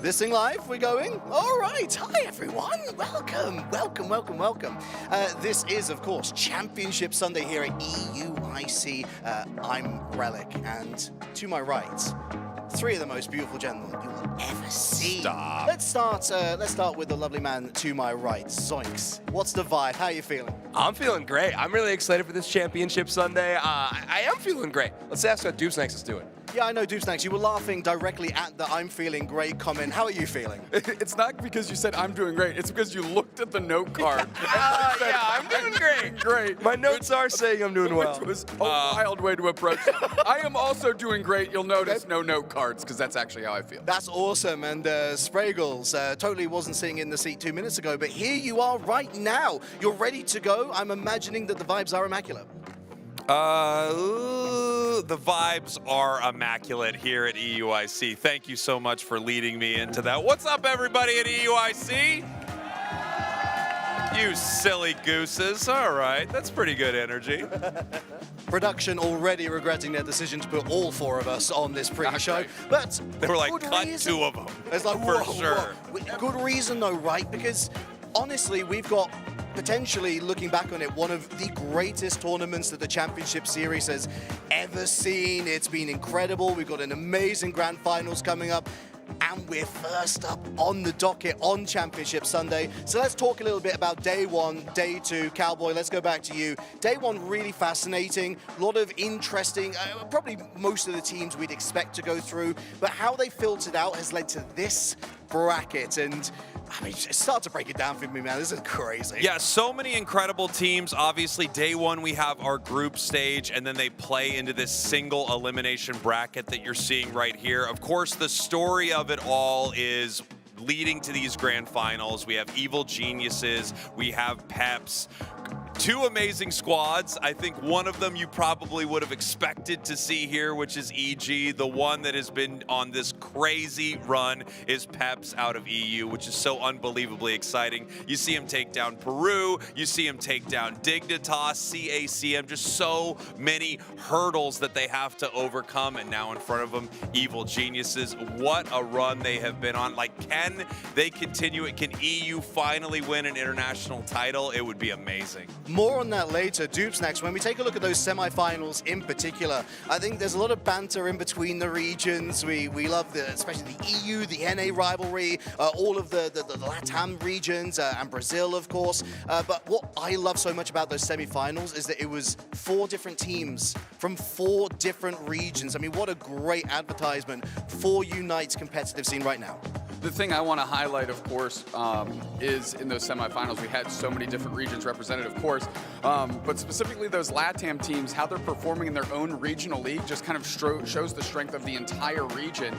This thing live, we're going? All right, hi everyone, welcome. This is, of course, Championship Sunday here at EUIC. I'm Relic, and to my right, three of the most beautiful gentlemen you will ever see. Stop. Let's start with the lovely man to my right, Zoinks. What's the vibe? How are you feeling? I'm feeling great. I'm really excited for this Championship Sunday. I am feeling great. Let's ask how Doobsnacks is doing. Yeah, I know, Doobsnacks, you were laughing directly at the I'm feeling great comment. How are you feeling? It's not because you said I'm doing great. It's because you looked at the note card. Yeah, I'm doing great. Great. My notes are saying I'm doing well. Which was a wild way to approach it. I am also doing great. You'll notice no note cards because that's actually how I feel. That's awesome. And Spraggles totally wasn't sitting in the seat 2 minutes ago, but here you are right now. You're ready to go. I'm imagining that the vibes are immaculate. The vibes are immaculate here at EUIC. Thank you so much for leading me into that. What's up, everybody at EUIC? You silly gooses. All right, that's pretty good energy. Production already regretting their decision to put all four of us on this pre-show, right. but They were like, good cut reason. 2 of them. It's like, for whoa, sure. whoa. Good reason though, right? Because honestly, we've got potentially, looking back on it, one of the greatest tournaments that the Championship Series has ever seen. It's been incredible. We've got an amazing Grand Finals coming up. And we're first up on the docket on Championship Sunday. So let's talk a little bit about day one, day two. Cowboy, let's go back to you. Day one, really fascinating. A lot of interesting, probably most of the teams we'd expect to go through. But how they filtered out has led to this bracket. And I mean, start to break it down for me, man. This is crazy. Yeah, so many incredible teams. Obviously, day one, we have our group stage, and then they play into this single elimination bracket that you're seeing right here. Of course, the story of it all is leading to these grand finals. We have Evil Geniuses, we have Peps. 2 amazing squads. I think one of them you probably would have expected to see here, which is EG. The one that has been on this crazy run is Peps out of EU, which is so unbelievably exciting. You see him take down Peru, you see him take down Dignitas, CACM, just so many hurdles that they have to overcome, and now in front of them, Evil Geniuses. What a run they have been on. Like, can they continue it? Can EU finally win an international title? It would be amazing. More on that later. Doobsnacks, when we take a look at those semifinals in particular, I think there's a lot of banter in between the regions. We love especially the EU, the NA rivalry, all of the LATAM regions, and Brazil, of course. But what I love so much about those semifinals is that it was 4 different teams from 4 different regions. I mean, what a great advertisement for Unite's competitive scene right now. The thing I want to highlight, of course, is in those semifinals, we had so many different regions represented, of course, but specifically those LATAM teams, how they're performing in their own regional league just kind of shows the strength of the entire region.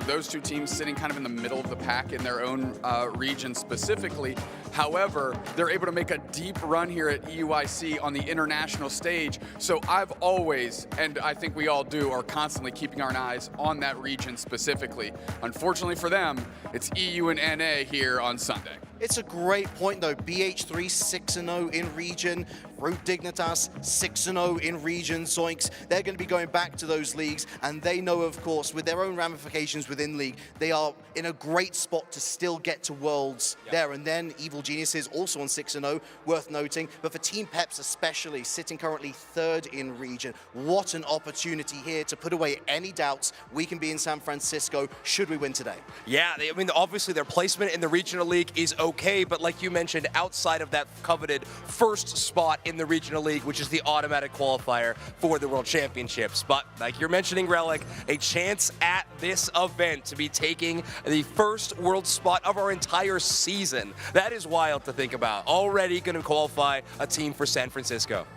Those 2 teams sitting kind of in the middle of the pack in their own region specifically. However, they're able to make a deep run here at EUIC on the international stage. So I've always, and I think we all do, are constantly keeping our eyes on that region specifically. Unfortunately for them, it's EU and NA here on Sunday. It's a great point, though. BH3 6-0 in region. Root Dignitas 6-0 in region. Zoinks, they're going to be going back to those leagues, and they know, of course, with their own ramifications within league, they are in a great spot to still get to Worlds there. And then Evil Geniuses also on 6-0, worth noting. But for Team Peps especially, sitting currently 3rd in region, what an opportunity here to put away any doubts. We can be in San Francisco should we win today. Yeah, I mean, obviously their placement in the regional league is okay, but like you mentioned, outside of that coveted first spot in the regional league, which is the automatic qualifier for the World Championships. But like you're mentioning, Relic, a chance at this event to be taking the first world spot of our entire season. That is wild to think about. Already going to qualify a team for San Francisco.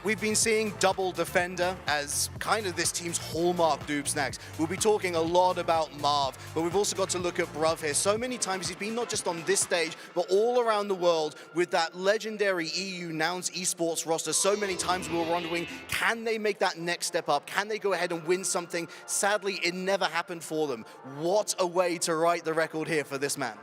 We've been seeing double defender as kind of this team's hallmark, Doobsnacks. We'll be talking a lot about Marv, but we've also got to look at Bruv here. So many times he's been not just on this stage, but all around the world with that legendary EU Nouns esports roster. So many times we were wondering, can they make that next step up? Can they go ahead and win something? Sadly, it never happened for them. What a way to write the record here for this man.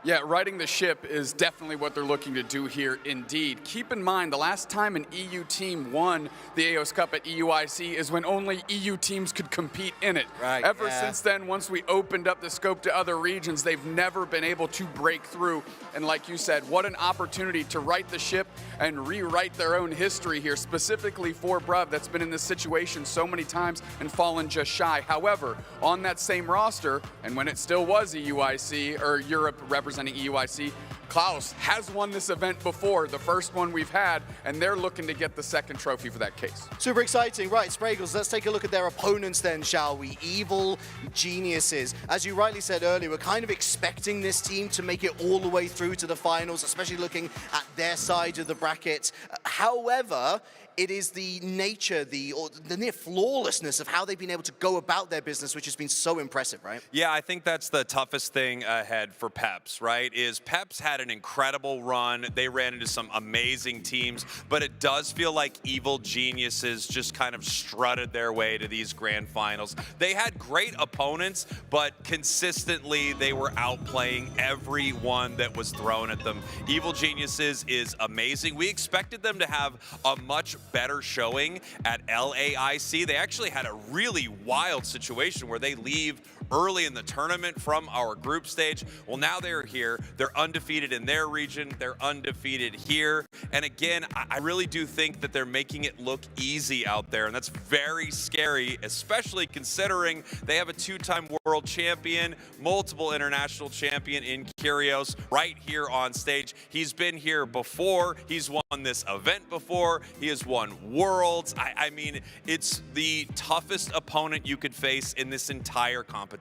Yeah, righting the ship is definitely what they're looking to do here indeed. Keep in mind, the last time an EU team won the AOS Cup at EUIC is when only EU teams could compete in it. Right, Ever since then, once we opened up the scope to other regions, they've never been able to break through. And like you said, what an opportunity to right the ship and rewrite their own history here, specifically for Bruv that's been in this situation so many times and fallen just shy. However, on that same roster, and when it still was EUIC, or Europe representing EUIC, Klaus has won this event before, the first one we've had, and they're looking to get the second trophy for that case. Super exciting. Right, Spragles, let's take a look at their opponents then, shall we? Evil Geniuses. As you rightly said earlier, we're kind of expecting this team to make it all the way through to the finals, especially looking at their side of the bracket. However, it is the nature, the near flawlessness of how they've been able to go about their business, which has been so impressive, right? Yeah, I think that's the toughest thing ahead for Peps, right? Is Peps had an incredible run. They ran into some amazing teams, but it does feel like Evil Geniuses just kind of strutted their way to these grand finals. They had great opponents, but consistently they were outplaying everyone that was thrown at them. Evil Geniuses is amazing. We expected them to have a much better showing at LAIC. They actually had a really wild situation where they leave early in the tournament from our group stage. Well, now they're here. They're undefeated in their region. They're undefeated here. And again, I really do think that they're making it look easy out there. And that's very scary, especially considering they have a two-time world champion, multiple international champion in Kyrgios right here on stage. He's been here before. He's won this event before. He has won Worlds. I mean, it's the toughest opponent you could face in this entire competition.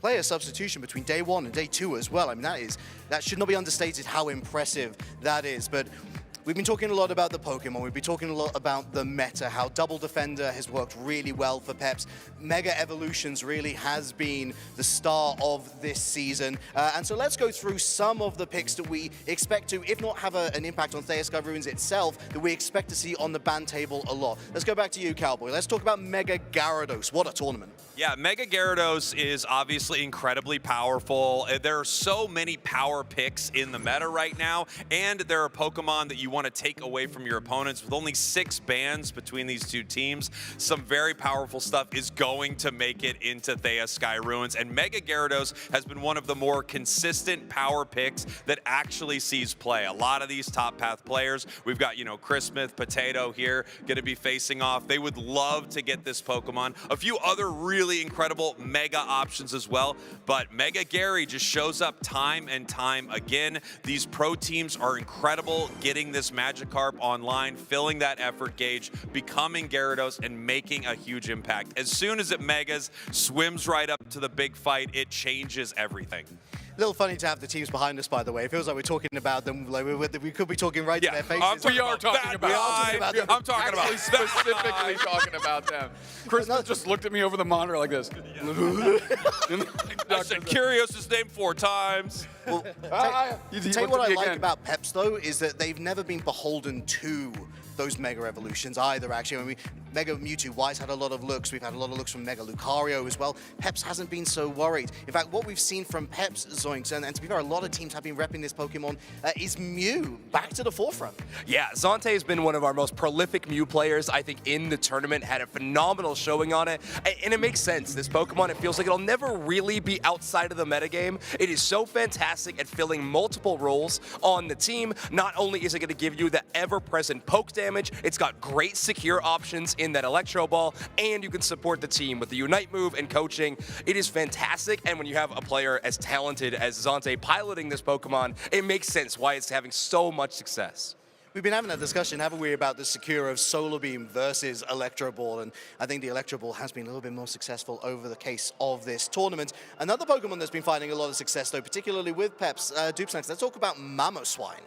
Player substitution between day one and day two as well. I mean, that should not be understated how impressive that is. But we've been talking a lot about the Pokemon. We've been talking a lot about the meta, how Double Defender has worked really well for Peps. Mega Evolutions really has been the star of this season. And so let's go through some of the picks that we expect to, if not have an impact on Thea Sky Ruins itself, that we expect to see on the ban table a lot. Let's go back to you, Cowboy. Let's talk about Mega Gyarados. What a tournament. Yeah, Mega Gyarados is obviously incredibly powerful. There are so many power picks in the meta right now, and there are Pokemon that you want to take away from your opponents. With only 6 bans between these two teams, some very powerful stuff is going to make it into Thea Sky Ruins, and Mega Gyarados has been one of the more consistent power picks that actually sees play. A lot of these top path players, we've got, Chris Smith, Potato here, going to be facing off. They would love to get this Pokemon. A few other really incredible mega options as well, but Mega Gary just shows up time and time again. These pro teams are incredible getting this Magikarp online, filling that effort gauge, becoming Gyarados, and making a huge impact. As soon as it megas, swims right up to the big fight, it changes everything. A little funny to have the teams behind us, by the way. It feels like we're talking about them, like we could be talking right to their faces. We are talking about them. I'm talking about specifically talking about them. Chris just looked at me over the monitor like this. I said Kyrgios' name 4 times. Well, tell you what I like about Peps, though, is that they've never been beholden to those Mega Evolutions either, actually. I mean, Mega Mewtwo Wise had a lot of looks. We've had a lot of looks from Mega Lucario as well. Peps hasn't been so worried. In fact, what we've seen from Peps, Zoinks, and to be fair, a lot of teams have been repping this Pokemon, is Mew back to the forefront. Yeah, Zante has been one of our most prolific Mew players, I think, in the tournament, had a phenomenal showing on it, and it makes sense. This Pokemon, it feels like it'll never really be outside of the metagame. It is so fantastic at filling multiple roles on the team. Not only is it going to give you the ever-present poke damage, it's got great secure options in that Electro Ball, and you can support the team with the Unite move and coaching. It is fantastic, and when you have a player as talented as Zante piloting this Pokemon, it makes sense why it's having so much success. We've been having a discussion, haven't we, about the secure of Solar Beam versus Electro Ball, and I think the Electro Ball has been a little bit more successful over the case of this tournament. Another Pokemon that's been finding a lot of success, though, particularly with Peps, Dupesnax, let's talk about Mamoswine.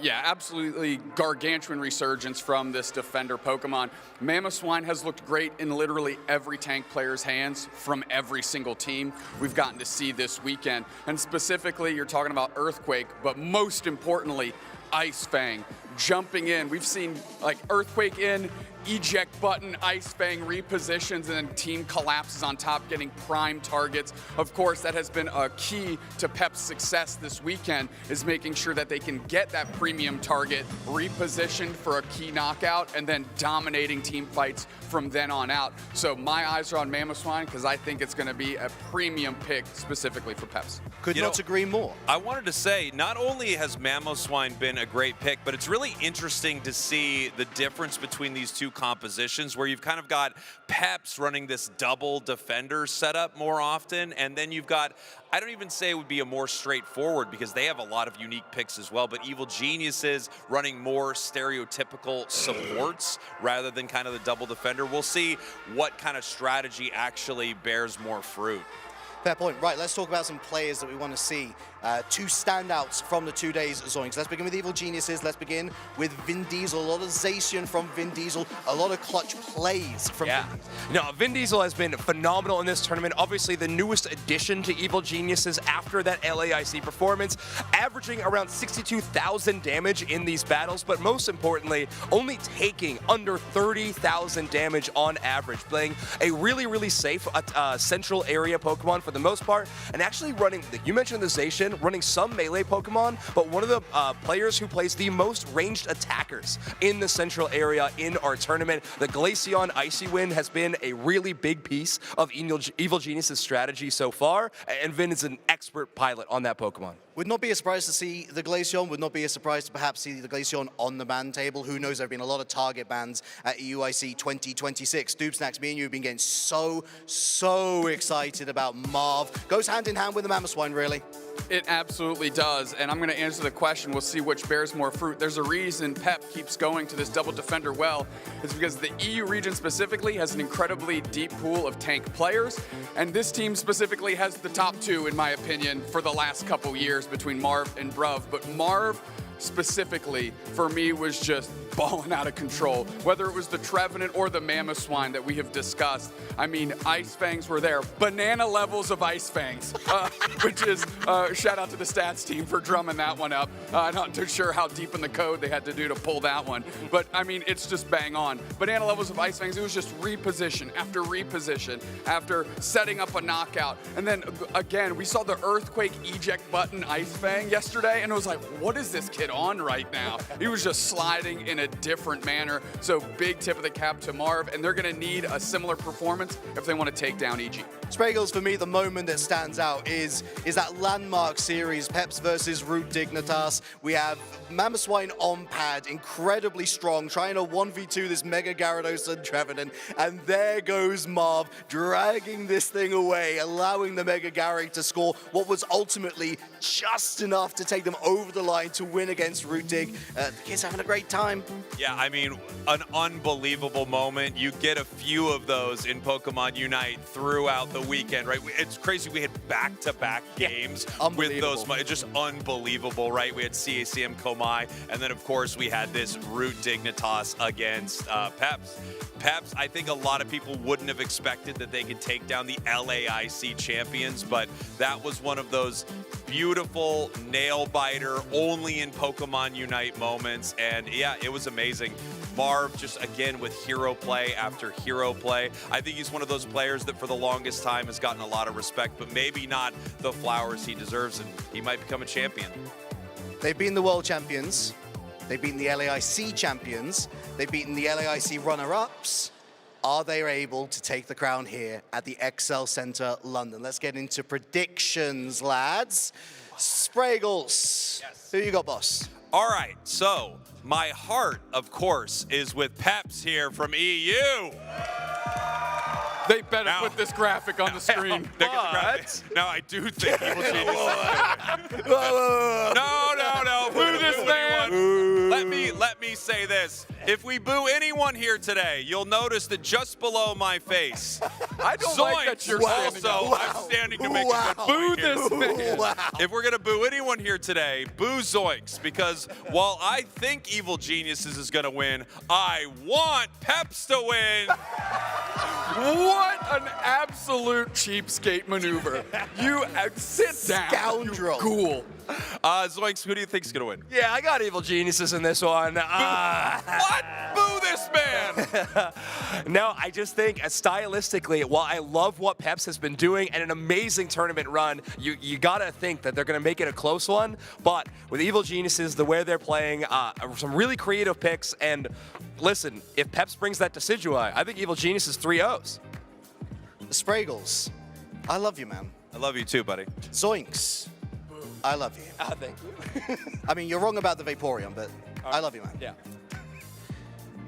Yeah, absolutely gargantuan resurgence from this defender Pokemon. Mamoswine has looked great in literally every tank player's hands from every single team we've gotten to see this weekend. And specifically, you're talking about Earthquake, but most importantly, Ice Fang. jumping in. We've seen like Earthquake in, eject button, Ice Fang repositions, and then team collapses on top, getting prime targets. Of course, that has been a key to Pep's success this weekend, is making sure that they can get that premium target repositioned for a key knockout and then dominating team fights from then on out. So my eyes are on Mamoswine because I think it's going to be a premium pick specifically for Peps. Could not agree more. I wanted to say, not only has Mamoswine been a great pick, but it's really interesting to see the difference between these two compositions, where you've kind of got Peps running this double defender setup more often, and then you've got, I don't even say it would be a more straightforward, because they have a lot of unique picks as well, but Evil Geniuses running more stereotypical supports rather than kind of the double defender. We'll see what kind of strategy actually bears more fruit. Fair point. Right, let's talk about some players that we want to see. Two standouts from the 2 days, Zoinks. Let's begin with Evil Geniuses. Let's begin with Vin Diesel. A lot of Zacian from Vin Diesel. A lot of clutch plays from Vin Diesel. No, Vin Diesel has been phenomenal in this tournament. Obviously, the newest addition to Evil Geniuses after that LAIC performance, averaging around 62,000 damage in these battles, but most importantly, only taking under 30,000 damage on average, playing a really, really safe central area Pokemon for the most part, and actually running, you mentioned the Zacian, running some melee Pokemon, but one of the players who plays the most ranged attackers in the central area in our tournament. The Glaceon Icy Wind has been a really big piece of Evil Genius' strategy so far, and Vin is an expert pilot on that Pokemon. Would not be a surprise to see the Glaceon. Would not be a surprise to perhaps see the Glaceon on the ban table. Who knows? There have been a lot of target bans at EUIC 2026. Doobsnacks, me and you have been getting so excited about Marv. Goes hand in hand with the Mamoswine, really. It absolutely does, and I'm going to answer the question. We'll see which bears more fruit. There's a reason Pep keeps going to this double defender well. It's because the EU region specifically has an incredibly deep pool of tank players, and this team specifically has the top two, in my opinion, for the last couple years between Marv and Bruv. But Marv specifically, for me, was just balling out of control. Whether it was the Trevenant or the Mamoswine that we have discussed, I mean, Ice Fangs were there. Banana levels of Ice Fangs, which is, shout out to the stats team for drumming that one up. Not too sure how deep in the code they had to do to pull that one, but I mean, it's just bang on. Banana levels of Ice Fangs, it was just reposition after setting up a knockout. And then again, we saw the Earthquake eject button Ice Fang yesterday, and it was like, what is this kid on right now? He was just sliding in a different manner. So big tip of the cap to Marv, and they're going to need a similar performance if they want to take down EG. Spraggles, for me, the moment that stands out is that landmark series, Peps versus Root Dignitas. We have Mamoswine on pad, incredibly strong, trying to 1v2 this Mega Gyarados and Trevenant, and there goes Marv, dragging this thing away, allowing the Mega Gyarados to score what was ultimately just enough to take them over the line to win against Root Dig. The kid's having a great time. Yeah, I mean, an unbelievable moment. You get a few of those in Pokemon Unite throughout the weekend, right? It's crazy. We had back-to-back games with those. It's just unbelievable, right? We had CACM Komai, and then, of course, we had this Root Dignitas against Peps. Peps, I think a lot of people wouldn't have expected that they could take down the LAIC champions, but that was one of those beautiful nail-biter, only in Pokemon Unite moments, and yeah, it was amazing. Marv just, again, with hero play after hero play. I think he's one of those players that for the longest time has gotten a lot of respect, but maybe not the flowers he deserves, and he might become a champion. They've been the world champions. They've beaten the LAIC champions. They've beaten the LAIC runner-ups. Are they able to take the crown here at the Excel Centre, London? Let's get into predictions, lads. Spraggles, who you got, boss? All right, so my heart, of course, is with Peps here from EU. They better put this graphic on the screen. Now, I do think Evil Genius. No. Boo this man. Let me say this. If we boo anyone here today, you'll notice that just below my face, I don't like that you're standing up. I'm standing to make a good Boo point here. this man. Wow. If we're going to boo anyone here today, boo Zoinks, because while I think Evil Geniuses is going to win, I want Peps to win. What an absolute cheapskate maneuver. You sit down, Scoundrel. you ghoul. Zoinks, who do you think's gonna win? Yeah, I got Evil Geniuses in this one. What? Boo this man! No, I just think stylistically, while I love what Peps has been doing and an amazing tournament run, you gotta think that they're gonna make it a close one. But with Evil Geniuses, the way they're playing, some really creative picks, and listen, if Peps brings that Decidueye, I think Evil Geniuses 3-0s. Spraggles, I love you, man. I love you too, buddy. Zoinks, I love you. Thank you. I mean, you're wrong about the Vaporeon, but I love you, man. Yeah.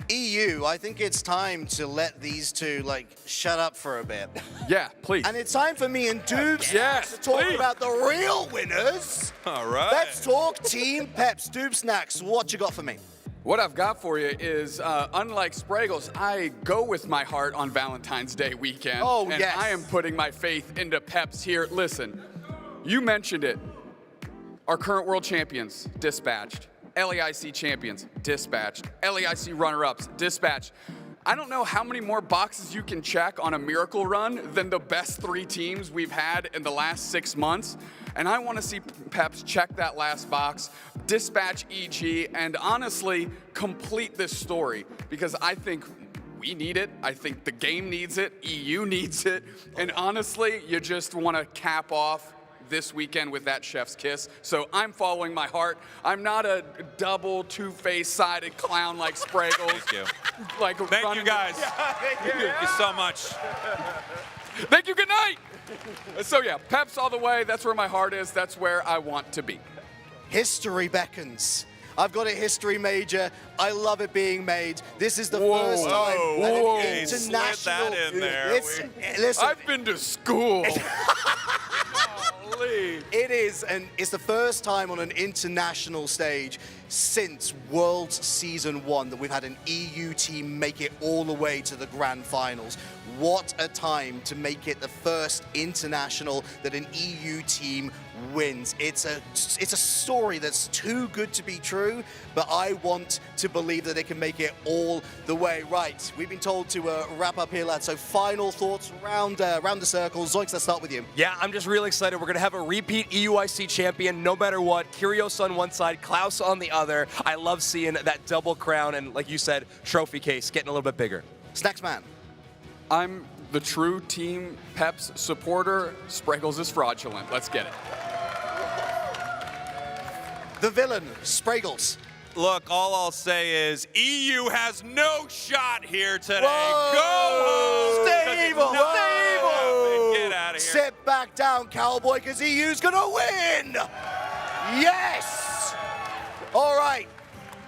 EU, I think it's time to let these two, like, shut up for a bit. Yeah, please. And it's time for me and Doobs Yes, to talk please. about the real winners. All right. Let's talk Team Peps. Doobs Snacks, what you got for me? What I've got for you is, unlike Spraggles, I go with my heart on Valentine's Day weekend. Oh, and yes. I am putting my faith into Peps here. Listen, you mentioned it. Our current world champions, dispatched. LEIC champions, dispatched. LEIC runner-ups, dispatched. I don't know how many more boxes you can check on a miracle run than the best 3 teams we've had in the last 6 months. And I want to see Peps check that last box, dispatch EG, and honestly complete this story, because I think we need it. I think the game needs it. EU needs it. And honestly, you just want to cap off this weekend with that chef's kiss. So I'm following my heart. I'm not a double two-faced sided clown like Spraggles. Thank you. Like Thank you, guys. Thank you so much. Thank you, good night. So yeah, Peps all the way. That's where my heart is. That's where I want to be. History beckons. I've got a history major. I love it being made. This is the Whoa. first time Whoa. an Okay, slid international. that in there. Listen, I've been to school. Golly. it's the first time on an international stage since Worlds Season 1 that we've had an EU team make it all the way to the grand finals. What a time to make it the first international that an EU team wins. It's a story that's too good to be true, but I want to believe that they can make it all the way. Right, we've been told to wrap up here, lads. So final thoughts round the circle. Zoinks, let's start with you. Yeah, I'm just really excited. We're going to have a repeat EUIC champion no matter what. Kyrgios on one side, Klaus on the other. I love seeing that double crown and, like you said, trophy case getting a little bit bigger. Snacks man. I'm the true Team Peps supporter. Spraggles is fraudulent. Let's get it. The villain, Spraggles. Look, all I'll say is EU has no shot here today. Whoa! Go home. Stay evil! No, Stay evil! Get out of here. Sit back down, cowboy, because EU's gonna win! Yes! All right,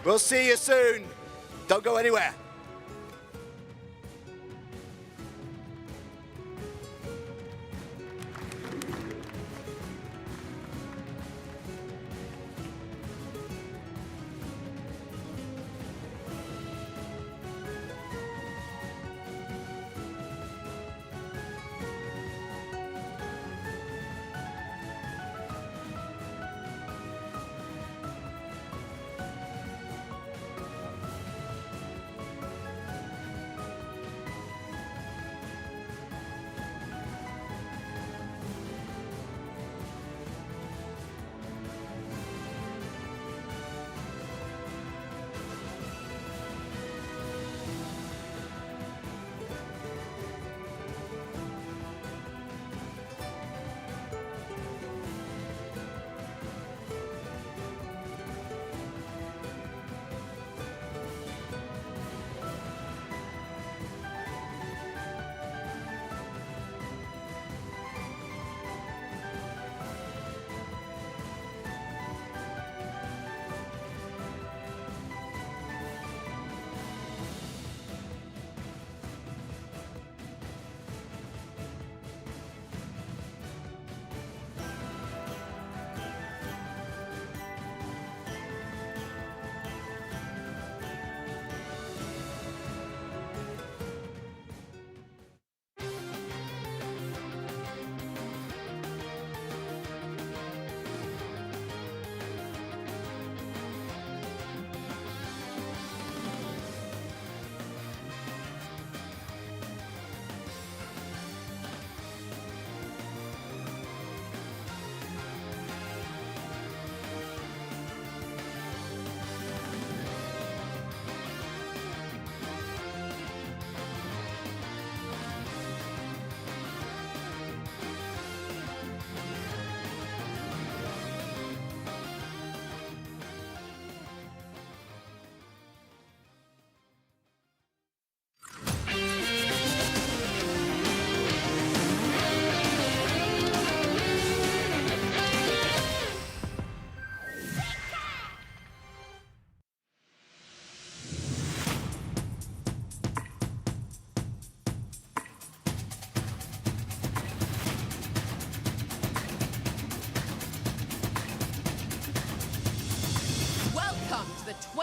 we'll see you soon. Don't go anywhere.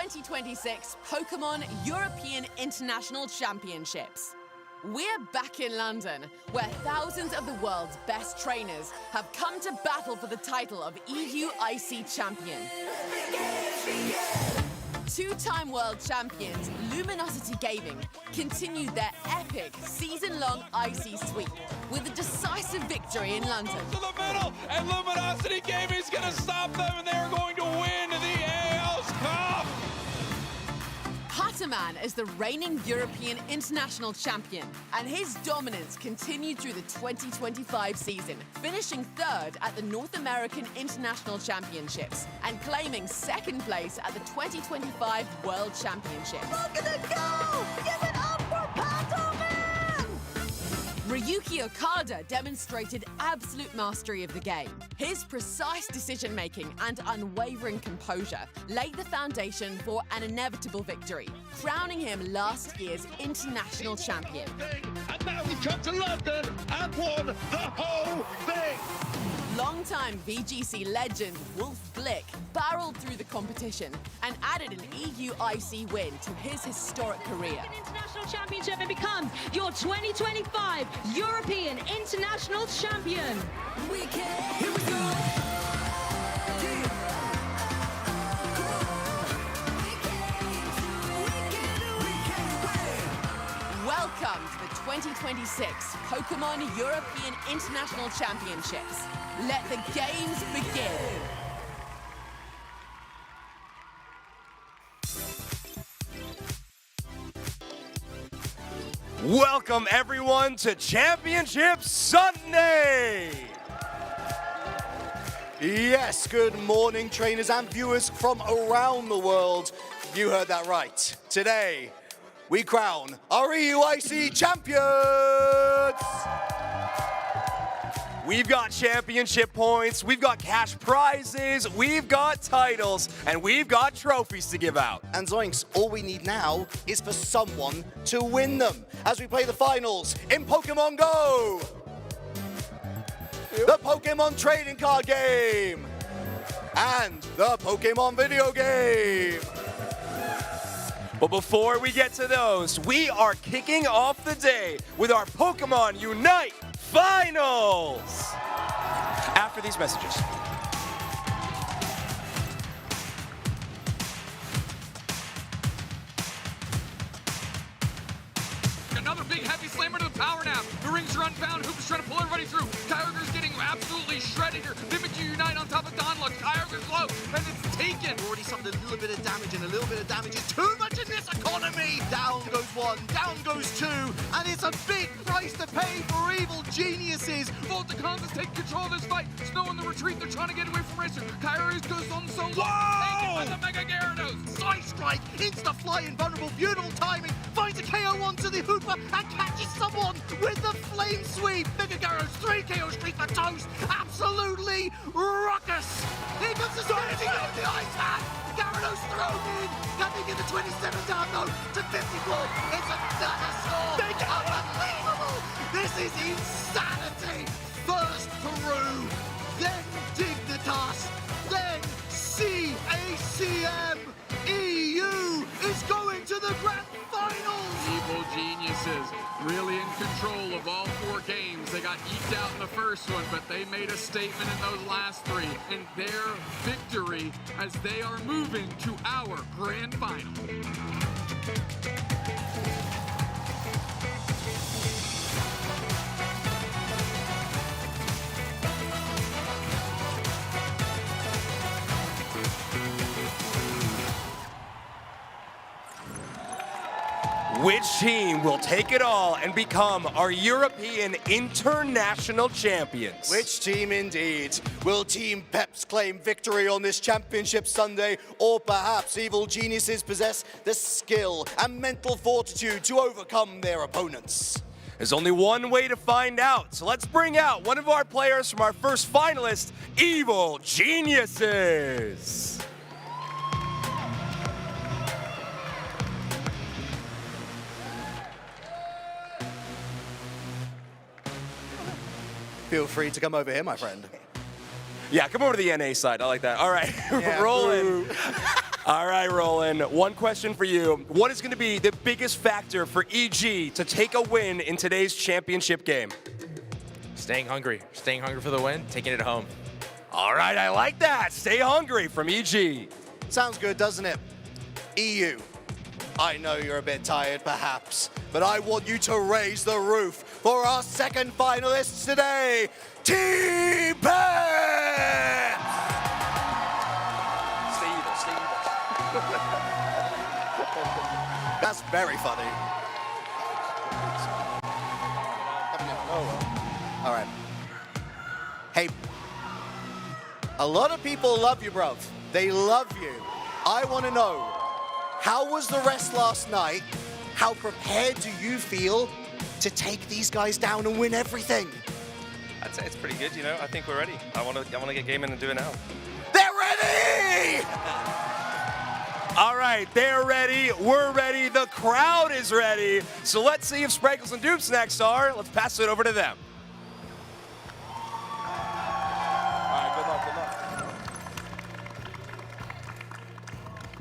2026 Pokémon European International Championships. We're back in London, where thousands of the world's best trainers have come to battle for the title of EU IC champion. Two-time world champions Luminosity Gaming continued their epic season-long IC sweep with a decisive victory in London. To the middle, and Luminosity Gaming is going to stop them, and they are going to win the AL's Cup. Hatterman is the reigning European International Champion, and his dominance continued through the 2025 season, finishing third at the North American International Championships and claiming second place at the 2025 World Championships. Look at it go! Give it up for Hatterman! Ryuki Okada demonstrated absolute mastery of the game. His precise decision-making and unwavering composure laid the foundation for an inevitable victory, crowning him last year's international champion. And now he's come to London and won the whole thing! Longtime VGC legend Wolf Blick barreled through the competition and added an EU IC win to his historic career. International Championship and becomes your 2025 European International Champion. Here we go. Welcome to the 2026 Pokémon European International Championships. Let the games begin. Welcome, everyone, to Championship Sunday! Yes, good morning, trainers and viewers from around the world. You heard that right. Today, we crown our EUIC champions! We've got championship points, we've got cash prizes, we've got titles, and we've got trophies to give out. And Zoinks, all we need now is for someone to win them as we play the finals in Pokémon GO! The Pokémon trading card game! And the Pokémon video game! But before we get to those, we are kicking off the day with our Pokémon UNITE Finals! After these messages. Another big heavy slammer to the power nap. The rings are unbound. Hoop is trying to pull everybody through. Kyogre's getting absolutely shredded here. Mimikyu Unite on top of Donlux. Kyogre's low, and it's taken. Already suffered a little bit of damage, and a little bit of damage is too much in this economy. Down goes one, down goes two, and it's a big price to pay for evil geniuses. Volticons is taking control of this fight. Snow in the retreat. They're trying to get away from Racer. Kyogre goes on so long. Taken by the Mega Gyarados. Side strike, insta fly, invulnerable, beautiful timing. Finds a KO onto the Hooper and catches someone with the flame sweep. Mega Gyarados, 3 KO streak for toast. Absolutely ruckus. Here comes the standing of the Iceman. Gyarados thrown in. Can they get the 27 down though to 54? It's another score. Unbelievable. This is insanity. First Peru, then Dignitas, then CACM. EU is going to the grand finals. Evil geniuses really in control of all 4 games. They got eked out in the first one, but they made a statement in those last 3. And their victory as they are moving to our grand final. Which team will take it all and become our European International Champions? Which team indeed? Will Team Peps claim victory on this championship Sunday, or perhaps evil geniuses possess the skill and mental fortitude to overcome their opponents? There's only one way to find out, so let's bring out one of our players from our first finalist, Evil Geniuses. Feel free to come over here, my friend. Yeah, come over to the NA side. I like that. All right, Yeah, rolling. All right, Roland, one question for you. What is going to be the biggest factor for EG to take a win in today's championship game? Staying hungry for the win, taking it home. All right, I like that. Stay hungry from EG. Sounds good, doesn't it? EU, I know you're a bit tired perhaps, but I want you to raise the roof for our second finalists today, Team Pet! Stay evil. That's very funny. All right. Hey, a lot of people love you, bruv. They love you. I want to know, how was the rest last night? How prepared do you feel to take these guys down and win everything? I'd say it's pretty good, you know. I think we're ready. I want to get game in and do it now. They're ready! All right, they're ready. We're ready. The crowd is ready. So let's see if Sprinkles and Dupes next are. Let's pass it over to them.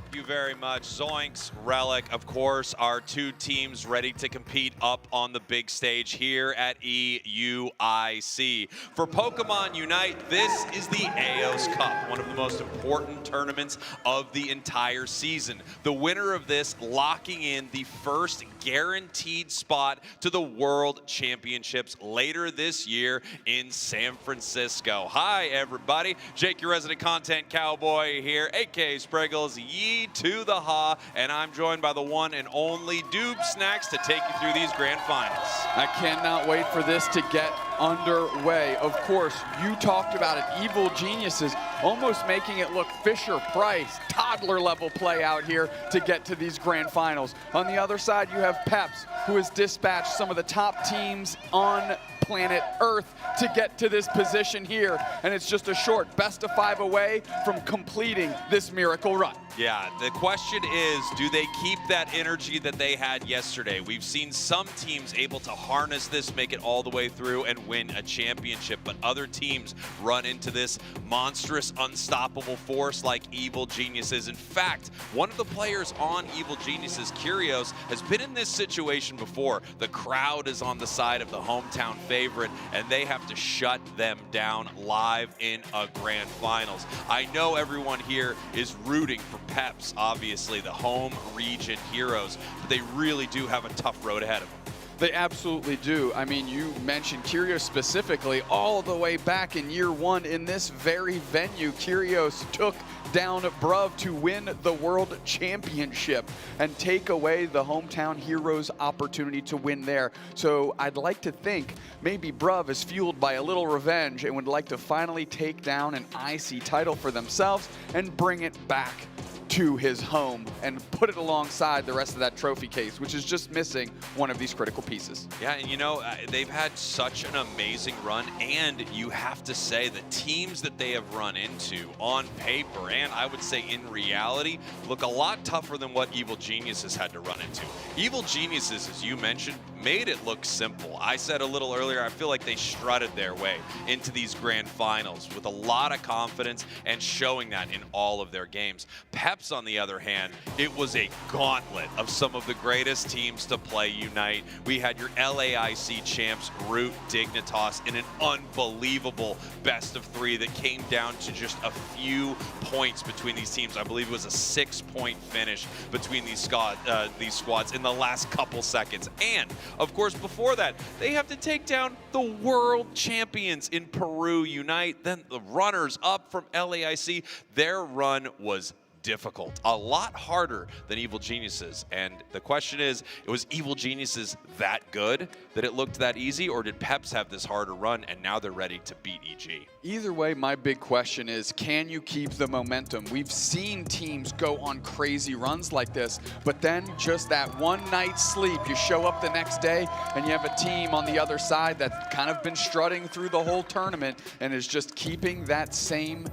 Thank you very much. Zoinks, Relic, of course, our two teams ready to compete up on the big stage here at EUIC. For Pokemon Unite, this is the AOS Cup, one of the most important tournaments of the entire season. The winner of this locking in the first guaranteed spot to the World Championships later this year in San Francisco. Hi, everybody. Jake, your resident content cowboy here, aka Spriggles, ye to the ha, and I'm joined by the one and only Doob Snacks to take you through these grand finals. I cannot wait for this to get underway. Of course, you talked about it. Evil Geniuses almost making it look Fisher-Price, toddler level play out here to get to these grand finals. On the other side, you have Peps, who has dispatched some of the top teams on planet Earth to get to this position here. And it's just a short best of 5 away from completing this miracle run. Yeah, the question is, do they keep that energy that they had yesterday? We've seen some teams able to harness this, make it all the way through and win a championship, but other teams run into this monstrous, unstoppable force like Evil Geniuses. In fact, one of the players on Evil Geniuses, Curios, has been in this situation before. The crowd is on the side of the hometown favorite, and they have to shut them down live in a grand finals. I know everyone here is rooting for Peps, obviously the home region heroes, but they really do have a tough road ahead of them. They absolutely do. I mean, you mentioned Curios specifically all the way back in year 1 in this very venue. Curios took down Bruv to win the World Championship and take away the hometown heroes' opportunity to win there. So I'd like to think maybe Bruv is fueled by a little revenge and would like to finally take down an IC title for themselves and bring it back to his home and put it alongside the rest of that trophy case, which is just missing one of these critical pieces. Yeah, and you know, they've had such an amazing run, and you have to say the teams that they have run into on paper, and I would say in reality, look a lot tougher than what Evil Geniuses had to run into. Evil Geniuses, as you mentioned, made it look simple. I said a little earlier, I feel like they strutted their way into these grand finals with a lot of confidence and showing that in all of their games. Peps, on the other hand, it was a gauntlet of some of the greatest teams to play Unite. We had your LAIC champs, Root, Dignitas, in an unbelievable best of 3 that came down to just a few points between these teams. I believe it was a 6-point finish between these squads in the last couple seconds. And of course, before that, they have to take down the world champions in Peru Unite, then the runners up from LAIC. Their run was difficult, a lot harder than Evil Geniuses. And the question is, was Evil Geniuses that good that it looked that easy, or did Peps have this harder run and now they're ready to beat EG? Either way, my big question is, can you keep the momentum? We've seen teams go on crazy runs like this, but then just that one night's sleep, you show up the next day and you have a team on the other side that's kind of been strutting through the whole tournament and is just keeping that same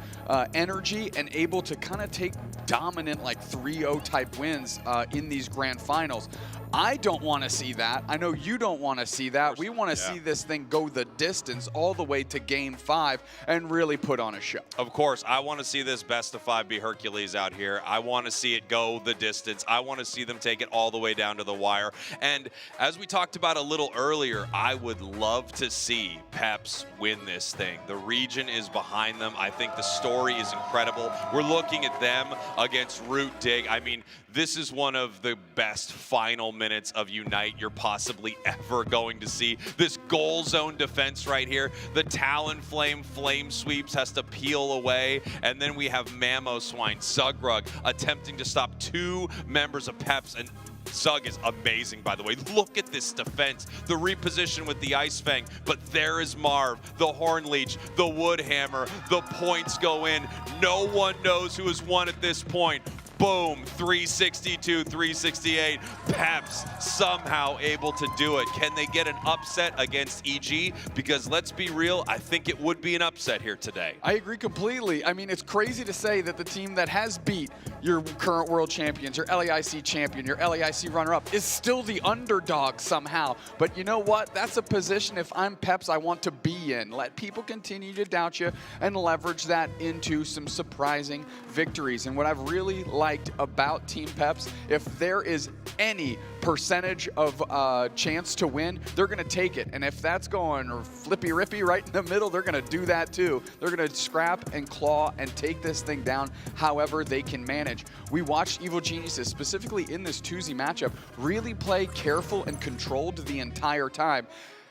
energy and able to kind of take dominant like 3-0 type wins in these grand finals. I don't want to see that. I know you don't want to see that. We want to see this thing go the distance all the way to Game 5 and really put on a show. Of course, I want to see this best of 5 be Hercules out here. I want to see it go the distance. I want to see them take it all the way down to the wire. And as we talked about a little earlier, I would love to see Peps win this thing. The region is behind them. I think the story is incredible. We're looking at them against Root Dig. I mean, this is one of the best final minutes of Unite you're possibly ever going to see. This goal zone defense right here. The Talonflame flame sweeps has to peel away. And then we have Mamoswine, Zugrug attempting to stop 2 members of Peps. And Zug is amazing, by the way. Look at this defense. The reposition with the Ice Fang, but there is Marv, the Horn Leech, the Woodhammer. The points go in. No one knows who has won at this point. Boom, 362, 368. Peps somehow able to do it. Can they get an upset against EG? Because let's be real, I think it would be an upset here today. I agree completely. I mean, it's crazy to say that the team that has beat your current world champions, your LAIC champion, your LAIC runner-up, is still the underdog somehow. But you know what? That's a position, if I'm Peps, I want to be in. Let people continue to doubt you and leverage that into some surprising victories. And what I've really liked about Team Peps, if there is any percentage of chance to win, they're going to take it. And if that's going flippy-rippy right in the middle, they're going to do that too. They're going to scrap and claw and take this thing down however they can manage. We watched Evil Geniuses, specifically in this 2Z matchup, really play careful and controlled the entire time.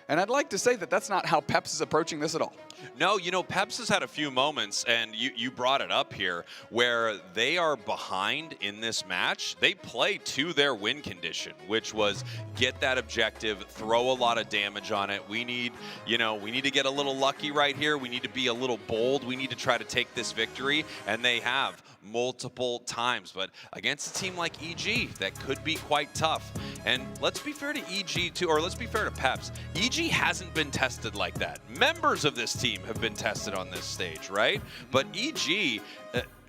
And I'd like to say that that's not how Peps is approaching this at all. No, you know, Peps has had a few moments, and you brought it up here, where they are behind in this match. They play to their win condition, which was get that objective, throw a lot of damage on it. We need, you know, we need to get a little lucky right here. We need to be a little bold. We need to try to take this victory, and they have multiple times. But against a team like EG, that could be quite tough. And let's be fair to EG too, or let's be fair to Peps. EG hasn't been tested like that. Members of this team have been tested on this stage, right? But EG,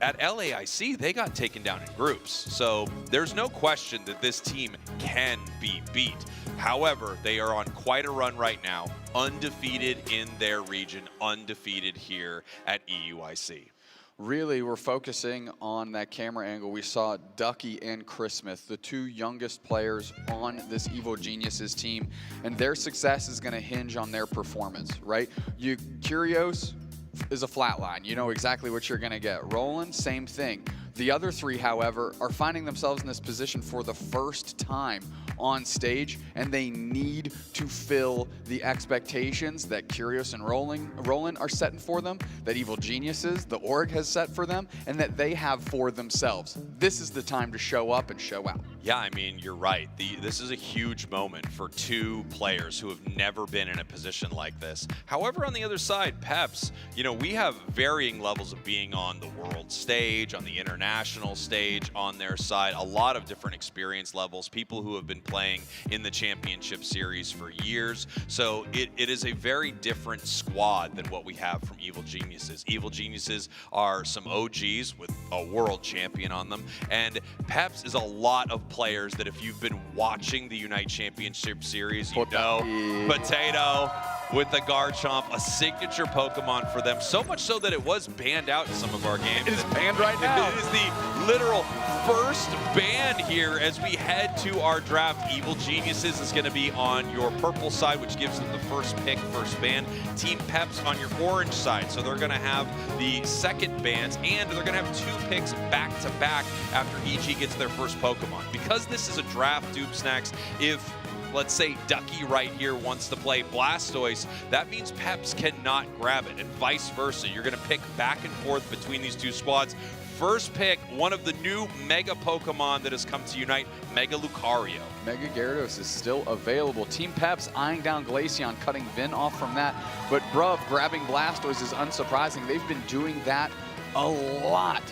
at LAIC, they got taken down in groups. So there's no question that this team can be beat. However, they are on quite a run right now, undefeated in their region, undefeated here at EUIC. Really, we're focusing on that camera angle. We saw Ducky and Chris Smith, the 2 youngest players on this Evil Geniuses team, and their success is going to hinge on their performance, right? Curios is a flat line. You know exactly what you're going to get. Roland, same thing. The other 3, however, are finding themselves in this position for the first time on stage, and they need to fill the expectations that Curios and Roland are setting for them, that Evil Geniuses, the org, has set for them, and that they have for themselves. This is the time to show up and show out. Yeah, I mean, you're right. This is a huge moment for 2 players who have never been in a position like this. However, on the other side, Peps, you know, we have varying levels of being on the world stage, on the international stage, on their side, a lot of different experience levels, people who have been playing in the championship series for years. So it is a very different squad than what we have from Evil Geniuses. Evil Geniuses are some OGs with a world champion on them, and Peps is a lot of players that if you've been watching the Unite Championship Series, you know, Potato with the Garchomp, a signature Pokemon for them, so much so that it was banned out in some of our games. It is banned right now. It is the literal first ban here as we head to our draft. Evil Geniuses is going to be on your purple side, which gives them the first pick, first ban. Team Peps on your orange side, so they're going to have the second bans, and they're going to have 2 picks back-to-back after EG gets their first Pokemon. Because this is a draft, Doob Snacks, if let's say Ducky right here wants to play Blastoise, that means Peps cannot grab it, and vice versa. You're going to pick back and forth between these 2 squads. First pick, one of the new Mega Pokemon that has come to Unite, Mega Lucario. Mega Gyarados is still available. Team Peps eyeing down Glaceon, cutting Vin off from that. But Bruv grabbing Blastoise is unsurprising. They've been doing that a lot.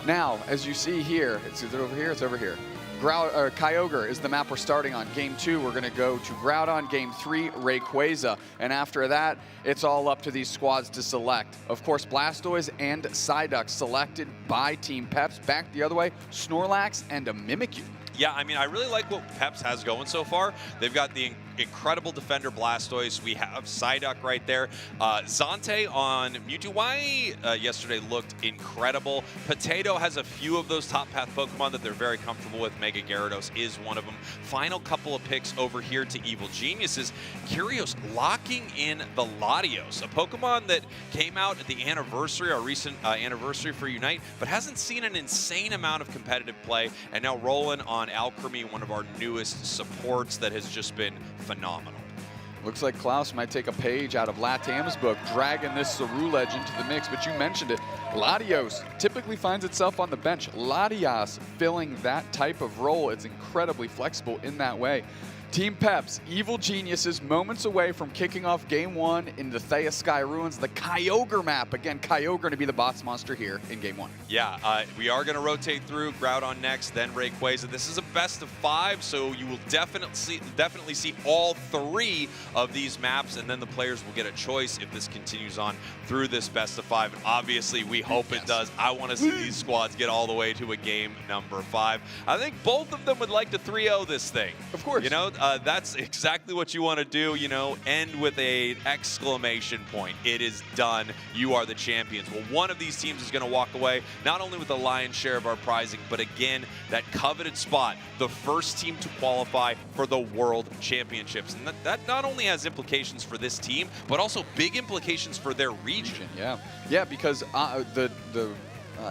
Now, as you see here, is it over here? It's over here. Kyogre is the map we're starting on. Game 2, we're going to go to Groudon. Game 3, Rayquaza. And after that, it's all up to these squads to select. Of course, Blastoise and Psyduck selected by Team Peps. Back the other way, Snorlax and a Mimikyu. Yeah, I mean, I really like what Peps has going so far. They've got the incredible defender Blastoise. We have Psyduck right there. Zante on Mewtwo. Yesterday looked incredible. Potato has a few of those top path Pokemon that they're very comfortable with. Mega Gyarados is one of them. Final couple of picks over here to Evil Geniuses. Curios locking in the Latios, a Pokemon that came out at the anniversary, our recent anniversary for Unite, but hasn't seen an insane amount of competitive play, and now rolling on Alchemy, one of our newest supports that has just been phenomenal. Looks like Klaus might take a page out of Latam's book, dragging this Ceruledge into the mix, but you mentioned it. Latios typically finds itself on the bench. Latias filling that type of role is incredibly flexible in that way. Team Peps, Evil Geniuses, moments away from kicking off Game 1 in the Thea Sky Ruins, the Kyogre map. Again, Kyogre going to be the boss monster here in Game 1. Yeah, we are going to rotate through Groudon next, then Rayquaza. This is a best of 5, so you will definitely see all 3 of these maps, and then the players will get a choice if this continues on through this best of 5. And obviously, we hope it does. I want to see these squads get all the way to a game number 5. I think both of them would like to 3-0 this thing. Of course. You know, that's exactly what you want to do, you know, end with an exclamation point. It is done. You are the champions. Well, one of these teams is going to walk away, not only with the lion's share of our prizing, but again, that coveted spot, the first team to qualify for the World Championships. And that not only has implications for this team, but also big implications for their region. Yeah, because the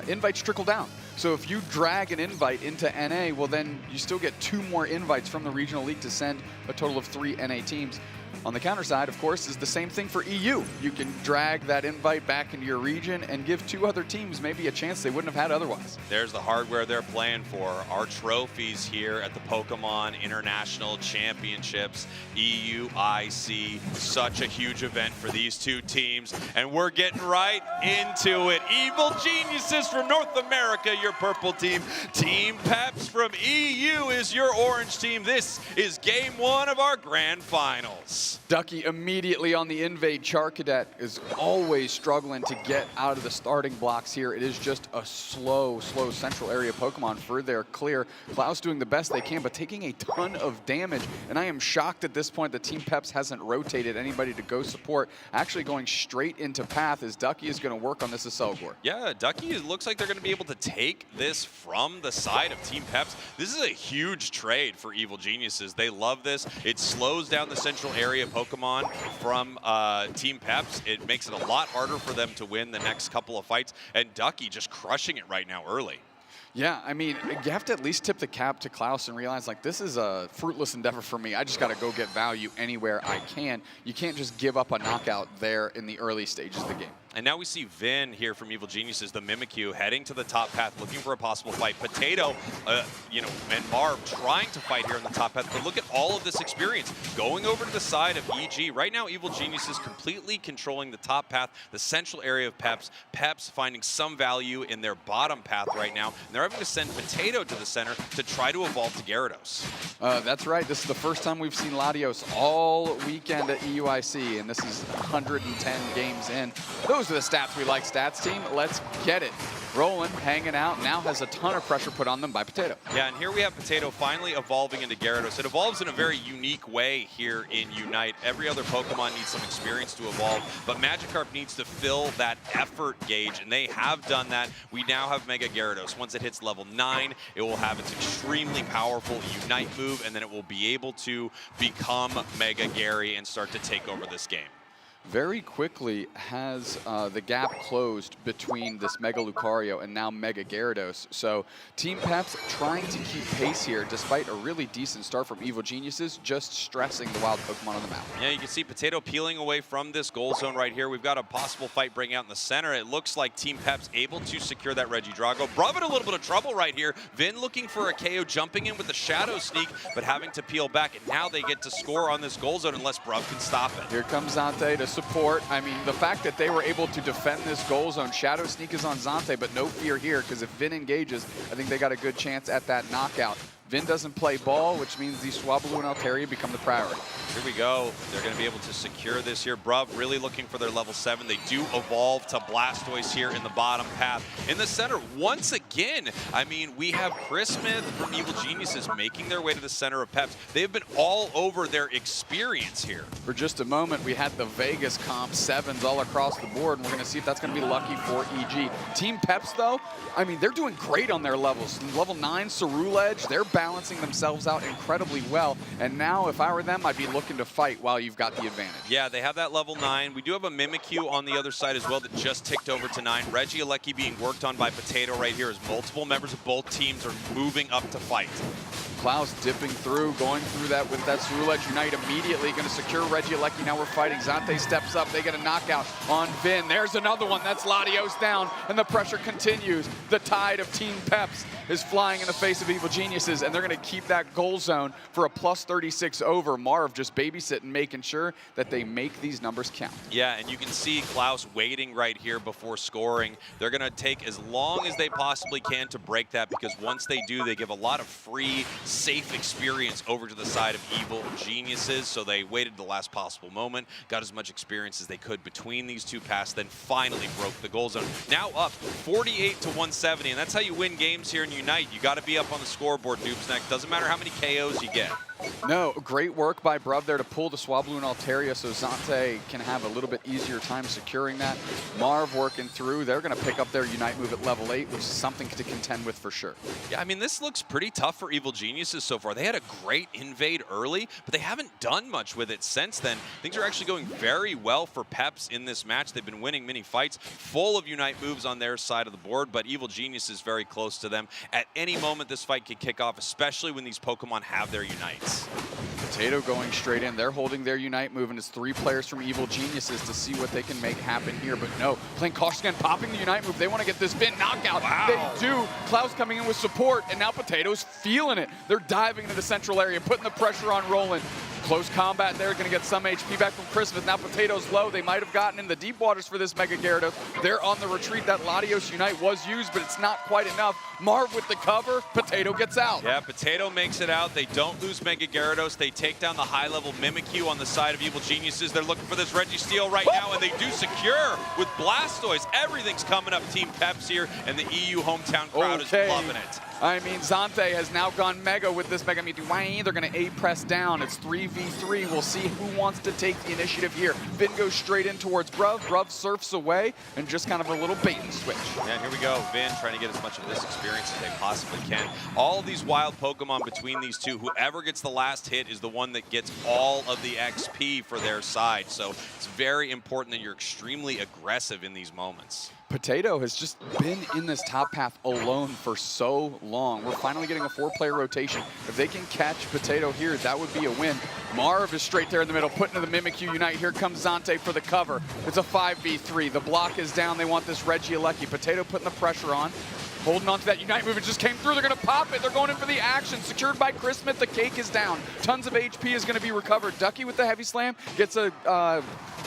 invites trickle down. So if you drag an invite into NA, well then you still get 2 more invites from the Regional League to send a total of 3 NA teams. On the counter side, of course, is the same thing for EU. You can drag that invite back into your region and give 2 other teams maybe a chance they wouldn't have had otherwise. There's the hardware they're playing for. Our trophies here at the Pokemon International Championships, EUIC. Such a huge event for these 2 teams, and we're getting right into it. Evil Geniuses from North America, your purple team. Team Peps from EU is your orange team. This is Game 1 of our Grand Finals. Ducky immediately on the invade. Charcadet is always struggling to get out of the starting blocks here. It is just a slow central area Pokemon for their clear. Klaus doing the best they can, but taking a ton of damage. And I am shocked at this point that Team Peps hasn't rotated anybody to go support. Actually going straight into path as Ducky is going to work on this Accelgor. Yeah, Ducky, it looks like they're going to be able to take this from the side of Team Peps. This is a huge trade for Evil Geniuses. They love this. It slows down the central area Pokemon from Team Peps. It makes it a lot harder for them to win the next couple of fights, and Ducky just crushing it right now early. Yeah, I mean, you have to at least tip the cap to Klaus and realize, like, this is a fruitless endeavor for me. I just got to go get value anywhere I can. You can't just give up a knockout there in the early stages of the game. And now we see Vin here from Evil Geniuses, the Mimikyu, heading to the top path, looking for a possible fight. Potato, you know, and Barb trying to fight here on the top path. But look at all of this experience going over to the side of EG. Right now, Evil Geniuses completely controlling the top path, the central area of Peps. Peps finding some value in their bottom path right now. And they're having to send Potato to the center to try to evolve to Gyarados. That's right. This is the first time we've seen Latios all weekend at EUIC, and this is 110 games in. Those are the stats we like, stats team. Let's get it. Roland hanging out, now has a ton of pressure put on them by Potato. Yeah, and here we have Potato finally evolving into Gyarados. It evolves in a very unique way here in Unite. Every other Pokemon needs some experience to evolve, but Magikarp needs to fill that effort gauge, and they have done that. We now have Mega Gyarados. Once it hits level 9, it will have its extremely powerful Unite move, and then it will be able to become Mega Gary and start to take over this game. Very quickly has the gap closed between this Mega Lucario and now Mega Gyarados. So Team Peps trying to keep pace here despite a really decent start from Evil Geniuses, just stressing the wild Pokemon on the map. Yeah, you can see Potato peeling away from this goal zone right here. We've got a possible fight breaking out in the center. It looks like Team Peps able to secure that Regidrago. Brav in a little bit of trouble right here. Vin looking for a KO, jumping in with the Shadow Sneak, but having to peel back. And now they get to score on this goal zone unless Brav can stop it. Here comes Zante to support. I mean, the fact that they were able to defend this goal zone, Shadow Sneak is on Zante, but no fear here, because if Vin engages, I think they got a good chance at that knockout. Vin doesn't play ball, which means the Swablu and Altaria become the priority. Here we go. They're going to be able to secure this here. Bruv really looking for their level 7. They do evolve to Blastoise here in the bottom path. In the center, once again, I mean, we have Chris Smith from Evil Geniuses making their way to the center of Peps. They've been all over their experience here. For just a moment, we had the Vegas comp 7s all across the board, and we're going to see if that's going to be lucky for EG. Team Peps, though, I mean, they're doing great on their levels. Level 9 Ceruledge, they're balancing themselves out incredibly well. And now, if I were them, I'd be looking to fight while you've got the advantage. Yeah, they have that level 9. We do have a Mimikyu on the other side as well that just ticked over to 9. Regieleki being worked on by Potato right here as multiple members of both teams are moving up to fight. Klaus dipping through, going through that with that Ceruledge Unite immediately, going to secure Regieleki. Now we're fighting. Zante steps up. They get a knockout on Vin. There's another one. That's Latios down, and the pressure continues. The tide of Team Peps is flying in the face of Evil Geniuses, and they're going to keep that goal zone for a plus 36 over. Marv just babysitting, making sure that they make these numbers count. Yeah, and you can see Klaus waiting right here before scoring. They're going to take as long as they possibly can to break that, because once they do, they give a lot of free, safe experience over to the side of Evil Geniuses. So they waited the last possible moment, got as much experience as they could between these two passes, then finally broke the goal zone. Now up 48 to 170, and that's how you win games here in Unite. You got to be up on the scoreboard, Doopsnack. Doesn't matter how many KOs you get. No, great work by Bruv there to pull the Swablu and Altaria so Zante can have a little bit easier time securing that. Marv working through. They're going to pick up their Unite move at level 8, which is something to contend with for sure. Yeah, I mean, this looks pretty tough for Evil Geniuses so far. They had a great invade early, but they haven't done much with it since then. Things are actually going very well for Peps in this match. They've been winning many fights, full of Unite moves on their side of the board, but Evil Genius is very close to them. At any moment, this fight could kick off, especially when these Pokemon have their Unites. Potato going straight in. They're holding their Unite move, and it's 3 players from Evil Geniuses to see what they can make happen here. But no, playing cautious again, popping the Unite move. They want to get this Vin knockout. Wow. They do. Klaus coming in with support, and now Potato's feeling it. They're diving into the central area, putting the pressure on Roland. Close combat there, going to get some HP back from Christmas. Now Potato's low. They might have gotten in the deep waters for this Mega Gyarados. They're on the retreat. That Latios Unite was used, but it's not quite enough. Marv with the cover. Potato gets out. Yeah, Potato makes it out. They don't lose Mega Gyarados. They take down the high-level Mimikyu on the side of Evil Geniuses. They're looking for this Registeel right now, and they do secure with Blastoise. Everything's coming up Team Peps here, and the EU hometown crowd is loving it. I mean, Zante has now gone Mega with this Mega Mewtwo. They're going to A-press down. It's 3v3. We'll see who wants to take the initiative here. Vin goes straight in towards Bruv. Bruv surfs away, and just kind of a little bait and switch. Yeah, here we go. Vin trying to get as much of this experience as they possibly can. All of these wild Pokemon between these two, whoever gets the last hit is the one that gets all of the XP for their side. So it's very important that you're extremely aggressive in these moments. Potato has just been in this top path alone for so long. We're finally getting a 4-player rotation. If they can catch Potato here, that would be a win. Marv is straight there in the middle, putting to the Mimikyu Unite. Here comes Zante for the cover. It's a 5v3. The block is down. They want this Regieleki. Potato putting the pressure on. Holding on to that Unite move. It just came through. They're going to pop it. They're going in for the action. Secured by Chris Smith. The cake is down. Tons of HP is going to be recovered. Ducky with the heavy slam gets a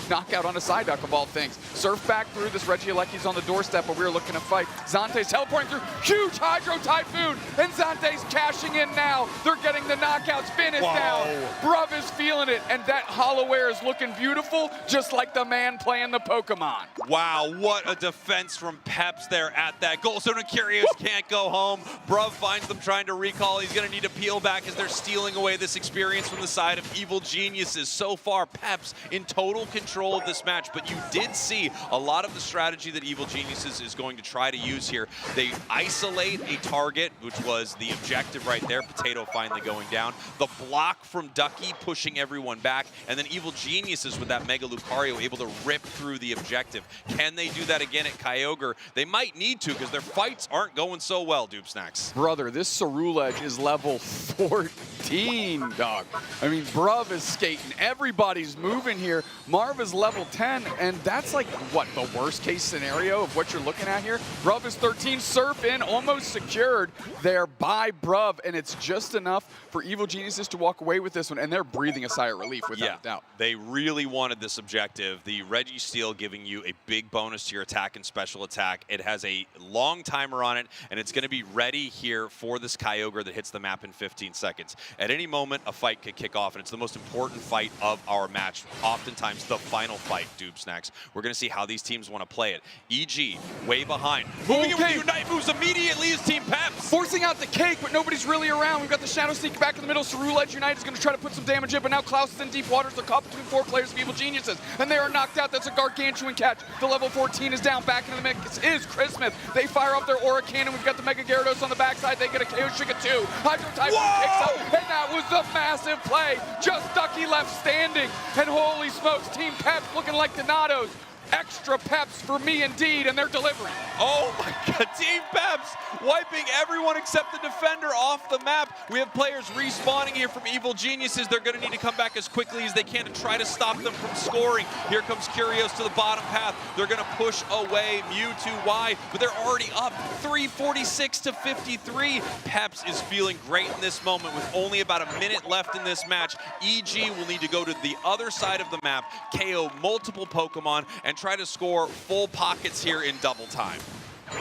knockout on a side duck of all things. Surf back through. This Regieleki's on the doorstep, but we're looking to fight. Zante's teleporting through. Huge Hydro Typhoon, and Zante's cashing in now. They're getting the knockouts. Finn is down. Bruv is feeling it, and that hollow air is looking beautiful, just like the man playing the Pokemon. Wow, what a defense from Peps there at that goal zone. And Curious can't go home. Bruv finds them trying to recall. He's going to need to peel back as they're stealing away this experience from the side of Evil Geniuses. So far, Peps in total control of this match, but you did see a lot of the strategy that Evil Geniuses is going to try to use here. They isolate a target, which was the objective right there. Potato finally going down. The block from Ducky pushing everyone back, and then Evil Geniuses with that Mega Lucario able to rip through the objective. Can they do that again at Kyogre? They might need to, because their fights aren't going so well, Dupe Snacks. Brother, this Ceruledge is level 14, dog. I mean, Bruv is skating. Everybody's moving here. Marv is level 10, and that's like, what, the worst case scenario of what you're looking at here? Bruv is 13, surf in, almost secured there by Bruv, and it's just enough for Evil Geniuses to walk away with this one, and they're breathing a sigh of relief without a doubt. They really wanted this objective. The Registeel giving you a big bonus to your attack and special attack. It has a long timer timer on it, and it's going to be ready here for this Kyogre that hits the map in 15 seconds. At any moment, a fight could kick off, and it's the most important fight of our match. Oftentimes, the final fight, Doob Snacks. We're going to see how these teams want to play it. EG, way behind. Moving in with Unite moves immediately is Team Peps. Forcing out the cake, but nobody's really around. We've got the Shadow Sneak back in the middle. Cerulege Unite is going to try to put some damage in, but now Klaus is in deep waters. They're caught between 4 players of Evil Geniuses, and they are knocked out. That's a gargantuan catch. The level 14 is down. Back into the mix is Chris Smith. They fire up their Aura Cannon. We've got the Mega Gyarados on the backside. They get a KO Shika 2. Hydro Typhoon kicks up, and that was a massive play. Just Ducky left standing, and holy smokes, Team Peps looking like Donatos. Extra peps for me indeed, and they're delivering. Oh my God, Team Peps wiping everyone except the defender off the map. We have players respawning here from Evil Geniuses. They're going to need to come back as quickly as they can to try to stop them from scoring. Here comes Curios to the bottom path. They're going to push away Mewtwo, but they're already up 346 to 53. Peps is feeling great in this moment with only about a minute left in this match. EG will need to go to the other side of the map, KO multiple Pokemon, and try to score full pockets here in double time.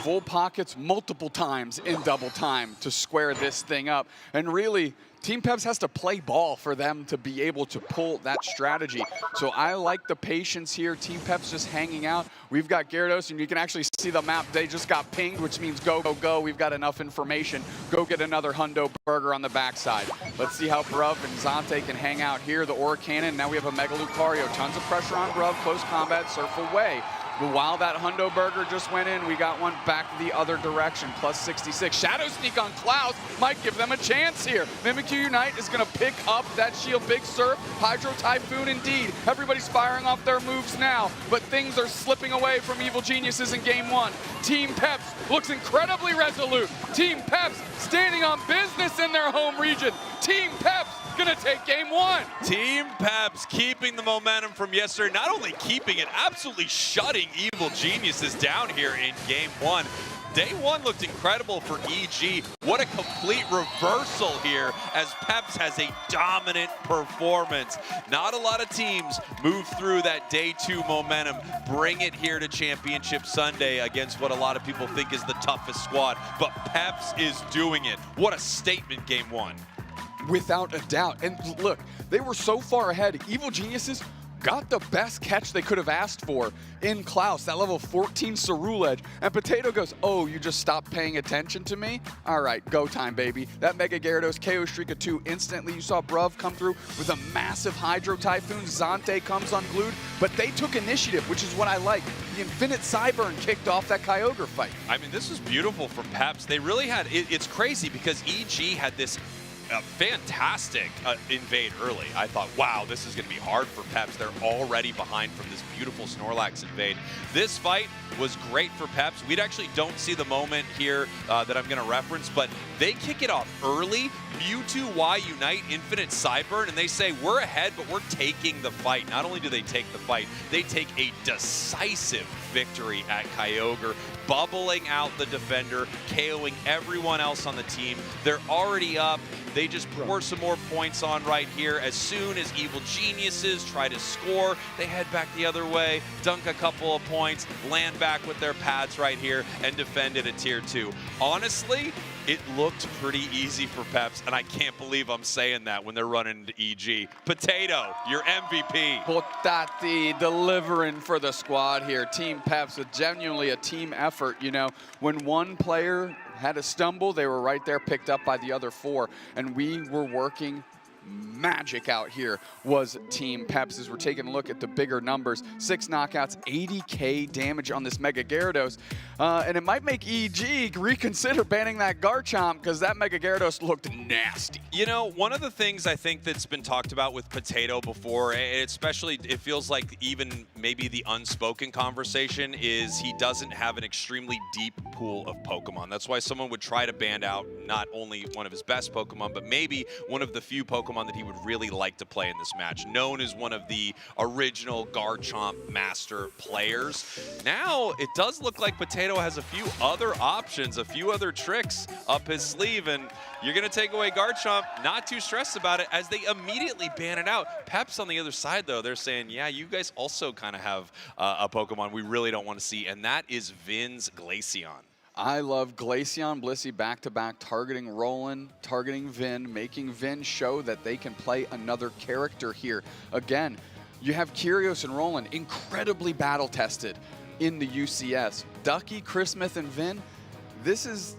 Full pockets multiple times in double time to square this thing up. And really, Team Peps has to play ball for them to be able to pull that strategy. So I like the patience here. Team Peps just hanging out. We've got Gyarados, and you can actually see the map. They just got pinged, which means go, go, go. We've got enough information. Go get another Hundo Burger on the backside. Let's see how Bruv and Zante can hang out here. The Aura Cannon. Now we have a Mega Lucario. Tons of pressure on Bruv. Close combat. Surf away. But while that Hundo Burger just went in, we got one back the other direction, plus 66. Shadow Sneak on Klaus might give them a chance here. Mimikyu Unite is going to pick up that shield. Big Surf, Hydro Typhoon indeed. Everybody's firing off their moves now, but things are slipping away from Evil Geniuses in game one. Team Peps looks incredibly resolute. Team Peps standing on business in their home region. Team Peps gonna take game one. Team Peps keeping the momentum from yesterday, not only keeping it, absolutely shutting Evil Geniuses down here in game one. Day one looked incredible for EG. What a complete reversal here as Peps has a dominant performance. Not a lot of teams move through that day two momentum, bring it here to Championship Sunday against what a lot of people think is the toughest squad, but Peps is doing it. What a statement game one. Without a doubt. And look, they were so far ahead. Evil Geniuses got the best catch they could have asked for in Klaus, that level 14 Cerulege. And Potato goes, oh, you just stopped paying attention to me? All right, go time, baby. That Mega Gyarados KO Shrika 2 instantly. You saw Bruv come through with a massive Hydro Typhoon. Zante comes unglued, but they took initiative, which is what I like. The Infinite Cyburn kicked off that Kyogre fight. I mean, this was beautiful from Peps. They really had, it's crazy because EG had this fantastic invade early. I thought, wow, this is going to be hard for Peps. They're already behind from this beautiful Snorlax invade. This fight was great for Peps. We actually don't see the moment here that I'm going to reference, but they kick it off early. Mewtwo Y Unite, Infinite Cyburn, and they say, we're ahead, but we're taking the fight. Not only do they take the fight, they take a decisive victory at Kyogre, bubbling out the defender, KOing everyone else on the team. They're already up. They just pour some more points on right here. As soon as Evil Geniuses try to score, they head back the other way, dunk a couple of points, land back with their pads right here, and defend it at tier 2. Honestly, it looked pretty easy for Peps, and I can't believe I'm saying that when they're running into EG. Potato, your MVP. Potati delivering for the squad here. Team Peps with genuinely a team effort. You know, when one player had a stumble, they were right there picked up by the other 4, and we were working magic out here was Team Peps as we're taking a look at the bigger numbers. 6 knockouts, 80k damage on this Mega Gyarados. And it might make EG reconsider banning that Garchomp because that Mega Gyarados looked nasty. You know, one of the things I think that's been talked about with Potato before, especially it feels like even maybe the unspoken conversation, is he doesn't have an extremely deep pool of Pokemon. That's why someone would try to ban out not only one of his best Pokemon, but maybe one of the few Pokemon that he would really like to play in this match, known as one of the original Garchomp master players. Now, it does look like Potato has a few other options, a few other tricks up his sleeve, and you're going to take away Garchomp, not too stressed about it, as they immediately ban it out. Peps on the other side, though, they're saying, yeah, you guys also kind of have a Pokemon we really don't want to see, and that is Vin's Glaceon. I love Glaceon, Blissey back-to-back, targeting Roland, targeting Vin, making Vin show that they can play another character here. Again, you have Kyrios and Roland, incredibly battle-tested in the UCS. Ducky, Christmas, and Vin, this is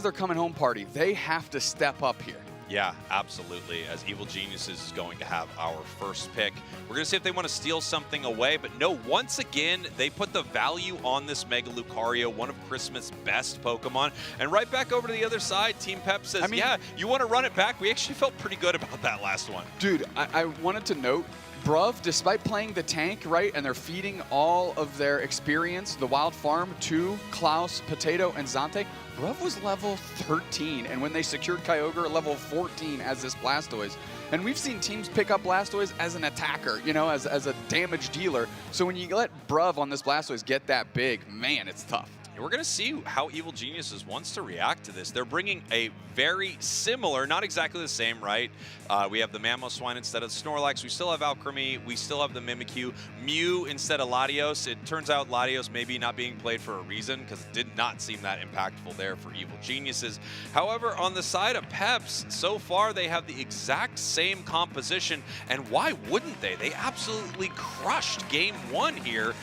their coming home party. They have to step up here. Yeah, absolutely. As Evil Geniuses is going to have our first pick. We're going to see if they want to steal something away. But no, once again, they put the value on this Mega Lucario, one of Christmas' best Pokemon. And right back over to the other side, Team Pep says, yeah, you want to run it back? We actually felt pretty good about that last one. Dude, I wanted to note, Bruv, despite playing the tank, right, and they're feeding all of their experience, the Wild Farm, to Klaus, Potato, and Zante, Bruv was level 13, and when they secured Kyogre, level 14 as this Blastoise. And we've seen teams pick up Blastoise as an attacker, as a damage dealer. So when you let Bruv on this Blastoise get that big, man, it's tough. And we're going to see how Evil Geniuses wants to react to this. They're bringing a very similar, not exactly the same, right? We have the Mamoswine instead of Snorlax. We still have Alcremie. We still have the Mimikyu. Mew instead of Latios. It turns out Latios maybe not being played for a reason because it did not seem that impactful there for Evil Geniuses. However, on the side of Peps, so far they have the exact same composition. And why wouldn't they? They absolutely crushed Game 1 here.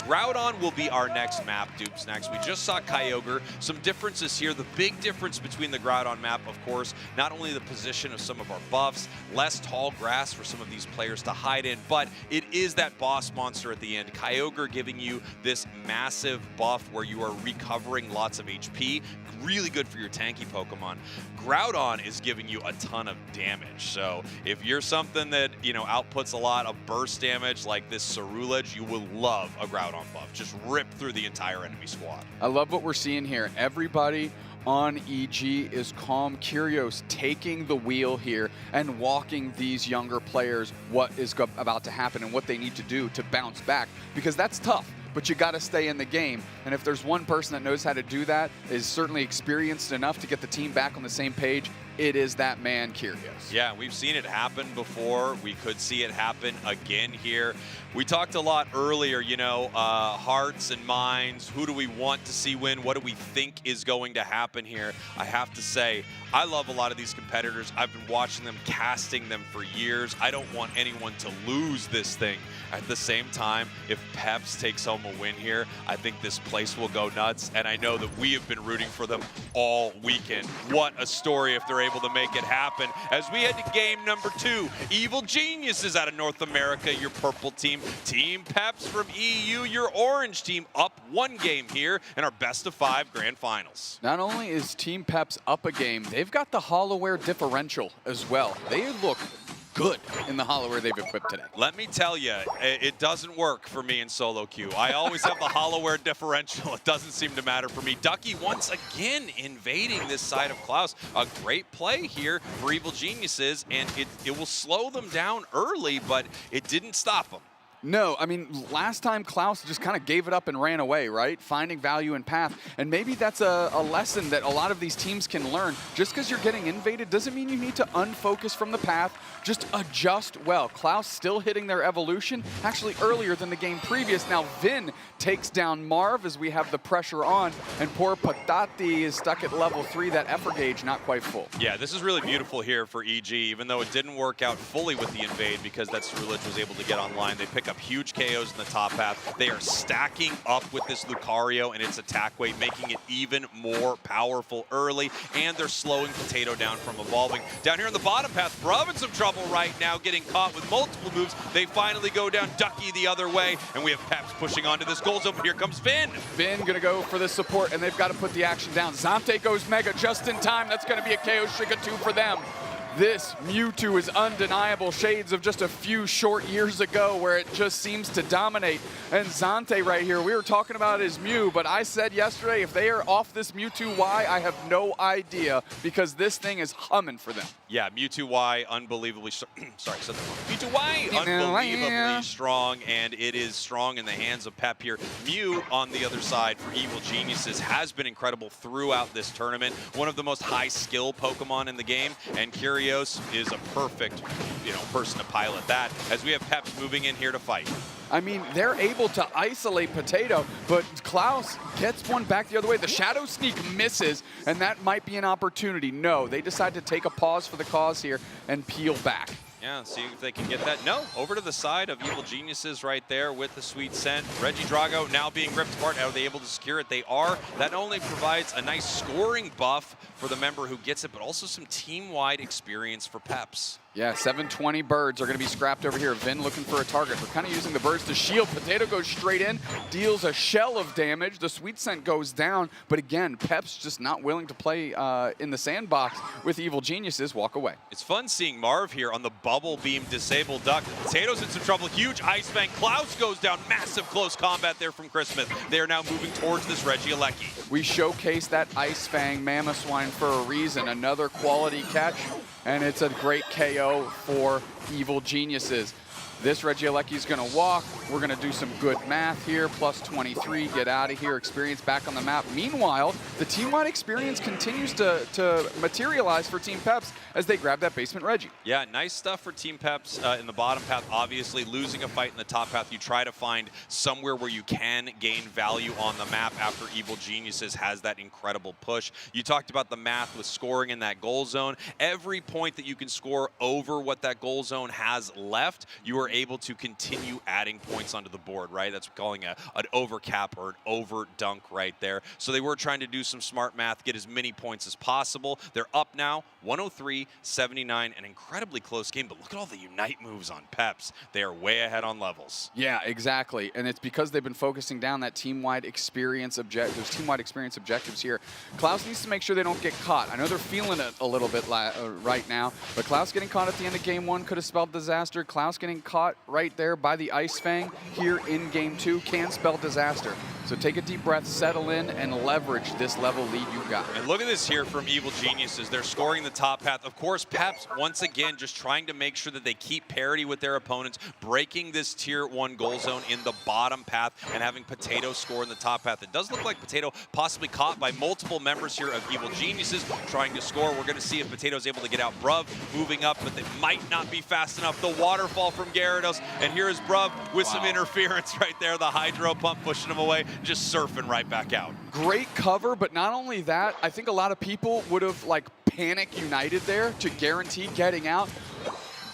Groudon will be our next map, Dupes next. We just saw Kyogre. Some differences here. The big difference between the Groudon map, of course, not only the position of some of our buffs, less tall grass for some of these players to hide in, but it is that boss monster at the end. Kyogre giving you this massive buff where you are recovering lots of HP. Really good for your tanky Pokemon. Groudon is giving you a ton of damage. So if you're something that, outputs a lot of burst damage like this Cerulege, you will love a Groudon buff. Just rip through the entire enemy squad. I love what we're seeing here. Everybody on EG is calm. Kyrios taking the wheel here and walking these younger players what is about to happen and what they need to do to bounce back, because that's tough. But you got to stay in the game. And if there's one person that knows how to do that, is certainly experienced enough to get the team back on the same page, it is that man, Kyrios. Yeah, we've seen it happen before. We could see it happen again here. We talked a lot earlier, hearts and minds. Who do we want to see win? What do we think is going to happen here? I have to say, I love a lot of these competitors. I've been watching them, casting them for years. I don't want anyone to lose this thing. At the same time, if Peps takes home a win here, I think this place will go nuts. And I know that we have been rooting for them all weekend. What a story if they're able to make it happen. As we head to game number 2, Evil Geniuses out of North America, your purple team. Team Peps from EU, your orange team, up 1 game here in our best-of-5 grand finals. Not only is Team Peps up a game, they've got the Hollowware differential as well. They look good in the Hollowware they've equipped today. Let me tell you, it doesn't work for me in solo queue. I always have the Hollowware differential. It doesn't seem to matter for me. Ducky once again invading this side of Klaus. A great play here for Evil Geniuses, and it will slow them down early, but it didn't stop them. No, I mean, last time Klaus just kind of gave it up and ran away, right? Finding value in path. And maybe that's a lesson that a lot of these teams can learn. Just because you're getting invaded doesn't mean you need to unfocus from the path. Just adjust well. Klaus still hitting their evolution, actually earlier than the game previous. Now Vin takes down Marv as we have the pressure on, and poor Patati is stuck at level 3. That effort gauge not quite full. Yeah, this is really beautiful here for EG, even though it didn't work out fully with the invade because that Cerulege was able to get online. They pick up huge KOs in the top half. They are stacking up with this Lucario and its attack weight, making it even more powerful early, and they're slowing Potato down from evolving. Down here in the bottom path, Bruv in some trouble right now, getting caught with multiple moves. They finally go down Ducky the other way, and we have Peps pushing onto this goal zone, but here comes Vin. Vin gonna go for the support, and they've got to put the action down. Zante goes Mega just in time. That's gonna be a KO Shiga 2 for them. This Mewtwo is undeniable, shades of just a few short years ago where it just seems to dominate. And Zante right here, we were talking about his Mew, but I said yesterday, if they are off this Mewtwo Y, I have no idea, because this thing is humming for them. Yeah, Mewtwo Y, unbelievably sorry, said that wrong. Mewtwo Y, unbelievably strong, and it is strong in the hands of Pep here. Mew, on the other side, for Evil Geniuses, has been incredible throughout this tournament. One of the most high-skill Pokemon in the game, and Kyrios is a perfect, person to pilot that, as we have Peps moving in here to fight. I mean, they're able to isolate Potato, but Klaus gets one back the other way. The Shadow Sneak misses, and that might be an opportunity. No, they decide to take a pause for the cause here and peel back. Yeah, see if they can get that. No, over to the side of Evil Geniuses right there with the sweet scent. Reggie Drago now being ripped apart. Are they able to secure it? They are. That not only provides a nice scoring buff for the member who gets it, but also some team-wide experience for Peps. Yeah, 720 birds are going to be scrapped over here. Vin looking for a target. We're kind of using the birds to shield. Potato goes straight in, deals a shell of damage. The sweet scent goes down, but again, Pep's just not willing to play in the sandbox with Evil Geniuses. Walk away. It's fun seeing Marv here on the bubble beam disabled duck. Potato's in some trouble. Huge Ice Fang. Klaus goes down. Massive close combat there from Chris Smith. They are now moving towards this Reggie Alecki. We showcased that Ice Fang Mamoswine for a reason. Another quality catch, and it's a great KO for Evil Geniuses. This Reggie Alecki is going to walk. We're going to do some good math here. Plus 23, get out of here. Experience back on the map. Meanwhile, the team-wide experience continues to materialize for Team Peps as they grab that basement Reggie. Yeah, nice stuff for Team Peps in the bottom path. Obviously, losing a fight in the top path, you try to find somewhere where you can gain value on the map after Evil Geniuses has that incredible push. You talked about the math with scoring in that goal zone. Every point that you can score over what that goal zone has left, you are able to continue adding points onto the board, right? That's calling an over cap or an over dunk right there. So they were trying to do some smart math, get as many points as possible. They're up now, 103-79, an incredibly close game, but look at all the Unite moves on Peps. They are way ahead on levels. Yeah, exactly. And it's because they've been focusing down that team-wide experience objectives here. Klaus needs to make sure they don't get caught. I know they're feeling it a little bit right now, but Klaus getting caught at the end of game 1 could have spelled disaster. Klaus getting caught right there by the Ice Fang here in game 2 can spell disaster. So take a deep breath, settle in, and leverage this level lead you've got. And look at this here from Evil Geniuses. They're scoring the top path. Of course, Peps, once again, just trying to make sure that they keep parity with their opponents, breaking this tier 1 goal zone in the bottom path and having Potato score in the top path. It does look like Potato possibly caught by multiple members here of Evil Geniuses trying to score. We're going to see if Potato's able to get out. Bruv moving up, but they might not be fast enough. The waterfall from Gyarados, and here is Bruv with some interference right there. The hydro pump pushing him away, just surfing right back out. Great cover, but not only that, I think a lot of people would have panic united there to guarantee getting out.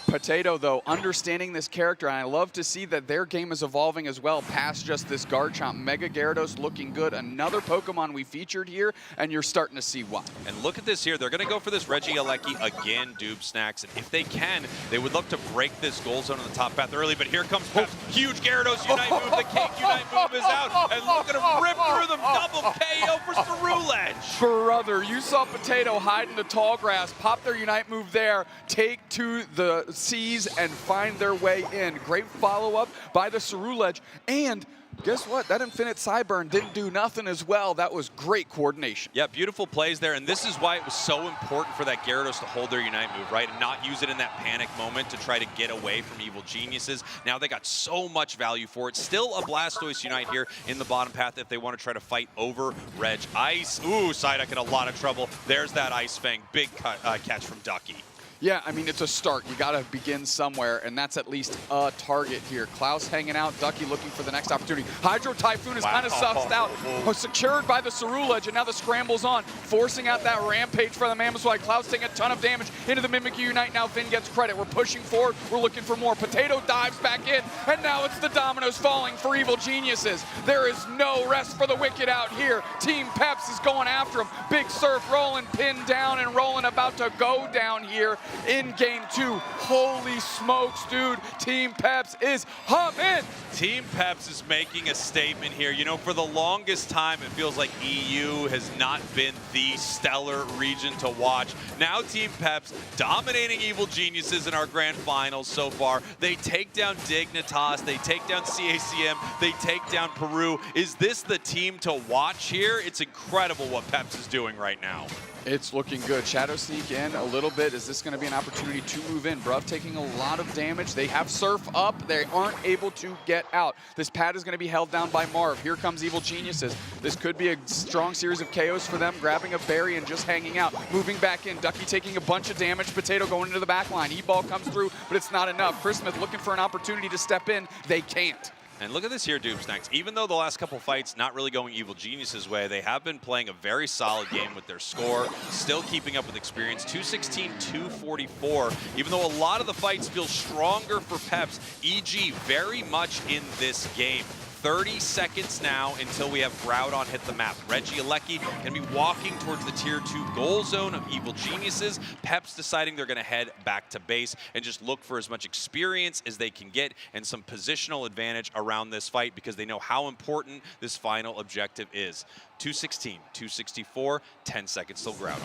Potato, though, understanding this character, and I love to see that their game is evolving as well past just this Garchomp. Mega Gyarados looking good. Another Pokemon we featured here, and you're starting to see why. And look at this here. They're going to go for this Reggie Alecki again, Doob Snacks. And if they can, they would love to break this goal zone on the top path early. But here comes Peps. Huge Gyarados Unite move. The Cake Unite move is out. And look at him rip through them. Double KO for Cerulege. Brother, you saw Potato hide in the tall grass, pop their Unite move there, take to the seas and find their way in. Great follow-up by the Cerulege, and guess what? That Infinite Cyburn didn't do nothing as well. That was great coordination. Yeah, beautiful plays there, and this is why it was so important for that Gyarados to hold their Unite move, right? And not use it in that panic moment to try to get away from Evil Geniuses. Now they got so much value for it. Still a Blastoise Unite here in the bottom path if they want to try to fight over Reg Ice. Ooh, Psyduck in a lot of trouble. There's that Ice Fang. Big catch from Ducky. Yeah, I mean, it's a start. You got to begin somewhere, and that's at least a target here. Klaus hanging out, Ducky looking for the next opportunity. Hydro Typhoon is kind of sussed out, secured by the Cerulege, and now the scramble's on, forcing out that Rampage for the Mamoswine. Klaus taking a ton of damage into the Mimikyu Unite. Now Vin gets credit. We're pushing forward. We're looking for more. Potato dives back in, and now it's the dominoes falling for Evil Geniuses. There is no rest for the wicked out here. Team Peps is going after him. Big Surf rolling, pinned down, and rolling about to go down here in game 2. Holy smokes, dude. Team Peps is humming. Team Peps is making a statement here. You know, for the longest time, it feels like EU has not been the stellar region to watch. Now Team Peps dominating Evil Geniuses in our grand finals so far. They take down Dignitas, they take down CACM, they take down Peru. Is this the team to watch here? It's incredible what Peps is doing right now. It's looking good. Shadow Sneak in a little bit. Is this going to be an opportunity to move in? Bruv taking a lot of damage. They have Surf up. They aren't able to get out. This pad is going to be held down by Marv. Here comes Evil Geniuses. This could be a strong series of KOs for them. Grabbing a berry and just hanging out. Moving back in. Ducky taking a bunch of damage. Potato going into the back line. E-Ball comes through, but it's not enough. Chris Smith looking for an opportunity to step in. They can't. And look at this here, Doomsnacks. Even though the last couple fights not really going Evil Genius's way, they have been playing a very solid game with their score, still keeping up with experience. 216, 244. Even though a lot of the fights feel stronger for Peps, EG very much in this game. 30 seconds now until we have Groudon hit the map. Reggie Alecki going to be walking towards the tier 2 goal zone of Evil Geniuses. Peps deciding they're going to head back to base and just look for as much experience as they can get and some positional advantage around this fight because they know how important this final objective is. 216, 264, 10 seconds till Groudon.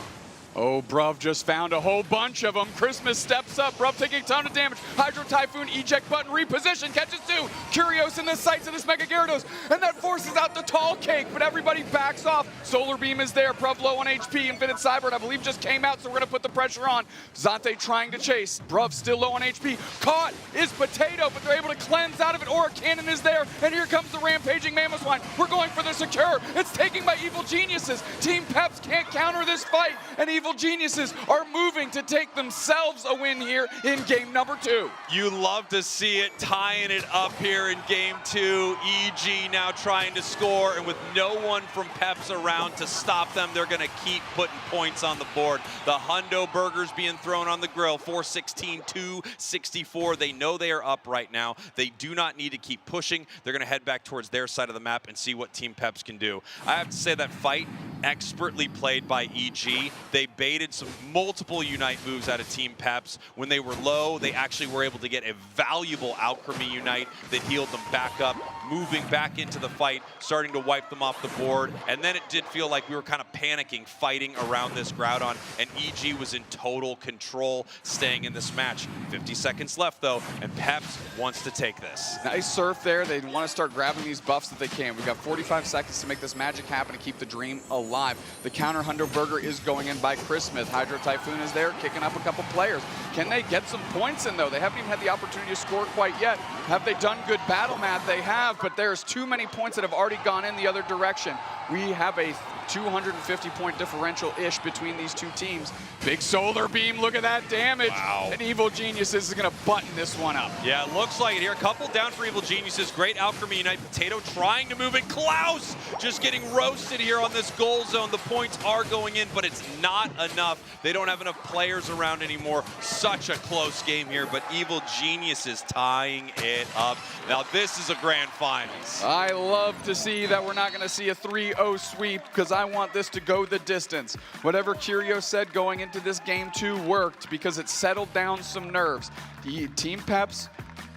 Oh, Bruv just found a whole bunch of them. Christmas steps up. Bruv taking a ton of damage. Hydro Typhoon, eject button, reposition, catches 2. Curios in the sights of this Mega Gyarados, and that forces out the tall cake, but everybody backs off. Solar Beam is there. Bruv low on HP. Infinite Cybert, I believe, just came out, so we're going to put the pressure on. Zante trying to chase. Bruv still low on HP. Caught is Potato, but they're able to cleanse out of it. Aura Cannon is there, and here comes the Rampaging Mamoswine. We're going for the secure. It's taken by Evil Geniuses. Team Peps can't counter this fight, and Evil Geniuses are moving to take themselves a win here in game number 2. You love to see it, tying it up here in game 2. EG now trying to score, and with no one from Peps around to stop them, they're going to keep putting points on the board. The Hundo Burgers being thrown on the grill, 416, 264. They know they are up right now. They do not need to keep pushing. They're going to head back towards their side of the map and see what Team Peps can do. I have to say that fight, expertly played by EG. They baited some multiple Unite moves out of Team Peps. When they were low, they actually were able to get a valuable Alchemy Unite that healed them back up, moving back into the fight, starting to wipe them off the board. And then it did feel like we were kind of panicking, fighting around this Groudon, and EG was in total control, staying in this match. 50 seconds left, though, and Peps wants to take this. Nice surf there. They want to start grabbing these buffs that they can. We've got 45 seconds to make this magic happen and keep the dream alive. The counter Hundo Burger is going in by Chris Smith. Hydro Typhoon is there, kicking up a couple players. Can they get some points in, though? They haven't even had the opportunity to score quite yet. Have they done good battle math? They have, but there's too many points that have already gone in the other direction. We have a 250-point differential-ish between these two teams. Big Solar Beam, look at that damage. Wow. And Evil Geniuses is going to button this one up. Yeah, it looks like it here. A couple down for Evil Geniuses. Great Alchemy Unite. Potato trying to move it. Klaus just getting roasted here on this goal zone. The points are going in, but it's not enough. They don't have enough players around anymore. Such a close game here, but Evil Geniuses tying it up. Now, this is a grand finals. I love to see that we're not going to see a 3-0 sweep because I want this to go the distance. Whatever Curio said going into this game 2 worked because it settled down some nerves. The Team Peps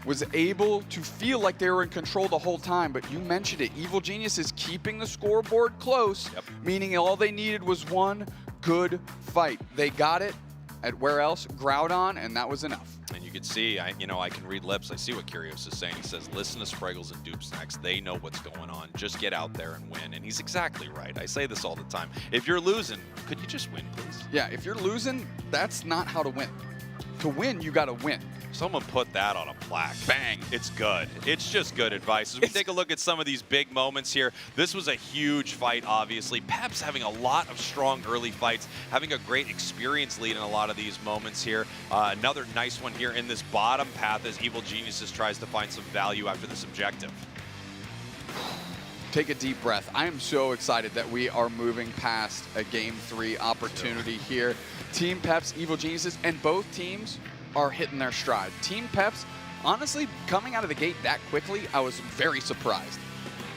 was able to feel like they were in control the whole time, but you mentioned it. Evil Genius is keeping the scoreboard close, meaning all they needed was one good fight. They got it at where else? Groudon, and that was enough. And you can see, I can read lips. I see what Curios is saying. He says, listen to Spriggles and Doomsnacks. They know what's going on. Just get out there and win. And he's exactly right. I say this all the time. If you're losing, could you just win, please? Yeah, if you're losing, that's not how to win. To win, you got to win. Someone put that on a plaque. Bang. It's good. It's just good advice. As we take a look at some of these big moments here, this was a huge fight, obviously. Peps having a lot of strong early fights, having a great experience lead in a lot of these moments here. Another nice one here in this bottom path as Evil Geniuses tries to find some value after this objective. Take a deep breath. I am so excited that we are moving past a Game 3 opportunity here. Team Peps, Evil Geniuses, and both teams are hitting their stride. Team Peps, honestly, coming out of the gate that quickly, I was very surprised.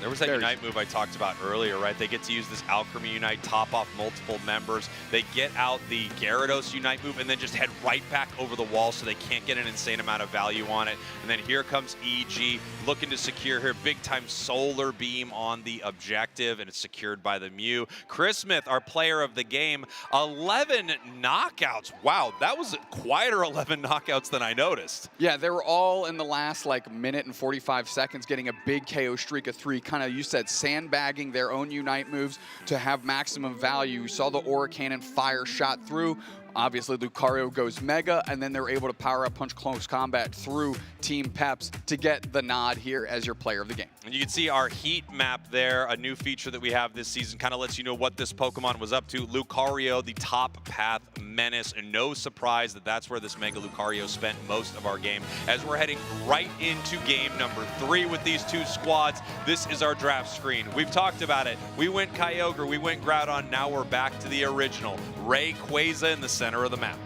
There was that Unite move I talked about earlier, right? They get to use this Alchemy Unite, top off multiple members. They get out the Gyarados Unite move and then just head right back over the wall so they can't get an insane amount of value on it. And then here comes EG looking to secure here. Big time Solar Beam on the objective, and it's secured by the Mew. Chris Smith, our player of the game, 11 knockouts. Wow, that was quieter 11 knockouts than I noticed. Yeah, they were all in the last minute and 45 seconds, getting a big KO streak of 3. Kind of, you said, sandbagging their own Unite moves to have maximum value. You saw the Aura Cannon fire shot through. Obviously, Lucario goes Mega, and then they're able to power up Punch Close Combat through Team Peps to get the nod here as your player of the game. And you can see our heat map there, a new feature that we have this season, kind of lets you know what this Pokemon was up to. Lucario, the top path menace, and no surprise that that's where this Mega Lucario spent most of our game. As we're heading right into game number 3 with these two squads, this is our draft screen. We've talked about it. We went Kyogre, we went Groudon, now we're back to the original. Rayquaza in the center of the map.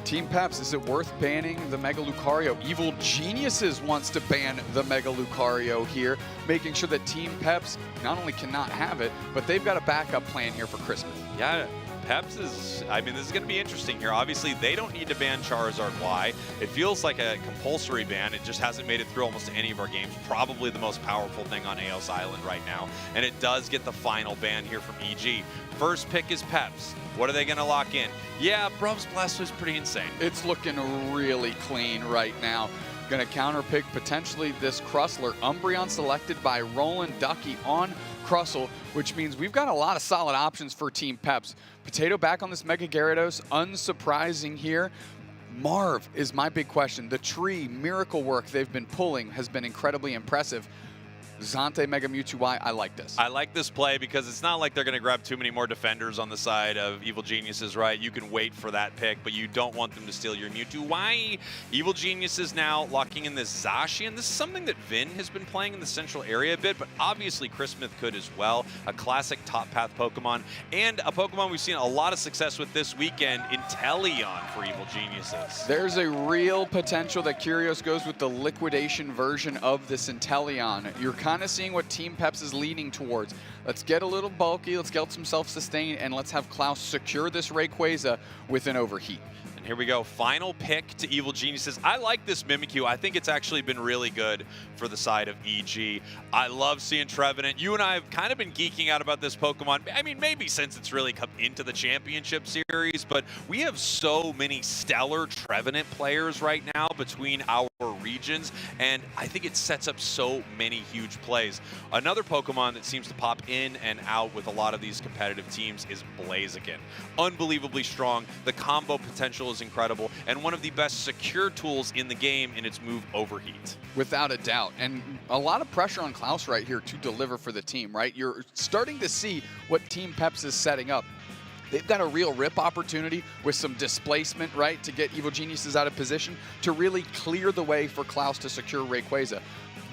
Team Peps, is it worth banning the Mega Lucario? Evil Geniuses wants to ban the Mega Lucario here, making sure that Team Peps not only cannot have it, but they've got a backup plan here for Christmas. Yeah, Peps is, I mean, this is going to be interesting here. Obviously, they don't need to ban Charizard Y. It feels like a compulsory ban. It just hasn't made it through almost any of our games. Probably the most powerful thing on Eos Island right now. And it does get the final ban here from EG. First pick is Peps. What are they going to lock in? Yeah, Brub's Blast was pretty insane. It's looking really clean right now. Going to counterpick potentially this Crustle. Umbreon selected by Roland Ducky on Crustle, which means we've got a lot of solid options for Team Peps. Potato back on this Mega Gyarados, unsurprising here. Marv is my big question. The tree miracle work they've been pulling has been incredibly impressive. Zante Mega Mewtwo Y, I like this. I like this play because it's not like they're going to grab too many more defenders on the side of Evil Geniuses, right? You can wait for that pick, but you don't want them to steal your Mewtwo. Why? Evil Geniuses now locking in this Zacian. This is something that Vin has been playing in the central area a bit, but obviously Chris Smith could as well. A classic top path Pokemon, and a Pokemon we've seen a lot of success with this weekend, Inteleon for Evil Geniuses. There's a real potential that Curios goes with the liquidation version of this Inteleon. You're kind of seeing what Team Peps is leaning towards. Let's get a little bulky, let's get some self-sustain, and let's have Klaus secure this Rayquaza with an overheat. And here we go, final pick to Evil Geniuses. I like this Mimikyu. I think it's actually been really good for the side of EG. I love seeing Trevenant. You and I have kind of been geeking out about this Pokemon. I mean, maybe since it's really come into the championship series, but we have so many stellar Trevenant players right now between our regions, and I think it sets up so many huge plays. Another Pokemon that seems to pop in and out with a lot of these competitive teams is Blaziken. Unbelievably strong. The combo potential is incredible, and one of the best secure tools in the game in its move Overheat. Without a doubt, and a lot of pressure on Klaus right here to deliver for the team, right? You're starting to see what Team Peps is setting up. They've got a real rip opportunity with some displacement, right, to get Evil Geniuses out of position to really clear the way for Klaus to secure Rayquaza.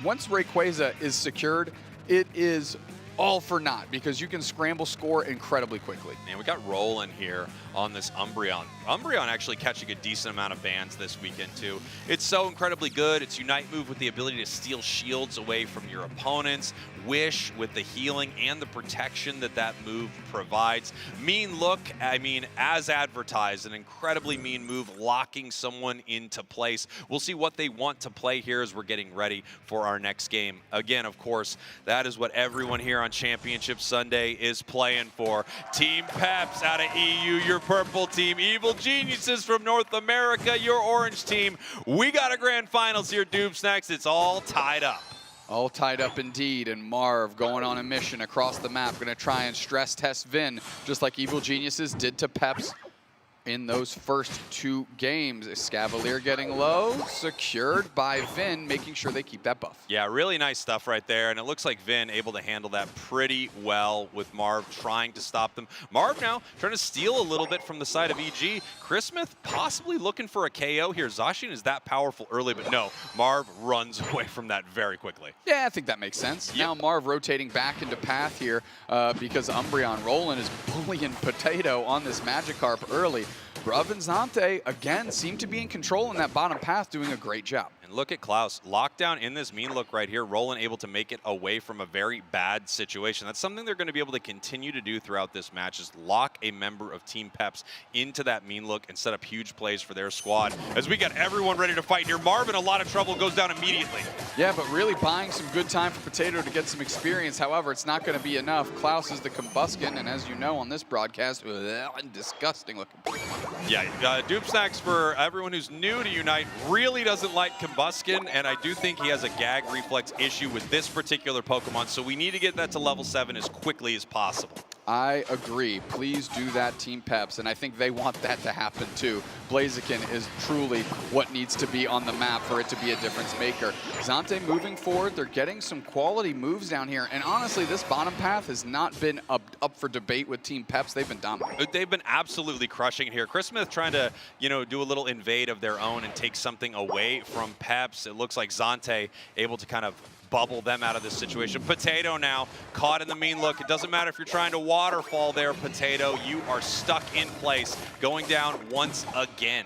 Once Rayquaza is secured, it is all for naught because you can scramble score incredibly quickly. And we got Roland here on this Umbreon. Umbreon actually catching a decent amount of bans this weekend too. It's so incredibly good. Its Unite move with the ability to steal shields away from your opponents. Wish with the healing and the protection that that move provides. Mean Look, I mean, as advertised, an incredibly mean move, locking someone into place. We'll see what they want to play here as we're getting ready for our next game. Again, of course, that is what everyone here on Championship Sunday is playing for. Team Peps out of EU, your purple team. Evil Geniuses from North America, your orange team. We got a grand finals here, Doob Snacks. It's all tied up. All tied up indeed, and Marv going on a mission across the map, going to try and stress test Vin, just like Evil Geniuses did to Peps in those first 2 games. Escavalier getting low, secured by Vin, making sure they keep that buff. Yeah, really nice stuff right there, and it looks like Vin able to handle that pretty well with Marv trying to stop them. Marv now trying to steal a little bit from the side of EG. Chris Smith possibly looking for a KO here. Zacian is that powerful early, but no, Marv runs away from that very quickly. Yeah, I think that makes sense. Yep. Now Marv rotating back into path here because Umbreon Roland is bullying Potato on this Magikarp early. Bruv and Zante, again, seem to be in control in that bottom path, doing a great job. And look at Klaus. Lockdown in this Mean Look right here. Roland able to make it away from a very bad situation. That's something they're going to be able to continue to do throughout this match, is lock a member of Team Peps into that Mean Look and set up huge plays for their squad. As we got everyone ready to fight here, Marvin, a lot of trouble, goes down immediately. Yeah, but really buying some good time for Potato to get some experience. However, it's not going to be enough. Klaus is the Combuskin, and as you know on this broadcast, disgusting looking. Yeah, Dupe Snacks, for everyone who's new to Unite, really doesn't like Combuskin, and I do think he has a gag reflex issue with this particular Pokemon, so we need to get that to level 7 as quickly as possible. I agree. Please do that, Team Peps, and I think they want that to happen too. Blaziken is truly what needs to be on the map for it to be a difference maker. Zante moving forward, they're getting some quality moves down here, and honestly, this bottom path has not been up for debate with Team Peps. They've been dominant. They've been absolutely crushing it here. Chris Smith trying to, do a little invade of their own and take something away from Peps. It looks like Zante able to kind of bubble them out of this situation. Potato now caught in the mean look. It doesn't matter if you're trying to waterfall there, Potato. You are stuck in place, going down once again.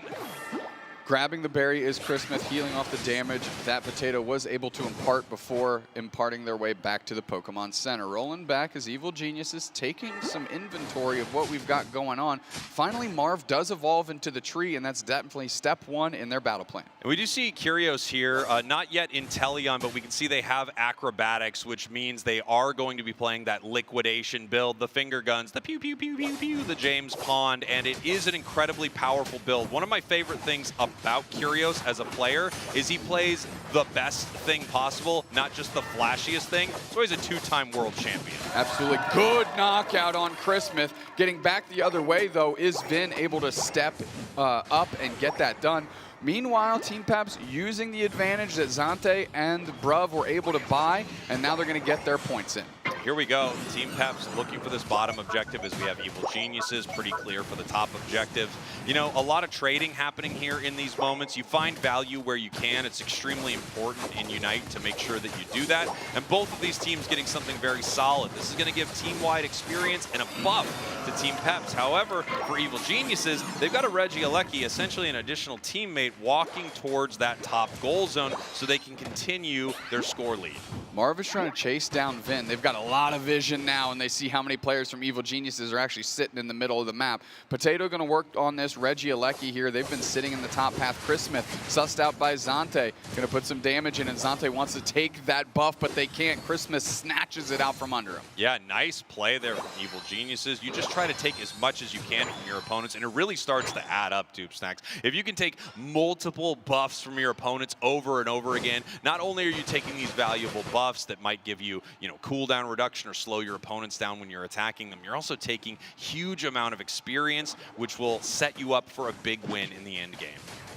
Grabbing the berry is Chris Smith, healing off the damage that Potato was able to impart before imparting their way back to the Pokemon Center. Rolling back as Evil Genius is taking some inventory of what we've got going on. Finally, Marv does evolve into the tree, and that's definitely step one in their battle plan. And we do see Curios here, not yet Inteleon, but we can see they have acrobatics, which means they are going to be playing that liquidation build, the finger guns, the pew, pew, pew, pew, pew, the James Pond, and it is an incredibly powerful build. One of my favorite things about Curios as a player is he plays the best thing possible, not just the flashiest thing. So he's a two-time world champion. Absolutely good knockout on Chris Smith. Getting back the other way, though, is Vin able to step up and get that done. Meanwhile, Team Peps using the advantage that Zante and Bruv were able to buy, and now they're going to get their points in. Here we go. Team Peps looking for this bottom objective as we have Evil Geniuses pretty clear for the top objective. A lot of trading happening here in these moments. You find value where you can. It's extremely important in Unite to make sure that you do that. And both of these teams getting something very solid. This is going to give team-wide experience and a buff to Team Peps. However, for Evil Geniuses, they've got a Regieleki, essentially an additional teammate, walking towards that top goal zone so they can continue their score lead. Marv is trying to chase down Vin. They've got a lot of vision now, and they see how many players from Evil Geniuses are actually sitting in the middle of the map. Potato going to work on this Regieleki here. They've been sitting in the top path. Chris Smith, sussed out by Zante, going to put some damage in, and Zante wants to take that buff, but they can't. Chris Smith snatches it out from under him. Yeah, nice play there from Evil Geniuses. You just try to take as much as you can from your opponents, and it really starts to add up, Tube Snacks. If you can take multiple buffs from your opponents over and over again, not only are you taking these valuable buffs that might give you, cooldown reduction or slow your opponents down when you're attacking them, you're also taking huge amount of experience, which will set you up for a big win in the end game.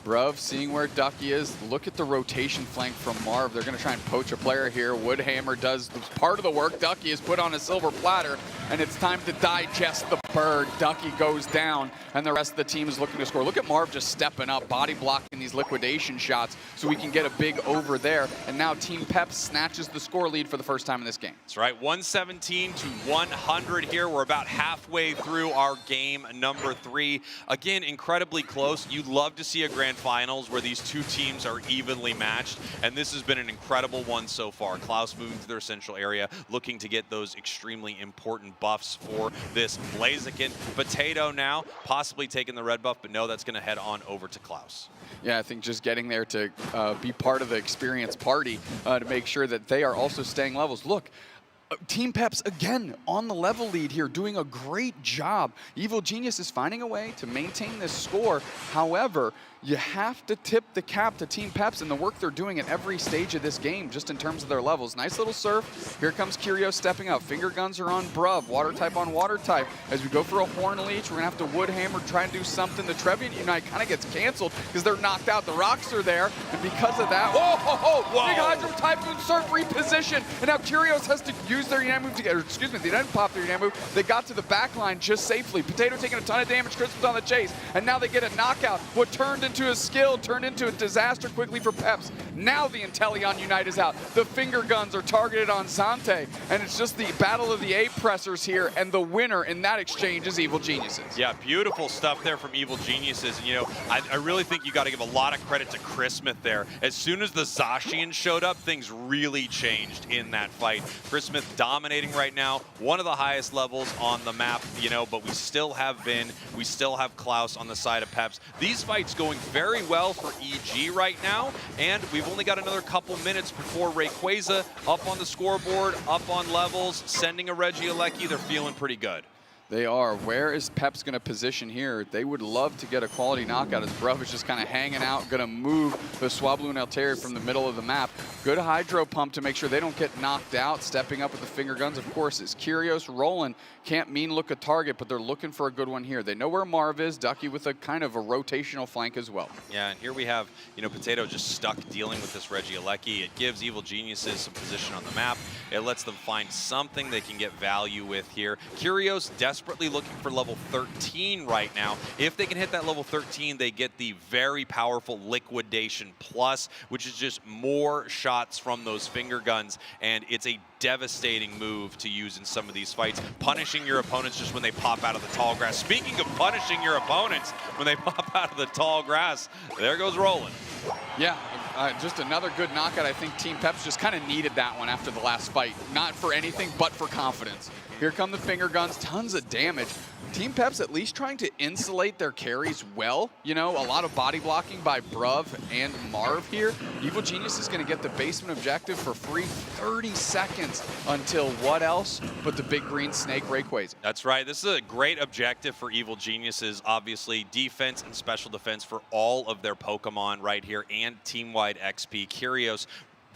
Bruv seeing where Ducky is. Look at the rotation flank from Marv. They're going to try and poach a player here. Woodhammer does part of the work. Ducky is put on a silver platter, and it's time to digest the bird. Ducky goes down, and the rest of the team is looking to score. Look at Marv just stepping up, body blocking these liquidation shots so we can get a big over there. And now Team Peps snatches the score lead for the first time in this game. That's right, 117 to 100 here. We're about halfway through our game number 3. Again, incredibly close. You'd love to see a grand finals where these two teams are evenly matched, and this has been an incredible one so far. Klaus moving to their central area, looking to get those extremely important buffs for this Blaziken. Potato now possibly taking the red buff, but no, that's going to head on over to Klaus. Yeah, I think just getting there to be part of the experience party to make sure that they are also staying levels. Look, Team Peps, again, on the level lead here, doing a great job. Evil Genius is finding a way to maintain this score. However, you have to tip the cap to Team Peps and the work they're doing at every stage of this game, just in terms of their levels. Nice little surf. Here comes Curios stepping up. Finger guns are on Bruv. Water type on water type. As we go for a Horn Leech, we're going to have to Woodhammer, try and do something. The Trevenant Unite kind of gets canceled because they're knocked out. The rocks are there, and because of that, Big Hydro Typhoon Surf reposition. And now Curios has to use their Unite move to get, they didn't pop their Unite move. They got to the back line just safely. Potato taking a ton of damage. Chris was on the chase, and now they get a knockout. What turned into a skill turned into a disaster quickly for Peps. Now the Inteleon Unite is out. The finger guns are targeted on Zante, and it's just the battle of the A-pressers here, and the winner in that exchange is Evil Geniuses. Yeah, beautiful stuff there from Evil Geniuses. I really think you got to give a lot of credit to Chris Smith there. As soon as the Zacian showed up, things really changed in that fight. Chris Smith dominating right now, one of the highest levels on the map, but we still have Vin, we still have Klaus on the side of Peps. These fights going very well for EG right now, and we've only got another couple minutes before Rayquaza up on the scoreboard, up on levels, sending a Regieleki. They're feeling pretty good. They are. Where is Peps going to position here? They would love to get a quality knockout as Bruv is just kind of hanging out, going to move the Swablu and Altair from the middle of the map. Good hydro pump to make sure they don't get knocked out. Stepping up with the finger guns, of course, is Curios. Rolling can't look a target, but they're looking for a good one here. They know where Marv is. Ducky with a kind of a rotational flank as well. Yeah, and here we have, Potato just stuck dealing with this Regieleki. It gives Evil Geniuses some position on the map. It lets them find something they can get value with here. Curios desperately looking for level 13 right now. If they can hit that level 13, they get the very powerful Liquidation Plus, which is just more shots from those finger guns, and it's a devastating move to use in some of these fights. Punishing your opponents just when they pop out of the tall grass. Speaking of punishing your opponents when they pop out of the tall grass, there goes Roland. Yeah, just another good knockout. I think Team Peps just kind of needed that one after the last fight. Not for anything, but for confidence. Here come the finger guns, tons of damage. Team Peps at least trying to insulate their carries well. A lot of body blocking by Bruv and Marv here. Evil Genius is going to get the basement objective for free. 30 seconds until what else but the big green snake Rayquaza. That's right. This is a great objective for Evil Geniuses. Obviously, defense and special defense for all of their Pokemon right here and team-wide XP. Curios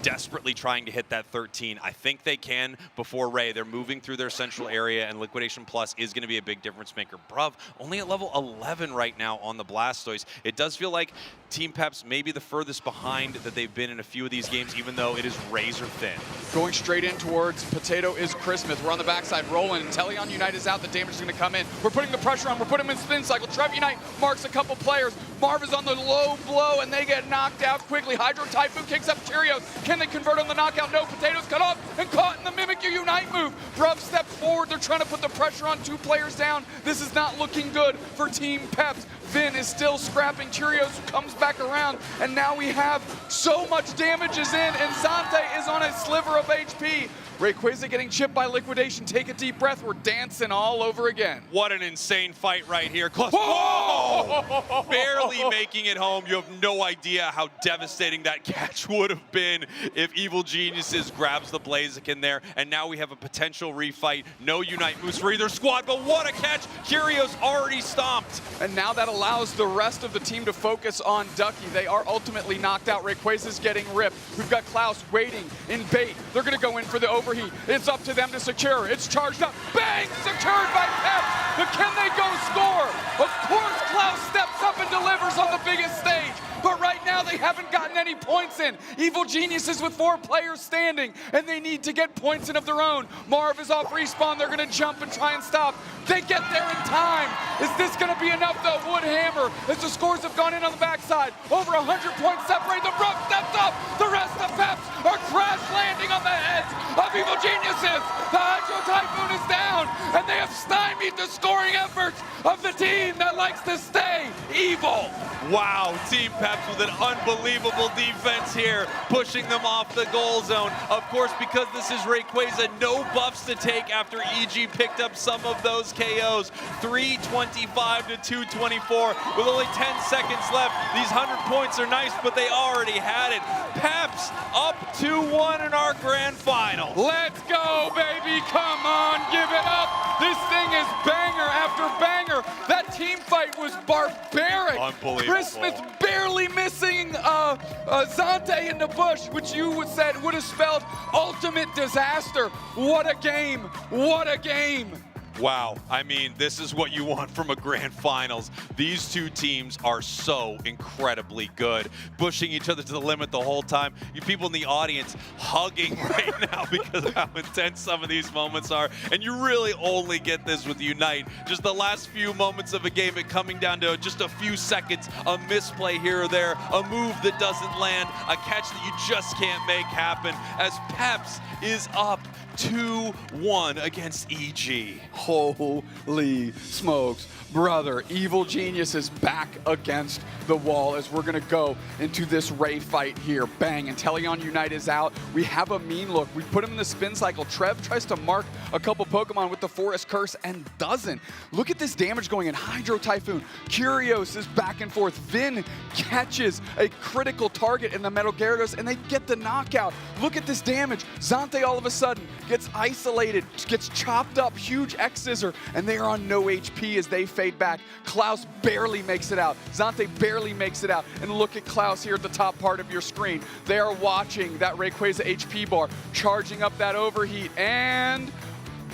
desperately trying to hit that 13. I think they can before Ray. They're moving through their central area, and Liquidation Plus is going to be a big difference maker. Bruv, only at level 11 right now on the Blastoise. It does feel like Team Peps may be the furthest behind that they've been in a few of these games, even though it is razor thin. Going straight in towards Potato is Christmas. We're on the backside rolling. Teleon Unite is out. The damage is going to come in. We're putting the pressure on. We're putting him in spin cycle. Trev Unite marks a couple players. Marv is on the low blow, and they get knocked out quickly. Hydro Typhoon kicks up Curios. Can they convert on the knockout? No. Potato's cut off and caught in the Mimic Unite move. Bruv steps forward. They're trying to put the pressure on 2 players down. This is not looking good for Team Peps. Vin is still scrapping. Curios comes back around, and now we have so much damage is in, and Zante is on a sliver of HP. Rayquaza getting chipped by Liquidation. Take a deep breath. We're dancing all over again. What an insane fight right here. Whoa! Barely making it home. You have no idea how devastating that catch would have been if Evil Geniuses grabs the Blaziken there. And now we have a potential refight. No Unite moves for either squad, but what a catch. Curios already stomped. And now that allows the rest of the team to focus on Ducky. They are ultimately knocked out. Rayquaza's getting ripped. We've got Klaus waiting in bait. They're going to go in for the overheat. It's up to them to secure. It's charged up. Bang! Secured by Peps. But can they go score? Of course, Klaus steps up and delivers on the biggest stage. But right now, they haven't gotten any points in. Evil Geniuses with 4 players standing, and they need to get points in of their own. Marv is off respawn. They're going to jump and try and stop. They get there in time. Is this going to be enough, though? Woodhammer, as the scores have gone in on the backside. Over 100 points separate. The Bruv steps up. The rest of Peps are crash landing on the heads of Evil Geniuses. The Hydro Typhoon is down, and they have stymied the scoring efforts of the team that likes to stay evil. Wow, Team Peps with an unbelievable defense here, pushing them off the goal zone. Of course, because this is Rayquaza, no buffs to take after EG picked up some of those KOs. 325 to 224 with only 10 seconds left. These 100 points are nice, but they already had it. Peps up 2-1 in our grand final. Let's go, baby. Come on, give it up. This thing is banger after banger. That team fight was barbaric. Unbelievable. Christmas barely missing Zante in the bush, which you said would have spelled ultimate disaster. What a game. What a game. Wow, I mean, this is what you want from a grand finals. These two teams are so incredibly good, pushing each other to the limit the whole time. You people in the audience hugging right now because of how intense some of these moments are. And you really only get this with Unite. Just the last few moments of a game, it coming down to just a few seconds, a misplay here or there, a move that doesn't land, a catch that you just can't make happen, as Peps is up 2-1 against EG. Holy smokes. Brother, Evil Genius is back against the wall as we're going to go into this Ray fight here. Bang, and Teleon Unite is out. We have a mean look. We put him in the spin cycle. Trev tries to mark a couple Pokemon with the Forest Curse and doesn't. Look at this damage going in. Hydro Typhoon. Curios is back and forth. Vin catches a critical target in the Metal Gyarados, and they get the knockout. Look at this damage. Zante all of a sudden gets isolated, gets chopped up. Huge rock, scissor, and they are on no HP as they fade back. Klaus barely makes it out. Zante barely makes it out. And look at Klaus here at the top part of your screen. They are watching that Rayquaza HP bar, charging up that overheat, and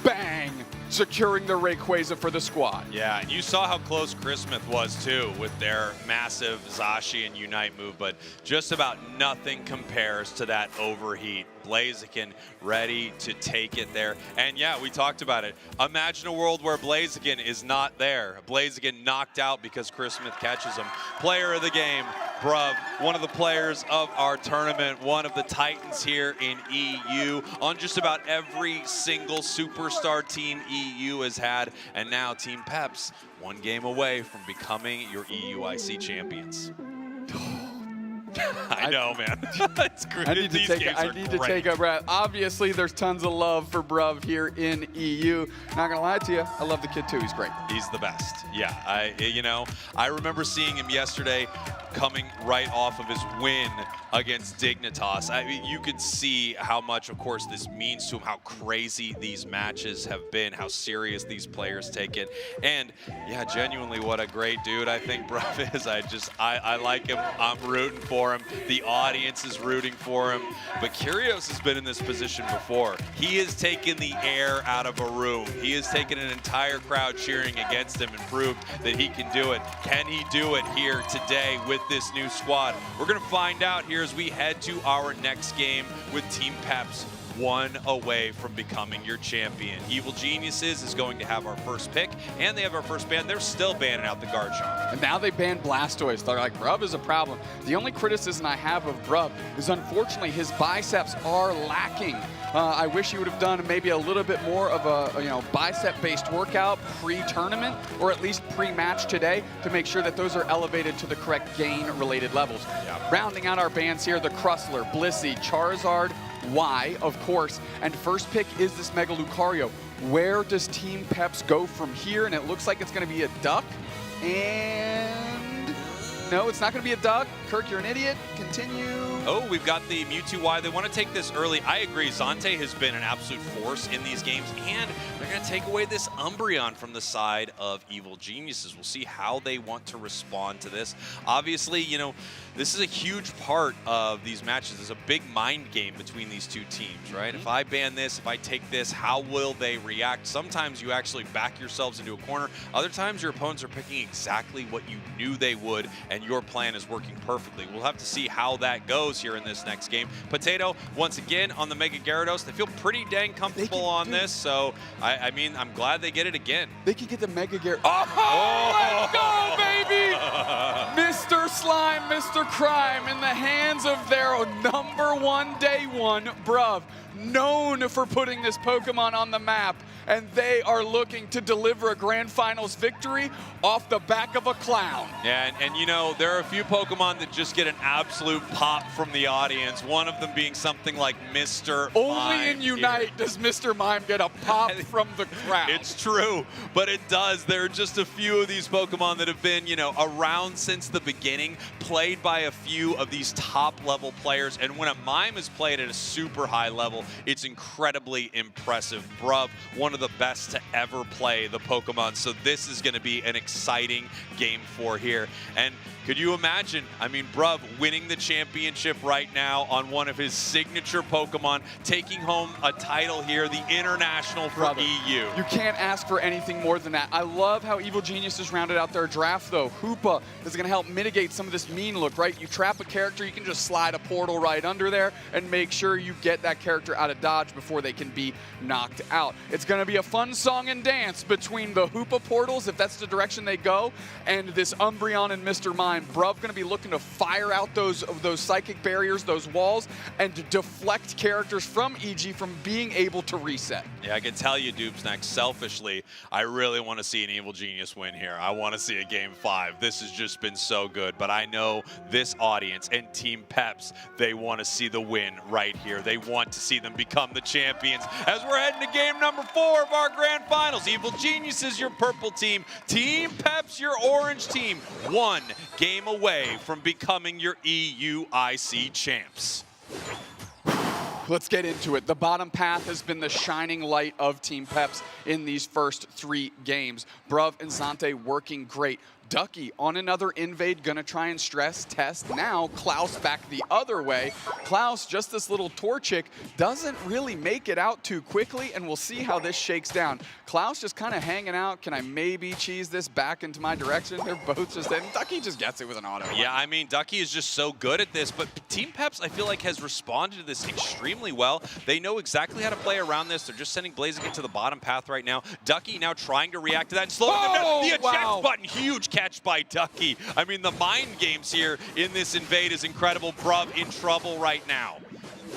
bang! Securing the Rayquaza for the squad. Yeah, and you saw how close Chris Smith was too with their massive Zacian Unite move, but just about nothing compares to that overheat. Blaziken ready to take it there. And yeah, we talked about it. Imagine a world where Blaziken is not there. Blaziken knocked out because Chris Smith catches him. Player of the game, Bruv, one of the players of our tournament, one of the titans here in EU, on just about every single superstar team EU has had, and now Team Peps, one game away from becoming your EUIC champions. I know, man. It's great. I need to take a breath. Obviously, there's tons of love for Bruv here in EU. Not gonna lie to you, I love the kid too. He's great. He's the best. Yeah, I remember seeing him yesterday, coming right off of his win against Dignitas. I mean, you could see how much, of course, this means to him, how crazy these matches have been, how serious these players take it. And yeah, genuinely, what a great dude I think Bruv is. I like him. I'm rooting for him. The audience is rooting for him. But Kyrgios has been in this position before. He has taken the air out of a room. He has taken an entire crowd cheering against him and proved that he can do it. Can he do it here today with this new squad? We're going to find out here as we head to our next game with Team Peps, one away from becoming your champion. Evil Geniuses is going to have our first pick, and they have our first ban. They're still banning out the Garchomp. And now they banned Blastoise. They're like, Bruv is a problem. The only criticism I have of Bruv is unfortunately his biceps are lacking. I wish he would have done maybe a little bit more of a bicep-based workout pre-tournament, or at least pre-match today, to make sure that those are elevated to the correct gain-related levels. Yeah. Rounding out our bans here, the Crusler, Blissey, Charizard, Y, of course, and first pick is this Mega Lucario. Where does Team Peps go from here? And it looks like it's going to be a duck, and no, it's not going to be a duck. Kirk, you're an idiot. Continue. Oh, we've got the Mewtwo Y. They want to take this early. I agree. Zante has been an absolute force in these games, and they're going to take away this Umbreon from the side of Evil Geniuses. We'll see how they want to respond to this. Obviously, this is a huge part of these matches. There's a big mind game between these two teams, right? If I ban this, if I take this, how will they react? Sometimes you actually back yourselves into a corner. Other times your opponents are picking exactly what you knew they would, and your plan is working perfectly. We'll have to see how that goes here in this next game. Potato, once again, on the Mega Gyarados. They feel pretty dang comfortable on this, so I mean, I'm glad they get it again. They can get the Mega Gyarados. Oh, let's go, baby! Mr. Slime, Mr. Crime, in the hands of their #1 day one, Bruv, known for putting this Pokemon on the map, and they are looking to deliver a Grand Finals victory off the back of a clown. Yeah, and there are a few Pokemon that just get an absolute pop from the audience, one of them being something like Mr. Only Mime in Unite does Mr. Mime get a pop from the crowd. It's true, but it does. There are just a few of these Pokemon that have been, around since the beginning, played by a few of these top-level players, and when a Mime is played at a super high level, it's incredibly impressive. Bruv, one of the best to ever play the Pokemon, so this is going to be an exciting game 4 here. And could you imagine, Bruv winning the championship right now on one of his signature Pokemon, taking home a title here, the International for EU. You can't ask for anything more than that. I love how Evil Geniuses rounded out their draft, though. Hoopa is going to help mitigate some of this mean look, right? You trap a character, you can just slide a portal right under there and make sure you get that character out of dodge before they can be knocked out. It's going to be a fun song and dance between the Hoopa portals, if that's the direction they go, and this Umbreon and Mr. Mime. Bruv going to be looking to fire out those psychic barriers, those walls, and to deflect characters from EG from being able to reset. Yeah, I can tell you, Doobsnack, selfishly, I really want to see an Evil Genius win here. I want to see a Game 5. This has just been so good, but I know this audience and Team Peps, they want to see the win right here. They want to see them become the champions. As we're heading to game number 4 of our Grand Finals, Evil Geniuses, your purple team, Team Peps, your orange team, one game away from becoming your EUIC champs. let's get into it. The bottom path has been the shining light of Team Peps in these first 3 games. Bruv and Zante working great. Ducky on another invade, gonna try and stress test. Now Klaus back the other way. Klaus, just this little Torchic, doesn't really make it out too quickly, and we'll see how this shakes down. Klaus just kind of hanging out. Can I maybe cheese this back into my direction? They're both just in. Ducky just gets it with an auto. Yeah, I mean, Ducky is just so good at this, but Team Peps, I feel like, has responded to this extremely well. They know exactly how to play around this. They're just sending Blazing into the bottom path right now. Ducky now trying to react to that and slowing them down. The eject button, huge catch by Ducky. I mean, the mind games here in this invade is incredible. Bruv in trouble right now.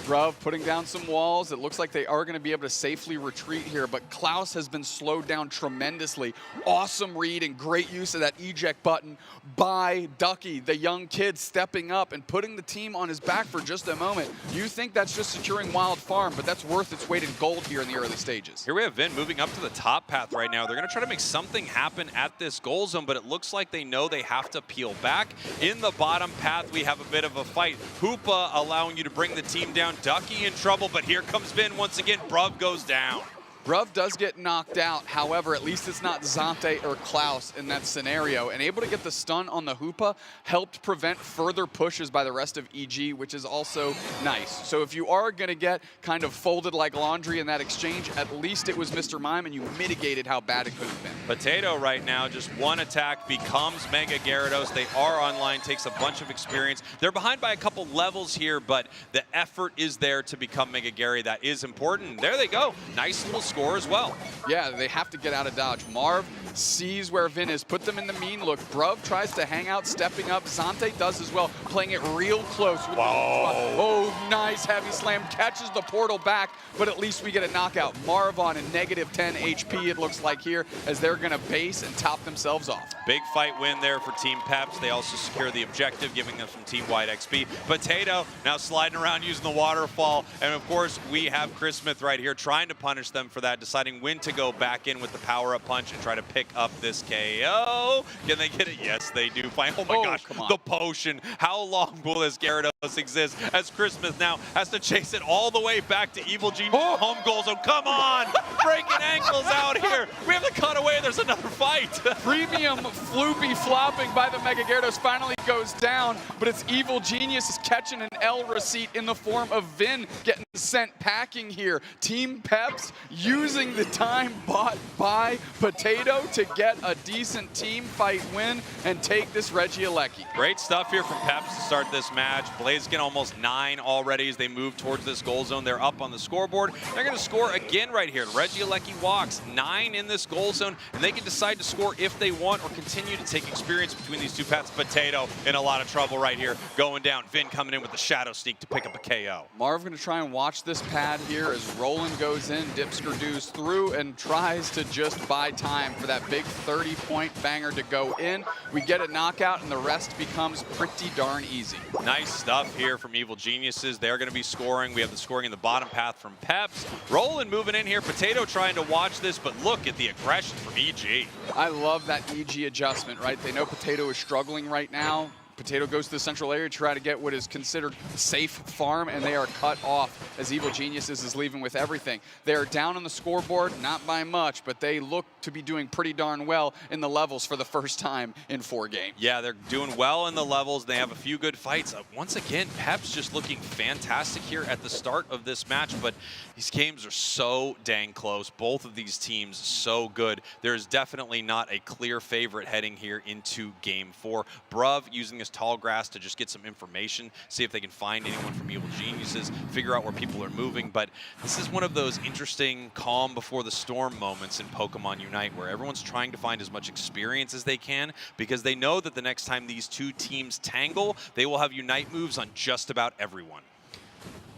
Bruv putting down some walls. It looks like they are going to be able to safely retreat here, but Klaus has been slowed down tremendously. Awesome read and great use of that eject button by Ducky, the young kid stepping up and putting the team on his back for just a moment. You think that's just securing Wild Farm, but that's worth its weight in gold here in the early stages. Here we have Vin moving up to the top path right now. They're going to try to make something happen at this goal zone, but it looks like they know they have to peel back. In the bottom path, we have a bit of a fight. Hoopa allowing you to bring the team down. Ducky in trouble, but here comes Vin once again. Bruv goes down. Bruv does get knocked out. However, at least it's not Zante or Klaus in that scenario. And able to get the stun on the Hoopa helped prevent further pushes by the rest of EG, which is also nice. So if you are going to get kind of folded like laundry in that exchange, at least it was Mr. Mime and you mitigated how bad it could have been. Potato right now, just one attack becomes Mega Gyarados. They are online, takes a bunch of experience. They're behind by a couple levels here, but the effort is there to become Mega Gary. That is important. There they go. Nice little score as well. Yeah, they have to get out of dodge. Marv sees where Vin is, put them in the mean look. Bruv tries to hang out, stepping up. Zante does as well, playing it real close. With oh, nice heavy slam, catches the portal back, but at least we get a knockout. Marv on a negative 10 HP, it looks like here, as they're gonna base and top themselves off. Big fight win there for Team Peps. They also secure the objective, giving them some team-wide XP. Potato now sliding around using the waterfall. And of course, we have Chris Smith right here trying to punish them for that, deciding when to go back in with the power-up punch and try to pick up this KO. Can they get it? Yes, they do. Oh my gosh, the potion. How long will this Gyarados exist as Chris Smith now has to chase it all the way back to Evil Genius home goal zone. Come on, breaking ankles out here. We have to cut away. There's another fight. Premium floopy flopping by the Mega Gyarados finally goes down, but it's Evil Genius is catching an L receipt in the form of Vin getting sent packing here. Team Peps using the time bought by Potato to get a decent team fight win and take this Regieleki. Great stuff here from Peps to start this match. Blaziken almost 9 already as they move towards this goal zone. They're up on the scoreboard. They're going to score again right here. Regieleki walks 9 in this goal zone, and they can decide to score if they want or continue to take experience between these two paths. Potato in a lot of trouble right here, going down. Vin coming in with the Shadow Sneak to pick up a KO. Marv going to try and watch this pad here as Roland goes in, dips Skardoos through, and tries to just buy time for that big 30-point banger to go in. We get a knockout, and the rest becomes pretty darn easy. Nice stuff here from Evil Geniuses. They're going to be scoring. We have the scoring in the bottom path from Peps. Roland moving in here. Potato trying to watch this, but look at the aggression from EG. I love that EG adjustment, right? They know Potato is struggling right now. Potato goes to the central area to try to get what is considered safe farm, and they are cut off as Evil Geniuses is leaving with everything. They are down on the scoreboard, not by much, but they look to be doing pretty darn well in the levels for the first time in 4 games. Yeah, they're doing well in the levels. They have a few good fights. Once again, Peps just looking fantastic here at the start of this match, but these games are so dang close. Both of these teams so good. There is definitely not a clear favorite heading here into Game 4. Bruv using his tall grass to just get some information, see if they can find anyone from Evil Geniuses, figure out where people are moving. But this is one of those interesting calm before the storm moments in Pokemon Unite where everyone's trying to find as much experience as they can because they know that the next time these two teams tangle, they will have Unite moves on just about everyone.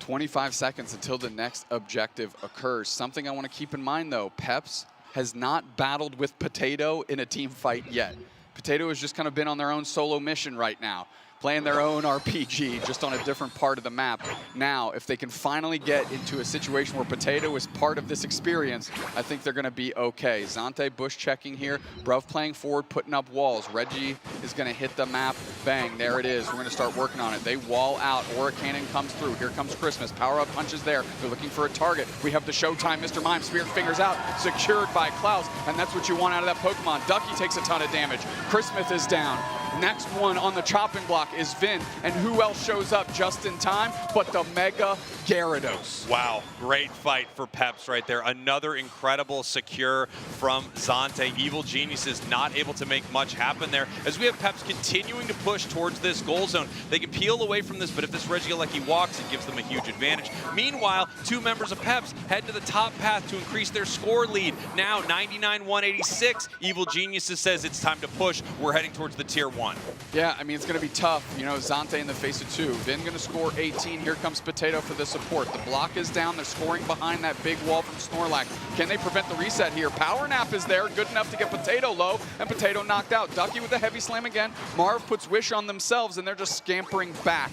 25 seconds until the next objective occurs. Something I want to keep in mind though, Peps has not battled with Potato in a team fight yet. Potato has just kind of been on their own solo mission right now. playing their own RPG, just on a different part of the map. Now, if they can finally get into a situation where Potato is part of this experience, I think they're going to be okay. Zante bush checking here. Bruv playing forward, putting up walls. Reggie is going to hit the map. Bang, there it is. We're going to start working on it. They wall out. Aura Cannon comes through. Here comes Christmas. Power-up punches there. They're looking for a target. We have the Showtime Mr. Mime. Spirit Fingers out. Secured by Klaus, and that's what you want out of that Pokemon. Ducky takes a ton of damage. Christmas is down. Next one on the chopping block is Vin, and who else shows up just in time but the Mega Gyarados. Wow, great fight for Peps right there. Another incredible secure from Zante. Evil Geniuses not able to make much happen there. As we have Peps continuing to push towards this goal zone, they can peel away from this, but if this Regieleki walks, it gives them a huge advantage. Meanwhile, two members of Peps head to the top path to increase their score lead. Now 99-186. Evil Geniuses says it's time to push. We're heading towards the tier 1. Yeah, I mean, it's going to be tough. You know, Zante in the face of 2. Vin going to score 18. Here comes Potato for the support. The block is down. They're scoring behind that big wall from Snorlax. Can they prevent the reset here? Power Nap is there. Good enough to get Potato low, and Potato knocked out. Ducky with the heavy slam again. Marv puts Wish on themselves, and they're just scampering back.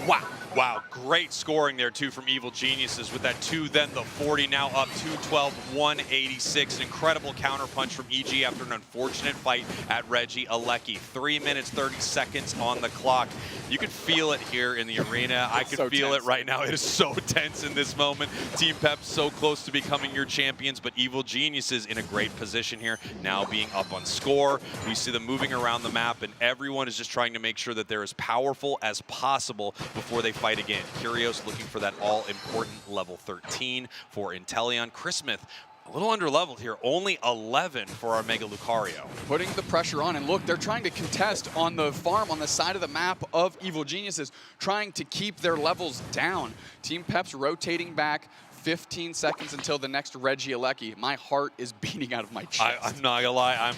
Wow. Wow, great scoring there, too, from Evil Geniuses with that 2, then the 40, now up 212-186. An incredible counterpunch from EG after an unfortunate fight at Regieleki. 3 minutes, 30 seconds on the clock. You can feel it here in the arena. I can feel it right now. It is so tense in this moment. Team Pep so close to becoming your champions, but Evil Geniuses in a great position here, now being up on score. We see them moving around the map, and everyone is just trying to make sure that they're as powerful as possible before they fight again. Curios looking for that all-important level 13 for Inteleon. Christmas a little under-leveled here, only 11 for our Mega Lucario. Putting the pressure on, and look, they're trying to contest on the farm on the side of the map of Evil Geniuses, trying to keep their levels down. Team Pep's rotating back. 15 seconds until the next Regieleki. My heart is beating out of my chest. I'm not gonna lie, I'm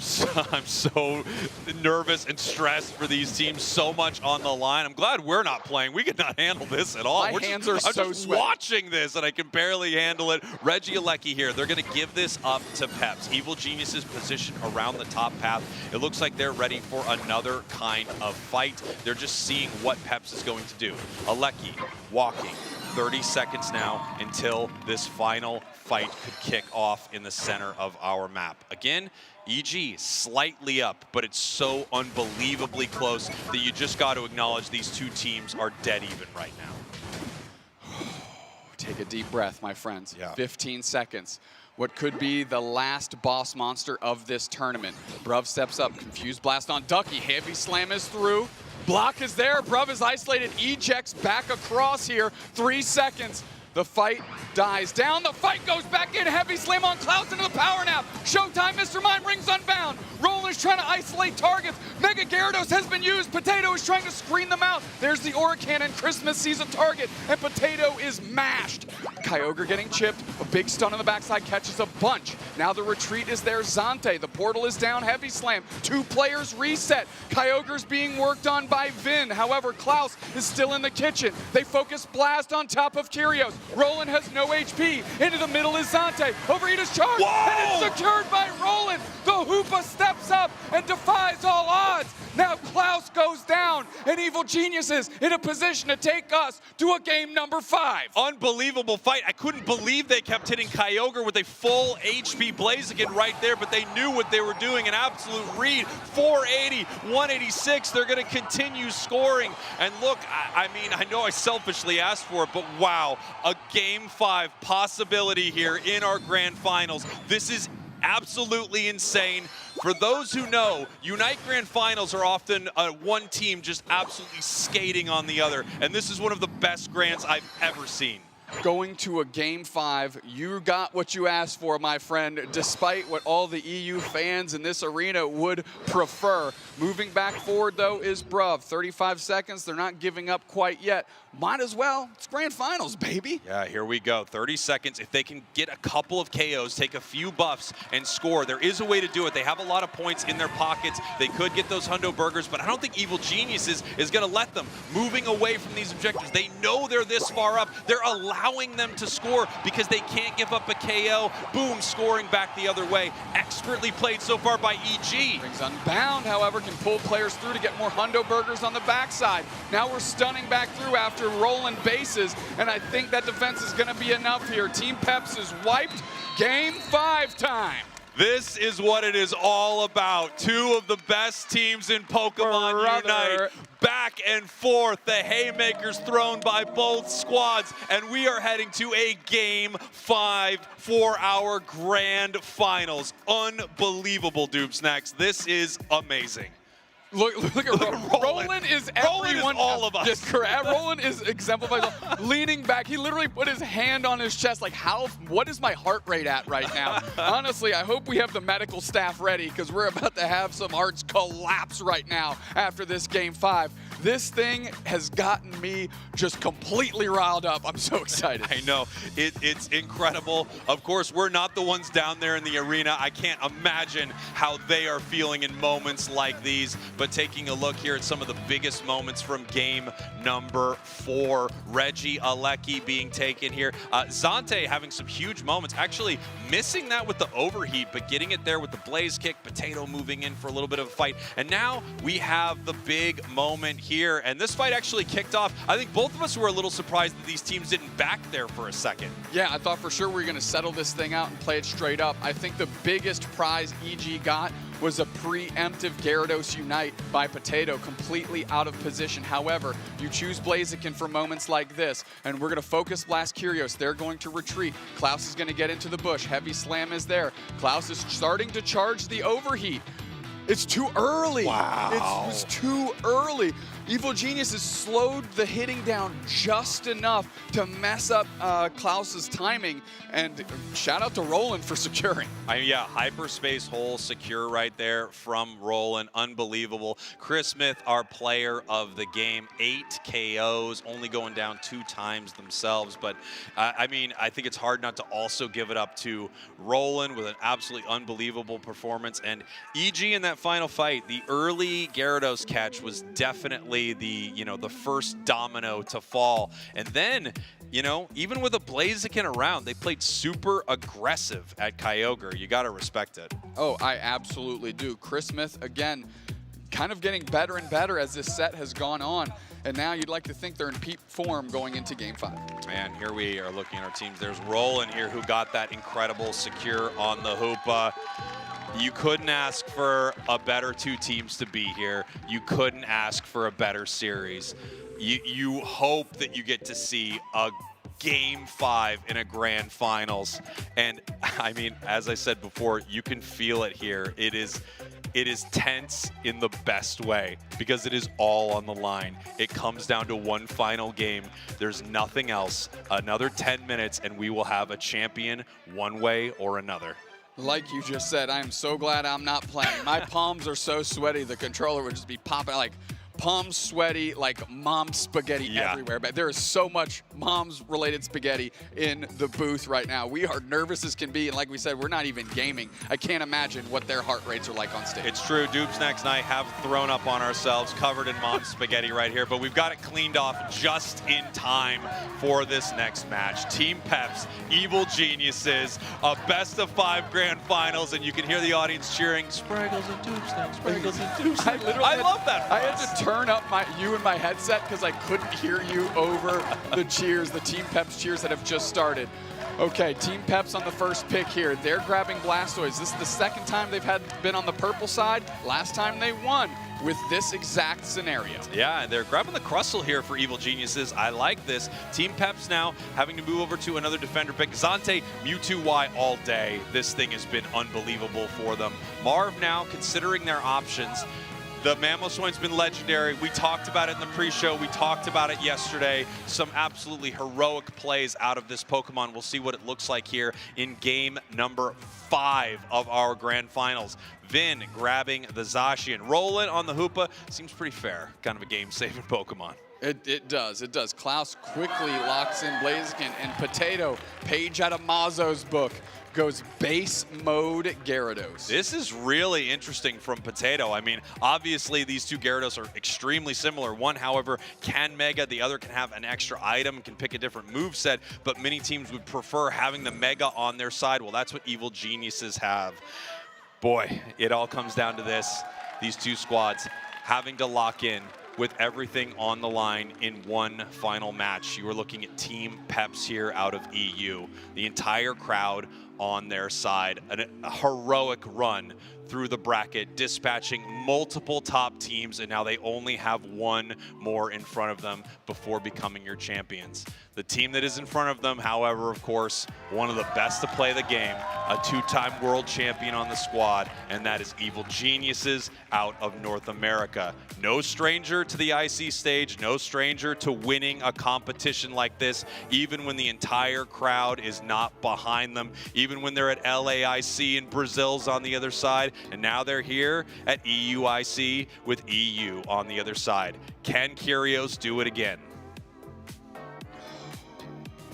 so nervous and stressed for these teams. So much on the line. I'm glad we're not playing. We could not handle this at all. My hands are so I'm just sweaty. watching this and I can barely handle it. Regieleki here, they're gonna give this up to Peps. Evil Geniuses position around the top path. It looks like they're ready for another kind of fight. They're just seeing what Peps is going to do. Aleki walking. 30 seconds now until this final fight could kick off in the center of our map. Again, EG slightly up, but it's so unbelievably close that you just got to acknowledge these two teams are dead even right now. Take a deep breath, my friends. Yeah. 15 seconds. What could be the last boss monster of this tournament. Bruv steps up, confused blast on Ducky. Heavy slam is through. Block is there. Bruv is isolated. Ejects back across here. 3 seconds. The fight dies down. The fight goes back in. Heavy slam on Klaus into the power nap. Showtime, Mr. Mime rings unbound. Roland is trying to isolate targets. Mega Gyarados has been used. Potato is trying to screen them out. There's the Aura Cannon. Christmas sees a target, and Potato is mashed. Kyogre getting chipped. A big stun on the backside catches a bunch. Now the retreat is there. Zante. The portal is down. Heavy slam. 2 players reset. Kyogre's being worked on by Vin. However, Klaus is still in the kitchen. They focus blast on top of Kyrios. Roland has no HP. Into the middle is Zante. Overheat is charged. Whoa! And it's secured by Roland. The Hoopa steps up and defies all odds. Now Klaus goes down, and Evil Geniuses in a position to take us to a game number 5. Unbelievable fight. I couldn't believe they kept hitting Kyogre with a full HP Blaziken right there, but they knew what they were doing. An absolute read. 480, 186. They're going to continue scoring. And look, I mean, I know I selfishly asked for it, but wow, a Game 5 possibility here in our Grand Finals. This is absolutely insane. For those who know, Unite Grand Finals are often one team just absolutely skating on the other, and this is one of the best Grands I've ever seen. Going to a Game 5, you got what you asked for, my friend, despite what all the EU fans in this arena would prefer. Moving back forward, though, is Bruv. 35 seconds. They're not giving up quite yet. might as well. It's grand finals, baby. Yeah, here we go. 30 seconds. If they can get a couple of KOs, take a few buffs, and score, there is a way to do it. They have a lot of points in their pockets. They could get those hundo burgers, but I don't think Evil Geniuses is going to let them. Moving away from these objectives, they know they're this far up. They're allowing them to score because they can't give up a KO. Boom, scoring back the other way. Expertly played so far by EG. Things Unbound, however, can pull players through to get more hundo burgers on the backside. Now we're stunning back through after rolling bases, and I think that defense is going to be enough here. Team Peps is wiped. Game 5 time. This is what it is all about. Two of the best teams in Pokemon Unite. Back and forth, the haymakers thrown by both squads, and we are heading to a Game 5 for our grand finals. Unbelievable, Doobsnacks. This is amazing. Look at Roland is everyone. Roland is all of us. Yes, correct. Roland is exemplified. Leaning back, he literally put his hand on his chest like, what is my heart rate at right now? Honestly, I hope we have the medical staff ready because we're about to have some hearts collapse right now after this Game 5. This thing has gotten me just completely riled up. I'm so excited. I know. It's incredible. Of course, we're not the ones down there in the arena. I can't imagine how they are feeling in moments like these. But taking a look here at some of the biggest moments from game number 4. Reggie Alecki being taken here. Zante having some huge moments. Actually missing that with the overheat, but getting it there with the blaze kick. Potato moving in for a little bit of a fight. And now we have the big moment here. And this fight actually kicked off. I think both of us were a little surprised that these teams didn't back there for a second. Yeah, I thought for sure we were going to settle this thing out and play it straight up. I think the biggest prize EG got was a preemptive Gyarados Unite by Potato, completely out of position. However, you choose Blaziken for moments like this, and we're going to focus Blast Curios. They're going to retreat. Klaus is going to get into the bush. Heavy Slam is there. Klaus is starting to charge the overheat. It's too early. Wow. It was too early. Evil Genius has slowed the hitting down just enough to mess up Klaus's timing. And shout out to Roland for securing. Yeah, hyperspace hole secure right there from Roland. Unbelievable. Chris Smith, our player of the game, 8 KOs, only going down 2 times themselves. But I mean, I think it's hard not to also give it up to Roland with an absolutely unbelievable performance. And EG in that final fight, the early Gyarados catch was definitely the first domino to fall. And then, even with a Blaziken around, they played super aggressive at Kyogre. You got to respect it. Oh, I absolutely do. Chris Smith, again, kind of getting better and better as this set has gone on. And now you'd like to think they're in peak form going into Game 5. And here we are looking at our teams. There's Roland here who got that incredible secure on the Hoopa. You couldn't ask for a better 2 teams to be here. You couldn't ask for a better series. You hope that you get to see a Game 5 in a grand finals. And I mean, as I said before, you can feel it here. It is tense in the best way because it is all on the line. It comes down to one final game. There's nothing else. Another 10 minutes and we will have a champion one way or another. Like you just said, I am so glad I'm not playing. My palms are so sweaty, the controller would just be popping like palms sweaty, like mom spaghetti everywhere. But there is so much mom's-related spaghetti in the booth right now. We are nervous as can be, and like we said, we're not even gaming. I can't imagine what their heart rates are like on stage. It's true. Doobsnacks and I have thrown up on ourselves, covered in mom's spaghetti right here, but we've got it cleaned off just in time for this next match. Team Peps, Evil Geniuses, a best-of-5 grand finals, and you can hear the audience cheering, Spriggles and Doobsnacks, Spriggles and Doobsnacks. I love that. I had to turn up you and my headset because I couldn't hear you over the cheers, the Team Peps cheers that have just started. Okay, Team Peps on the first pick here. They're grabbing Blastoise. This is the second time they've been on the purple side. Last time they won with this exact scenario. Yeah, they're grabbing the Crustle here for Evil Geniuses. I like this. Team Peps now having to move over to another defender pick. Zante, Mewtwo Y all day. This thing has been unbelievable for them. Marv now considering their options. The Mamoswine's been legendary. We talked about it in the pre-show. We talked about it yesterday. Some absolutely heroic plays out of this Pokemon. We'll see what it looks like here in game number 5 of our grand finals. Vin grabbing the Zacian. Roland on the Hoopa seems pretty fair. Kind of a game-saving Pokemon. It does. It does. Klaus quickly locks in Blaziken, and Potato, page out of Mazzo's book, goes base mode Gyarados. This is really interesting from Potato. I mean, obviously these two Gyarados are extremely similar. One, however, can Mega. The other can have an extra item, can pick a different moveset, but many teams would prefer having the Mega on their side. Well, that's what Evil Geniuses have. Boy, it all comes down to this. These two squads having to lock in with everything on the line in one final match. You are looking at Team Peps here out of EU. The entire crowd on their side. A heroic run through the bracket, dispatching multiple top teams, and now they only have one more in front of them before becoming your champions. The team that is in front of them, however, of course, one of the best to play the game, a two-time world champion on the squad, and that is Evil Geniuses out of North America. No stranger to the IC stage, no stranger to winning a competition like this, even when the entire crowd is not behind them, even when they're at LAIC and Brazil's on the other side, and now they're here at EUIC with EU on the other side. Can Kyrios do it again?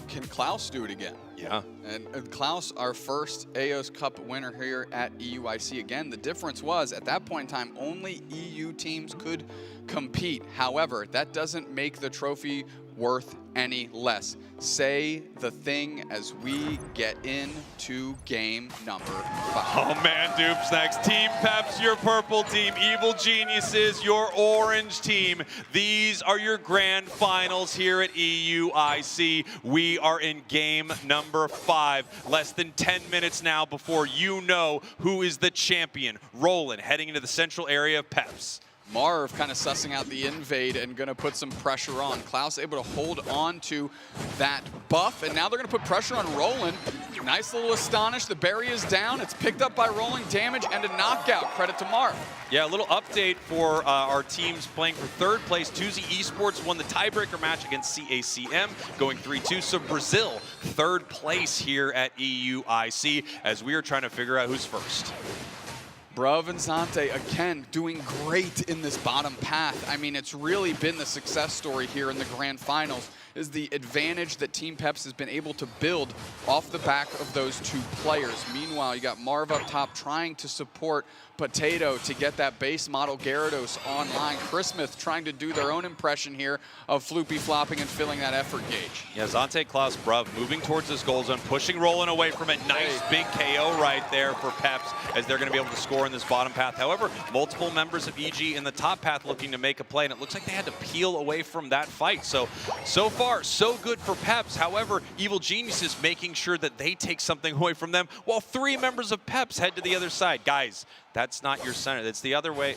Can Klaus do it again? Yeah. And Klaus, our first AOS Cup winner here at EUIC. Again, the difference was, at that point in time, only EU teams could compete. However, that doesn't make the trophy worth any less. Say the thing as we get into game number 5. Oh man, Dupes next. Team Peps, your purple team. Evil Geniuses, your orange team. These are your grand finals here at EUIC. We are in game number 5. Less than 10 minutes now before you know who is the champion. Roland heading into the central area of Peps. Marv kind of sussing out the invade and going to put some pressure on. Klaus able to hold on to that buff, and now they're going to put pressure on Roland. Nice little astonish. The berry is down. It's picked up by Rolling damage and a knockout. Credit to Marv. Yeah, a little update for our teams playing for third place. Tuesday Esports won the tiebreaker match against CACM, going 3-2. So Brazil, third place here at EUIC, as we are trying to figure out who's first. Bruv and Zante, again, doing great in this bottom path. I mean, it's really been the success story here in the grand finals, is the advantage that Team Peps has been able to build off the back of those two players. Meanwhile, you got Marv up top trying to support Potato to get that base model Gyarados online. Chris Smith trying to do their own impression here of floopy flopping and filling that effort gauge. Yeah, Zante, Klaus, Bruv moving towards this goal zone, pushing Roland away from it. Nice big KO right there for Peps, as they're going to be able to score in this bottom path. However, multiple members of EG in the top path looking to make a play, and it looks like they had to peel away from that fight. So far, so good for Peps. However, Evil Geniuses making sure that they take something away from them, while 3 members of Peps head to the other side. Guys, that's not your center. That's the other way.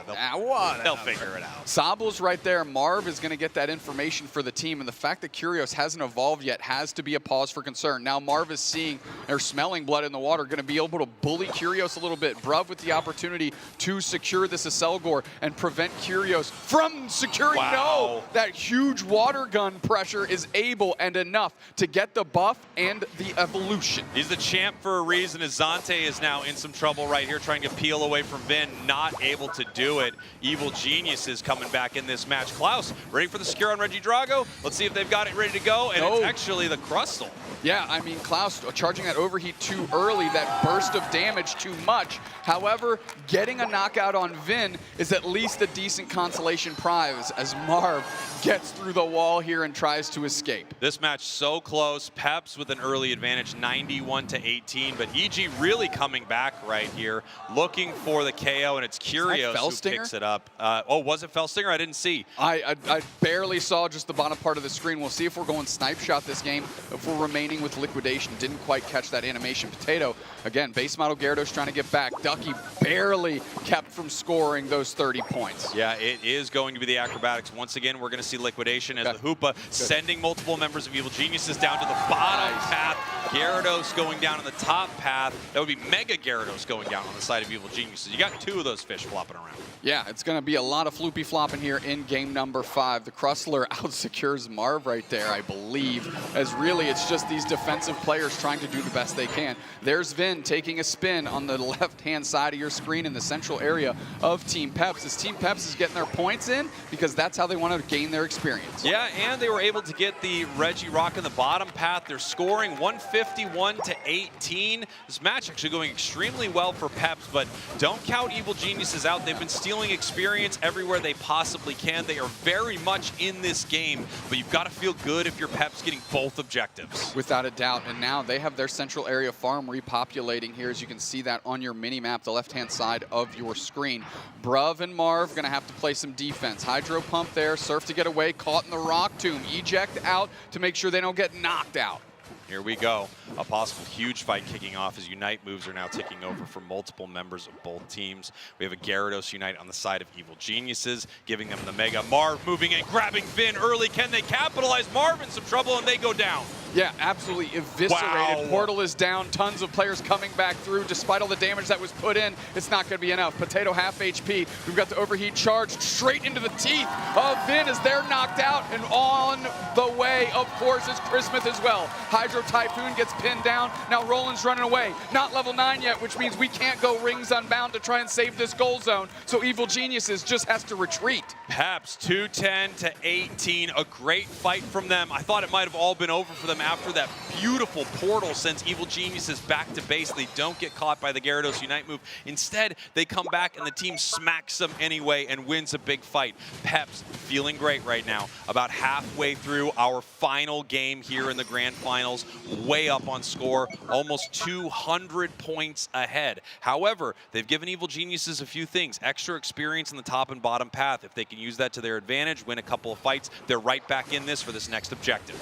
They'll figure it out. Sable's right there. Marv is going to get that information for the team, and the fact that Kyrios hasn't evolved yet has to be a pause for concern. Now Marv is seeing or smelling blood in the water, going to be able to bully Kyrios a little bit. Bruv with the opportunity to secure this Acelgor and prevent Kyrios from securing. Wow. No, that huge water gun pressure is able and enough to get the buff and the evolution. He's the champ for a reason, as Zante is now in some trouble right here, trying to peel away from Vin, not able to do it. Evil Geniuses coming back in this match. Klaus, ready for the secure on Regidrago? Let's see if they've got it ready to go, and it's actually the Crustle. Yeah, I mean, Klaus charging that overheat too early, that burst of damage too much. However, getting a knockout on Vin is at least a decent consolation prize, as Marv gets through the wall here and tries to escape. This match so close. Peps with an early advantage, 91-18, but EG really coming back right here, looking for the KO, and it's Kyrios who picks it up. Oh, was it Felstinger? I didn't see. I barely saw just the bottom part of the screen. We'll see if we're going snipe shot this game, if we're remaining with liquidation. Didn't quite catch that animation. Potato, again, base model Gyarados trying to get back. Ducky barely kept from scoring those 30 points. Yeah, it is going to be the acrobatics. Once again, we're going to see liquidation as the Hoopa sending multiple members of Evil Geniuses down to the bottom path. Gyarados going down on the top path. That would be Mega Gyarados going down on the side side of Evil Geniuses. You got 2 of those fish flopping around. Yeah, it's going to be a lot of floopy flopping here in game number 5. The Crustler out-secures Marv right there, I believe, as really it's just these defensive players trying to do the best they can. There's Vin taking a spin on the left-hand side of your screen in the central area of Team Peps. As Team Peps is getting their points in because that's how they want to gain their experience. Yeah, and they were able to get the Regirock in the bottom path. They're scoring 151 to 18. This match actually going extremely well for Peps, but don't count Evil Geniuses out. They've been stealing experience everywhere they possibly can. They are very much in this game, but you've got to feel good if you're Peps getting both objectives. Without a doubt, and now they have their central area farm repopulating here, as you can see that on your mini-map, the left-hand side of your screen. Bruv and Marv gonna have to play some defense. Hydro Pump there, Surf to get away, caught in the Rock Tomb. Eject out to make sure they don't get knocked out. Here we go. A possible huge fight kicking off as Unite moves are now taking over for multiple members of both teams. We have a Gyarados Unite on the side of Evil Geniuses, giving them the Mega. Marv moving in, grabbing Finn early. Can they capitalize? Marv in some trouble, and they go down. Yeah, absolutely eviscerated. Wow. Portal is down. Tons of players coming back through. Despite all the damage that was put in, it's not going to be enough. Potato half HP. We've got the overheat charge straight into the teeth of Vin as they're knocked out. And on the way, of course, is Christmas as well. Hydro Typhoon gets pinned down. Now Roland's running away. Not level 9 yet, which means we can't go rings unbound to try and save this goal zone. So Evil Geniuses just has to retreat. Peps 210 to 18. A great fight from them. I thought it might have all been over for them after that beautiful portal sends Evil Geniuses back to base. They don't get caught by the Gyarados Unite move. Instead, they come back and the team smacks them anyway and wins a big fight. Peps feeling great right now. About halfway through our final game here in the grand finals. Way up on score, almost 200 points ahead. However, they've given Evil Geniuses a few things. Extra experience in the top and bottom path. If they can use that to their advantage, win a couple of fights, they're right back in this for this next objective.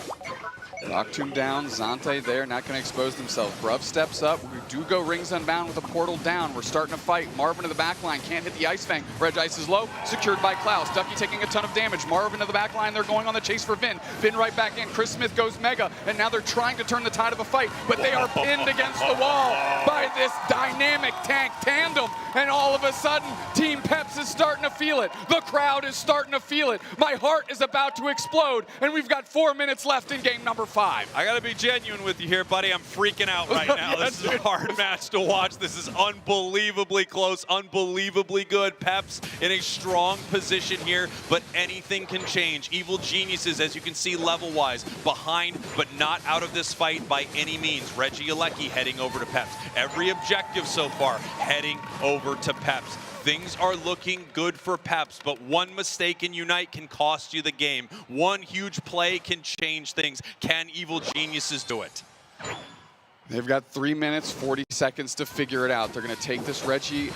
Rock Tomb down, Zante there, not going to expose themselves. Bruv steps up. We do go rings unbound with a portal down. We're starting to fight. Marvin to the back line, can't hit the Ice Fang. Reg Ice is low, secured by Klaus. Ducky taking a ton of damage. Marvin to the back line, they're going on the chase for Vin. Vin right back in. Chris Smith goes Mega, and now they're trying to turn the tide of the fight, but they are pinned against the wall by this dynamic tank tandem. And all of a sudden, Team Peps is starting to feel it. The crowd is starting to feel it. My heart is about to explode, and we've got 4 minutes left in game number 5. I gotta be genuine with you here, buddy. I'm freaking out right now. This is a hard match to watch. This is unbelievably close, unbelievably good. Peps in a strong position here, but anything can change. Evil Geniuses, as you can see level-wise, behind, but not out of this fight by any means. Regieleki heading over to Peps. Every objective so far heading over to Peps. Things are looking good for Peps, but one mistake in Unite can cost you the game. One huge play can change things. Can Evil Geniuses do it? They've got 3 minutes, 40 seconds to figure it out. They're going to take this Regieleki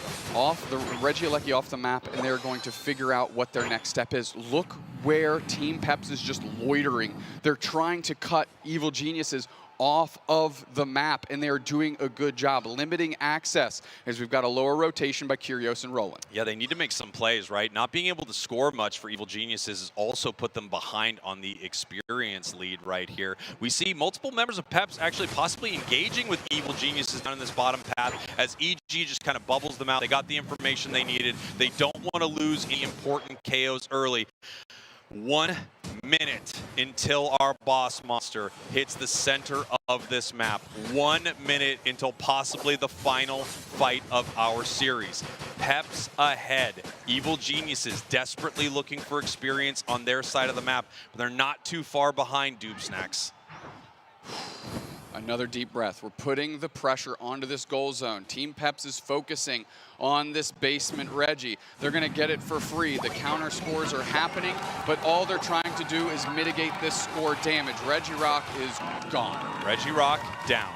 off the map, and they're going to figure out what their next step is. Look where Team Peps is just loitering. They're trying to cut Evil Geniuses off of the map, and they're doing a good job limiting access as we've got a lower rotation by Kyrgios and Roland. Yeah, they need to make some plays, right? Not being able to score much for Evil Geniuses has also put them behind on the experience lead right here. We see multiple members of Peps actually possibly engaging with Evil Geniuses down in this bottom path as EG just kind of bubbles them out. They got the information they needed. They don't want to lose any important KOs early. 1 minute until our boss monster hits the center of this map. 1 minute until possibly the final fight of our series. Peps ahead. Evil Geniuses desperately looking for experience on their side of the map, but they're not too far behind Doob Snacks. Another deep breath. We're putting the pressure onto this goal zone. Team Peps is focusing on this basement Reggie. They're going to get it for free. The counter scores are happening, but all they're trying to do is mitigate this score damage. Regirock is gone. Regirock down.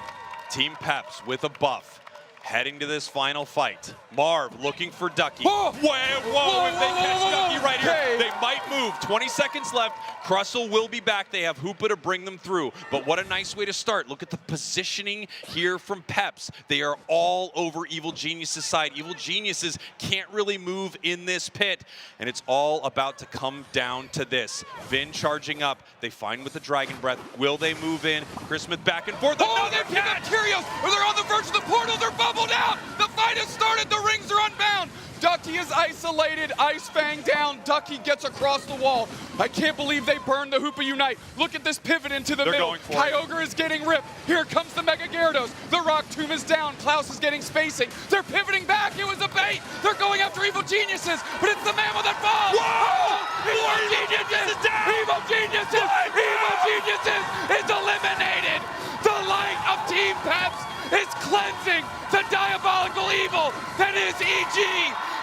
Team Peps with a buff. Heading to this final fight. Marv looking for Ducky. Whoa! Whoa, if they catch Ducky right here, they might move. 20 seconds left. Crustle will be back. They have Hoopa to bring them through. But what a nice way to start. Look at the positioning here from Peps. They are all over Evil Geniuses' side. Evil Geniuses can't really move in this pit. And it's all about to come down to this. Vin charging up. They find with the Dragon Breath. Will they move in? Chris Smith back and forth. Oh, they pick up Kyrgios! They're on the verge of the portal. They're bubbled out. The fight has started. The rings are unbound. Ducky is isolated. Ice Fang down. Ducky gets across the wall. I can't believe they burned the Hoopa Unite. Look at this pivot into the middle. Kyogre is getting ripped. Here comes the Mega Gyarados. The Rock Tomb is down. Klaus is getting spacing. They're pivoting back. It was a bait. They're going after Evil Geniuses, but it's the Mammal that falls. Whoa! Evil Geniuses is down. Evil Geniuses. Evil Geniuses is eliminated. The light of Team Peps is cleansing the diabolical evil that is EG.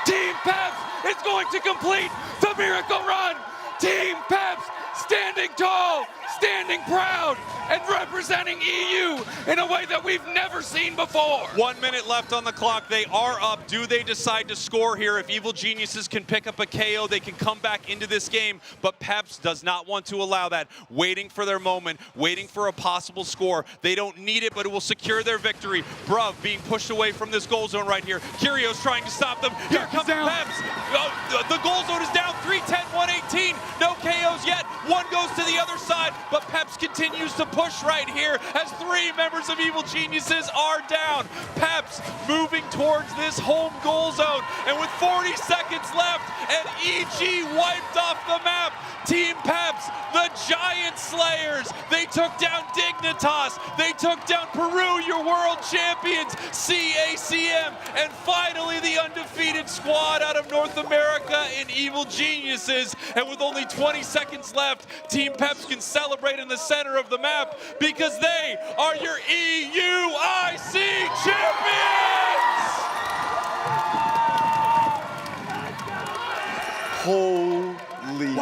Team Peps is going to complete the miracle run. Team Peps standing tall, standing proud, and representing EU in a way that we've never seen before. 1 minute left on the clock. They are up. Do they decide to score here? If Evil Geniuses can pick up a KO, they can come back into this game, but Peps does not want to allow that. Waiting for their moment, waiting for a possible score. They don't need it, but it will secure their victory. Bruv being pushed away from this goal zone right here. Kyrio's trying to stop them. Here comes Peps. Oh, the goal zone is down. 310, 118. No KOs yet. One goes to the other side, but Peps continues to push right here as 3 members of Evil Geniuses are down. Peps moving towards this home goal zone, and with 40 seconds left and EG wiped off the map, Team Peps, the Giant Slayers, they took down Dignitas, they took down Peru, your world champions, CACM, and finally the undefeated squad out of North America in Evil Geniuses. And with only 20 seconds left, Team Peps can celebrate in the center of the map because they are your EUIC champions! Holy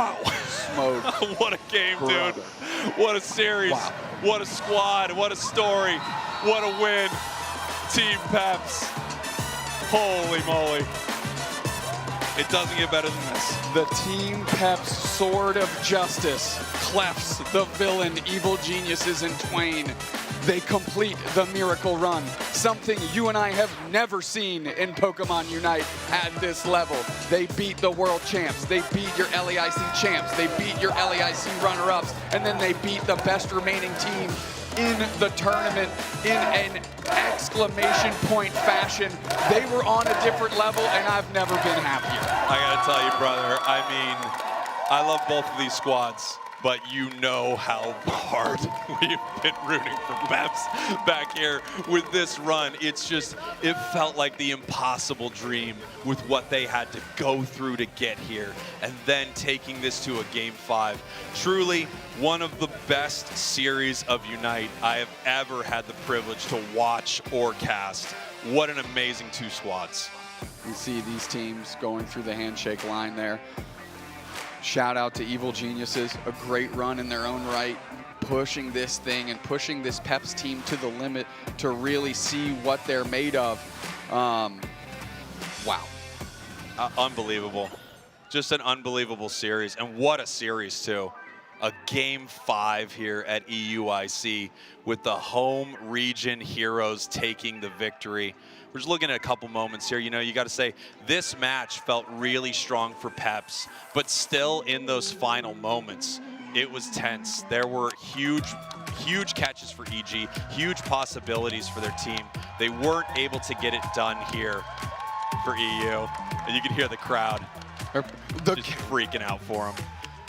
smoke. What a game, Brother. dude. What a series. Wow. What a squad. What a story. What a win. Team Peps. Holy moly. It doesn't get better than this. The Team Peps Sword of Justice clefts the villain Evil Geniuses in twain. They complete the miracle run, something you and I have never seen in Pokemon Unite at this level. They beat the world champs, they beat your LEIC champs, they beat your LEIC runner-ups, and then they beat the best remaining team in the tournament in an exclamation point fashion. They were on a different level, and I've never been happier. I gotta tell you, brother, I mean, I love both of these squads, but you know how hard we've been rooting for Peps back here with this run. It's just, it felt like the impossible dream with what they had to go through to get here, and then taking this to a Game 5. Truly one of the best series of Unite I have ever had the privilege to watch or cast. What an amazing 2 squads. You see these teams going through the handshake line there. Shout out to Evil Geniuses, a great run in their own right, pushing this thing and pushing this Peps team to the limit to really see what they're made of. Wow. Unbelievable. Just an unbelievable series, and what a series too. A Game 5 here at EUIC with the home region heroes taking the victory. We're just looking at a couple moments here. You know, you got to say this match felt really strong for Peps, but still in those final moments, it was tense. There were huge catches for EG, huge possibilities for their team. They weren't able to get it done here for EU, and you could hear the crowd just freaking out for them.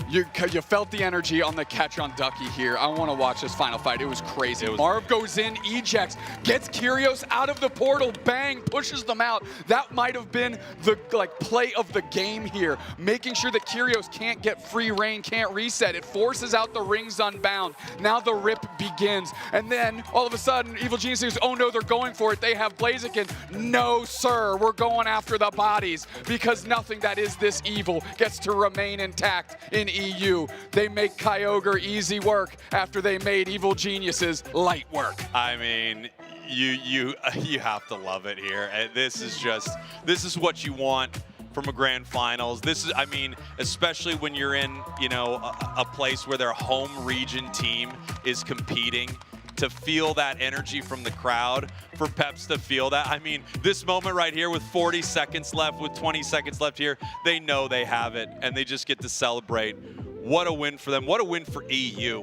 You felt the energy on the catch on Ducky here. I want to watch this final fight. It was crazy. Marv goes in, ejects, gets Kyrios out of the portal, bang, pushes them out. That might have been the play of the game here, making sure that Kyrios can't get free reign, can't reset. It forces out the rings unbound. Now the rip begins. And then all of a sudden, Evil Genius says, oh no, they're going for it. They have Blaziken. No, sir, we're going after the bodies because nothing that is this evil gets to remain intact in EU. They make Kyogre easy work after they made Evil Geniuses light work. I mean, you have to love it here. This is what you want from a grand finals. This is, I mean, especially when you're in, you know, a place where their home region team is competing, to feel that energy from the crowd, for Peps to feel that. I mean, this moment right here with 40 seconds left, with 20 seconds left here, they know they have it, and they just get to celebrate. What a win for them. What a win for EU.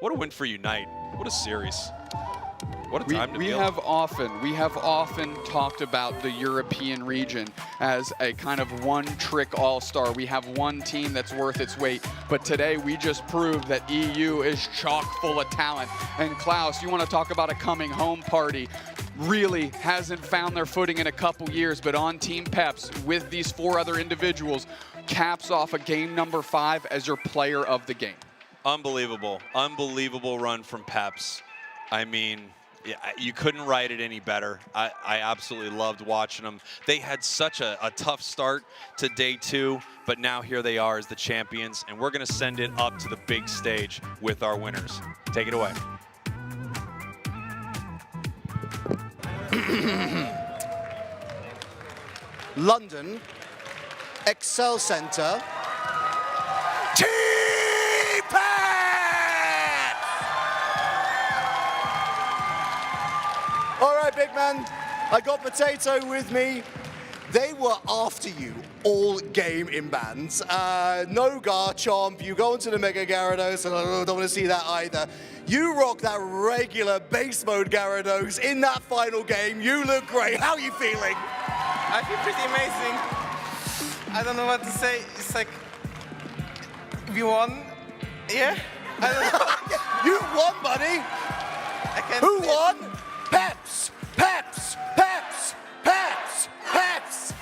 What a win for Unite. What a series. What a time to we be have often talked about the European region as a kind of one-trick all-star. We have one team that's worth its weight, but today we just proved that EU is chock full of talent. And Klaus, you want to talk about a coming home party? Really hasn't found their footing in a couple years, but on Team Peps with these 4 other individuals, caps off a game number 5 as your player of the game. Unbelievable. Unbelievable run from Peps. I mean, yeah, you couldn't write it any better. I absolutely loved watching them. They had such a tough start to day 2, but now here they are as the champions, and we're going to send it up to the big stage with our winners. Take it away. London, Excel Centre, Team Peps! All right, big man, I got Potato with me. They were after you all game in bands. No Garchomp, you go into the Mega Gyarados, and I don't want to see that either. You rock that regular base mode Gyarados in that final game. You look great. How are you feeling? I feel pretty amazing. I don't know what to say. It's like, we won. Yeah? I don't know. You won, buddy. I can't Who say won? Peps! Peps! Peps! Peps! Peps!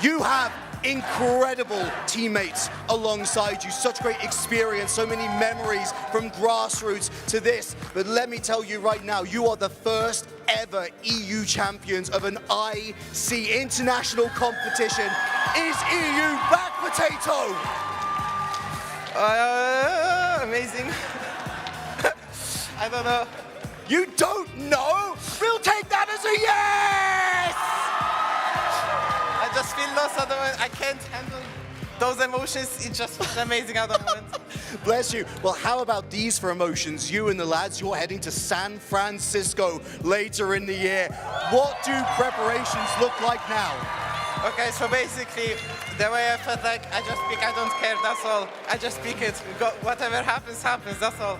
You have incredible teammates alongside you. Such great experience, so many memories from grassroots to this. But let me tell you right now, you are the first ever EU champions of an IC international competition. Is EU back, Potato? Amazing. I don't know. You don't know? We'll take that as a yes! I just feel lost at the moment. I can't handle those emotions. It just feels amazing at the moment. Bless you. Well, how about these for emotions? You and the lads, you're heading to San Francisco later in the year. What do preparations look like now? Okay, so basically, the way I felt like I just pick, I don't care, that's all. I just pick it. Whatever happens, happens, that's all.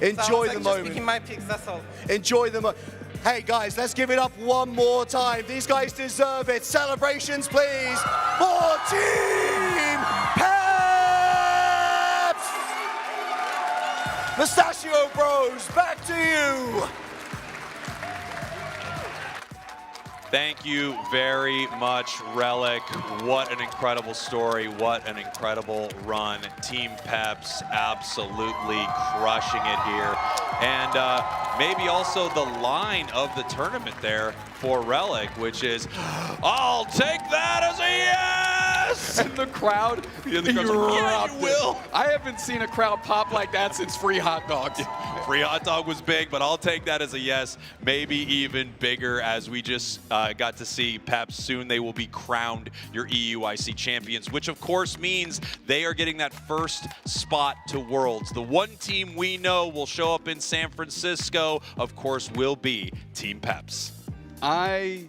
Enjoy the Just moment. picking my picks, that's all. Enjoy the moment. Hey guys, let's give it up one more time. These guys deserve it. Celebrations, please, for Team Peps! Mustachio Bros, back to you. Thank you very much, Relic. What an incredible story. What an incredible run. Team Peps absolutely crushing it here. And maybe also the line of the tournament there for Relic, which is, I'll take that as a yes! And the crowd, Yeah, the crowd's like, yeah, you will. I haven't seen a crowd pop like that since free hot dogs. Free hot dog was big, but I'll take that as a yes. Maybe even bigger, as we just got to see Peps. Soon they will be crowned your EUIC champions, which of course means they are getting that first spot to Worlds. The one team we know will show up in San Francisco, of course, will be Team Peps. I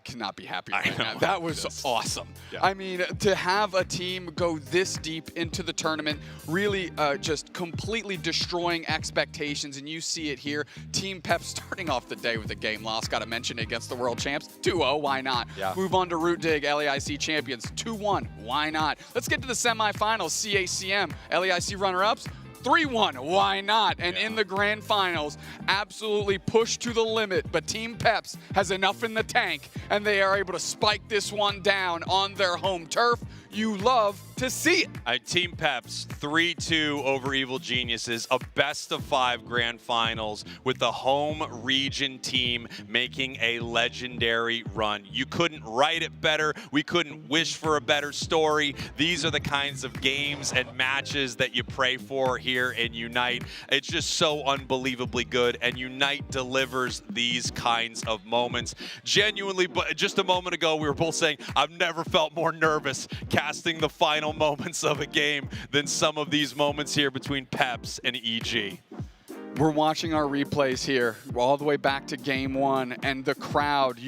cannot be happy right now. That was awesome. Yeah. I mean, to have a team go this deep into the tournament, really just completely destroying expectations, and you see it here. Team Pep starting off the day with a game loss. Got to mention it against the world champs. 2-0, why not? Yeah. Move on to Root Dig, LAIC champions. 2-1, why not? Let's get to the semifinals. CACM, LAIC runner-ups. 3-1, why not? And in the grand finals, absolutely pushed to the limit, but Team Peps has enough in the tank, and they are able to spike this one down on their home turf. You love to see it. Team Peps 3-2 over Evil Geniuses, a best-of-5 grand finals with the home region team making a legendary run. You couldn't write it better. We couldn't wish for a better story. These are the kinds of games and matches that you pray for here in Unite. It's just so unbelievably good, and Unite delivers these kinds of moments. Genuinely, but just a moment ago, we were both saying, I've never felt more nervous casting the final moments of a game than some of these moments here between Peps and EG. We're watching our replays here, all the way back to game 1, and the crowd.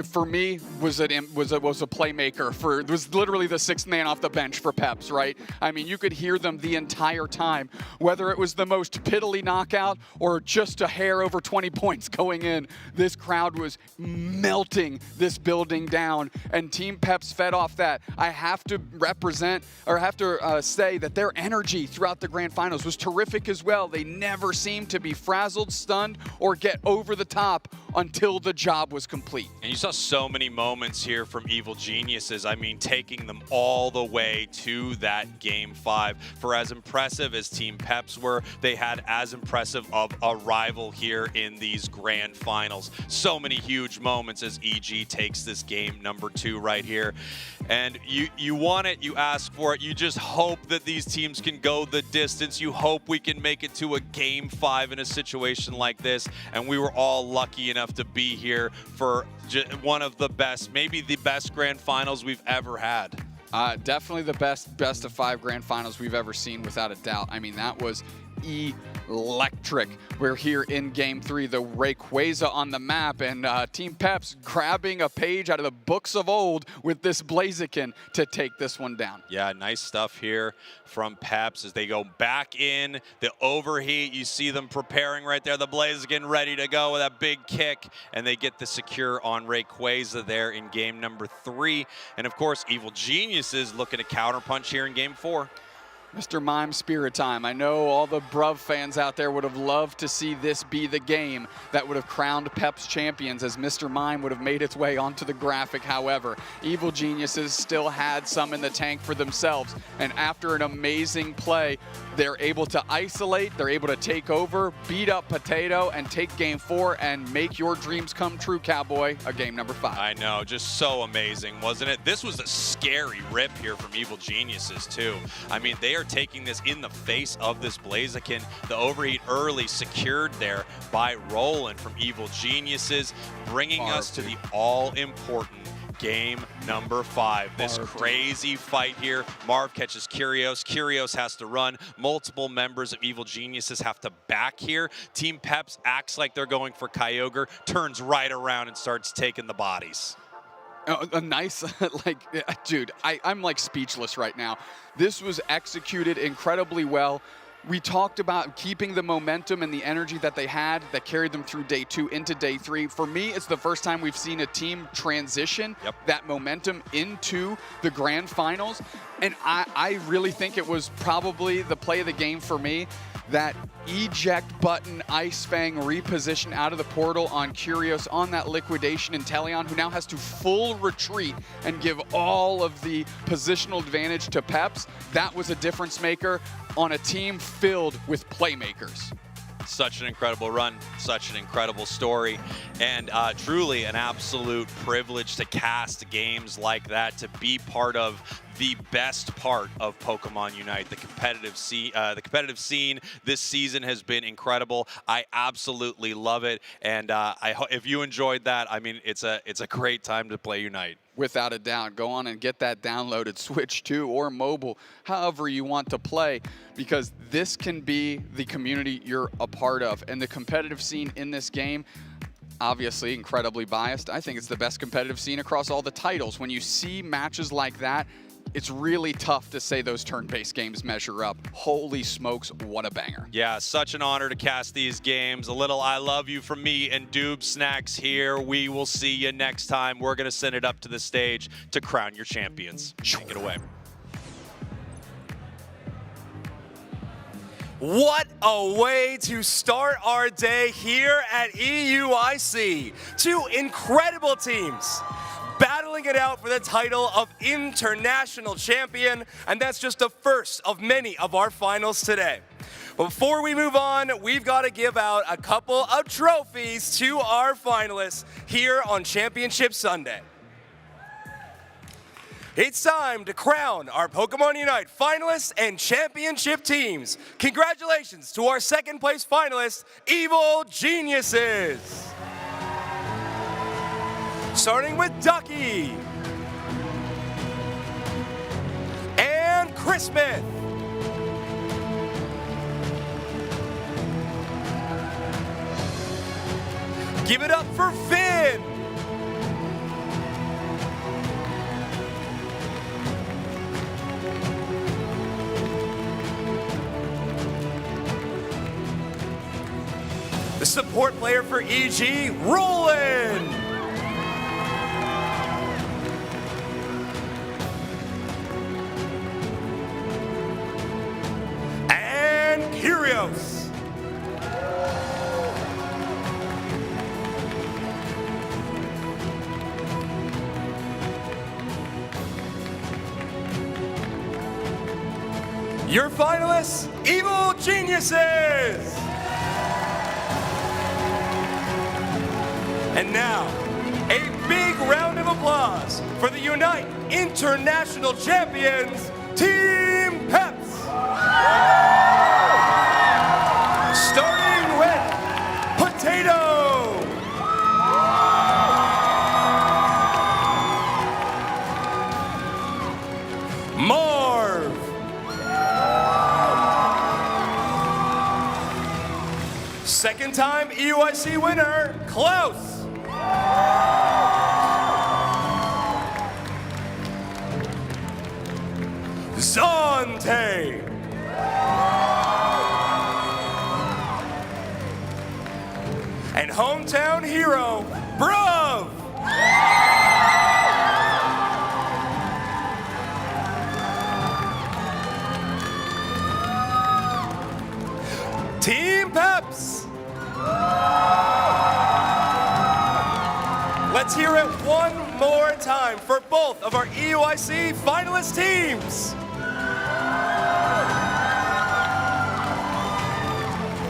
For me, was a playmaker. It was literally the 6th man off the bench for Peps, right? I mean, you could hear them the entire time, whether it was the most piddly knockout or just a hair over 20 points going in. This crowd was melting this building down, and Team Peps fed off that. I have to say that their energy throughout the grand finals was terrific as well. They never seemed to be frazzled, stunned, or get over the top until the job was complete. And you saw so many moments here from Evil Geniuses. I mean, taking them all the way to that Game 5. For as impressive as Team Peps were, they had as impressive of a rival here in these grand finals. So many huge moments as EG takes this game number 2 right here. And you want it, you ask for it. You just hope that these teams can go the distance. You hope we can make it to a Game 5 in a situation like this. And we were all lucky enough to be here for one of the best, maybe the best grand finals we've ever had. Definitely the best of 5 grand finals we've ever seen, without a doubt. I mean, that was electric. We're here in game 3, the Rayquaza on the map, and Team Peps grabbing a page out of the books of old with this Blaziken to take this one down. Yeah, nice stuff here from Peps as they go back in. The overheat, you see them preparing right there. The Blaziken ready to go with that big kick, and they get the secure on Rayquaza there in game number 3. And of course, Evil Geniuses looking to counterpunch here in game 4. Mr. Mime Spirit Time. I know all the Bruv fans out there would have loved to see this be the game that would have crowned Peps champions, as Mr. Mime would have made its way onto the graphic. However, Evil Geniuses still had some in the tank for themselves, and after an amazing play, they're able to isolate, they're able to take over, beat up Potato, and take game 4 and make your dreams come true, Cowboy, a game number 5. I know, just so amazing, wasn't it? This was a scary rip here from Evil Geniuses, too. I mean, they are taking this in the face of this Blaziken. The overheat early secured there by Roland from Evil Geniuses, bringing us to the all-important game number 5. This crazy fight here. Marv catches Curios. Curios has to run. Multiple members of Evil Geniuses have to back here. Team Peps acts like they're going for Kyogre, turns right around and starts taking the bodies. A nice, dude, I'm like speechless right now. This was executed incredibly well. We talked about keeping the momentum and the energy that they had that carried them through day 2 into day 3. For me, it's the first time we've seen a team transition that momentum into the grand finals. And I really think it was probably the play of the game for me. That eject button Ice Fang reposition out of the portal on Curios on that liquidation Inteleon, who now has to full retreat and give all of the positional advantage to Peps. That was a difference maker on a team filled with playmakers. Such an incredible run, such an incredible story, and truly an absolute privilege to cast games like that, to be part of the best part of Pokemon Unite. The competitive scene this season has been incredible. I absolutely love it, and if you enjoyed that, I mean, it's a great time to play Unite. Without a doubt, go on and get that downloaded, Switch 2 or mobile, however you want to play, because this can be the community you're a part of. And the competitive scene in this game, obviously incredibly biased, I think it's the best competitive scene across all the titles. When you see matches like that, it's really tough to say those turn-based games measure up. Holy smokes, what a banger. Yeah, such an honor to cast these games. A little I love you from me and Doob Snacks here. We will see you next time. We're going to send it up to the stage to crown your champions. Take it away. What a way to start our day here at EUIC. 2 incredible teams battling it out for the title of International Champion, and that's just the first of many of our finals today. But before we move on, we've got to give out a couple of trophies to our finalists here on Championship Sunday. It's time to crown our Pokemon Unite finalists and championship teams. Congratulations to our second place finalist, Evil Geniuses. Starting with Ducky and Chris Smith. Give it up for Finn! The support player for EG, Roland! And Kyrios! Your finalists, Evil Geniuses! And now, a big round of applause for the UNITE International Champions, Team Peps! Starting with Potato! Marv! Second time EUIC winner, Klaus! Zante! And hometown hero, Bruv! Team Peps! Let's hear it one more time for both of our EUIC finalist teams.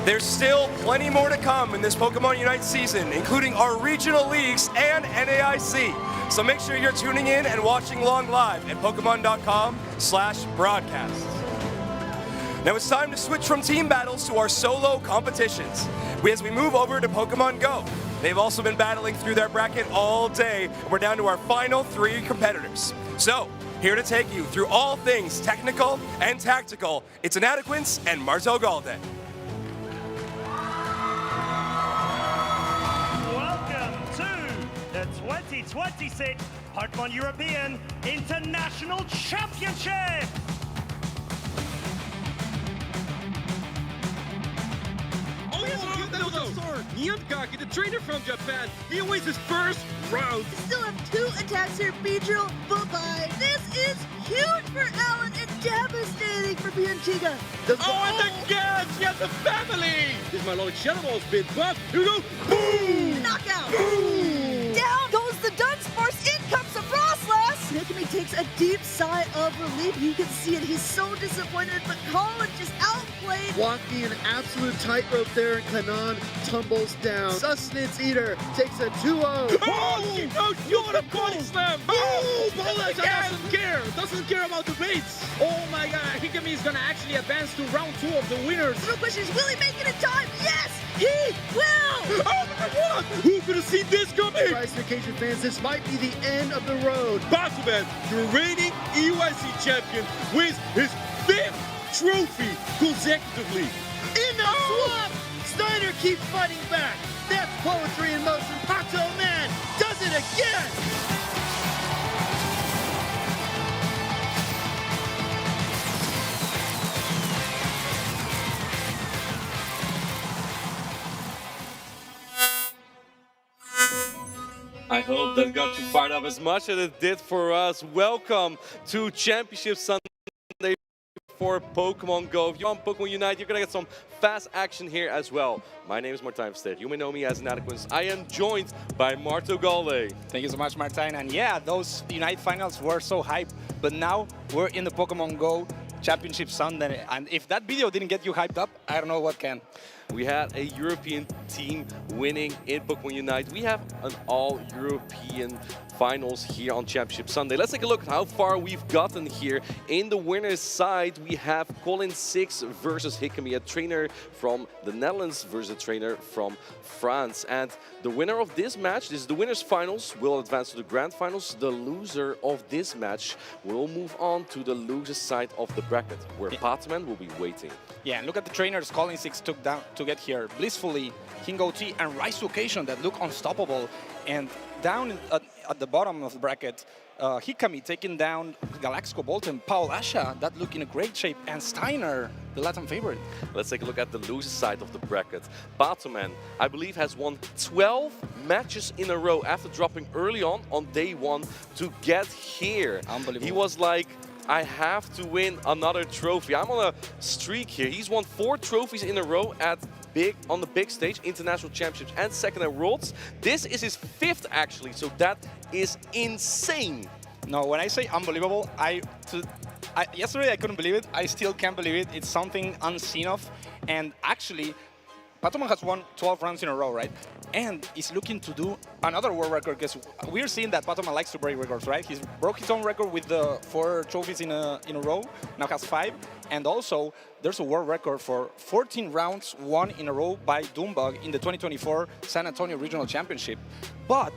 There's still plenty more to come in this Pokemon Unite season, including our regional leagues and NAIC. So make sure you're tuning in and watching along live at Pokemon.com/broadcasts. Now it's time to switch from team battles to our solo competitions. As we move over to Pokemon GO. They've also been battling through their bracket all day, and we're down to our final 3 competitors. So, here to take you through all things technical and tactical, it's Inadequance and Marto Galde. Welcome to the 2026 Pokemon European International Championship! Nyantkaki, the trainer from Japan, he wins his first round. We still have 2 attacks here, Beedrill. Bye-bye. This is huge for Alan and devastating for Bianchiga. And again, she has a family! This might look Shadow Ball's bit, but here we go. Boom! Knockout! Boom! Down goes the Dunsparce. In comes the Frostlass. Hikami takes a deep sigh of relief. You can see it. He's so disappointed, but Colin just outplayed. Walking an absolute tightrope there, and Kanan tumbles down. Sustenance Eater takes a 2-0. Oh, no, you want a body slam! Oh, Bolas doesn't care about the baits. Oh my god, Hikami is gonna actually advance to round 2 of the winners. The question is, will he make it in time? Yes, he will! Oh my god, who could have seen this coming? Rise Vacation fans, this might be the end of the road. Batman, the reigning EUIC champion, wins his 5th trophy consecutively. In the swamp, Steiner keeps fighting back. That's poetry in motion. Pato Man does it again. I hope that got you fired up as much as it did for us. Welcome to Championship Sunday for Pokemon GO. If you're on Pokemon Unite, you're gonna get some fast action here as well. My name is Martijn Stedt. You may know me as Inadequance. I am joined by Marto Galde. Thank you so much, Martijn. And yeah, those Unite finals were so hyped, but now we're in the Pokemon GO Championship Sunday, and if that video didn't get you hyped up, I don't know what can. We had a European team winning in Pokémon Unite. We have an all-European finals here on Championship Sunday. Let's take a look at how far we've gotten here. In the winner's side, we have Colin 6 versus Hikami, a trainer from the Netherlands versus a trainer from France. And the winner of this match, this is the winner's finals, will advance to the grand finals. The loser of this match will move on to the loser's side of the bracket, where Batman will be waiting. Yeah, and look at the trainers Colin 6 took down to get here. Blissfully, Kingo T, and Rise to Occasion that look unstoppable. And down at the bottom of the bracket, Hikami taking down Galaxico Bolton, Paul Asha, that look in a great shape, and Steiner, the Latin favorite. Let's take a look at the loser side of the bracket. Batman, I believe, has won 12 matches in a row after dropping early on day one to get here. Unbelievable. He was like, I have to win another trophy. I'm on a streak here. He's won 4 trophies in a row on the big stage, international championships and second at Worlds. This is his 5th actually, so that is insane. No, when I say unbelievable, yesterday I couldn't believe it. I still can't believe it. It's something unseen of. And actually, Batman has won 12 rounds in a row, right? And is looking to do another world record, because we're seeing that Batman likes to break records, right? He's broke his own record with the 4 trophies in a row, now has 5. And also, there's a world record for 14 rounds won in a row by Doombug in the 2024 San Antonio Regional Championship. But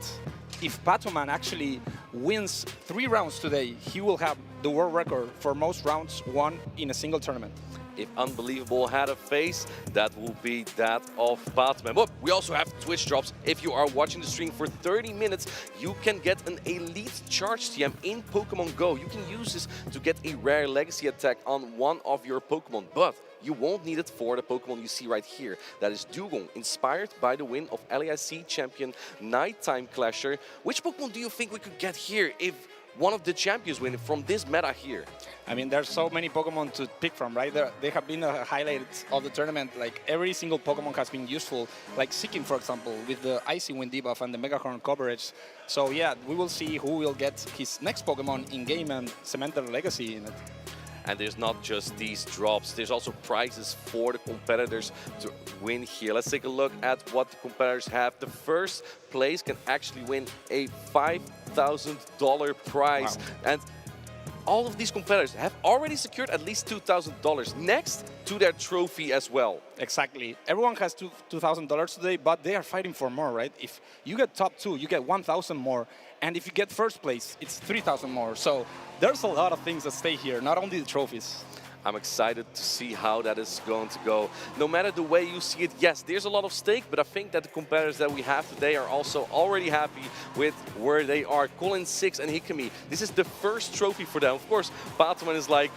if Batman actually wins 3 rounds today, he will have the world record for most rounds won in a single tournament. If Unbelievable had a face, that will be that of Batman. But we also have Twitch drops. If you are watching the stream for 30 minutes, you can get an Elite Charge TM in Pokemon GO. You can use this to get a rare Legacy attack on one of your Pokemon, but you won't need it for the Pokemon you see right here. That is Dugong, inspired by the win of LAIC champion Nighttime Clasher. Which Pokemon do you think we could get here if one of the champions win from this meta here? I mean, there's so many Pokemon to pick from, right? They have been highlights of the tournament. Like, every single Pokemon has been useful. Like Seeking, for example, with the Icy Wind debuff and the Mega Horn coverage. So yeah, we will see who will get his next Pokemon in-game and cement their legacy in it. And there's not just these drops, there's also prizes for the competitors to win here. Let's take a look at what the competitors have. The first place can actually win a $5,000 prize. Wow. And all of these competitors have already secured at least $2,000 next to their trophy as well. Exactly. Everyone has $2,000 today, but they are fighting for more, right? If you get top 2, you get 1,000 more. And if you get first place, it's 3,000 more. So there's a lot of things that stay here, not only the trophies. I'm excited to see how that is going to go. No matter the way you see it, yes, there's a lot of stake, but I think that the competitors that we have today are also already happy with where they are. Colin 6 and Hikami, this is the first trophy for them. Of course, Batman is like,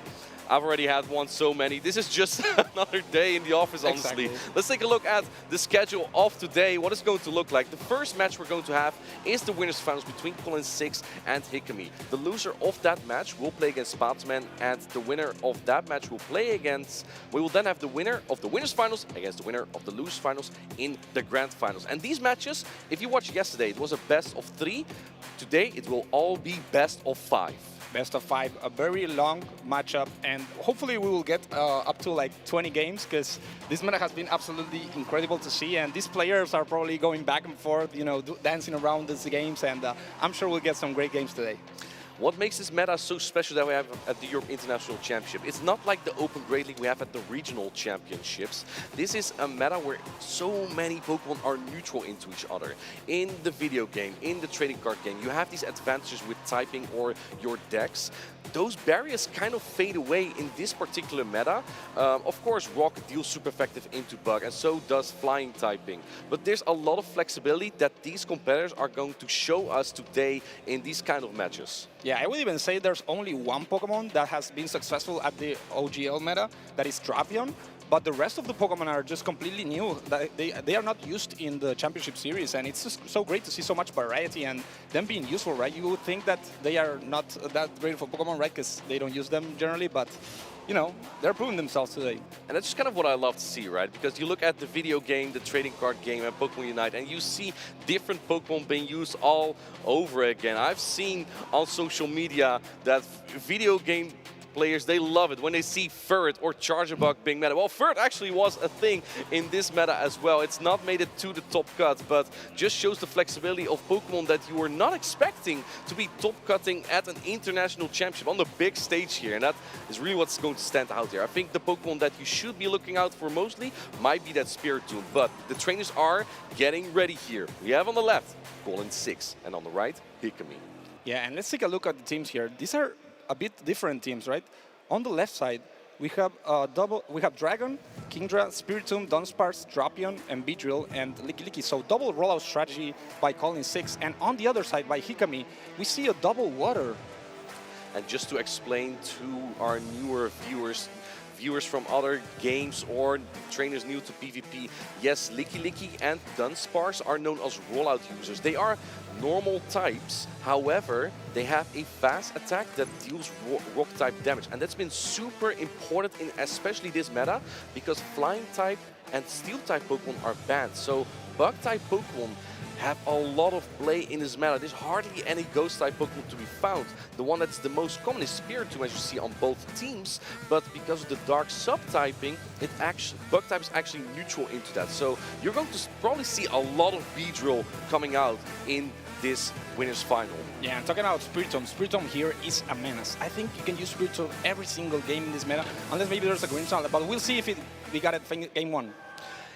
I've already had one so many. This is just another day in the office, honestly. Exactly. Let's take a look at the schedule of today, what it's going to look like. The first match we're going to have is the winners finals between Colin 6 and Hikami. The loser of that match will play against Batman, and the winner of that match will play against... We will then have the winner of the winners finals against the winner of the losers finals in the grand finals. And these matches, if you watched yesterday, it was a best of 3. Today, it will all be best of 5. Best of 5, a very long matchup, and hopefully we will get up to like 20 games, because this meta has been absolutely incredible to see, and these players are probably going back and forth, you know, dancing around these games, and I'm sure we'll get some great games today. What makes this meta so special that we have at the Europe International Championship? It's not like the Open Great League we have at the regional championships. This is a meta where so many Pokemon are neutral into each other. In the video game, in the trading card game, you have these advantages with typing or your decks. Those barriers kind of fade away in this particular meta. Of course, Rock deals super effective into Bug, and so does Flying typing. But there's a lot of flexibility that these competitors are going to show us today in these kind of matches. Yeah, I would even say there's only one Pokemon that has been successful at the OGL meta, that is Drapion. But the rest of the Pokemon are just completely new. They are not used in the Championship Series, and it's just so great to see so much variety and them being useful, right? You would think that they are not that great for Pokemon, right? Because they don't use them generally, but you know, they're proving themselves today. And that's just kind of what I love to see, right? Because you look at the video game, the trading card game, and Pokemon Unite, and you see different Pokemon being used all over again. I've seen on social media that video game players, they love it when they see Ferret or Charjabug being meta. Well, Ferret actually was a thing in this meta as well. It's not made it to the top cut, but just shows the flexibility of Pokemon that you were not expecting to be top cutting at an international championship on the big stage here. And that is really what's going to stand out here. I think the Pokemon that you should be looking out for mostly might be that Spiritomb, but the trainers are getting ready here. We have on the left, Colin 6, and on the right, Hikami. Yeah, and let's take a look at the teams here. These are a bit different teams, right? On the left side, we have we have Dragon, Kingdra, Spiritomb, Dunsparce, Drapion, and Beedrill, and Licky. So double rollout strategy by Colin 6. And on the other side, by Hikami, we see a double water. And just to explain to our newer viewers from other games or trainers new to PvP, yes, Licky and Dunsparce are known as rollout users. They are normal types, however, they have a fast attack that deals rock type damage, and that's been super important in especially this meta because flying type and steel type Pokemon are banned. So bug type Pokemon have a lot of play in this meta. There's hardly any ghost type Pokemon to be found. The one that's the most common is Spiritomb, as you see on both teams, but because of the dark subtyping, bug type is actually neutral into that. So you're going to probably see a lot of Beedrill coming out in this winners final. Yeah, and talking about Spiritomb here is a menace. I think you can use Spiritomb every single game in this meta, unless maybe there's a green channel, but we'll see if we got it game 1.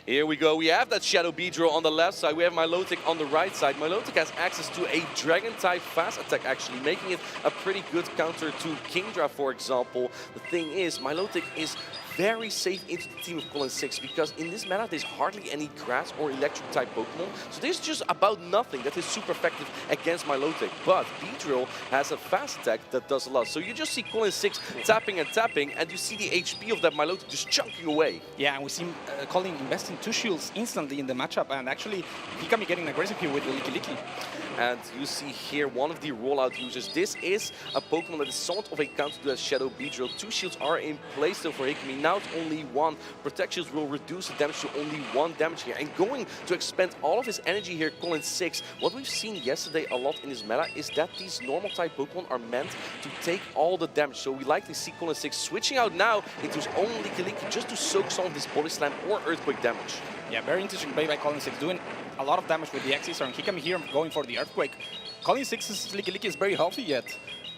Here we go. We have that Shadow Beedrill on the left side. We have Milotic on the right side. Milotic has access to a Dragon-type fast attack, actually, making it a pretty good counter to Kingdra, for example. The thing is, Milotic is very safe into the team of Colin 6 because in this meta there's hardly any grass or electric type Pokemon, so there's just about nothing that is super effective against Milotic. But Beedrill has a fast attack that does a lot, so you just see Colin 6 tapping and tapping, and you see the HP of that Milotic just chunking away. Yeah, and we see Colin investing 2 shields instantly in the matchup, and actually Hikami getting aggressive here with the Licky. And you see here one of the rollout users. This is a Pokemon that is somewhat of a counter to that Shadow Beedrill. 2 shields are in place still for Hikami. Now it's only 1. Protect shields will reduce the damage to only 1 damage here. And going to expend all of his energy here, Colin 6. What we've seen yesterday a lot in this meta is that these normal type Pokemon are meant to take all the damage. So we likely see Colin 6 switching out now into his own Licky just to soak some of this Body Slam or Earthquake damage. Yeah, very interesting play by Colin 6, doing a lot of damage with the X-Scissor, and Hikami here going for the Earthquake. Colin 6's Licky is very healthy yet.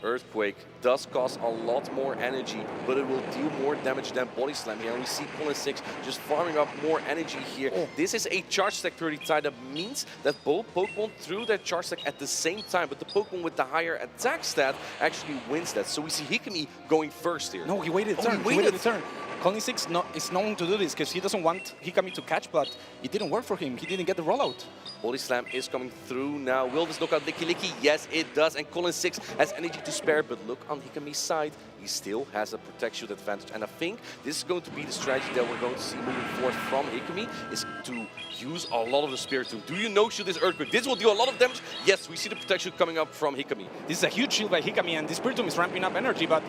Earthquake does cost a lot more energy, but it will deal more damage than Body Slam here. And we see Colin 6 just farming up more energy here. This is a Charge Stack 30 tie. That means that both Pokemon threw their Charge Stack at the same time, but the Pokemon with the higher attack stat actually wins that. So we see Hikami going first here. No, he waited a turn. He waited a turn. Colin 6 is known to do this because he doesn't want Hikami to catch, but it didn't work for him. He didn't get the rollout. Body Slam is coming through now. Will this knock out Licky? Yes, it does. And Colin 6 has energy to spare, but look on Hikami's side. He still has a Protect Shield advantage. And I think this is going to be the strategy that we're going to see moving forward from Hikami, is to use a lot of the Spiritomb. Do you no-shield this Earthquake? This will do a lot of damage. Yes, we see the Protect Shield coming up from Hikami. This is a huge shield by Hikami, and this Spiritomb is ramping up energy, but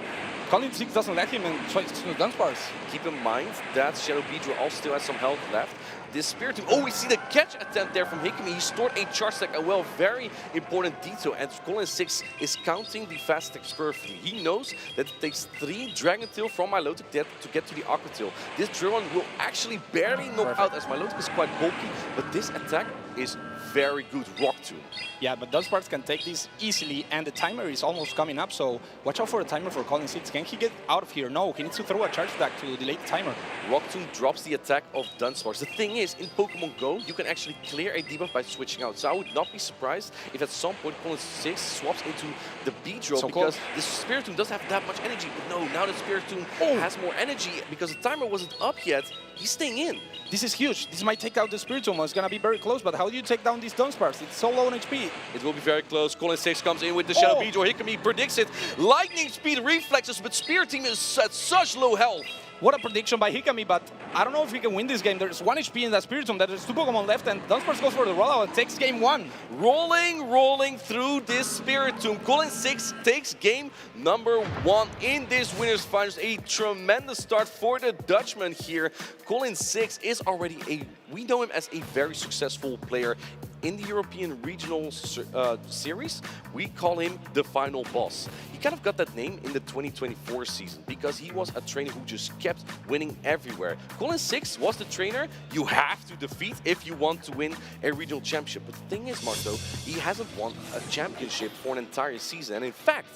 Colin 6 doesn't let him and tries to Dunsparce. Keep in mind that Shadow Beedrill also still has some health left. This Spiritomb, oh, we see the catch attempt there from Hikami. He stored a Charge Stack, very important detail, and Colin 6 is counting the fast attacks perfectly. He knows that it takes 3 Dragon Tail from Milotic to get to the Aqua Tail. This drill will actually barely knock out, as Milotic is quite bulky, but this attack is very good Rock Tomb. Yeah, but Dunsparce can take this easily, and the timer is almost coming up, so watch out for the timer for Colin 6. Can he get out of here? No, he needs to throw a Charge Stack to delay the timer. Rock Tomb drops the attack of Dunsparce. The thing is, in Pokemon GO, you can actually clear a debuff by switching out. So I would not be surprised if at some point Colin 6 swaps into the Beedrill, because the Spiritomb doesn't have that much energy. But no, now the Spiritomb has more energy because the timer wasn't up yet. He's staying in. This is huge. This might take out the Spiritomb. It's going to be very close, but how do you take down these Dunsparce? It's so low on HP. It will be very close. Colin 6 comes in with the Shadow Beedrill. Hikami predicts it. Lightning speed reflexes, but Spiritomb is at such low health. What a prediction by Hikami, but I don't know if he can win this game. There's 1 HP in that Spiritomb. There's 2 Pokemon left, and Dunsparce goes for the rollout and takes game 1. Rolling through this Spiritomb. Colin 6 takes game number 1 in this winners finals. A tremendous start for the Dutchman here. Colin 6 is already we know him as a very successful player in the European Regional Series. We call him the final boss. He kind of got that name in the 2024 season because he was a trainer who just kept winning everywhere. Colin 6 was the trainer you have to defeat if you want to win a regional championship. But the thing is, Marto, he hasn't won a championship for an entire season. And in fact,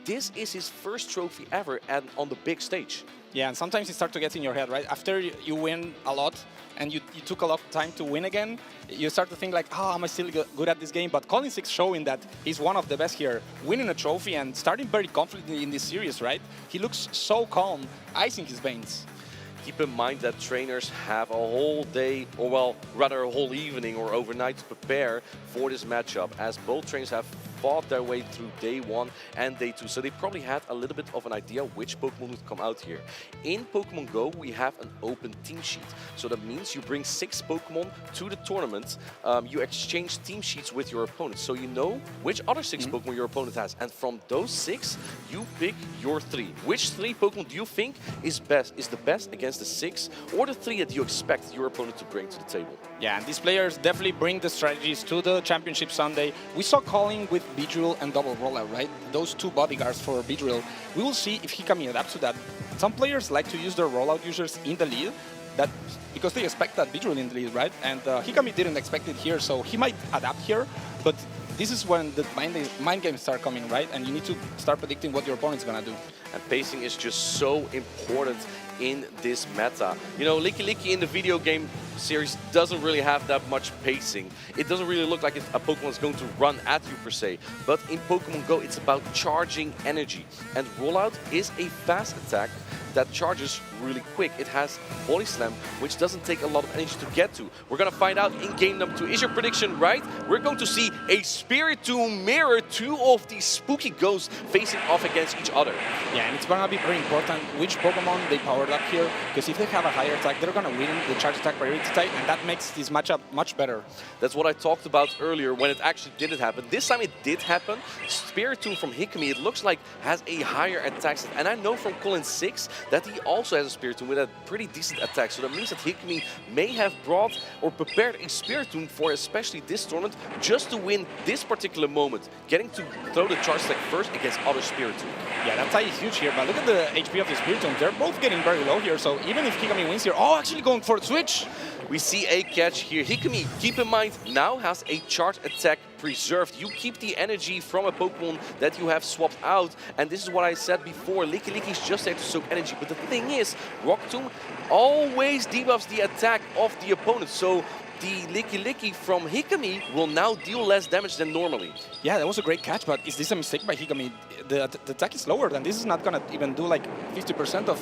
this is his first trophy ever and on the big stage. Yeah, and sometimes it starts to get in your head, right? After you win a lot and you took a lot of time to win again, you start to think like, oh, am I still good at this game? But Colin 6 showing that he's one of the best here, winning a trophy and starting very confidently in this series, right? He looks so calm, ice in his veins. Keep in mind that trainers have a whole day, or well, rather a whole evening or overnight to prepare for this matchup, as both trainers have fought their way through day 1 and day 2. So they probably had a little bit of an idea which Pokemon would come out here. In Pokemon GO, we have an open team sheet. So that means you bring 6 Pokemon to the tournament. You exchange team sheets with your opponent. So you know which other 6 Pokemon your opponent has. And from those 6, you pick your 3. Which 3 Pokemon do you think is the best against the 6 or the 3 that you expect your opponent to bring to the table? Yeah, and these players definitely bring the strategies to the Championship Sunday. We saw Colin with Beedrill and double rollout, right? Those 2 bodyguards for Beedrill. We will see if Hikami adapts to that. Some players like to use their rollout users in the lead, because they expect that Beedrill in the lead, right? And Hikami didn't expect it here, so he might adapt here, but this is when the mind games start coming, right? And you need to start predicting what your opponent's gonna do. And pacing is just so important in this meta. You know, Licky in the video game series doesn't really have that much pacing. It doesn't really look like a Pokemon is going to run at you per se. But in Pokemon GO, it's about charging energy. And Rollout is a fast attack that charges really quick. It has Body Slam, which doesn't take a lot of energy to get to. We're gonna find out in game number 2. Is your prediction right? We're going to see a Spiritomb mirror, 2 of these spooky ghosts facing off against each other. Yeah, and it's gonna be very important which Pokemon they powered up here, because if they have a higher attack, they're gonna win the charge attack priority type, and that makes this matchup much better. That's what I talked about earlier when it actually didn't happen. This time it did happen. Spiritomb from Hikami, it looks like has a higher attack set. And I know from Colin 6 that he also has a Spiritomb with a pretty decent attack. So that means that Hikami may have brought or prepared a Spiritomb for especially this tournament just to win this particular moment, getting to throw the charge attack first against other Spiritomb. Yeah, that tie is huge here, but look at the HP of the Spiritomb. They're both getting very low here, so even if Hikami wins here, oh, actually going for a switch. We see a catch here. Hikami, keep in mind, now has a charge attack preserved. You keep the energy from a Pokemon that you have swapped out, and this is what I said before. Licky is just there to soak energy, but the thing is, Rock Tomb always debuffs the attack of the opponent, so the Licky from Hikami will now deal less damage than normally. Yeah, that was a great catch, but is this a mistake by Hikami? The attack is lower than this is not gonna even do like 50% of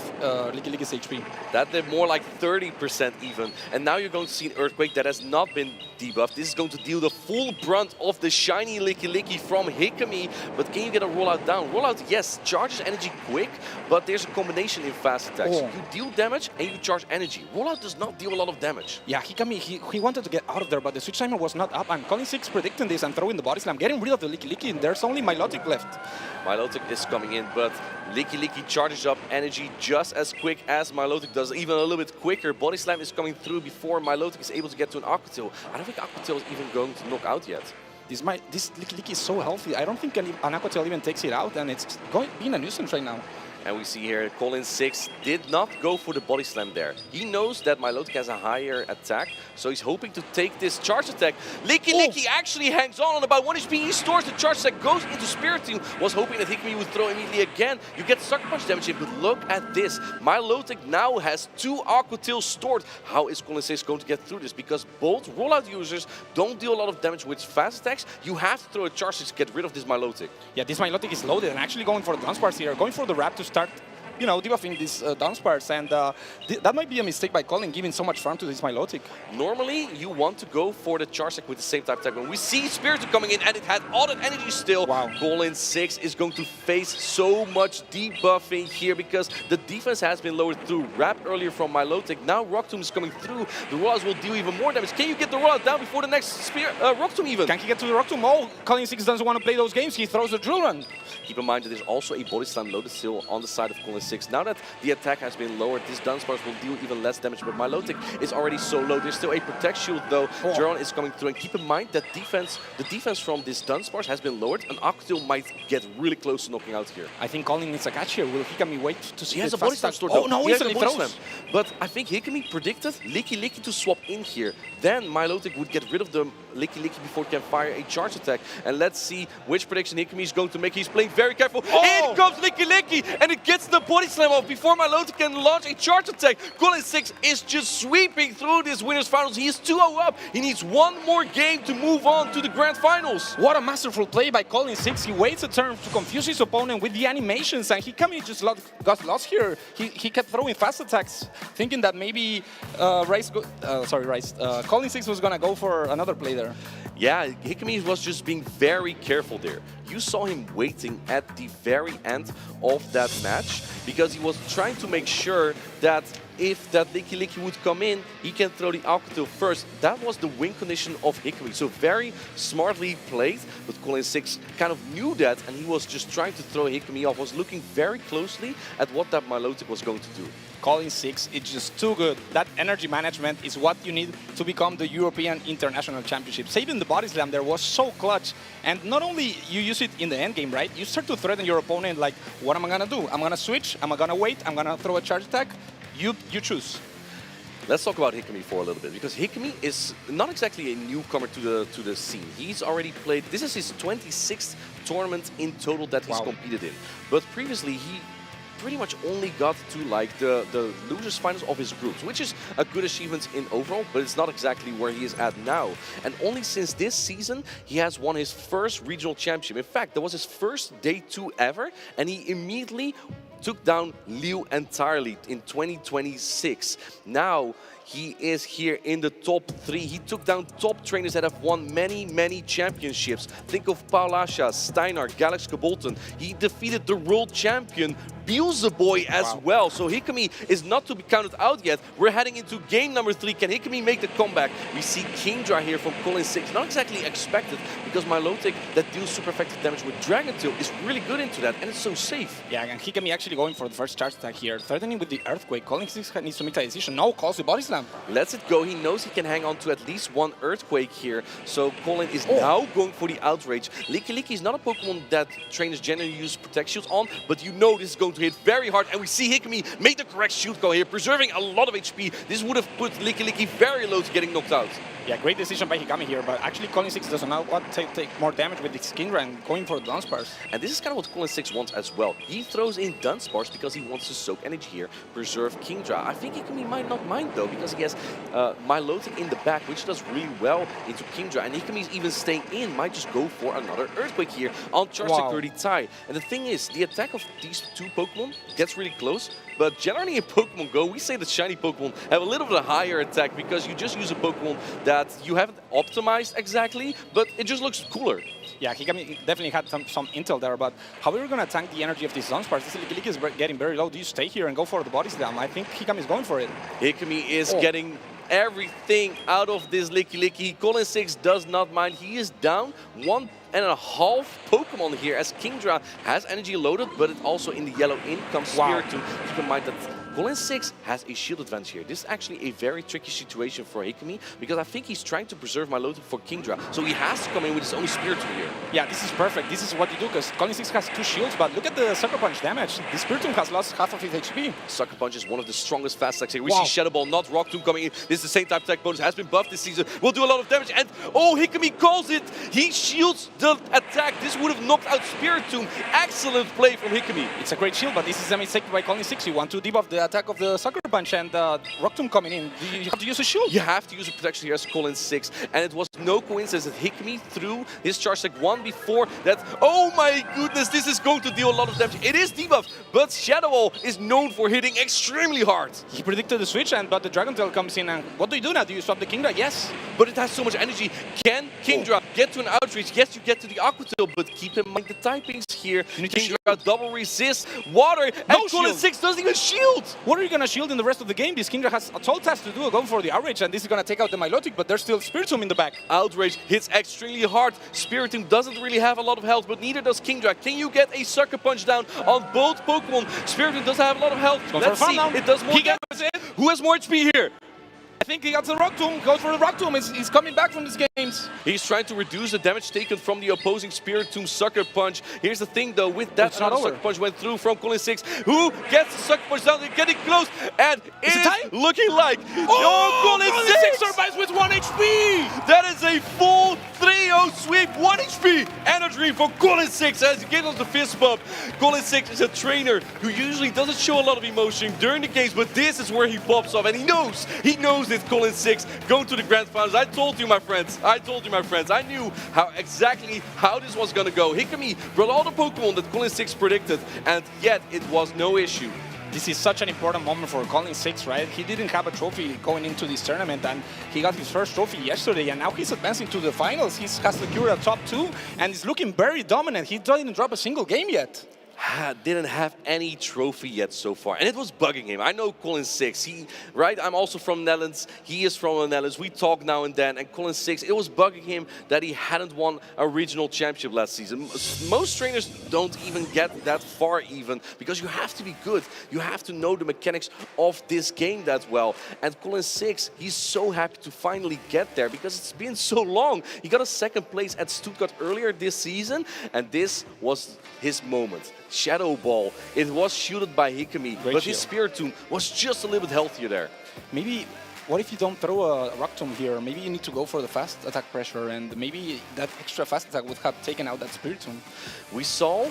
Licky's HP. That did more like 30% even. And now you're going to see an Earthquake that has not been debuffed. This is going to deal the full brunt of the shiny Licky from Hikami. But can you get a rollout down? Rollout, yes, charges energy quick, but there's a combination in fast attacks. Oh. You deal damage and you charge energy. Rollout does not deal a lot of damage. Yeah, Hikami, he wanted to get out of there, but the switch timer was not up. And Colin 6 predicting this and throwing the Body Slam, getting rid of the Licky, and there's only Milotic left. Milotic is coming in, but Licky charges up energy just as quick as Milotic does, even a little bit quicker. Body Slam is coming through before Milotic is able to get to an Aqua Tail. I don't think Aqua Tail is even going to knock out yet. This Licky is so healthy. I don't think an Aqua Tail even takes it out, and it's being a nuisance right now. And we see here Colin 6 did not go for the Body Slam there. He knows that Milotic has a higher attack, so he's hoping to take this charge attack. Licky actually hangs on about 1 HP. He stores the charge attack, goes into Spiritomb. Was hoping that Hikami would throw immediately again. You get Sucker Punch damage in, but look at this. Milotic now has 2 Aqua Tails stored. How is Colin 6 going to get through this? Because both rollout users don't deal a lot of damage with fast attacks. You have to throw a charge to get rid of this Milotic. Yeah, this Milotic is loaded and actually going for the Dunsparce here, going for the wrap to start, you know, debuffing these Dunsparce, and that might be a mistake by Colin, giving so much farm to this Milotic. Normally, you want to go for the charge attack with the same type of attack. When we see Spiritomb coming in, and it had all that energy still, wow. Colin 6 is going to face so much debuffing here because the defense has been lowered through wrap earlier from Milotic. Now Rock Tomb is coming through. The rollouts will deal even more damage. Can you get the rollout down before the next Rock Tomb even? Can he get to the Rock Tomb? Oh, Colin 6 doesn't want to play those games. He throws the Drill Run. Keep in mind that there's also a Body Slam loaded still on the side of Colin Colin6. Now that the attack has been lowered, this Dunsparce will deal even less damage, but Milotic is already so low. There's still a Protect Shield though. Jeron is coming through, and keep in mind that the defense from this Dunsparce has been lowered, and Octil might get really close to knocking out here. I think Colin needs a catch here. Will Hikami wait to see he has the a body slam fast store attack? though. Oh no, he has a instantly body throws. slam. But I think Hikami predicted Licky to swap in here. Then Milotic would get rid of the Licky before he can fire a charge attack. And let's see which prediction Hikami is going to make. He's playing very careful. In comes Licky, and it gets the body slam off before Milotic can launch a charge attack. Colin6 is just sweeping through this winners finals. He is 2-0 up. He needs one more game to move on to the grand finals. What a masterful play by Colin6. He waits a turn to confuse his opponent with the animations, and Hikami just got lost here. He kept throwing fast attacks, thinking that maybe Colin6 was gonna go for another play there. Yeah, Hikami was just being very careful there. You saw him waiting at the very end of that match because he was trying to make sure that if that Licky would come in, he can throw the Alcatel first. That was the win condition of Hikami. So very smartly played, but Colin6 kind of knew that, and he was just trying to throw Hikami off, was looking very closely at what that Milotic was going to do. Colin6 is just too good. That energy management is what you need to become the European International Championship. Saving the body slam there was so clutch. And not only you use it in the end game, right? You start to threaten your opponent like, what am I gonna do? I'm gonna switch, am I gonna wait, I'm gonna throw a charge attack? You choose. Let's talk about Hikami for a little bit, because Hikami is not exactly a newcomer to the scene. He's already played, this is his 26th tournament in total that he's competed in. But previously he pretty much only got to like the losers finals of his groups, which is a good achievement in overall, but it's not exactly where he is at now. And only since this season he has won his first regional championship. In fact, that was his first day 2 ever, and he immediately took down Liu entirely in 2026. Now he is here in the top 3. He took down top trainers that have won many championships. Think of Paulasha, Steinar, Galax Cabolton. He defeated the world champion Beelzeboy as well. So Hikami is not to be counted out yet. We're heading into game number 3. Can Hikami make the comeback? We see Kingdra here from Colin6. Not exactly expected, because Milotic that deals super effective damage with Dragon Tail is really good into that, and it's so safe. Yeah, and Hikami actually going for the first charge attack here. Threatening with the Earthquake. Colin6 needs to make that decision. No, calls the body slam. Lets it go. He knows he can hang on to at least one Earthquake here. So Colin is now going for the Outrage. Licky is not a Pokemon that trainers generally use Protect Shields on, but you know this is going to hit very hard. And we see Hikami make the correct shield go here, preserving a lot of HP. This would have put Licky very low to getting knocked out. Yeah, great decision by Hikami here, but actually Colin6 doesn't know what to take more damage with the Kingdra and going for Dunsparce. And this is kind of what Colin6 wants as well. He throws in Dunsparce because he wants to soak energy here, preserve Kingdra. I think Hikami might not mind though, because he has Milotic in the back, which does really well into Kingdra. And Hikami's even staying in, might just go for another Earthquake here on charge security tie. And the thing is, the attack of these two Pokemon gets really close, but generally in Pokemon GO, we say that shiny Pokemon have a little bit of higher attack because you just use a Pokemon that you haven't optimized exactly, but it just looks cooler. Yeah, Hikami definitely had some intel there, but how are we going to tank the energy of this Dunsparce? This Licky is getting very low. Do you stay here and go for the body slam? I think Hikami is going for it. Hikami is getting everything out of this Licky. Colin6 does not mind. He is down 1.5 Pokemon here as Kingdra has energy loaded, but it also in the yellow in comes Spiritomb. Keep in mind that Colin6 has a shield advantage here. This is actually a very tricky situation for Hikami, because I think he's trying to preserve Milotic for Kingdra. So he has to come in with his own Spiritomb here. Yeah, this is perfect. This is what you do, because Colin6 has 2 shields, but look at the Sucker Punch damage. The Spiritomb has lost half of his HP. Sucker Punch is one of the strongest fast attacks here. We see Shadow Ball, not Rock Tomb coming in. This is the same type of attack bonus, has been buffed this season. Will do a lot of damage, and Hikami calls it. He shields the attack. This would have knocked out Spiritomb. Excellent play from Hikami. It's a great shield, but this is a mistake by Colin6. You want to debuff the attack of the Sucker Punch, and Rock Tomb coming in. You have to use a shield. You have to use a protection here as Colin6, and it was no coincidence that Hikami threw his charge attack one before that. Oh my goodness, this is going to deal a lot of damage. It is debuffed, but Shadow Ball is known for hitting extremely hard. He predicted the switch, but the Dragon Tail comes in, and what do you do now? Do you swap the Kingdra? Yes. But it has so much energy. Can Kingdra get to an Outreach? Yes, you get to the Aqua Tail, but keep in mind the typings here. Kingdra double resist, water, and Colin6 doesn't even shield. what are you going to shield in the rest of the game? This Kingdra has a tall task to do, going for the outrage, and this is going to take out the Milotic, but there's still Spiritomb in the back. Outrage hits extremely hard. Spiritomb doesn't really have a lot of health, but neither does Kingdra. Can you get a Sucker Punch down on both Pokemon? Spiritomb doesn't have a lot of health. Let's see. It does more damage. Who has more HP here? I think he got the Rock Tomb, goes for the Rock Tomb. He's coming back from these games. He's trying to reduce the damage taken from the opposing Spiritomb Sucker Punch. Here's the thing though, with that Sucker Punch went through from Colin6, who gets the Sucker Punch down, they're getting close, and it's looking like Colin6 survives with 1 HP! That is a full 3-0 sweep, 1 HP energy for Colin6 as he gives us the fist bump. Colin6 is a trainer who usually doesn't show a lot of emotion during the games, but this is where he pops off, and he knows it's Colin6 going to the Grand Finals. I told you, my friends. I knew exactly how this was going to go. Hikami brought all the Pokemon that Colin6 predicted, and yet it was no issue. This is such an important moment for Colin6, right? He didn't have a trophy going into this tournament, and he got his first trophy yesterday, and now he's advancing to the finals. He has secured a top 2, and he's looking very dominant. He didn't drop a single game yet. Didn't have any trophy yet so far, and it was bugging him. I know Colin6, I'm also from Netherlands, he is from the Netherlands, we talk now and then, and Colin6, it was bugging him that he hadn't won a regional championship last season. Most trainers don't even get that far even, because you have to be good, you have to know the mechanics of this game that well, and Colin6, he's so happy to finally get there, because it's been so long. He got a 2nd place at Stuttgart earlier this season, and this was his moment. Shadow Ball. It was shielded by Hikami, but his Spiritomb was just a little bit healthier there. Maybe, what if you don't throw a Rock Tomb here? Maybe you need to go for the fast attack pressure, and maybe that extra fast attack would have taken out that Spiritomb. We saw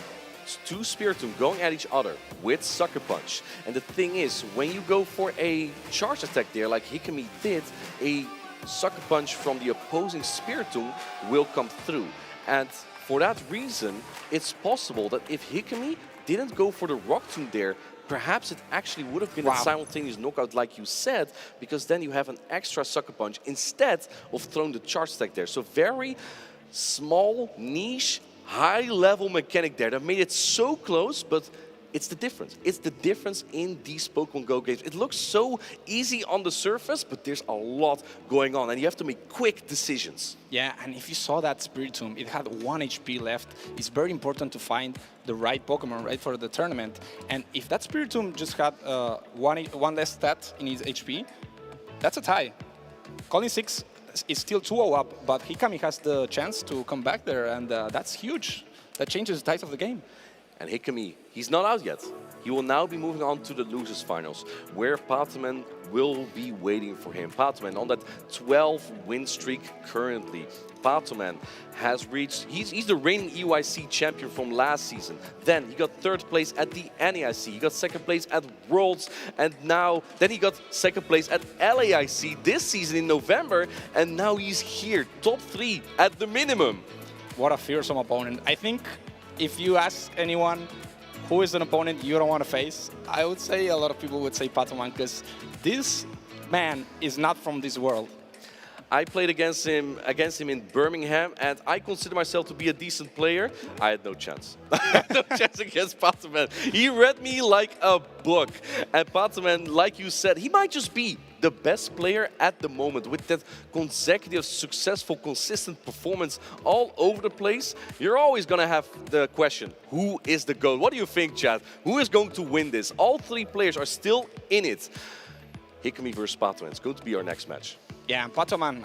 2 Spiritomb going at each other with Sucker Punch. And the thing is, when you go for a charge attack there, like Hikami did, a Sucker Punch from the opposing Spiritomb will come through. And for that reason, it's possible that if Hikami didn't go for the Rock Tomb there, perhaps it actually would have been a simultaneous knockout like you said, because then you have an extra Sucker Punch instead of throwing the charge attack there. So very small, niche, high-level mechanic there that made it so close, but it's the difference. It's the difference in these Pokemon Go games. It looks so easy on the surface, but there's a lot going on, and you have to make quick decisions. Yeah, and if you saw that Spiritomb, it had 1 HP left. It's very important to find the right Pokemon, right, for the tournament. And if that Spiritomb just had one less stat in his HP, that's a tie. Colin6 is still 2-0 up, but Hikami has the chance to come back there, and that's huge. That changes the tide of the game. And Hikami, he's not out yet. He will now be moving on to the losers finals, where Pataman will be waiting for him. Pataman on that 12-win streak currently. Pataman has reached, he's the reigning EYC champion from last season. Then he got 3rd place at the NAIC, he got 2nd place at Worlds, and then he got 2nd place at LAIC this season in November, and now he's here, top 3 at the minimum. What a fearsome opponent. I think if you ask anyone who is an opponent you don't want to face, I would say a lot of people would say Pataman, because this man is not from this world. I played against him in Birmingham, and I consider myself to be a decent player. I had no chance. I had no chance against Pataman. He read me like a book. And Pataman, like you said, he might just be the best player at the moment with that consecutive, successful, consistent performance all over the place. You're always going to have the question, who is the GOAT? What do you think, Chad? Who is going to win this? All 3 players are still in it. Hikami versus Pataman. It's going to be our next match. Yeah, Pataman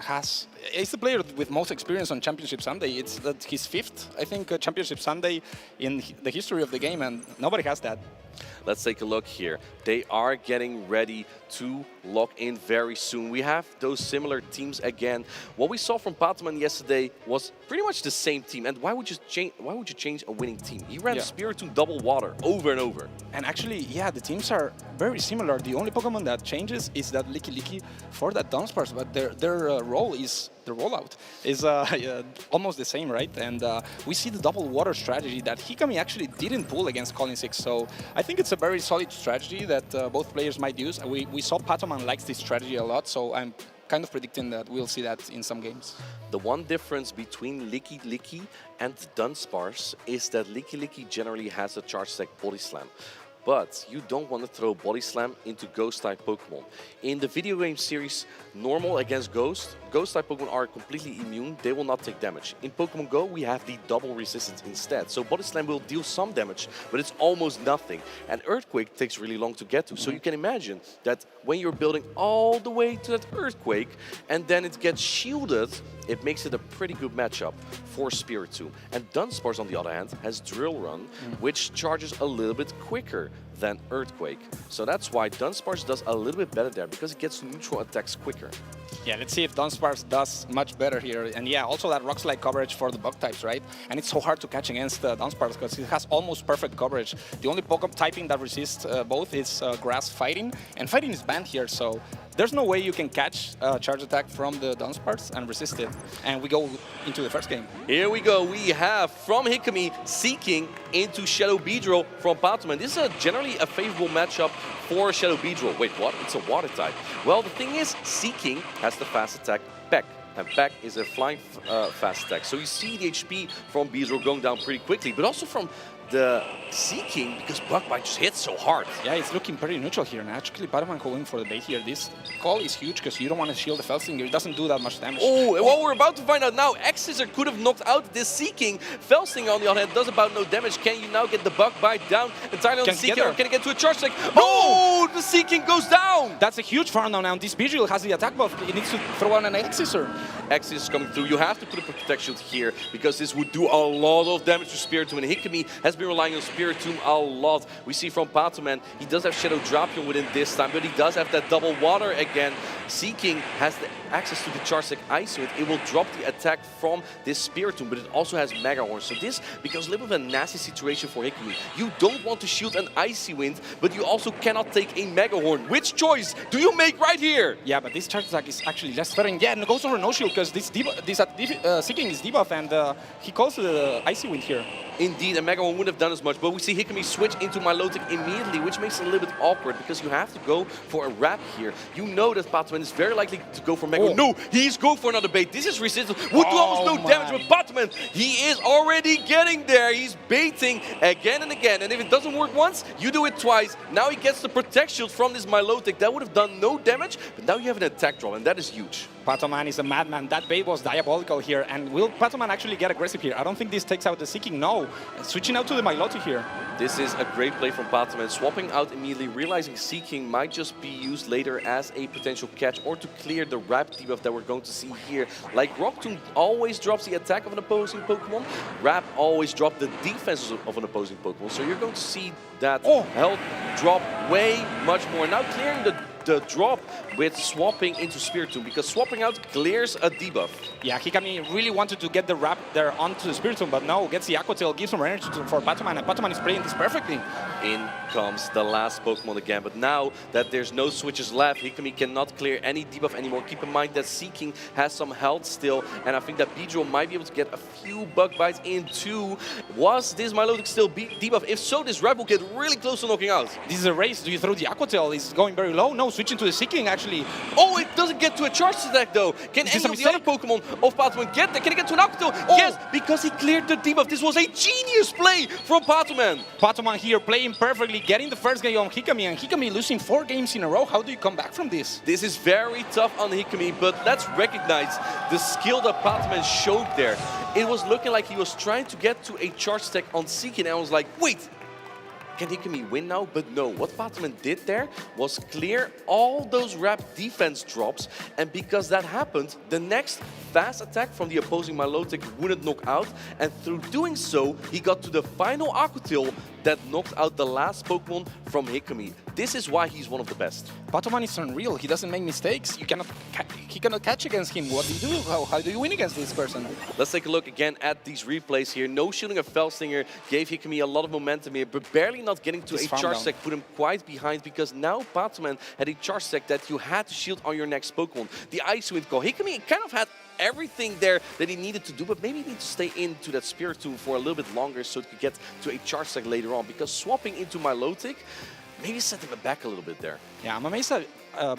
he's the player with most experience on Championship Sunday. It's his 5th, I think, Championship Sunday in the history of the game, and nobody has that. Let's take a look here. They are getting ready to lock in very soon. We have those similar teams again. What we saw from Pataman yesterday was pretty much the same team. And why would you change a winning team? He ran Spiritomb double water over and over. And actually, yeah, the teams are very similar. The only Pokemon that changes is that Licky for that Dunsparce, but their role is the rollout is almost the same, right? And we see the double water strategy that Hikami actually didn't pull against Colin6. So I think it's a very solid strategy that both players might use. We saw Pataman likes this strategy a lot, so I'm kind of predicting that we'll see that in some games. The one difference between Licky and Dunsparce is that Licky generally has a charge stack body slam. But you don't want to throw Body Slam into Ghost-type Pokemon. In the video game series, normal against Ghost-type Pokemon are completely immune. They will not take damage. In Pokemon GO, we have the double resistance instead. So Body Slam will deal some damage, but it's almost nothing. And Earthquake takes really long to get to. So you can imagine that when you're building all the way to that Earthquake, and then it gets shielded, it makes it a pretty good matchup for Spiritomb. And Dunsparce, on the other hand, has Drill Run, which charges a little bit quicker than Earthquake. So that's why Dunsparce does a little bit better there, because it gets neutral attacks quicker. Yeah, let's see if Dunsparce does much better here. And yeah, also that Rock Slide coverage for the bug types, right? And it's so hard to catch against Dunsparce because it has almost perfect coverage. The only Pokemon typing that resists both is Grass Fighting, and Fighting is banned here, so there's no way you can catch a charge attack from the Dunsparce and resist it. And we go into the first game. Here we go. We have from Hikami Seeking into Shadow Beedrill from Patoman. This is generally a favorable matchup for Shadow Beedrill. Wait, what? It's a water type. Well, the thing is, Seeking has the fast attack Peck. And Peck is a flying fast attack. So you see the HP from Beedrill going down pretty quickly, but also from the Seeking, because Bug Bite just hits so hard. Yeah, it's looking pretty neutral here, and actually Padawan going for the bait here. This call is huge because you don't want to shield the Felslinger. It doesn't do that much damage. Oh, and what we're about to find out now, X-Scissor could have knocked out this Seeking. Felslinger, on the other hand, does about no damage. Can you now get the Bug Bite down entirely on the Seeking, or can it get to a charge attack? Oh, the Seeking goes down! That's a huge farm now. This Beedrill has the attack buff. It needs to throw on an X-Scissor. X-Scissor is coming through. You have to put a Protect Shield here, because this would do a lot of damage to Spiritomb, and Hikami has been relying on Spiritomb a lot. We see from Patoman, he does have Shadow Drapion within this time, but he does have that double water again. Seeking has the access to the Charge Attack Ice Wind. It will drop the attack from this Spiritomb, but it also has Mega Horn. So this becomes a little bit of a nasty situation for Hikami. You don't want to shield an Icy Wind, but you also cannot take a Mega Horn. Which choice do you make right here? Yeah, but this Charge Attack is actually less threatening. Yeah, and it goes over no shield because this Seeking is debuff, and he calls the Icy Wind here. Indeed, a Mega Horn wouldn't have done as much, but we see Hikami switch into Milotic immediately, which makes it a little bit awkward because you have to go for a wrap here. You know that Patoman is very likely to go for Mega Horn. No, he's going for another bait. This is resistance. Would do almost no damage, but Patoman, he is already getting there. He's baiting again and again, and if it doesn't work once, you do it twice. Now he gets the Protect Shield from this Milotic. That would have done no damage, but now you have an attack drop, and that is huge. Patoman is a madman. That bait was diabolical here, and will Patoman actually get aggressive here? I don't think this takes out the Seeking. No, switching out to the Milotic here. This is a great play from Patoman, swapping out immediately, realizing Seeking might just be used later as a potential catch or to clear the Wrap debuff that we're going to see here. Like Rock Tomb always drops the attack of an opposing Pokemon, Wrap always drops the defense of an opposing Pokemon. So you're going to see that health drop way much more. Now clearing the drop with swapping into Spiritomb, because swapping out clears a debuff. Yeah, Hikami really wanted to get the Wrap there onto the Spiritomb, but no, gets the Aqua Tail, gives some energy for Patoman, and Patoman is playing this perfectly. In comes the last Pokemon again, but now that there's no switches left, Hikami cannot clear any debuff anymore. Keep in mind that Seeking has some health still, and I think that Beedrill might be able to get a few Bug Bites in too. Was this Milotic still debuff? If so, this Wrap will get really close to knocking out. This is a race. Do you throw the Aqua Tail? It's going very low. No, switching to the Seeking actually. Oh, it doesn't get to a charge attack though. Can any of the other Pokemon of Patoman get there? Can it get to an Aqua Tail? Yes, because he cleared the debuff. This was a genius play from Patoman. Patoman here playing perfectly, getting the first game on Hikami, and Hikami losing 4 games in a row. How do you come back from this? This is very tough on Hikami, but let's recognize the skill that Patoman showed there. It was looking like he was trying to get to a charge attack on Seeking, and I was like, wait, can Hikami win now? But no, what Patoman did there was clear all those Wrap defense drops, and because that happened, the next fast attack from the opposing Milotic wouldn't knock out, and through doing so, he got to the final Aqua Tail that knocked out the last Pokemon from Hikami. This is why he's one of the best. Patoman is unreal. He doesn't make mistakes. He cannot catch against him. What do you do? How do you win against this person? Let's take a look again at these replays here. No shielding of Felslinger gave Hikami a lot of momentum here, but barely not getting to a charge attack put him quite behind, because now Patoman had a charge attack that you had to shield on your next Pokemon. The Ice Wind Go. Hikami kind of had everything there that he needed to do, but maybe he needs to stay into that Spiritomb for a little bit longer so it could get to a charge attack later on, because swapping into Milotic maybe set him back a little bit there. Yeah, I'm amazed that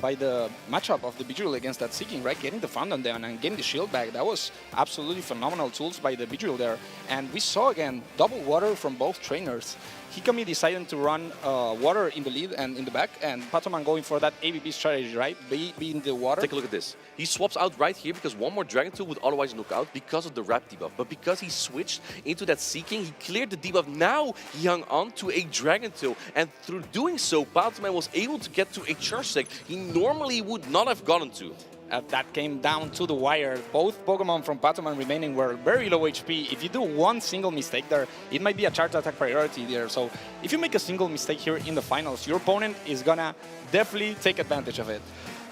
by the matchup of the Beedrill against that Seeking, right? Getting the Fountain down and getting the shield back, that was absolutely phenomenal tools by the Beedrill there. And we saw again double water from both trainers. Hikami decided to run water in the lead and in the back, and Patoman going for that AVP strategy, right? Be in the water. Take a look at this. He swaps out right here because one more Dragon Tail would otherwise knock out because of the Wrap debuff. But because he switched into that Seeking, he cleared the debuff. Now he hung on to a Dragon Tail, and through doing so, Patoman was able to get to a charge stack he normally would not have gotten to. That came down to the wire. Both Pokemon from Patoman remaining were very low HP. If you do one single mistake there, it might be a charge attack priority there. So if you make a single mistake here in the finals, your opponent is gonna definitely take advantage of it.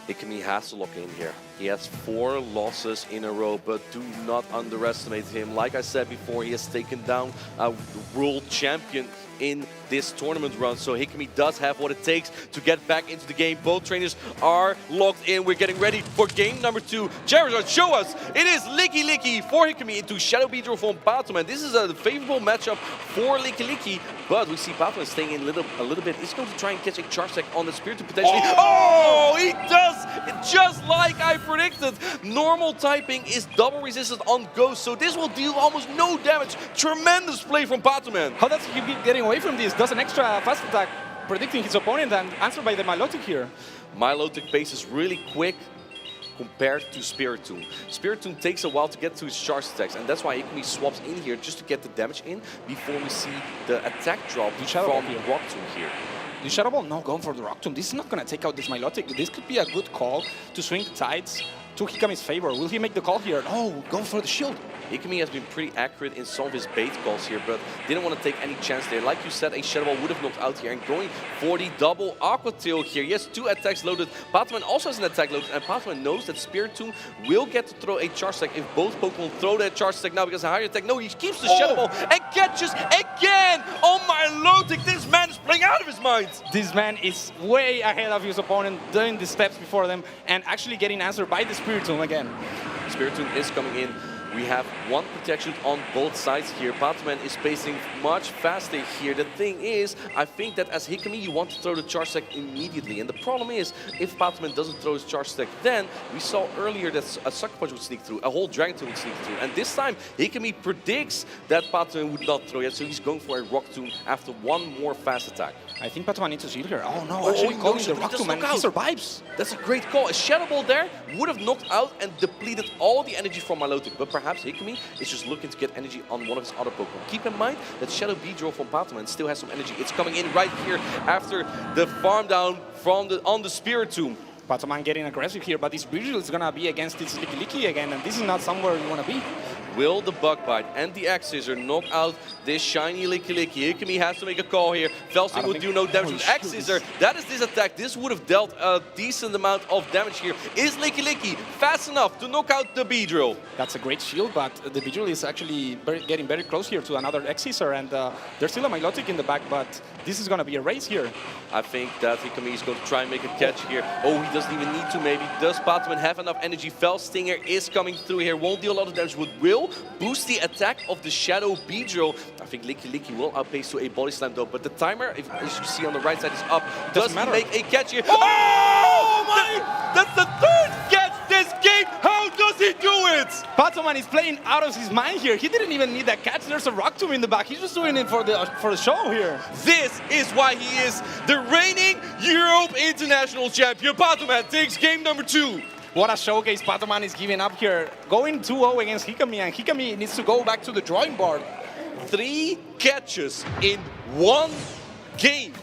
Hikami has to lock in here. He has 4 losses in a row, but do not underestimate him. Like I said before, he has taken down a world champion in this tournament run, so Hikami does have what it takes to get back into the game. Both trainers are locked in. We're getting ready for game number 2. Charizard, show us! It is Licky for Hikami into Shadow Beedrill from Patoman. This is a favorable matchup for Licky, but we see Patoman staying in a little bit. He's going to try and catch a charge attack on the Spirit to potentially... Oh, he does! Just like I predicted. Normal typing is double resistant on Ghost, so this will deal almost no damage. Tremendous play from Patoman. How does he keep getting away from this? Does an extra fast attack, predicting his opponent, and answered by the Milotic here. Milotic pace is really quick compared to Spiritomb. Spiritomb takes a while to get to his charge attacks, and that's why Hikami swaps in here just to get the damage in before we see the attack drop from Rock Tomb here. The Shadow Ball, no, going for the Rock Tomb. This is not going to take out this Milotic. This could be a good call to swing the tides to Hikami's favor. Will he make the call here? No, go for the shield. Hikami has been pretty accurate in some of his bait calls here, but didn't want to take any chance there. Like you said, a Shadow Ball would have knocked out here, and going for the double Aqua Tail here. He has 2 attacks loaded. Patoman also has an attack loaded, and Patoman knows that Spiritomb will get to throw a charge attack if both Pokemon throw that charge attack now, because a higher attack. No, he keeps the Shadow Ball and catches again. Oh my Milotic, this man is playing out of his mind. This man is way ahead of his opponent, doing the steps before them, and actually getting answered by the Spiritomb again. Spiritomb is coming in. We have 1 protection on both sides here. Patoman is pacing much faster here. The thing is, I think that as Hikami, you want to throw the charge stack immediately. And the problem is, if Patoman doesn't throw his charge stack, then we saw earlier that a Sucker Punch would sneak through, a whole Dragon Tail would sneak through. And this time, Hikami predicts that Patoman would not throw yet, so he's going for a Rock Tomb after 1 more fast attack. I think Patoman needs to shield here. Oh no, actually calling the Rock Tomb, and he survives. That's a great call. A Shadow Ball there would have knocked out and depleted all the energy from Milotic, but perhaps Hikami is just looking to get energy on one of his other Pokemon. Keep in mind that Shadow Beedrill from Patoman still has some energy. It's coming in right here after the farm down from on the Spiritomb. Patoman getting aggressive here, but this Beedrill is gonna be against this Licky again, and this is not somewhere you wanna be. Will the Bug Bite and the Axe Scissor knock out this shiny Licky? Hikami has to make a call here. Felsting would do no damage with Axe Scissor. That is this attack. This would have dealt a decent amount of damage here. Is Licky fast enough to knock out the Beedrill? That's a great shield, but the Beedrill is actually getting very close here to another Axe Scissor, and there's still a Milotic in the back, but this is going to be a race here. I think that Hikami is going to try and make a catch here. Oh, he doesn't even need to maybe. Does Patoman have enough energy? Fel Stinger is coming through here. Won't deal a lot of damage, but will boost the attack of the Shadow Beedrill. I think Licky will outpace to a Body Slam though, but the timer, as you see on the right side, is up. Does he make a catch here? Oh my! That's the 3rd catch this game! How does he do it? Patoman is playing out of his mind here. He didn't even need that catch. There's a Rock Tomb in the back. He's just doing it for the show here. This is why he is the reigning Europe International Champion. Patoman takes game number 2. What a showcase Patoman is giving up here. Going 2-0 against Hikami, and Hikami needs to go back to the drawing board. 3 catches in 1 game.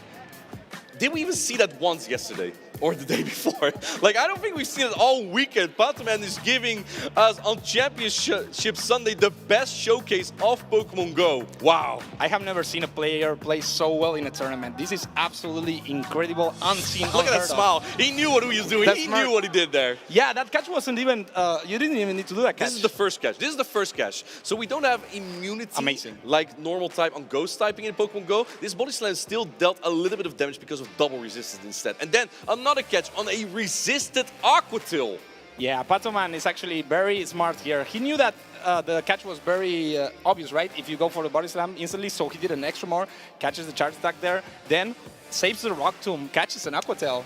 Did we even see that once yesterday? Or the day before? Like, I don't think we've seen it all weekend. Patoman is giving us on Championship Sunday the best showcase of Pokemon GO. Wow. I have never seen a player play so well in a tournament. This is absolutely incredible, unseen. Look at that smile. He knew what he was doing. He knew what he did there. Yeah, that catch wasn't even, you didn't even need to do that catch. This is the first catch. This is the first catch. So we don't have immunity like normal type on Ghost typing in Pokemon GO. This Body Slam still dealt a little bit of damage because of double resistance instead. And then another catch on a resisted Aqua Tail. Yeah, Patoman is actually very smart here. He knew that the catch was very obvious, right? If you go for the Body Slam instantly, so he did an extra more, catches the charge attack there, then saves the Rock Tomb, catches an Aqua Tail.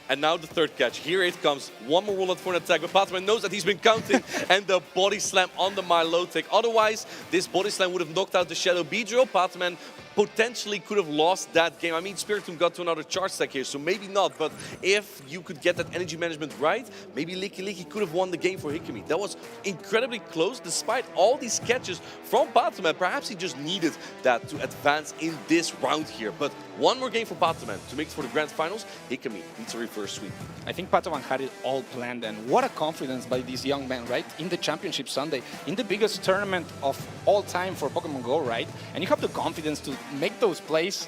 And now the third catch. Here it comes. One more roll-out for an attack, but Patman knows that he's been counting, and the body slam on the Milotic. Otherwise, this body slam would have knocked out the Shadow Beedrill. Patman potentially could have lost that game. I mean, Spiritomb got to another charge stack here, so maybe not. But if you could get that energy management right, maybe Licky could have won the game for Hikami. That was incredibly close, despite all these catches from Patman. Perhaps he just needed that to advance in this round here. But one more game for Patman to make it for the grand finals. Hikami needs a reverse sweep. I think Pataman had it all planned, and what a confidence by this young man, right? In the Championship Sunday, in the biggest tournament of all time for Pokemon GO, right? And you have the confidence to make those plays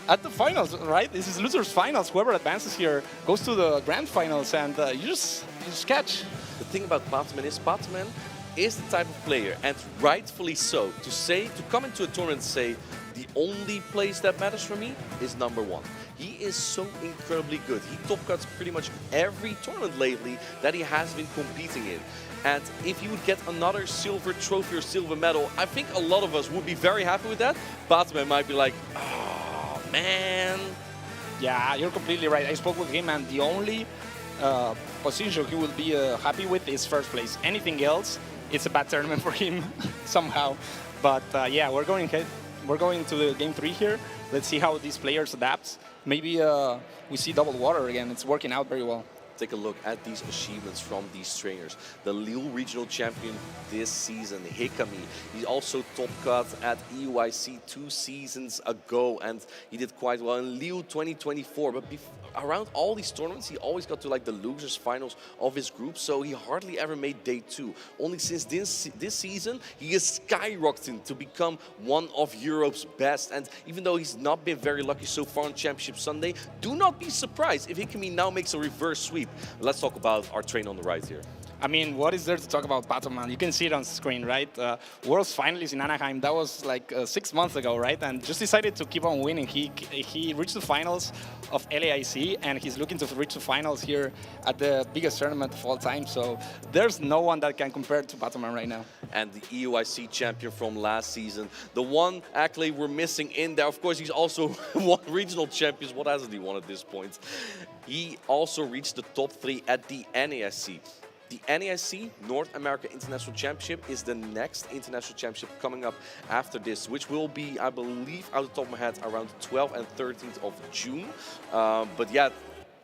at the finals, right? This is losers finals. Whoever advances here goes to the grand finals, and you just catch. The thing about Patman is the type of player, and rightfully so, to come into a tournament and say, the only place that matters for me is #1. He is so incredibly good. He top cuts pretty much every tournament lately that he has been competing in. And if he would get another silver trophy or silver medal, I think a lot of us would be very happy with that. Patman might be like, oh man. Yeah, you're completely right. I spoke with him, and the only position he will be happy with is first place. Anything else, it's a bad tournament for him somehow. But yeah, we're going to the game 3 here. Let's see how these players adapt. Maybe we see double water again. It's working out very well. Take a look at these achievements from these trainers. The Lille regional champion this season, Hikami. He also top cut at EUIC 2 seasons ago, and he did quite well in Lille 2024. But around all these tournaments, he always got to like the losers finals of his group, so he hardly ever made day 2. Only since this season, he is skyrocketing to become one of Europe's best. And even though he's not been very lucky so far on Championship Sunday, do not be surprised if Hikami now makes a reverse sweep. Let's talk about our train on the right here. I mean, what is there to talk about Pataman? You can see it on screen, right? World's finalist in Anaheim, that was like 6 months ago, right? And just decided to keep on winning. He reached the finals of LAIC, and he's looking to reach the finals here at the biggest tournament of all time. So there's no one that can compare to Pataman right now. And the EUIC champion from last season. The one accolade we're missing in there, of course, he's also won regional champions. What hasn't he won at this point? He also reached the top 3 at the NAIC. The NAIC, North America International Championship, is the next international championship coming up after this, which will be, I believe, out of the top of my head, around the 12th and 13th of June. But yeah,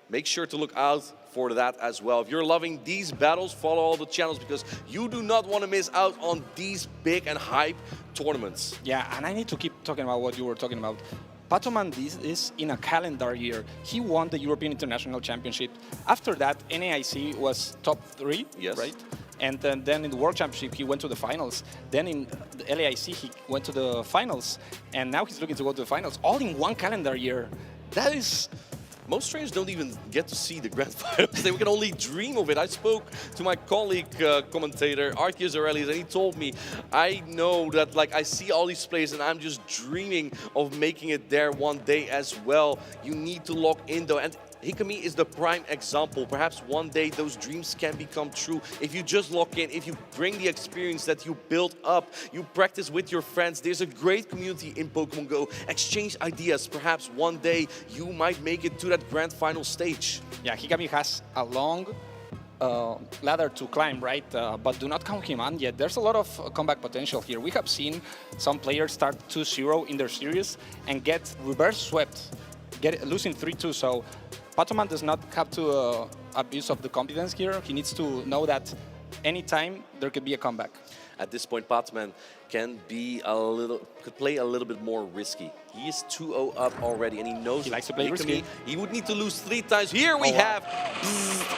make sure to look out for that as well. If you're loving these battles, follow all the channels, because you do not want to miss out on these big and hype tournaments. Yeah, and I need to keep talking about what you were talking about. Pataman is in a calendar year. He won the European International Championship. After that, NAIC was top 3, yes, right? And then in the World Championship, he went to the finals. Then in the LAIC, he went to the finals. And now he's looking to go to the finals, all in one calendar year. That is... Most trainers don't even get to see the grand finals. They can only dream of it. I spoke to my colleague commentator, Arceus Aurelius, and he told me, I know that like I see all these players and I'm just dreaming of making it there one day as well. You need to lock in though. And Hikami is the prime example. Perhaps one day those dreams can become true if you just lock in, if you bring the experience that you built up, you practice with your friends. There's a great community in Pokemon GO. Exchange ideas. Perhaps one day you might make it to that grand final stage. Yeah, Hikami has a long ladder to climb, right? But do not count him on yet. There's a lot of comeback potential here. We have seen some players start 2-0 in their series and get reverse swept, losing 3-2. So Pataman does not have to abuse of the confidence here. He needs to know that anytime there could be a comeback. At this point, Pataman could play a little bit more risky. He is 2-0 up already, and he knows he likes to play risky. He would need to lose 3 times. Here we have,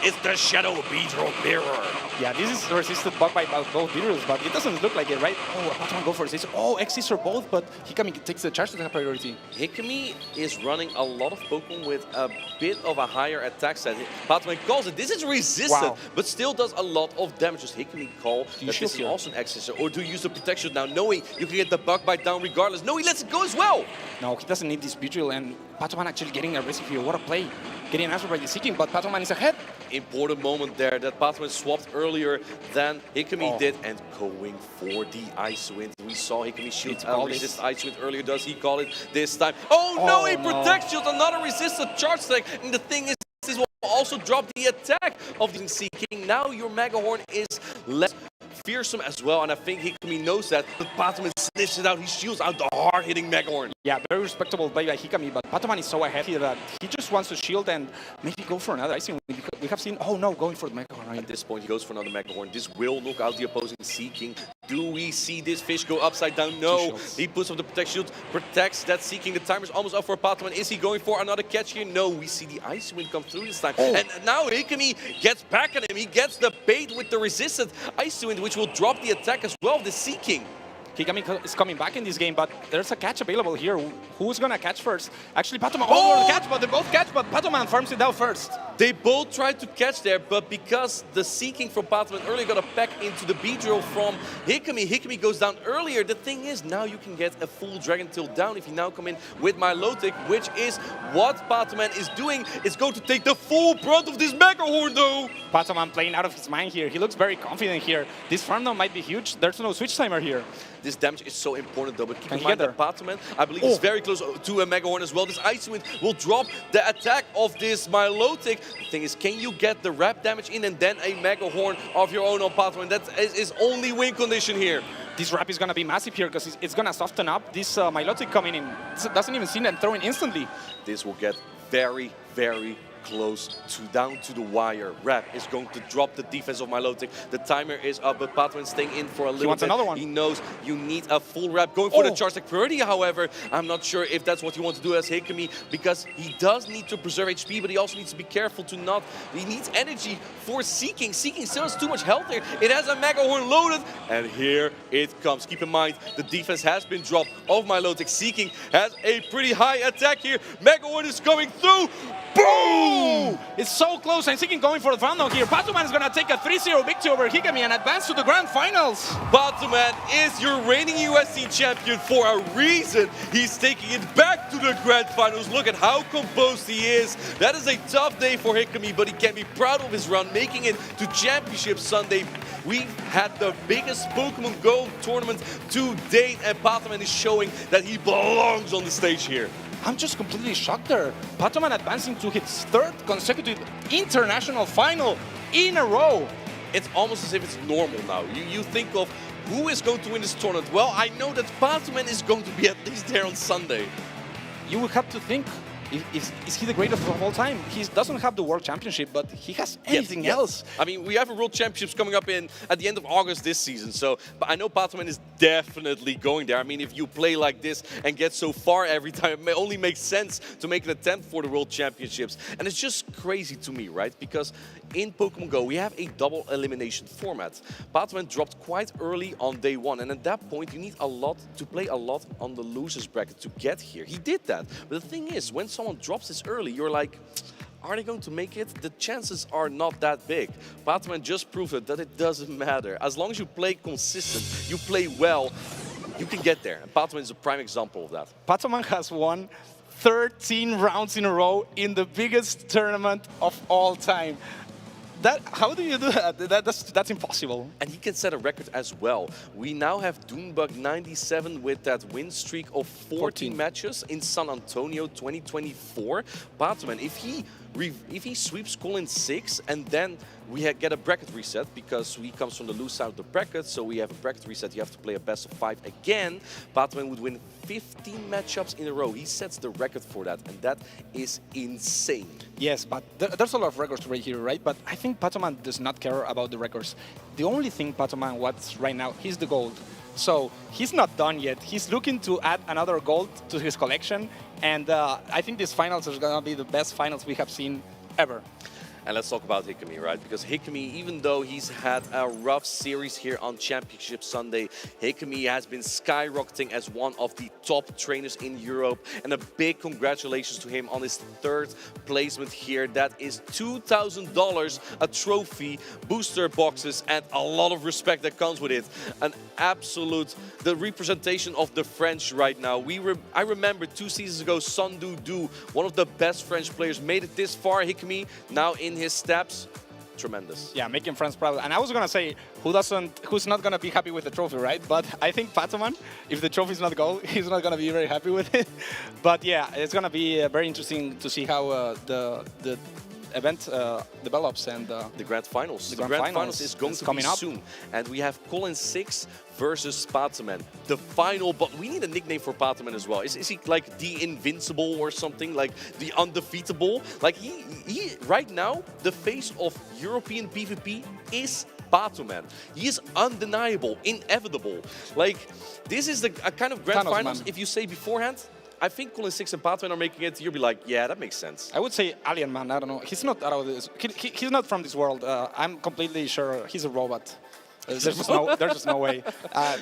it's the Shadow Beedrill Mirror. Yeah, this is resisted bug by both Beedrills, but it doesn't look like it, right? Oh, Pataman go for it. Oh, X's or both, but Hikami takes the charge to the priority. Hikami is running a lot of Pokemon with a bit of a higher attack set. Pataman calls it. This is resistant, but still does a lot of damage. Does Hikami call that this is also an X's, or do you use the protection now, knowing you can get the bug bite down regardless? No, he lets it go as well. No, he doesn't need this Beedrill, and Pataman actually getting aggressive here. What a play. Getting answered by the Seeking, but Pataman is ahead. Important moment there that Pataman swapped earlier than Hikami did, and going for the Ice Wind. We saw Hikami shoot resist Ice Wind earlier. Does he call it this time? Oh no, he protects shield, another resisted charge stack. And the thing is, this is what also drop the attack of the Seeking. Now your Mega Horn is less fearsome as well, and I think Hikami knows that. But Patoman sniffs it out. He shields out the hard-hitting Mega Horn. Yeah, very respectable play by Hikami, but Patoman is so ahead here that he just wants to shield and maybe go for another icing. We have seen, oh no, going for the Mega Horn. Right? At this point, he goes for another Mega Horn. This will knock out the opposing Seeking. Do we see this fish go upside down? No. He puts up the Protect Shield, protects that Seeking. The timer's almost up for Patoman. Is he going for another catch here? No. We see the Ice Wind come through this time. And now Hikami gets back at him. He gets the bait with the resisted Ice Wind, which will drop the attack as well of the Seeking. Hikami is coming back in this game, but there's a catch available here. Who's gonna catch first? Actually, Patoman over the catch, but they both catch, but Patoman farms it out first. They both tried to catch there, but because the Seeking from Patoman earlier got a peck into the B-drill from Hikami, Hikami goes down earlier. The thing is, now you can get a full Dragon Tail down if you now come in with Milotic, which is what Patoman is doing. It's going to take the full brunt of this Mega Horn, though. Patoman playing out of his mind here. He looks very confident here. This farm down might be huge. There's no switch timer here. This damage is so important, though, but keep in mind that Patoman, I believe, is very close to a Mega Horn as well. This Ice Wind will drop the attack of this Milotic. The thing is, can you get the wrap damage in and then a Mega Horn of your own on Patoman? That is his only win condition here. This wrap is going to be massive here because it's going to soften up this Milotic coming in. Doesn't even see them throwing instantly. This will get very, very close to down to the wire. Wrap is going to drop the defense of Milotic. The timer is up, but Patoman staying in for a little bit. He wants another one. He knows you need a full wrap. Going for the charge tech priority, however, I'm not sure if that's what you want to do as Hikami, because he does need to preserve HP, but he also needs to be careful to not... He needs energy for Seeking. Seeking still has too much health here. It has a Mega Horn loaded, and here it comes. Keep in mind, the defense has been dropped of Milotic. Seeking has a pretty high attack here. Mega Horn is coming through. Boom! It's so close, and Seeking going for the round here. Patoman is going to take a 3-0 victory over Hikami and advance to the Grand Finals. Patoman is your reigning USC champion for a reason. He's taking it back to the Grand Finals. Look at how composed he is. That is a tough day for Hikami, but he can be proud of his run, making it to Championship Sunday. We've had the biggest Pokemon GO tournament to date, and Patoman is showing that he belongs on the stage here. I'm just completely shocked there. Patoman advancing to his third consecutive international final in a row. It's almost as if it's normal now. You think of who is going to win this tournament. Well, I know that Patoman is going to be at least there on Sunday. You would have to think, is he the greatest of all time? He doesn't have the World Championship, but he has anything else. I mean, we have a World Championships coming up at the end of August this season, so but I know Patoman is definitely going there. I mean, if you play like this and get so far every time, it only makes sense to make an attempt for the World Championships. And it's just crazy to me, right? Because in Pokemon GO, we have a double elimination format. Patoman dropped quite early on day one, and at that point, you need to play a lot on the losers bracket to get here. He did that, but the thing is, when someone drops this early, you're like, are they going to make it? The chances are not that big. Patoman just proved it that it doesn't matter. As long as you play consistent, you play well, you can get there. And Patoman is a prime example of that. Patoman has won 13 rounds in a row in the biggest tournament of all time. How do you do that? That's impossible. And he can set a record as well. We now have Doombug 97 with that win streak of 14 matches in San Antonio 2024. Patoman, if he sweeps Colin 6 and then we get a bracket reset because he comes from the loose side of the bracket, so we have a bracket reset, you have to play a best of 5 again. Patoman would win 15 matchups in a row. He sets the record for that, and that is insane. Yes, but there's a lot of records right here, right? But I think Patoman does not care about the records. The only thing Patoman wants right now is the gold. So he's not done yet. He's looking to add another gold to his collection, and I think these finals are going to be the best finals we have seen ever. And let's talk about Hikami, right? Because Hikami, even though he's had a rough series here on Championship Sunday, Hikami has been skyrocketing as one of the top trainers in Europe. And a big congratulations to him on his third placement here. That is $2,000, a trophy, booster boxes, and a lot of respect that comes with it. An absolute, the representation of the French right now. I remember 2 seasons ago, Sandu Du, one of the best French players, made it this far. Hikami now in his steps, tremendous. Yeah, making France proud. And I was gonna say, who's not gonna be happy with the trophy, right? But I think Patoman, if the trophy's not gold, he's not gonna be very happy with it. But yeah, it's gonna be very interesting to see how the event develops and the grand finals. The grand finals is going to coming be up soon, and we have Colin 6 versus Pataman. The final, but we need a nickname for Pataman as well. Is he like the invincible or something, like the undefeatable? Like he right now, the face of European PvP is Pataman. He is undeniable, inevitable. Like this is a kind of grand finals. If you say beforehand, I think Colin 6 and Pataman are making it. You'll be like, yeah, that makes sense. I would say Alien Man. I don't know. He's not out of this. He's not from this world. I'm completely sure he's a robot. There's just no way.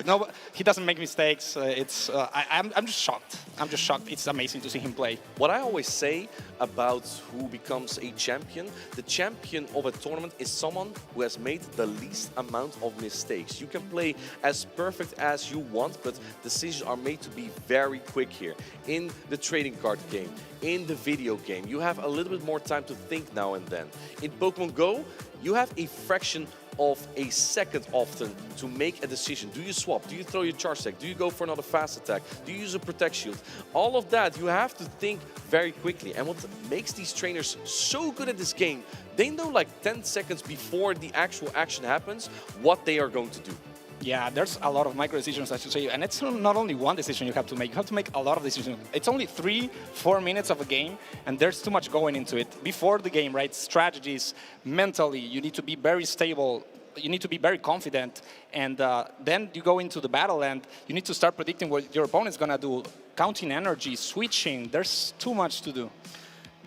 No, he doesn't make mistakes. I'm just shocked. I'm just shocked. It's amazing to see him play. What I always say about who becomes a champion, the champion of a tournament is someone who has made the least amount of mistakes. You can play as perfect as you want, but decisions are made to be very quick here. In the trading card game, in the video game, you have a little bit more time to think now and then. In Pokémon GO, you have a fraction of a second often to make a decision. Do you swap? Do you throw your charge attack? Do you go for another fast attack? Do you use a protect shield? All of that, you have to think very quickly. And what makes these trainers so good at this game, they know like 10 seconds before the actual action happens what they are going to do. Yeah, there's a lot of micro decisions, I should say, and it's not only one decision you have to make. You have to make a lot of decisions. It's only 3-4 minutes of a game, and there's too much going into it. Before the game, right? Strategies, mentally, you need to be very stable. You need to be very confident, and then you go into the battle, and you need to start predicting what your opponent's gonna do. Counting energy, switching. There's too much to do.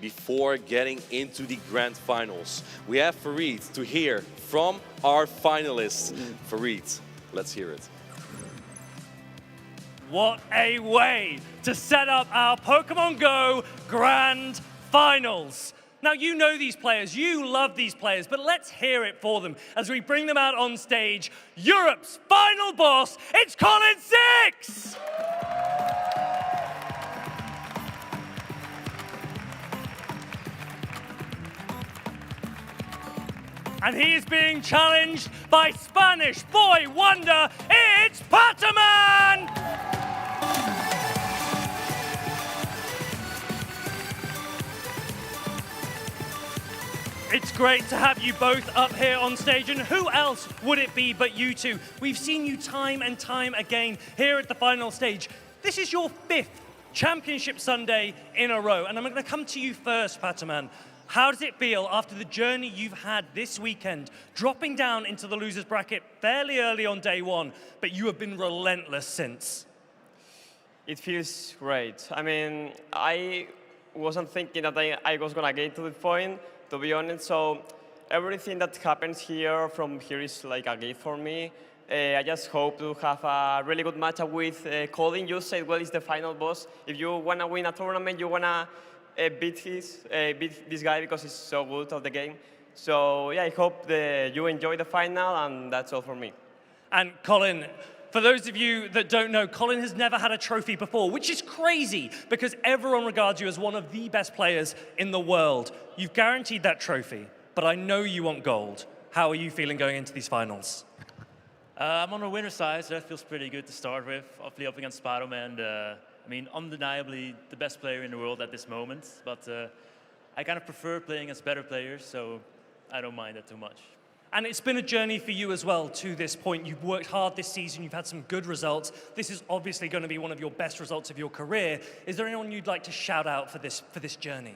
Before getting into the grand finals, we have Farid to hear from our finalists. Farid, let's hear it. What a way to set up our Pokémon GO Grand Finals. Now, you know these players, you love these players, but let's hear it for them as we bring them out on stage. Europe's final boss, it's Colin 6! And he is being challenged by Spanish boy wonder, it's Pataman! It's great to have you both up here on stage, and who else would it be but you two? We've seen you time and time again here at the final stage. This is your 5th Championship Sunday in a row, and I'm going to come to you first, Pataman. How does it feel after the journey you've had this weekend, dropping down into the losers bracket fairly early on day one, but you have been relentless since? It feels great. I mean, I wasn't thinking that I was going to get to the point, to be honest. So everything that happens here from here is like a gift for me. I just hope to have a really good matchup with Colin. You said, well, it's the final boss. If you want to win a tournament, you want to beat this guy because he's so good at the game. So yeah, I hope you enjoy the final, and that's all for me. And Colin, for those of you that don't know, Colin has never had a trophy before, which is crazy because everyone regards you as one of the best players in the world. You've guaranteed that trophy, but I know you want gold. How are you feeling going into these finals? I'm on the winner's side, so that feels pretty good to start with. Obviously up against Spider-Man, I mean, undeniably the best player in the world at this moment, but I kind of prefer playing against better players, so I don't mind that too much. And it's been a journey for you as well to this point. You've worked hard this season, you've had some good results. This is obviously going to be one of your best results of your career. Is there anyone you'd like to shout out for this journey?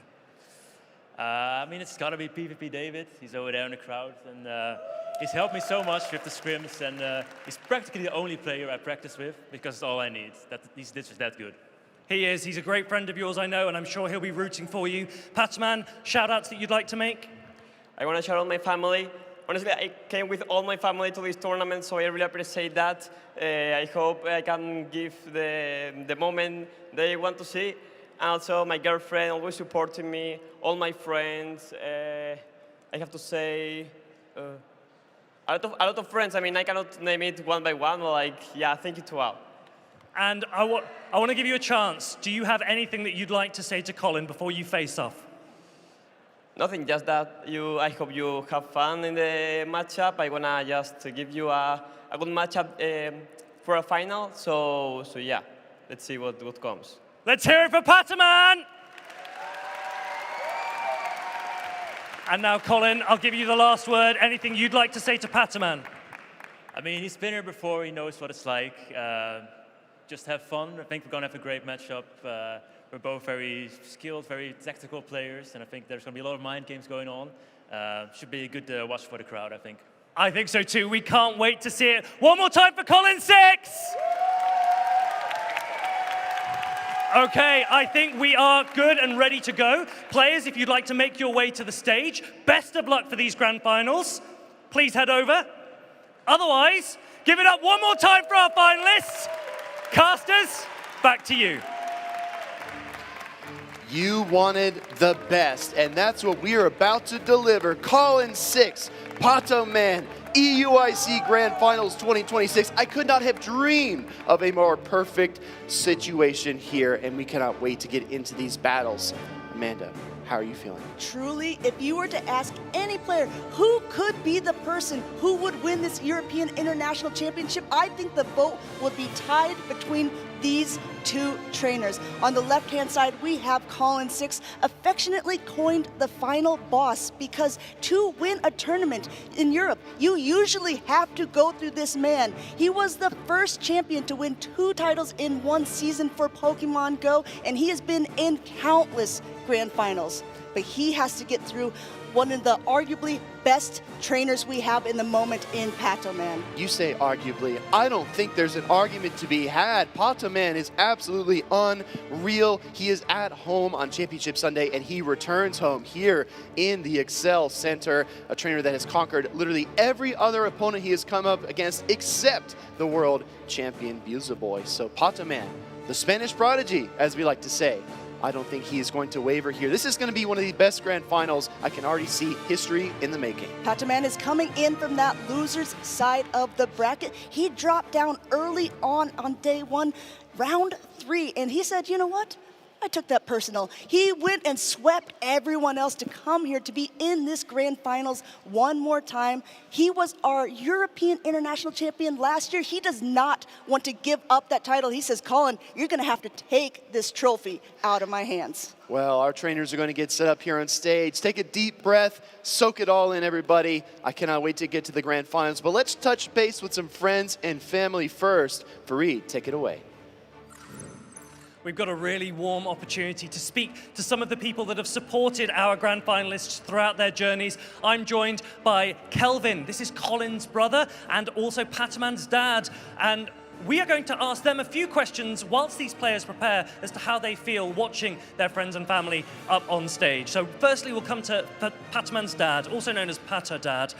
I mean, it's got to be PvP David. He's over there in the crowd, and he's helped me so much with the scrims, and he's practically the only player I practice with because it's all I need. He's just that good. He is. He's a great friend of yours, I know, and I'm sure he'll be rooting for you. Pataman, shout-outs that you'd like to make? I want to shout out my family. Honestly, I came with all my family to this tournament, so I really appreciate that. I hope I can give the moment they want to see. And also, my girlfriend always supporting me, all my friends. I have to say, a lot of friends. I mean, I cannot name it one by one, but like, yeah, thank you to all. And I want to give you a chance. Do you have anything that you'd like to say to Colin before you face off? Nothing, just that I hope you have fun in the matchup. I want to just give you a good matchup for a final. So yeah, let's see what comes. Let's hear it for Pataman! And now, Colin, I'll give you the last word. Anything you'd like to say to Pataman? I mean, he's been here before. He knows what it's like. Just have fun. I think we're going to have a great matchup. We're both very skilled, very tactical players, and I think there's going to be a lot of mind games going on. Should be a good watch for the crowd, I think. I think so too. We can't wait to see it. One more time for Colin 6! Okay, I think we are good and ready to go. Players, if you'd like to make your way to the stage, best of luck for these grand finals. Please head over. Otherwise, give it up one more time for our finalists. Casters, back to you. You wanted the best, and that's what we are about to deliver. Colin 6, Pataman, EUIC Grand Finals 2026. I could not have dreamed of a more perfect situation here, and we cannot wait to get into these battles. Amanda, how are you feeling? Truly, if you were to ask any player who could be the person who would win this European International Championship, I think the vote would be tied between these two trainers. On the left-hand side, we have Colin 6, affectionately coined the final boss, because to win a tournament in Europe, you usually have to go through this man. He was the first champion to win 2 titles in 1 season for Pokemon GO, and he has been in countless grand finals. But he has to get through one of the arguably best trainers we have in the moment in Pataman. You say arguably. I don't think there's an argument to be had. Pataman is absolutely unreal. He is at home on Championship Sunday, and he returns home here in the Excel Center, a trainer that has conquered literally every other opponent he has come up against except the world champion Buzaboy. So Pataman, the Spanish prodigy, as we like to say, I don't think he is going to waver here. This is going to be one of the best grand finals. I can already see history in the making. Pataman is coming in from that loser's side of the bracket. He dropped down early on day 1, round 3, and he said, you know what? I took that personal. He went and swept everyone else to come here to be in this grand finals one more time. He was our European International Champion last year. He does not want to give up that title. He says, Colin, you're going to have to take this trophy out of my hands. Well, our trainers are going to get set up here on stage. Take a deep breath, soak it all in, everybody. I cannot wait to get to the grand finals, but let's touch base with some friends and family first. Fareed, take it away. We've got a really warm opportunity to speak to some of the people that have supported our grand finalists throughout their journeys. I'm joined by Kelvin. This is Colin's brother and also Pataman's dad. And we are going to ask them a few questions whilst these players prepare as to how they feel watching their friends and family up on stage. So firstly, we'll come to Pataman's dad, also known as Pata Dad.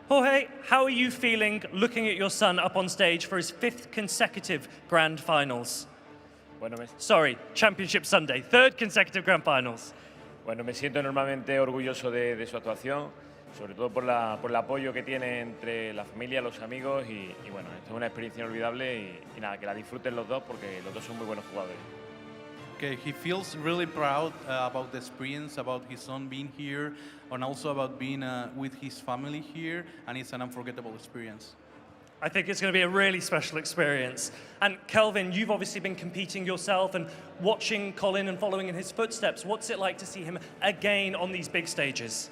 Jorge, how are you feeling looking at your son up on stage for his 5th consecutive grand finals? Sorry, Championship Sunday, 3rd consecutive Grand Finals. Bueno, me siento enormemente orgulloso de su actuación, sobre todo por el apoyo que tiene entre la familia, los amigos y bueno, esto es una experiencia inolvidable y nada, que la disfruten los dos porque los dos son muy buenos jugadores. Okay, he feels really proud about the experience, about his son being here, and also about being with his family here, and it's an unforgettable experience. I think it's going to be a really special experience. And Kelvin, you've obviously been competing yourself and watching Colin and following in his footsteps. What's it like to see him again on these big stages?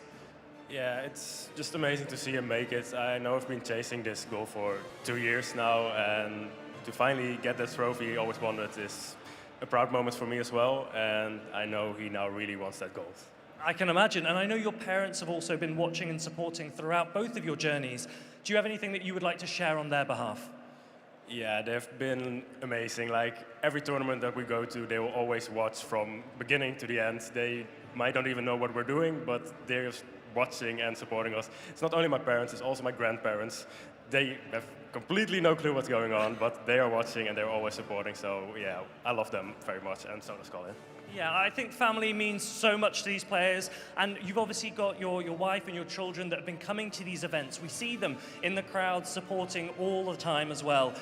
Yeah, it's just amazing to see him make it. I know I've been chasing this goal for 2 years now, and to finally get that trophy he always wanted is a proud moment for me as well, and I know he now really wants that gold. I can imagine, and I know your parents have also been watching and supporting throughout both of your journeys. Do you have anything that you would like to share on their behalf? Yeah, they've been amazing. Like every tournament that we go to, they will always watch from beginning to the end. They might not even know what we're doing, but they're watching and supporting us. It's not only my parents, it's also my grandparents. They have completely no clue what's going on, but they are watching and they're always supporting. So yeah, I love them very much, and so does Colin. Yeah, I think family means so much to these players, and you've obviously got your wife and your children that have been coming to these events. We see them in the crowd supporting all the time as well.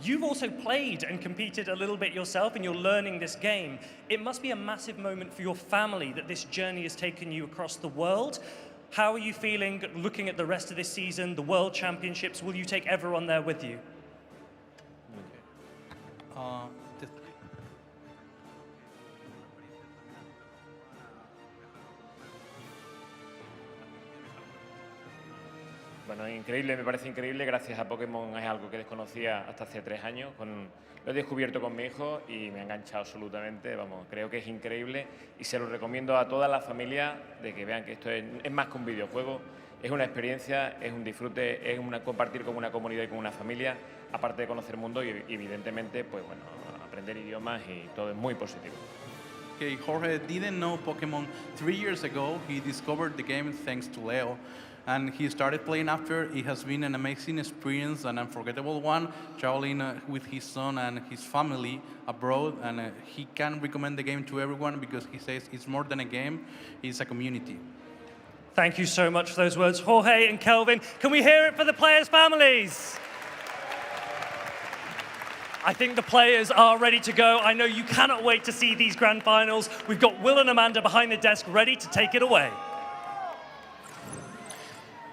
You've also played and competed a little bit yourself, and you're learning this game. It must be a massive moment for your family that this journey has taken you across the world. How are you feeling looking at the rest of this season, the World Championships? Will you take everyone there with you? Bueno, increíble, me parece increíble. Gracias a Pokémon es algo que desconocía hasta hace 3 años. Lo he descubierto con mi hijo y me ha enganchado absolutamente. Vamos, creo que es increíble y se lo recomiendo a toda la familia de que vean que esto es más que un videojuego. Es una experiencia, es un disfrute, es compartir con una comunidad y con una familia, aparte de conocer el mundo y evidentemente, pues bueno, aprender idiomas y todo es muy positivo. Okay, Jorge didn't know Pokemon 3 years ago. He discovered the game thanks to Leo. And he started playing after. It has been an amazing experience, an unforgettable one, traveling with his son and his family abroad. And he can recommend the game to everyone because he says it's more than a game, it's a community. Thank you so much for those words, Jorge and Kelvin. Can we hear it for the players' families? I think the players are ready to go. I know you cannot wait to see these grand finals. We've got Will and Amanda behind the desk ready to take it away.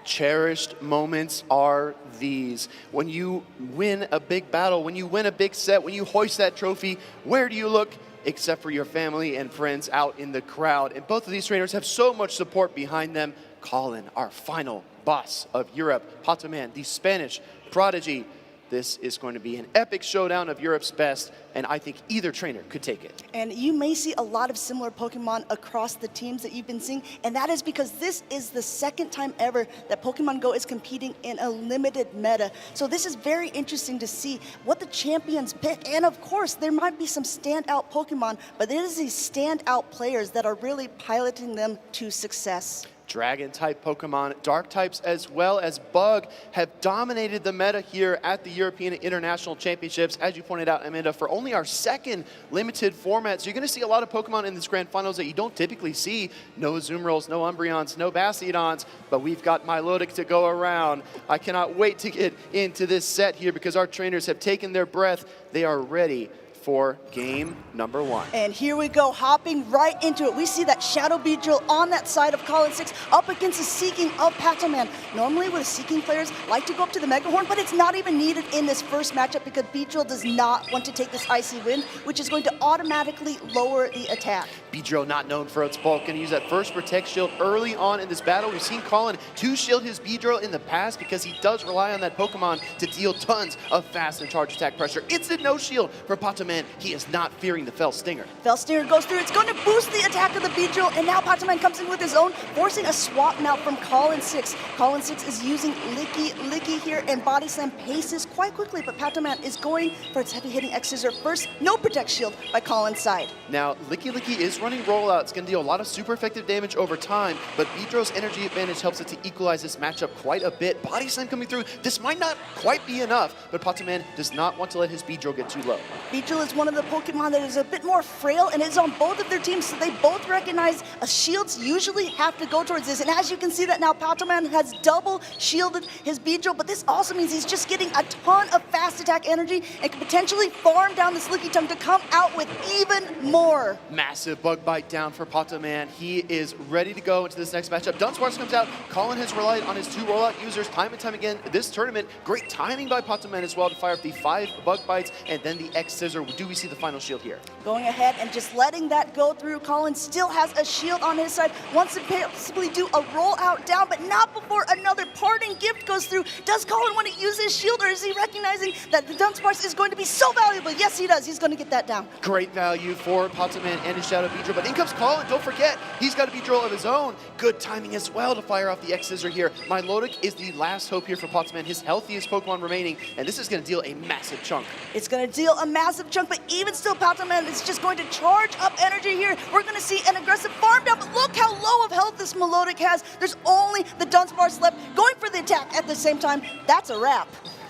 Cherished moments are these. When you win a big battle, when you win a big set, when you hoist that trophy, where do you look? Except for your family and friends out in the crowd. And both of these trainers have so much support behind them. Colin, our final boss of Europe, Pokémon, the Spanish prodigy. This is going to be an epic showdown of Europe's best, and I think either trainer could take it. And you may see a lot of similar Pokemon across the teams that you've been seeing, and that is because this is the second time ever that Pokemon GO is competing in a limited meta. So this is very interesting to see what the champions pick, and of course, there might be some standout Pokemon, but it is these standout players that are really piloting them to success. Dragon-type Pokemon, dark types as well as Bug have dominated the meta here at the European International Championships, as you pointed out, Amanda, for only our second limited format. So you're going to see a lot of Pokemon in this Grand Finals that you don't typically see. No Azumarill, no Umbreons, no Bastiodons, but we've got Milotic to go around. I cannot wait to get into this set here because our trainers have taken their breath. They are ready for game number 1. And here we go, hopping right into it. We see that Shadow Beedrill on that side of Colin 6 up against the Seeking of Patoman. Normally with Seeking players like to go up to the Mega Horn, but it's not even needed in this first matchup because Beedrill does not want to take this Icy Wind, which is going to automatically lower the attack. Beedrill not known for its bulk, going to use that first Protect Shield early on in this battle. We've seen Colin 2-shield his Beedrill in the past because he does rely on that Pokemon to deal tons of fast and charge attack pressure. Instant no shield for Patoman. He is not fearing the Fell Stinger. Fell Stinger goes through. It's going to boost the attack of the Beedrill, and now Patoman comes in with his own, forcing a swap now from Colin 6. Colin 6 is using Licky here, and Body Slam paces quite quickly, but Patoman is going for its heavy-hitting X-Scissor first. No Protect Shield by Colin's side. Now, Licky is running rollout. It's going to deal a lot of super effective damage over time, but Beedrill's energy advantage helps it to equalize this matchup quite a bit. Body Slam coming through. This might not quite be enough, but Patoman does not want to let his Beedrill get too low. Beedrill is one of the Pokemon that is a bit more frail and is on both of their teams, so they both recognize shields usually have to go towards this. And as you can see that now, Patoman has double shielded his Beedrill, but this also means he's just getting a ton of fast attack energy and can potentially farm down this Licky Tongue to come out with even more. Massive Bug Bite down for Patoman. He is ready to go into this next matchup. Dunsparce comes out. Colin has relied on his 2 rollout users time and time again this tournament. Great timing by Patoman as well to fire up the 5 Bug Bites and then the X-Scissor. Do we see the final shield here? Going ahead and just letting that go through. Colin still has a shield on his side. Wants to possibly do a roll out down, but not before another parting gift goes through. Does Colin want to use his shield, or is he recognizing that the Dunsparce is going to be so valuable? Yes, he does. He's going to get that down. Great value for Patoman and his Shadow Beedrill, but in comes Colin. Don't forget, he's got a Beedrill of his own. Good timing as well to fire off the X-Scissor here. Milotic is the last hope here for Patoman, his healthiest Pokemon remaining, and this is going to deal a massive chunk. It's going to deal a massive chunk, but even still, Patoman is just going to charge up energy here. We're going to see an aggressive farm down, but look how low of health this Milotic has. There's only the Dunsparce left going for the attack at the same time. That's a wrap.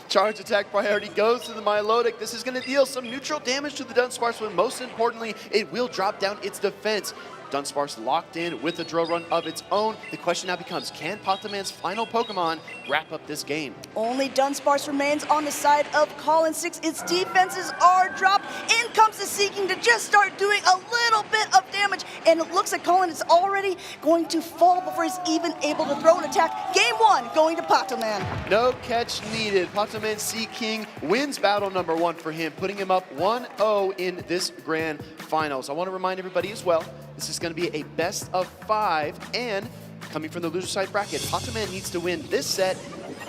Charge attack priority goes to the Milotic. This is going to deal some neutral damage to the Dunsparce, but most importantly, it will drop down its defense. Dunsparce locked in with a drill run of its own. The question now becomes, can Patoman's final Pokemon wrap up this game? Only Dunsparce remains on the side of Colin 6. Its defenses are dropped. In comes the Seeking to just start doing a little bit of damage, and it looks like Colin is already going to fall before he's even able to throw an attack. Game 1 going to Patoman. No catch needed. Patoman Seeking wins battle number 1 for him, putting him up 1-0 in this Grand Finals. I want to remind everybody as well, this is going to be a best of 5, and coming from the loser side bracket, Patoman needs to win this set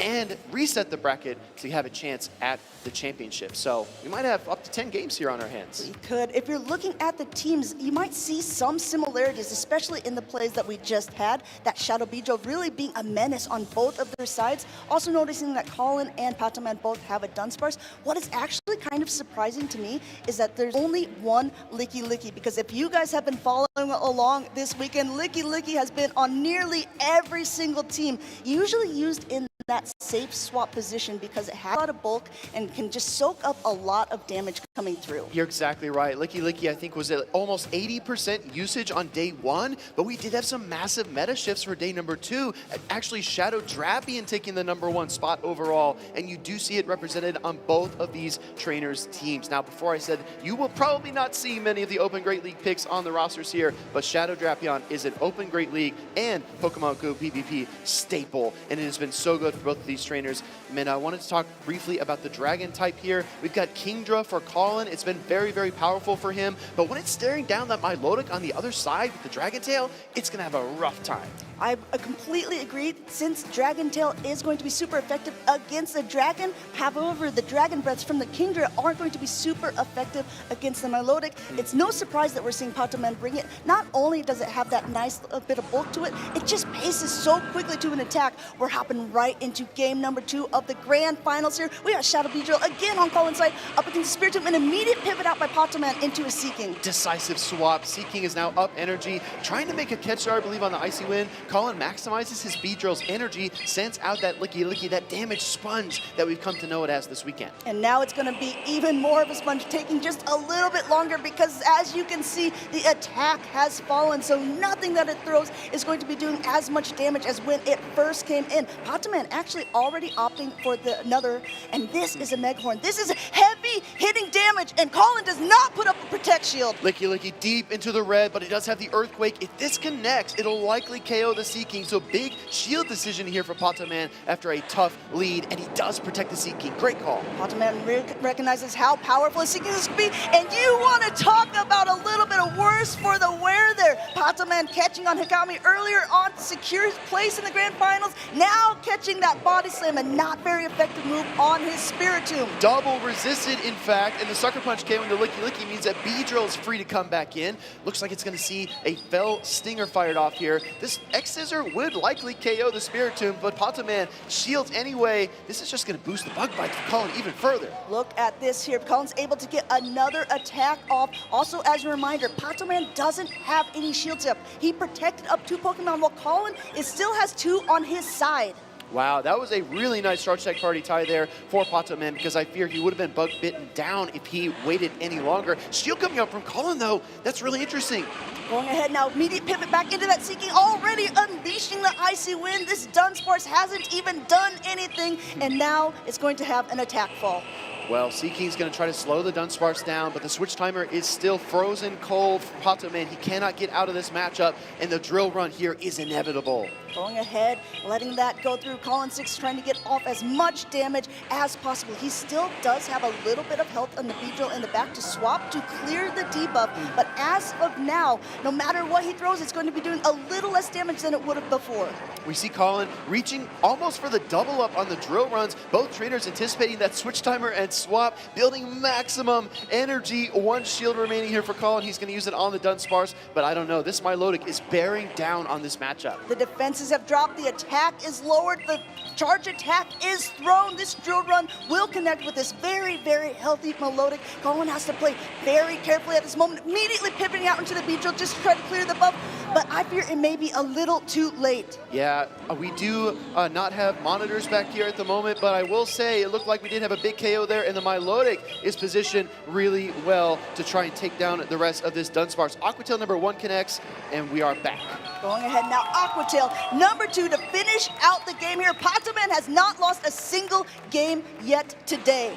and reset the bracket to have a chance at the championship. So we might have up to 10 games here on our hands. We could. If you're looking at the teams, you might see some similarities, especially in the plays that we just had. That Shadow Beedrill really being a menace on both of their sides. Also noticing that Colin and Patoman both have a Dunsparce. What is actually kind of surprising to me is that there's only one Licky Licky, because if you guys have been following along this weekend, Licky Licky has been on nearly every single team, usually used in that safe swap position because it has a lot of bulk and can just soak up a lot of damage coming through. You're exactly right. Licky Licky, I think, was at almost 80% usage on day 1, but we did have some massive meta shifts for day number 2. Actually, Shadow Drapion taking the #1 spot overall, and you do see it represented on both of these trainers' teams. Now, before I said, you will probably not see many of the Open Great League picks on the rosters here, but Shadow Drapion is an Open Great League and Pokemon GO PvP staple, and it has been so good for both of these trainers. And I wanted to talk briefly about the Dragon type here. We've got Kingdra for Colin. It's been very, very powerful for him, but when it's staring down that Milotic on the other side with the Dragon Tail, it's going to have a rough time. I completely agree. Since Dragon Tail is going to be super effective against the Dragon, however, the Dragon Breaths from the Kingdra aren't going to be super effective against the Milotic. It's no surprise that we're seeing Patoman bring it. Not only does it have that nice bit of bulk to it, it just paces so quickly to an attack. We're hopping right into game number 2 of the grand finals here. We got Shadow Beedrill again on Colin's side, up against Spiritomb, an immediate pivot out by Patoman into a Seeking. Decisive swap. Seeking is now up energy, trying to make a catch there, I believe, on the Icy Wind. Colin maximizes his Beedrill's energy, sends out that Licky Licky, that damage sponge that we've come to know it as this weekend. And now it's going to be even more of a sponge, taking just a little bit longer because, as you can see, the attack has fallen, so nothing that it throws is going to be doing as much damage as when it first came in. Patoman actually already opting for another, and this is a Meghorn. This is heavy hitting damage, and Colin does not put up a Protect Shield. Licky Licky deep into the red, but it does have the Earthquake. If this connects, it'll likely KO the Seeking, so big shield decision here for Patoman after a tough lead, and he does protect the Seeking. Great call. Patoman recognizes how powerful a Seeking this could be, and you want to talk about a little bit of worse for the wear there. Patoman catching on Hikami earlier on to secure his place in the grand finals, now catching that Body Slam, a not very effective move on his Spiritomb. Double resisted, in fact, and the Sucker Punch KO into Licky Licky means that Beedrill is free to come back in. Looks like it's going to see a Fell Stinger fired off here. This X-Scissor would likely KO the Spiritomb, but Patoman shields anyway. This is just going to boost the Bug Bite for Colin even further. Look at this here. Colin's able to get another attack off. Also, as a reminder, Patoman doesn't have any shields up. He protected up 2 Pokemon, while Colin still has 2 on his side. Wow, that was a really nice Charge Tech Party tie there for Patoman, because I fear he would have been bug bitten down if he waited any longer. Shield coming up from Colin, though. That's really interesting. Going ahead now, immediate pivot back into that Seeking, already unleashing the Icy Wind. This Dunsparce hasn't even done anything, and now it's going to have an attack fall. Well, Seeking's going to try to slow the Dunsparce down, but the switch timer is still frozen cold for Patoman. He cannot get out of this matchup, and the drill run here is inevitable. Going ahead, letting that go through. Colin 6 trying to get off as much damage as possible. He still does have a little bit of health on the Beedrill in the back to swap to clear the debuff, but as of now, no matter what he throws, it's going to be doing a little less damage than it would have before. We see Colin reaching almost for the double up on the drill runs. Both trainers anticipating that switch timer and swap, building maximum energy. 1 shield remaining here for Colin. He's going to use it on the Dunsparce, but I don't know. This Milotic is bearing down on this matchup. The defenses have dropped. The attack is lowered. The charge attack is thrown. This drill run will connect with this very, very healthy Milotic. Colin has to play very carefully at this moment, immediately pivoting out into the Beedrill just to try to clear the buff, but I fear it may be a little too late. Yeah, we do not have monitors back here at the moment, but I will say it looked like we did have a big KO there, and the Milotic is positioned really well to try and take down the rest of this Dunsparce. Aquatail #1 connects, and we are back. Going ahead now, Aquatail #2 to finish out the game here. Patoman has not lost a single game yet today.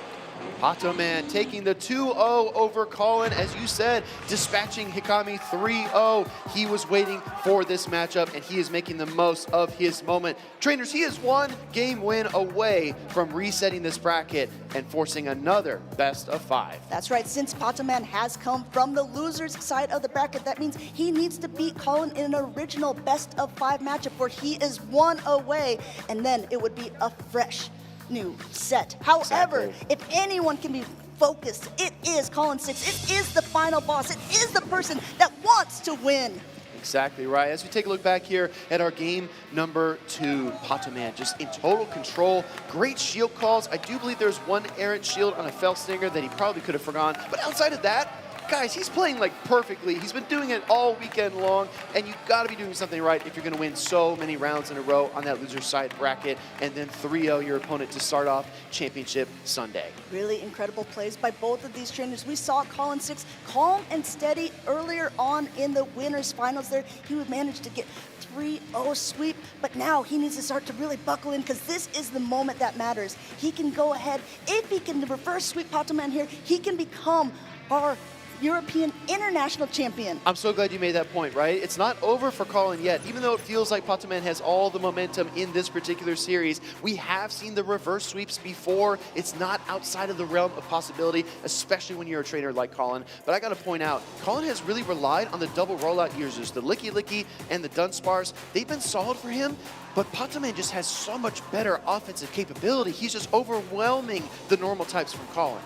Patoman taking the 2-0 over Colin, as you said, dispatching Hikami 3-0. He was waiting for this matchup, and he is making the most of his moment. Trainers, he is one game win away from resetting this bracket and forcing another best of 5. That's right. Since Patoman has come from the loser's side of the bracket, that means he needs to beat Colin in an original best of 5 matchup where he is 1 away, and then it would be a fresh new set. However, if anyone can be focused, it is Colin 6. It is the final boss. It is the person that wants to win. Exactly right. As we take a look back here at our game number 2, Patoman just in total control. Great shield calls. I do believe there's one errant shield on a Fell Stinger that he probably could have forgone. But outside of that, guys, he's playing like perfectly. He's been doing it all weekend long, and you've got to be doing something right if you're going to win so many rounds in a row on that loser side bracket, and then 3-0 your opponent to start off Championship Sunday. Really incredible plays by both of these trainers. We saw Colin 6 calm and steady earlier on in the winners finals there. He would manage to get 3-0 sweep, but now he needs to start to really buckle in because this is the moment that matters. He can go ahead. If he can reverse sweep Patoman here, he can become our European International Champion. I'm so glad you made that point, right? It's not over for Colin yet. Even though it feels like Patoman has all the momentum in this particular series, we have seen the reverse sweeps before. It's not outside of the realm of possibility, especially when you're a trainer like Colin. But I got to point out, Colin has really relied on the double rollout users, the Licky Licky and the Dunsparce. They've been solid for him, but Patoman just has so much better offensive capability. He's just overwhelming the normal types from Colin.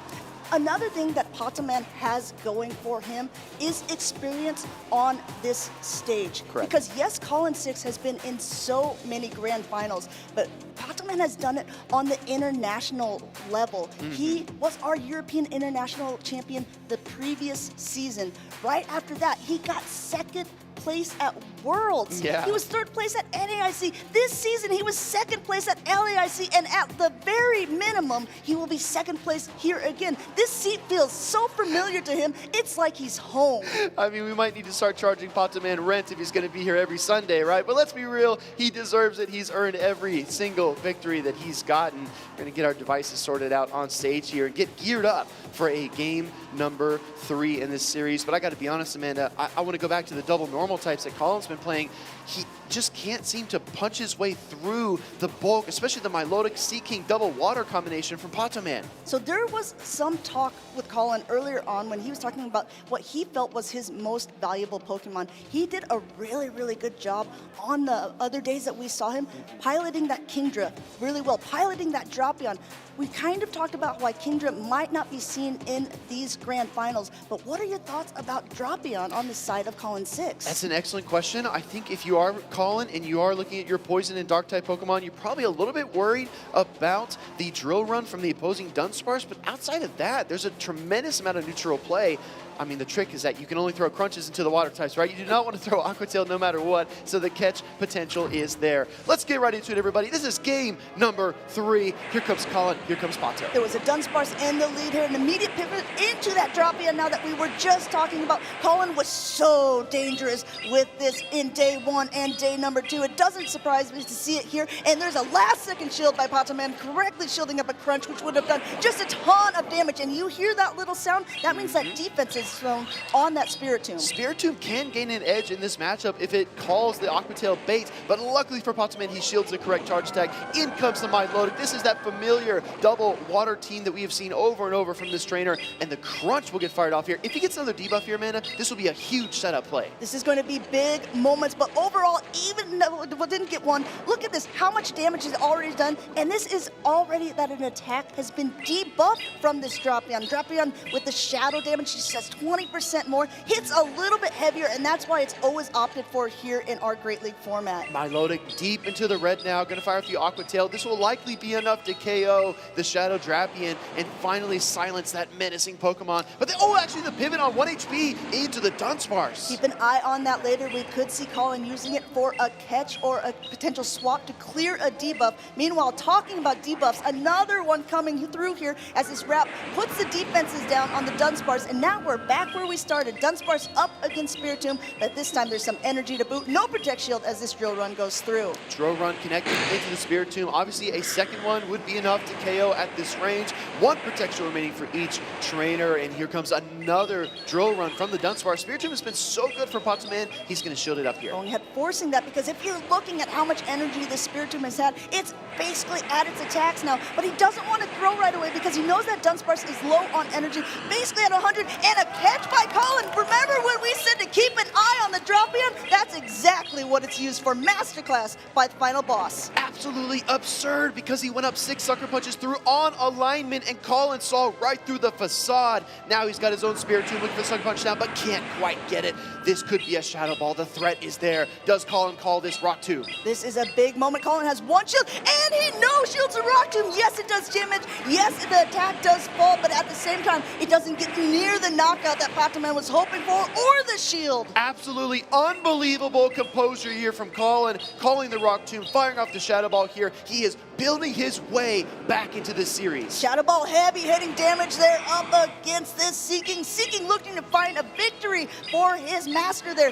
Another thing that Patoman has going for him is experience on this stage. Correct. Because yes, Colin 6 has been in so many grand finals, but Patoman has done it on the international level. He was our European International Champion the previous season. Right after that, he got second place at Worlds. Yeah. He was 3rd place at NAIC. This season, he was 2nd place at LAIC, and at the very minimum, he will be 2nd place here again. This seat feels so familiar to him, it's like he's home. I mean, we might need to start charging Patoman rent if he's going to be here every Sunday, right? But let's be real, he deserves it. He's earned every single victory that he's gotten. We're going to get our devices sorted out on stage here and get geared up for a game number 3 in this series. But I got to be honest, Amanda, I want to go back to the double normal types that Colin's been playing. He just can't seem to punch his way through the bulk, especially the Milotic Sea King double water combination from Patoman. So there was some talk with Colin earlier on when he was talking about what he felt was his most valuable Pokemon. He did a really, really good job on the other days that we saw him piloting that Kingdra really well, piloting that Drapion. We kind of talked about why Kingdra might not be seen in these grand finals, but what are your thoughts about Drapion on the side of Colin 6? That's an excellent question. I think if you are Colin and you are looking at your poison and dark type Pokemon, you're probably a little bit worried about the drill run from the opposing Dunsparce, but outside of that, there's a tremendous amount of neutral play. I mean, the trick is that you can only throw crunches into the water types, right? You do not want to throw Aqua Tail no matter what, so the catch potential is there. Let's get right into it, everybody. This is game number 3. Here comes Colin, here comes Pato. There was a Dunsparce in the lead here, an immediate pivot into that Drapion now that we were just talking about. Colin was so dangerous with this in day 1 and day number 2. It doesn't surprise me to see it here, and there's a last-second shield by Patoman, correctly shielding up a crunch, which would have done just a ton of damage, and you hear that little sound? That means that defense is thrown on that Spiritomb. Spiritomb can gain an edge in this matchup if it calls the Aqua Tail bait, but luckily for Patoman, he shields the correct charge attack. In comes the Milotic. This is that familiar double water team that we have seen over and over from this trainer, and the crunch will get fired off here. If he gets another debuff here, Amanda, this will be a huge setup play. This is going to be big moments, but overall, even though it didn't get one, look at this, how much damage is already done, and this is already that an attack has been debuffed from this Drapion. Drapion with the shadow damage just has 20% more, hits a little bit heavier, and that's why it's always opted for here in our Great League format. Milotic deep into the red now, gonna fire a few Aqua Tail. This will likely be enough to KO the Shadow Drapion and finally silence that menacing Pokemon. But actually the pivot on 1 HP into the Dunsparce. Keep an eye on that later. We could see Colin using it for for a catch or a potential swap to clear a debuff. Meanwhile, talking about debuffs, another one coming through here as this wrap puts the defenses down on the Dunsparce, and now we're back where we started. Dunsparce up against Spiritomb, but this time there's some energy to boot. No Protect Shield as this drill run goes through. Drill run connected into the Spiritomb. Obviously, a second one would be enough to KO at this range. One Protect Shield remaining for each trainer, and here comes another drill run from the Dunsparce. Spiritomb has been so good for Pokémon, he's going to shield it up here. Going ahead, forcing that, because if you're looking at how much energy the Spiritomb has had, it's basically at its attacks now, but he doesn't want to throw right away because he knows that Dunsparce is low on energy, basically at 100, and a catch by Colin. Remember when we said to keep an eye on the Dropion? That's exactly what it's used for. Masterclass by the final boss. Absolutely absurd, because he went up 6 Sucker Punches through on alignment, and Colin saw right through the facade. Now he's got his own Spiritomb looking for the Sucker Punch down, but can't quite get it. This could be a Shadow Ball. The threat is there. Does Colin call this Rock Tomb? This is a big moment. Colin has one shield, and he no-shields a Rock Tomb. Yes, it does damage. Yes, the attack does fall, but at the same time, it doesn't get near the knockout that Pokémon was hoping for, or the shield. Absolutely unbelievable composure here from Colin, calling the Rock Tomb, firing off the Shadow Ball here. He is building his way back into this series. Shadow Ball heavy hitting damage there up against this Seeking. Seeking looking to find a victory for his master there.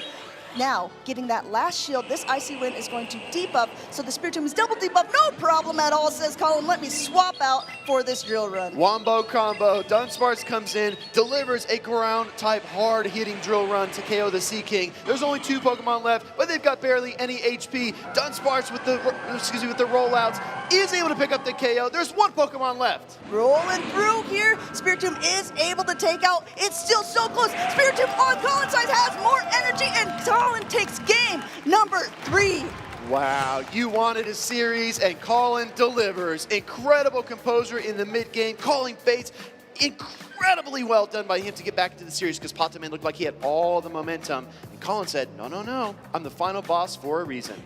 Now, getting that last shield, this Icy Wind is going to debuff, so the Spiritomb is double debuff. No problem at all, says Colin. Let me swap out for this drill run. Wombo combo. Dunsparce comes in, delivers a ground-type hard-hitting drill run to KO the Sea King. There's only 2 Pokemon left, but they've got barely any HP. Dunsparce with the rollouts is able to pick up the KO. There's 1 Pokemon left. Rolling through here. Spiritomb is able to take out. It's still so close. Spiritomb on Colin's side has more energy, and Colin takes game number 3. Wow, you wanted a series, and Colin delivers. Incredible composure in the mid-game, calling fates. Incredibly well done by him to get back into the series, because Pokémon looked like he had all the momentum. And Colin said, no, I'm the final boss for a reason.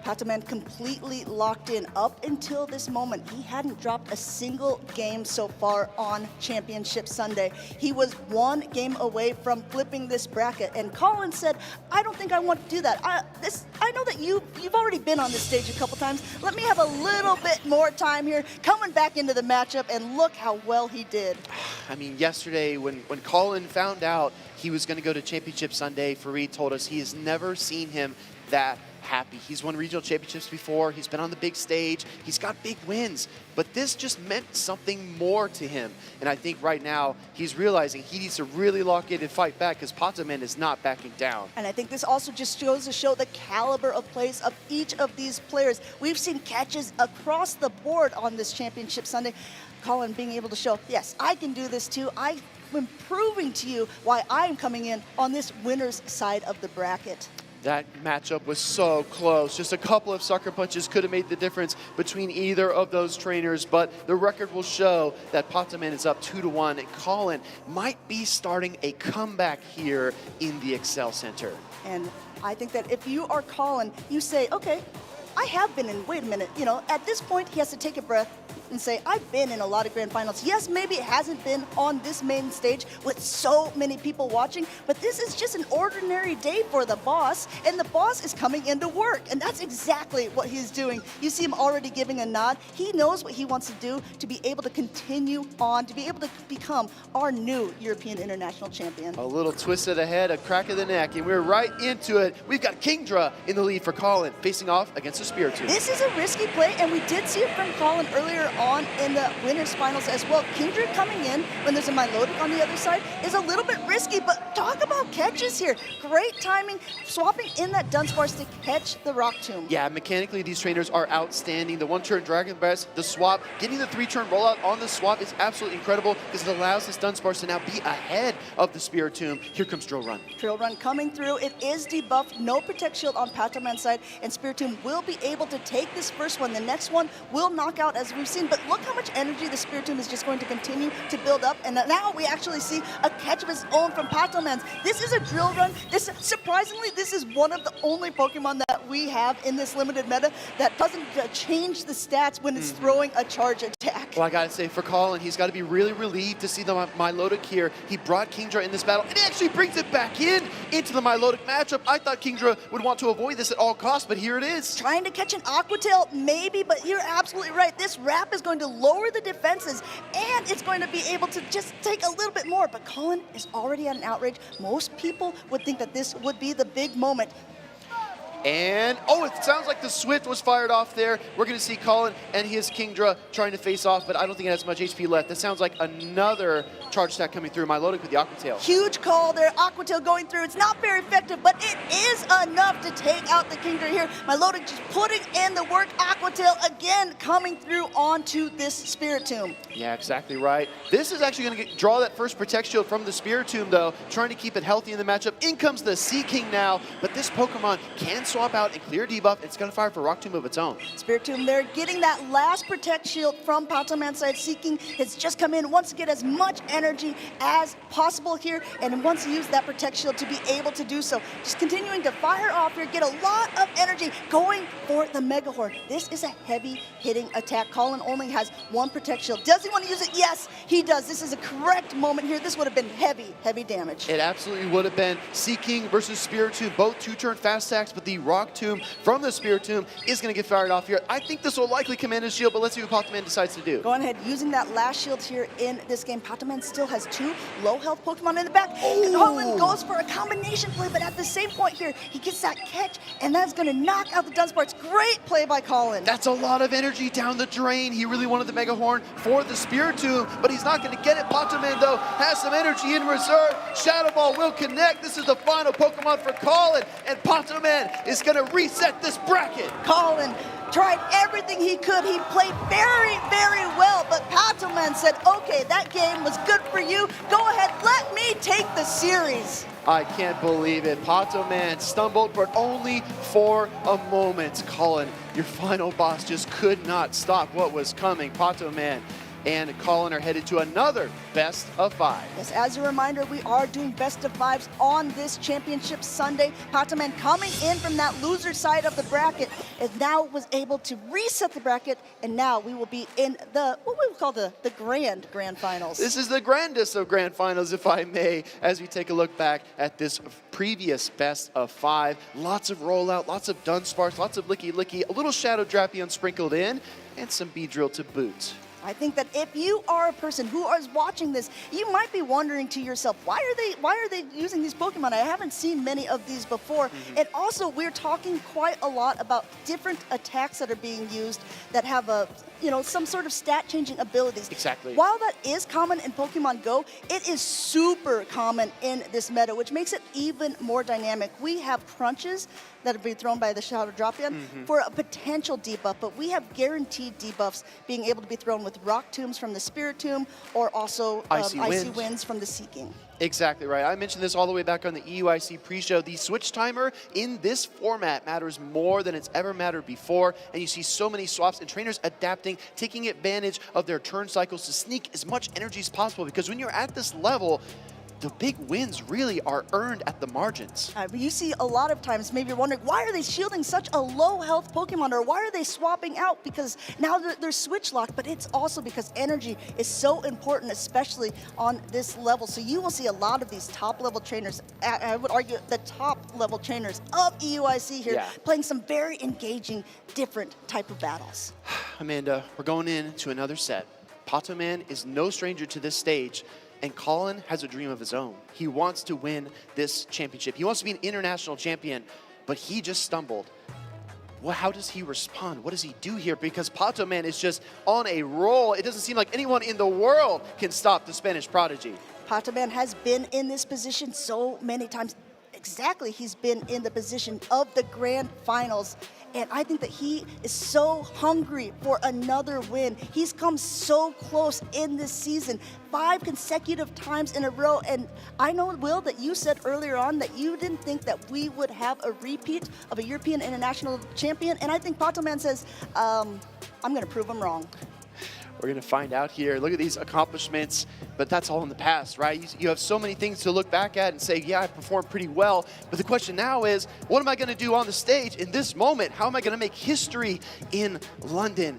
Pokémon completely locked in up until this moment. He hadn't dropped a single game so far on Championship Sunday. He was 1 game away from flipping this bracket, and Colin said, I don't think I want to do that. I know that you've already been on this stage a couple times. Let me have a little bit more time here. Coming back into the matchup, and look how well he did. I mean, yesterday when Colin found out he was going to go to Championship Sunday, Fareed told us he has never seen him that happy. He's won regional championships before. He's been on the big stage. He's got big wins. But this just meant something more to him. And I think right now he's realizing he needs to really lock in and fight back, because Pokémon is not backing down. And I think this also just goes to show the caliber of plays of each of these players. We've seen catches across the board on this Championship Sunday. Colin being able to show, yes, I can do this too. I'm proving to you why I'm coming in on this winner's side of the bracket. That matchup was so close. Just a couple of Sucker Punches could have made the difference between either of those trainers, but the record will show that Pokémon is up 2-1, and Colin might be starting a comeback here in the Excel Center. And I think that if you are Colin, you say, okay, I have been in, wait a minute, you know, at this point he has to take a breath and say, I've been in a lot of grand finals. Yes, maybe it hasn't been on this main stage with so many people watching, but this is just an ordinary day for the boss, and the boss is coming into work, and that's exactly what he's doing. You see him already giving a nod. He knows what he wants to do to be able to continue on, to be able to become our new European International Champion. A little twist of the head, a crack of the neck, and we're right into it. We've got Kingdra in the lead for Colin, facing off against the Spiritomb. This is a risky play, and we did see it from Colin earlier on in the winners finals as well. Kingdra coming in when there's a Milotic on the other side is a little bit risky, but talk about catches here. Great timing, swapping in that Dunsparce to catch the Rock Tomb. Yeah, mechanically these trainers are outstanding. The 1-turn Dragon Breath, the swap, getting the 3-turn rollout on the swap is absolutely incredible, because it allows this Dunsparce to now be ahead of the Spiritomb. Here comes Drill Run. Drill Run coming through. It is debuffed, no Protect Shield on Pokémon's side, and Spiritomb will be able to take this first one. The next one will knock out, as we've seen but look how much energy the Spiritomb is just going to continue to build up, and now we actually see a catch of his own from Patoman. This is a drill run. Surprisingly, this is one of the only Pokemon that we have in this limited meta that doesn't change the stats when it's throwing a charge attack. Well, I gotta say, for Colin, he's gotta be really relieved to see the Milotic here. He brought Kingdra in this battle, and he actually brings it back into the Milotic matchup. I thought Kingdra would want to avoid this at all costs, but here it is. Trying to catch an Aqua Tail, maybe, but you're absolutely right. This wrap is going to lower the defenses, and it's going to be able to just take a little bit more, but Colin is already at an outrage. Most people would think that this would be the big moment. And, oh, it sounds like the Swift was fired off there. We're going to see Colin and his Kingdra trying to face off, but I don't think it has much HP left. That sounds like another charge attack coming through. Milotic with the Aqua Tail. Huge call there. Aqua Tail going through. It's not very effective, but it is enough to take out the Kingdra here. Milotic just putting in the work. Aqua Tail again coming through onto this Spiritomb. Yeah, exactly right. This is actually going to draw that first Protect Shield from the Spiritomb, though, trying to keep it healthy in the matchup. In comes the Sea King now, but this Pokemon can swap out and clear debuff. It's going to fire for Rock Tomb of its own. Spiritomb there getting that last Protect Shield from Patoman's side. Seeking has just come in, wants to get as much energy as possible here, and wants to use that Protect Shield to be able to do so. Just continuing to fire off here, get a lot of energy, going for the Mega Horn. This is a heavy hitting attack. Colin only has one Protect Shield. Does he want to use it? Yes, he does. This is a correct moment here. This would have been heavy, heavy damage. It absolutely would have been. Sea King versus Spiritomb, both two-turn fast attacks, but the Rock Tomb from the Spiritomb is going to get fired off here. I think this will likely command his shield, but let's see what Patoman decides to do. Going ahead, using that last shield here in this game. Patoman still has two low health Pokemon in the back. Colin goes for a combination play, but at the same point here, he gets that catch, and that's going to knock out the Dunsparce. Great play by Colin. That's a lot of energy down the drain. He really wanted the Mega Horn for the Spiritomb, but he's not going to get it. Patoman, though, has some energy in reserve. Shadow Ball will connect. This is the final Pokemon for Colin, and Patoman is going to reset this bracket. Colin tried everything he could. He played very, very well, but Patoman said, okay, that game was good for you. Go ahead, let me take the series. I can't believe it. Patoman stumbled, but only for a moment. Colin, your final boss just could not stop what was coming. Patoman and Colin are headed to another best of 5. Yes, as a reminder, we are doing best of 5s on this championship Sunday. Patoman coming in from that loser side of the bracket and now was able to reset the bracket, and now we will be in the, what we would call the grand finals. This is the grandest of grand finals, if I may, as we take a look back at this previous best of 5. Lots of rollout, lots of Dunsparce, lots of Licky, a little Shadow Drapion sprinkled in, and some Beedrill to boot. I think that if you are a person who is watching this, you might be wondering to yourself, why are they using these Pokemon? I haven't seen many of these before. And also, we're talking quite a lot about different attacks that are being used that have a, some sort of stat-changing abilities. Exactly. While that is common in Pokemon Go, it is super common in this meta, which makes it even more dynamic. We have crunches that are being thrown by the Shadow Drop-In for a potential debuff, but we have guaranteed debuffs being able to be thrown with Rock Tombs from the Spiritomb or also Icy Winds from the Sea King. Exactly right. I mentioned this all the way back on the EUIC pre-show. The switch timer in this format matters more than it's ever mattered before, and you see so many swaps and trainers adapting, taking advantage of their turn cycles to sneak as much energy as possible, because when you're at this level, the big wins really are earned at the margins. You see a lot of times, maybe you're wondering, why are they shielding such a low health Pokemon, or why are they swapping out? Because now they're switch locked, but it's also because energy is so important, especially on this level. So you will see a lot of these top level trainers, I would argue the top level trainers of EUIC here, playing some very engaging, different type of battles. Amanda, we're going into another set. Patoman is no stranger to this stage, and Colin has a dream of his own. He wants to win this championship. He wants to be an international champion, but he just stumbled. Well, how does he respond? What does he do here? Because Patoman is just on a roll. It doesn't seem like anyone in the world can stop the Spanish prodigy. Patoman has been in this position so many times. Exactly, he's been in the position of the grand finals. And I think that he is so hungry for another win. He's come so close in this season, 5 consecutive times in a row. And I know, Will, that you said earlier on that you didn't think that we would have a repeat of a European International Champion. And I think Patoman says, I'm going to prove him wrong. We're going to find out here. Look at these accomplishments, but that's all in the past, right? You have so many things to look back at and say, yeah, I performed pretty well. But the question now is, what am I going to do on the stage in this moment? How am I going to make history in London?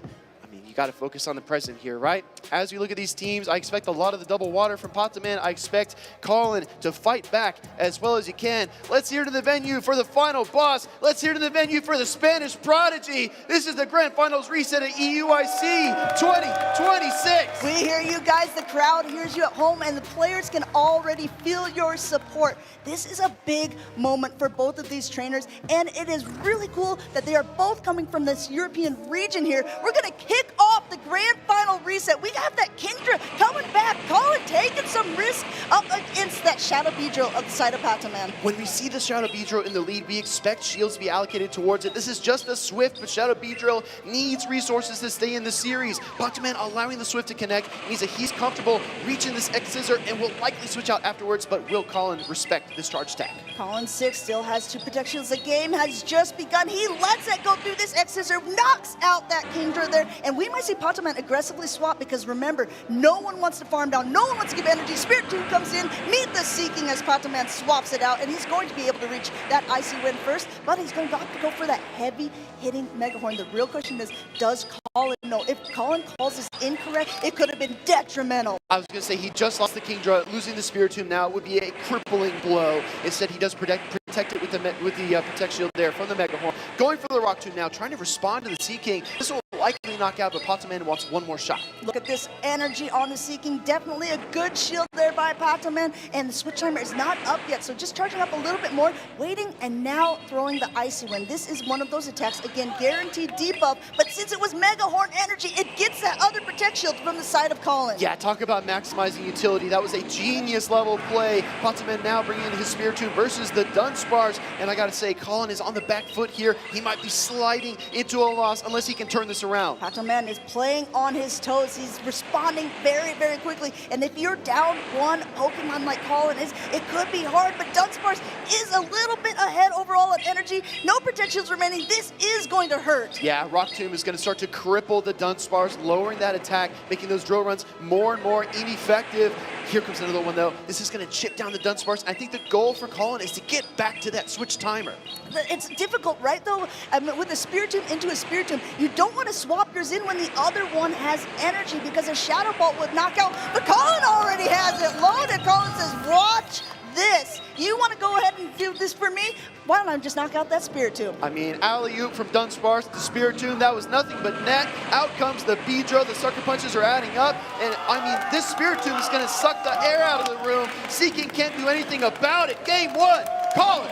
You got to focus on the present here, right? As we look at these teams, I expect a lot of the double water from Pataman. I expect Colin to fight back as well as he can. Let's hear to the venue for the final boss. Let's hear to the venue for the Spanish prodigy. This is the Grand Finals reset at EUIC 2026. We hear you guys, the crowd hears you at home, and the players can already feel your support. This is a big moment for both of these trainers, and it is really cool that they are both coming from this European region here. We're going to kick off the Grand Final reset. We have that Kingdra coming back. Colin taking some risk up against that Shadow Beedrill of the side of Pataman. When we see the Shadow Beedrill in the lead, we expect shields to be allocated towards it. This is just a Swift, but Shadow Beedrill needs resources to stay in the series. Pataman allowing the Swift to connect means that he's comfortable reaching this X-Scissor and will likely switch out afterwards, but will Colin respect this charge attack? Colin 6 still has 2 protect shields. The game has just begun. He lets it go through this X-Scissor, knocks out that Kingdra there, and we might see Pataman aggressively swap because remember, no one wants to farm down, no one wants to give energy. Spirit 2 comes in, meet the Seeking as Pataman swaps it out, and he's going to be able to reach that Icy Wind first, but he's going to have to go for that heavy hitting Mega Horn. The real question is, does Colin know? If Colin calls this incorrect, it could have been detrimental. I was going to say he just lost the Kingdra. Losing the Spiritomb now would be a crippling blow. Instead, he does protect it with the Protect Shield there from the Mega Horn. Going for the Rock Tomb now, trying to respond to the Seeking. This will likely knock out, but Pataman wants one more shot. Look at this energy on the Seeking. Definitely a good shield there by Pataman, and the switch timer is not up yet, so just charging up a little bit more, waiting, and now throwing the Icy Wind. This is one of those attacks, again, guaranteed debuff, but since it was Mega Horn energy, it gets that other Protect Shield from the side of Colin. Yeah, talk about maximizing utility. That was a genius level play. Pataman now bringing in his Spiritomb versus the Dunsparce, and I gotta say, Colin is on the back foot here. He might be sliding into a loss unless he can turn this around. Pataman is playing on his toes. He's responding very, very quickly, and if you're down one Pokemon like Colin is, it could be hard, but Dunsparce is a little bit ahead overall on energy. No Protect Shields remaining. This is going to hurt. Yeah, Rock Tomb is going to start to cripple the Dunsparce, lowering that attack, making those drill runs more and more ineffective. Here comes another one, though. This is going to chip down the Dunsparce. I think the goal for Colin is to get back to that switch timer. It's difficult, right, though? With a Spiritomb into a Spiritomb, you don't want to swap yours in when the other one has energy because a Shadow Bolt would knock out, but Colin already has it loaded. Colin says, watch this. You want to go ahead and do this for me? Why don't I just knock out that Spiritomb? I mean, alley-oop from Dunsparce to Spiritomb, that was nothing but net. Out comes the Beedrill, the Sucker Punches are adding up, and I mean, this Spiritomb is going to suck the air out of the room. Seeking can't do anything about it. Game 1, Colin.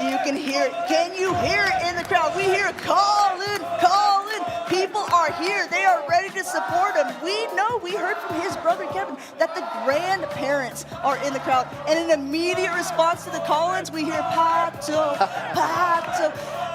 You can hear it. Can you hear it in the crowd? We hear Colin, Colin. People are here. They are ready to support him. We know, we heard from his brother Kevin that the grandparents are in the crowd. And in immediate response to the Collins, we hear Pato, Pato.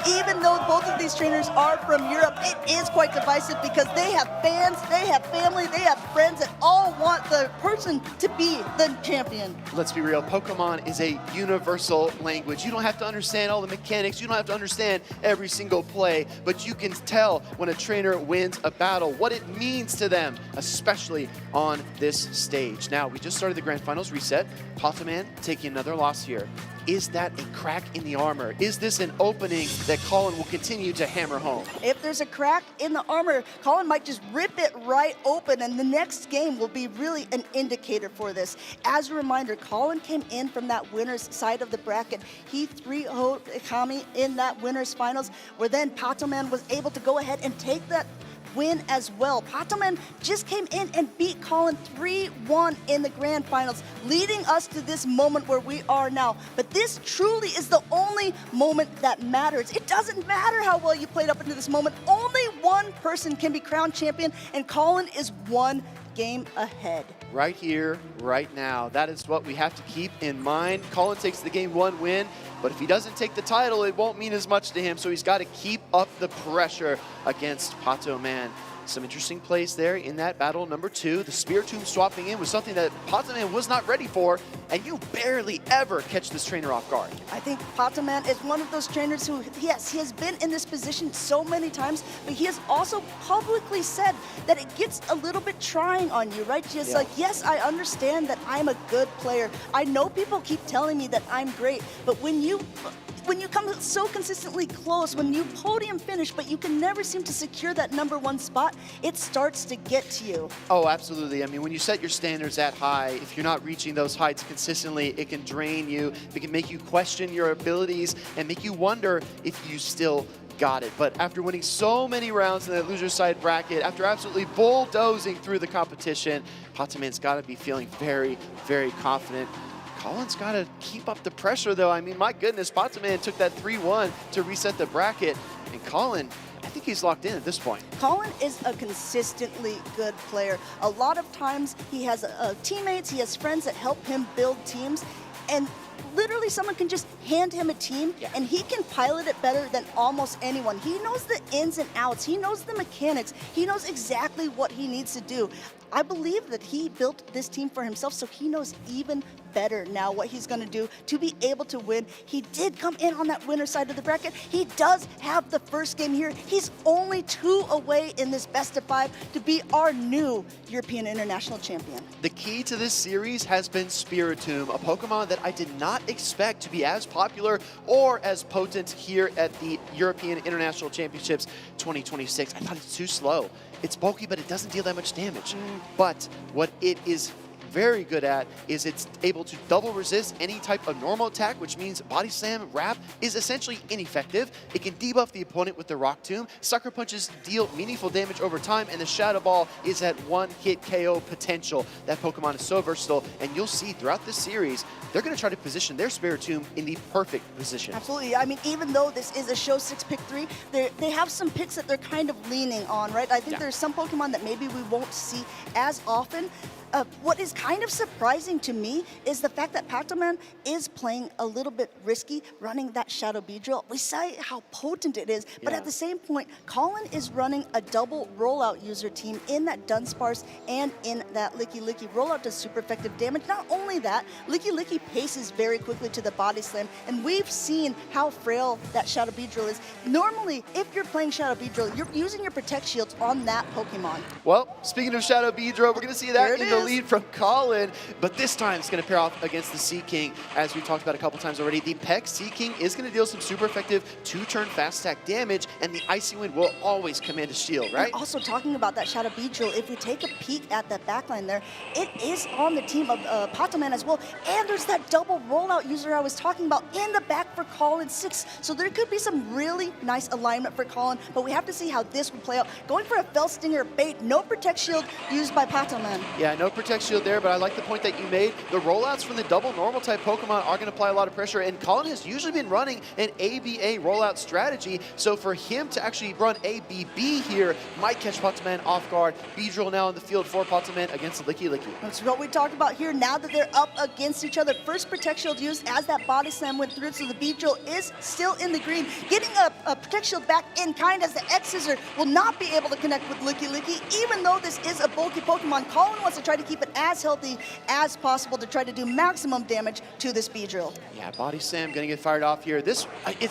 Even though both of these trainers are from Europe, it is quite divisive because they have fans, they have family, they have friends that all want the person to be the champion. Let's be real, Pokemon is a universal language. You don't have to understand all the mechanics, you don't have to understand every single play, but you can tell when a trainer wins a battle, what it means to them, especially on this stage. Now, we just started the Grand Finals reset. Pataman taking another loss here. Is that a crack in the armor? Is this an opening that Colin will continue to hammer home? If there's a crack in the armor, Colin might just rip it right open, and the next game will be really an indicator for this. As a reminder, Colin came in from that winner's side of the bracket. He 3-0'd Ikami in that winner's finals, where then Pataman was able to go ahead and take that win as well. Pataman just came in and beat Colin 3-1 in the grand finals, leading us to this moment where we are now. But this truly is the only moment that matters. It doesn't matter how well you played up into this moment. Only one person can be crowned champion, and Colin is one game ahead. Right here, right now. That is what we have to keep in mind. Colin takes the game 1 win, but if he doesn't take the title, it won't mean as much to him, so he's got to keep up the pressure against Pataman. Some interesting plays there in that battle number 2. The Spiritomb swapping in was something that Pataman was not ready for, and you barely ever catch this trainer off guard. I think Pataman is one of those trainers who, yes, he has been in this position so many times, but he has also publicly said that it gets a little bit trying on you, right? Just like, yes, I understand that I'm a good player. I know people keep telling me that I'm great, but when you come so consistently close, when you podium finish, but you can never seem to secure that #1 spot, it starts to get to you. Oh, absolutely. I mean, when you set your standards that high, if you're not reaching those heights consistently, it can drain you. It can make you question your abilities and make you wonder if you still got it. But after winning so many rounds in that loser side bracket, after absolutely bulldozing through the competition, Pataman's got to be feeling very, very confident. Colin's got to keep up the pressure, though. I mean, my goodness, Pataman took that 3-1 to reset the bracket, and Colin, I think he's locked in at this point. Colin is a consistently good player. A lot of times he has teammates, he has friends that help him build teams, and literally someone can just hand him a team and he can pilot it better than almost anyone. He knows the ins and outs. He knows the mechanics. He knows exactly what he needs to do. I believe that he built this team for himself, so he knows even better now what he's going to do to be able to win. He did come in on that winner side of the bracket. He does have the first game here. He's only 2 away in this best of 5 to be our new European International Champion. The key to this series has been Spiritomb, a Pokemon that I did not expect to be as popular or as potent here at the European International Championships 2026. I thought it's too slow. It's bulky, but it doesn't deal that much damage. But what it is very good at is it's able to double resist any type of normal attack, which means Body Slam Wrap is essentially ineffective. It can debuff the opponent with the Rock Tomb. Sucker Punches deal meaningful damage over time, and the Shadow Ball is at 1-hit KO potential. That Pokemon is so versatile, and you'll see throughout this series, they're going to try to position their Spiritomb in the perfect position. Absolutely. I mean, even though this is a Show 6 Pick 3, they have some picks that they're kind of leaning on, right? I think there's some Pokemon that maybe we won't see as often. What is kind of surprising to me is the fact that Pataman is playing a little bit risky, running that Shadow Beedrill. We say how potent it is, but at the same point, Colin is running a double rollout user team in that Dunsparce and in that Licky Licky. Rollout does super effective damage. Not only that, Licky Licky paces very quickly to the Body Slam, and we've seen how frail that Shadow Beedrill is. Normally, if you're playing Shadow Beedrill, you're using your Protect Shields on that Pokemon. Well, speaking of Shadow Beedrill, we're going to see that in the lead from Colin, but this time it's going to pair off against the Sea King, as we've talked about a couple times already. The Peck Sea King is going to deal some super effective 2-turn fast attack damage, and the Icy Wind will always command a shield, right? And also talking about that Shadow Beedrill, if we take a peek at that backline there, it is on the team of Pataman as well, and there's that double rollout user I was talking about in the back for Colin 6, so there could be some really nice alignment for Colin, but we have to see how this will play out. Going for a Fell Stinger bait, no Protect Shield used by Pataman. Yeah, no Protect Shield there, but I like the point that you made. The rollouts from the double normal type Pokemon are going to apply a lot of pressure, and Colin has usually been running an ABA rollout strategy, so for him to actually run ABB here might catch Pataman off guard. Beedrill now in the field for Pataman against Licky Licky. That's what we talked about here. Now that they're up against each other, first Protect Shield used as that Body Slam went through, so the Beedrill is still in the green. Getting a Protect Shield back in kind as the X-Scissor will not be able to connect with Licky Licky, even though this is a bulky Pokemon. Colin wants to try to keep it as healthy as possible to try to do maximum damage to this Beedrill. Yeah, Body Slam going to get fired off here. It's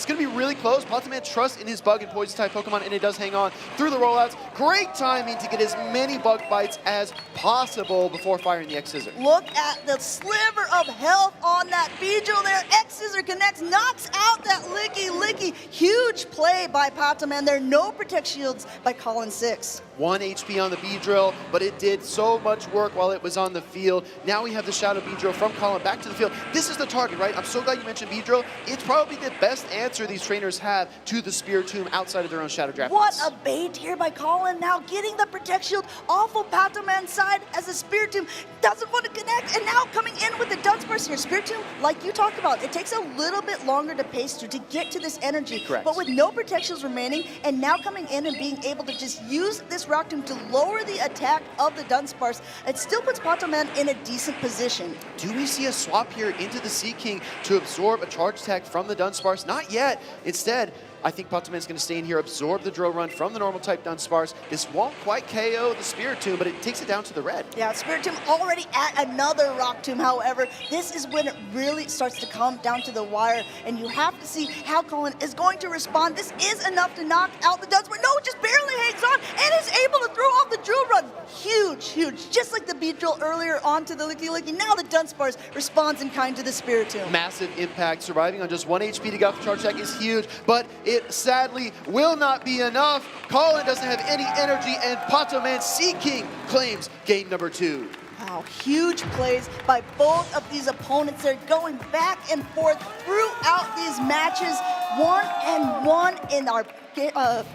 going to be really close. Pataman trusts in his bug and poison type Pokemon, and it does hang on through the rollouts. Great timing to get as many bug bites as possible before firing the X-Scissor. Look at the sliver of health on that Beedrill there. X-Scissor connects, knocks out that Licky Licky. Huge play by Pataman there. No Protect Shields by Colin 6. 1 HP on the Beedrill, but it did so much work while it was on the field. Now we have the Shadow Beedrill from Colin back to the field. This is the target, right? I'm so glad you mentioned Beedrill. It's probably the best answer these trainers have to the Spiritomb outside of their own Shadow Draft. What a bait here by Colin. Now getting the Protect Shield off of Pataman's side as the Spiritomb doesn't want to connect, and now coming in with the Dunsparce here. Spiritomb, like you talked about, it takes a little bit longer to pace through to get to this energy. Correct. But with no Protect Shields remaining, and now coming in and being able to just use this Rock Tomb to lower the attack of the Dunsparce, it still puts Pataman in a decent position. Do we see a swap here into the Sea King to absorb a charge attack from the Dunsparce? Not yet. Instead, I think Patoman's going to stay in here, absorb the drill run from the normal type Dunsparce. This won't quite KO the Spiritomb, but it takes it down to the red. Yeah, Spiritomb already at another Rock Tomb. However, this is when it really starts to come down to the wire, and you have to see how Colin is going to respond. This is enough to knock out the Dunsparce. No, it just barely hangs on and is able to throw off the drill run. Huge, huge. Just like the beat drill earlier onto the Licky Licky. Now the Dunsparce responds in kind to the Spiritomb. Massive impact. Surviving on just 1 HP to get off the charge attack is huge, but it sadly will not be enough. Colin doesn't have any energy, and Patoman Seaking claims game number 2. Wow, huge plays by both of these opponents. They're going back and forth throughout these matches. 1-1 in our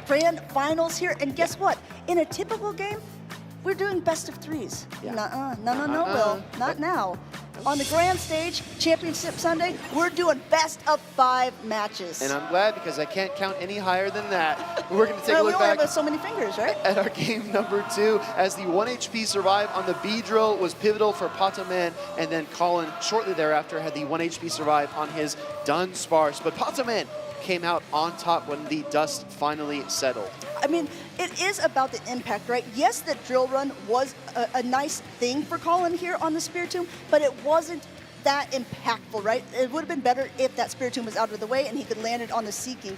grand finals here. And guess what? In a typical game, we're doing best of 3s. Yeah. No, Will. Not now. On the grand stage, Championship Sunday, we're doing best of 5 matches. And I'm glad, because I can't count any higher than that. We're going to take a look back. We only back have so many fingers, right? At our game number 2, as the 1 HP survive on the B drill was pivotal for Patoman, and then Colin shortly thereafter had the 1 HP survive on his Dunsparce. But Patoman came out on top when the dust finally settled. I mean, it is about the impact, right? Yes, the drill run was a nice thing for Colin here on the Spiritomb, but it wasn't that impactful, right? It would have been better if that Spiritomb was out of the way and he could land it on the Seeking.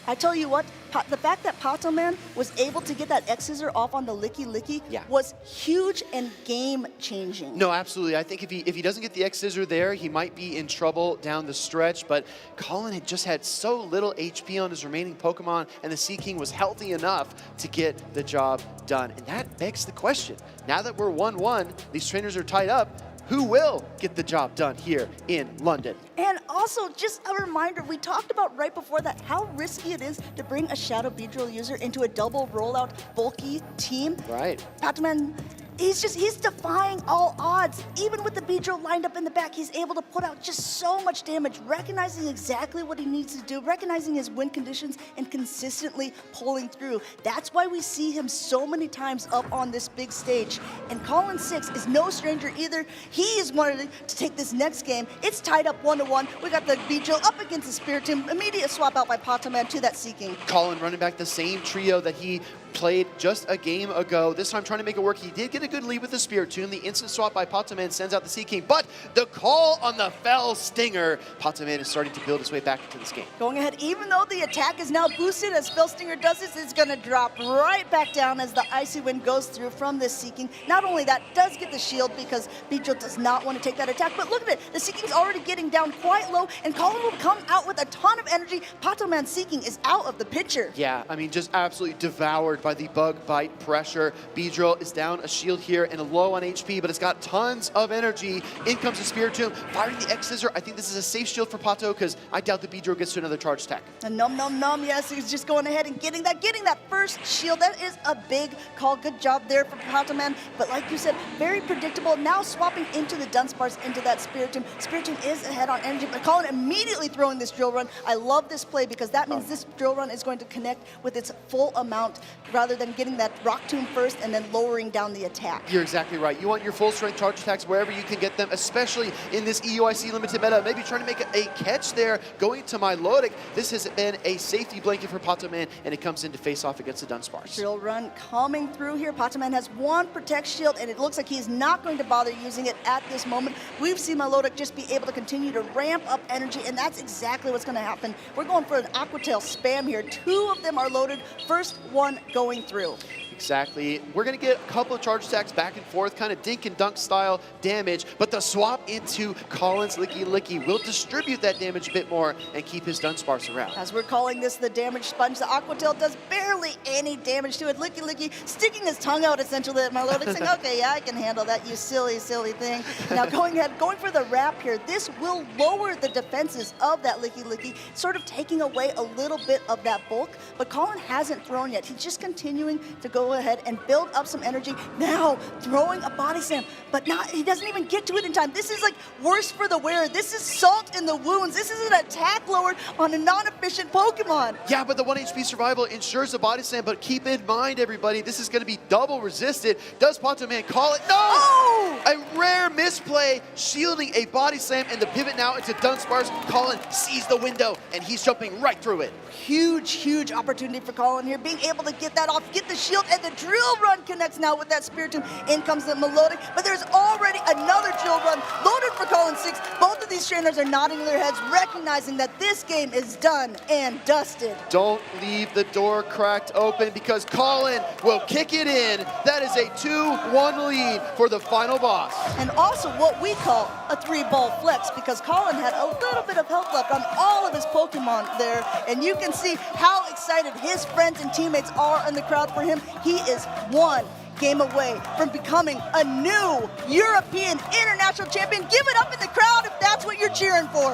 I tell you what, the fact that Patoman was able to get that X-Scissor off on the Licky Licky was huge and game-changing. No, absolutely. I think if he doesn't get the X-Scissor there, he might be in trouble down the stretch, but Colin had just had so little HP on his remaining Pokemon, and the Seaking was healthy enough to get the job done. And that begs the question. Now that we're 1-1, these trainers are tied up, who will get the job done here in London? And also, just a reminder, we talked about right before that how risky it is to bring a Shadow Beedrill user into a double rollout bulky team. Right. Patoman, he's defying all odds. Even with the Beedrill lined up in the back, he's able to put out just so much damage, recognizing exactly what he needs to do, recognizing his win conditions, and consistently pulling through. That's why we see him so many times up on this big stage. And Colin 6 is no stranger either. He is wanting to take this next game. It's tied up 1-1. We got the Beedrill up against the Spiritomb. Immediate swap out by Patoman to that Seeking. Colin running back the same trio that he played just a game ago. This time trying to make it work. He did get a good lead with the Spiritomb. The instant swap by Patoman sends out the Seaking, but the call on the Fell Stinger. Patoman is starting to build his way back into this game. Going ahead, even though the attack is now boosted as Fell Stinger does this, it's going to drop right back down as the Icy Wind goes through from this Seaking. Not only that, does get the shield because Beedrill does not want to take that attack, but look at it. The Seaking's already getting down quite low, and Colin will come out with a ton of energy. Patoman Seaking is out of the picture. Yeah, I mean, just absolutely devoured by the bug bite pressure. Beedrill is down a shield here and a low on HP, but it's got tons of energy. In comes the Spiritomb, firing the X-Scissor. I think this is a safe shield for Pato, because I doubt the Beedrill gets to another charge attack. And nom, yes, he's just going ahead and getting that first shield. That is a big call. Good job there for Patoman. But like you said, very predictable. Now swapping into the Dunsparce, into that Spiritomb. Spiritomb is ahead on energy, but Colin immediately throwing this drill run. I love this play because that means this drill run is going to connect with its full amount rather than getting that Rock Tomb first and then lowering down the attack. You're exactly right. You want your full strength charge attacks wherever you can get them, especially in this EUIC limited meta. Maybe trying to make a catch there, going to Milotic. This has been a safety blanket for Patoman, and it comes in to face off against the Dunsparce. Drill run coming through here. Patoman has one Protect Shield, and it looks like he's not going to bother using it at this moment. We've seen Milotic just be able to continue to ramp up energy, and that's exactly what's going to happen. We're going for an Aqua Tail spam here. 2 of them are loaded. First one going through. Exactly. We're going to get a couple of charge attacks back and forth, kind of dink and dunk style damage, but the swap into Colin's Licky Licky will distribute that damage a bit more and keep his Dunsparce around. As we're calling this the damage sponge, the Aqua Tail does barely any damage to it. Licky Licky sticking his tongue out essentially at Milotic, saying, okay, yeah, I can handle that, you silly, silly thing. Now going for the wrap here. This will lower the defenses of that Licky Licky, sort of taking away a little bit of that bulk, but Colin hasn't thrown yet. He's just continuing to go ahead and build up some energy. Now throwing a body slam, but he doesn't even get to it in time. This is like worse for the wearer. This is salt in the wounds. This is an attack lowered on a non-efficient Pokemon. Yeah, but the 1 HP survival ensures a body slam, but keep in mind, everybody, this is going to be double resisted. Does Patoman call it? No! Oh! A rare misplay away, shielding a body slam, and the pivot now into Dunsparce. Colin sees the window, and he's jumping right through it. Huge opportunity for Colin here, being able to get that off, get the shield, and the drill run connects now with that Spiritomb. In comes the Melodic, but there's already another drill run loaded for Colin 6. Both of these trainers are nodding their heads, recognizing that this game is done and dusted. Don't leave the door cracked open because Colin will kick it in. That is a 2-1 lead for the final boss. And also what we call a 3-ball flex, because Colin had a little bit of health left on all of his Pokemon there, and you can see how excited his friends and teammates are in the crowd for him. He is one game away from becoming a new European International Champion. Give it up in the crowd if that's what you're cheering for.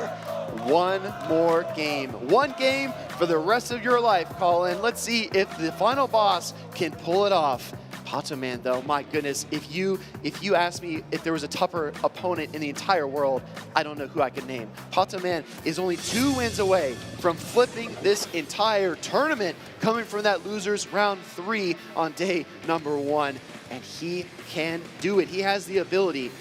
One more game. One game for the rest of your life, Colin. Let's see if the final boss can pull it off. Patoman, though, my goodness, if you asked me if there was a tougher opponent in the entire world, I don't know who I could name. Patoman is only 2 wins away from flipping this entire tournament, coming from that losers round 3 on day number 1, and he can do it. He has the ability.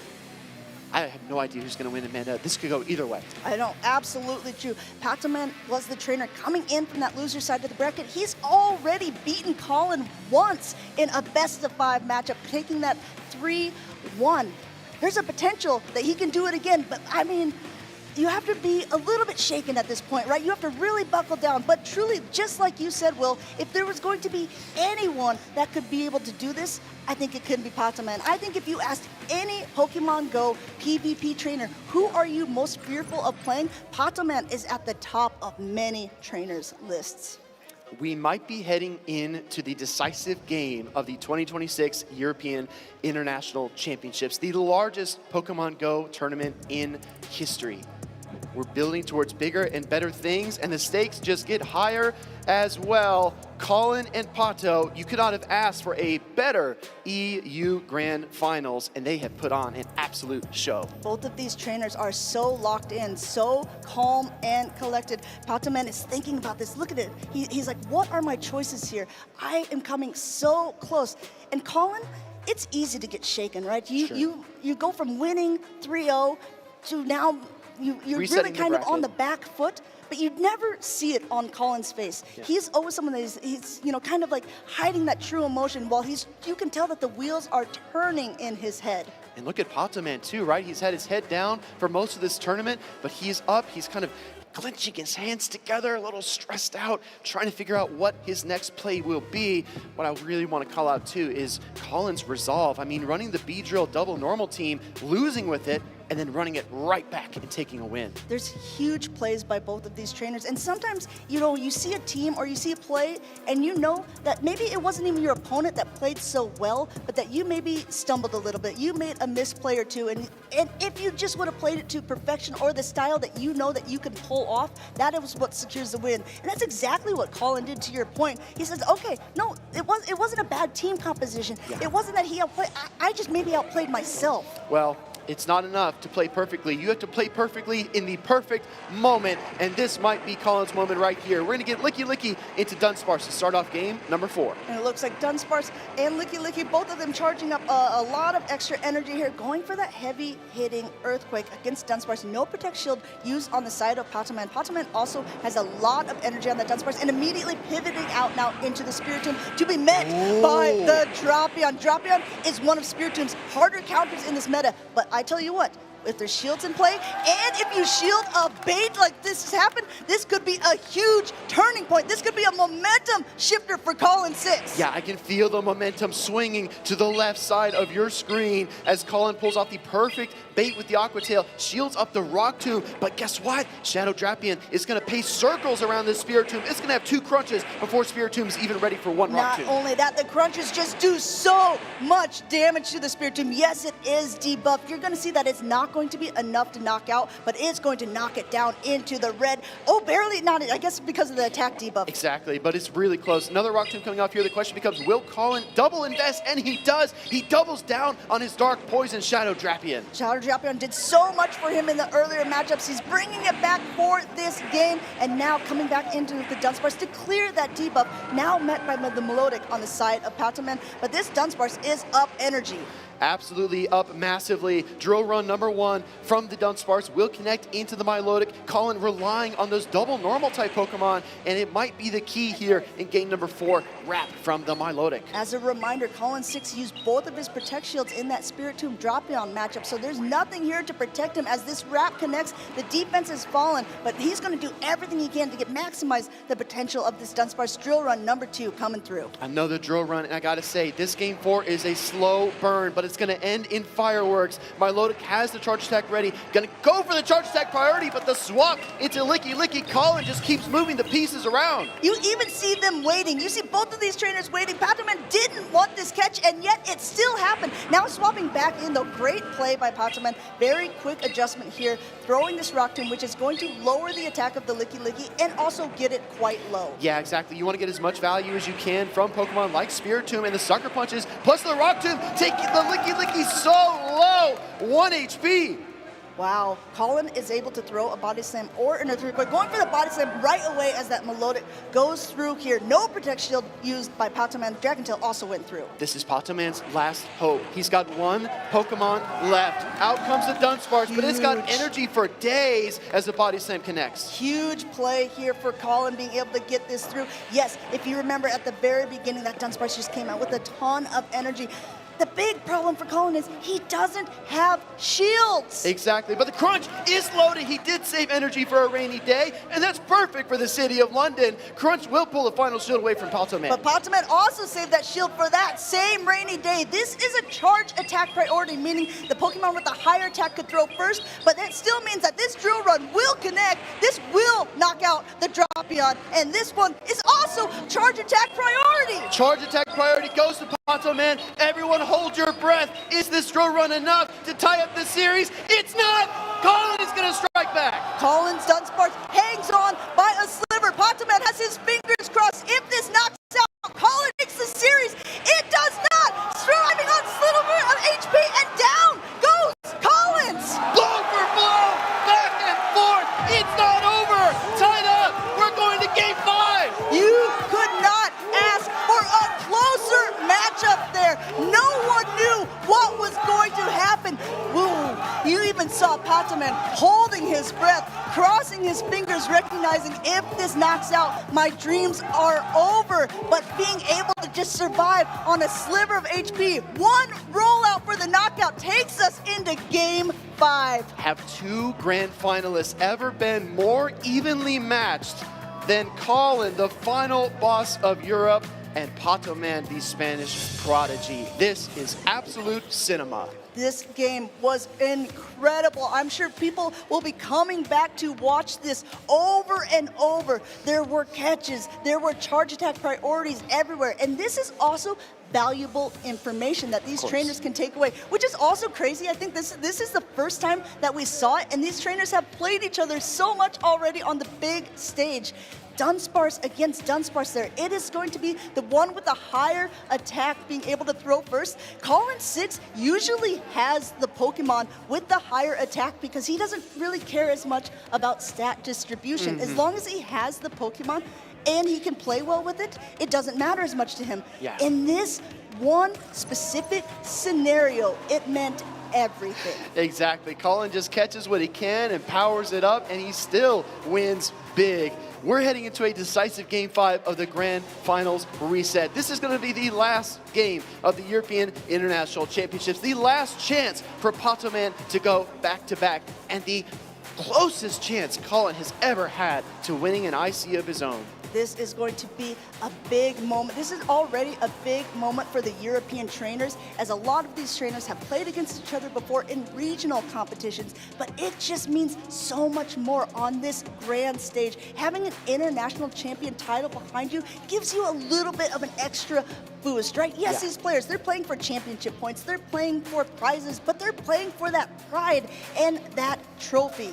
I have no idea who's going to win, Amanda. This could go either way. I know, absolutely true. Patoman was the trainer coming in from that loser side of the bracket. He's already beaten Colin once in a best-of-5 matchup, taking that 3-1. There's a potential that he can do it again, but I mean, you have to be a little bit shaken at this point, right? You have to really buckle down. But truly, just like you said, Will, if there was going to be anyone that could be able to do this, I think it could be Patoman. I think if you asked any Pokemon Go PvP trainer, who are you most fearful of playing, Patoman is at the top of many trainers' lists. We might be heading into the decisive game of the 2026 European International Championships, the largest Pokemon Go tournament in history. We're building towards bigger and better things, and the stakes just get higher as well. Colin and Pato, you could not have asked for a better EU Grand Finals, and they have put on an absolute show. Both of these trainers are so locked in, so calm and collected. Patoman is thinking about this. Look at it. He's like, what are my choices here? I am coming so close. And Colin, it's easy to get shaken, right? You go from winning 3-0 to now you're really kind of on the back foot, but you'd never see it on Colin's face. Yeah. He's always someone that he's kind of like hiding that true emotion while you can tell that the wheels are turning in his head. And look at Patoman too, right? He's had his head down for most of this tournament, but he's up. He's kind of clenching his hands together, a little stressed out, trying to figure out what his next play will be. What I really want to call out too is Colin's resolve. I mean, running the B-Drill double normal team, losing with it, and then running it right back and taking a win. There's huge plays by both of these trainers, and sometimes, you see a team or you see a play, and you know that maybe it wasn't even your opponent that played so well, but that you maybe stumbled a little bit. You made a misplay or two, and if you just would have played it to perfection or the style that you know that you can pull off, that is what secures the win. And that's exactly what Colin did, to your point. He says, okay, no, it wasn't a bad team composition. Yeah. It wasn't that he outplayed, I just maybe outplayed myself. Well, it's not enough to play perfectly. You have to play perfectly in the perfect moment, and this might be Colin's moment right here. We're going to get Licky Licky into Dunsparce to start off game number 4. And it looks like Dunsparce and Licky Licky, both of them charging up a lot of extra energy here, going for that heavy-hitting Earthquake against Dunsparce. No Protect Shield used on the side of Patoman. Patoman also has a lot of energy on that Dunsparce and immediately pivoting out now into the Spiritomb to be met by the Drapion. Drapion is one of Spiritomb's harder counters in this meta, but I tell you what, if there's shields in play, and if you shield a bait like this has happened, this could be a huge turning point. This could be a momentum shifter for Colin 6. Yeah, I can feel the momentum swinging to the left side of your screen as Colin pulls off the perfect bait with the Aqua Tail, shields up the Rock Tomb, but guess what? Shadow Drapion is going to pace circles around this Spiritomb. It's going to have 2 crunches before Spiritomb's even ready for 1 Rock Tomb. Not only that, the crunches just do so much damage to the Spiritomb. Yes, it is debuffed. You're going to see that it's not going to be enough to knock out, but it's going to knock it down into the red. Oh, barely, not, I guess because of the attack debuff. Exactly, but it's really close. Another Rock Tomb coming off here. The question becomes, will Colin double invest? And he does. He doubles down on his Dark Poison Shadow Drapion. Shadow Drapion did so much for him in the earlier matchups. He's bringing it back for this game, and now coming back into the Dunsparce to clear that debuff, now met by the Melodic on the side of Patoman. But this Dunsparce is up energy. absolutely up massively. Drill run number 1 from the Dunsparce will connect into the Milotic. Colin relying on those double normal type Pokemon, and it might be the key here in game number 4, Wrap from the Milotic. As a reminder, Colin 6 used both of his Protect Shields in that Spirit Tomb drop-down matchup, so there's nothing here to protect him as this Wrap connects. The defense has fallen, but he's going to do everything he can to maximize the potential of this Dunsparce drill run number 2 coming through. Another drill run, and I gotta say, this game 4 is a slow burn, but it's gonna end in fireworks. Milotic has the charge attack ready, gonna go for the charge attack priority, but the swap into Licky Licky. Colin just keeps moving the pieces around. You even see them waiting. You see both of these trainers waiting. Patoman didn't want this catch, and yet it still happened. Now swapping back in, though. Great play by Patoman. Very quick adjustment here, throwing this Rock Tomb, which is going to lower the attack of the Licky Licky and also get it quite low. Yeah, exactly. You want to get as much value as you can from Pokemon like Spirit Tomb and the Sucker Punches, plus the Rock Tomb, taking the Licky Licky so low, 1 HP. Wow, Colin is able to throw a Body Slam or an Earthquake, going for the Body Slam right away as that Milotic goes through here. No Protect Shield used by Patoman. Dragon Tail also went through. This is Patoman's last hope. He's got 1 Pokemon left. Out comes the Dunsparce, but it's got energy for days as the Body Slam connects. Huge play here for Colin being able to get this through. Yes, if you remember at the very beginning, that Dunsparce just came out with a ton of energy. The big problem for Colin is he doesn't have shields. Exactly, but the crunch is loaded. He did save energy for a rainy day, and that's perfect for the city of London. Crunch will pull the final shield away from Patoman. But Patoman also saved that shield for that same rainy day. This is a charge attack priority, meaning the Pokemon with the higher attack could throw first, but that still means that this drill run will connect. This will knock out the Drapion, and this one is also charge attack priority. Charge attack priority goes to Patoman. Everyone hold your breath. Is this drill run enough to tie up the series? It's not! Colin is going to strike back. Colin's Dunsparce hangs on by a sliver. Patoman has his fingers crossed. If this knocks out, Colin takes the series. It does not! Striving on sliver of HP, and down goes Collins! Blow for blow! Back and forth! It's not over! Tied up! We're going to game 5! You could not ask for a closer matchup there. No one knew what was going to happen. Woo. You even saw Patoman holding his breath, crossing his fingers, recognizing if this knocks out, my dreams are over. But being able to just survive on a sliver of HP, 1 rollout for the knockout takes us into game 5. Have 2 grand finalists ever been more evenly matched than Colin, the final boss of Europe, and Patoman, the Spanish prodigy? This is absolute cinema. This game was incredible. I'm sure people will be coming back to watch this over and over. There were catches, there were charge attack priorities everywhere, and this is also valuable information that these trainers can take away, which is also crazy. I think this is the first time that we saw it, and these trainers have played each other so much already on the big stage. Dunsparce against Dunsparce there. It is going to be the one with the higher attack being able to throw first. Colin 6 usually has the Pokemon with the higher attack because he doesn't really care as much about stat distribution. As long as he has the Pokemon and he can play well with it, it doesn't matter as much to him. Yeah. In this one specific scenario, it meant everything. Exactly. Colin just catches what he can and powers it up, and he still wins big. We're heading into a decisive Game 5 of the Grand Finals reset. This is going to be the last game of the European International Championships, the last chance for Patoman to go back-to-back, and the closest chance Colin has ever had to winning an IC of his own. This is going to be a big moment. This is already a big moment for the European trainers, as a lot of these trainers have played against each other before in regional competitions, but it just means so much more on this grand stage. Having an international champion title behind you gives you a little bit of an extra boost, right? Yes, these players, they're playing for championship points, they're playing for prizes, but they're playing for that pride and that trophy.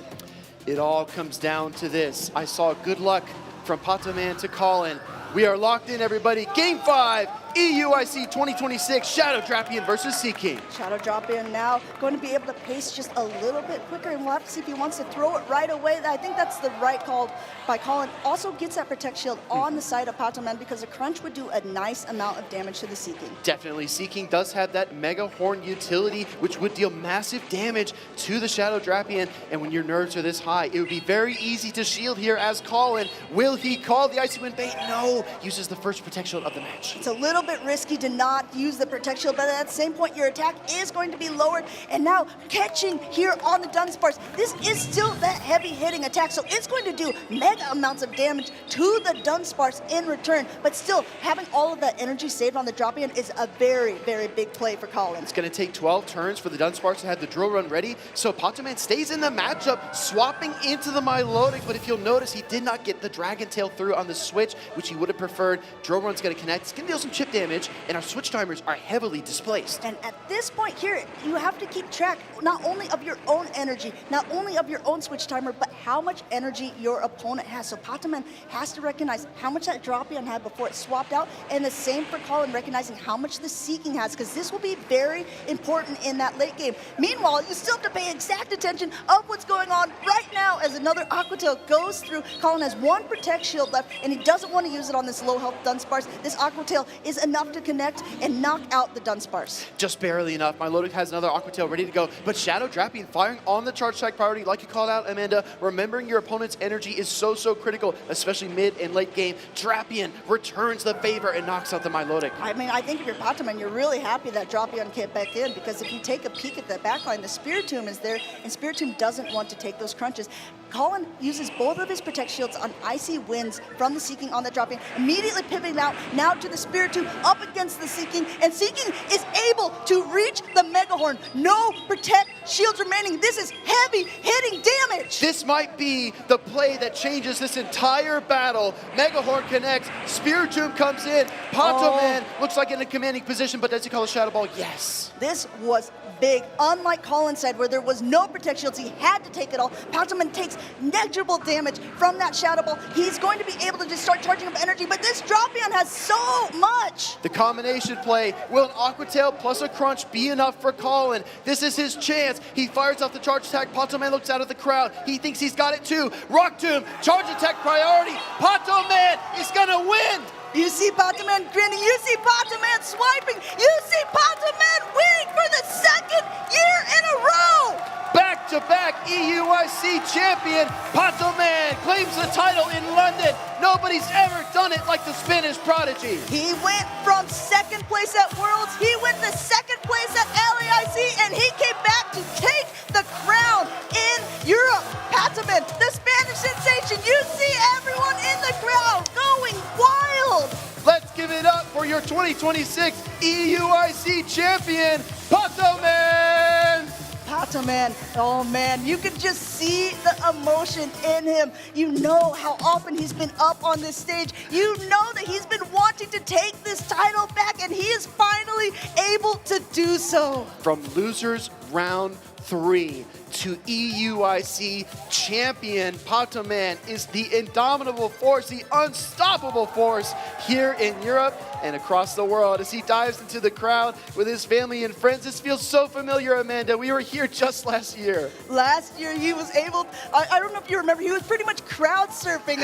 It all comes down to this. I saw good luck from Patoman to Colin. We are locked in, everybody. Game 5 EUIC 2026 Shadow Drapion versus Seaking. Shadow Drapion now going to be able to pace just a little bit quicker, and we'll have to see if he wants to throw it right away. I think that's the right call by Colin. Also gets that Protect Shield on the side of Patoman because the crunch would do a nice amount of damage to the Seaking. Definitely, Seaking does have that Mega Horn utility, which would deal massive damage to the Shadow Drapion, and when your nerves are this high, it would be very easy to shield here as Colin. Will he call the Icy Wind bait? No, uses the first Protect Shield of the match. It's a little bit risky to not use the Protect Shield, but at the same point, your attack is going to be lowered, and now catching here on the Dunsparce. This is still that heavy-hitting attack, so it's going to do mega amounts of damage to the Dunsparce in return, but still, having all of that energy saved on the Drapion is a very, very big play for Colin. It's going to take 12 turns for the Dunsparce to have the drill run ready, so Patoman stays in the matchup, swapping into the Milotic, but if you'll notice, he did not get the Dragon Tail through on the switch, which he would have preferred. Drill run's going to connect, it's going to deal some chip damage, and our switch timers are heavily displaced. And at this point here, you have to keep track not only of your own energy, not only of your own switch timer, but how much energy your opponent has. So Patoman has to recognize how much that Drapion had before it swapped out, and the same for Colin, recognizing how much the Seaking has, because this will be very important in that late game. Meanwhile, you still have to pay exact attention of what's going on right now as another Aqua Tail goes through. Colin has one Protect Shield left, and he doesn't want to use it on this low health Dunsparce. This Aqua Tail is enough to connect and knock out the Dunsparce. Just barely enough. Milotic has another Aqua Tail ready to go, but Shadow Drapion firing on the charge attack priority, like you called out, Amanda. Remembering your opponent's energy is so critical, especially mid and late game. Drapion returns the favor and knocks out the Milotic. I mean, I think if you're Patoman, you're really happy that Drapion came back in, because if you take a peek at the backline, the Spiritomb is there, and Spiritomb doesn't want to take those crunches. Colin uses both of his Protect Shields on Icy Winds from the Seaking on the Drapion, immediately pivoting out now to the Spiritomb up against the Seaking, and Seaking is able to reach the Mega Horn. No Protect Shields remaining. This is heavy hitting damage. This might be the play that changes this entire battle. Mega Horn connects, Spiritomb comes in, Patoman looks like in a commanding position, but does he call a Shadow Ball? Yes. This was big. Unlike Colin said, where there was no Protect Shields, he had to take it all. Patoman takes negligible damage from that Shadow Ball. He's going to be able to just start charging up energy, but this Drapion has so much. The combination play, will an Aqua Tail plus a Crunch be enough for Colin? This is his chance. He fires off the charge attack. Patoman looks out of the crowd. He thinks he's got it too. Rock Tomb, charge attack priority. Patoman is gonna win. You see Patoman grinning, you see Patoman swiping, you see Patoman winning for the second year in a row! Back-to-back EUIC champion, Patoman claims the title in London. Nobody's ever done it like the Spanish prodigy. He went from second place at Worlds, he went to second place at LAIC, and he came back to take the crown in Europe. Patoman, the Spanish sensation, you see everyone in the crowd going wild. Let's give it up for your 2026 EUIC champion, Patoman! Patoman, oh man, you could just see the emotion in him. You know how often he's been up on this stage. You know that he's been wanting to take this title back, and he is finally able to do so. From losers round 3 to EUIC champion, Patoman is the indomitable force, the unstoppable force here in Europe and across the world. As he dives into the crowd with his family and friends, this feels so familiar, Amanda. We were here just last year. Last year he was able, I don't know if you remember, he was pretty much crowd surfing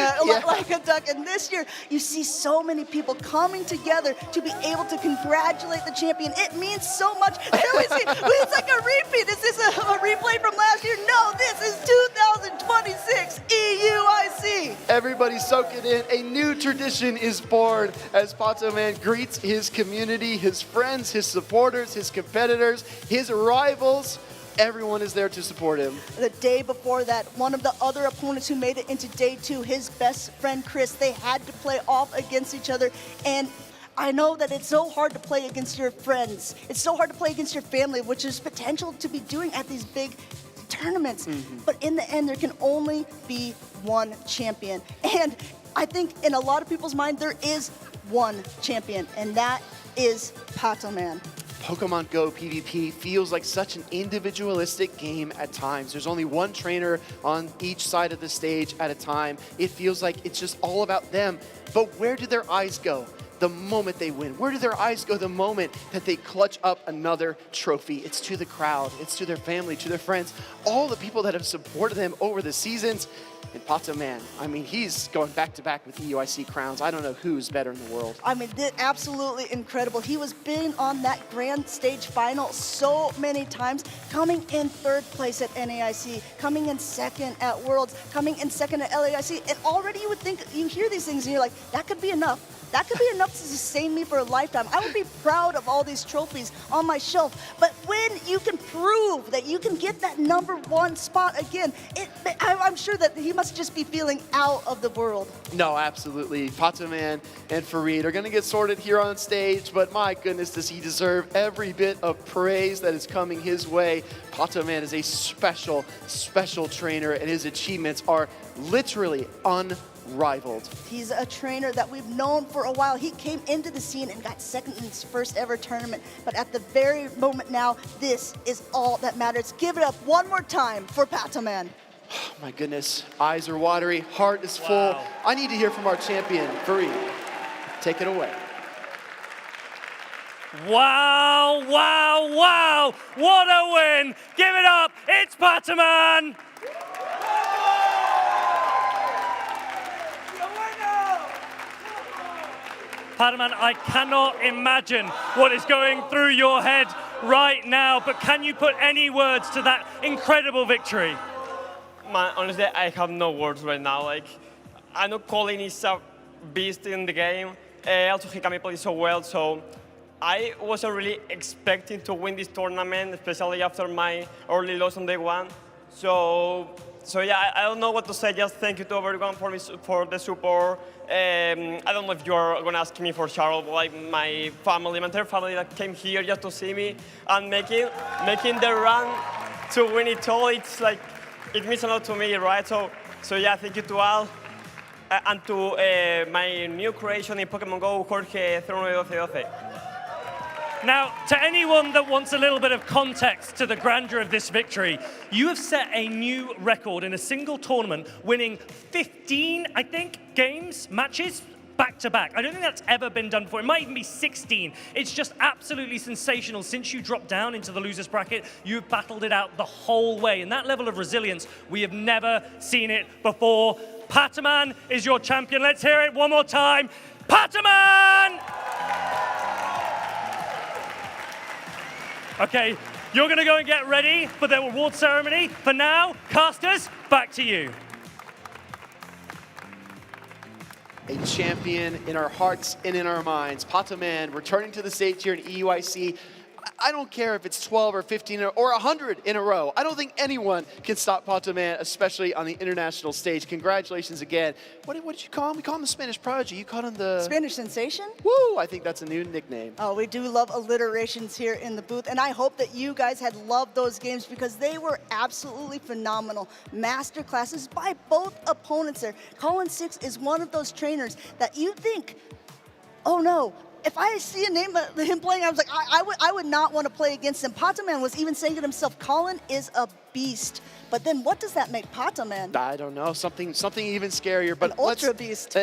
like a duck. And this year you see so many people coming together to be able to congratulate the champion. It means so much. It's like a repeat. Is this a replay from last year? No, this is 2026 EUIC. Everybody soak it in. A new tradition is born as Patoman greets his community, his friends, his supporters, his competitors, his rivals. Everyone is there to support him. The day before that, one of the other opponents who made it into day 2, his best friend Chris, they had to play off against each other. And I know that it's so hard to play against your friends. It's so hard to play against your family, which is potential to be doing at these big tournaments. But in the end, there can only be one champion. And I think in a lot of people's mind, there is one champion, and that is Patoman. Pokemon GO PvP feels like such an individualistic game at times. There's only one trainer on each side of the stage at a time. It feels like it's just all about them. But where do their eyes go? the moment they win? Where do their eyes go the moment that they clutch up another trophy? It's to the crowd, it's to their family, to their friends, all the people that have supported them over the seasons. And Pato, man, I mean, he's going back-to-back with EUIC crowns. I don't know who's better in the world. I mean, absolutely incredible. He was been on that grand stage final so many times, coming in third place at NAIC, coming in second at Worlds, coming in second at LAIC, and already you would think, you hear these things and you're like, that could be enough. That could be enough to sustain me for a lifetime. I would be proud of all these trophies on my shelf. But when you can prove that you can get that #1 spot again, I'm sure that he must just be feeling out of the world. No, absolutely. Pato Man and Farid are going to get sorted here on stage, but my goodness, does he deserve every bit of praise that is coming his way. Pato Man is a special, special trainer, and his achievements are literally unrivaled. He's a trainer that we've known for a while. He came into the scene and got second in his first ever tournament. But at the very moment now, this is all that matters. Give it up one more time for Pato Man. Oh my goodness, eyes are watery, heart is full. I need to hear from our champion, Farid. Take it away. Wow, wow, wow. What a win. Give it up. It's Pato Man. Pato Man, I cannot imagine what is going through your head right now, but can you put any words to that incredible victory? Man, honestly, I have no words right now. Like, I know Colin is a beast in the game. Also, Hikami plays so well, so I wasn't really expecting to win this tournament, especially after my early loss on day one. So yeah, I don't know what to say. Just thank you to everyone for the support. I don't know if you're gonna ask me for Charlotte, like my family, my entire family that came here just to see me and making the run to win it all. It's like, it means a lot to me, right? So yeah, thank you to all. And to my new creation in Pokémon GO, Jorge 091212. Now, to anyone that wants a little bit of context to the grandeur of this victory, you have set a new record in a single tournament, winning 15, I think, matches, back-to-back. I don't think that's ever been done before. It might even be 16. It's just absolutely sensational. Since you dropped down into the losers bracket, you've battled it out the whole way. And that level of resilience, we have never seen it before. Pato Man is your champion. Let's hear it one more time. Pato Man! Okay, you're going to go and get ready for the award ceremony. For now, casters, back to you. A champion in our hearts and in our minds. Pato Man returning to the stage here in EUIC. I don't care if it's 12 or 15 or 100 in a row. I don't think anyone can stop Pato Man, especially on the international stage. Congratulations again. What did you call him? We call him the Spanish Prodigy. You called him the... Spanish Sensation? Woo! I think that's a new nickname. Oh, we do love alliterations here in the booth, and I hope that you guys had loved those games because they were absolutely phenomenal. Master classes by both opponents there. Colin 6 is one of those trainers that you think, oh no, if I see a name of him playing, I was like, I would not want to play against him. Pato Man was even saying it himself, Colin is a beast. But then what does that make Pato Man? I don't know, something even scarier. But an ultra beast.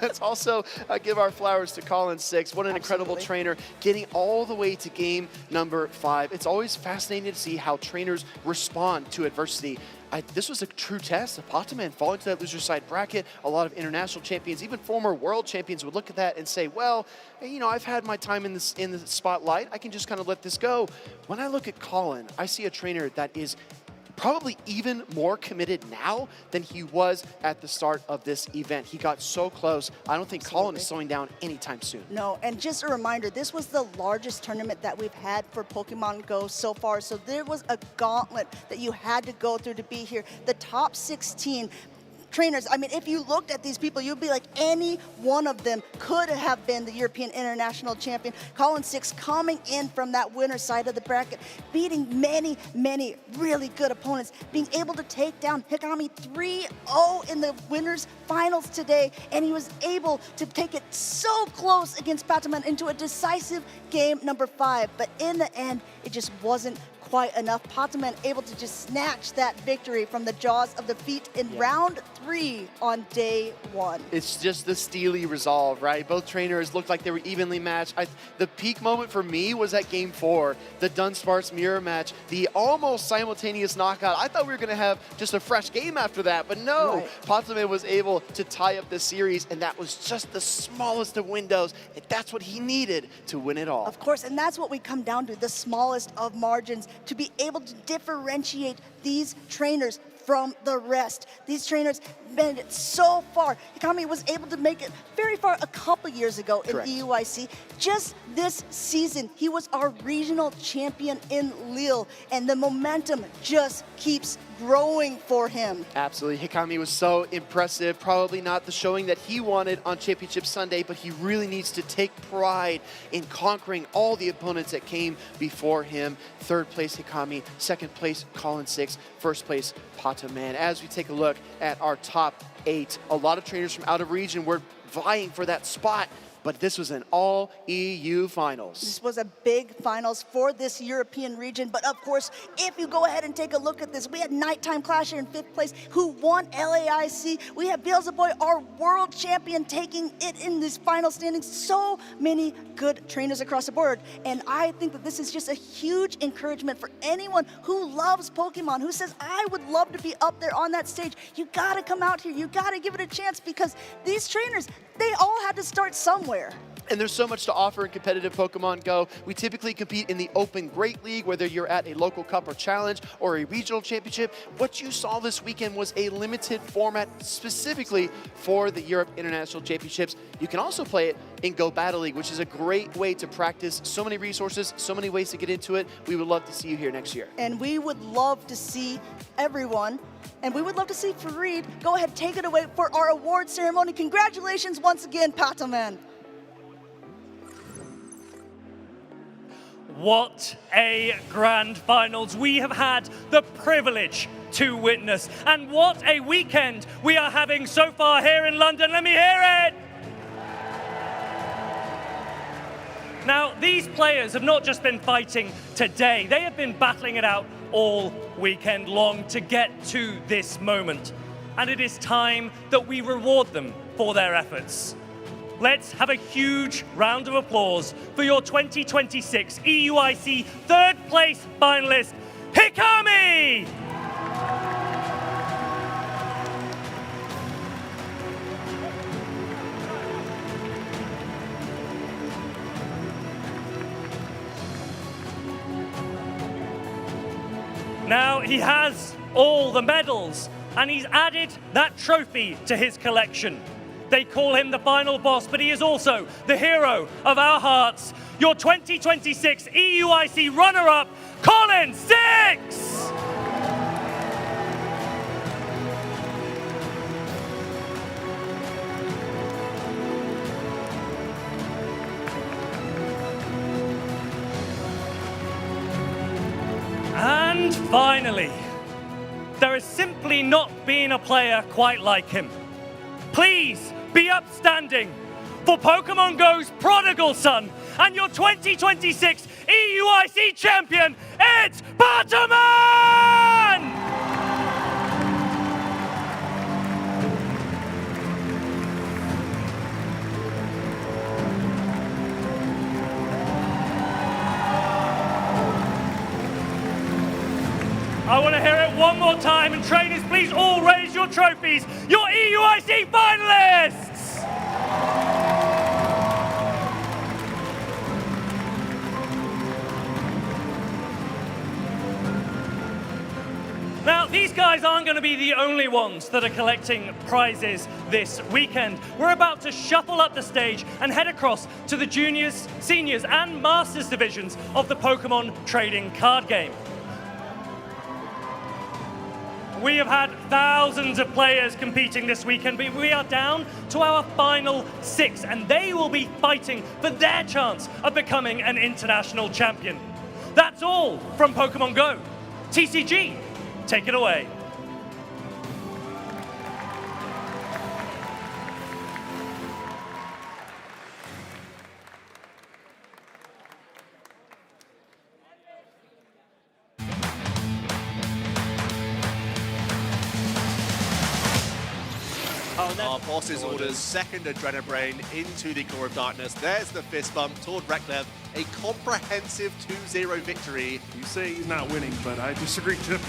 Let's also give our flowers to Colin 6. What an incredible trainer, getting all the way to game number 5. It's always fascinating to see how trainers respond to adversity. This was a true test of Pato Man falling to that loser side bracket. A lot of international champions, even former world champions, would look at that and say, well, you know, I've had my time in the spotlight. I can just kind of let this go. When I look at Colin, I see a trainer that is probably even more committed now than he was at the start of this event. He got so close. I don't think Colin is slowing down anytime soon. No, and just a reminder, this was the largest tournament that we've had for Pokemon GO so far, so there was a gauntlet that you had to go through to be here. The top 16 trainers, I mean, if you looked at these people, you'd be like, any one of them could have been the European International Champion. Colin 6 coming in from that winner side of the bracket, beating many, many really good opponents, being able to take down Hikami 3-0 in the winners finals today, and he was able to take it so close against Pato Man into a decisive game number 5, but in the end, it just wasn't quite enough. Patoman able to just snatch that victory from the jaws of defeat in round 3 on day 1. It's just the steely resolve, right? Both trainers looked like they were evenly matched. The peak moment for me was at game 4, the Dunsparce mirror match, the almost simultaneous knockout. I thought we were going to have just a fresh game after that, but no. Right. Patoman was able to tie up the series, and that was just the smallest of windows, and that's what he needed to win it all. Of course, and that's what we come down to, the smallest of margins, to be able to differentiate these trainers from the rest. These trainers made it so far. Hikami was able to make it very far a couple years ago in EUIC. Just this season, he was our regional champion in Lille, and the momentum just keeps growing for him. Absolutely. Hikami was so impressive. Probably not the showing that he wanted on Championship Sunday, but he really needs to take pride in conquering all the opponents that came before him. 3rd place, Hikami. 2nd place, Colin 6. 1st place, Patoman. As we take a look at our top 8, a lot of trainers from out of region were vying for that spot, but this was an all-EU finals. This was a big finals for this European region, but of course, if you go ahead and take a look at this, we had Nighttime Clasher in 5th place, who won LAIC. We have Beelzeboy, our world champion, taking it in this final standings. So many good trainers across the board, and I think that this is just a huge encouragement for anyone who loves Pokemon, who says, I would love to be up there on that stage. You gotta come out here, you gotta give it a chance, because these trainers, they all had to start somewhere. And there's so much to offer in competitive Pokemon Go. We typically compete in the Open Great League, whether you're at a local cup or challenge or a regional championship. What you saw this weekend was a limited format specifically for the Europe International Championships. You can also play it in Go Battle League, which is a great way to practice. So many resources, so many ways to get into it. We would love to see you here next year. And we would love to see everyone, and we would love to see Fareed go ahead, take it away for our award ceremony. Congratulations once again, Patoman. What a grand finals we have had the privilege to witness. And what a weekend we are having so far here in London. Let me hear it. Now, these players have not just been fighting today. They have been battling it out all weekend long to get to this moment. And it is time that we reward them for their efforts. Let's have a huge round of applause for your 2026 EUIC 3rd place finalist, Hikami! Now he has all the medals, and he's added that trophy to his collection. They call him the final boss, but he is also the hero of our hearts. Your 2026 EUIC runner-up, Colin 6! And finally, there has simply not been a player quite like him. Please be upstanding for Pokemon GO's prodigal son and your 2026 EUIC champion, it's Patoman! I want to hear it one more time, and trainers, please all raise your trophies. Your EUIC finalists! Now, these guys aren't going to be the only ones that are collecting prizes this weekend. We're about to shuffle up the stage and head across to the juniors, seniors, and masters divisions of the Pokemon trading card game. We have had thousands of players competing this weekend, but we are down to our final 6, and they will be fighting for their chance of becoming an international champion. That's all from Pokemon GO. TCG, take it away. Our bosses orders second Adrenabrain into the Core of Darkness. There's the fist bump toward Reklev. A comprehensive 2-0 victory. You say he's not winning, but I disagree, Chip.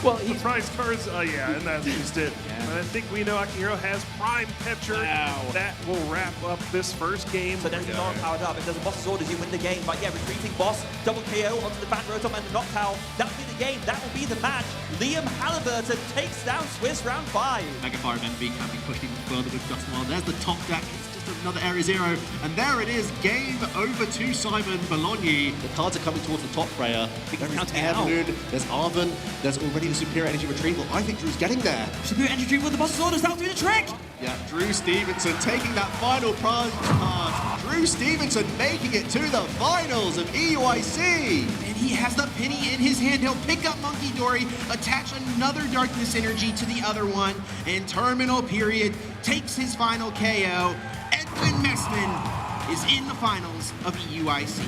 Well, the prize cards, yeah, and that's just it. Yeah. But I think we know Akihiro has Prime Catcher. Wow. That will wrap up this first game. So there's the Nora powered up. If there's a boss's orders, you win the game. But yeah, retreating boss, double KO onto the Bat Rotom and the Noctowl. That will be the game. That will be the match. Liam Halliburton takes down Swiss round 5. Mega Fire MV can be pushed even further with Dustmile. There's the top deck. It's just another Area 0. And there it is. Game over to Simon Bologna. The cards are coming towards the top player. There is Evernoon, there's Arven, there's already the Superior Energy Retrieval. I think Drew's getting there. Superior Energy Retrieval with the boss's orders. That'll do the trick. Yeah, Drew Stevenson taking that final prize card. Drew Stevenson making it to the finals of EUIC. And he has the penny in his hand. He'll pick up Monkey Dory, attach another Darkness Energy to the other one, and Terminal Period takes his final KO. Edwin Messman is in the finals of EUIC.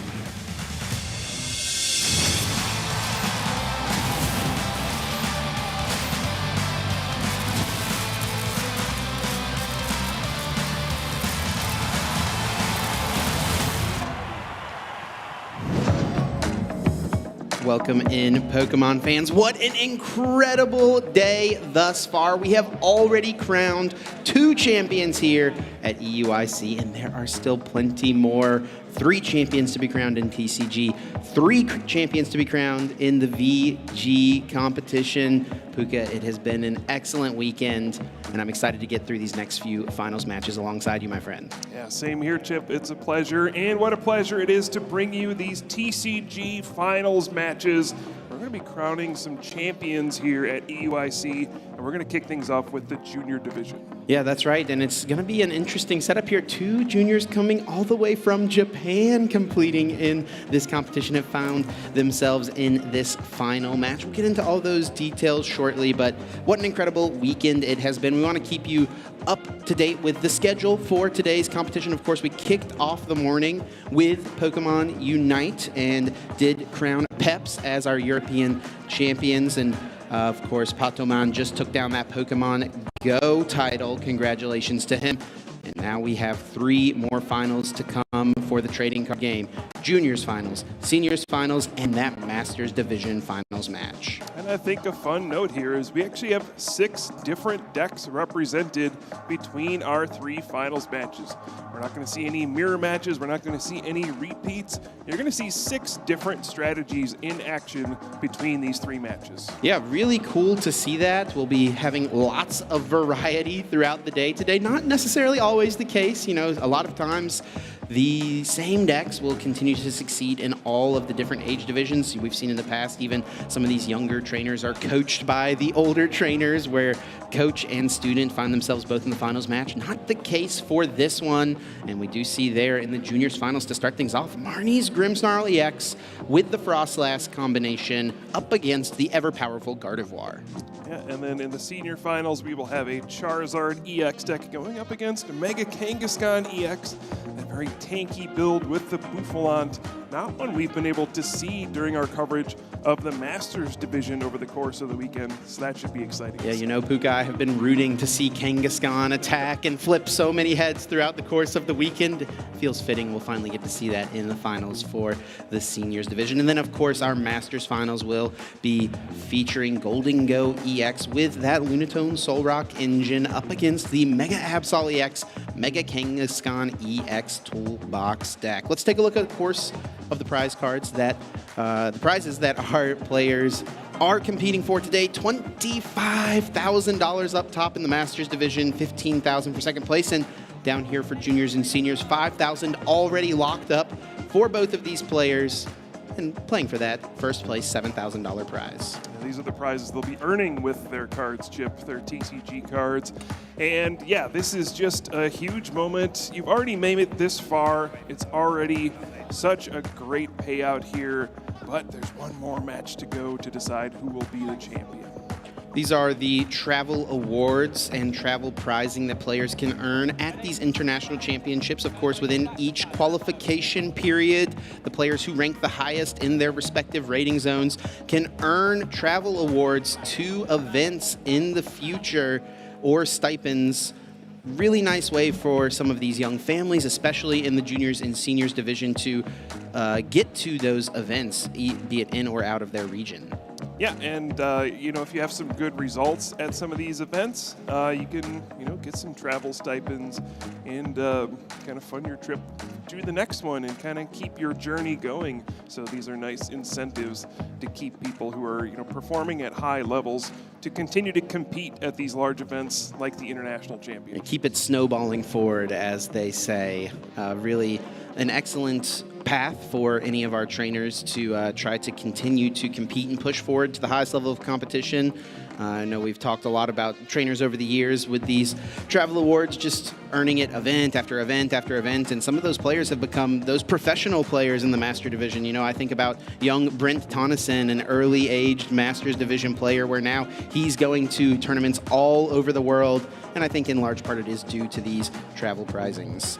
Welcome in, Pokemon fans. What an incredible day thus far. We have already crowned 2 champions here at EUIC, and there are still plenty more. 3 champions to be crowned in TCG, 3 champions to be crowned in the VG competition. Puka, it has been an excellent weekend, and I'm excited to get through these next few finals matches alongside you, my friend. Yeah, same here, Chip. It's a pleasure, and what a pleasure it is to bring you these TCG finals matches. We're going to be crowning some champions here at EUIC, and we're going to kick things off with the junior division. Yeah, that's right, and it's going to be an interesting setup here. 2 juniors coming all the way from Japan completing in this competition have found themselves in this final match. We'll get into all those details shortly, but what an incredible weekend it has been. We want to keep you up to date with the schedule for today's competition. Of course, we kicked off the morning with Pokemon UNITE and did crown Peps as our European champions, and of course, Patoman just took down that Pokemon GO title. Congratulations to him. And now we have 3 more finals to come for the trading card game. Juniors finals, seniors finals, and that Masters Division finals match. And I think a fun note here is we actually have 6 different decks represented between our 3 finals matches. We're not going to see any mirror matches. We're not going to see any repeats. You're going to see 6 different strategies in action between these 3 matches. Yeah, really cool to see that. We'll be having lots of variety throughout the day today. Not necessarily always the case. You know, a lot of times the same decks will continue to succeed in all of the different age divisions. We've seen in the past, even some of these younger trainers are coached by the older trainers, where coach and student find themselves both in the finals match. Not the case for this one, and we do see there in the juniors finals to start things off, Marnie's Grimmsnarl EX with the Frostlass combination up against the ever-powerful Gardevoir. Yeah, and then in the senior finals, we will have a Charizard EX deck going up against a Mega Kangaskhan EX, a very tanky build with the Bouffalant. Not one we've been able to see during our coverage of the Masters division over the course of the weekend, so that should be exciting. Yeah, you know, Puka, I have been rooting to see Kangaskhan attack and flip so many heads throughout the course of the weekend. Feels fitting we'll finally get to see that in the finals for the seniors division. And then, of course, our Masters finals will be featuring Golden Go EX with that Lunatone Solrock engine up against the Mega Absol EX, Mega Kangaskhan EX Toolbox deck. Let's take a look at the course of the prize cards that the prizes that our players are competing for today. $25,000 up top in the Masters division, $15,000 for second place, and down here for juniors and seniors, $5,000 already locked up for both of these players. And playing for that first place $7,000 prize. And these are the prizes they'll be earning with their cards, Chip, their TCG cards. And yeah, this is just a huge moment. You've already made it this far. It's already such a great payout here, but there's one more match to go to decide who will be the champion. These are the travel awards and travel prizing that players can earn at these international championships. Of course, within each qualification period, the players who rank the highest in their respective rating zones can earn travel awards to events in the future or stipends really nice way for some of these young families, especially in the juniors and seniors division, to get to those events, be it in or out of their region. Yeah, and you know, if you have some good results at some of these events, you can, you know, get some travel stipends and kind of fund your trip to the next one and kind of keep your journey going. So these are nice incentives to keep people who are, you know, performing at high levels to continue to compete at these large events like the International Championship. Keep it snowballing forward, as they say. Really an excellent path for any of our trainers to try to continue to compete and push forward to the highest level of competition. I know we've talked a lot about trainers over the years with these travel awards, just earning it event after event after event, and some of those players have become those professional players in the Master Division. You know, I think about young Brent Tonneson, an early-aged Masters Division player, where now he's going to tournaments all over the world, and I think in large part it is due to these travel prizings.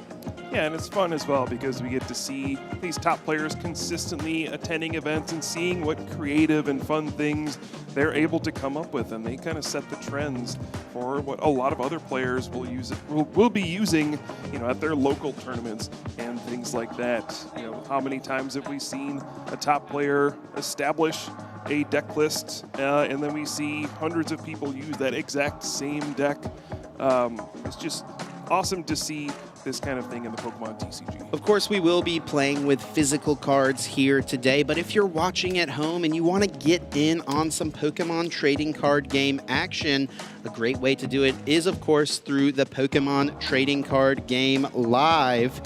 Yeah, and it's fun as well because we get to see these top players consistently attending events and seeing what creative and fun things they're able to come up with, and they kind of set the trends for what a lot of other players will be using, you know, at their local tournaments and things like that. You know, how many times have we seen a top player establish a deck list, and then we see hundreds of people use that exact same deck? It's just awesome to see this kind of thing in the Pokemon TCG. Of course, we will be playing with physical cards here today, but if you're watching at home and you want to get in on some Pokemon trading card game action, a great way to do it is, of course, through the Pokemon Trading Card Game Live,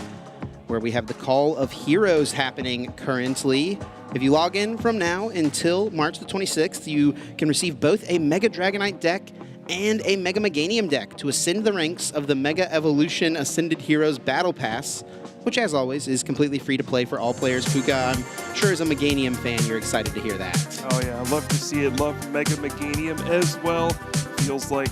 where we have the Call of Heroes happening currently. If you log in from now until March the 26th, you can receive both a Mega Dragonite deck and a Mega Meganium deck to ascend the ranks of the Mega Evolution Ascended Heroes Battle Pass, which, as always, is completely free to play for all players. Puka, I'm sure as a Meganium fan, you're excited to hear that. Oh yeah, I love to see it. Love Mega Meganium as well. Feels like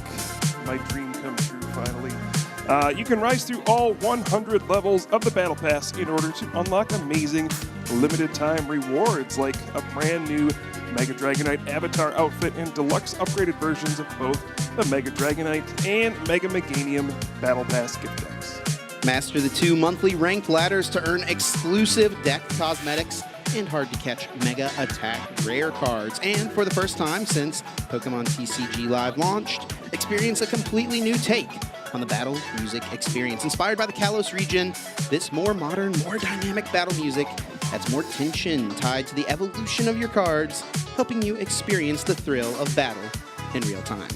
my dream come true finally. You can rise through all 100 levels of the Battle Pass in order to unlock amazing limited time rewards like a brand new Mega Dragonite Avatar outfit and deluxe upgraded versions of both the Mega Dragonite and Mega Meganium Battle Pass gift decks. Master the 2 monthly ranked ladders to earn exclusive deck cosmetics and hard-to-catch Mega Attack rare cards. And for the first time since Pokemon TCG Live launched, experience a completely new take on the battle music experience. Inspired by the Kalos region, this more modern, more dynamic battle music adds more tension tied to the evolution of your cards, helping you experience the thrill of battle in real time.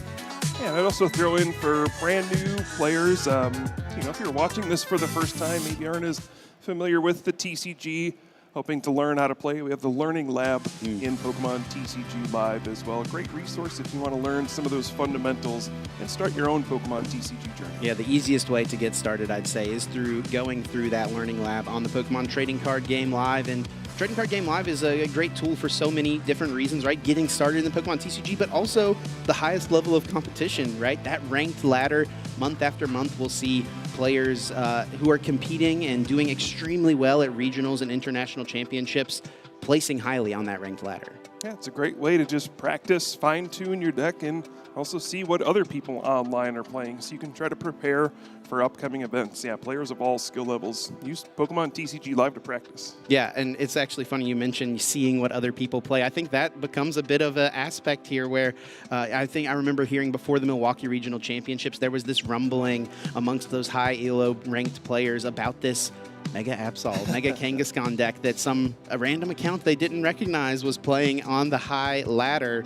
Yeah, I'd also throw in for brand new players, you know, if you're watching this for the first time, maybe aren't as familiar with the TCG, hoping to learn how to play, we have the Learning Lab in Pokemon TCG Live as well. A great resource if you want to learn some of those fundamentals and start your own Pokemon TCG journey. Yeah, the easiest way to get started, I'd say, is through going through that Learning Lab on the Pokemon Trading Card Game Live. And Trading Card Game Live is a great tool for so many different reasons, right? Getting started in the Pokemon TCG, but also the highest level of competition, right? That ranked ladder, month after month, we'll see players who are competing and doing extremely well at regionals and international championships, placing highly on that ranked ladder. Yeah, it's a great way to just practice, fine-tune your deck, and also see what other people online are playing, so you can try to prepare for upcoming events. Yeah, players of all skill levels use Pokemon TCG Live to practice. Yeah, and it's actually funny you mentioned seeing what other people play. I think that becomes a bit of an aspect here where I remember hearing before the Milwaukee Regional Championships, there was this rumbling amongst those high ELO ranked players about this Mega Absol, Mega Kangaskhan deck that a random account they didn't recognize was playing on the high ladder.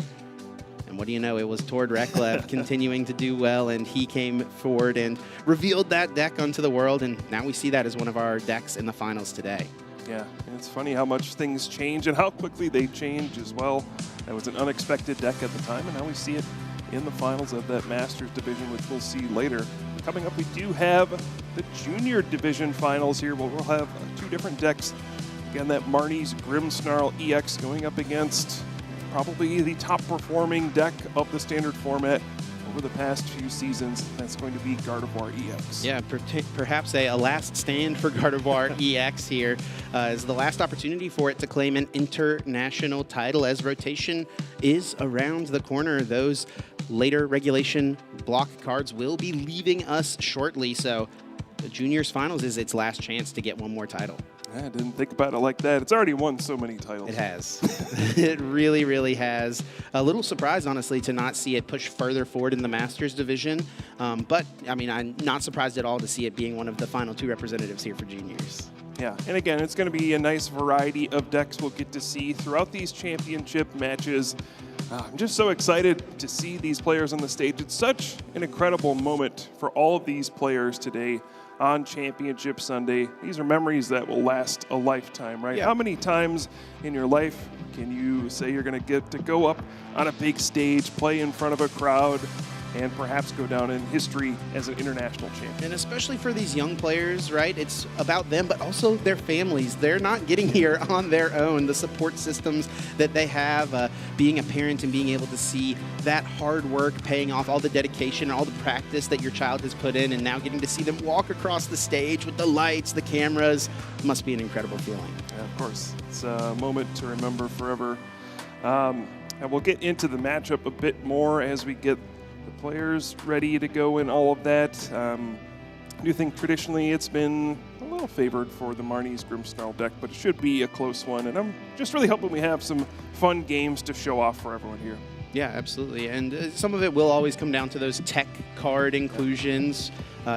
And what do you know, it was Tord Reklev continuing to do well, and he came forward and revealed that deck onto the world, and now we see that as one of our decks in the finals today. Yeah, and it's funny how much things change and how quickly they change as well. That was an unexpected deck at the time, and now we see it in the finals of that Masters division, which we'll see later. Coming up, we do have the Junior Division finals here, where we'll have 2 different decks. Again, that Marnie's Grimmsnarl EX going up against probably the top performing deck of the standard format over the past few seasons. That's going to be Gardevoir EX. Yeah, perhaps a last stand for Gardevoir EX here is the last opportunity for it to claim an international title as rotation is around the corner. Those later regulation block cards will be leaving us shortly, so the Juniors Finals is its last chance to get one more title. I didn't think about it like that. It's already won so many titles. It has. It really, really has. A little surprised, honestly, to not see it push further forward in the Masters division. But, I mean, I'm not surprised at all to see it being one of the final 2 representatives here for Juniors. Yeah, and again, it's going to be a nice variety of decks we'll get to see throughout these championship matches. I'm just so excited to see these players on the stage. It's such an incredible moment for all of these players today on Championship Sunday. These are memories that will last a lifetime, right? Yeah. How many times in your life can you say you're going to get to go up on a big stage, play in front of a crowd, and perhaps go down in history as an international champion? And especially for these young players, right? It's about them, but also their families. They're not getting here on their own. The support systems that they have, being a parent and being able to see that hard work paying off, all the dedication, all the practice that your child has put in, and now getting to see them walk across the stage with the lights, the cameras, must be an incredible feeling. Yeah, of course. It's a moment to remember forever. And we'll get into the matchup a bit more as we get the players ready to go and all of that. I do think traditionally it's been a little favored for the Marnie's Grimmsnarl deck, but it should be a close one. And I'm just really hoping we have some fun games to show off for everyone here. Yeah, absolutely. And some of it will always come down to those tech card inclusions.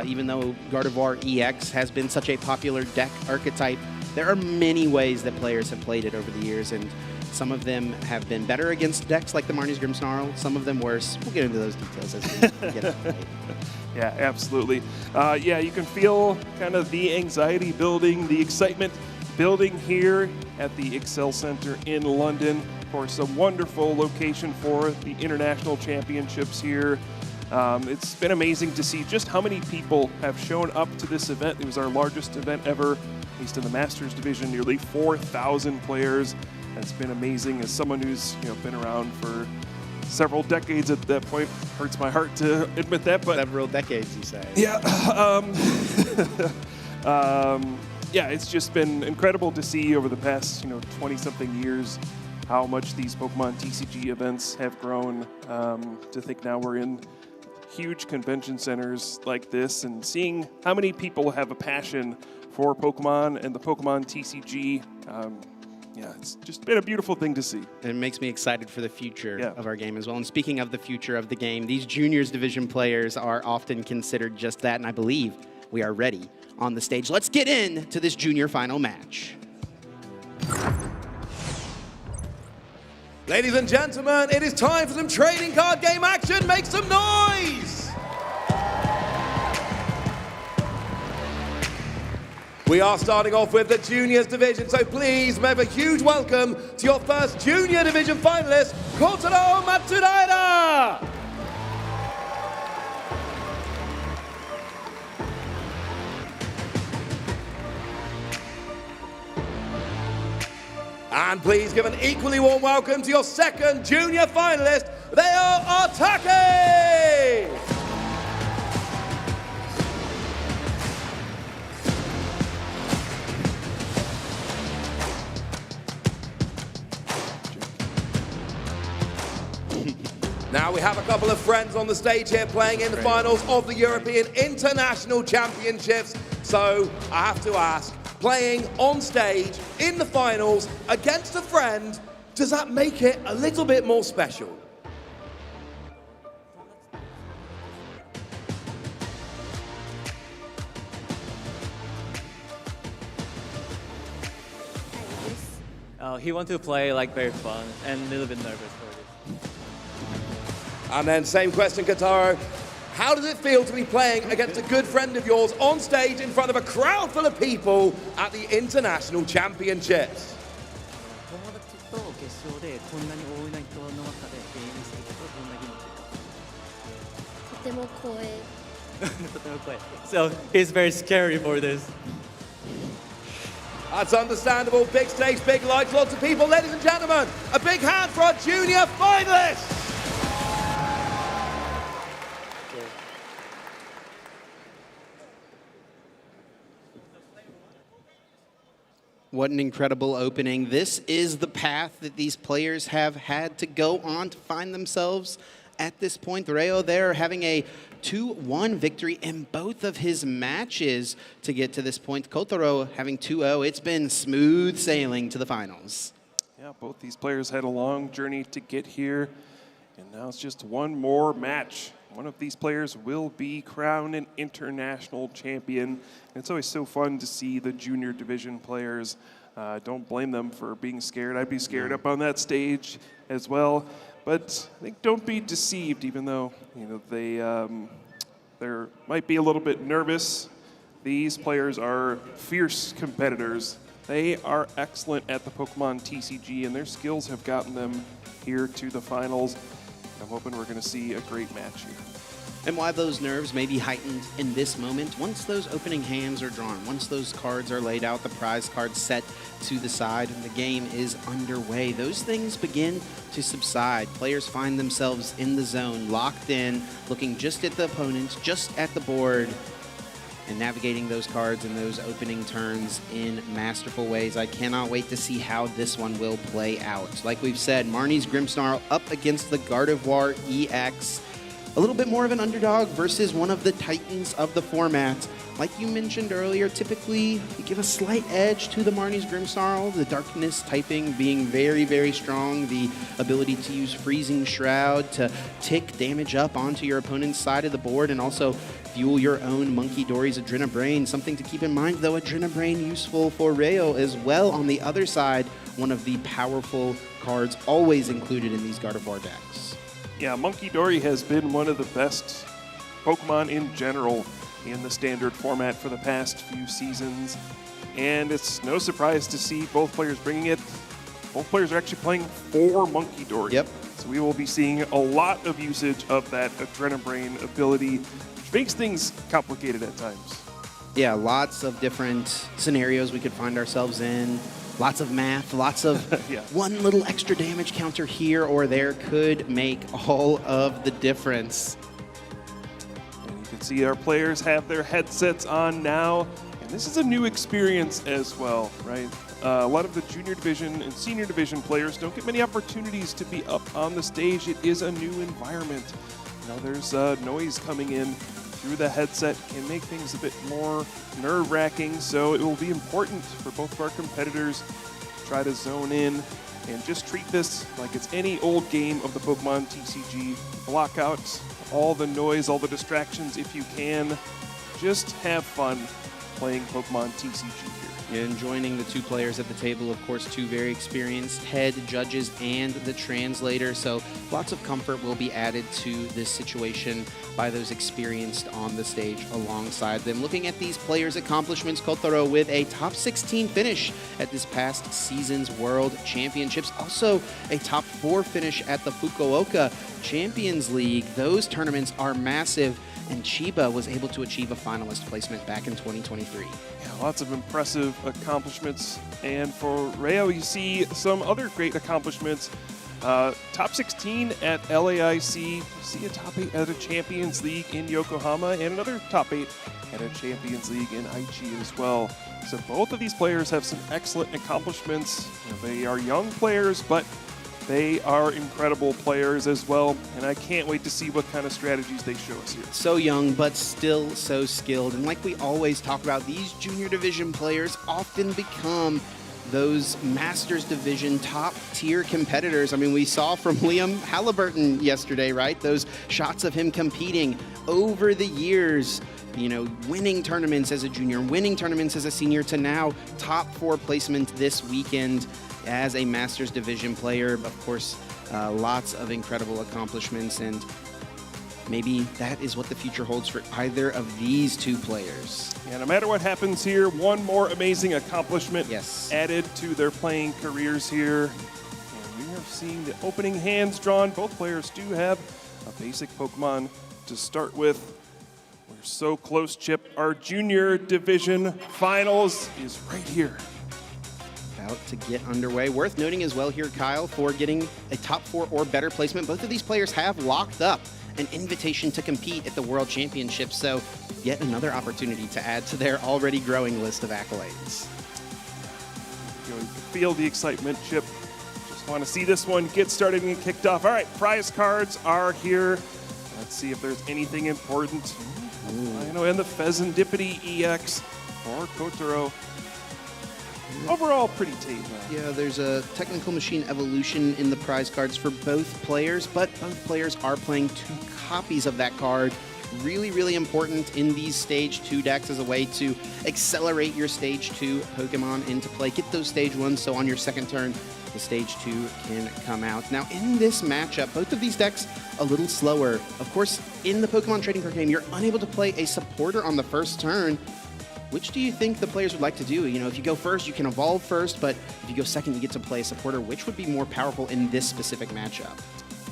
Even though Gardevoir EX has been such a popular deck archetype, there are many ways that players have played it over the years, and some of them have been better against decks like the Marnie's Grimmsnarl, some of them worse. We'll get into those details as we get up. Yeah, absolutely. Yeah, you can feel kind of the anxiety building, the excitement building here at the Excel Center in London. Of course, a wonderful location for the international championships here. It's been amazing to see just how many people have shown up to this event. It was our largest event ever, at least in the Masters division, nearly 4,000 players. It's been amazing. As someone who's been around for several decades at that point, hurts my heart to admit that. But several decades, you say? Yeah. Yeah, it's just been incredible to see over the past 20-something years how much these Pokemon TCG events have grown. To think now we're in huge convention centers like this and seeing how many people have a passion for Pokemon and the Pokemon TCG. Yeah, it's just been a beautiful thing to see. And it makes me excited for the future of our game as well. And speaking of the future of the game, these Juniors Division players are often considered just that, and I believe we are ready on the stage. Let's get into this Junior Final match. Ladies and gentlemen, it is time for some trading card game action. Make some noise! We are starting off with the Juniors Division, so please have a huge welcome to your first Junior Division finalist, Kotaro Matsudaira! And please give an equally warm welcome to your second Junior finalist, Leo Otake! Now we have a couple of friends on the stage here playing in the finals of the European International Championships. So I have to ask, playing on stage in the finals against a friend, does that make it a little bit more special? He wants to play like very fun and a little bit nervous for this. And then same question, Kotaro. How does it feel to be playing against a good friend of yours on stage in front of a crowd full of people at the International Championships? 友達と決勝でこんなに大いな人の中でゲームすることどんな気持ちか？とても怖い。とても怖い。So he's very scary for this. That's understandable. Big stage, big lights, lots of people. Ladies and gentlemen, a big hand for our junior finalists. What an incredible opening. This is the path that these players have had to go on to find themselves at this point. Rayo there having a 2-1 victory in both of his matches to get to this point. Kotaro having 2-0. It's been smooth sailing to the finals. Yeah, both these players had a long journey to get here, and now it's just one more match. One of these players will be crowned an international champion. And it's always so fun to see the junior division players. Don't blame them for being scared. I'd be scared up on that stage as well. But I think don't be deceived, even though they might be a little bit nervous. These players are fierce competitors. They are excellent at the Pokemon TCG, and their skills have gotten them here to the finals. I'm hoping we're going to see a great match here. And why those nerves may be heightened in this moment, once those opening hands are drawn, once those cards are laid out, the prize cards set to the side, and the game is underway, those things begin to subside. Players find themselves in the zone, locked in, looking just at the opponent, just at the board, and navigating those cards and those opening turns in masterful ways. I cannot wait to see how this one will play out. Like we've said, Marnie's Grimmsnarl up against the Gardevoir EX. A little bit more of an underdog versus one of the titans of the format. Like you mentioned earlier, typically you give a slight edge to the Marnie's Grimmsnarl, the darkness typing being very, very strong, the ability to use Freezing Shroud to tick damage up onto your opponent's side of the board and also fuel your own Monkey Dory's Adrenabrain. Something to keep in mind, though, Adrenabrain useful for Rayo as well. On the other side, one of the powerful cards always included in these Gardevoir decks. Yeah, Monkey Dory has been one of the best Pokemon in general in the standard format for the past few seasons. And it's no surprise to see both players bringing it. Both players are actually playing for Monkey Dory. Yep. So we will be seeing a lot of usage of that Adrenabrain ability, which makes things complicated at times. Yeah, lots of different scenarios we could find ourselves in. Lots of math, lots of one little extra damage counter here or there could make all of the difference. And you can see our players have their headsets on now, and this is a new experience as well, right? A lot of the junior division and senior division players don't get many opportunities to be up on the stage. It is a new environment. There's noise coming in through the headset, can make things a bit more nerve-wracking, so it will be important for both of our competitors to try to zone in and just treat this like it's any old game of the Pokemon TCG. Block out all the noise, all the distractions if you can. Just have fun playing Pokemon TCG here. And joining the two players at the table, of course, two very experienced head judges and the translator. So lots of comfort will be added to this situation by those experienced on the stage alongside them. Looking at these players' accomplishments, Kotaro with a top 16 finish at this past season's World Championships. Also a top 4 finish at the Fukuoka Champions League. Those tournaments are massive. And Chiba was able to achieve a finalist placement back in 2023. Yeah, lots of impressive accomplishments. And for Rayo, you see some other great accomplishments. Top 16 at LAIC, you see a top 8 at a Champions League in Yokohama, and another top 8 at a Champions League in Aichi as well. So both of these players have some excellent accomplishments. They are young players, but they are incredible players as well, and I can't wait to see what kind of strategies they show us here. So young, but still so skilled. And like we always talk about, these junior division players often become those Masters Division top-tier competitors. I mean, we saw from Liam Halliburton yesterday, right? Those shots of him competing over the years, winning tournaments as a junior, winning tournaments as a senior, to now top 4 placement this weekend as a Masters Division player. Of course, lots of incredible accomplishments, and maybe that is what the future holds for either of these two players. Yeah, no matter what happens here, one more amazing accomplishment added to their playing careers here. And we are seeing the opening hands drawn. Both players do have a basic Pokemon to start with. We're so close, Chip. Our junior division finals is right here. About to get underway. Worth noting as well here, Kyle, for getting a top 4 or better placement. Both of these players have locked up an invitation to compete at the World Championships, so yet another opportunity to add to their already growing list of accolades. You feel the excitement, Chip. Just Just want to see this one get started and get kicked off. All right, prize cards are here. Let's see if there's anything important. I know, and the Pheasantipity EX for Kotaro. Overall, pretty tame. Yeah, there's a technical machine evolution in the prize cards for both players, but both players are playing 2 copies of that card. Really, really important in these Stage 2 decks as a way to accelerate your Stage 2 Pokemon into play. Get those Stage 1s so on your second turn, the Stage 2 can come out. Now, in this matchup, both of these decks a little slower. Of course, in the Pokemon trading card game, you're unable to play a supporter on the first turn. Which do you think the players would like to do? You know, if you go first, you can evolve first, but if you go second, you get to play a supporter. Which would be more powerful in this specific matchup?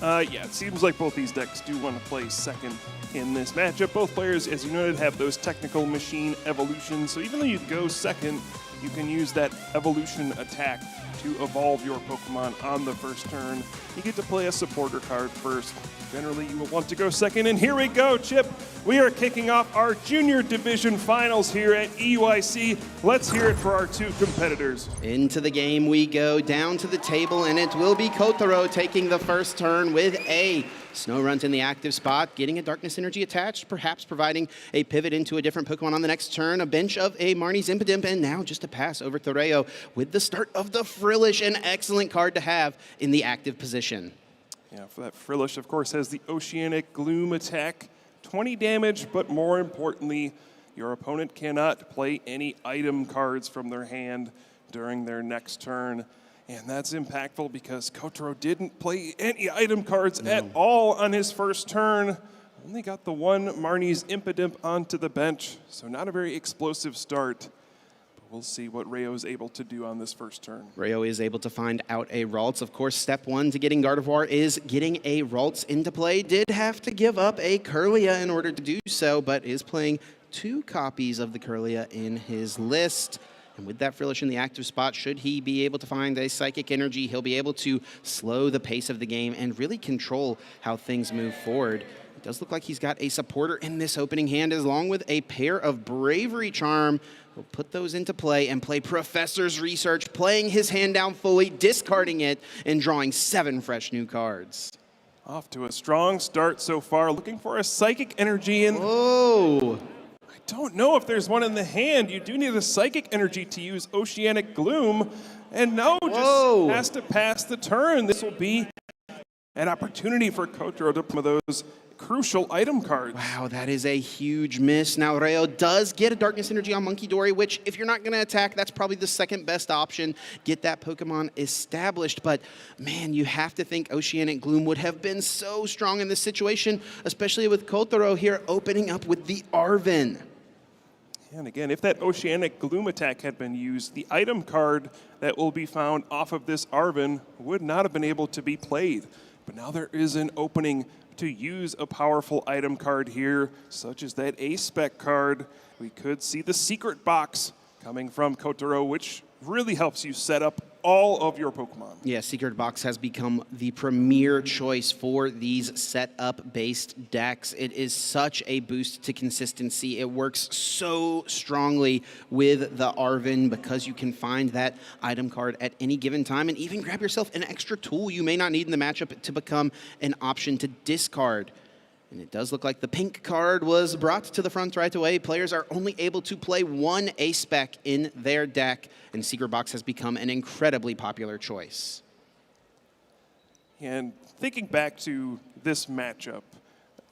Yeah, it seems like both these decks do want to play second in this matchup. Both players, as you noted, have those technical machine evolutions. So even though you go second, you can use that evolution attack to evolve your Pokemon on the first turn. You get to play a supporter card first. Generally, you will want to go second. And here we go, Chip. We are kicking off our Junior Division Finals here at EUIC. Let's hear it for our 2 competitors. Into the game we go, down to the table, and it will be Kotaro taking the first turn with a Snorunt in the active spot, getting a Darkness Energy attached, perhaps providing a pivot into a different Pokemon on the next turn, a bench of a Marnie's Impidimp, and now just a pass over Thoreo with the start of the Frillish, an excellent card to have in the active position. Yeah, for that Frillish, of course, has the Oceanic Gloom attack. 20 damage, but more importantly, your opponent cannot play any item cards from their hand during their next turn. And that's impactful because Kotaro didn't play any item cards at all on his first turn. Only got the 1 Marnie's Impidimp onto the bench, so not a very explosive start. But we'll see what Rayo is able to do on this first turn. Rayo is able to find out a Ralts. Of course, step 1 to getting Gardevoir is getting a Ralts into play. Did have to give up a Kirlia in order to do so, but is playing 2 copies of the Kirlia in his list. And with that Frillish in the active spot, should he be able to find a Psychic Energy, he'll be able to slow the pace of the game and really control how things move forward. It does look like he's got a supporter in this opening hand, along with a pair of Bravery Charm. We'll put those into play and play Professor's Research, playing his hand down fully, discarding it, and drawing 7 fresh new cards. Off to a strong start so far, looking for a Psychic Energy in. Whoa! Don't know if there's one in the hand. You do need a Psychic Energy to use Oceanic Gloom. And no, just has to pass the turn. This will be an opportunity for Kotaro to play those crucial item cards. Wow, that is a huge miss. Now, Rayo does get a Darkness Energy on Monkey Dory, which, if you're not going to attack, that's probably the second best option. Get that Pokemon established. But, man, you have to think Oceanic Gloom would have been so strong in this situation, especially with Kotaro here opening up with the Arven. And again, if that Oceanic Gloom attack had been used, the item card that will be found off of this Arven would not have been able to be played. But now there is an opening to use a powerful item card here, such as that A-Spec card. We could see the Secret Box coming from Kotaro, which really helps you set up all of your Pokemon. Yeah, Secret Box has become the premier choice for these setup-based decks. It is such a boost to consistency. It works so strongly with the Arven because you can find that item card at any given time and even grab yourself an extra tool you may not need in the matchup to become an option to discard. And it does look like the pink card was brought to the front right away. Players are only able to play 1 A-Spec in their deck, and Secret Box has become an incredibly popular choice. And thinking back to this matchup,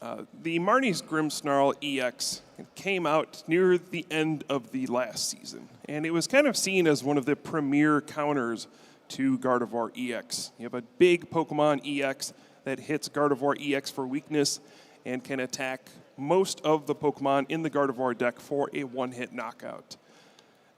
the Marnie's Grimmsnarl EX came out near the end of the last season, and it was kind of seen as one of the premier counters to Gardevoir EX. You have a big Pokemon EX that hits Gardevoir EX for weakness and can attack most of the Pokemon in the Gardevoir deck for a 1-hit knockout.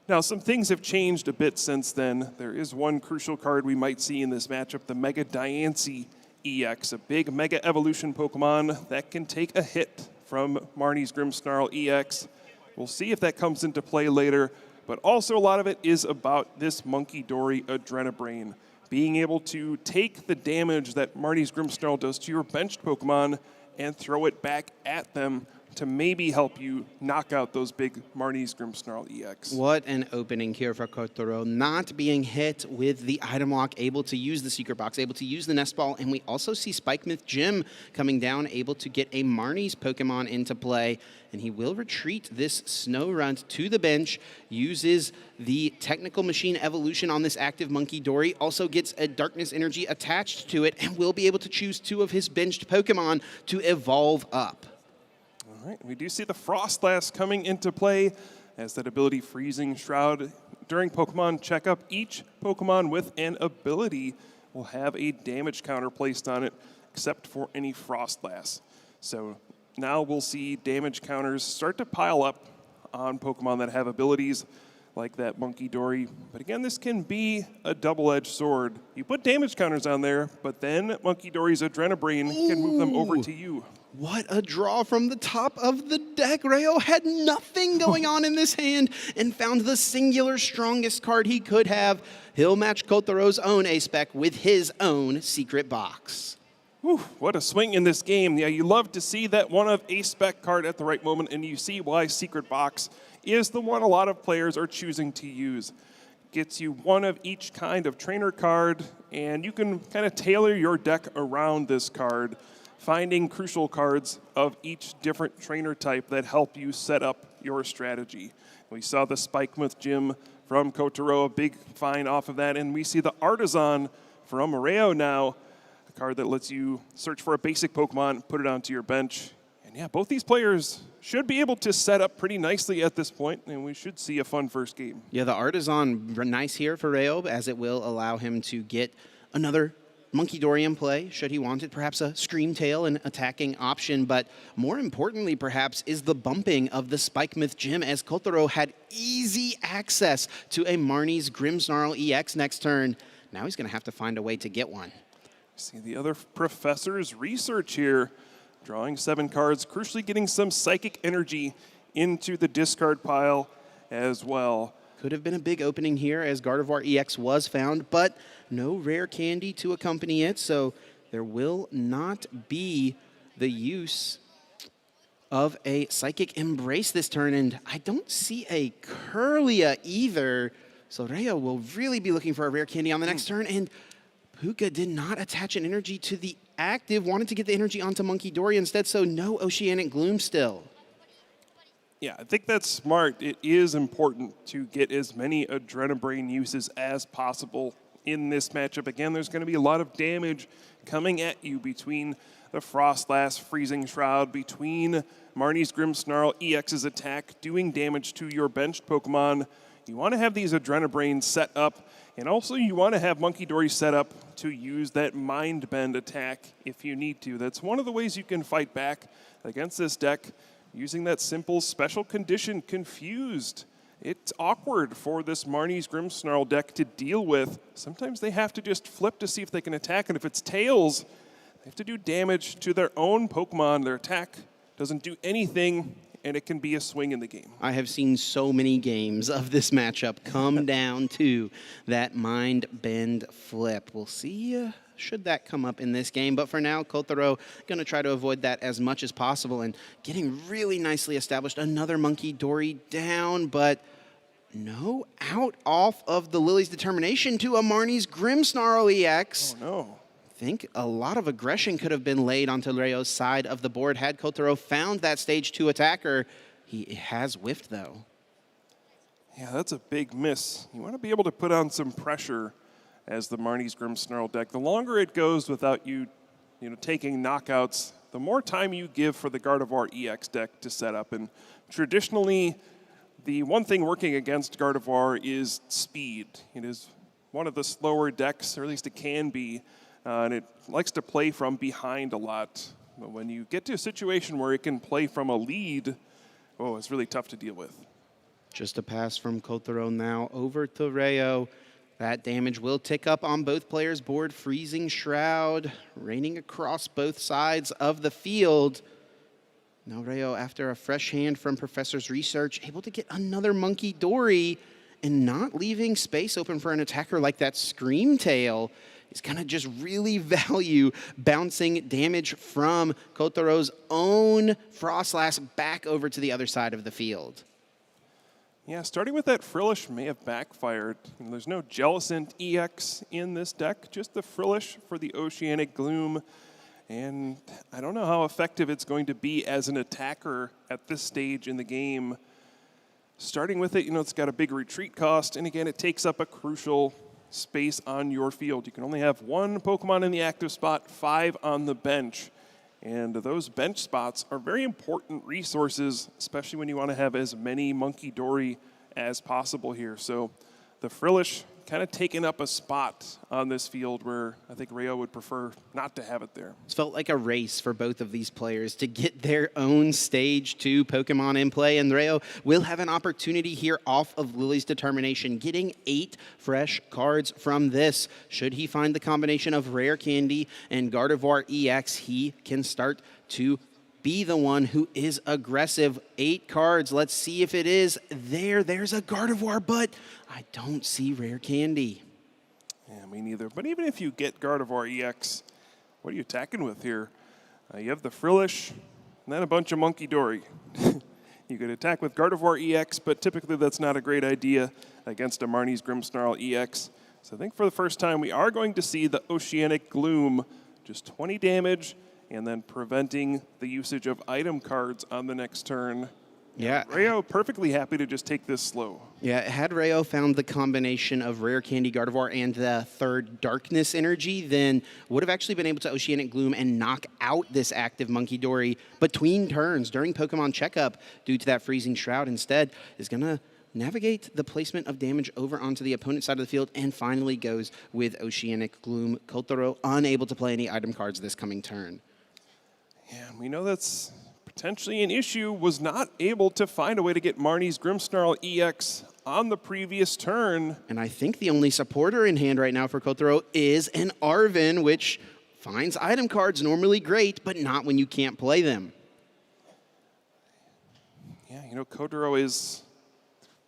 Now, some things have changed a bit since then. There is one crucial card we might see in this matchup, the Mega Diancie EX, a big Mega Evolution Pokemon that can take a hit from Marnie's Grimmsnarl EX. We'll see if that comes into play later, but also a lot of it is about this Monkey Dory Adrenabrain, being able to take the damage that Marnie's Grimmsnarl does to your benched Pokemon and throw it back at them to maybe help you knock out those big Marnie's Grimmsnarl EX. What an opening here for Kotaro, not being hit with the item lock, able to use the secret box, able to use the nest ball, and we also see Spikemouth Jim coming down, able to get a Marnie's Pokemon into play, and he will retreat this Snorunt to the bench, uses the Technical Machine Evolution on this active Monkey Dory, also gets a Darkness Energy attached to it, and will be able to choose 2 of his benched Pokemon to evolve up. All right, we do see the Frostlass coming into play as that ability Freezing Shroud. During Pokemon checkup, each Pokemon with an ability will have a damage counter placed on it, except for any Frostlass. So now we'll see damage counters start to pile up on Pokemon that have abilities like that Monkey Dory. But again, this can be a double-edged sword. You put damage counters on there, but then Monkey Dory's Adrenabrain can move them over to you. What a draw from the top of the deck. Rayo had nothing going on in this hand and found the singular strongest card he could have. He'll match Kotaro's own A-Spec with his own secret box. Whew, what a swing in this game. Yeah, you love to see that one of A-Spec card at the right moment, and you see why Secret Box is the one a lot of players are choosing to use. Gets you one of each kind of trainer card, and you can kind of tailor your deck around this card, finding crucial cards of each different trainer type that help you set up your strategy. We saw the Spikemouth Gym from Kotaro, a big find off of that, and we see the Artisan from Rayo now, a card that lets you search for a basic Pokemon, put it onto your bench. And yeah, both these players should be able to set up pretty nicely at this point, and we should see a fun first game. Yeah, the Artisan, nice here for Rayo, as it will allow him to get another Monkey Dory in play, should he want it, perhaps a Scream Tail, an attacking option, but more importantly, perhaps, is the bumping of the Spikemouth Gym, as Kotaro had easy access to a Marnie's Grimmsnarl EX next turn. Now he's going to have to find a way to get one. See the other professor's research here, drawing 7 cards, crucially getting some Psychic Energy into the discard pile as well. Could have been a big opening here as Gardevoir EX was found, but no rare candy to accompany it, so there will not be the use of a Psychic Embrace this turn, and I don't see a Curlia either, so Rayo will really be looking for a rare candy on the next turn, and Puka did not attach an energy to the active, wanted to get the energy onto Monkey Dory instead, so no Oceanic Gloom still. Yeah, I think that's smart. It is important to get as many Adrenabrain uses as possible in this matchup. Again, there's going to be a lot of damage coming at you between the Frostlass, Freezing Shroud, between Marnie's Grimmsnarl, EX's attack, doing damage to your benched Pokemon. You want to have these Adrenabrains set up, and also you want to have Monkey Dory set up to use that Mind Bend attack if you need to. That's one of the ways you can fight back against this deck, using that simple special condition, Confused. It's awkward for this Marnie's Grimmsnarl deck to deal with. Sometimes they have to just flip to see if they can attack, and if it's Tails, they have to do damage to their own Pokemon. Their attack doesn't do anything, and it can be a swing in the game. I have seen so many games of this matchup come down to that Mind Bend flip. We'll see should that come up in this game. But for now, Kotaro going to try to avoid that as much as possible and getting really nicely established. Another Monkey Dory down, but no out off of the Lily's Determination to a Marnie's Grimmsnarl EX. Oh, no. I think a lot of aggression could have been laid onto Rayo's side of the board had Kotaro found that stage 2 attacker. He has whiffed, though. Yeah, that's a big miss. You want to be able to put on some pressure as the Marnie's Grimmsnarl deck. The longer it goes without you taking knockouts, the more time you give for the Gardevoir EX deck to set up. And traditionally, the one thing working against Gardevoir is speed. It is one of the slower decks, or at least it can be, and it likes to play from behind a lot. But when you get to a situation where it can play from a lead, oh, it's really tough to deal with. Just a pass from Kotaro now over to Rayo. That damage will tick up on both players' board. Freezing Shroud raining across both sides of the field. Now Rayo, after a fresh hand from Professor's research, able to get another Monkey Dory and not leaving space open for an attacker like that Scream Tail. is going to just really value bouncing damage from Kotaro's own Frostlass back over to the other side of the field. Yeah, starting with that Frillish may have backfired. There's no Jellicent EX in this deck, just the Frillish for the Oceanic Gloom. And I don't know how effective it's going to be as an attacker at this stage in the game. Starting with it, it's got a big retreat cost, and again, it takes up a crucial space on your field. You can only have 1 Pokemon in the active spot, 5 on the bench. And those bench spots are very important resources, especially when you want to have as many Monkey Dory as possible here. So the Frillish kind of taking up a spot on this field where I think Rayo would prefer not to have it there. It's felt like a race for both of these players to get their own Stage 2 Pokemon in play, and Rayo will have an opportunity here off of Lily's Determination, getting 8 fresh cards from this. Should he find the combination of Rare Candy and Gardevoir EX, he can start to be the one who is aggressive. 8 cards. Let's see if it is there. There's a Gardevoir, but I don't see Rare Candy. Yeah, me neither. But even if you get Gardevoir EX, what are you attacking with here? You have the Frillish, and then a bunch of Monkey Dory. You could attack with Gardevoir EX, but typically that's not a great idea against a Marnie's Grimmsnarl EX. So I think for the first time we are going to see the Oceanic Gloom, just 20 damage, and then preventing the usage of item cards on the next turn. Yeah. Rayo perfectly happy to just take this slow. Yeah, had Rayo found the combination of Rare Candy, Gardevoir, and the 3rd Darkness Energy, then would have actually been able to Oceanic Gloom and knock out this active Monkey Dory between turns during Pokemon Checkup due to that Freezing Shroud. Instead, is going to navigate the placement of damage over onto the opponent's side of the field and finally goes with Oceanic Gloom. Kotaro unable to play any item cards this coming turn. Yeah, we know that's potentially an issue. Was not able to find a way to get Marnie's Grimmsnarl EX on the previous turn. And I think the only supporter in hand right now for Kotaro is an Arven, which finds item cards normally great, but not when you can't play them. Yeah, Kotaro is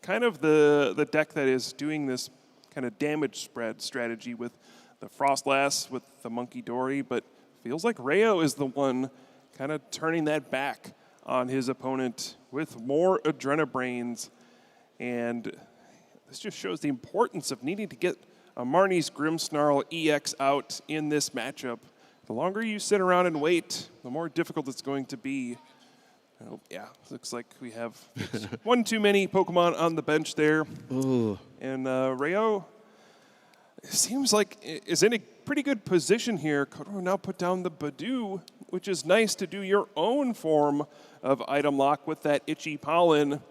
kind of the deck that is doing this kind of damage spread strategy with the Frostlass, with the Monkey Dory, but feels like Rayo is the one kind of turning that back on his opponent with more Adrenabrains. And this just shows the importance of needing to get a Marnie's Grimmsnarl EX out in this matchup. The longer you sit around and wait, the more difficult it's going to be. Oh, yeah, looks like we have one too many Pokemon on the bench there. Ooh. And Rayo seems like is in a pretty good position here. Kotaro now put down the Badoo, which is nice to do your own form of item lock with that Itchy Pollen.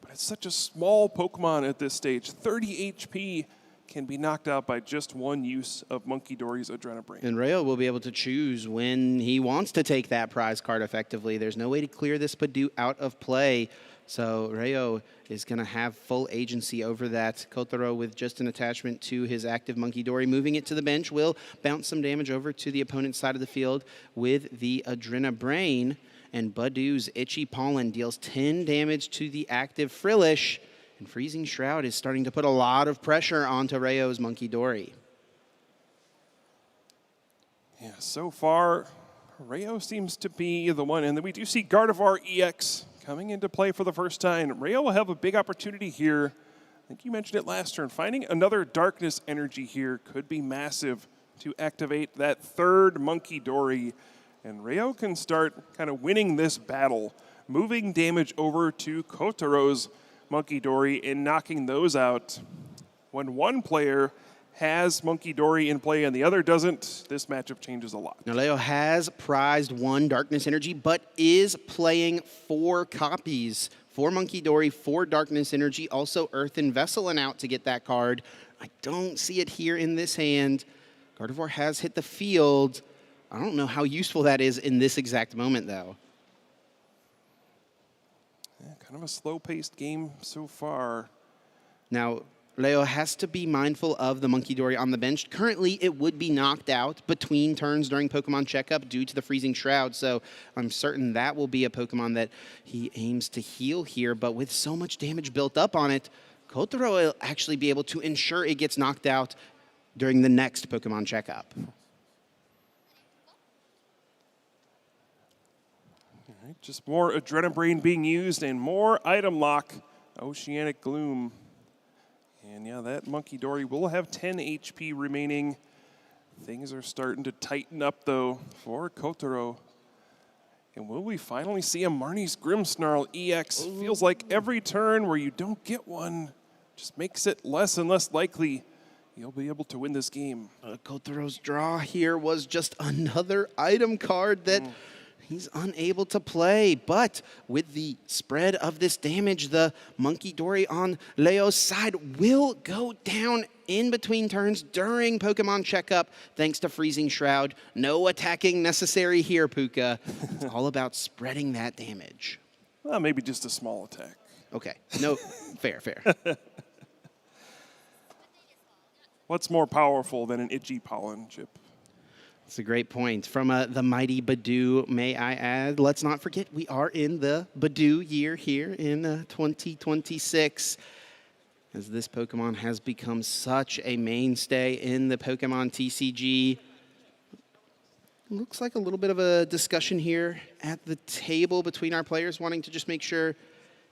But it's such a small Pokemon at this stage. 30 HP can be knocked out by just one use of Monkey Dory's Adrenabrain. And Rayo will be able to choose when he wants to take that prize card effectively. There's no way to clear this Badoo out of play. So Rayo is going to have full agency over that. Kotaro, with just an attachment to his active Monkey Dory, moving it to the bench, will bounce some damage over to the opponent's side of the field with the Adrenabrain. And Badoo's Itchy Pollen deals 10 damage to the active Frillish. And Freezing Shroud is starting to put a lot of pressure onto Rayo's Monkey Dory. Yeah, so far, Rayo seems to be the one. And then we do see Gardevoir EX coming into play for the first time. Rayo will have a big opportunity here. I think you mentioned it last turn. Finding another Darkness Energy here could be massive to activate that 3rd Monkey Dory. And Rayo can start kind of winning this battle, moving damage over to Kotaro's Monkey Dory and knocking those out. When one player has Monkey Dory in play and the other doesn't, this matchup changes a lot. Now, Leo has prized 1 Darkness Energy, but is playing 4 copies. 4 Monkey Dory, 4 Darkness Energy, also Earthen Vessel and out to get that card. I don't see it here in this hand. Gardevoir has hit the field. I don't know how useful that is in this exact moment, though. Yeah, kind of a slow-paced game so far. Now, Leo has to be mindful of the Monkey Dory on the bench. Currently, it would be knocked out between turns during Pokemon Checkup due to the Freezing Shroud, so I'm certain that will be a Pokemon that he aims to heal here, but with so much damage built up on it, Kotaro will actually be able to ensure it gets knocked out during the next Pokemon checkup. All right, just more Adrenabrain being used and more item lock. Oceanic Gloom. And yeah, that Monkey Dory will have 10 HP remaining. Things are starting to tighten up though for Kotaro. And will we finally see a Marnie's Grimmsnarl EX? Ooh. Feels like every turn where you don't get one just makes it less and less likely you'll be able to win this game. Kotaro's draw here was just another item card that he's unable to play. But with the spread of this damage, the Monkey Dory on Leo's side will go down in between turns during Pokemon Checkup, thanks to Freezing Shroud. No attacking necessary here, Puka. It's all about spreading that damage. Well, maybe just a small attack. Okay. No, fair. What's more powerful than an itchy pollen chip? That's a great point. From the mighty Badoo, may I add. Let's not forget we are in the Badoo year here in 2026. As this Pokemon has become such a mainstay in the Pokemon TCG. Looks like a little bit of a discussion here at the table between our players wanting to just make sure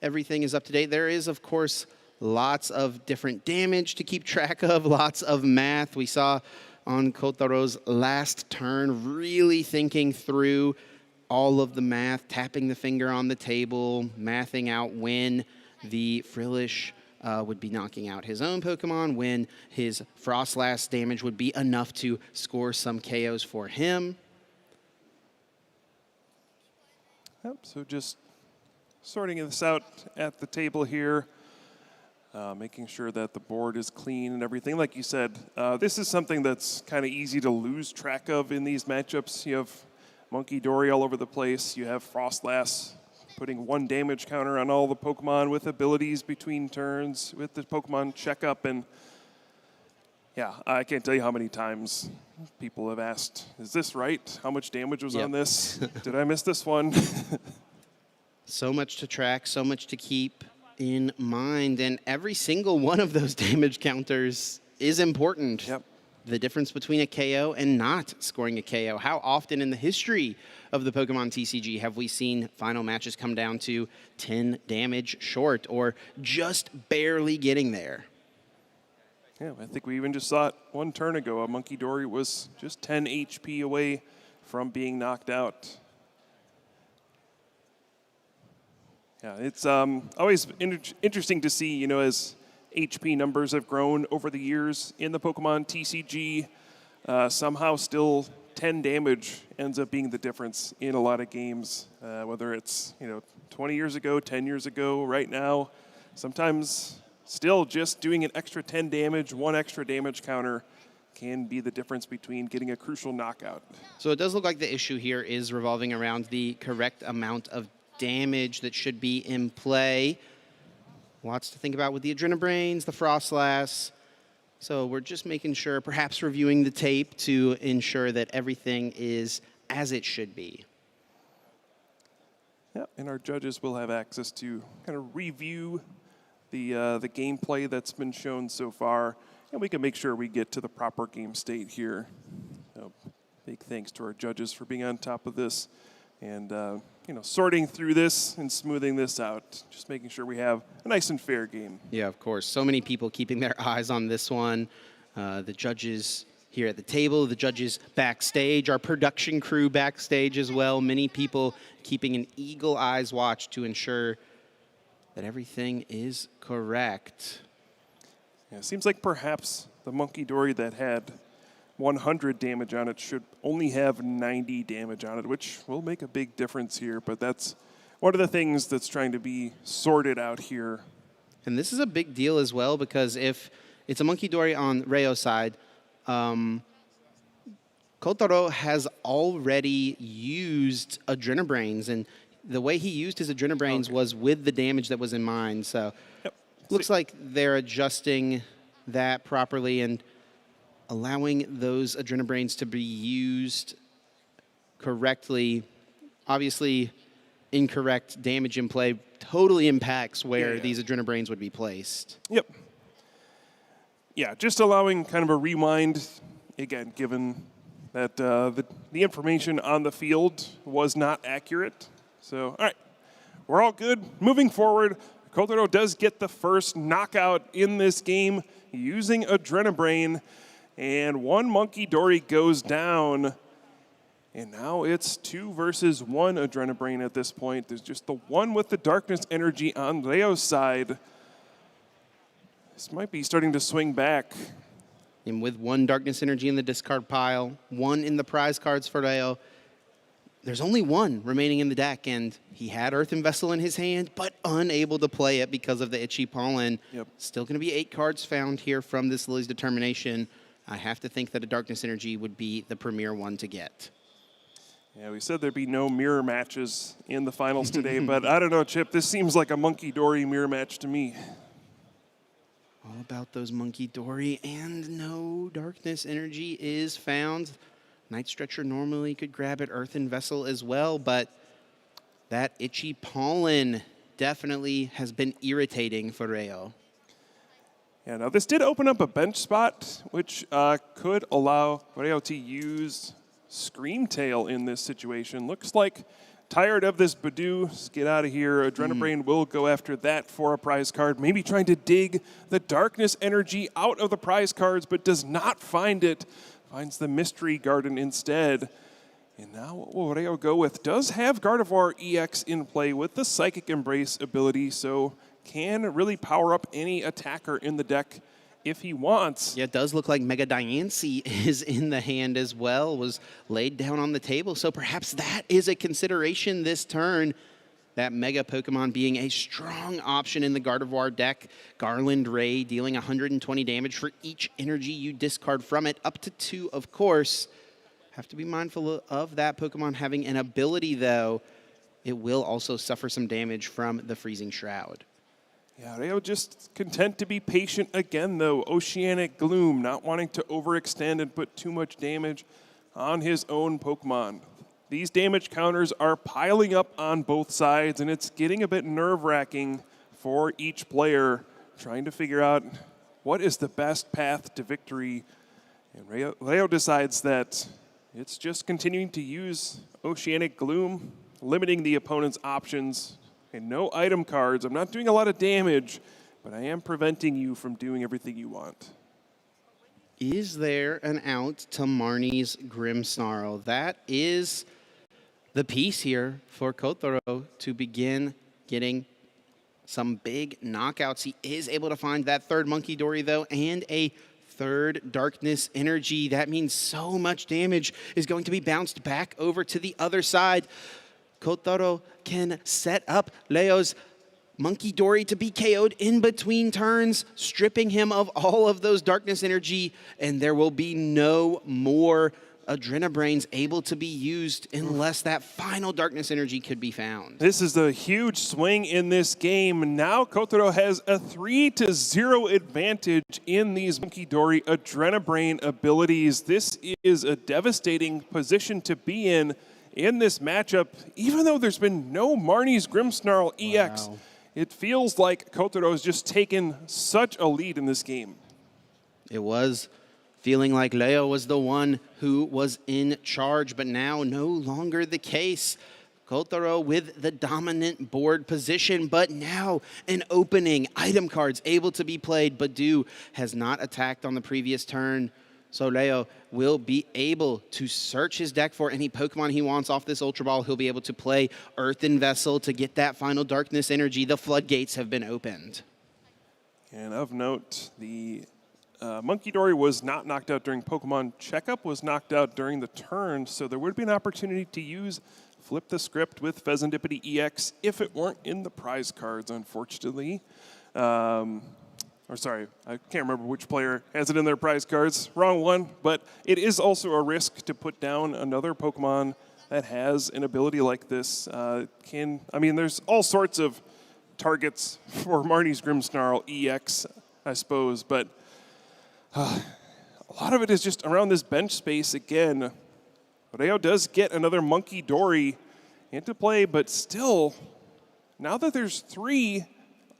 everything is up to date. There is, of course, lots of different damage to keep track of, lots of math. We saw on Kotaro's last turn really thinking through all of the math, tapping the finger on the table, mathing out when the Frillish would be knocking out his own Pokemon, when his Frostlass damage would be enough to score some KOs for him. Yep, so just sorting this out at the table here, making sure that the board is clean and everything. Like you said, this is something that's kind of easy to lose track of in these matchups. You have Monkey Dory all over the place. You have Frostlass putting 1 damage counter on all the Pokemon with abilities between turns with the Pokemon Checkup. And yeah, I can't tell you how many times people have asked, is this right? How much damage was on this? Did I miss this one? So much to track, so much to keep in mind. And every single one of those damage counters is important. Yep. The difference between a KO and not scoring a KO. How often in the history of the Pokemon TCG have we seen final matches come down to 10 damage short or just barely getting there? Yeah, I think we even just saw it 1 turn ago. A Monkey Dory was just 10 HP away from being knocked out. Yeah, it's always interesting to see, you know, as HP numbers have grown over the years in the Pokemon TCG, somehow still 10 damage ends up being the difference in a lot of games, whether it's, 20 years ago, 10 years ago, right now. Sometimes still just doing an extra 10 damage, 1 extra damage counter can be the difference between getting a crucial knockout. So it does look like the issue here is revolving around the correct amount of damage that should be in play. Lots to think about with the Adrenabrains, the Frostlass. So we're just making sure, perhaps reviewing the tape to ensure that everything is as it should be. Yeah, and our judges will have access to kind of review the gameplay that's been shown so far, and we can make sure we get to the proper game state here. So big thanks to our judges for being on top of this and sorting through this and smoothing this out, just making sure we have a nice and fair game. Yeah, of course. So many people keeping their eyes on this one. The judges here at the table, the judges backstage, our production crew backstage as well. Many people keeping an eagle eyes watch to ensure that everything is correct. Yeah, it seems like perhaps the Monkey Dory that had 100 damage on it should only have 90 damage on it, which will make a big difference here, but that's one of the things that's trying to be sorted out here. And this is a big deal as well, because if it's a Monkey Dory on Reo's side, Kotaro has already used Adrenabrains, and the way he used his Adrenabrains was with the damage that was in mind. So looks like they're adjusting that properly and allowing those Adrenabrains to be used correctly. Obviously, incorrect damage in play totally impacts where these Adrenabrains would be placed. Yep. yeah, just allowing kind of a rewind, again, given that the information on the field was not accurate. So, all right, we're all good. Moving forward, Kotaro does get the first knockout in this game using Adrenabrain, and one Monkey Dory goes down. And now it's 2 versus 1 Adrenabrain at this point. There's just the one with the darkness energy on Leo's side. This might be starting to swing back. And with 1 darkness energy in the discard pile, 1 in the prize cards for Leo, there's only 1 remaining in the deck, and he had Earthen Vessel in his hand, but unable to play it because of the Itchy Pollen. Yep. Still going to be 8 cards found here from this Lily's Determination. I have to think that a darkness energy would be the premier one to get. Yeah, we said there'd be no mirror matches in the finals today, but I don't know, Chip. This seems like a Monkey Dory mirror match to me. All about those Monkey Dory, and no darkness energy is found. Night Stretcher normally could grab it, Earthen Vessel as well, but that Itchy Pollen definitely has been irritating for Rayo. Yeah, now this did open up a bench spot, which could allow Rayo to use Screamtail in this situation. Looks like tired of this Badoo, get out of here. Adrenabrain will go after that for a prize card. Maybe trying to dig the darkness energy out of the prize cards, but does not find it. Finds the Mystery Garden instead. And now what will Rayo go with? Does have Gardevoir EX in play with the Psychic Embrace ability, so can really power up any attacker in the deck if he wants. Yeah, it does look like Mega Diancie is in the hand as well, was laid down on the table. So perhaps that is a consideration this turn. That Mega Pokemon being a strong option in the Gardevoir deck. Garland Ray dealing 120 damage for each energy you discard from it, up to 2, of course. Have to be mindful of that Pokemon having an ability, though. It will also suffer some damage from the Freezing Shroud. Yeah, Rayo just content to be patient again, though. Oceanic Gloom, not wanting to overextend and put too much damage on his own Pokemon. These damage counters are piling up on both sides, and it's getting a bit nerve-wracking for each player, trying to figure out what is the best path to victory. And Rayo decides that it's just continuing to use Oceanic Gloom, limiting the opponent's options. And no item cards. I'm not doing a lot of damage, but I am preventing you from doing everything you want. Is there an out to Marnie's Grimmsnarl? That is the piece here for Kotaro to begin getting some big knockouts. He is able to find that 3rd Monkey Dory, though, and a 3rd Darkness Energy. That means so much damage is going to be bounced back over to the other side. Kotaro can set up Leo's Monkey Dory to be KO'd in between turns, stripping him of all of those darkness energy, and there will be no more Adrenabrains able to be used unless that final darkness energy could be found. This is a huge swing in this game. Now Kotaro has a 3-0 advantage in these Monkey Dory Adrenabrain abilities. This is a devastating position to be in this matchup, even though there's been no Marnie's Grimmsnarl EX. Wow. It feels like Kotaro has just taken such a lead in this game. It was feeling like Leo was the one who was in charge, but now no longer the case. Kotaro with the dominant board position, but now an opening. Item cards able to be played. Badoo has not attacked on the previous turn. So Leo will be able to search his deck for any Pokemon he wants off this Ultra Ball. He'll be able to play Earthen Vessel to get that final Darkness Energy. The floodgates have been opened. And of note, the Monkey Dory was not knocked out during Pokemon Checkup, was knocked out during the turn, so there would be an opportunity to use Flip the Script with Pheasantipity EX if it weren't in the prize cards, unfortunately. Or sorry, I can't remember which player has it in their prize cards. Wrong one, but it is also a risk to put down another Pokemon that has an ability like this. There's all sorts of targets for Marnie's Grimmsnarl EX, I suppose, but a lot of it is just around this bench space again. Rayo does get another Monkey Dory into play, but still, now that there's 3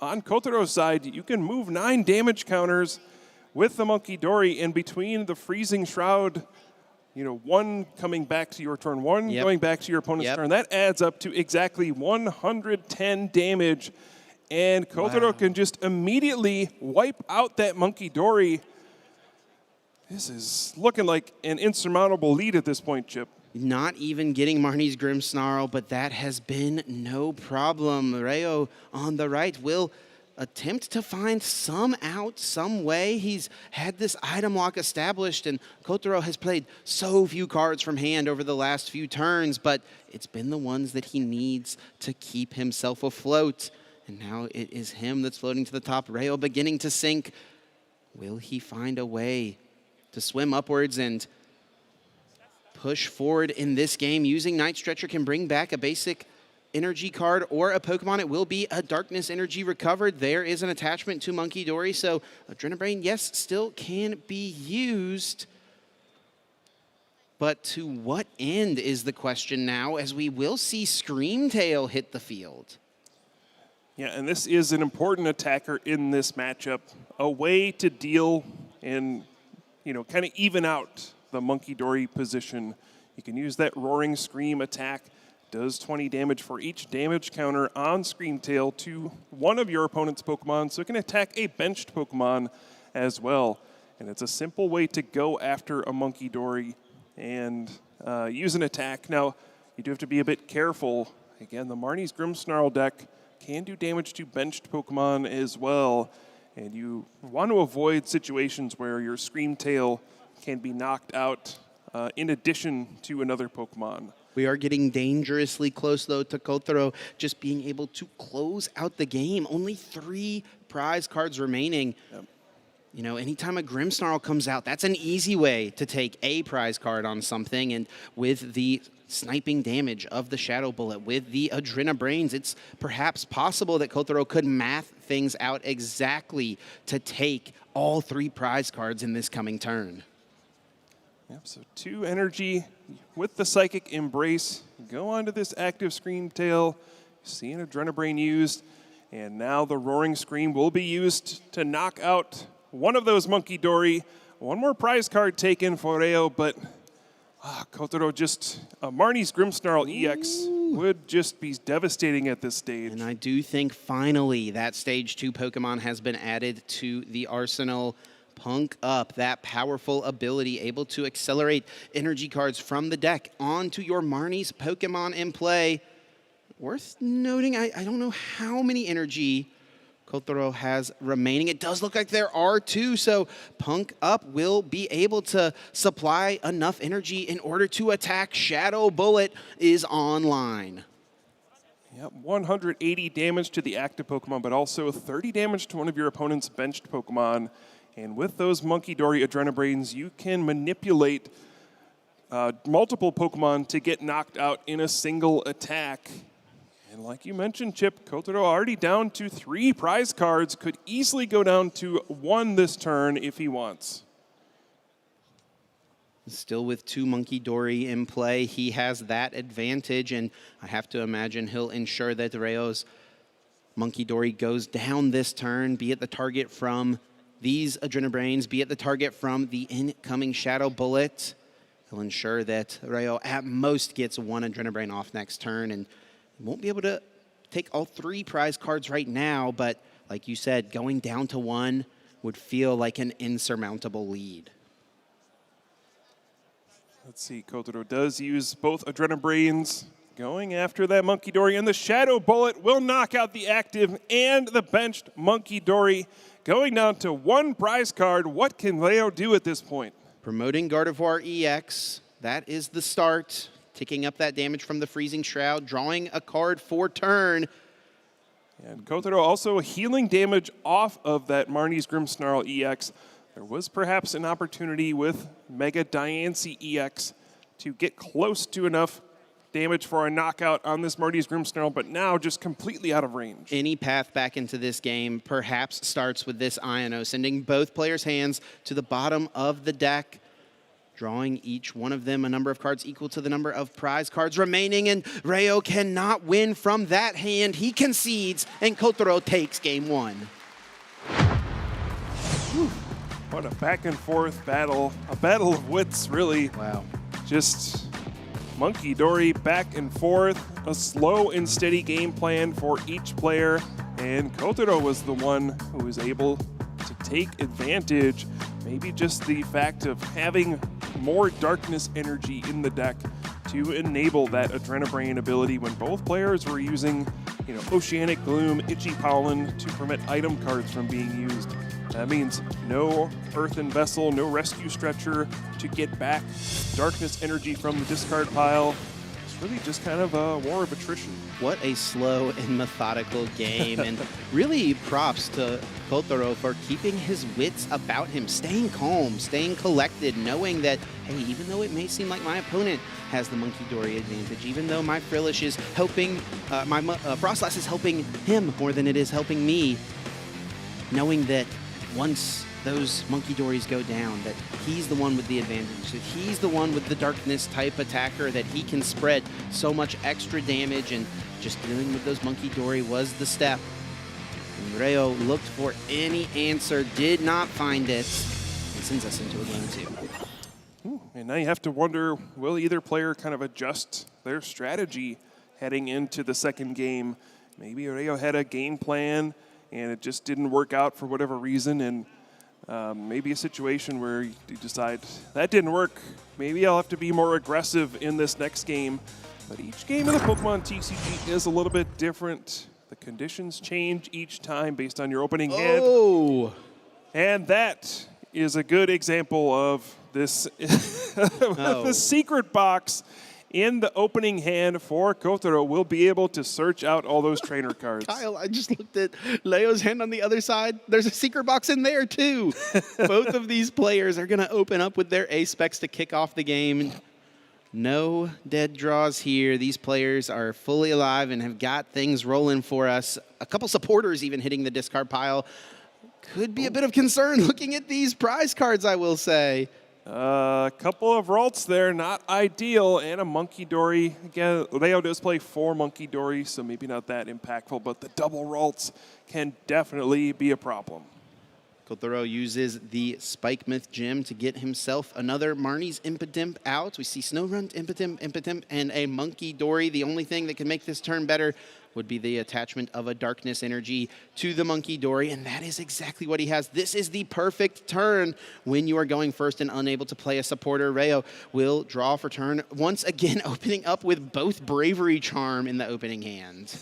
on Kotaro's side, you can move 9 damage counters with the Monkey Dory in between the Freezing Shroud, you know, one coming back to your turn, one going back to your opponent's turn. That adds up to exactly 110 damage. And Kotaro can just immediately wipe out that Monkey Dory. This is looking like an insurmountable lead at this point, Chip. Not even getting Marnie's Grimmsnarl, but that has been no problem. Reo on the right will attempt to find some out, some way. He's had this item lock established, and Kotaro has played so few cards from hand over the last few turns, but it's been the ones that he needs to keep himself afloat. And now it is him that's floating to the top. Reo beginning to sink. Will he find a way to swim upwards and push forward in this game? Using Night Stretcher can bring back a basic energy card or a Pokemon. It will be a Darkness Energy recovered. There is an attachment to Monkey Dory, so Adrenabrain, yes, still can be used. But to what end is the question now, as we will see Screamtail hit the field. Yeah, and this is an important attacker in this matchup. A way to deal and, you know, kind of even out the Monkey Dory position. You can use that Roaring Scream attack. Does 20 damage for each damage counter on Screamtail to one of your opponent's Pokemon, so it can attack a benched Pokemon as well. And it's a simple way to go after a Monkey Dory and use an attack. Now, you do have to be a bit careful. Again, the Marnie's Grimmsnarl deck can do damage to benched Pokemon as well. And you want to avoid situations where your Screamtail can be knocked out in addition to another Pokemon. We are getting dangerously close, though, to Kotaro just being able to close out the game. Only 3 prize cards remaining. Yep. You know, anytime a Grimmsnarl comes out, that's an easy way to take a prize card on something. And with the sniping damage of the Shadow Bullet, with the Adrenabrains, it's perhaps possible that Kotaro could math things out exactly to take all 3 prize cards in this coming turn. Yep, so 2 energy with the Psychic Embrace. Go on to this active Screamtail. See an Adrenabrain used. And now the Roaring Scream will be used to knock out one of those Monkey Dory. One more prize card taken for Reo, but Kotaro just, Marnie's Grimmsnarl EX would just be devastating at this stage. And I do think finally that Stage 2 Pokemon has been added to the arsenal. Punk Up, that powerful ability, able to accelerate energy cards from the deck onto your Marnie's Pokemon in play. Worth noting, I don't know how many energy Kotaro has remaining. It does look like there are 2, so Punk Up will be able to supply enough energy in order to attack. Shadow Bullet is online. Yep, 180 damage to the active Pokemon, but also 30 damage to one of your opponent's benched Pokemon. And with those Monkey Dory Adrenabrains, you can manipulate multiple Pokemon to get knocked out in a single attack. And like you mentioned, Chip, Kotaro already down to 3 prize cards, could easily go down to 1 this turn if he wants. Still with 2 Monkey Dory in play, he has that advantage, and I have to imagine he'll ensure that Reo's Monkey Dory goes down this turn, be it the target from these Adrenabrains, be it the target from the incoming Shadow Bullet. He'll ensure that Reo at most gets 1 Adrenabrain off next turn, and won't be able to take all 3 prize cards right now, but like you said, going down to 1 would feel like an insurmountable lead. Let's see, Kotaro does use both Adrenabrains, going after that Monkey Dory, and the Shadow Bullet will knock out the active and the benched Monkey Dory, going down to 1 prize card. What can Leo do at this point? Promoting Gardevoir EX, that is the start. Ticking up that damage from the Freezing Shroud, drawing a card for turn. And Kotaro also healing damage off of that Marnie's Grimmsnarl EX. There was perhaps an opportunity with Mega Diancie EX to get close to enough damage for a knockout on this Marnie's Grimmsnarl, but now just completely out of range. Any path back into this game perhaps starts with this Iono, sending both players' hands to the bottom of the deck, drawing each one of them a number of cards equal to the number of prize cards remaining, and Reo cannot win from that hand. He concedes, and Kotaro takes game 1. What a back and forth battle. A battle of wits, really. Wow. Just Monkey Dory back and forth. A slow and steady game plan for each player. And Kotaro was the one who was able to take advantage. Maybe just the fact of having more darkness energy in the deck to enable that Adrenabrain ability when both players were using, Oceanic Gloom, Itchy Pollen to prevent item cards from being used. That means no Earthen Vessel, no Rescue Stretcher to get back darkness energy from the discard pile. It's really just kind of a war of attrition. What a slow and methodical game, and really props to Kotaro for keeping his wits about him, staying calm, staying collected, knowing that, hey, even though it may seem like my opponent has the Monkey Dory advantage, even though my Frillish is helping, my Frostlass is helping him more than it is helping me, knowing that once those Monkey Dories go down, that he's the one with the advantage, that he's the one with the darkness type attacker, that he can spread so much extra damage, and just dealing with those Monkey Dory was the step. And Reo looked for any answer, did not find it, and sends us into a game 2. And now you have to wonder, will either player kind of adjust their strategy heading into the second game? Maybe Reo had a game plan and it just didn't work out for whatever reason, and maybe a situation where you decide, that didn't work, maybe I'll have to be more aggressive in this next game. But each game in the Pokemon TCG is a little bit different. The conditions change each time based on your opening hand. Oh! And that is a good example of this the secret box in the opening hand for Kotaro. Will be able to search out all those trainer cards. Kyle, I just looked at Leo's hand on the other side. There's a secret box in there, too. Both of these players are going to open up with their A-specs to kick off the game. No dead draws here. These players are fully alive and have got things rolling for us. A couple supporters even hitting the discard pile. Could be a bit of concern looking at these prize cards, I will say. A couple of Ralts there, not ideal, and a Monkey Dory. Again, Leo does play 4 Monkey Dory, so maybe not that impactful, but the double Ralts can definitely be a problem. Kotaro uses the Spike Myth Gem to get himself another Marnie's Impidimp out. We see Snowrunt, Impidimp, and a Monkey Dory. The only thing that can make this turn better would be the attachment of a Darkness Energy to the Monkey Dory, and that is exactly what he has. This is the perfect turn when you are going first and unable to play a supporter. Reo will draw for turn, once again opening up with both Bravery Charm in the opening hand.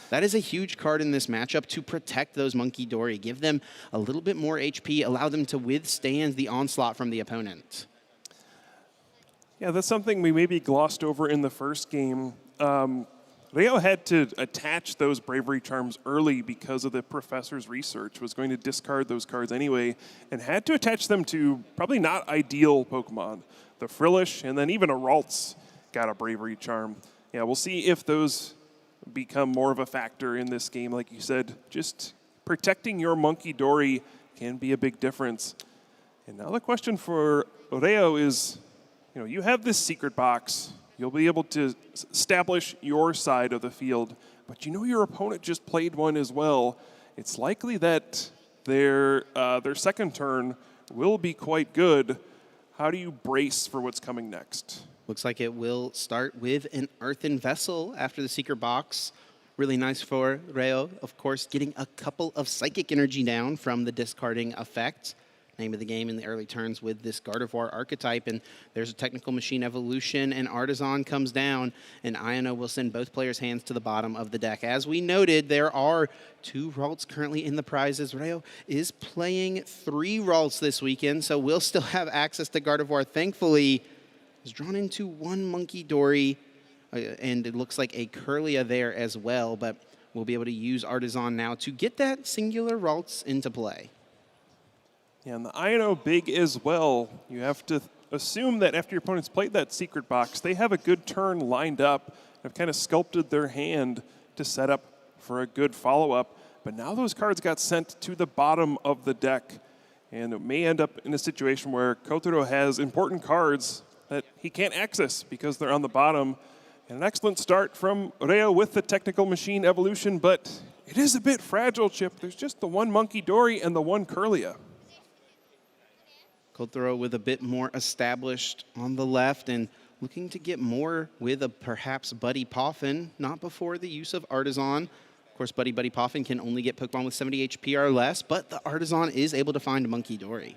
That is a huge card in this matchup to protect those Monkey Dory, give them a little bit more HP, allow them to withstand the onslaught from the opponent. Yeah, that's something we maybe glossed over in the first game. Reo had to attach those Bravery Charms early because of the professor's research, was going to discard those cards anyway, and had to attach them to probably not ideal Pokemon. The Frillish, and then even a Ralts got a Bravery Charm. Yeah, we'll see if those become more of a factor in this game. Like you said, just protecting your Monkey Dory can be a big difference. And now the question for Reo is, you have this secret box. You'll be able to establish your side of the field, but your opponent just played one as well. It's likely that their second turn will be quite good. How do you brace for what's coming next? Looks like it will start with an Earthen Vessel after the secret box. Really nice for Reo, of course, getting a couple of Psychic Energy down from the discarding effect. Name of the game in the early turns with this Gardevoir archetype, and there's a Technical Machine Evolution, and Artisan comes down, and Iono will send both players' hands to the bottom of the deck. As we noted, there are 2 Ralts currently in the prizes. Reo is playing 3 Ralts this weekend, so we'll still have access to Gardevoir. Thankfully, is drawn into 1 Monkey Dory, and it looks like a Curlia there as well, but we'll be able to use Artisan now to get that singular Ralts into play. Yeah, and the Iono big as well. You have to assume that after your opponent's played that secret box, they have a good turn lined up, have kind of sculpted their hand to set up for a good follow-up. But now those cards got sent to the bottom of the deck, and it may end up in a situation where Kotaro has important cards that he can't access because they're on the bottom. And an excellent start from Reo with the Technical Machine Evolution, but it is a bit fragile, Chip. There's just the 1 Monkey Dory and the 1 Curlia. Kotaro with a bit more established on the left and looking to get more with a perhaps Buddy Poffin, not before the use of Artisan. Of course, Buddy Poffin can only get Pokemon with 70 HP or less, but the Artisan is able to find Monkey Dory.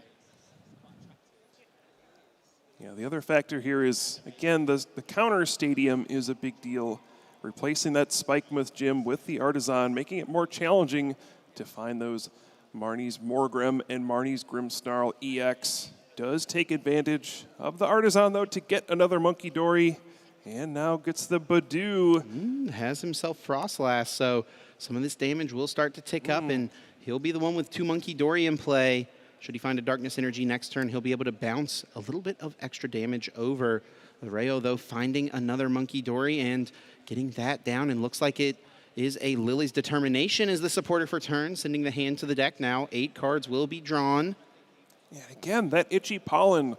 Yeah, the other factor here is, again, the counter stadium is a big deal. Replacing that Spikemuth gym with the Artisan, making it more challenging to find those Marnie's Morgrim and Marnie's Grimmsnarl EX. Does take advantage of the Artisan, though, to get another Monkey Dory, and now gets the Badoo. Has himself Frostlass, so some of this damage will start to tick up, and he'll be the one with 2 Monkey Dory in play. Should he find a Darkness Energy next turn, he'll be able to bounce a little bit of extra damage over. Rayo, though, finding another Monkey Dory and getting that down, and looks like it is a Lily's Determination as the supporter for turn, sending the hand to the deck now. 8 cards will be drawn. And again, that Itchy Pollen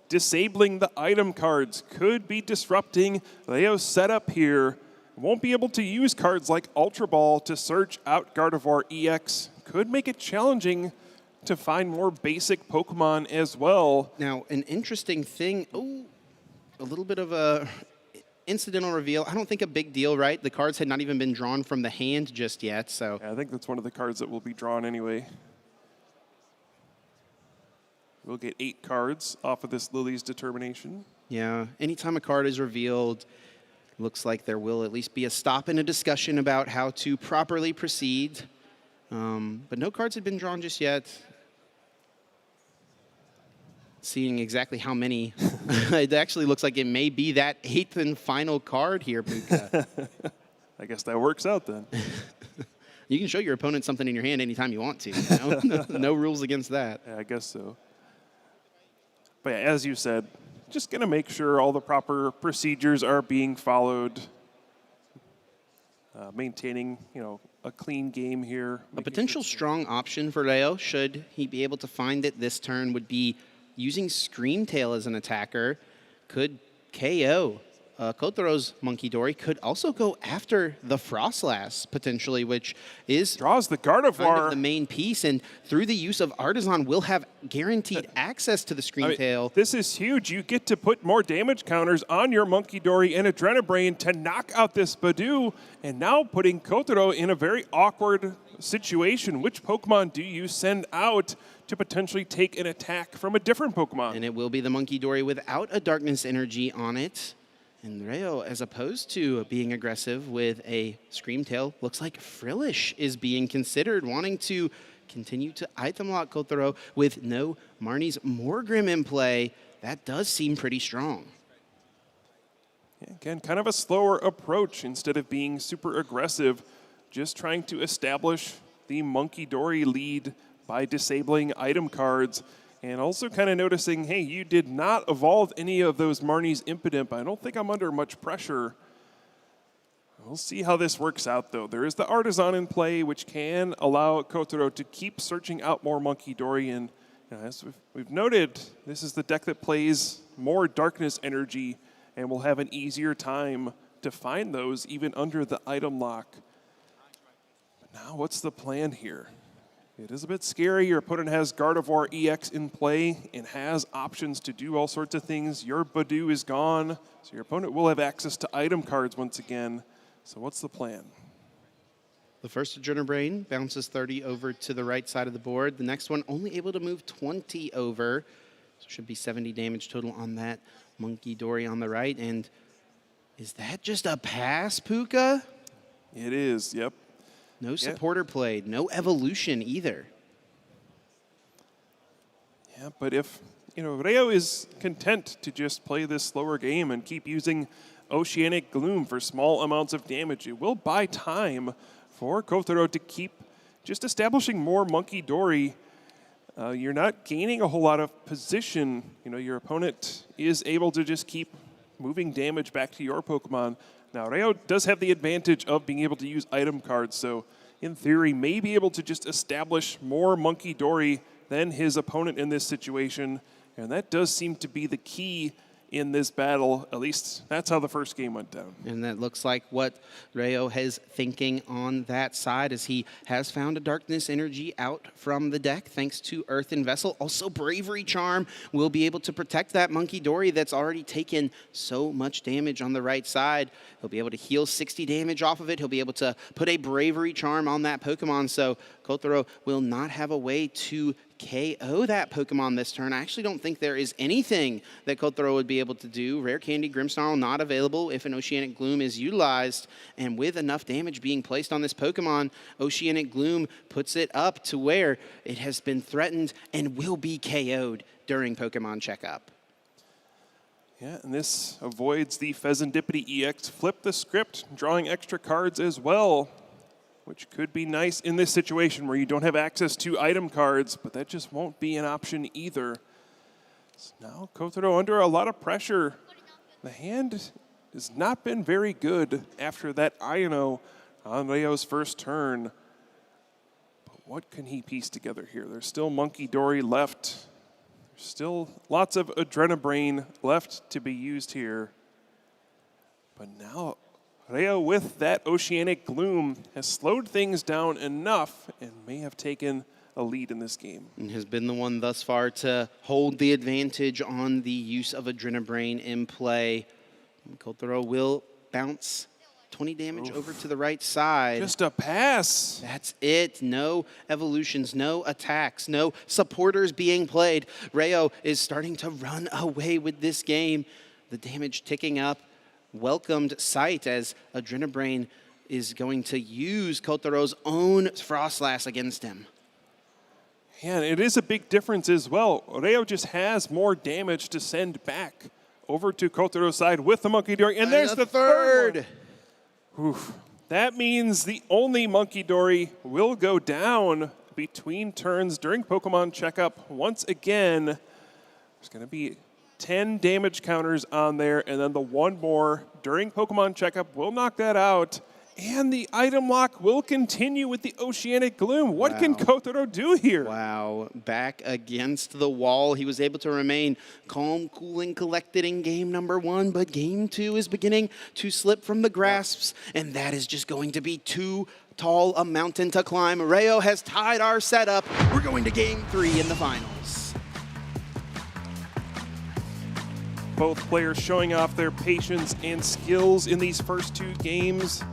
disabling the item cards could be disrupting Leo's setup here. Won't be able to use cards like Ultra Ball to search out Gardevoir EX. Could make it challenging to find more basic Pokemon as well. Now, an interesting thing, a little bit of a incidental reveal. I don't think a big deal, right? The cards had not even been drawn from the hand just yet, so. Yeah, I think that's one of the cards that will be drawn anyway. We'll get 8 cards off of this Lily's Determination. Yeah, anytime a card is revealed, looks like there will at least be a stop and a discussion about how to properly proceed. But no cards had been drawn just yet. Seeing exactly how many, it actually looks like it may be that 8th and final card here, Puka. I guess that works out then. You can show your opponent something in your hand anytime you want to. You know? No rules against that. Yeah, I guess so. But yeah, as you said, just going to make sure all the proper procedures are being followed. Maintaining, a clean game here. A potential strong option for Leo, should he be able to find it this turn, would be using Screamtail as an attacker. Could KO Kotaro's Monkey Dory, could also go after the Frostlass, potentially, which is draws the Gardevoir. Kind of the main piece, and through the use of Artisan, will have guaranteed access to the Screamtail. This is huge. You get to put more damage counters on your Monkey Dory and Adrenabrain to knock out this Badoo, and now putting Kotaro in a very awkward situation. Which Pokemon do you send out to potentially take an attack from a different Pokemon? And it will be the Monkey Dory without a Darkness Energy on it. And Rayo, as opposed to being aggressive with a Screamtail, looks like Frillish is being considered, wanting to continue to item lock Kotaro with no Marnie's Morgrim in play. That does seem pretty strong. Yeah, again, kind of a slower approach instead of being super aggressive, just trying to establish the Monkey Dory lead by disabling item cards. And also kind of noticing, hey, you did not evolve any of those Marnie's Impidimp. I don't think I'm under much pressure. We'll see how this works out, though. There is the Artisan in play, which can allow Kotaro to keep searching out more Monkey Dory. And as we've noted, this is the deck that plays more Darkness Energy and will have an easier time to find those even under the item lock. But now what's the plan here? It is a bit scary. Your opponent has Gardevoir EX in play and has options to do all sorts of things. Your Badoo is gone, so your opponent will have access to item cards once again. So what's the plan? The first Adrenabrain bounces 30 over to the right side of the board. The next one only able to move 20 over. So should be 70 damage total on that Monkey Dory on the right. And is that just a pass, Puka? It is, yep. No supporter played, no evolution either. Yeah, but if, Rayo is content to just play this slower game and keep using Oceanic Gloom for small amounts of damage, it will buy time for Kotaro to keep just establishing more Monkey Dory. You're not gaining a whole lot of position. Your opponent is able to just keep moving damage back to your Pokemon. Now, Rayo does have the advantage of being able to use item cards, so in theory, may be able to just establish more Monkey Dory than his opponent in this situation, and that does seem to be the key in this battle. At least that's how the first game went down. And that looks like what Rayo is thinking on that side, as he has found a Darkness Energy out from the deck thanks to Earthen Vessel. Also, Bravery Charm will be able to protect that Monkey Dory that's already taken so much damage on the right side. He'll be able to heal 60 damage off of it. He'll be able to put a Bravery Charm on that Pokemon, so Kotaro will not have a way to KO that Pokemon this turn. I actually don't think there is anything that Kotaro would be able to do. Rare Candy, Grimmsnarl not available if an Oceanic Gloom is utilized, and with enough damage being placed on this Pokemon, Oceanic Gloom puts it up to where it has been threatened and will be KO'd during Pokemon Checkup. Yeah, and this avoids the Pheasantipity EX. Flip the script, drawing extra cards as well, which could be nice in this situation where you don't have access to item cards, but that just won't be an option either. So now Kotaro under a lot of pressure. The hand has not been very good after that Iono on Rayo's first turn. But what can he piece together here? There's still Monkey Dory left. There's still lots of Adrenabrain left to be used here. But now Rayo, with that Oceanic Gloom, has slowed things down enough and may have taken a lead in this game. And has been the one thus far to hold the advantage on the use of Adrenabrain in play. Kotaro will bounce 20 damage over to the right side. Just a pass. That's it. No evolutions, no attacks, no supporters being played. Rayo is starting to run away with this game. The damage ticking up. Welcomed sight as Adrenabrain is going to use Kotaro's own Frostlass against him. Yeah, and it is a big difference as well. Rayo just has more damage to send back over to Kotaro's side with the Monkey Dory. And there's the third. Oof. That means the only Monkey Dory will go down between turns during Pokemon Checkup. Once again, there's going to be 10 damage counters on there, and then the one more during Pokemon Checkup will knock that out. And the item lock will continue with the Oceanic Gloom. What can Kotaro do here? Wow, back against the wall. He was able to remain calm, cool, and collected in game number 1, but game 2 is beginning to slip from the grasps, and that is just going to be too tall a mountain to climb. Rayo has tied our setup. We're going to game 3 in the finals. Both players showing off their patience and skills in these first 2 games.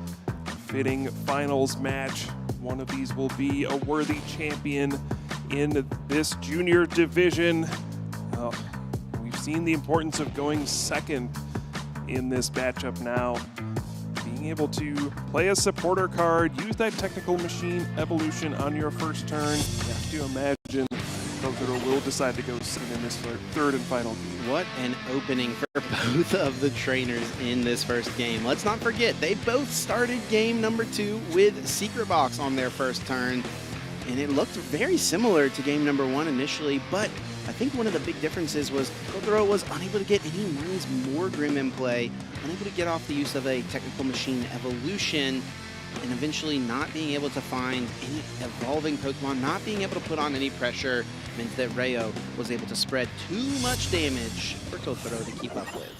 Fitting finals match. One of these will be a worthy champion in this junior division. We've seen the importance of going second in this matchup now. Being able to play a supporter card, use that technical machine evolution on your first turn. You have to imagine Kotaro will decide to go second in this third and final game. What an opening for both of the trainers in this first game. Let's not forget, they both started game number 2 with Secret Box on their first turn, and it looked very similar to game number 1 initially, but I think one of the big differences was Kotaro was unable to get any Mines Morgrim in play, unable to get off the use of a technical machine evolution, and eventually not being able to find any evolving Pokemon, not being able to put on any pressure, meant that Rayo was able to spread too much damage for Kotaro to keep up with.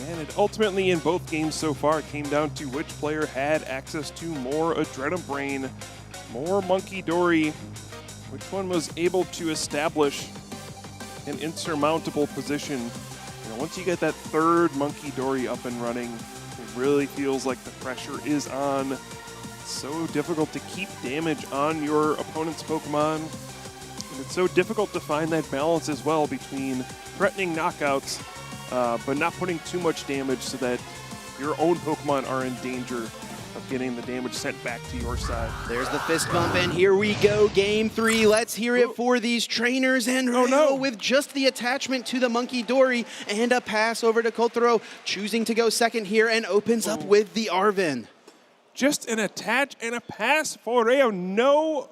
And it ultimately in both games so far came down to which player had access to more Adrenabrain, more Monkey Dory, which one was able to establish an insurmountable position. You know, once you get that third Monkey Dory up and running, it really feels like the pressure is on. It's so difficult to keep damage on your opponent's Pokemon. And it's so difficult to find that balance as well between threatening knockouts, but not putting too much damage so that your own Pokemon are in danger of getting the damage sent back to your side. There's the fist bump, and here we go, game 3. Let's hear it for these trainers, and Rayo with just the attachment to the Monkey Dory and a pass over to Kotaro, choosing to go second here and opens up with the Arven. Just an attach and a pass for Rayo. No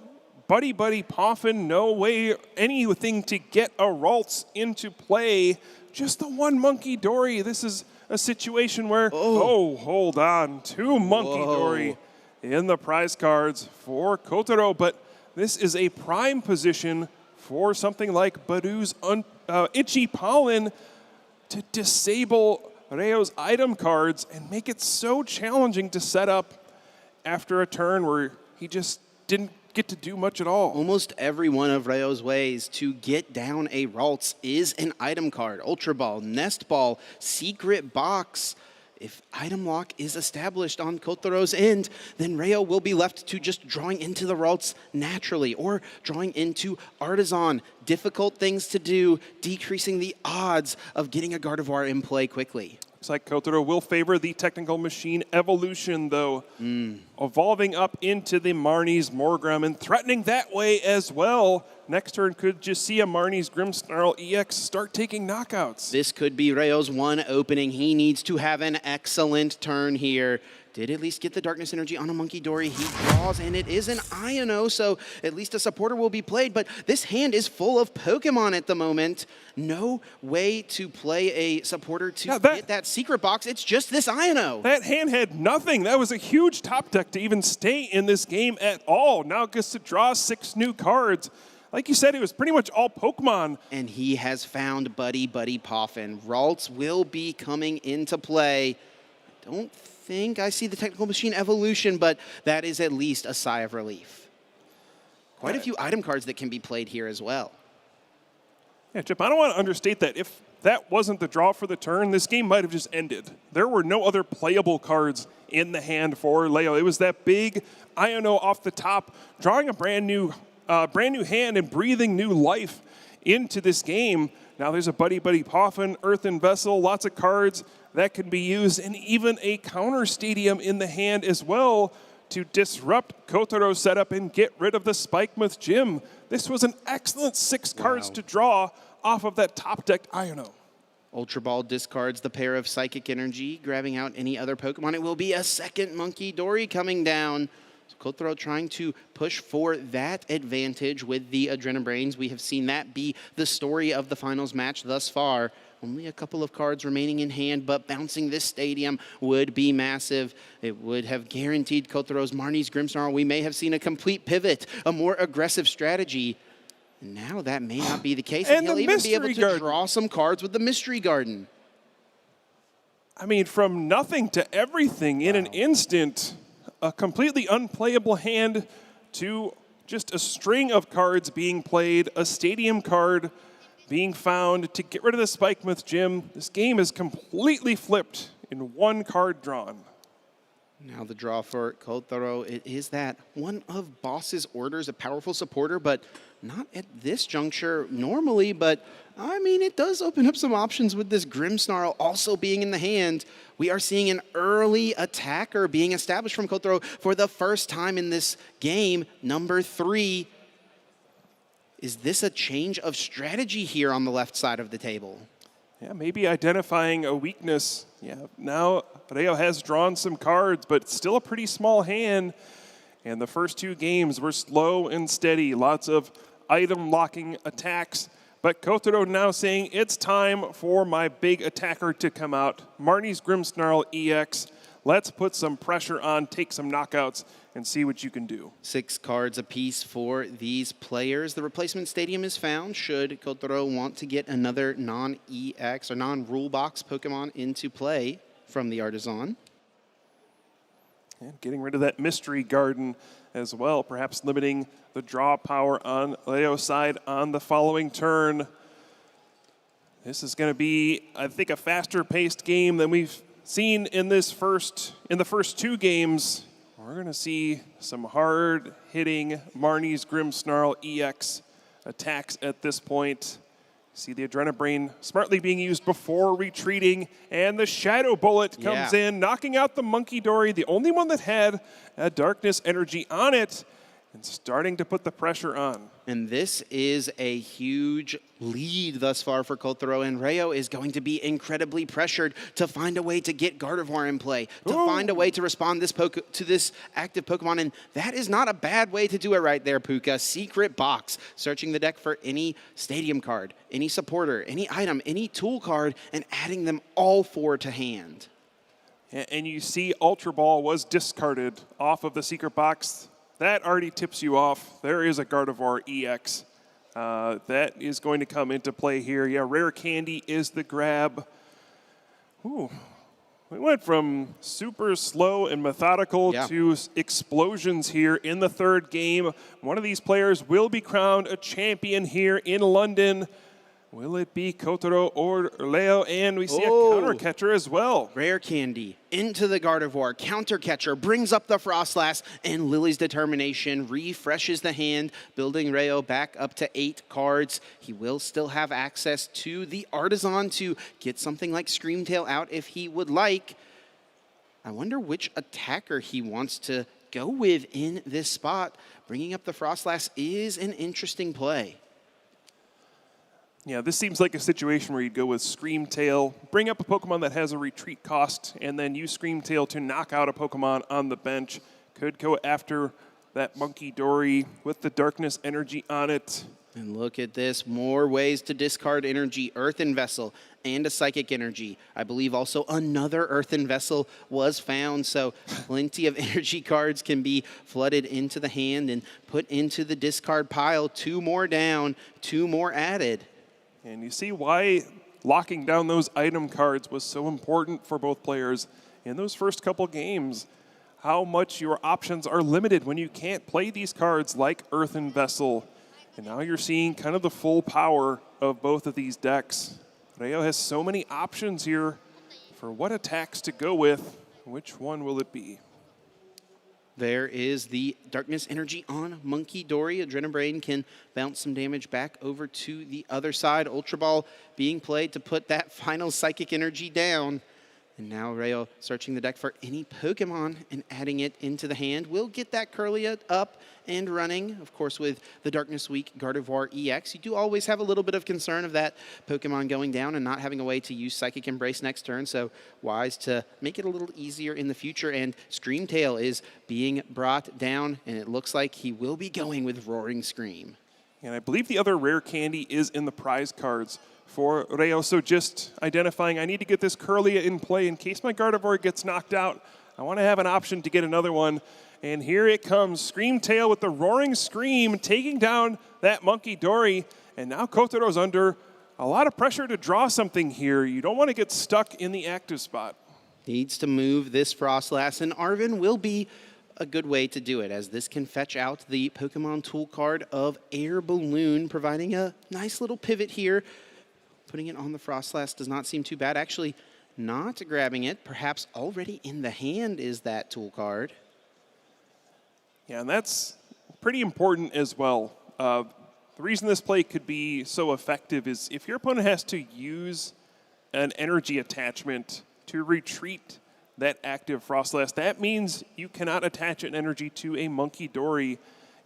Buddy Poffin, no way anything to get a Ralts into play. Just the one Monkey Dory. This is a situation where, hold on, 2 Monkey Dory in the prize cards for Kotaro, but this is a prime position for something like Badoo's Itchy Pollen to disable Rayo's item cards and make it so challenging to set up after a turn where he just didn't get to do much at all. Almost every one of Rayo's ways to get down a Ralts is an item card. Ultra Ball, Nest Ball, Secret Box. If item lock is established on Kotaro's end, then Rayo will be left to just drawing into the Ralts naturally or drawing into Artisan. Difficult things to do, decreasing the odds of getting a Gardevoir in play quickly. Looks like Kotaro will favor the Technical Machine Evolution, though. Evolving up into the Marnie's Morgrem and threatening that way as well. Next turn could just see a Marnie's Grimmsnarl EX start taking knockouts. This could be Rayo's one opening. He needs to have an excellent turn here. Did at least get the Darkness Energy on a Monkey Dory. He draws, and it is an Iono, so at least a supporter will be played. But this hand is full of Pokemon at the moment. No way to play a supporter to get that Secret Box. It's just this Iono. That hand had nothing. That was a huge top deck to even stay in this game at all. Now it gets to draw 6 new cards. Like you said, it was pretty much all Pokemon. And he has found Buddy Poffin. Ralts will be coming into play. I don't think I see the Technical Machine Evolution, but that is at least a sigh of relief. Quite a few item cards that can be played here as well. Yeah, Chip, I don't want to understate that. If that wasn't the draw for the turn, this game might have just ended. There were no other playable cards in the hand for Leo. It was that big Iono off the top, drawing a brand new hand and breathing new life into this game. Now there's a Buddy Poffin, Earthen Vessel, lots of cards that can be used, and even a counter stadium in the hand as well to disrupt Kotaro's setup and get rid of the Spikemuth Gym. This was an excellent 6 cards to draw off of that top decked Iono. Ultra Ball discards the pair of Psychic Energy, grabbing out any other Pokemon. It will be a second Monkey Dory coming down. So Kotaro trying to push for that advantage with the Adrenabrains. We have seen that be the story of the finals match thus far. Only a couple of cards remaining in hand, but bouncing this stadium would be massive. It would have guaranteed Kotaro's Marnie's Grimmsnarl. We may have seen a complete pivot, a more aggressive strategy. Now that may not be the case, and he'll even be able to draw some cards with the Mystery Garden. I mean, from nothing to everything in an instant. A completely unplayable hand to just a string of cards being played, a stadium card being found to get rid of the Spikemuth Gym. This game is completely flipped in 1 card drawn. Now the draw for Kotaro, it is that one of Boss's orders, a powerful supporter, but not at this juncture normally, but I mean, it does open up some options with this Grimmsnarl also being in the hand. We are seeing an early attacker being established from Kotaro for the first time in this game, number 3. Is this a change of strategy here on the left side of the table? Yeah, maybe identifying a weakness. Yeah, now Rayo has drawn some cards, but it's still a pretty small hand. And the first 2 games were slow and steady, lots of item locking attacks. But Kotaro now saying it's time for my big attacker to come out. Marnie's Grimmsnarl EX. Let's put some pressure on, take some knockouts, and see what you can do. 6 cards apiece for these players. The replacement stadium is found should Kotaro want to get another non-EX or non-rule box Pokemon into play from the Artisan. And getting rid of that Mystery Garden as well, perhaps limiting the draw power on Leo's side on the following turn. This is going to be, I think, a faster-paced game than we've seen in the first 2 games. We're going to see some hard-hitting Marnie's Grimmsnarl EX attacks at this point. See the Adrenabrain smartly being used before retreating, and the Shadow Bullet comes in, knocking out the Monkey Dory, the only one that had a Darkness Energy on it, and starting to put the pressure on. And this is a huge lead thus far for Kotaro, and Rayo is going to be incredibly pressured to find a way to get Gardevoir in play, to find a way to respond to this active Pokemon, and that is not a bad way to do it right there, Puka. Secret Box, searching the deck for any stadium card, any supporter, any item, any tool card, and adding them all 4 to hand. And you see Ultra Ball was discarded off of the Secret Box. That already tips you off. There is a Gardevoir EX That is going to come into play here. Yeah, Rare Candy is the grab. Ooh. We went from super slow and methodical to explosions here in the third game. One of these players will be crowned a champion here in London. Will it be Kotaro or Leo? And we see a counter catcher as well. Rare Candy into the Gardevoir. Counter catcher brings up the Frostlass, and Lily's determination refreshes the hand, building Rayo back up to 8 cards. He will still have access to the Artisan to get something like Screamtail out if he would like. I wonder which attacker he wants to go with in this spot. Bringing up the Frostlass is an interesting play. Yeah, this seems like a situation where you'd go with Screamtail, bring up a Pokemon that has a retreat cost, and then use Screamtail to knock out a Pokemon on the bench. Could go after that Monkey Dory with the Darkness Energy on it. And look at this, more ways to discard energy. Earthen Vessel and a Psychic Energy. I believe also another Earthen Vessel was found, so plenty of energy cards can be flooded into the hand and put into the discard pile. 2 more down, 2 more added. And you see why locking down those item cards was so important for both players in those first couple games. How much your options are limited when you can't play these cards like Earthen Vessel. And now you're seeing kind of the full power of both of these decks. Rayo has so many options here for what attacks to go with. Which one will it be? There is the Darkness Energy on Monkey Dory. Adrenabrain can bounce some damage back over to the other side. Ultra Ball being played to put that final Psychic Energy down. And now Rayo searching the deck for any Pokemon and adding it into the hand. We'll get that Curlia up and running. Of course, with the Darkness Weak Gardevoir EX, you do always have a little bit of concern of that Pokemon going down and not having a way to use Psychic Embrace next turn. So wise to make it a little easier in the future. And Screamtail is being brought down, and it looks like he will be going with Roaring Scream. And I believe the other Rare Candy is in the prize cards for Rayo. So just identifying, I need to get this Curlia in play in case my Gardevoir gets knocked out. I want to have an option to get another one. And here it comes, Screamtail with the Roaring Scream, taking down that Monkey Dory. And now Kotaro's under a lot of pressure to draw something here. You don't want to get stuck in the active spot. Needs to move this Frostlass, and Arven will be a good way to do it, as this can fetch out the Pokemon tool card of Air Balloon, providing a nice little pivot here. Putting it on the Frostlass does not seem too bad. Actually, not grabbing it, perhaps already in the hand is that tool card. Yeah, and that's pretty important as well. The reason this play could be so effective is if your opponent has to use an energy attachment to retreat that active Frostlass, that means you cannot attach an energy to a Monkey Dory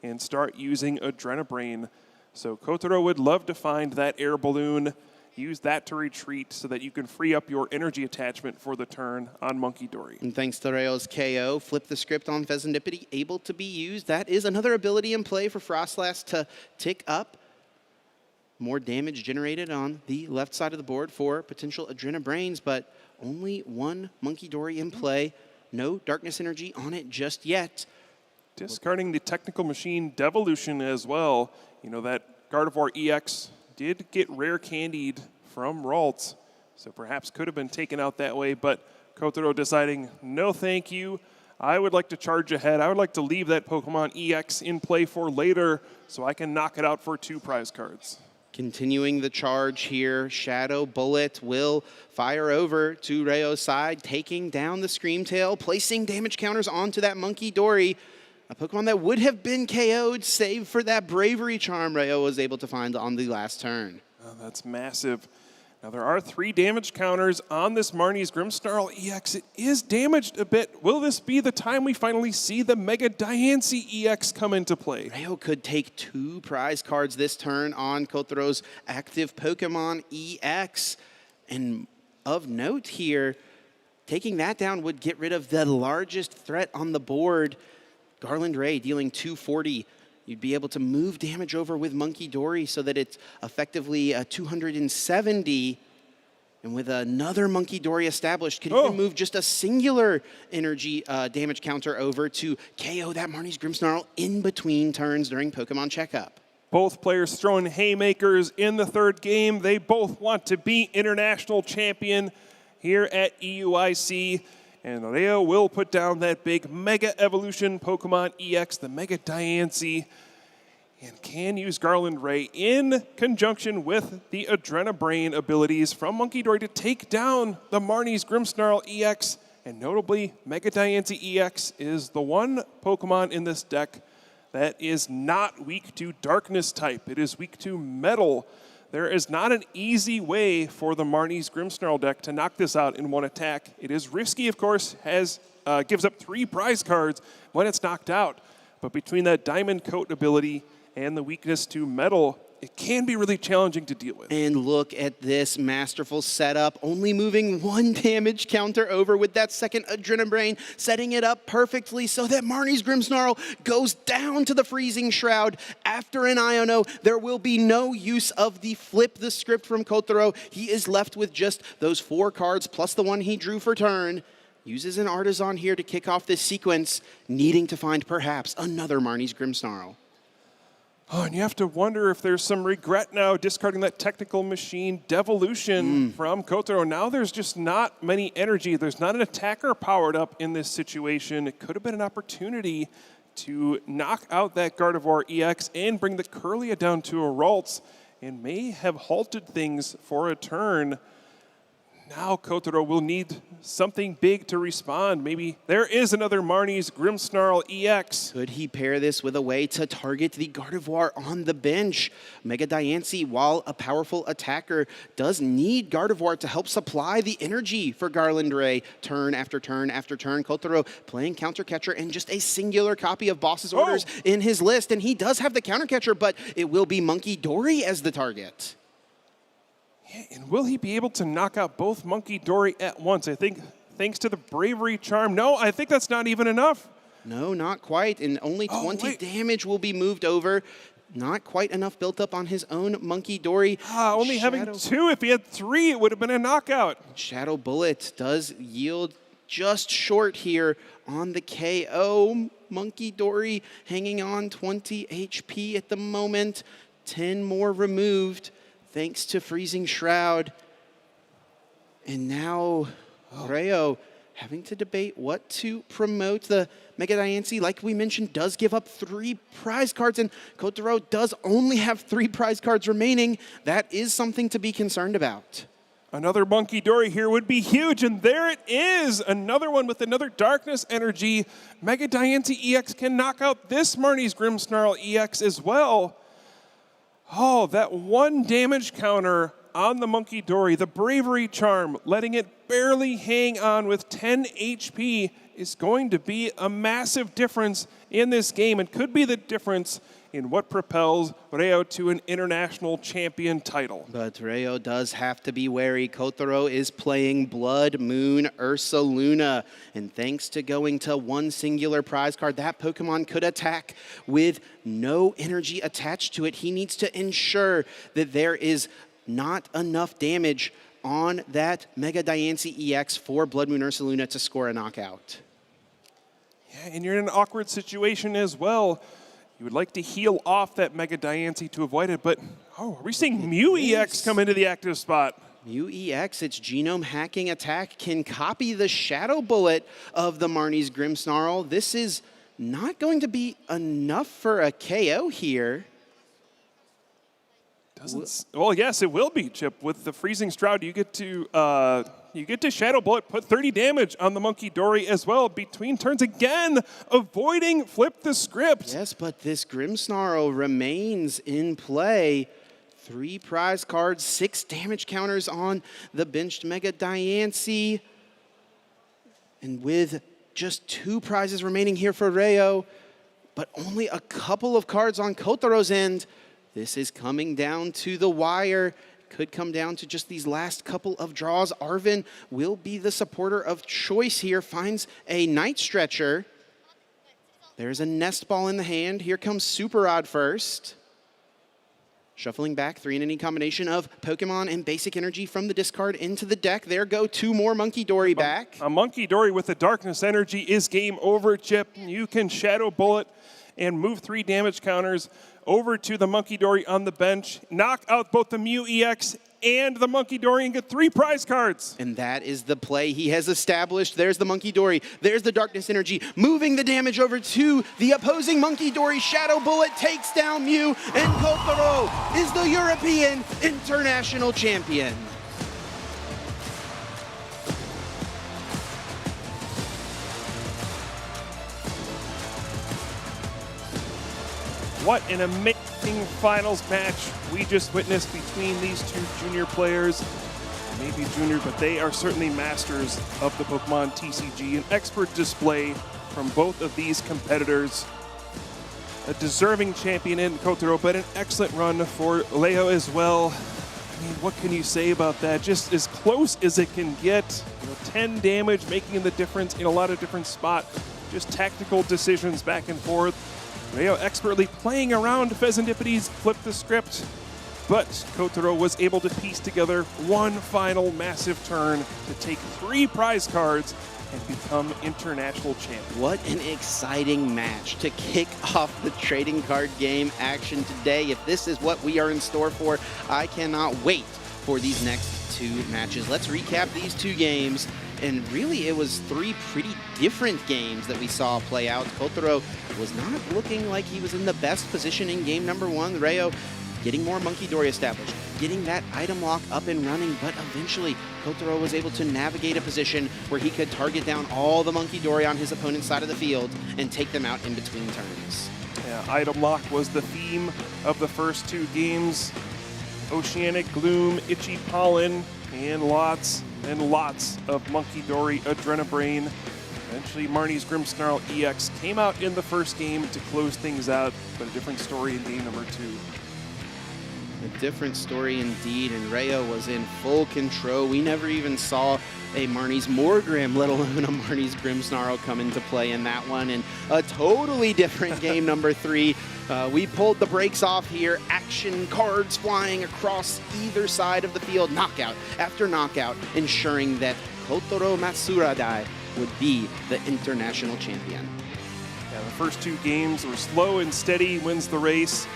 and start using Adrenabrain. So Kotaro would love to find that Air Balloon, use that to retreat so that you can free up your energy attachment for the turn on Monkey Dory. And thanks to Rayo's KO, Flip the Script on Pheasantipity able to be used. That is another ability in play for Frostlass to tick up. More damage generated on the left side of the board for potential Adrenabrains, but only one Monkey Dory in play. No Darkness Energy on it just yet. Discarding the Technical Machine Devolution as well. You know, that Gardevoir EX did get Rare Candied from Ralt, so perhaps could have been taken out that way, but Kotaro deciding, no thank you. I would like to charge ahead. I would like to leave that Pokemon EX in play for later so I can knock it out for 2 prize cards. Continuing the charge here, Shadow Bullet will fire over to Rayo's side, taking down the Screamtail, placing damage counters onto that Monkey Dory. A Pokemon that would have been KO'd, save for that Bravery Charm Rayo was able to find on the last turn. Oh, that's massive. Now there are 3 damage counters on this Marnie's Grimmsnarl EX. It is damaged a bit. Will this be the time we finally see the Mega Diancie EX come into play? Rayo could take 2 prize cards this turn on Kotaro's active Pokemon EX. And of note here, taking that down would get rid of the largest threat on the board. Garland Ray dealing 240. You'd be able to move damage over with Monkey Dory so that it's effectively 270. And with another Monkey Dory established, could even move just a singular energy damage counter over to KO that Marnie's Grimmsnarl in between turns during Pokemon Checkup. Both players throwing haymakers in the third game. They both want to be international champion here at EUIC. And Leo will put down that big Mega Evolution Pokemon EX, the Mega Diancie, and can use Garland Ray in conjunction with the Adrenabrain abilities from Monkeydory to take down the Marnie's Grimmsnarl EX. And notably, Mega Diancie EX is the one Pokemon in this deck that is not weak to Darkness type. It is weak to Metal. There is not an easy way for the Marnie's Grimmsnarl deck to knock this out in one attack. It is risky, of course, gives up 3 prize cards when it's knocked out. But between that Diamond Coat ability and the weakness to Metal, it can be really challenging to deal with. And look at this masterful setup, only moving 1 damage counter over with that second Adrenabrain, setting it up perfectly so that Marnie's Grimmsnarl goes down to the Freezing Shroud. After an Iono, there will be no use of the flip the script from Kotaro. He is left with just those 4 cards plus the one he drew for turn. Uses an Artisan here to kick off this sequence, needing to find perhaps another Marnie's Grimmsnarl. Oh, and you have to wonder if there's some regret now discarding that Technical Machine Devolution from Kotaro. Now there's just not many energy. There's not an attacker powered up in this situation. It could have been an opportunity to knock out that Gardevoir EX and bring the Curlia down to a Ralts and may have halted things for a turn. Now Kotaro will need something big to respond. Maybe there is another Marnie's Grimmsnarl EX. Could he pair this with a way to target the Gardevoir on the bench? Mega Diancie, while a powerful attacker, does need Gardevoir to help supply the energy for Garland Ray. Turn after turn after turn. Kotaro playing counter catcher and just a singular copy of Boss's Orders in his list. And he does have the counter catcher, but it will be Monkeydory as the target. Yeah, and will he be able to knock out both Monkeydory at once? I think thanks to the Bravery Charm. No, I think that's not even enough. No, not quite. And only 20 damage will be moved over. Not quite enough built up on his own Monkeydory. Only having 2. If he had 3, it would have been a knockout. Shadow Bullet does yield just short here on the KO. Monkeydory hanging on 20 HP at the moment. 10 more removed. Thanks to Freezing Shroud. And now Rayo having to debate what to promote. The Mega Diancie, like we mentioned, does give up 3 prize cards, and Kotaro does only have 3 prize cards remaining. That is something to be concerned about. Another Monkeydory here would be huge, and there it is! Another one with another Darkness energy. Mega Diancie EX can knock out this Marnie's Grimmsnarl EX as well. Oh, that 1 damage counter on the Monkeydory, the Bravery Charm, letting it barely hang on with 10 HP is going to be a massive difference in this game and could be the difference in what propels Rayo to an international champion title. But Rayo does have to be wary. Kotaro is playing Blood Moon Ursaluna. And thanks to going to 1 singular prize card, that Pokemon could attack with no energy attached to it. He needs to ensure that there is not enough damage on that Mega Diancie EX for Blood Moon Ursaluna to score a knockout. Yeah, and you're in an awkward situation as well. You would like to heal off that Mega Diancie to avoid it, but are we seeing Mew EX come into the active spot? Mew EX, its genome hacking attack, can copy the Shadow Bullet of the Marnie's Grimmsnarl. This is not going to be enough for a KO here. Well, yes, it will be, Chip. With the Freezing Shroud, you get to Shadow Bullet, put 30 damage on the Monkeydory as well between turns again, avoiding flip the script. Yes, but this Grimmsnarl remains in play. 3 prize cards, 6 damage counters on the benched Mega Diancie. And with just 2 prizes remaining here for Rayo, but only a couple of cards on Kotaro's end, this is coming down to the wire. Could come down to just these last couple of draws. Arvin will be the supporter of choice here. Finds a Night Stretcher. There's a Nest Ball in the hand. Here comes Super Rod first. Shuffling back, 3 in any combination of Pokemon and Basic Energy from the discard into the deck. There go 2 more Monkeydory back. A Monkeydory with the Darkness energy is game over, Chip. You can Shadow Bullet and move 3 damage counters over to the Monkey Dory on the bench, knock out both the Mew EX and the Monkey Dory and get 3 prize cards. And that is the play he has established. There's the Monkey Dory. There's the Darkness Energy. Moving the damage over to the opposing Monkey Dory. Shadow Bullet takes down Mew. And Kotaro is the European International Champion. What an amazing finals match we just witnessed between these 2 junior players. Maybe junior, but they are certainly masters of the Pokemon TCG. An expert display from both of these competitors. A deserving champion in Kotaro, but an excellent run for Leo as well. I mean, what can you say about that? Just as close as it can get. 10 damage, making the difference in a lot of different spots. Just tactical decisions back and forth. Leo expertly playing around Pheasantipodes, flipped the script, but Kotaro was able to piece together one final massive turn to take 3 prize cards and become international champion. What an exciting match to kick off the trading card game action today. If this is what we are in store for, I cannot wait for these next 2 matches. Let's recap these 2 games. And really, it was 3 pretty different games that we saw play out. Kotaro was not looking like he was in the best position in game number 1. Rayo getting more Monkey Dory established, getting that item lock up and running, but eventually Kotaro was able to navigate a position where he could target down all the Monkey Dory on his opponent's side of the field and take them out in between turns. Yeah, item lock was the theme of the first 2 games. Oceanic Gloom, Itchy Pollen, and lots of Monkey Dory Adrenabrain. Eventually, Marnie's Grimmsnarl EX came out in the first game to close things out, but a different story in game number 2. A different story indeed, and Rayo was in full control. We never even saw a Marnie's Morgrim, let alone a Marnie's Grimmsnarl come into play in that one. And a totally different game number 3. We pulled the brakes off here. Action cards flying across either side of the field. Knockout after knockout, ensuring that Kotaro Matsuradai would be the international champion. Yeah, the first 2 games were slow and steady, wins the race.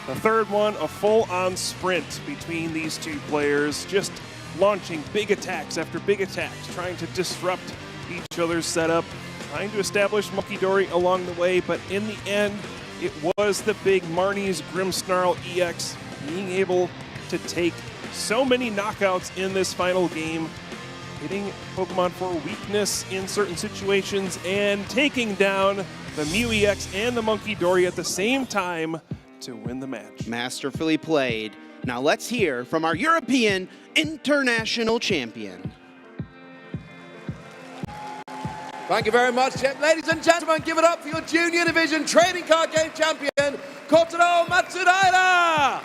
The third one, a full-on sprint between these 2 players, just launching big attacks after big attacks, trying to disrupt each other's setup, trying to establish Monkey Dory along the way, but in the end, it was the big Marnie's Grimmsnarl EX being able to take so many knockouts in this final game, hitting Pokemon for weakness in certain situations and taking down the Mew EX and the Monkey Dory at the same time to win the match. Masterfully played. Now let's hear from our European International Champion. Thank you very much, Chip. Ladies and gentlemen, give it up for your Junior Division Trading Card Game Champion, Kotaro Matsudaira!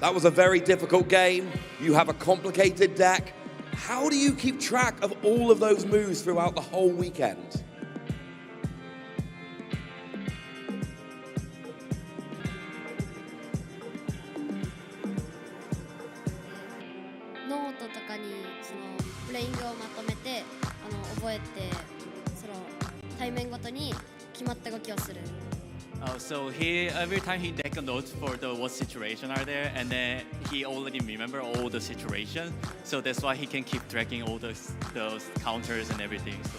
That was a very difficult game. You have a complicated deck. How do you keep track of all of those moves throughout the whole weekend? ノートとかにそのプレイングをまとめて覚えてその対面ごとに決まった動きをする。Oh, so every time he take a note for what situation are there, and then he already remember all the situation. So that's why he can keep tracking all those counters and everything. So.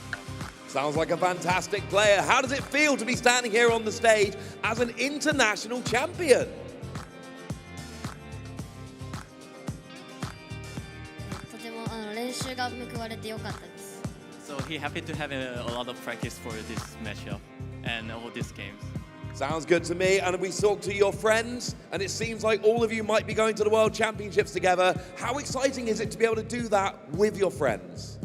Sounds like a fantastic player. How does it feel to be standing here on the stage as an international champion? とても練習が報われてよかったです。So he happy to have a lot of practice for this matchup and all these games. Sounds good to me. And we talked to your friends, and it seems like all of you might be going to the World Championships together. How exciting is it to be able to do that with your friends?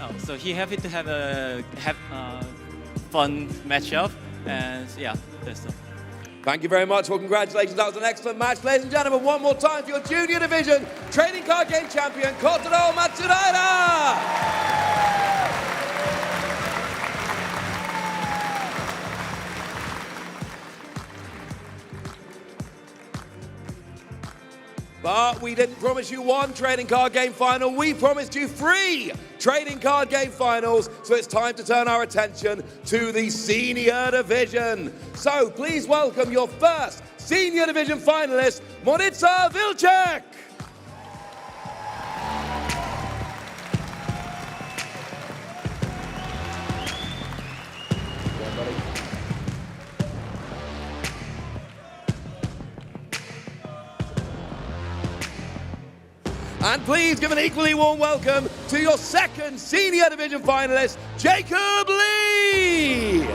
Oh, so he happy to have a fun matchup, and yeah, that's all. Thank you very much. Well, congratulations. That was an excellent match. Ladies and gentlemen, one more time for your junior division trading card game champion, Kotaro Matsudaira. But we didn't promise you one trading card game final. We promised you 3 trading card game finals. So it's time to turn our attention to the senior division. So please welcome your first senior division finalist, Moritza Vilcek. And please give an equally warm welcome to your second senior division finalist, Jacob Lee.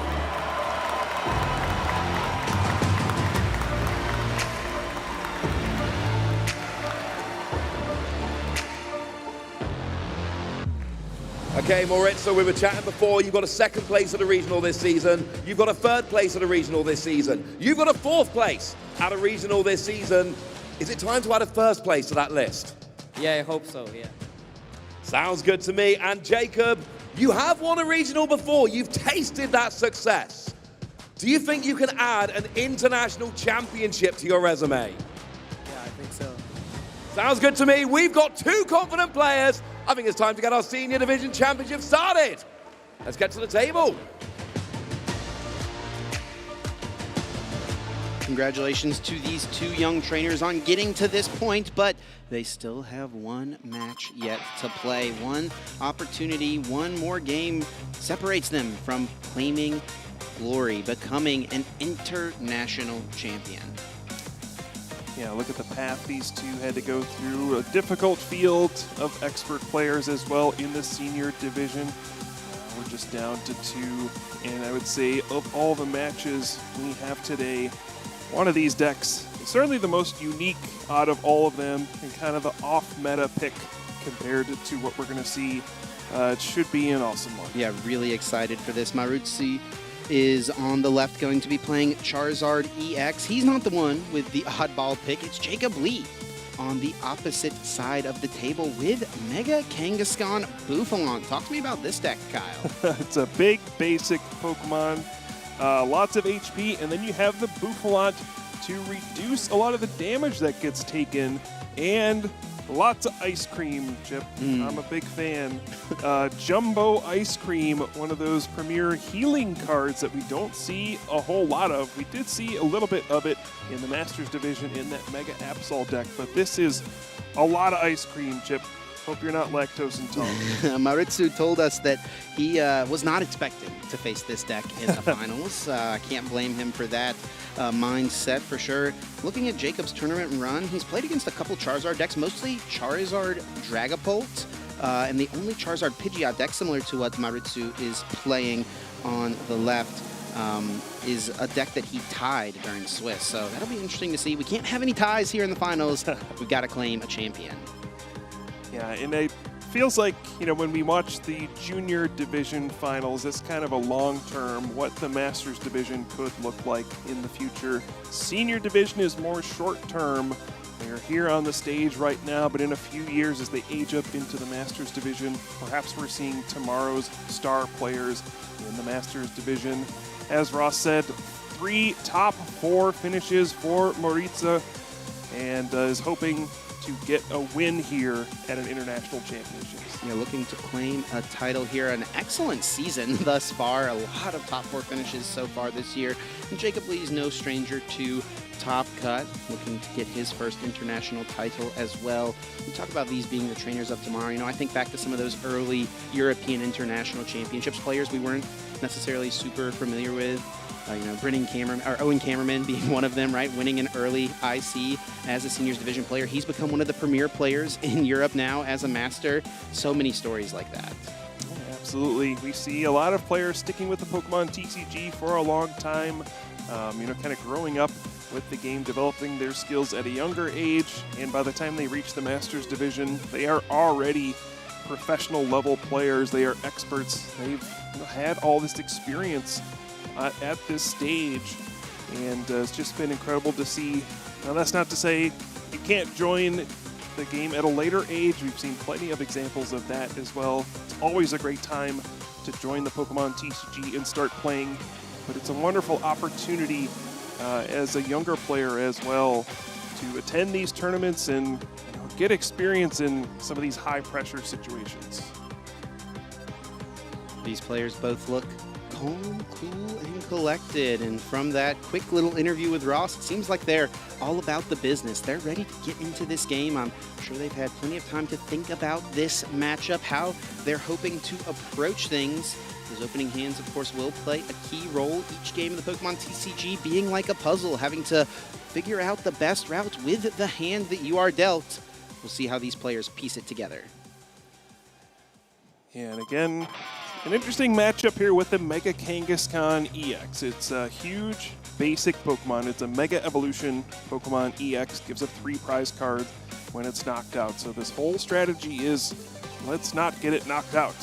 Okay, Moritz, we were chatting before. You've got a 2nd place at a regional this season. You've got a 3rd place at a regional this season. You've got a 4th place at a regional this season. Is it time to add a 1st place to that list? Yeah, I hope so, yeah. Sounds good to me. And Jacob, you have won a regional before. You've tasted that success. Do you think you can add an international championship to your resume? Yeah, I think so. Sounds good to me. We've got 2 confident players. I think it's time to get our senior division championship started. Let's get to the table. Congratulations to these 2 young trainers on getting to this point, but they still have 1 match yet to play. 1 opportunity, 1 more game separates them from claiming glory, becoming an international champion. Yeah, look at the path these 2 had to go through. A difficult field of expert players as well in the senior division. We're just down to 2, and I would say of all the matches we have today, one of these decks is certainly the most unique out of all of them and kind of the off-meta pick compared to what we're going to see. It should be an awesome one. Yeah, really excited for this. Marutsi is on the left going to be playing Charizard EX. He's not the one with the oddball pick. It's Jacob Lee on the opposite side of the table with Mega Kangaskhan Bouffalon. Talk to me about this deck, Kyle. It's a big, basic Pokemon. Lots of HP, and then you have the Bouffalon to reduce a lot of the damage that gets taken, and lots of ice cream, Chip. I'm a big fan. Jumbo Ice Cream, one of those premier healing cards that we don't see a whole lot of. We did see a little bit of it in the Masters division in that Mega Absol deck, but this is a lot of ice cream, Chip. Hope you're not lactose intolerant. Maritsu told us that he was not expecting to face this deck in the finals. I can't blame him for that mindset for sure. Looking at Jacob's tournament run, he's played against a couple Charizard decks, mostly Charizard Dragapult, and the only Charizard Pidgeot deck, similar to what Maritsu is playing on the left, is a deck that he tied during Swiss. So that'll be interesting to see. We can't have any ties here in the finals. We've got to claim a champion. Yeah, and it feels like, you know, when we watch the junior division finals, it's kind of a long-term what the Masters division could look like in the future. Senior division is more short-term. They're here on the stage right now, but in a few years as they age up into the Masters division, perhaps we're seeing tomorrow's star players in the Masters division. As Ross said, 3 top 4 finishes for Moritza, and is hoping to get a win here at an international championships. Yeah, looking to claim a title here. An excellent season thus far. A lot of top 4 finishes so far this year. And Jacob Lee is no stranger to Top Cut, looking to get his first international title as well. We talk about these being the trainers of tomorrow. You know, I think back to some of those early European International Championships players we weren't necessarily super familiar with. You know, Owen Cameron being one of them, right? Winning an early IC as a seniors division player. He's become one of the premier players in Europe now as a master. So many stories like that. Yeah, absolutely. We see a lot of players sticking with the Pokemon TCG for a long time. You know, kind of growing up with the game, developing their skills at a younger age. And by the time they reach the Masters division, they are already professional level players. They are experts. They've had all this experience at this stage, And it's just been incredible to see. Now, that's not to say you can't join the game at a later age. We've seen plenty of examples of that as well. It's always a great time to join the Pokemon TCG and start playing, but it's a wonderful opportunity as a younger player as well to attend these tournaments and get experience in some of these high-pressure situations. These players both look calm, cool, and collected. And from that quick little interview with Ross, it seems like they're all about the business. They're ready to get into this game. I'm sure they've had plenty of time to think about this matchup, how they're hoping to approach things. Those opening hands, of course, will play a key role each game of the Pokemon TCG, being like a puzzle, having to figure out the best route with the hand that you are dealt. We'll see how these players piece it together. And again, an interesting matchup here with the Mega Kangaskhan EX. It's a huge basic Pokemon. It's a Mega Evolution Pokemon EX. Gives up 3 prize cards when it's knocked out. So this whole strategy is, let's not get it knocked out.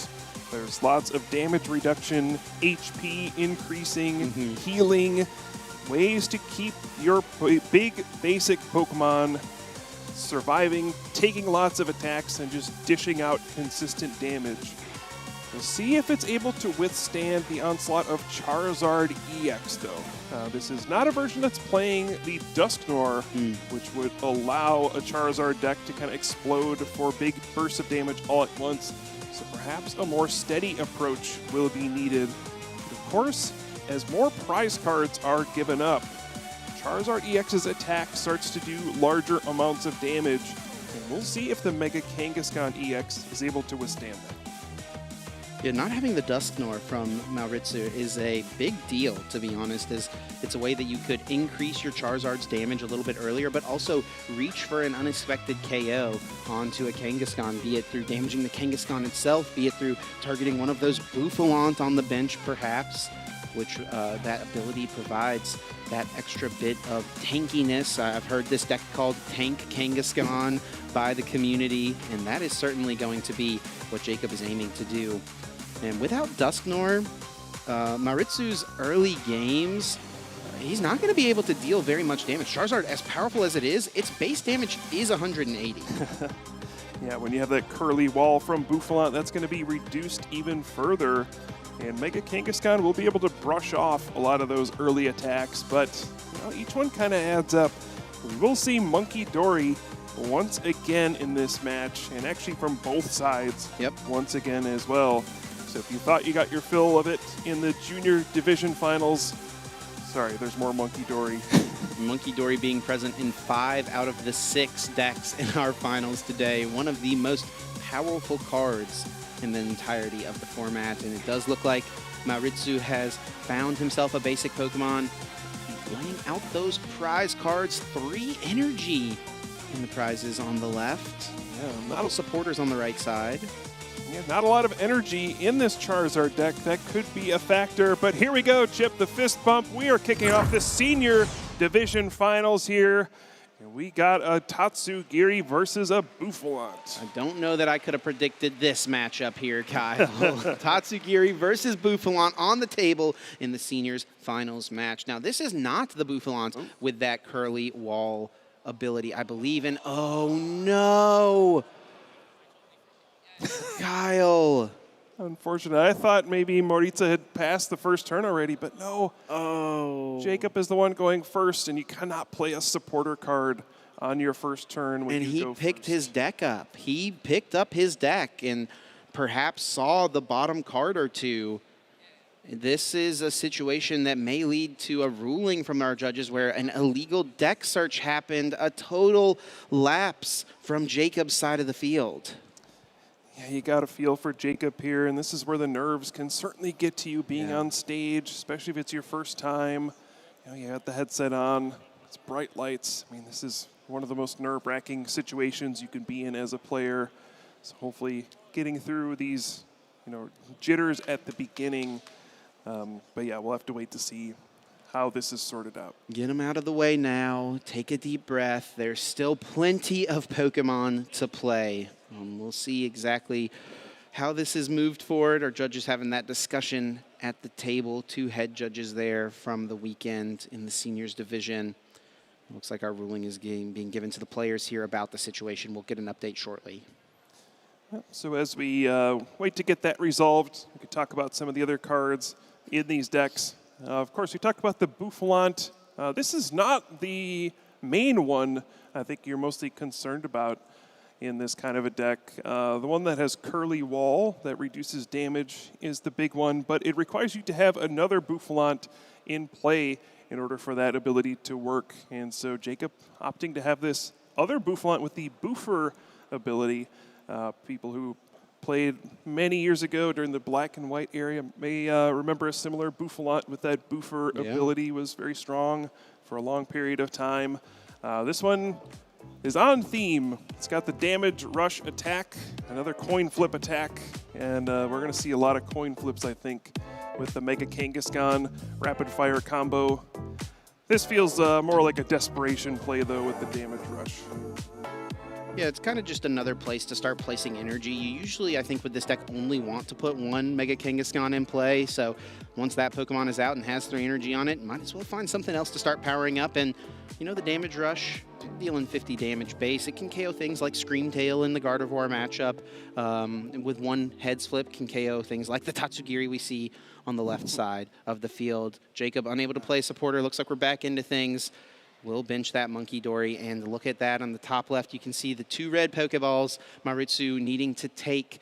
There's lots of damage reduction, HP increasing, healing, ways to keep your big basic Pokemon surviving, taking lots of attacks, and just dishing out consistent damage. We'll see if it's able to withstand the onslaught of Charizard EX, though. This is not a version that's playing the Dusknoir, which would allow a Charizard deck to kind of explode for big bursts of damage all at once. So perhaps a more steady approach will be needed. But of course, as more prize cards are given up, Charizard EX's attack starts to do larger amounts of damage. And we'll see if the Mega Kangaskhan EX is able to withstand that. Yeah, not having the Dusknoir from Maoritsu is a big deal, to be honest, as it's a way that you could increase your Charizard's damage a little bit earlier, but also reach for an unexpected KO onto a Kangaskhan, be it through damaging the Kangaskhan itself, be it through targeting one of those Bouffalant on the bench, perhaps, which that ability provides that extra bit of tankiness. I've heard this deck called Tank Kangaskhan by the community, and that is certainly going to be what Jacob is aiming to do. And without Dusknoir, Maoritsu's early games, he's not going to be able to deal very much damage. Charizard, as powerful as it is, its base damage is 180. Yeah, when you have that curly wall from Bouffalant, that's going to be reduced even further. And Mega Kangaskhan will be able to brush off a lot of those early attacks, but each one kind of adds up. We will see Monkey Dory once again in this match, and actually from both sides once again as well. So if you thought you got your fill of it in the junior division finals, sorry, there's more Monkey Dory. Monkey Dory being present in 5 out of the 6 decks in our finals today. One of the most powerful cards in the entirety of the format, and it does look like Maoritsu has found himself a basic Pokemon, laying out those prize cards. 3 energy in the prizes on the left. Yeah, a lot of supporters on the right side. Yeah, not a lot of energy in this Charizard deck. That could be a factor, but here we go, Chip, the fist bump. We are kicking off the senior division finals here. And we got a Tatsugiri versus a Bouffalant. I don't know that I could have predicted this matchup here, Kyle. Tatsugiri versus Bouffalant on the table in the seniors finals match. Now, this is not the Bouffalant with that curly wall ability, I believe in. Oh, no. Kyle. Unfortunately, I thought maybe Maoritsu had passed the first turn already, but no. Oh. Jacob is the one going first, and you cannot play a supporter card on your first turn when you go he picked his deck up. He picked up his deck and perhaps saw the bottom card or two. This is a situation that may lead to a ruling from our judges where an illegal deck search happened, a total lapse from Jacob's side of the field. Yeah, you got a feel for Jacob here, and this is where the nerves can certainly get to you being on stage, especially if it's your first time. You got the headset on, it's bright lights. I mean, this is one of the most nerve-wracking situations you can be in as a player. So hopefully getting through these, jitters at the beginning. But yeah, we'll have to wait to see how this is sorted out. Get them out of the way now. Take a deep breath. There's still plenty of Pokemon to play. We'll see exactly how this is moved forward. Our judges having that discussion at the table. 2 head judges there from the weekend in the seniors division. Looks like our ruling is being given to the players here about the situation. We'll get an update shortly. So as we wait to get that resolved, we could talk about some of the other cards in these decks. Of course, we talked about the Bouffalant. This is not the main one I think you're mostly concerned about in this kind of a deck. The one that has Curly Wall that reduces damage is the big one, but it requires you to have another Bouffalant in play in order for that ability to work. And so Jacob opting to have this other Bouffalant with the Boofer ability. People who played many years ago during the black and white area may remember a similar Bouffalant with that Boofer ability. Was very strong for a long period of time. This one is on theme. It's got the damage, rush, attack, another coin flip attack, and we're going to see a lot of coin flips, I think, with the Mega Kangaskhan rapid fire combo. This feels more like a desperation play, though, with the damage rush. Yeah, it's kind of just another place to start placing energy. You usually, I think, with this deck only want to put one Mega Kangaskhan in play, so once that Pokemon is out and has 3 energy on it, might as well find something else to start powering up. And, you know, the damage rush, dealing 50 damage base, it can KO things like Screamtail in the Gardevoir matchup. With one heads flip, can KO things like the Tatsugiri we see on the left side of the field. Jacob unable to play supporter. Looks like we're back into things. We'll bench that Monkey Dory, and look at that on the top left. You can see the 2 red Pokeballs. Maritsu needing to take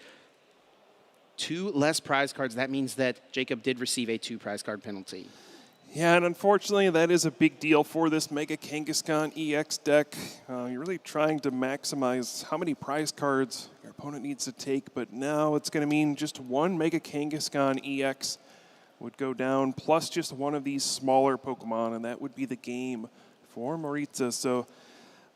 2 less prize cards. That means that Jacob did receive a 2 prize card penalty. Yeah, and unfortunately, that is a big deal for this Mega Kangaskhan EX deck. You're really trying to maximize how many prize cards your opponent needs to take, but now it's going to mean just 1 Mega Kangaskhan EX would go down, plus just one of these smaller Pokemon, and that would be the game for Maritza. So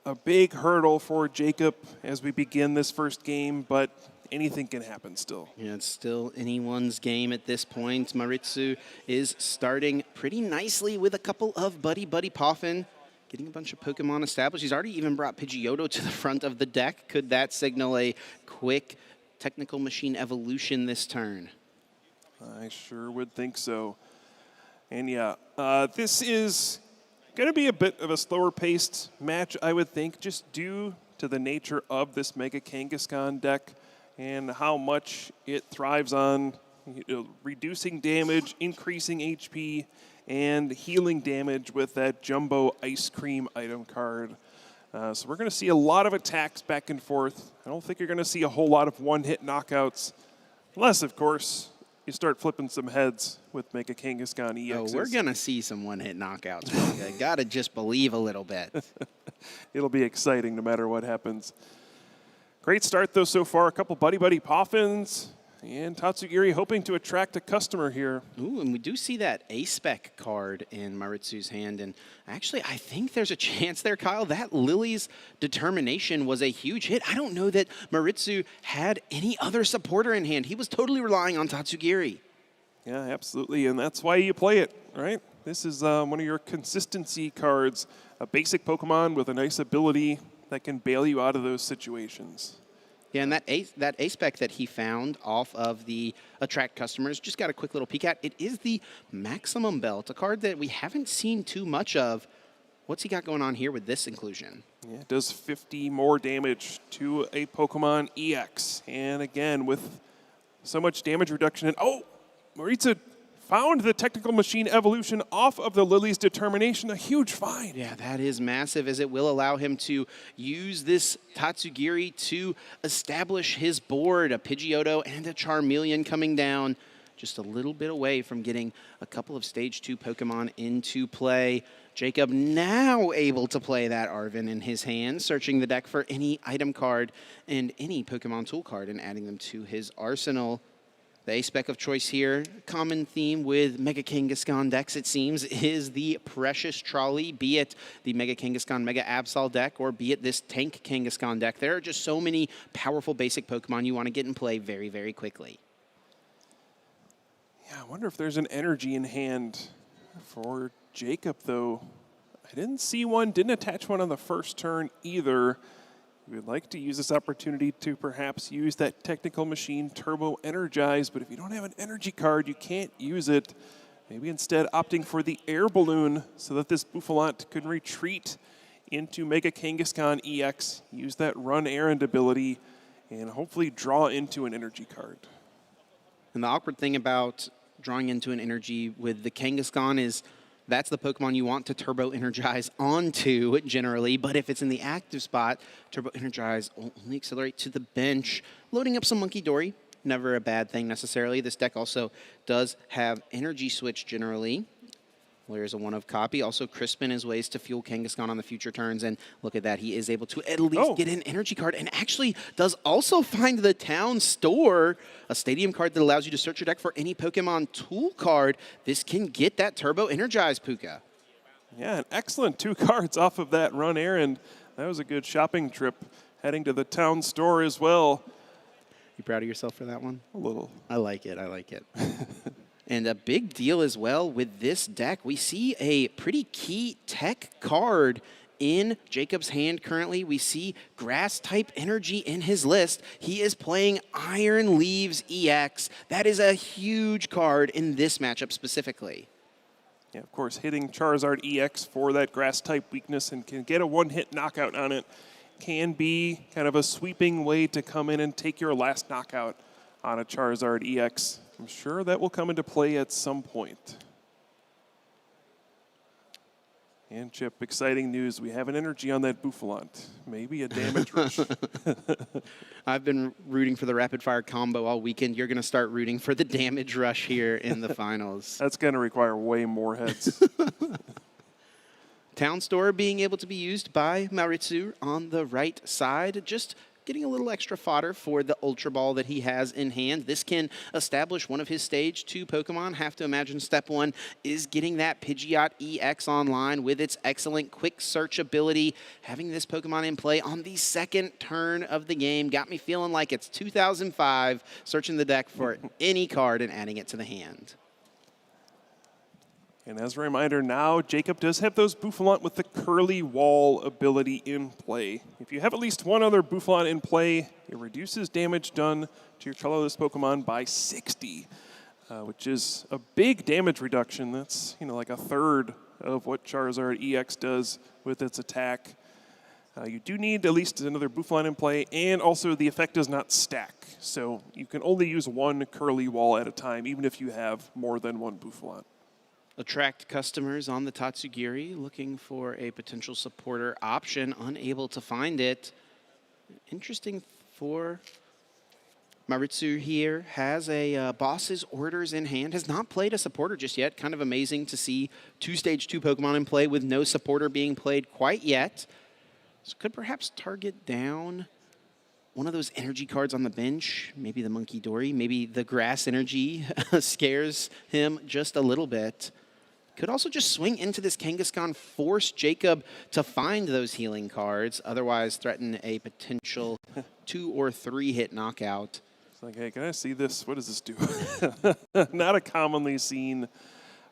a big hurdle for Jacob as we begin this first game, but anything can happen still. Yeah, it's still anyone's game at this point. Maritsu is starting pretty nicely with a couple of Buddy Poffin, getting a bunch of Pokemon established. He's already even brought Pidgeotto to the front of the deck. Could that signal a quick technical machine evolution this turn? I sure would think so. And yeah, this is going to be a bit of a slower paced match, I would think, just due to the nature of this Mega Kangaskhan deck and how much it thrives on reducing damage, increasing HP, and healing damage with that Jumbo Ice Cream item card. So we're going to see a lot of attacks back and forth. I don't think you're going to see a whole lot of one-hit knockouts, unless, of course, you start flipping some heads with Mega Kangaskhan EXs. Oh, we're going to see some one-hit knockouts. You got to just believe a little bit. It'll be exciting no matter what happens. Great start, though, so far. A couple Buddy Poffins. And Tatsugiri hoping to attract a customer here. Ooh, and we do see that A-Spec card in Maritsu's hand. And actually, I think there's a chance there, Kyle. That Lily's Determination was a huge hit. I don't know that Maritsu had any other supporter in hand. He was totally relying on Tatsugiri. Yeah, absolutely. And that's why you play it, right? This is one of your consistency cards. A basic Pokemon with a nice ability that can bail you out of those situations. Yeah, and that A-Spec that he found off of the Attract Customers, just got a quick little peek at. It is the Maximum Belt, a card that we haven't seen too much of. What's he got going on here with this inclusion? Yeah, it does 50 more damage to a Pokemon EX. And again, with so much damage reduction. And oh, Maritza found the technical machine evolution off of the Lily's Determination. A huge find. Yeah, that is massive, as it will allow him to use this Tatsugiri to establish his board. A Pidgeotto and a Charmeleon coming down, just a little bit away from getting a couple of Stage 2 Pokemon into play. Jacob now able to play that Arven in his hand, searching the deck for any item card and any Pokemon tool card and adding them to his arsenal. The A-Spec of choice here, common theme with Mega Kangaskhan decks, it seems, is the Precious Trolley, be it the Mega Kangaskhan Mega Absol deck or be it this Tank Kangaskhan deck. There are just so many powerful basic Pokemon you want to get in play very, very quickly. Yeah, I wonder if there's an energy in hand for Jacob, though. I didn't see one, didn't attach one on the first turn either. We would like to use this opportunity to perhaps use that technical machine Turbo Energize, but if you don't have an energy card, you can't use it. Maybe instead opting for the air balloon so that this Bouffalant can retreat into Mega Kangaskhan EX, use that run errand ability, and hopefully draw into an energy card. And the awkward thing about drawing into an energy with the Kangaskhan is that's the Pokemon you want to Turbo Energize onto generally, but if it's in the active spot, Turbo Energize will only accelerate to the bench, loading up some Monkey Dory. Never a bad thing necessarily. This deck also does have Energy Switch generally. There's a one-of copy. Also, Crispin is ways to fuel Kangaskhan on the future turns, and look at that. He is able to at least get an energy card, and actually does also find the town store, a stadium card that allows you to search your deck for any Pokemon tool card. This can get that Turbo Energize, Puka. Yeah, an excellent 2 cards off of that run errand. That was a good shopping trip, heading to the town store as well. You proud of yourself for that one? A little. I like it. I like it. And a big deal as well with this deck. We see a pretty key tech card in Jacob's hand currently. We see Grass-type energy in his list. He is playing Iron Leaves EX. That is a huge card in this matchup specifically. Yeah, of course, hitting Charizard EX for that Grass-type weakness and can get a one-hit knockout on it can be kind of a sweeping way to come in and take your last knockout on a Charizard EX. I'm sure that will come into play at some point. And Chip, exciting news. We have an energy on that Bouffalant. Maybe a damage rush. I've been rooting for the rapid fire combo all weekend. You're going to start rooting for the damage rush here in the finals. That's going to require way more heads. Town Store being able to be used by Maritsu on the right side. Just getting a little extra fodder for the Ultra Ball that he has in hand. This can establish one of his stage 2 Pokemon. Have to imagine step 1 is getting that Pidgeot EX online with its excellent quick search ability. Having this Pokemon in play on the second turn of the game got me feeling like it's 2005, searching the deck for any card and adding it to the hand. And as a reminder now, Jacob does have those Bouffalant with the Curly Wall ability in play. If you have at least one other Bouffalant in play, it reduces damage done to your colorless Pokemon by 60, which is a big damage reduction. That's like a third of what Charizard EX does with its attack. You do need at least another Bouffalant in play, and also the effect does not stack. So you can only use one Curly Wall at a time, even if you have more than one Bouffalant. Attract customers on the Tatsugiri, looking for a potential supporter option, unable to find it. Interesting for Maritsu here, has a boss's orders in hand, has not played a supporter just yet. Kind of amazing to see 2 stage 2 Pokemon in play with no supporter being played quite yet. So could perhaps target down one of those energy cards on the bench, maybe the Monkey Dory, maybe the Grass energy scares him just a little bit. Could also just swing into this Kangaskhan, force Jacob to find those healing cards, otherwise threaten a potential 2 or 3 hit knockout. It's like, hey, can I see this? What does this do? Not a commonly seen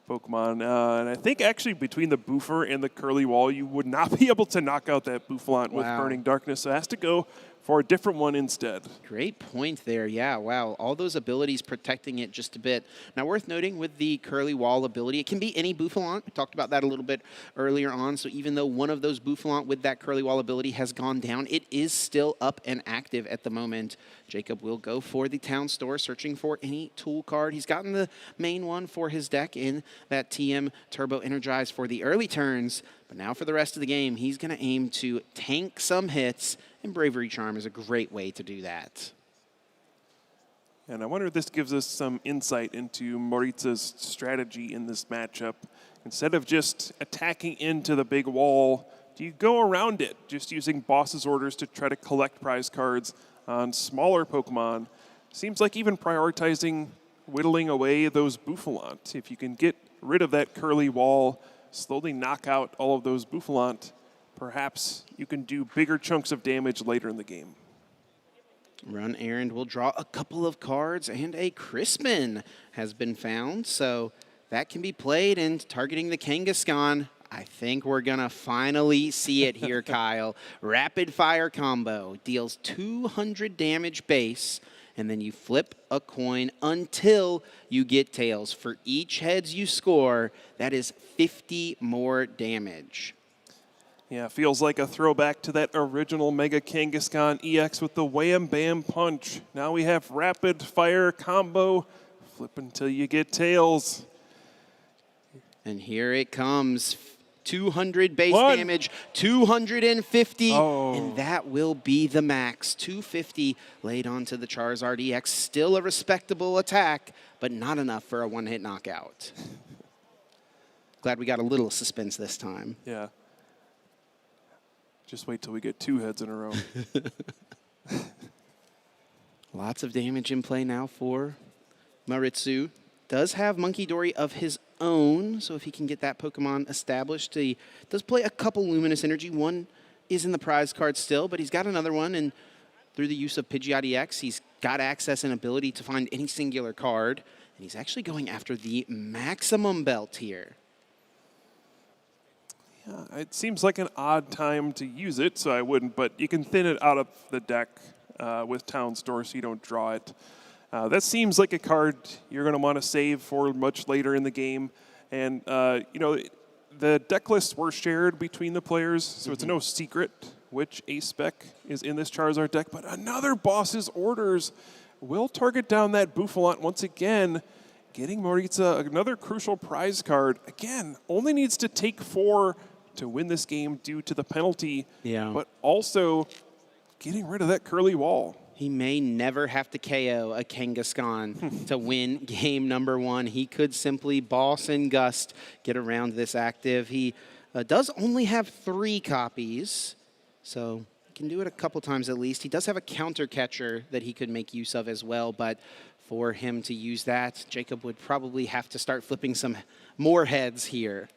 Pokemon. And I think actually between the Boofer and the Curly Wall, you would not be able to knock out that Bouffalant with Burning Darkness. So it has to go for a different one instead. Great point there. Yeah, wow. All those abilities protecting it just a bit. Now, worth noting with the Curly Wall ability, it can be any Bouffalant. We talked about that a little bit earlier on. So even though one of those Bouffalant with that Curly Wall ability has gone down, it is still up and active at the moment. Jacob will go for the town store, searching for any tool card. He's gotten the main one for his deck in that TM Turbo Energize for the early turns. But now for the rest of the game, he's going to aim to tank some hits, and Bravery Charm is a great way to do that. And I wonder if this gives us some insight into Maritza's strategy in this matchup. Instead of just attacking into the big wall, do you go around it, just using boss's orders to try to collect prize cards on smaller Pokemon? Seems like even prioritizing whittling away those Bouffalant. If you can get rid of that Curly Wall, slowly knock out all of those Bouffalant, perhaps you can do bigger chunks of damage later in the game. Run Errand will draw a couple of cards, and a Crispin has been found. So that can be played, and targeting the Kangaskhan, I think we're going to finally see it here, Kyle. Rapid fire combo deals 200 damage base, and then you flip a coin until you get tails. For each heads you score, that is 50 more damage. Yeah, feels like a throwback to that original Mega Kangaskhan EX with the Wham Bam Punch. Now we have rapid fire combo. Flip until you get tails. And here it comes. 200 base damage, 250, and that will be the max. 250 laid onto the Charizard EX. Still a respectable attack, but not enough for a one-hit knockout. Glad we got a little suspense this time. Yeah. Just wait till we get 2 heads in a row. Lots of damage in play now for Maritsu. Does have Monkey Dory of his own, so if he can get that Pokemon established, he does play a couple Luminous Energy. One is in the prize card still, but he's got another one, and through the use of Pidgeot EX, he's got access and ability to find any singular card, and he's actually going after the maximum belt here. Yeah, it seems like an odd time to use it, so I wouldn't, but you can thin it out of the deck with Town Store so you don't draw it. That seems like a card you're going to want to save for much later in the game. And, you know, the deck lists were shared between the players, so it's no secret which ace spec is in this Charizard deck. But another boss's orders will target down that Bouffalant once again, getting Maritza another crucial prize card. Again, only needs to take 4 to win this game due to the penalty, but also getting rid of that curly wall. He may never have to KO a Kangaskhan to win game number 1. He could simply boss and gust, get around this active. He does only have 3 copies, so he can do it a couple times at least. He does have a counter catcher that he could make use of as well, but for him to use that, Jacob would probably have to start flipping some more heads here.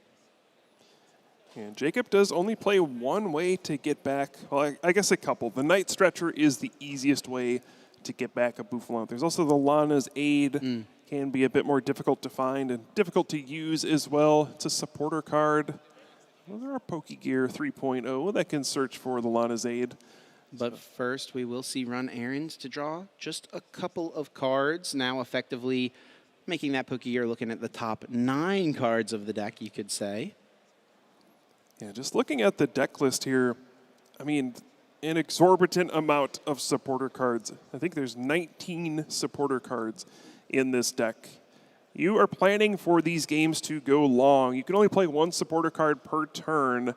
And Jacob does only play one way to get back, well, I guess a couple. The Night Stretcher is the easiest way to get back a Bouffalant. There's also the Lana's Aid, can be a bit more difficult to find and difficult to use as well. It's a supporter card. Well, there are Pokegear 3.0 that can search for the Lana's Aid. But first, we will see run errands to draw just a couple of cards, now effectively making that Pokegear looking at the top 9 cards of the deck, you could say. Yeah, just looking at the deck list here, I mean, an exorbitant amount of supporter cards. I think there's 19 supporter cards in this deck. You are planning for these games to go long. You can only play 1 supporter card per turn.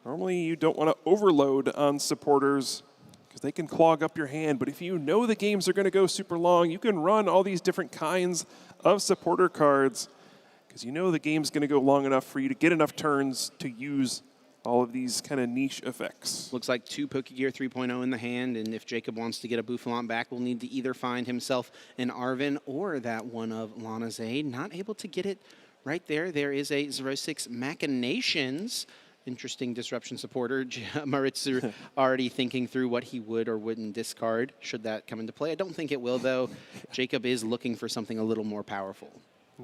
Normally, you don't want to overload on supporters because they can clog up your hand. But if you know the games are going to go super long, you can run all these different kinds of supporter cards because you know the game's going to go long enough for you to get enough turns to use all of these kind of niche effects. Looks like 2 Pokegear 3.0 in the hand, and if Jacob wants to get a Bouffalant back, we'll need to either find himself an Arven or that one of Lana's Aid. Not able to get it right there. There is a 06 Machinations. Interesting disruption supporter. Maritsu already thinking through what he would or wouldn't discard should that come into play. I don't think it will, though. Jacob is looking for something a little more powerful.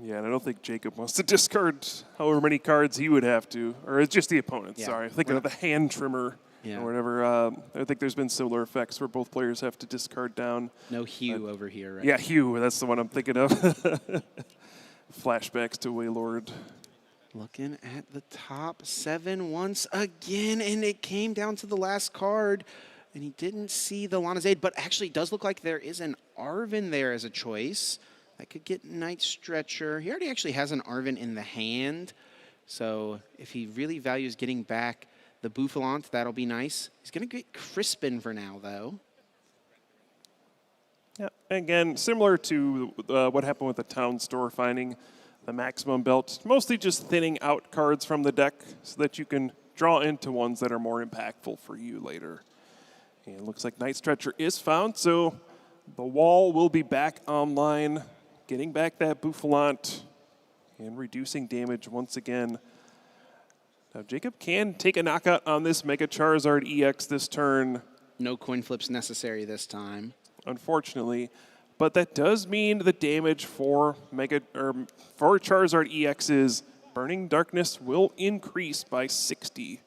Yeah, and I don't think Jacob wants to discard however many cards he would have to, or it's just the opponent, sorry. Thinking of the hand trimmer or whatever. I think there's been similar effects where both players have to discard down. No Hugh over here, right? Yeah, Hugh, that's the one I'm thinking of. Flashbacks to Waylord. Looking at the top 7 once again, and it came down to the last card, and he didn't see the Lana's Aid, but actually does look like there is an Arven there as a choice. I could get Night Stretcher. He already actually has an Arven in the hand, so if he really values getting back the Bouffalant, that'll be nice. He's going to get Crispin for now, though. Yeah, again, similar to what happened with the Town Store finding the maximum belt, mostly just thinning out cards from the deck so that you can draw into ones that are more impactful for you later. And it looks like Night Stretcher is found, so the wall will be back online, getting back that Bouffalant and reducing damage once again. Now, Jacob can take a knockout on this Mega Charizard EX this turn. No coin flips necessary this time. Unfortunately. But that does mean the damage for Charizard EX's Burning Darkness will increase by 60.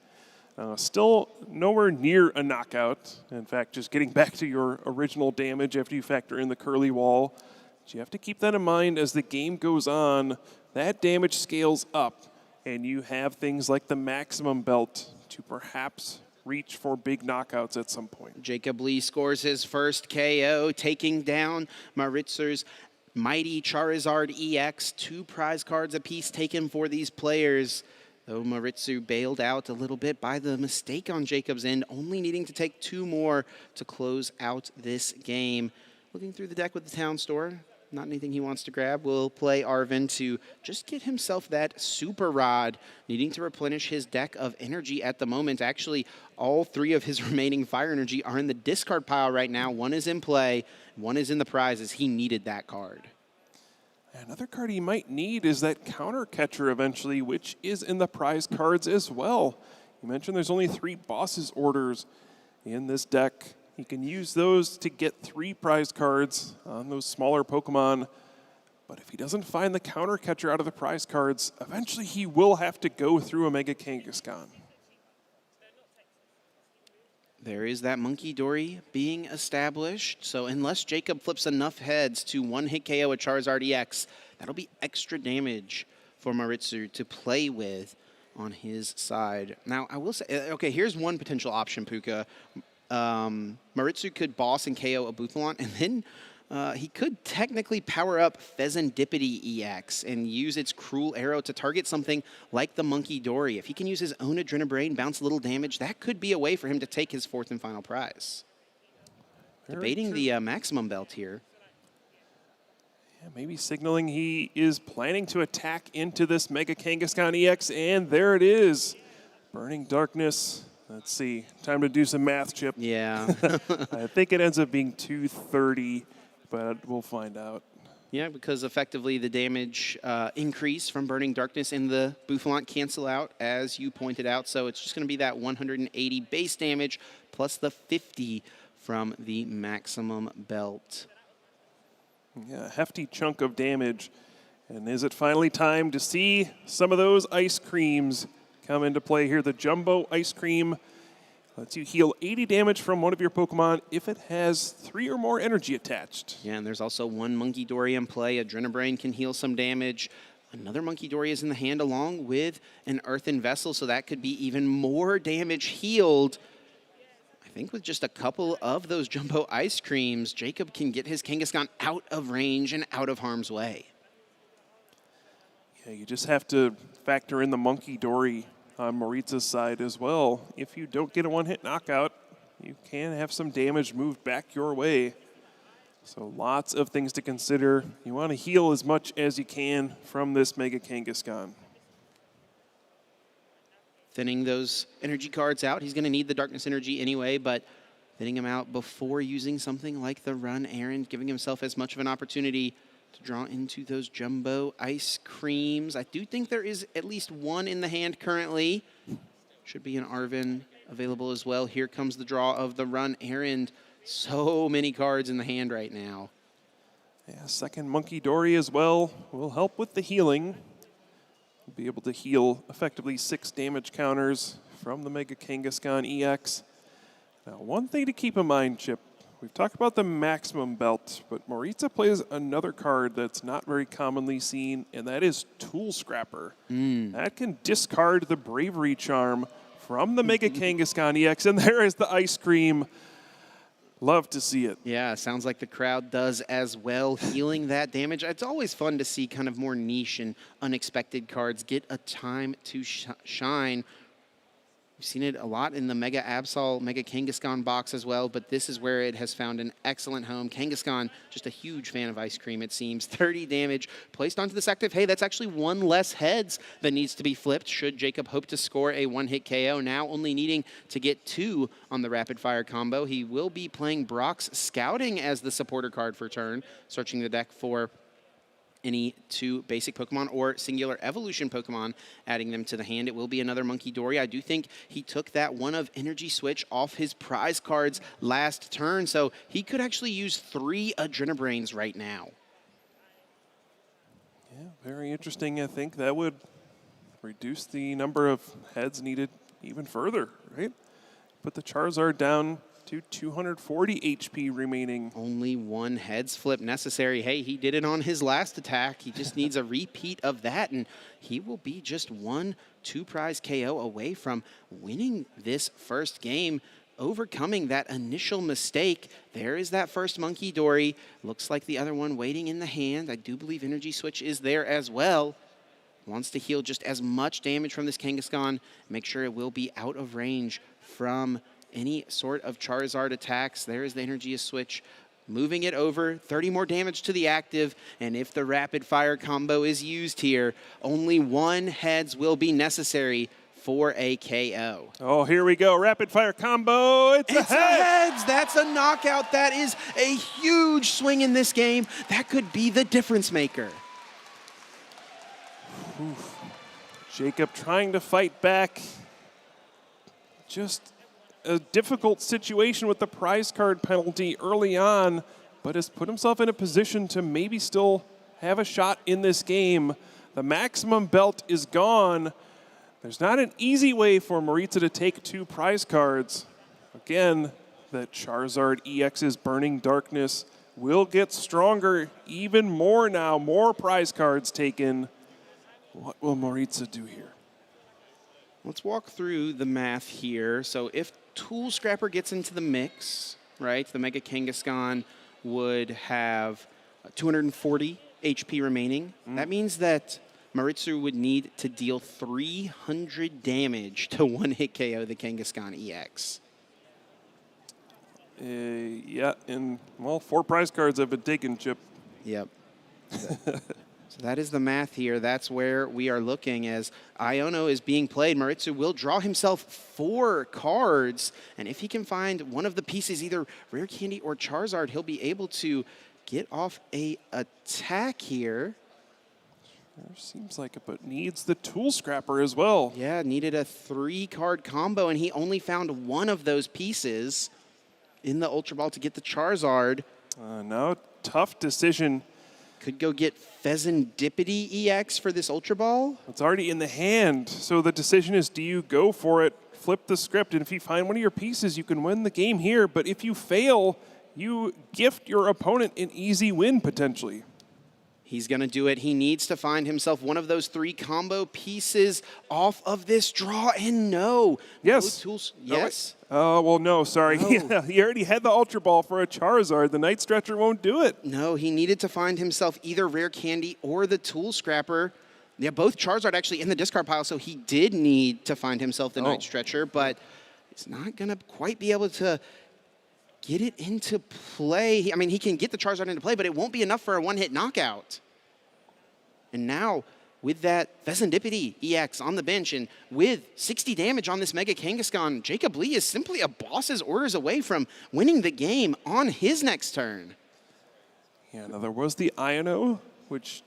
Still nowhere near a knockout. In fact, just getting back to your original damage after you factor in the curly wall. But you have to keep that in mind as the game goes on. That damage scales up, and you have things like the maximum belt to perhaps reach for big knockouts at some point. Jacob Lee scores his first KO, taking down Maritsu's Mighty Charizard EX. 2 prize cards apiece taken for these players. Though Maritsu bailed out a little bit by the mistake on Jacob's end, only needing to take 2 more to close out this game. Looking through the deck with the Town Store, not anything he wants to grab. Will play Arvin to just get himself that Super Rod, needing to replenish his deck of energy at the moment. Actually, all 3 of his remaining fire energy are in the discard pile right now. 1 is in play, 1 is in the prizes. He needed that card. Another card he might need is that counter catcher eventually, which is in the prize cards as well. You mentioned there's only 3 bosses orders in this deck. He can use those to get 3 prize cards on those smaller Pokemon. But if he doesn't find the counter catcher out of the prize cards, eventually he will have to go through a Mega Kangaskhan. There is that Monkey Dory being established. So unless Jacob flips enough heads to 1-hit KO a Charizard EX, that'll be extra damage for Maritsu to play with on his side. Now, I will say, okay, here's one potential option, Puka. Maritsu could boss and KO a Bouffalant, and then he could technically power up Pheasantipity EX and use its Cruel Arrow to target something like the Monkey Dory. If he can use his own Adrenabrain, bounce a little damage, that could be a way for him to take his 4th and final prize. Debating the maximum belt here. Yeah, maybe signaling he is planning to attack into this Mega Kangaskhan EX, and there it is. Burning Darkness. Let's see. Time to do some math, Chip. Yeah. I think it ends up being 230. But we'll find out. Yeah, because effectively the damage increase from Burning Darkness and the Bouffalant cancel out, as you pointed out. So it's just going to be that 180 base damage plus the 50 from the maximum belt. Yeah, a hefty chunk of damage. And is it finally time to see some of those ice creams come into play here? The Jumbo Ice Cream lets you heal 80 damage from one of your Pokemon if it has 3 or more energy attached. Yeah, and there's also 1 Monkey Dory in play. Adrenabrain can heal some damage. Another Monkey Dory is in the hand along with an Earthen Vessel, so that could be even more damage healed. I think with just a couple of those Jumbo Ice Creams, Jacob can get his Kangaskhan out of range and out of harm's way. Yeah, you just have to factor in the Monkey Dory on Maritza's side as well. If you don't get a 1-hit knockout, you can have some damage moved back your way. So lots of things to consider. You want to heal as much as you can from this Mega Kangaskhan. Thinning those energy cards out. He's going to need the Darkness Energy anyway, but thinning them out before using something like the Run Errand, giving himself as much of an opportunity to draw into those Jumbo Ice Creams. I do think there is at least 1 in the hand currently. Should be an Arvin available as well. Here comes the draw of the Run Errand. So many cards in the hand right now. Yeah, second Monkey Dory as well will help with the healing. We'll be able to heal effectively 6 damage counters from the Mega Kangaskhan EX. Now, one thing to keep in mind, Chip, we've talked about the maximum belt, but Maritza plays another card that's not very commonly seen, and that is Tool Scrapper. That can discard the Bravery Charm from the Mega Kangaskhan EX, and there is the ice cream. Love to see it. Yeah, sounds like the crowd does as well, healing that damage. It's always fun to see kind of more niche and unexpected cards get a time to shine. We've seen it a lot in the Mega Absol, Mega Kangaskhan box as well, but this is where it has found an excellent home. Kangaskhan, just a huge fan of ice cream, it seems. 30 damage placed onto this active. Hey, that's actually 1 less heads that needs to be flipped should Jacob hope to score a 1-hit KO. Now only needing to get 2 on the rapid fire combo. He will be playing Brock's Scouting as the supporter card for turn, searching the deck for any 2 basic Pokemon or singular evolution Pokemon, adding them to the hand. It will be another Monkey Dory. I do think he took that 1 of Energy Switch off his prize cards last turn, so he could actually use 3 Adrenabrains right now. Yeah, very interesting. I think that would reduce the number of heads needed even further, right? Put the Charizard down to 240 HP remaining. Only one heads flip necessary. Hey, he did it on his last attack. He just needs a repeat of that, and he will be just 1-2 prize KO away from winning this first game, overcoming that initial mistake. There is that first Monkey Dory. Looks like the other one waiting in the hand. I do believe Energy Switch is there as well. Wants to heal just as much damage from this Kangaskhan. Make sure it will be out of range from any sort of Charizard attacks. There is the Energy Switch, moving it over, 30 more damage to the active, and if the rapid fire combo is used here, only one heads will be necessary for a KO. Oh, here we go, rapid fire combo, it's a heads! That's a knockout. That is a huge swing in this game. That could be the difference maker. Oof. Jacob trying to fight back. Just a difficult situation with the prize card penalty early on, but has put himself in a position to maybe still have a shot in this game. The maximum belt is gone. There's not an easy way for Maritza to take 2 prize cards. Again, that Charizard EX's Burning Darkness will get stronger even more now. More prize cards taken. What will Maritza do here? Let's walk through the math here. So if Tool Scrapper gets into the mix, right, the Mega Kangaskhan would have 240 HP remaining. That means that Maritza would need to deal 300 damage to one-hit KO the Kangaskhan EX. Yeah, and, well, 4 prize cards have been taken, Chip. Yep. So that is the math here. That's where we are looking as Iono is being played. Maritza will draw himself 4 cards, and if he can find one of the pieces, either Rare Candy or Charizard, he'll be able to get off a attack here. Sure seems like it, but needs the Tool Scrapper as well. Yeah, needed a 3-card combo, and he only found one of those pieces in the Ultra Ball to get the Charizard. Now, tough decision. Could go get Pheasantipity EX for this Ultra Ball. It's already in the hand, so the decision is, do you go for it, flip the script, and if you find one of your pieces, you can win the game here, but if you fail, you gift your opponent an easy win, potentially. He's going to do it. He needs to find himself one of those 3 combo pieces off of this draw, and no. Yes. No tools. Yes. Oh, well, no, sorry. No. He already had the Ultra Ball for a Charizard. The Night Stretcher won't do it. No, he needed to find himself either Rare Candy or the Tool Scrapper. Yeah, both Charizard actually in the discard pile, so he did need to find himself the Night Stretcher, but he's not going to quite be able to get it into play. I mean, he can get the Charizard into play, but it won't be enough for a one-hit knockout. And now, with that Pheasantipity EX on the bench and with 60 damage on this Mega Kangaskhan, Jacob Lee is simply a boss's orders away from winning the game on his next turn. Yeah, now there was the Iono, which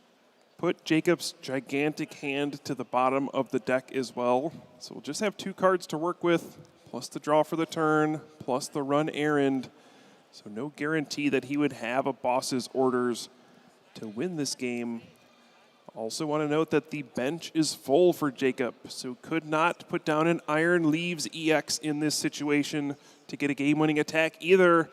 put Jacob's gigantic hand to the bottom of the deck as well. So we'll just have 2 cards to work with, plus the draw for the turn, plus the run errand. So no guarantee that he would have a boss's orders to win this game. Also want to note that the bench is full for Jacob, so could not put down an Iron Leaves EX in this situation to get a game-winning attack either.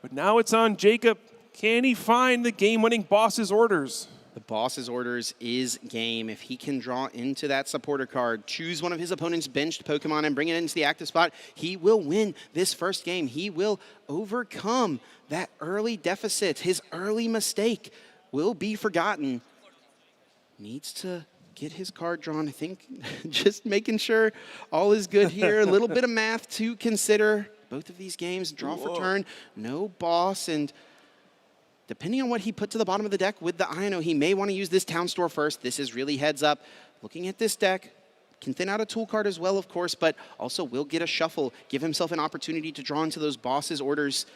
But now it's on Jacob. Can he find the game-winning boss's orders? The boss's orders is game. If he can draw into that supporter card, choose one of his opponent's benched Pokemon and bring it into the active spot, he will win this first game. He will overcome that early deficit. His early mistake will be forgotten. Needs to get his card drawn. I think just making sure all is good here. A little bit of math to consider. Both of these games, draw for turn, no boss, and depending on what he put to the bottom of the deck with the Iono, he may want to use this Town Store first. This is really heads up. Looking at this deck, can thin out a tool card as well, of course, but also will get a shuffle, give himself an opportunity to draw into those boss's orders.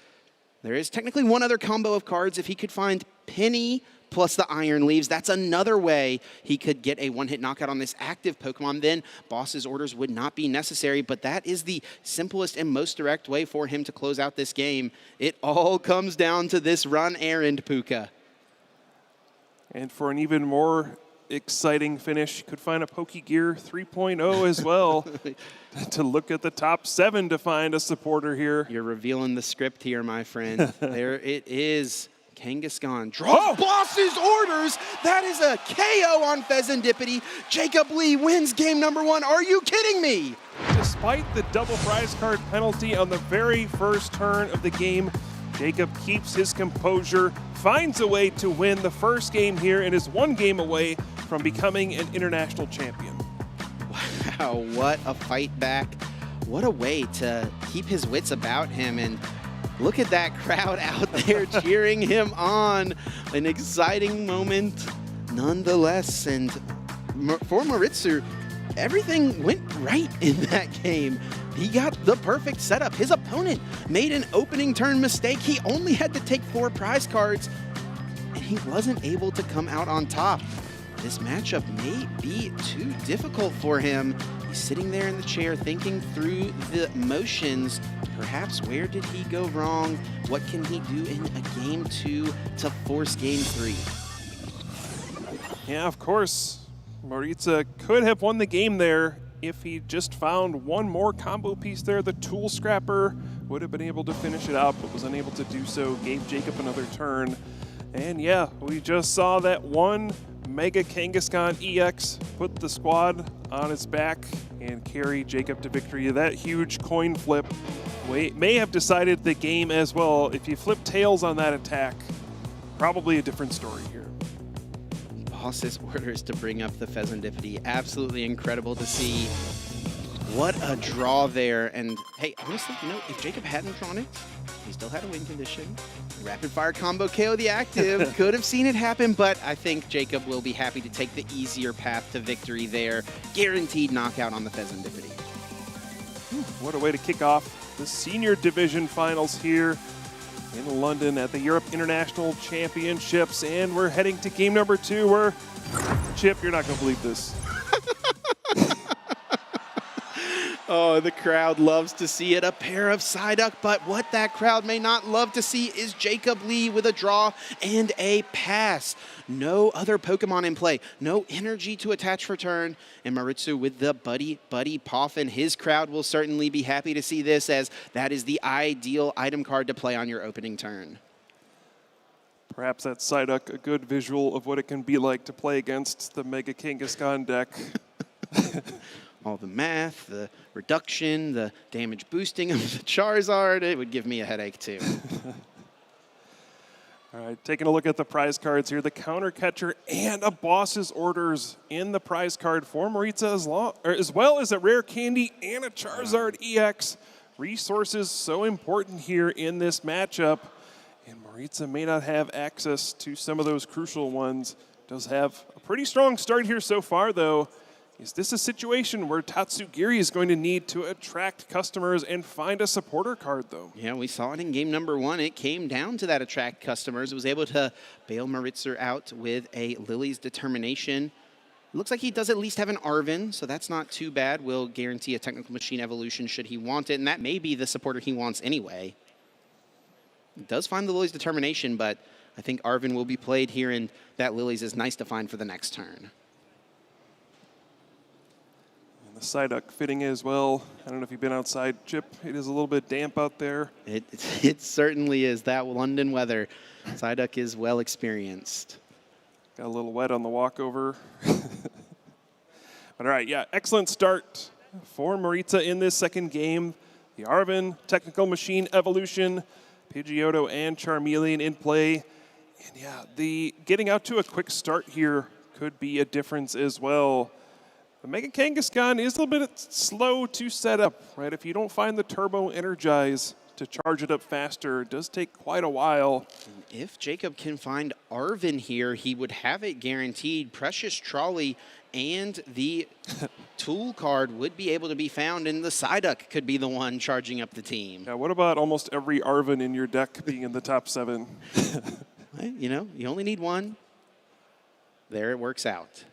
There is technically one other combo of cards. If he could find Penny plus the Iron Leaves, that's another way he could get a one-hit knockout on this active Pokemon. Then boss's orders would not be necessary, but that is the simplest and most direct way for him to close out this game. It all comes down to this run errand, Puka. And for an even more exciting finish. Could find a Pokegear 3.0 as well to look at the top 7 to find a supporter here. You're revealing the script here, my friend. There it is. Kangaskhan draws boss's orders. That is a KO on Pheasantipity. Jacob Lee wins game number 1. Are you kidding me? Despite the double prize card penalty on the very first turn of the game, Jacob keeps his composure, finds a way to win the first game here, and is 1 game away from becoming an international champion. Wow, what a fight back. What a way to keep his wits about him, and look at that crowd out there cheering him on. An exciting moment nonetheless, and for Maritsu, everything went right in that game. He got the perfect setup. His opponent made an opening turn mistake. He only had to take 4 prize cards, and he wasn't able to come out on top. This matchup may be too difficult for him. He's sitting there in the chair thinking through the motions. Perhaps where did he go wrong? What can he do in a game 2 to force game 3? Yeah, of course. Maritza could have won the game there if he just found 1 more combo piece there. The Tool Scrapper would have been able to finish it out, but was unable to do so. Gave Jacob another turn. And yeah, we just saw that 1 Mega Kangaskhan EX put the squad on its back and carry Jacob to victory. That huge coin flip may have decided the game as well. If you flip tails on that attack, probably a different story here. Boss's orders to bring up the Pheasantipity. Absolutely incredible to see. What a draw there. And hey, honestly, you know, if Jacob hadn't drawn it, he still had a win condition. Rapid fire combo KO the active. Could have seen it happen, but I think Jacob will be happy to take the easier path to victory there. Guaranteed knockout on the Pheasantipity. What a way to kick off the senior division finals here in London at the Europe International Championships. And we're heading to game number 2 where, Chip, you're not going to believe this. Oh, the crowd loves to see it. A pair of Psyduck, but what that crowd may not love to see is Jacob Lee with a draw and a pass. No other Pokemon in play. No energy to attach for turn. And Maritsu with the Buddy Poffin. His crowd will certainly be happy to see this, as that is the ideal item card to play on your opening turn. Perhaps that Psyduck a good visual of what it can be like to play against the Mega Kangaskhan deck. All the math, the reduction, the damage boosting of the Charizard, it would give me a headache too. All right, taking a look at the prize cards here. The Counter Catcher and a Boss's Orders in the prize card for Maritza, as well as a Rare Candy and a Charizard EX. Resources so important here in this matchup. And Maritza may not have access to some of those crucial ones. Does have a pretty strong start here so far, though. Is this a situation where Tatsugiri is going to need to attract customers and find a supporter card, though? Yeah, we saw it in game number 1. It came down to that attract customers. It was able to bail Maritza out with a Lily's Determination. It looks like he does at least have an Arven, so that's not too bad. Will guarantee a Technical Machine Evolution should he want it, and that may be the supporter he wants anyway. He does find the Lily's Determination, but I think Arven will be played here, and that Lily's is nice to find for the next turn. The Psyduck fitting as well. I don't know if you've been outside, Chip. It is a little bit damp out there. It certainly is. That London weather. Psyduck is well experienced. Got a little wet on the walkover. But all right, yeah, excellent start for Maritza in this second game. The Arven, Technical Machine Evolution, Pidgeotto and Charmeleon in play. And yeah, the getting out to a quick start here could be a difference as well. The Mega Kangaskhan is a little bit slow to set up, right? If you don't find the Turbo Energize to charge it up faster, it does take quite a while. If Jacob can find Arven here, he would have it guaranteed. Precious Trolley and the Tool card would be able to be found, and the Psyduck could be the one charging up the team. Yeah, what about almost every Arven in your deck being in the top 7? You know, you only need one. There it works out.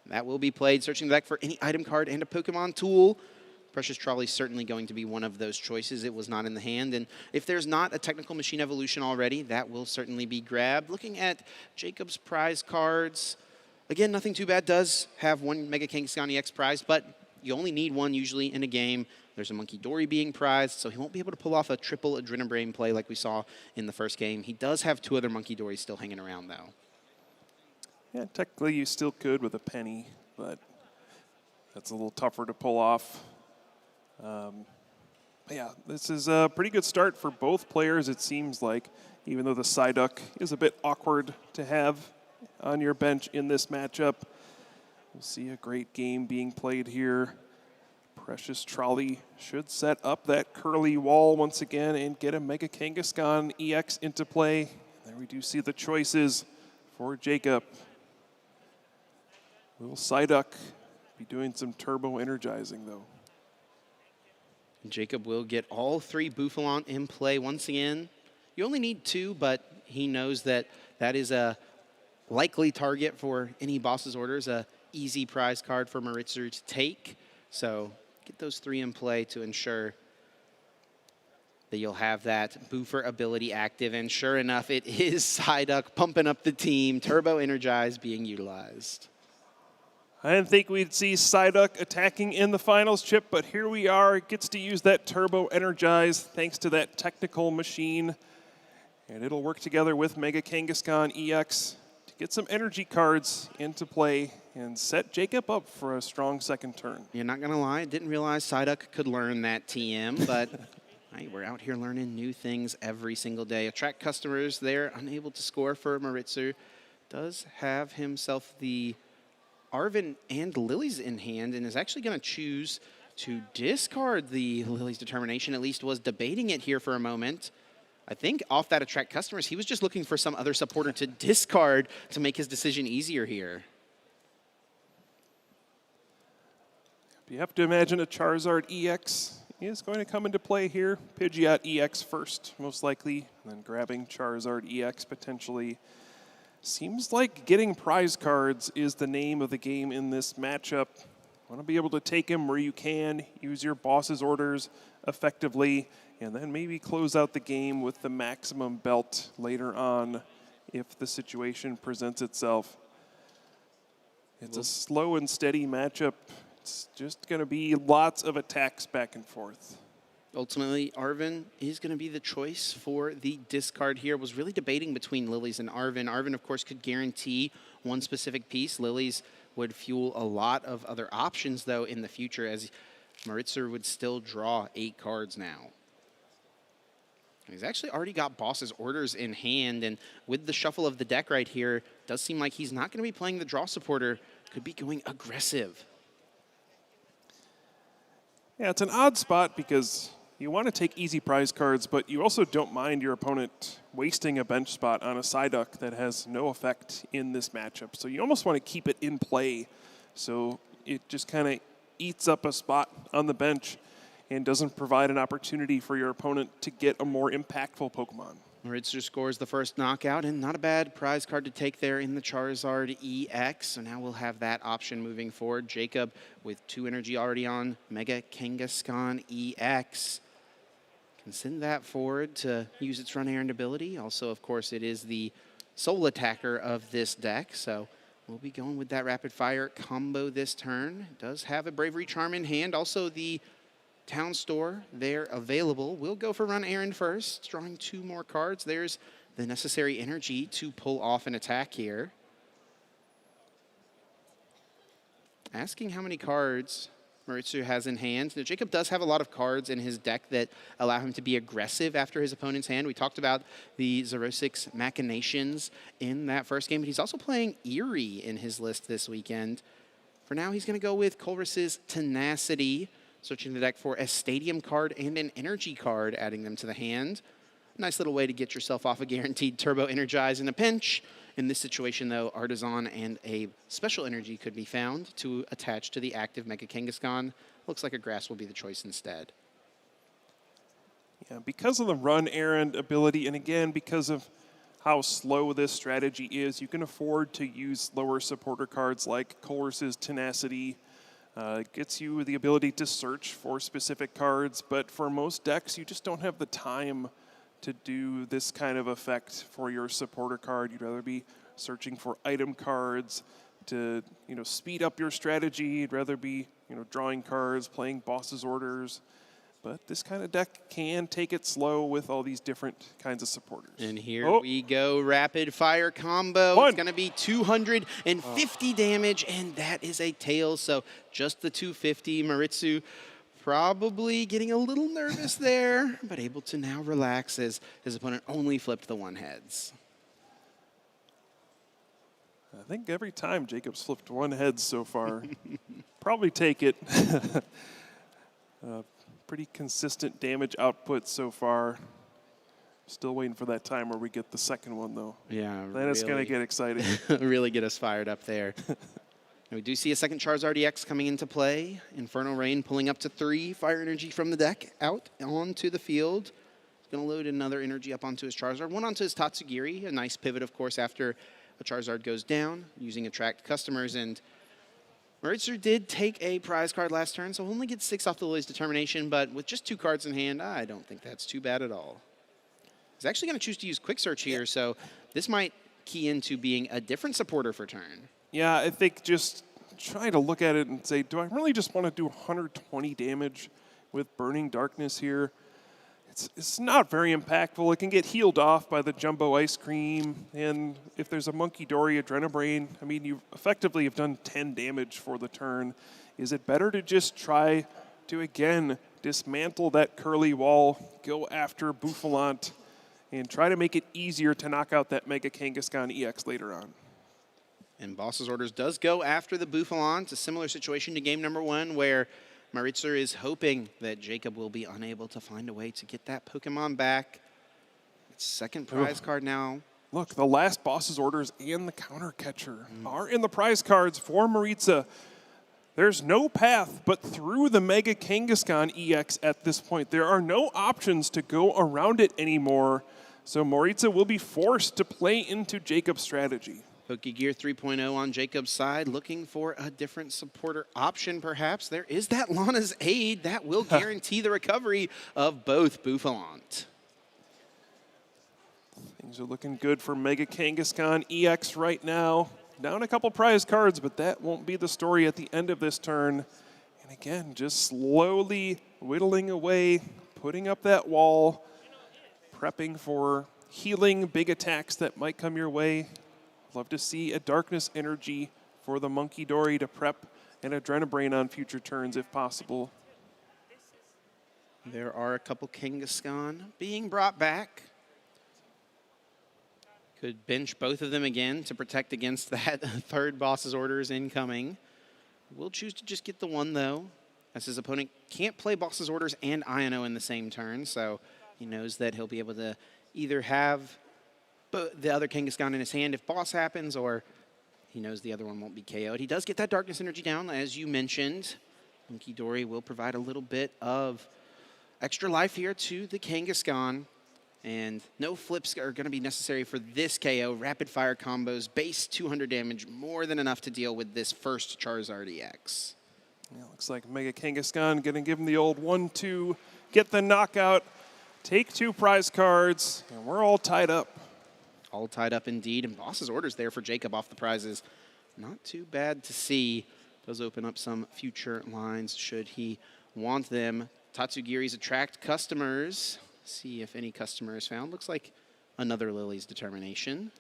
That will be played. Searching the deck for any item card and a Pokemon tool. Precious Trolley is certainly going to be one of those choices. It was not in the hand. And if there's not a Technical Machine Evolution already, that will certainly be grabbed. Looking at Jacob's prize cards, Again, nothing too bad. Does have one Mega Kangaskhan EX prize, but you only need one usually in a game. There's a Monkey Dory being prized, so he won't be able to pull off a triple Adrenabrain play like we saw in the first game. He does have 2 other Monkey Dories still hanging around, though. Yeah, technically you still could with a penny, but that's a little tougher to pull off. Yeah, this is a pretty good start for both players, it seems like, even though the Psyduck is a bit awkward to have on your bench in this matchup. We'll see a great game being played here. Precious Trolley should set up that curly wall once again and get a Mega Kangaskhan EX into play. There we do see the choices for Jacob. Will Psyduck be doing some turbo energizing, though? Jacob will get all 3 Bouffalon in play once again. You only need 2, but he knows that that is a likely target for any boss's orders, a easy prize card for Maritzu to take. So get those 3 in play to ensure that you'll have that Boofer ability active. And sure enough, it is Psyduck pumping up the team, turbo energize being utilized. I didn't think we'd see Psyduck attacking in the finals, Chip, but here we are. It gets to use that Turbo Energize thanks to that technical machine. And it'll work together with Mega Kangaskhan EX to get some energy cards into play and set Jacob up for a strong second turn. You're not going to lie, I didn't realize Psyduck could learn that TM, but hey, we're out here learning new things every single day. Attract customers there, unable to score for Maritzu. Does have himself the Arven and Lily's in hand and is actually going to choose to discard the Lily's Determination, at least was debating it here for a moment. I think off that Attract Customers, he was just looking for some other supporter to discard to make his decision easier here. You have to imagine a Charizard EX is going to come into play here. Pidgeot EX first, most likely, and then grabbing Charizard EX potentially. Seems like getting prize cards is the name of the game in this matchup. Want to be able to take them where you can, use your boss's orders effectively, and then maybe close out the game with the maximum belt later on if the situation presents itself. It's a slow and steady matchup. It's just going to be lots of attacks back and forth. Ultimately, Arven is going to be the choice for the discard here. Was really debating between Lily's and Arven. Arven, of course, could guarantee one specific piece. Lily's would fuel a lot of other options, though, in the future, as Maritzu would still draw 8 cards now. He's actually already got boss's orders in hand, and with the shuffle of the deck right here, it does seem like he's not going to be playing the draw supporter. Could be going aggressive. Yeah, it's an odd spot because you want to take easy prize cards, but you also don't mind your opponent wasting a bench spot on a Psyduck that has no effect in this matchup. So you almost want to keep it in play so it just kind of eats up a spot on the bench and doesn't provide an opportunity for your opponent to get a more impactful Pokemon. Maritzu scores the first knockout, and not a bad prize card to take there in the Charizard EX. So now we'll have that option moving forward. Jacob with 2 energy already on Mega Kangaskhan EX. Can send that forward to use its run errand ability. Also, of course, it is the sole attacker of this deck, so we'll be going with that rapid fire combo this turn. It does have a Bravery Charm in hand. Also, the Town Store there available. We'll go for run errand first, drawing 2 more cards. There's the necessary energy to pull off an attack here. Asking how many cards Maritzu has in hand. Now, Jacob does have a lot of cards in his deck that allow him to be aggressive after his opponent's hand. We talked about the Xerosic's Machinations in that first game, but he's also playing Eerie in his list this weekend. For now, he's going to go with Colress's Tenacity, searching the deck for a Stadium card and an Energy card, adding them to the hand. Nice little way to get yourself off a guaranteed Turbo Energize in a pinch. In this situation, though, Artisan and a Special Energy could be found to attach to the active Mega Kangaskhan. Looks like a Grass will be the choice instead. Yeah, because of the run errand ability, and again, because of how slow this strategy is, you can afford to use lower supporter cards like Colress's Tenacity. It gets you the ability to search for specific cards, but for most decks, you just don't have the time to do this kind of effect for your supporter card. You'd rather be searching for item cards, to, you know, speed up your strategy. You'd rather be, you know, drawing cards, playing boss's orders. But this kind of deck can take it slow with all these different kinds of supporters. And here we go, rapid fire combo. It's going to be 250 damage, and that is a tail. So just the 250. Maritsu probably getting a little nervous there, but able to now relax as his opponent only flipped the one heads. I think every time Jacob's flipped one head so far. Probably take it. Pretty consistent damage output so far. Still waiting for that time where we get the second one, though. Yeah, then it's going to get exciting. Really get us fired up there. We do see a second Charizard EX coming into play. Infernal Rain pulling up to 3 fire energy from the deck out onto the field. He's going to load another energy up onto his Charizard. One onto his Tatsugiri. A nice pivot, of course, after a Charizard goes down, using Attract Customers. And Maritsu did take a prize card last turn, so only gets 6 off the Lily's Determination, but with just 2 cards in hand, I don't think that's too bad at all. He's actually going to choose to use Quick Search here, so this might key into being a different supporter for turn. Yeah, I think just trying to look at it and say, do I really just want to do 120 damage with Burning Darkness here? It's not very impactful. It can get healed off by the Jumbo Ice Cream, and if there's a Monkey Dory Adrenabrain, I mean, you effectively have done 10 damage for the turn. Is it better to just try to, again, dismantle that curly wall, go after Bouffalant, and try to make it easier to knock out that Mega Kangaskhan EX later on? And Boss's Orders does go after the Bouffalant. It's a similar situation to game number 1 where Maritsu is hoping that Jacob will be unable to find a way to get that Pokemon back. It's second prize card now. Look, the last Boss's Orders and the Counter Catcher are in the prize cards for Maritsu. There's no path but through the Mega Kangaskhan EX at this point. There are no options to go around it anymore. So Maritsu will be forced to play into Jacob's strategy. Pokegear 3.0 on Jacob's side, looking for a different supporter option, perhaps. There is that Lana's Aid. That will guarantee the recovery of both Bouffalant. Things are looking good for Mega Kangaskhan EX right now. Down a couple prize cards, but that won't be the story at the end of this turn. And again, just slowly whittling away, putting up that wall, prepping for healing big attacks that might come your way. Love to see a Darkness Energy for the Monkey Dory to prep an Adrenabrain on future turns if possible. There are a couple Kangaskhan being brought back. Could bench both of them again to protect against that third Boss's Orders incoming. Will choose to just get the one, though, as his opponent can't play Boss's Orders and Iono in the same turn, so he knows that he'll be able to either have the other Kangaskhan in his hand if boss happens, or he knows the other one won't be KO'd. He does get that Darkness Energy down, as you mentioned. Monkey Dory will provide a little bit of extra life here to the Kangaskhan, and no flips are going to be necessary for this KO. Rapid fire combos, base 200 damage, more than enough to deal with this first Charizard EX. Yeah, looks like Mega Kangaskhan going to give him the old 1-2, get the knockout, take 2 prize cards, and we're all tied up. All tied up indeed, and Boss's Orders there for Jacob off the prizes. Not too bad to see. Does open up some future lines should he want them. Tatsugiri's Attract Customers. See if any customer is found. Looks like another Lily's Determination.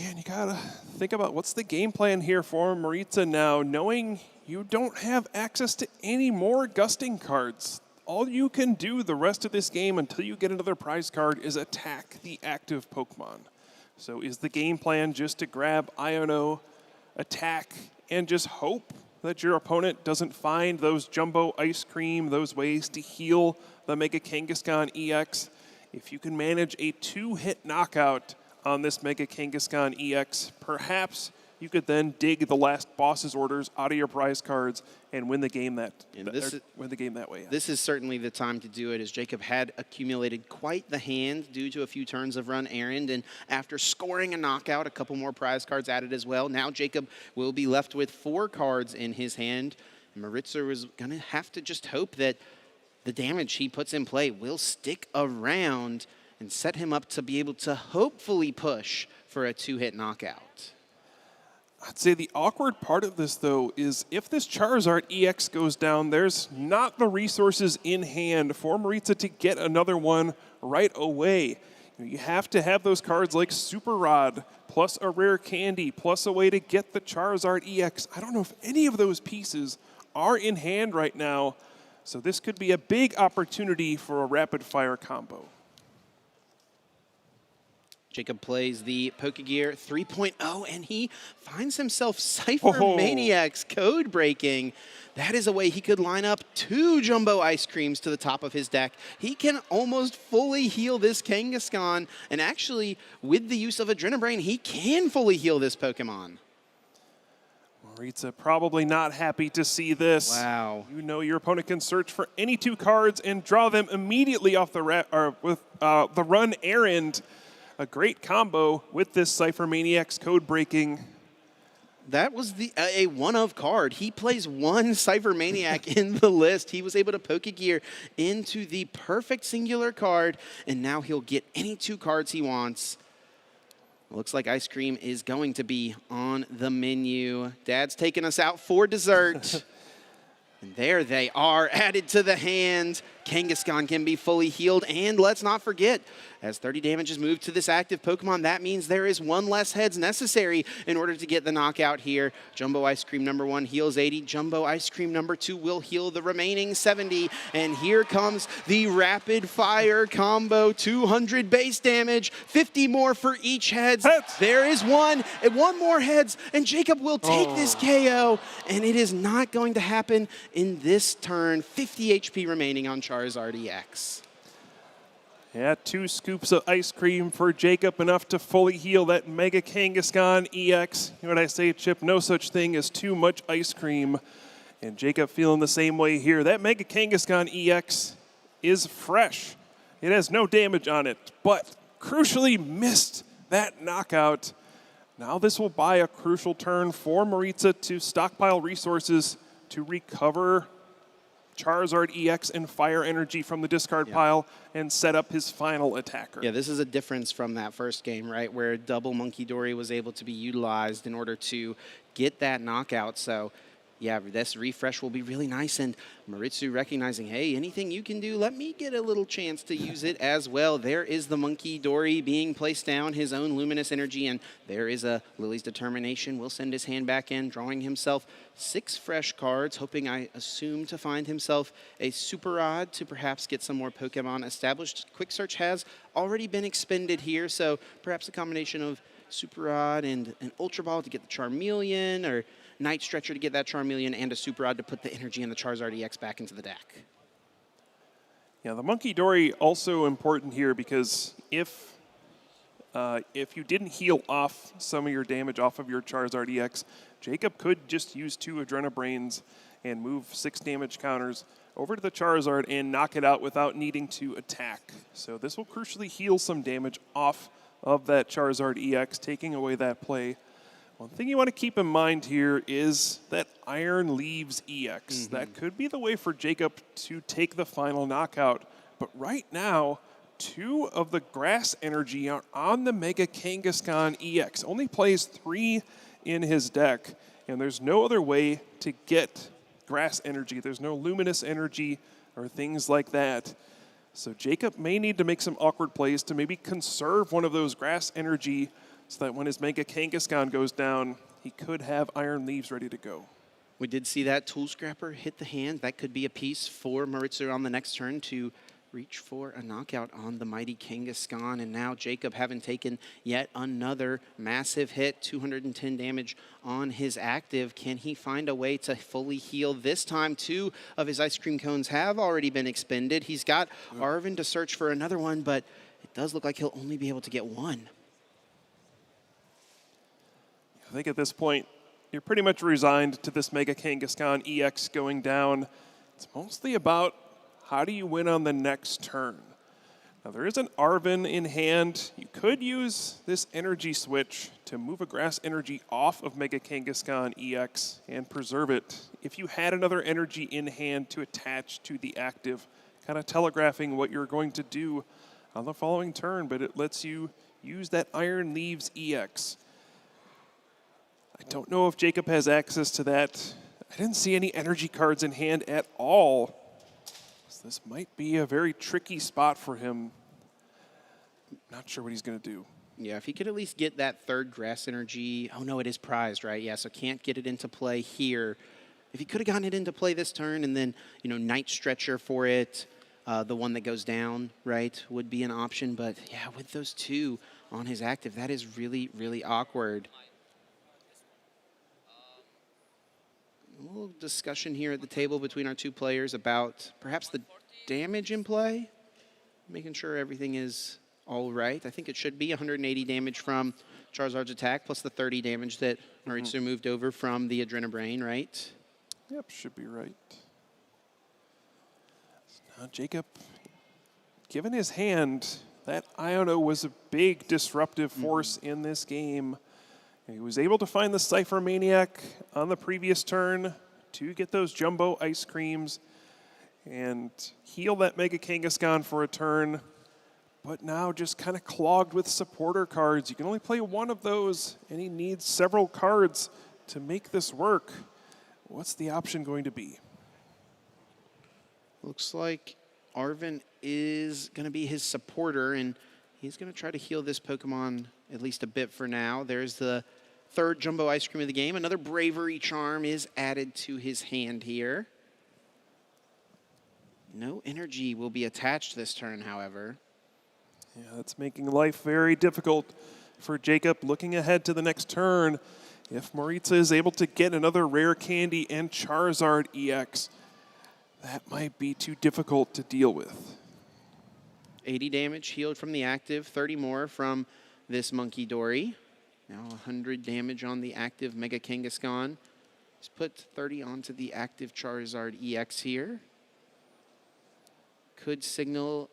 Yeah, and you gotta think about what's the game plan here for Maritsu now, knowing you don't have access to any more Gusting cards. All you can do the rest of this game until you get another prize card is attack the active Pokemon. So is the game plan just to grab Iono, attack, and just hope that your opponent doesn't find those Jumbo Ice Cream, those ways to heal the Mega Kangaskhan EX? If you can manage a 2-hit knockout on this Mega Kangaskhan EX, perhaps you could then dig the last Boss's Orders out of your prize cards and win the game that way. This is certainly the time to do it, as Jacob had accumulated quite the hand due to a few turns of run errand, and after scoring a knockout, a couple more prize cards added as well. Now Jacob will be left with 4 cards in his hand. Maritsu is going to have to just hope that the damage he puts in play will stick around and set him up to be able to hopefully push for a 2-hit knockout. I'd say the awkward part of this, though, is if this Charizard EX goes down, there's not the resources in hand for Maritza to get another one right away. You have to have those cards like Super Rod, plus a rare candy, plus a way to get the Charizard EX. I don't know if any of those pieces are in hand right now, so this could be a big opportunity for a rapid-fire combo. Jacob plays the Pokegear 3.0, and he finds himself Cypher Maniac's code breaking. That is a way he could line up 2 Jumbo Ice Creams to the top of his deck. He can almost fully heal this Kangaskhan, and actually, with the use of Adrenabrain, he can fully heal this Pokemon. Maritza probably not happy to see this. Wow. You know your opponent can search for any 2 cards and draw them immediately off the the run errand. A great combo with this Cypher Maniac's code breaking. That was a one-of card. He plays 1 Cypher Maniac in the list. He was able to Pokegear into the perfect singular card, and now he'll get any 2 cards he wants. Looks like ice cream is going to be on the menu. Dad's taking us out for dessert. And there they are, added to the hand. Kangaskhan can be fully healed, and let's not forget, as 30 damage is moved to this active Pokemon, that means there is 1 less heads necessary in order to get the knockout here. Jumbo Ice Cream number 1 heals 80. Jumbo Ice Cream number 2 will heal the remaining 70. And here comes the rapid fire combo. 200 base damage, 50 more for each heads. There is 1, and 1 more heads, and Jacob will take this KO, and it is not going to happen in this turn. 50 HP remaining on Charizard EX. Yeah, 2 scoops of ice cream for Jacob, enough to fully heal that Mega Kangaskhan EX. You know what I say, Chip? No such thing as too much ice cream. And Jacob feeling the same way here. That Mega Kangaskhan EX is fresh. It has no damage on it, but crucially missed that knockout. Now this will buy a crucial turn for Maritza to stockpile resources to recover Charizard EX and Fire Energy from the discard pile and set up his final attacker. Yeah, this is a difference from that first game, right, where double Monkey Dory was able to be utilized in order to get that knockout. So, yeah, this refresh will be really nice, and Maritza recognizing, hey, anything you can do, let me get a little chance to use it as well. There is the Monkey Dory being placed down, his own Luminous Energy, and there is a Lily's Determination. Will send his hand back in, drawing himself 6 fresh cards, hoping, I assume, to find himself a Super Rod to perhaps get some more Pokemon established. Quick Search has already been expended here, so perhaps a combination of Super Rod and an Ultra Ball to get the Charmeleon, or Night Stretcher to get that Charmeleon, and a Super Rod to put the energy and the Charizard EX back into the deck. Yeah, the Monkey Dory also important here because if you didn't heal off some of your damage off of your Charizard EX, Jacob could just use 2 Adrenabrains and move 6 damage counters over to the Charizard and knock it out without needing to attack. So this will crucially heal some damage off of that Charizard EX, taking away that play. One thing you want to keep in mind here is that Iron Leaves EX. That could be the way for Jacob to take the final knockout. But right now, 2 of the Grass Energy are on the Mega Kangaskhan EX. Only plays 3 in his deck, and there's no other way to get Grass Energy. There's no Luminous Energy or things like that. So Jacob may need to make some awkward plays to maybe conserve one of those Grass Energy so that when his Mega Kangaskhan goes down, he could have Iron Leaves ready to go. We did see that Tool Scrapper hit the hand. That could be a piece for Maritza on the next turn to reach for a knockout on the mighty Kangaskhan. And now Jacob, having taken yet another massive hit, 210 damage on his active. Can he find a way to fully heal? This time, 2 of his ice cream cones have already been expended. He's got Arven to search for another one, but it does look like he'll only be able to get 1. I think at this point, you're pretty much resigned to this Mega Kangaskhan EX going down. It's mostly about how do you win on the next turn. Now, there is an Arven in hand. You could use this energy switch to move a Grass Energy off of Mega Kangaskhan EX and preserve it. If you had another energy in hand to attach to the active, kind of telegraphing what you're going to do on the following turn, but it lets you use that Iron Leaves EX. I don't know if Jacob has access to that. I didn't see any energy cards in hand at all. So this might be a very tricky spot for him. Not sure what he's going to do. Yeah, if he could at least get that third grass energy. Oh, no, it is prized, right? Yeah, so can't get it into play here. If he could have gotten it into play this turn and then, Night Stretcher for it, the one that goes down, right, would be an option. But, yeah, with those two on his active, that is really, really awkward. A little discussion here at the table between our two players about perhaps the damage in play, making sure everything is all right. I think it should be 180 damage from Charizard's attack, plus the 30 damage that Maritsu moved over from the Adrenabrain, right? Yep, should be right. So now Jacob, given his hand, that Iono was a big disruptive force in this game. He was able to find the Cypher Maniac on the previous turn to get those jumbo ice creams and heal that Mega Kangaskhan for a turn. But now just kind of clogged with supporter cards. You can only play one of those, and he needs several cards to make this work. What's the option going to be? Looks like Arven is going to be his supporter, and he's going to try to heal this Pokemon at least a bit for now. There's the third Jumbo Ice Cream of the game. Another Bravery Charm is added to his hand here. No energy will be attached this turn, however. Yeah, that's making life very difficult for Jacob looking ahead to the next turn. If Maritza is able to get another Rare Candy and Charizard EX, that might be too difficult to deal with. 80 damage healed from the active, 30 more from this Monkey Dory. Now 100 damage on the active Mega Kangaskhan. He's put 30 onto the active Charizard EX here. Could signal...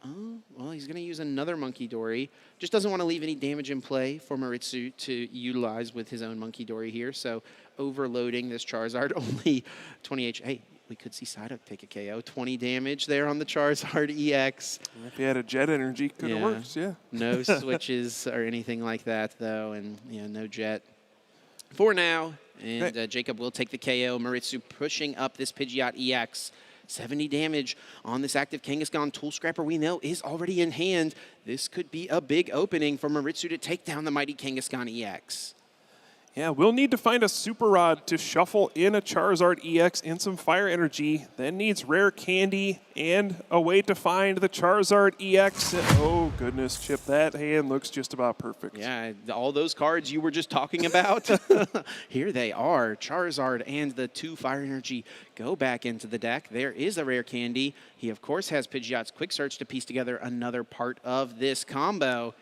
Oh, well, he's going to use another Monkey Dory. Just doesn't want to leave any damage in play for Maritsu to utilize with his own Monkey Dory here. So overloading this Charizard, only 20 HP. Hey, we could see Psyduck take a KO. 20 damage there on the Charizard EX. If he had a Jet Energy, could have worked, yeah. No switches or anything like that, though, and no Jet for now. And Jacob will take the KO. Maritsu pushing up this Pidgeot EX. 70 damage on this active Kangaskhan. Tool Scrapper, we know, is already in hand. This could be a big opening for Maritsu to take down the mighty Kangaskhan EX. Yeah, we'll need to find a Super Rod to shuffle in a Charizard EX and some Fire Energy. Then needs Rare Candy and a way to find the Charizard EX. Oh, goodness, Chip, that hand looks just about perfect. Yeah, all those cards you were just talking about, here they are. Charizard and the 2 Fire Energy go back into the deck. There is a Rare Candy. He, of course, has Pidgeot's Quick Search to piece together another part of this combo.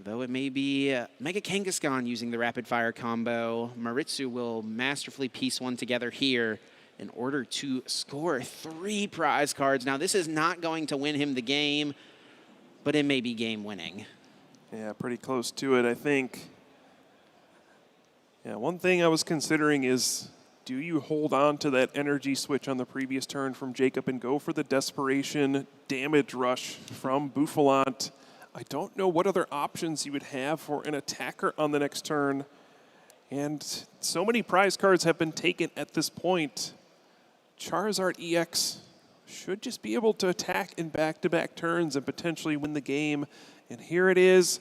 Though it may be Mega Kangaskhan using the Rapid Fire combo, Maritsu will masterfully piece one together here in order to score 3 prize cards. Now, this is not going to win him the game, but it may be game-winning. Yeah, pretty close to it, I think. Yeah, one thing I was considering is, do you hold on to that energy switch on the previous turn from Jacob and go for the Desperation Damage Rush from Bouffalant? I don't know what other options you would have for an attacker on the next turn. And so many prize cards have been taken at this point. Charizard EX should just be able to attack in back-to-back turns and potentially win the game. And here it is.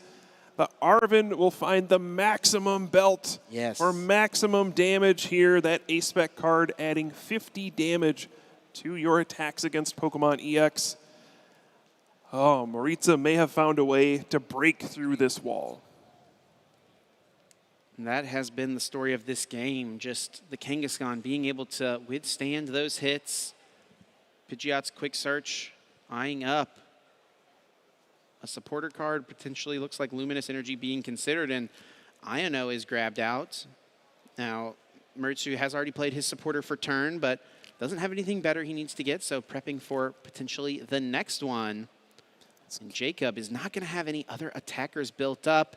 The Arven will find the maximum belt for maximum damage here. That A-Spec card adding 50 damage to your attacks against Pokemon EX. Oh, Maritza may have found a way to break through this wall. And that has been the story of this game, just the Kangaskhan being able to withstand those hits. Pidgeot's Quick Search eyeing up. A supporter card potentially looks like Luminous Energy being considered, and Iono is grabbed out. Now, Maritsu has already played his supporter for turn, but doesn't have anything better he needs to get, so prepping for potentially the next one. And Jacob is not going to have any other attackers built up.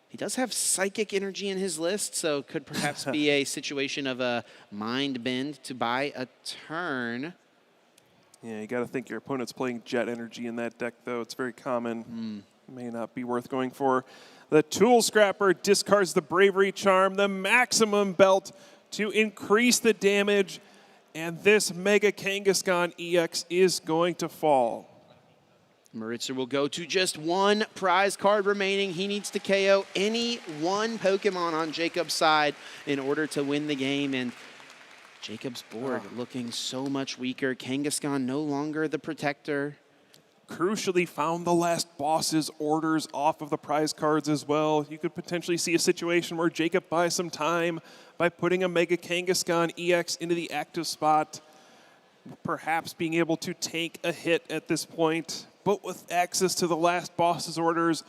He does have Psychic Energy in his list, so could perhaps be a situation of a Mind Bend to buy a turn. Yeah, you got to think your opponent's playing Jet Energy in that deck, though. It's very common. may not be worth going for. The Tool Scrapper discards the Bravery Charm, the Maximum Belt to increase the damage, and this Mega Kangaskhan EX is going to fall. Maritza will go to just one prize card remaining. He needs to KO any one Pokemon on Jacob's side in order to win the game. And Jacob's board looking so much weaker. Kangaskhan no longer the protector. Crucially found the last boss's orders off of the prize cards as well. You could potentially see a situation where Jacob buys some time by putting a Mega Kangaskhan EX into the active spot, perhaps being able to take a hit at this point. But with access to the last boss's orders,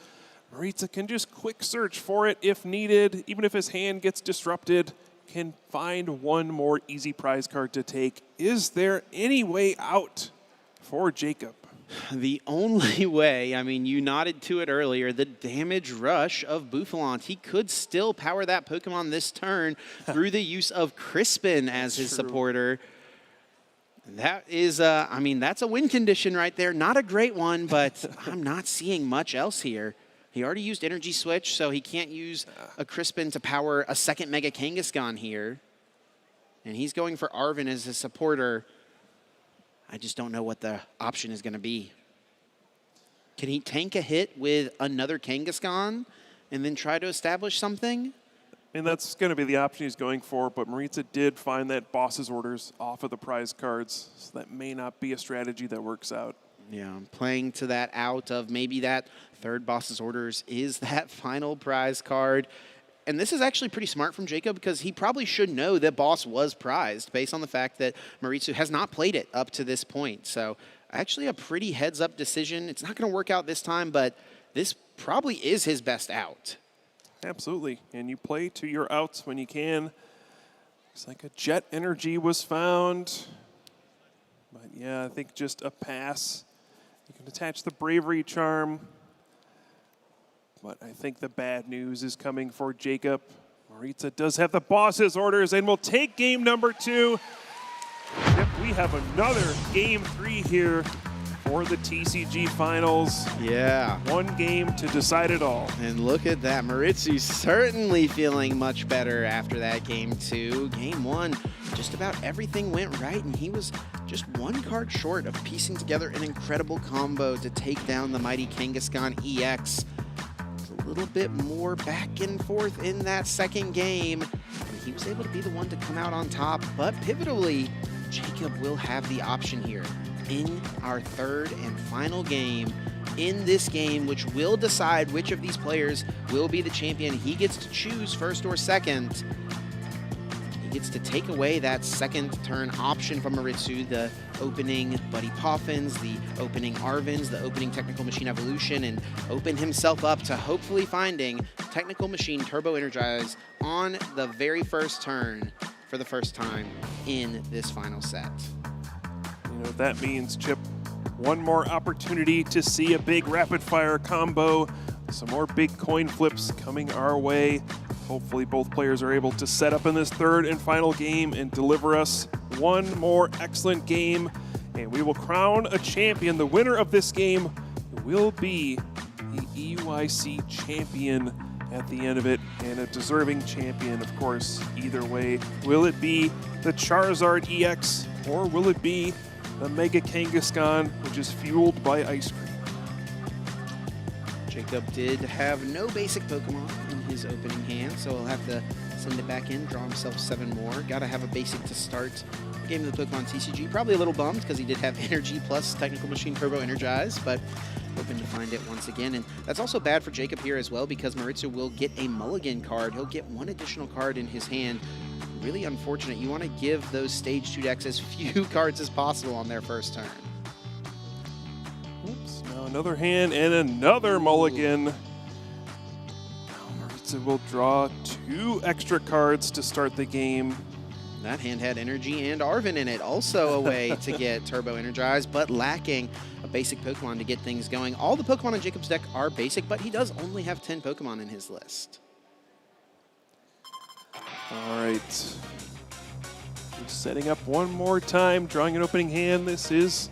Maritza can just quick search for it if needed. Even if his hand gets disrupted, can find one more easy prize card to take. Is there any way out for Jacob? The only way, I mean, you nodded to it earlier, the damage rush of Bouffalant. He could still power that Pokemon this turn through the use of Crispin as his supporter. That is, I mean, that's a win condition right there. Not a great one, but I'm not seeing much else here. He already used Energy Switch, so he can't use a Crispin to power a second Mega Kangaskhan here. And he's going for Arven as his supporter. I just don't know what the option is going to be. Can he tank a hit with another Kangaskhan and then try to establish something? And that's going to be the option he's going for, but Maritza did find that boss's orders off of the prize cards, so that may not be a strategy that works out. Yeah, playing to that out of maybe that third boss's orders is that final prize card. And this is actually pretty smart from Jacob because he probably should know that boss was prized based on the fact that Maritza has not played it up to this point. So actually a pretty heads-up decision. It's not going to work out this time, but this probably is his best out. Absolutely, and you play to your outs when you can. Looks like a Jet Energy was found. But yeah, I think just a pass. You can attach the Bravery Charm. But I think the bad news is coming for Jacob. Maritza does have the boss's orders and will take game number 2. Yep, we have another game 3 here for the TCG Finals. Yeah. One game to decide it all. And look at that. Maritsu's certainly feeling much better after that game 2. Game 1, just about everything went right, and he was just one card short of piecing together an incredible combo to take down the mighty Kangaskhan EX. A little bit more back and forth in that second game, and he was able to be the one to come out on top. But pivotally, Jacob will have the option here in our third and final game in this game, which will decide which of these players will be the champion. He gets to choose first or second. He gets to take away that second turn option from Maritsu, the opening Buddy Poffins, the opening Arvins, the opening Technical Machine Evolution, and open himself up to hopefully finding Technical Machine Turbo Energize on the very first turn for the first time in this final set. You know what that means, Chip. One more opportunity to see a big rapid-fire combo. Some more big coin flips coming our way. Hopefully both players are able to set up in this third and final game and deliver us one more excellent game. And we will crown a champion. The winner of this game will be the EUIC champion at the end of it, and a deserving champion, of course, either way. Will it be the Charizard EX, or will it be the Mega Kangaskhan, which is fueled by ice cream? Jacob did have no basic Pokemon in his opening hand, so he'll have to send it back in, draw himself 7 more. Gotta have a basic to start the game of the Pokemon TCG. Probably a little bummed because he did have Energy plus Technical Machine Turbo Energize, but hoping to find it once again. And that's also bad for Jacob here as well because Maritsu will get a mulligan card. He'll get one additional card in his hand. Really unfortunate. You want to give those Stage 2 decks as few cards as possible on their first turn. Oops, now another hand and another mulligan. Now Maritsu will draw 2 extra cards to start the game. That hand had Energy and Arven in it. Also a way to get Turbo Energized, but lacking a basic Pokemon to get things going. All the Pokemon in Jacob's deck are basic, but he does only have 10 Pokemon in his list. All right. Just setting up one more time, drawing an opening hand. This is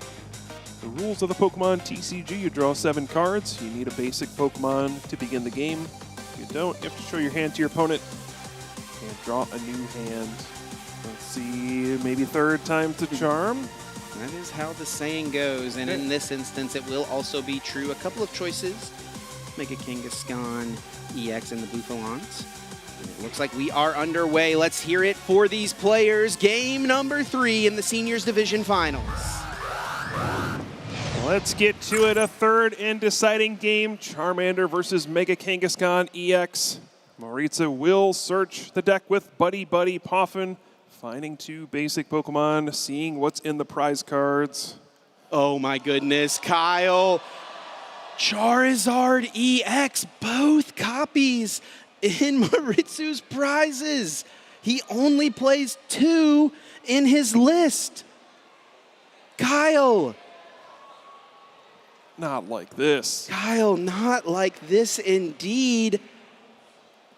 The rules of the Pokemon TCG, you draw 7 cards. You need a basic Pokemon to begin the game. If you don't, you have to show your hand to your opponent and draw a new hand. Let's see, maybe third time's the charm. That is how the saying goes, and in this instance, it will also be true. A couple of choices. Mega Kangaskhan EX and the Bouffalons. And it looks like we are underway. Let's hear it for these players. Game number 3 in the Seniors Division Finals. Let's get to it. A third and deciding game. Charmander versus Mega Kangaskhan EX. Maritza will search the deck with Buddy Buddy Poffin, finding 2 basic Pokemon, seeing what's in the prize cards. Oh my goodness, Kyle. Charizard EX, both copies in Maritsu's prizes. He only plays 2 in his list. Kyle. Not like this. Kyle, not like this indeed.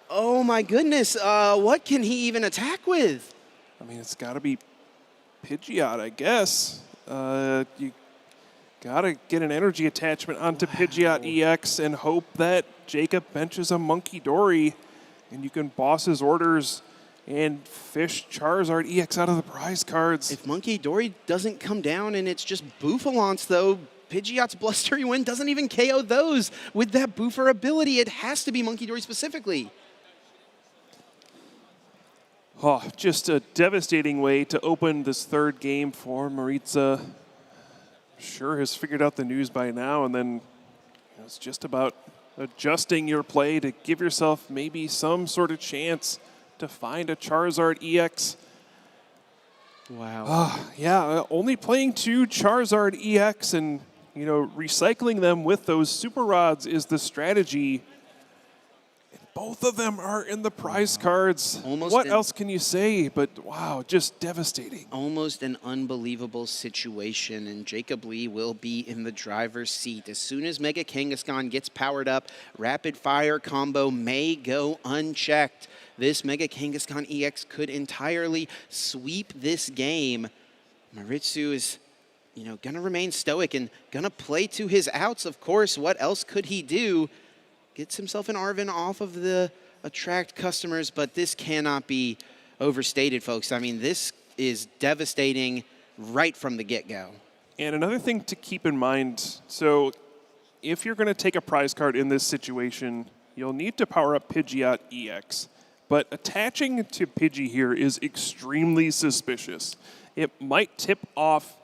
Oh my goodness, what can he even attack with? I mean, it's got to be Pidgeot, I guess. You got to get an energy attachment onto Pidgeot EX and hope that Jacob benches a Monkey Dory and you can boss his orders and fish Charizard EX out of the prize cards. If Monkey Dory doesn't come down and it's just Bouffalons, though, Pidgeot's Blustery Wind doesn't even KO those with that Boofer ability. It has to be Monkey Dory specifically. Oh, just a devastating way to open this third game for Maritza. Sure has figured out the news by now, and then it's just about adjusting your play to give yourself maybe some sort of chance to find a Charizard EX. Wow. Yeah, only playing 2 Charizard EX and, recycling them with those Super Rods is the strategy. Both of them are in the prize cards. What else can you say? But wow, just devastating. Almost an unbelievable situation, and Jacob Lee will be in the driver's seat. As soon as Mega Kangaskhan gets powered up, Rapid Fire combo may go unchecked. This Mega Kangaskhan EX could entirely sweep this game. Maritsu is, gonna remain stoic and gonna play to his outs, of course. What else could he do? Gets himself an Arven off of the attract customers, but this cannot be overstated, folks. I mean, this is devastating right from the get-go. And another thing to keep in mind, so if you're going to take a prize card in this situation, you'll need to power up Pidgeot EX. But attaching to Pidgey here is extremely suspicious. It might tip off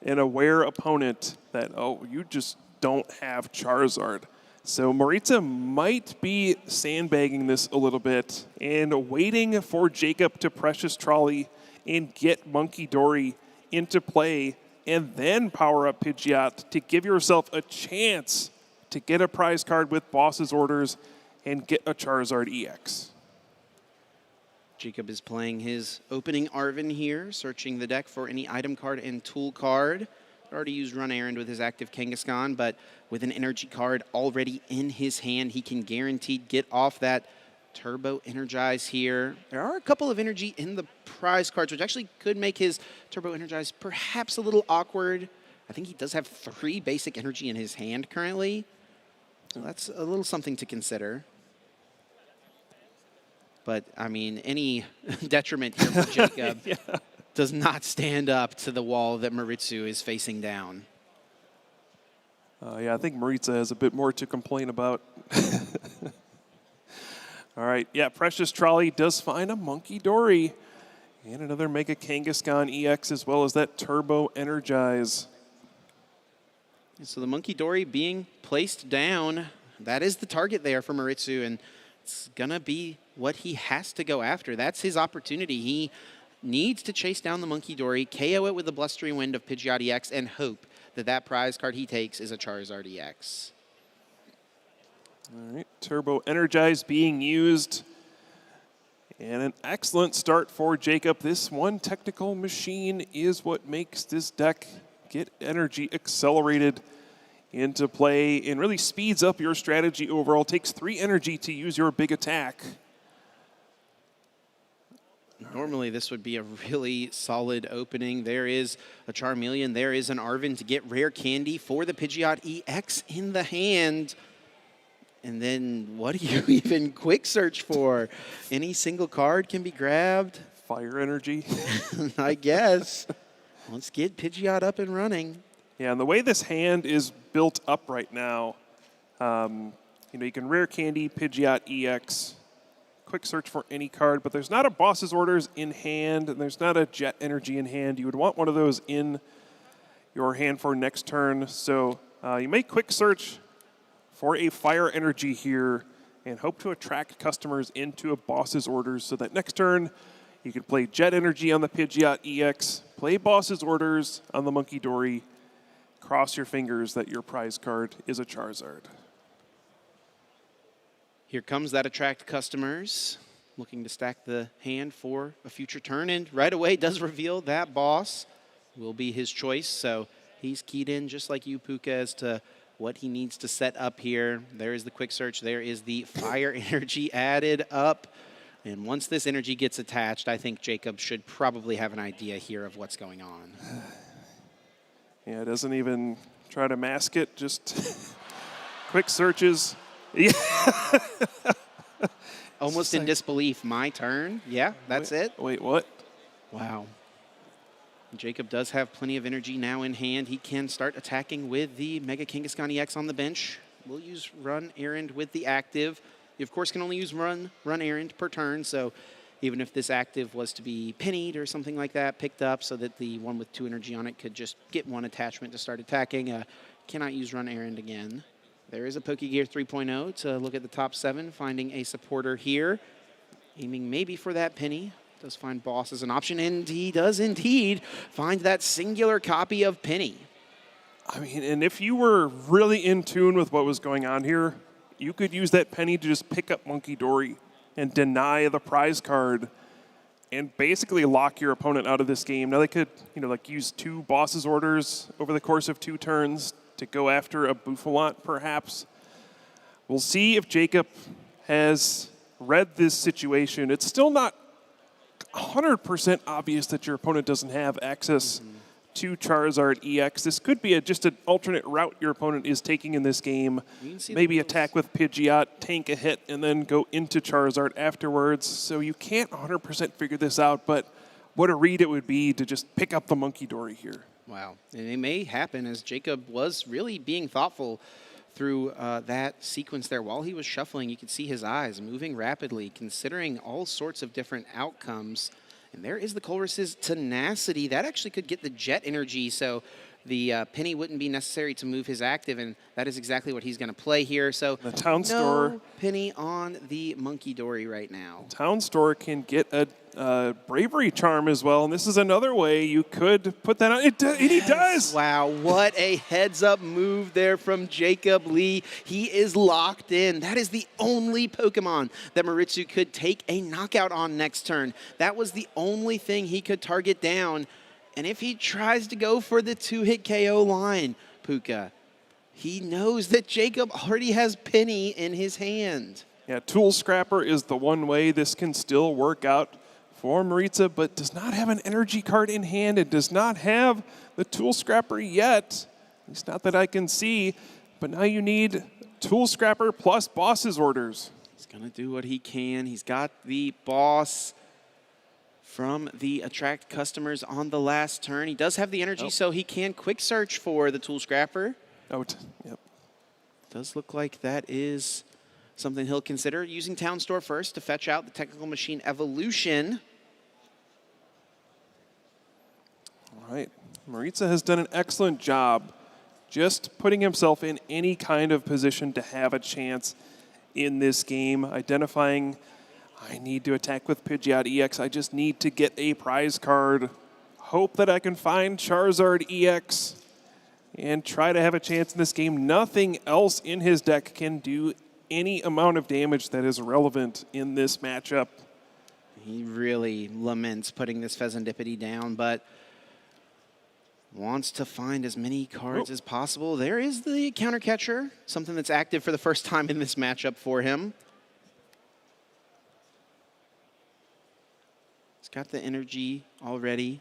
an aware opponent that, oh, you just don't have Charizard. So Maritza might be sandbagging this a little bit and waiting for Jacob to Precious Trolley and get Monkey Dory into play and then power up Pidgeot to give yourself a chance to get a prize card with Boss's Orders and get a Charizard EX. Jacob is playing his opening Arven here, searching the deck for any item card and tool card. Already used Run Errand with his active Kangaskhan, but with an energy card already in his hand, he can guaranteed get off that Turbo Energize here. There are a couple of energy in the prize cards, which actually could make his Turbo Energize perhaps a little awkward. I think he does have 3 basic energy in his hand currently. So that's a little something to consider. But, I mean, any detriment here for Jacob does not stand up to the wall that Maritsu is facing down. Yeah, I think Maritza has a bit more to complain about. All right, yeah, Precious Trolley does find a Monkey Dory and another Mega Kangaskhan EX as well as that Turbo Energize. So the Monkey Dory being placed down, that is the target there for Maritsu, and it's going to be what he has to go after. That's his opportunity. He needs to chase down the Monkey Dory, KO it with the Blustering Wind of Pidgeot EX, and hope that that prize card he takes is a Charizard EX. All right, Turbo Energize being used. And an excellent start for Jacob. This one technical machine is what makes this deck get energy accelerated into play and really speeds up your strategy overall. Takes 3 energy to use your big attack. Normally, this would be a really solid opening. There is a Charmeleon. There is an Arven to get rare candy for the Pidgeot EX in the hand. And then what do you even quick search for? Any single card can be grabbed. Fire energy. I guess. Let's get Pidgeot up and running. Yeah, and the way this hand is built up right now, you can rare candy, Pidgeot EX, quick search for any card, but there's not a boss's orders in hand, and there's not a jet energy in hand. You would want one of those in your hand for next turn. So you may quick search for a fire energy here and hope to attract customers into a boss's orders so that next turn you can play jet energy on the Pidgeot EX, play boss's orders on the Monkey Dory, cross your fingers that your prize card is a Charizard. Here comes that attract customers, looking to stack the hand for a future turn, and right away does reveal that boss will be his choice. So he's keyed in just like you, Puka, as to what he needs to set up here. There is the quick search. There is the fire energy added up. And once this energy gets attached, I think Jacob should probably have an idea here of what's going on. Yeah, it doesn't even try to mask it, just quick searches. Yeah. Almost in disbelief. My turn? Yeah, that's it? Wait, what? Wow. Jacob does have plenty of energy now in hand. He can start attacking with the Mega Kangaskhan EX on the bench. We'll use Run Errand with the active. You, of course, can only use Run Errand per turn, so even if this active was to be pennied or something like that, picked up so that the one with 2 energy on it could just get 1 attachment to start attacking, cannot use Run Errand again. There is a Pokegear 3.0 to look at the top 7, finding a supporter here, aiming maybe for that penny. Does find boss as an option, and he does indeed find that singular copy of penny. I mean, and if you were really in tune with what was going on here, you could use that penny to just pick up Monkey Dory and deny the prize card and basically lock your opponent out of this game. Now they could, use 2 boss's orders over the course of 2 turns to go after a Bouffalante, perhaps. We'll see if Jacob has read this situation. It's still not 100% obvious that your opponent doesn't have access to Charizard EX. This could be just an alternate route your opponent is taking in this game. Maybe attack with Pidgeot, tank a hit, and then go into Charizard afterwards. So you can't 100% figure this out, but what a read it would be to just pick up the Monkey Dory here. Wow. And it may happen as Jacob was really being thoughtful through that sequence there. While he was shuffling, you could see his eyes moving rapidly, considering all sorts of different outcomes. And there is the Colress's Tenacity. That actually could get the jet energy, so the penny wouldn't be necessary to move his active, and that is exactly what he's going to play here. So the Town Store penny on the Monkey Dory right now. Town Store can get a Bravery Charm as well, and this is another way you could put that on. And he does! Wow, what a heads-up move there from Jacob Lee. He is locked in. That is the only Pokemon that Maritsu could take a knockout on next turn. That was the only thing he could target down. And if he tries to go for the 2-hit KO line, Puka, he knows that Jacob already has Penny in his hand. Yeah, Tool Scrapper is the one way this can still work out for Maritza, but does not have an energy card in hand. It does not have the Tool Scrapper yet. At least not that I can see. But now you need Tool Scrapper plus boss's orders. He's going to do what he can. He's got the boss from the attract customers on the last turn. He does have the energy, so he can quick search for the Tool Scrapper. Out. Yep. Does look like that is something he'll consider. Using Town Store first to fetch out the Technical Machine Evolution. All right. Maritza has done an excellent job just putting himself in any kind of position to have a chance in this game, identifying I need to attack with Pidgeot EX. I just need to get a prize card. Hope that I can find Charizard EX and try to have a chance in this game. Nothing else in his deck can do any amount of damage that is relevant in this matchup. He really laments putting this Pheasantipity down, but wants to find as many cards as possible. There is the Counter Catcher, something that's active for the first time in this matchup for him. got the energy already.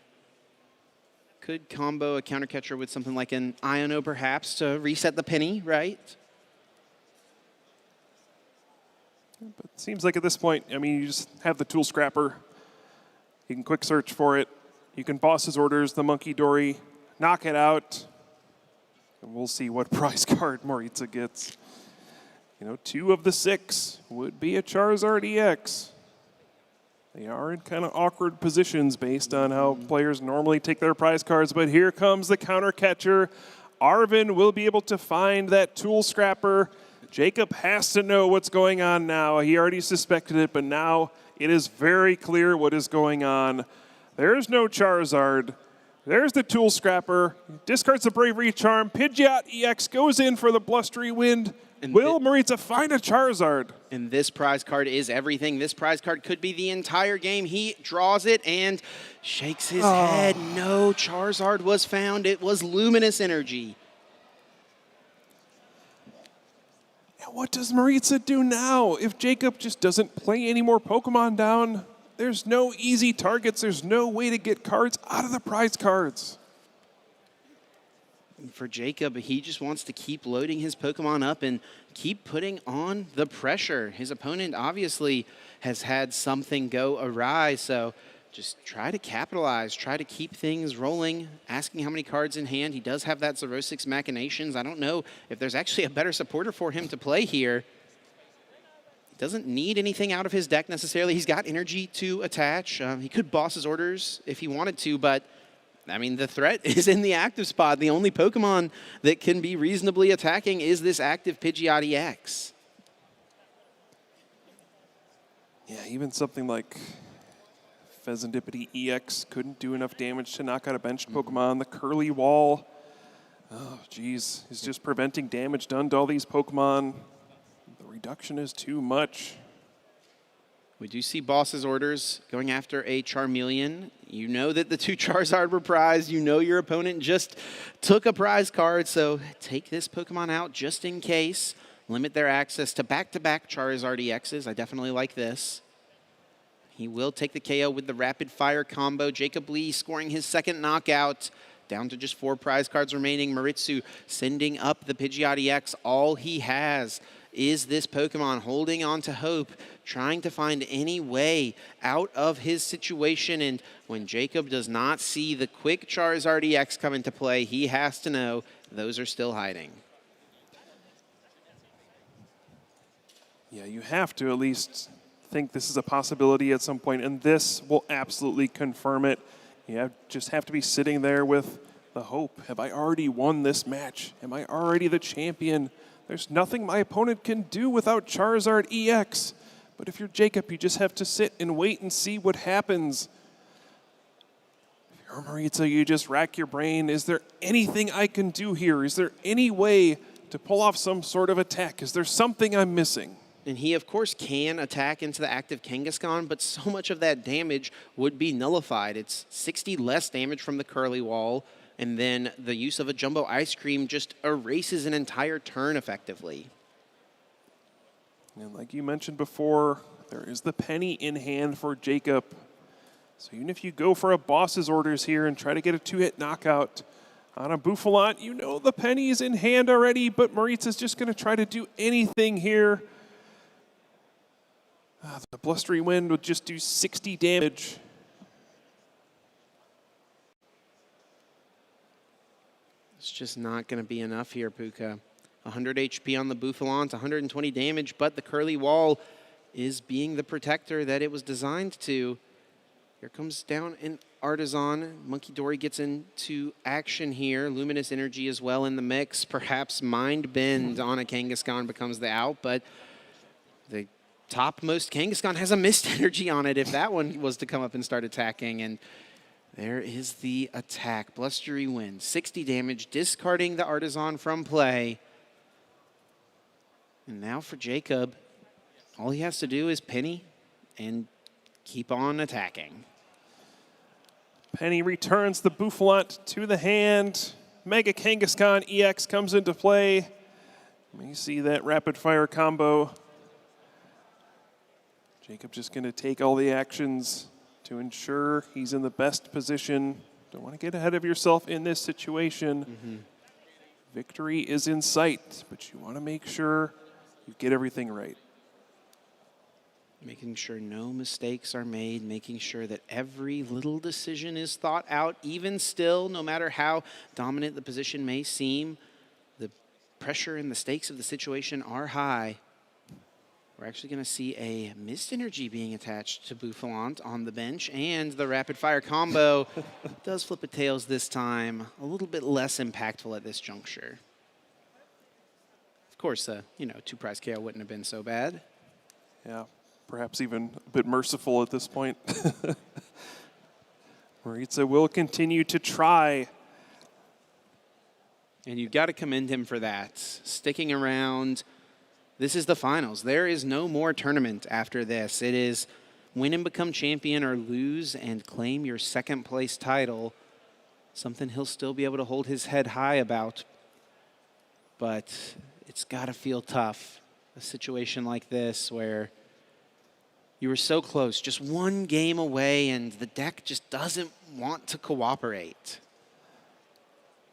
Could combo a counter catcher with something like an Iono perhaps to reset the penny, right? But it seems like at this point, I mean, you just have the Tool Scrapper. You can quick search for it. You can boss his orders, the Monkey Dory, knock it out. And we'll see what prize card Maritza gets. You know, 2 of the 6 would be a Charizard EX. They are in kind of awkward positions based on how players normally take their prize cards, but here comes the counter catcher. Arvin will be able to find that Tool Scrapper. Jacob has to know what's going on now. He already suspected it, but now it is very clear what is going on. There's no Charizard. There's the Tool Scrapper. Discards the Bravery Charm. Pidgeot EX goes in for the Blustery Wind. And will Maritza find a Charizard? And this prize card is everything. This prize card could be the entire game. He draws it and shakes his head. No Charizard was found. It was Luminous Energy. And what does Maritza do now? If Jacob just doesn't play any more Pokemon down, there's no easy targets. There's no way to get cards out of the prize cards. For Jacob, he just wants to keep loading his Pokemon up and keep putting on the pressure. His opponent obviously has had something go awry, so just try to capitalize, try to keep things rolling, asking how many cards in hand. He does have that Xerosix Machinations. I don't know if there's actually a better supporter for him to play here. He doesn't need anything out of his deck necessarily. He's got energy to attach. He could boss his orders if he wanted to, but I mean, the threat is in the active spot. The only Pokemon that can be reasonably attacking is this active Pidgeot EX. Yeah, even something like Pheasantipity EX couldn't do enough damage to knock out a benched Pokemon. The Curly Wall, oh, geez, is just preventing damage done to all these Pokemon. The reduction is too much. We do see Boss's orders going after a Charmeleon. You know that the 2 Charizard were prized. You know your opponent just took a prize card, so take this Pokemon out just in case. Limit their access to back-to-back Charizard EXs. I definitely like this. He will take the KO with the Rapid Fire combo. Jacob Lee scoring his 2nd knockout. Down to just 4 prize cards remaining. Maritsu sending up the Pidgeot EX. All he has is this Pokemon holding on to hope, trying to find any way out of his situation. And when Jacob does not see the quick Charizard EX come into play, he has to know those are still hiding. Yeah, you have to at least think this is a possibility at some point, and this will absolutely confirm it. You just have to be sitting there with the hope. Have I already won this match? Am I already the champion? There's nothing my opponent can do without Charizard EX. But if you're Jacob, you just have to sit and wait and see what happens. If you're Maritza, you just rack your brain. Is there anything I can do here? Is there any way to pull off some sort of attack? Is there something I'm missing? And he, of course, can attack into the active Kangaskhan, but so much of that damage would be nullified. It's 60 less damage from the Curly Wall, and then the use of a Jumbo Ice Cream just erases an entire turn effectively. And like you mentioned before, there is the penny in hand for Jacob. So even if you go for a boss's orders here and try to get a 2-hit knockout on a Bouffalant, you know the penny is in hand already, but Maritza's just going to try to do anything here. The Blustery Wind would just do 60 damage. It's just not going to be enough here, Puka. 100 HP on the Bouffalant, 120 damage, but the Curly Wall is being the protector that it was designed to. Here comes down an Artisan. Monkey Dory gets into action here. Luminous Energy as well in the mix. Perhaps Mind Bend on a Kangaskhan becomes the out, but the topmost Kangaskhan has a Mist Energy on it if that one was to come up and start attacking. And there is the attack. Blustery Wind, 60 damage, discarding the Artisan from play. And now for Jacob, all he has to do is penny and keep on attacking. Penny returns the Bouffalant to the hand. Mega Kangaskhan EX comes into play. You see that rapid fire combo. Jacob just going to take all the actions to ensure he's in the best position. Don't want to get ahead of yourself in this situation. Victory is in sight, but you want to make sure you get everything right. Making sure no mistakes are made, making sure that every little decision is thought out. Even still, no matter how dominant the position may seem, the pressure and the stakes of the situation are high. We're actually going to see a mist energy being attached to Bouffalant on the bench, and the rapid fire combo does flip a tails this time. A little bit less impactful at this juncture. Of course, you know, 2-prize KO wouldn't have been so bad. Yeah, perhaps even a bit merciful at this point. Maritza will continue to try. And you've got to commend him for that. Sticking around. This is the finals. There is no more tournament after this. It is win and become champion or lose and claim your second place title. Something he'll still be able to hold his head high about. But it's got to feel tough. A situation like this where you were so close, just one game away, and the deck just doesn't want to cooperate.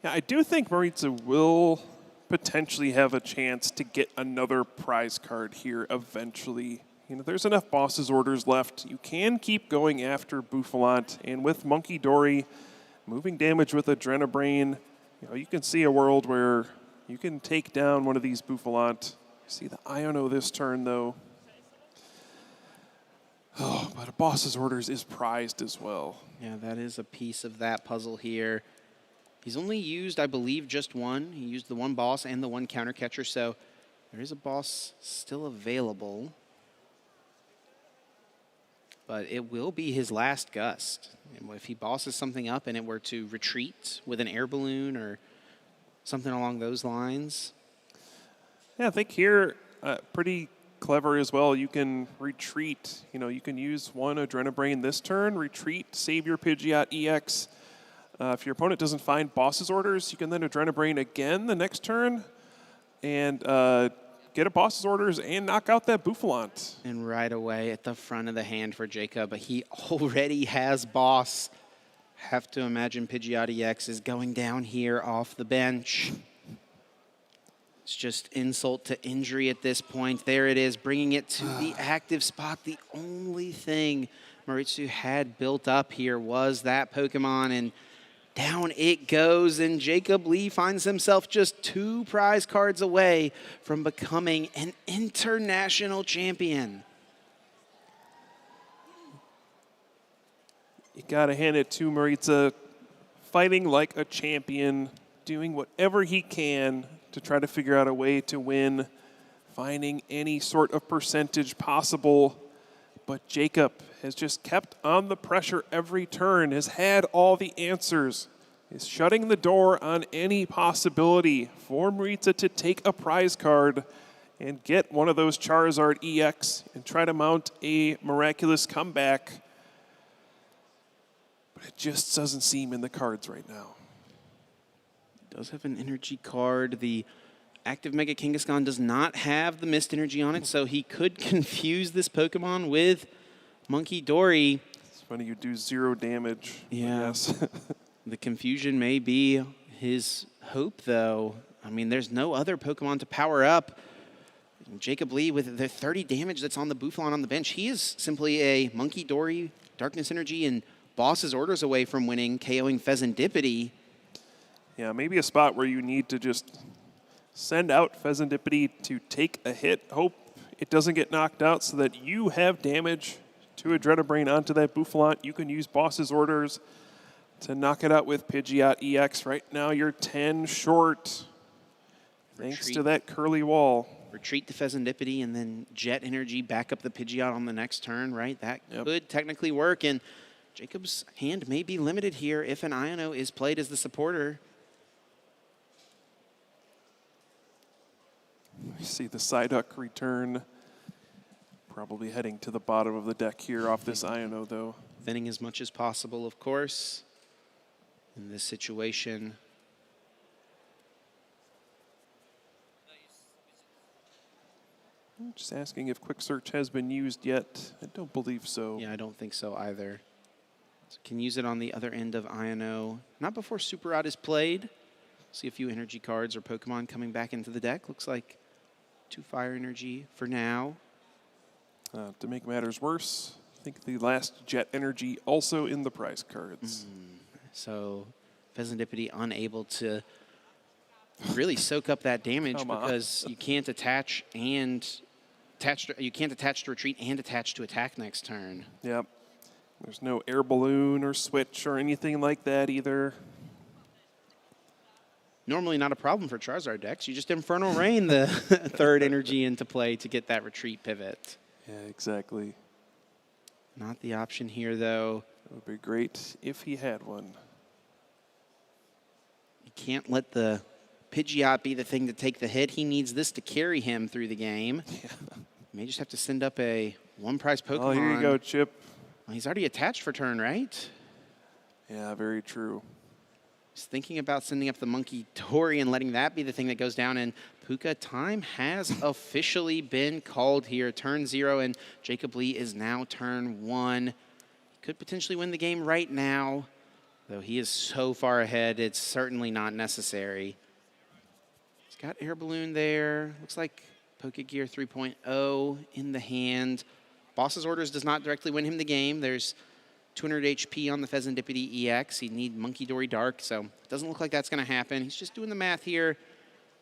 Yeah, I do think Maritza will potentially have a chance to get another prize card here eventually. You know, there's enough bosses orders left. You can keep going after Bouffalant, and with Monkey Dory moving damage with Adrenabrain, you know, you can see a world where you can take down one of these Bouffalant. See the Iono this turn though. Oh, but a boss's orders is prized as well. Yeah, that is a piece of that puzzle here. He's only used, I believe, just one. He used the one boss and the one counter catcher, so there is a boss still available. But it will be his last gust. And if he bosses something up and it were to retreat with an air balloon or something along those lines. Yeah, I think here, pretty clever as well. You can retreat. You know, you can use one Adrenabrain this turn, retreat, save your Pidgeot EX. If your opponent doesn't find boss's orders, you can then Adrenabrain again the next turn and get a boss's orders and knock out that Bouffalant. And right away at the front of the hand for Jacob, he already has boss. Have to imagine Pidgeot EX is going down here off the bench. It's just insult to injury at this point. There it is, bringing it to the active spot. The only thing Maritsu had built up here was that Pokemon, and down it goes, and Jacob Lee finds himself just 2 prize cards away from becoming an international champion. You gotta hand it to Maritza, fighting like a champion, doing whatever he can to try to figure out a way to win, finding any sort of percentage possible. But Jacob has just kept on the pressure every turn, has had all the answers, is shutting the door on any possibility for Maritza to take a prize card and get one of those Charizard EX and try to mount a miraculous comeback. But it just doesn't seem in the cards right now. Does have an energy card. The active Mega Kangaskhan does not have the Mist Energy on it, so he could confuse this Pokemon with Monkey Dory. It's funny, you do 0 damage. Yeah. Yes. The confusion may be his hope, though. I mean, there's no other Pokemon to power up. Jacob Lee, with the 30 damage that's on the Bouffalant on the bench, he is simply a Monkey Dory, Darkness Energy, and boss's orders away from winning, KOing Pheasantipity. Yeah, maybe a spot where you need to just send out Pheasantipity to take a hit, hope it doesn't get knocked out so that you have damage to Adrenabrain onto that Bouffalant. You can use boss's orders to knock it out with Pidgeot EX. Right now you're 10 short, thanks to that curly wall. Retreat to Pheasantipity and then Jet Energy back up the Pidgeot on the next turn, right? That could technically work, and Jacob's hand may be limited here if an Iono is played as the supporter. We see the Psyduck return. Probably heading to the bottom of the deck here off this Iono, though. Thinning as much as possible, of course, in this situation. Just asking if Quick Search has been used yet. I don't believe so. Yeah, I don't think so either. So can use it on the other end of Iono. Not before Super Rod is played. See a few energy cards or Pokemon coming back into the deck. Looks like 2 fire energy for now. To make matters worse, I think the last Jet Energy also in the prize cards. So Pheasantipede unable to really soak up that damage because you can't attach you can't attach to retreat and attach to attack next turn. Yep. There's no air balloon or switch or anything like that either. Normally not a problem for Charizard decks. You just Infernal Rain the 3rd energy into play to get that retreat pivot. Yeah, exactly. Not the option here, though. It would be great if he had one. You can't let the Pidgeot be the thing to take the hit. He needs this to carry him through the game. Yeah. May just have to send up a 1-prize Pokemon. Oh, here you go, Chip. Well, he's already attached for turn, right? Yeah, very true. He's thinking about sending up the Monkey Dory and letting that be the thing that goes down. And Puka, time has officially been called here. Turn 0, and Jacob Lee is now turn 1. He could potentially win the game right now, though he is so far ahead, it's certainly not necessary. He's got Air Balloon there. Looks like Pokegear 3.0 in the hand. Boss's Orders does not directly win him the game. There's 200 HP on the Pheasantipede EX. He'd need Monkey Dory Dark, so it doesn't look like that's going to happen. He's just doing the math here.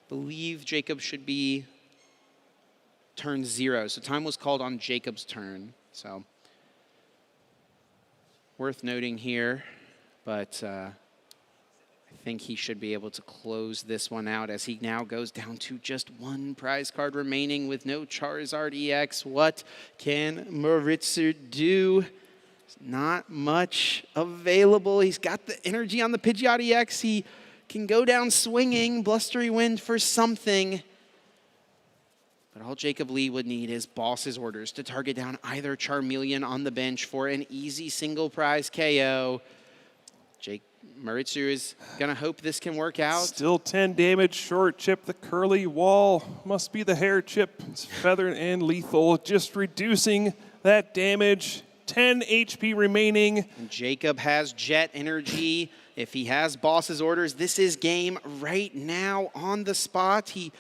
Believe Jacob should be turn 0. So time was called on Jacob's turn. So worth noting here, but I think he should be able to close this one out as he now goes down to just 1 prize card remaining with no Charizard EX. What can Maritsu do? Not much available. He's got the energy on the Pidgeot EX. He can go down swinging, Blustery Wind for something. But all Jacob Lee would need is Boss's Orders to target down either Charmeleon on the bench for an easy single prize KO. Maritsu is going to hope this can work out. Still 10 damage short, Chip. The curly wall must be the hair, Chip. It's feathered and lethal, just reducing that damage. 10 HP remaining. And Jacob has Jet Energy. If he has Boss's Orders, this is game right now on the spot. He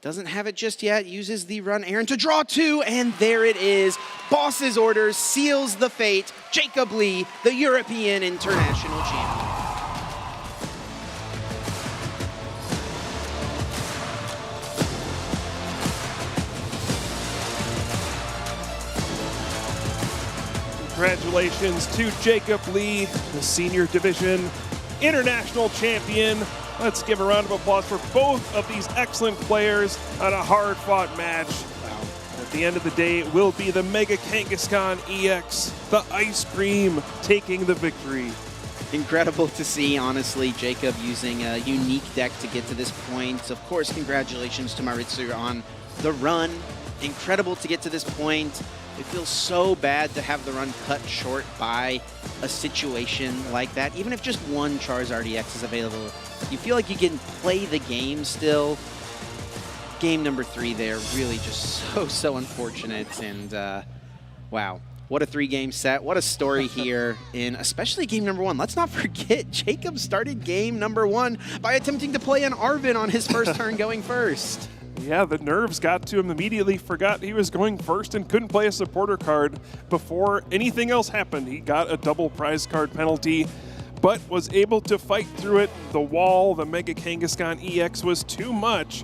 doesn't have it just yet. Uses the Run Aaron to draw 2, and there it is. Boss's Orders seals the fate. Jacob Lee, the European International Champion. Congratulations to Jacob Lee, the Senior Division International Champion. Let's give a round of applause for both of these excellent players on a hard-fought match. Wow. At the end of the day, it will be the Mega Kangaskhan EX, the Ice Cream, taking the victory. Incredible to see, honestly, Jacob using a unique deck to get to this point. Of course, congratulations to Maritsu on the run. Incredible to get to this point. It feels so bad to have the run cut short by a situation like that. Even if just 1 Charizard EX is available, you feel like you can play the game still. Game number 3 there, really just so unfortunate. And wow, what a 3-game set. What a story here in especially game number 1. Let's not forget, Jacob started game number 1 by attempting to play an Arvin on his first turn going first. Yeah, the nerves got to him immediately, forgot he was going first and couldn't play a supporter card before anything else happened. He got a double prize card penalty, but was able to fight through it. The wall, the Mega Kangaskhan EX was too much,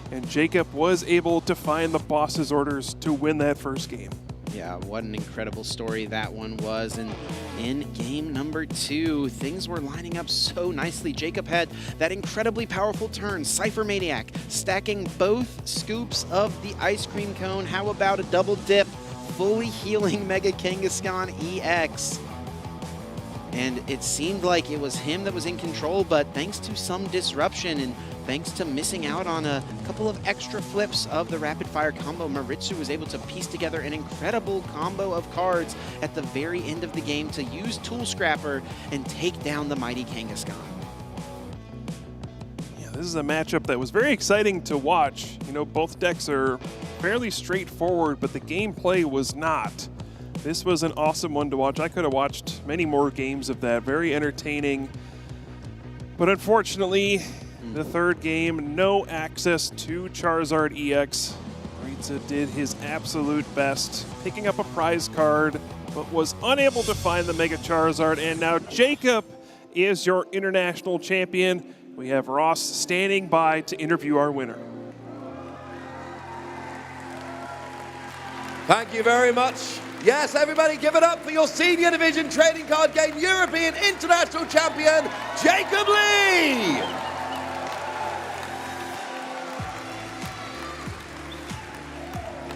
and Jacob was able to find the Boss's Orders to win that first game. Yeah, what an incredible story that one was. And in game number 2, things were lining up so nicely. Jacob had that incredibly powerful turn, Cypher Maniac, stacking both scoops of the ice cream cone. How about a double dip, fully healing Mega Kangaskhan EX? And it seemed like it was him that was in control, but thanks to some disruption and thanks to missing out on a couple of extra flips of the rapid fire combo, Maritsu was able to piece together an incredible combo of cards at the very end of the game to use Tool Scrapper and take down the mighty Kangaskhan. Yeah, this is a matchup that was very exciting to watch. You know, both decks are fairly straightforward, but the gameplay was not. This was an awesome one to watch. I could have watched many more games of that. Very entertaining. But unfortunately, the third game, no access to Charizard EX. Ritza did his absolute best, picking up a prize card, but was unable to find the Mega Charizard. And now Jacob is your international champion. We have Ross standing by to interview our winner. Thank you very much. Yes, everybody give it up for your Senior Division Trading Card Game European International Champion, Jacob Lee!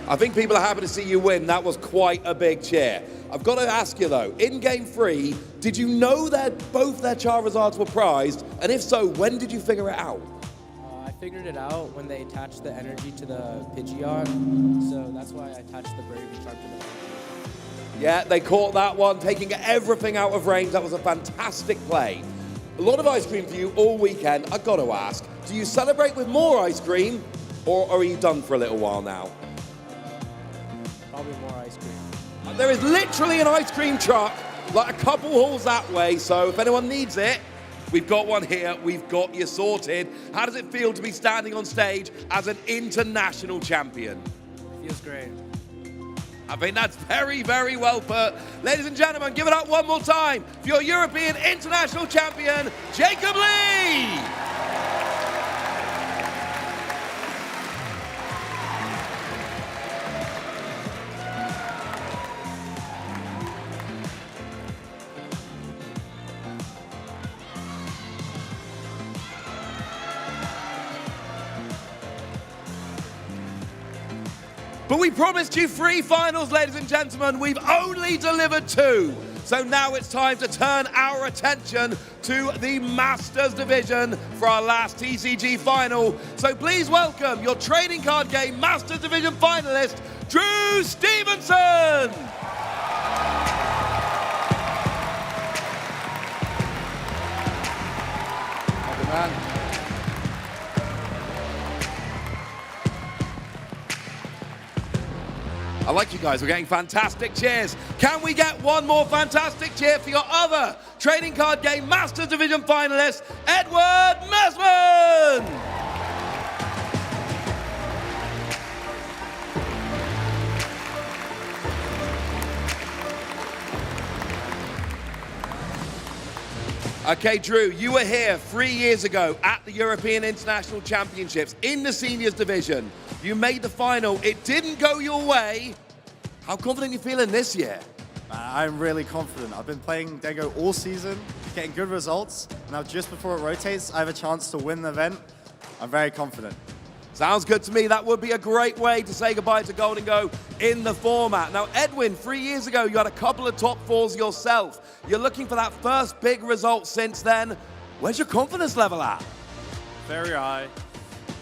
I think people are happy to see you win. That was quite a big cheer. I've got to ask you though, in Game 3, did you know that both their Charizards were prized? And if so, when did you figure it out? I figured it out when they attached the energy to the Pidgeot, so that's why I attached the Bravery Charm to the Yeah, they caught that one, taking everything out of range. That was a fantastic play. A lot of ice cream for you all weekend. I've got to ask, do you celebrate with more ice cream, or are you done for a little while now? Probably more ice cream. There is literally an ice cream truck, like a couple halls that way, so if anyone needs it, we've got one here, we've got you sorted. How does it feel to be standing on stage as an international champion? Feels great. I think that's very, very well put. Ladies and gentlemen, give it up one more time for your European International Champion, Jacob Lee! But we promised you 3 finals, ladies and gentlemen. We've only delivered 2. So now it's time to turn our attention to the Masters Division for our last TCG final. So please welcome your Trading Card Game Masters Division finalist, Drew Stevenson! Thank you, man. I like you guys, we're getting fantastic cheers. Can we get one more fantastic cheer for your other Trading Card Game Masters Division finalist, Edward Mesman? Okay, Drew, you were here 3 years ago at the European International Championships in the Seniors Division. You made the final. It didn't go your way. How confident are you feeling this year? I'm really confident. I've been playing Dego all season, getting good results. Now, just before it rotates, I have a chance to win the event. I'm very confident. Sounds good to me. That would be a great way to say goodbye to Golden Go in the format. Now, Edwin, 3 years ago, you had a couple of top 4s yourself. You're looking for that first big result since then. Where's your confidence level at? Very high.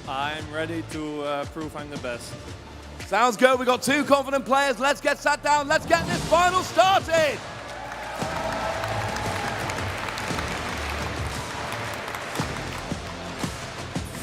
I'm ready to prove I'm the best. Sounds good. We've got 2 confident players. Let's get sat down. Let's get this final started.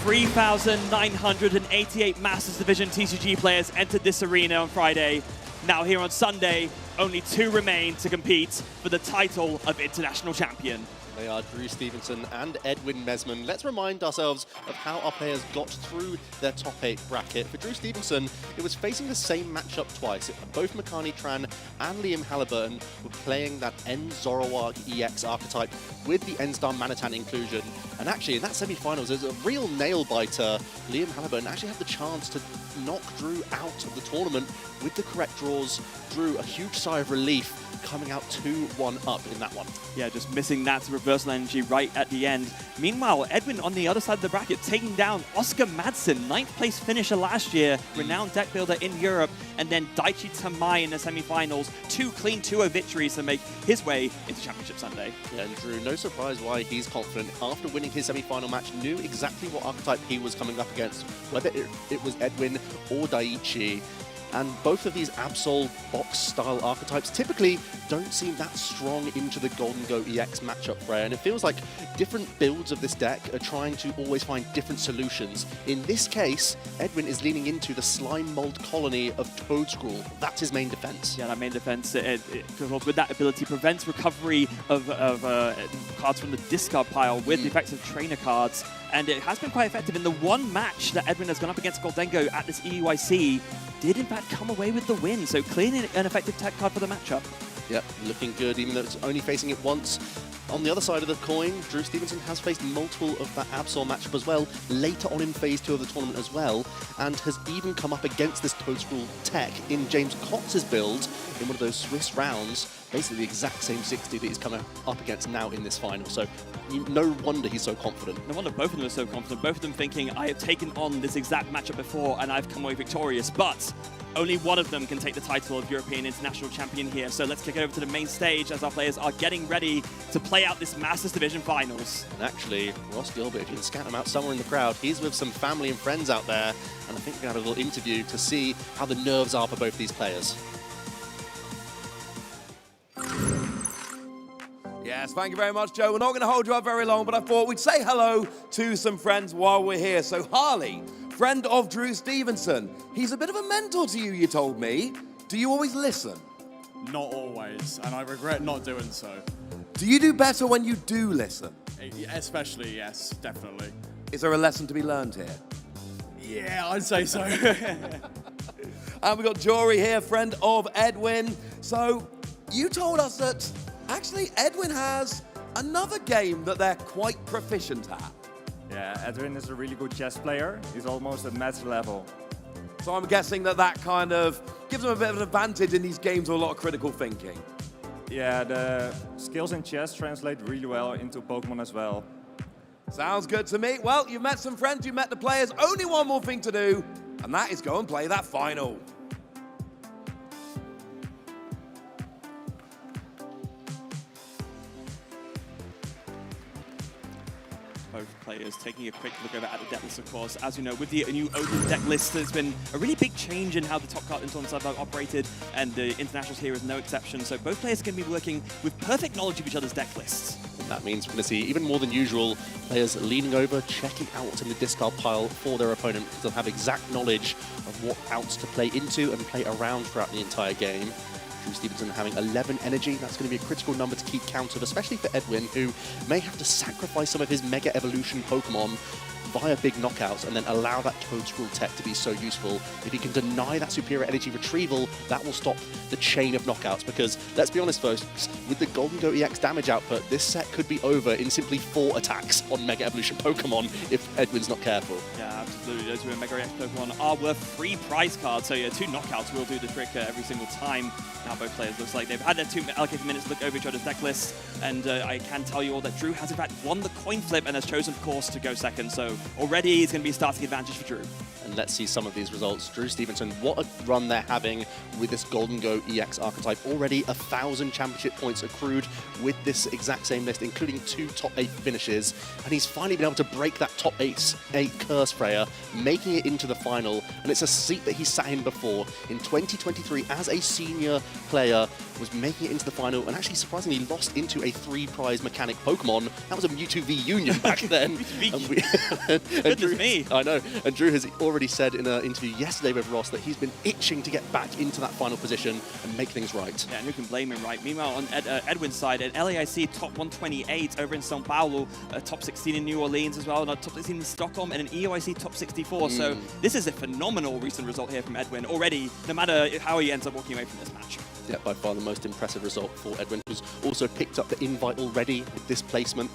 $3,988 Masters Division TCG players entered this arena on Friday. Now here on Sunday, only 2 remain to compete for the title of International Champion. They are Drew Stevenson and Edwin Mesman. Let's remind ourselves of how our players got through their top 8 bracket. For Drew Stevenson, it was facing the same matchup twice. Both Makani Tran and Liam Halliburton were playing that N Zoroark EX archetype with the N-Star Manitan inclusion. And actually, in that semi-finals, there's a real nail-biter. Liam Halliburton actually had the chance to knock Drew out of the tournament with the correct draws. Drew, a huge sigh of relief, coming out 2-1 up in that one. Yeah, just missing that reversal energy right at the end. Meanwhile, Edwin on the other side of the bracket taking down Oscar Madsen, 9th place finisher last year, renowned deck builder in Europe, and then Daichi Tamai in the semi-finals. 2 clean 2-0 victories to make his way into Championship Sunday. Yeah, and Drew, no surprise why he's confident. After winning his semi-final match, knew exactly what archetype he was coming up against, whether it was Edwin or Daichi. And both of these Absol box-style archetypes typically don't seem that strong into the Golden Go EX matchup, Freya. And it feels like different builds of this deck are trying to always find different solutions. In this case, Edwin is leaning into the Slime Mold colony of Toadscruel. That's his main defense. Yeah, that main defense, with that ability, prevents recovery of cards from the discard pile with the effects of trainer cards. And it has been quite effective. In the one match that Edwin has gone up against Goldengo at this EUIC, did in fact come away with the win. So clearly an effective tech card for the matchup. Yep, looking good, even though it's only facing it once. On the other side of the coin, Drew Stevenson has faced multiple of that Absol matchup as well, later on in Phase 2 of the tournament as well, and has even come up against this Toadscruel tech in James Cox's build in one of those Swiss rounds, basically the exact same 60 that he's coming up against now in this final. So no wonder he's so confident. No wonder both of them are so confident. Both of them thinking, I have taken on this exact matchup before and I've come away victorious, but only one of them can take the title of European International Champion here. So let's kick it over to the main stage as our players are getting ready to play out this Masters Division Finals. And actually, Ross Gilbert, if you can scout him out somewhere in the crowd, he's with some family and friends out there. And I think we're going to have a little interview to see how the nerves are for both these players. Yes, thank you very much, Joe. We're not going to hold you up very long, but I thought we'd say hello to some friends while we're here. So Harley, friend of Drew Stevenson. He's a bit of a mentor to you, you told me. Do you always listen? Not always, and I regret not doing so. Do you do better when you do listen? Especially, yes, definitely. Is there a lesson to be learned here? Yeah, I'd say so. And we've got Jory here, friend of Edwin. So you told us that actually Edwin has another game that they're quite proficient at. Yeah, Edwin is a really good chess player. He's almost at match level. So I'm guessing that kind of gives him a bit of an advantage in these games with a lot of critical thinking. Yeah, the skills in chess translate really well into Pokemon as well. Sounds good to me. Well, you've met some friends, you've met the players. Only one more thing to do, and that is go and play that final. Both players taking a quick look over at the deck list, of course. As you know, with the new open deck list, there's been a really big change in how the top card and tournaments have operated, and the internationals here is no exception. So both players are going to be working with perfect knowledge of each other's deck lists. That means we're going to see even more than usual players leaning over, checking out what's in the discard pile for their opponent, because they'll have exact knowledge of what outs to play into and play around throughout the entire game. Drew Stevenson having 11 energy. That's going to be a critical number to keep count of, especially for Edwin, who may have to sacrifice some of his Mega Evolution Pokemon via big knockouts and then allow that Toadscruel tech to be so useful. If he can deny that superior energy retrieval, that will stop the chain of knockouts, because let's be honest folks, with the Golden Go EX damage output, this set could be over in simply 4 attacks on Mega Evolution Pokemon if Edwin's not careful. Yeah, absolutely. Those who are Mega EX Pokemon are worth 3 prize cards, so yeah, 2 knockouts will do the trick every single time. Now both players looks like they've had their 2 allocated minutes to look over each other's deck lists, and I can tell you all that Drew has in fact won the coin flip and has chosen, of course, to go second, so already it's going to be a starting advantage for Drew. And let's see some of these results. Drew Stevenson, what a run they're having with this Golden Go EX archetype. Already 1,000 championship points accrued with this exact same list, including 2 top 8 finishes. And he's finally been able to break that top 8 curse, Freya, making it into the final. And it's a seat that he sat in before. In 2023, as a senior player, was making it into the final and actually surprisingly lost into a 3-prize mechanic Pokemon. That was a Mewtwo v Union back then. Goodness me. I know. And Drew has already said in an interview yesterday with Ross that he's been itching to get back into that final position and make things right. Yeah, and who can blame him, right? Meanwhile, on Edwin's side, at LAIC, top 128 over in São Paulo, top 16 in New Orleans as well, and a top 16 in Stockholm, and an EOIC top 64. So this is a phenomenal recent result here from Edwin already, no matter how he ends up walking away from this match. Yeah, by far the most impressive result for Edwin, who's also picked up the invite already with this placement.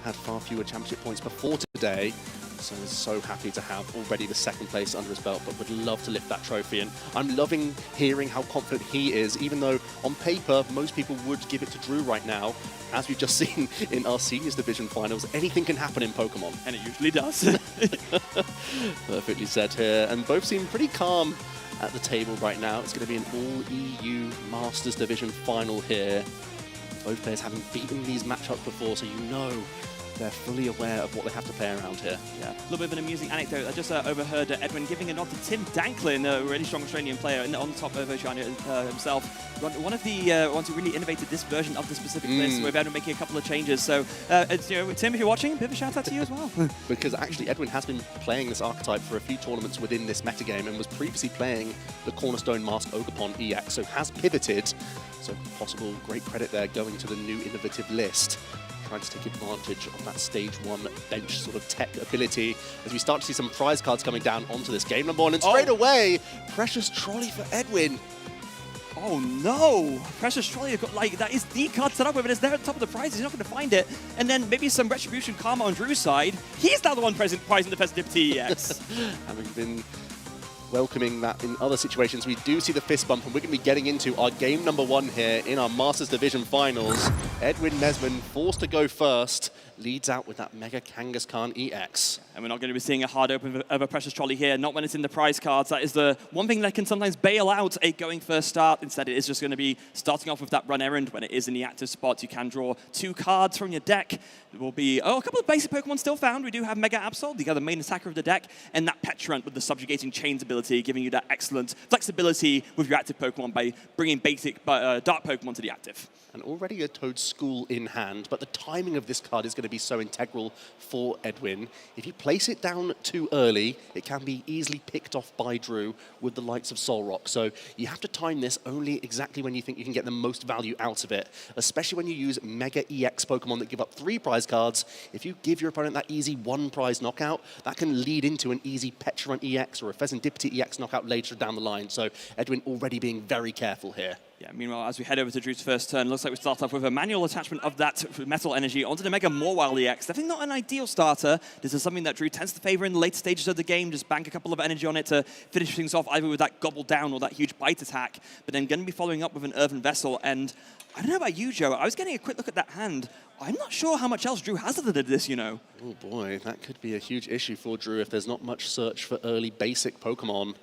Had far fewer championship points before today, so is so happy to have already the 2nd place under his belt, but would love to lift that trophy. And I'm loving hearing how confident he is, even though on paper most people would give it to Drew right now. As we've just seen in our Seniors Division finals, anything can happen in Pokemon. And it usually does. Perfectly said here, and both seem pretty calm at the table right now. It's going to be an all-EU Masters Division final here. Both players having beaten these matchups before, so you know they're fully aware of what they have to play around here. Yeah, a little bit of an amusing anecdote. I just overheard Edwin giving a nod to Tim Danklin, a really strong Australian player on the top of Oceania himself. One of the ones who really innovated this version of the specific list. We've had to make a couple of changes. So, Tim, if you're watching, a bit of a shout out to you as well. Because actually, Edwin has been playing this archetype for a few tournaments within this metagame and was previously playing the Cornerstone Mask Ogerpon EX, so has pivoted. So possible great credit there going to the new innovative list. Trying to take advantage of that stage 1 bench sort of tech ability as we start to see some prize cards coming down onto this game number 1. And straight away, Precious Trolley for Edwin. Oh no! Precious Trolley, that is the card set up with it. It's there at the top of the prizes. He's not going to find it. And then maybe some Retribution Karma on Drew's side. He's now the one prizing the Festivity EX. Having been welcoming that in other situations, we do see the fist bump, and we're going to be getting into our game number 1 here in our Masters Division Finals. Edwin Mesman, forced to go first, leads out with that Mega Kangaskhan EX. And we're not going to be seeing a hard open of a Precious Trolley here, not when it's in the prize cards. That is the one thing that can sometimes bail out a going first start. Instead, it is just going to be starting off with that run errand. When it is in the active spots, you can draw 2 cards from your deck. There will be a couple of basic Pokemon still found. We do have Mega Absol, the other main attacker of the deck, and that Petrant with the Subjugating Chains ability, giving you that excellent flexibility with your active Pokemon by bringing basic Dark Pokemon to the active. And already a Toad School in hand, but the timing of this card is going to be so integral for Edwin. If you place it down too early, it can be easily picked off by Drew with the likes of Solrock. So you have to time this only exactly when you think you can get the most value out of it, especially when you use Mega EX Pokemon that give up 3 prize cards. If you give your opponent that easy 1 prize knockout, that can lead into an easy Petrant EX or a Pheasantipity EX knockout later down the line. So Edwin already being very careful here. Yeah, meanwhile, as we head over to Drew's first turn, looks like we start off with a manual attachment of that Metal Energy onto the Mega Morwile EX. Definitely not an ideal starter. This is something that Drew tends to favor in the later stages of the game. Just bank a couple of energy on it to finish things off, either with that Gobble Down or that huge Bite attack. But then going to be following up with an Earthen Vessel. And I don't know about you, Joe. I was getting a quick look at that hand. I'm not sure how much else Drew has other than this, you know. Oh boy, that could be a huge issue for Drew if there's not much search for early basic Pokemon.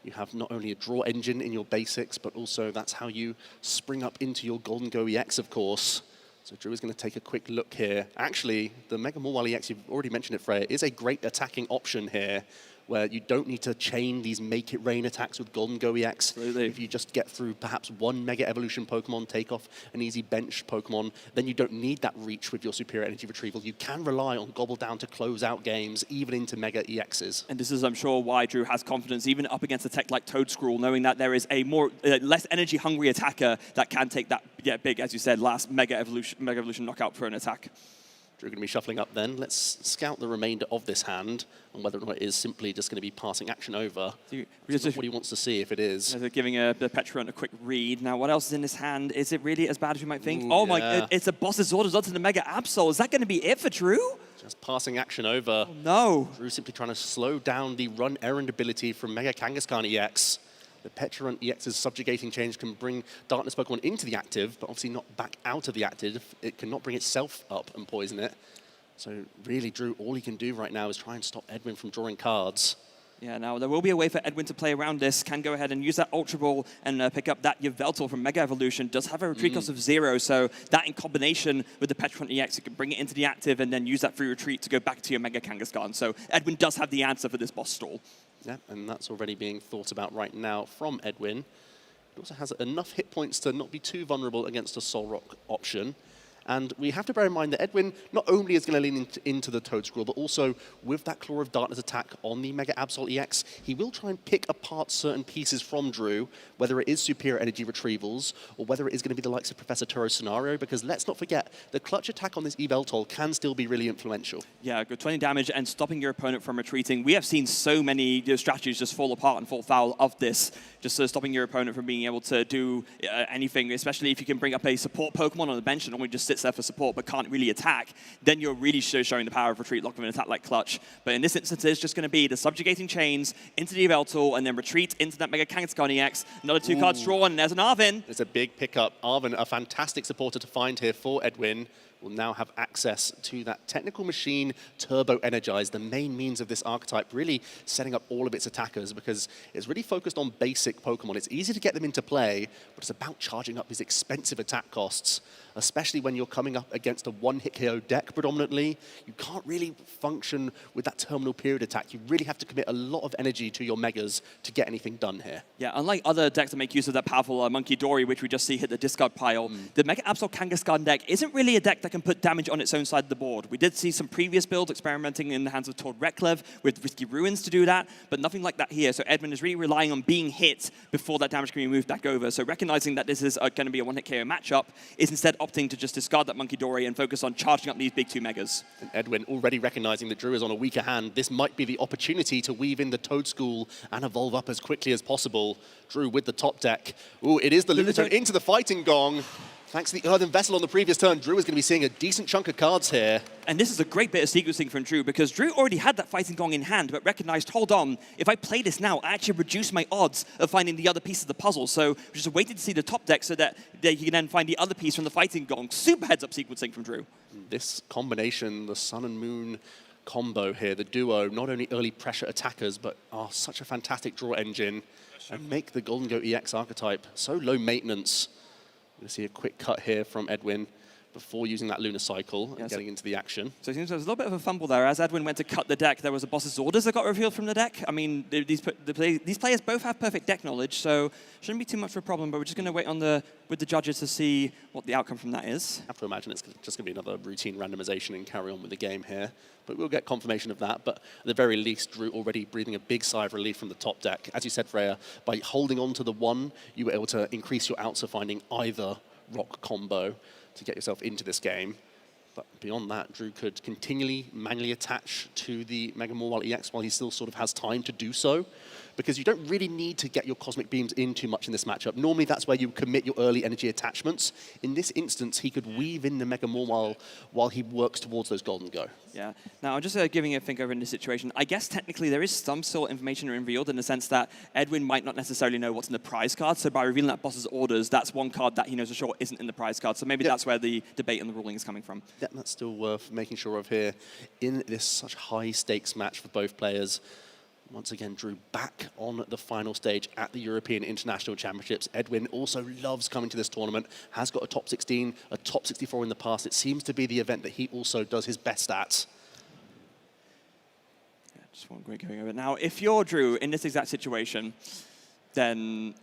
You have not only a draw engine in your basics, but also that's how you spring up into your Golden Go EX, of course. So Drew is going to take a quick look here. Actually, the Mega Morwile EX, you've already mentioned it, Freya, is a great attacking option here, where you don't need to chain these Make It Rain attacks with Golden Go EX. Absolutely. If you just get through perhaps 1 Mega Evolution Pokemon, take off an easy bench Pokemon, then you don't need that reach with your Superior Energy Retrieval. You can rely on Gobble Down to close out games, even into Mega EXs. And this is, I'm sure, why Drew has confidence, even up against a tech like Toadscruel, knowing that there is a less energy-hungry attacker that can take that big, as you said, last Mega Evolution knockout for an attack. Drew going to be shuffling up then. Let's scout the remainder of this hand and whether or not it is simply just going to be passing action over. What he wants to see if it is. They're giving the Petrant a quick read. Now, what else is in this hand? Is it really as bad as you might think? Ooh, oh yeah. my, it's a Boss's Orders onto the Mega Absol. Is that going to be it for Drew? Just passing action over. Oh, no. Drew simply trying to slow down the run errand ability from Mega Kangaskhan EX. The Petrant EX's Subjugating Change can bring Darkness Pokemon into the active, but obviously not back out of the active. It cannot bring itself up and poison it. So really, Drew, all he can do right now is try and stop Edwin from drawing cards. Yeah, now there will be a way for Edwin to play around this. Can go ahead and use that Ultra Ball and pick up that Yveltal from Mega Evolution. Does have a retreat cost of 0, so that in combination with the Petrant EX, you can bring it into the active and then use that free retreat to go back to your Mega Kangaskhan. So Edwin does have the answer for this boss stall. Yeah, and that's already being thought about right now from Edwin. It also has enough hit points to not be too vulnerable against a Solrock option. And we have to bear in mind that Edwin not only is going to lean into the Toadscruel, but also with that Claw of Darkness attack on the Mega Absol EX, he will try and pick apart certain pieces from Drew, whether it is Superior Energy Retrievals, or whether it is going to be the likes of Professor Turo's Scenario, because let's not forget, the clutch attack on this Yveltal can still be really influential. Yeah, good 20 damage and stopping your opponent from retreating. We have seen so many strategies just fall apart and fall foul of this, just stopping your opponent from being able to do anything, especially if you can bring up a support Pokemon on the bench and only just sits there for support but can't really attack, then you're really showing the power of retreat lock with an attack like Clutch. But in this instance, it's just going to be the Subjugating Chains into the Yveltal and then retreat into that Mega Kangaskhan EX. Another 2 cards drawn, and there's an Arvin. It's a big pickup. Arvin, a fantastic supporter to find here for Edwin. will now have access to that technical machine turbo energized, the main means of this archetype, really setting up all of its attackers because it's really focused on basic Pokemon. It's easy to get them into play, but it's about charging up these expensive attack costs, especially when you're coming up against a one-hit KO deck predominantly. You can't really function with that terminal period attack. You really have to commit a lot of energy to your Megas to get anything done here. Yeah, unlike other decks that make use of that powerful Monkey Dory, which we just see hit the discard pile, the Mega Absol Kangaskhan deck isn't really a deck that can put damage on its own side of the board. We did see some previous builds experimenting in the hands of Tord Reklev with Risky Ruins to do that, but nothing like that here. So Edwin is really relying on being hit before that damage can be moved back over. So recognizing that this is going to be a one-hit KO matchup is instead opting to just discard that Monkey Dory and focus on charging up these big 2 Megas. And Edwin already recognizing that Drew is on a weaker hand. This might be the opportunity to weave in the Toad School and evolve up as quickly as possible. Drew with the top deck. Ooh, it is the Lunatone into the Fighting Gong. Thanks to the Earthen Vessel on the previous turn, Drew is going to be seeing a decent chunk of cards here. And this is a great bit of sequencing from Drew, because Drew already had that Fighting Gong in hand, but recognized, hold on, if I play this now, I actually reduce my odds of finding the other piece of the puzzle. So we're just waiting to see the top deck so that he can then find the other piece from the Fighting Gong. Super heads-up sequencing from Drew. This combination, the Sun and Moon combo here, the duo, not only early pressure attackers, but are such a fantastic draw engine and make the Golden Go EX archetype so low maintenance. We're going to see a quick cut here from Edwin before using that Lunar Cycle and getting into the action. So it seems there was a little bit of a fumble there. As Edwin went to cut the deck, there was a boss's orders that got revealed from the deck. I mean, these players both have perfect deck knowledge, so shouldn't be too much of a problem, but we're just going to wait on with the judges to see what the outcome from that is. I have to imagine it's just going to be another routine randomization and carry on with the game here. But we'll get confirmation of that. But at the very least, Drew already breathing a big sigh of relief from the top deck. As you said, Freya, by holding on to the 1, you were able to increase your outs of finding either rock combo to get yourself into this game. But beyond that, Drew could continually manually attach to the Mega Mawile EX while he still sort of has time to do so, because you don't really need to get your Cosmic Beams in too much in this matchup. Normally, that's where you commit your early energy attachments. In this instance, he could weave in the Mega Mawile while he works towards those Golden Go. Yeah. Now, I'm just giving a think over in this situation. I guess technically there is some sort of information revealed in the sense that Edwin might not necessarily know what's in the prize card. So by revealing that boss's orders, that's one card that he knows for sure isn't in the prize card. So maybe that's where the debate and the ruling is coming from. Yeah, that's still worth making sure of here in this such high stakes match for both players. Once again, Drew back on the final stage at the European International Championships. Edwin also loves coming to this tournament, has got a top 16, a top 64 in the past. It seems to be the event that he also does his best at. Yeah, just one great going over. Now, if you're Drew in this exact situation, then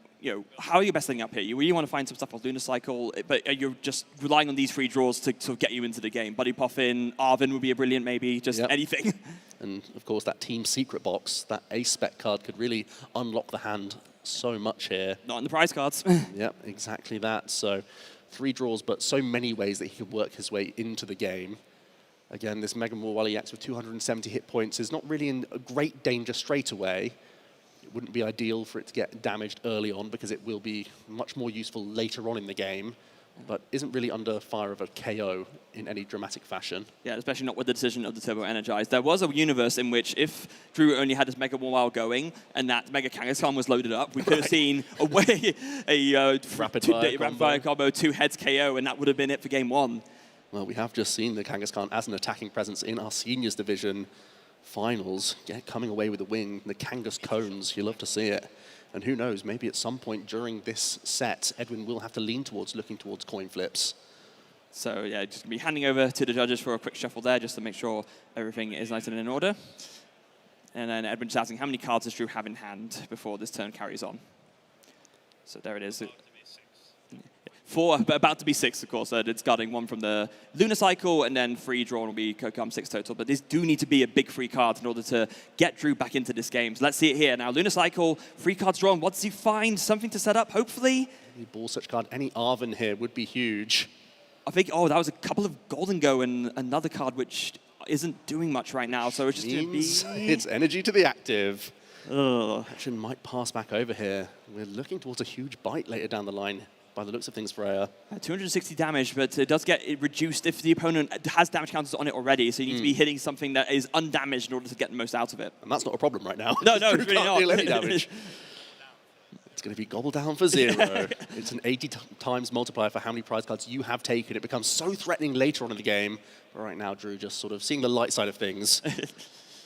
how are you best setting up here? You really want to find some stuff off Lunar Cycle, but you're just relying on these free draws to sort of get you into the game. Buddy Puffin, Arvin would be a brilliant maybe, just anything. And of course, that Team Secret box, that Ace Spec card could really unlock the hand so much here. Not in the prize cards. Yep, exactly that. So 3 draws, but so many ways that he could work his way into the game. Again, this Mega Mawile EX with 270 hit points is not really in a great danger straight away. It wouldn't be ideal for it to get damaged early on because it will be much more useful later on in the game, but isn't really under fire of a KO in any dramatic fashion. Yeah, especially not with the decision of the Turbo Energized. There was a universe in which if Drew only had his Mega Mawile going and that Mega Kangaskhan was loaded up, we could have seen a rapid fire combo, 2 heads KO, and that would have been it for game 1. Well, we have just seen the Kangaskhan as an attacking presence in our seniors division finals, coming away with a win. The Kangas cones, you love to see it. And who knows, maybe at some point during this set, Edwin will have to lean towards looking towards coin flips. So yeah, just gonna be handing over to the judges for a quick shuffle there, just to make sure everything is nice and in order. And then Edwin just asking how many cards does Drew have in hand before this turn carries on. So there it is. 4, but about to be 6, of course. Discarding 1 from the Lunar Cycle, and then free drawn will become 6 total. But these do need to be a big free card in order to get Drew back into this game. So let's see it here. Now, Lunar Cycle, free cards drawn. What does he find? Something to set up, hopefully? Any ball such card, any Arvin here would be huge. I think, that was a couple of Golden Go and another card which isn't doing much right now. So it's just going to be... It's energy to the active. Ugh. Action might pass back over here. We're looking towards a huge bite later down the line. By the looks of things, Freya. 260 damage, but it does get reduced if the opponent has damage counters on it already, so you need to be hitting something that is undamaged in order to get the most out of it. And that's not a problem right now. No, it's really can't not. deal any damage. It's going to be gobbled down for 0. It's an 80 times multiplier for how many prize cards you have taken. It becomes so threatening later on in the game. But right now, Drew just sort of seeing the light side of things.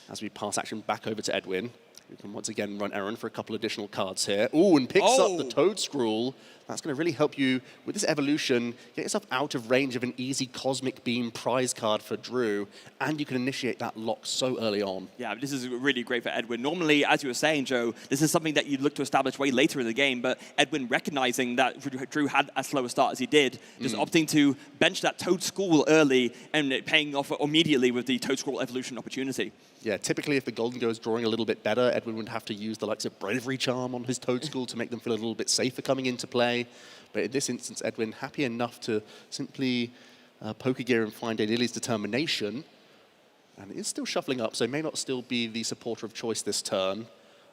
As we pass action back over to Edwin, we can once again run errand for a couple additional cards here. Ooh, and picks up the Toad Scroll. That's going to really help you with this evolution, get yourself out of range of an easy Cosmic Beam prize card for Drew, and you can initiate that lock so early on. Yeah, this is really great for Edwin. Normally, as you were saying, Joe, this is something that you'd look to establish way later in the game, but Edwin recognizing that Drew had as slow a start as he did, just opting to bench that Toad Scroll early and it paying off immediately with the Toad Scroll evolution opportunity. Yeah, typically if the Golden Go is drawing a little bit better, Edwin would have to use the likes of Bravery Charm on his Toad Scroll to make them feel a little bit safer coming into play. But in this instance, Edwin happy enough to simply Poké Gear and find a Lily's Determination. And it is still shuffling up, so may not still be the supporter of choice this turn.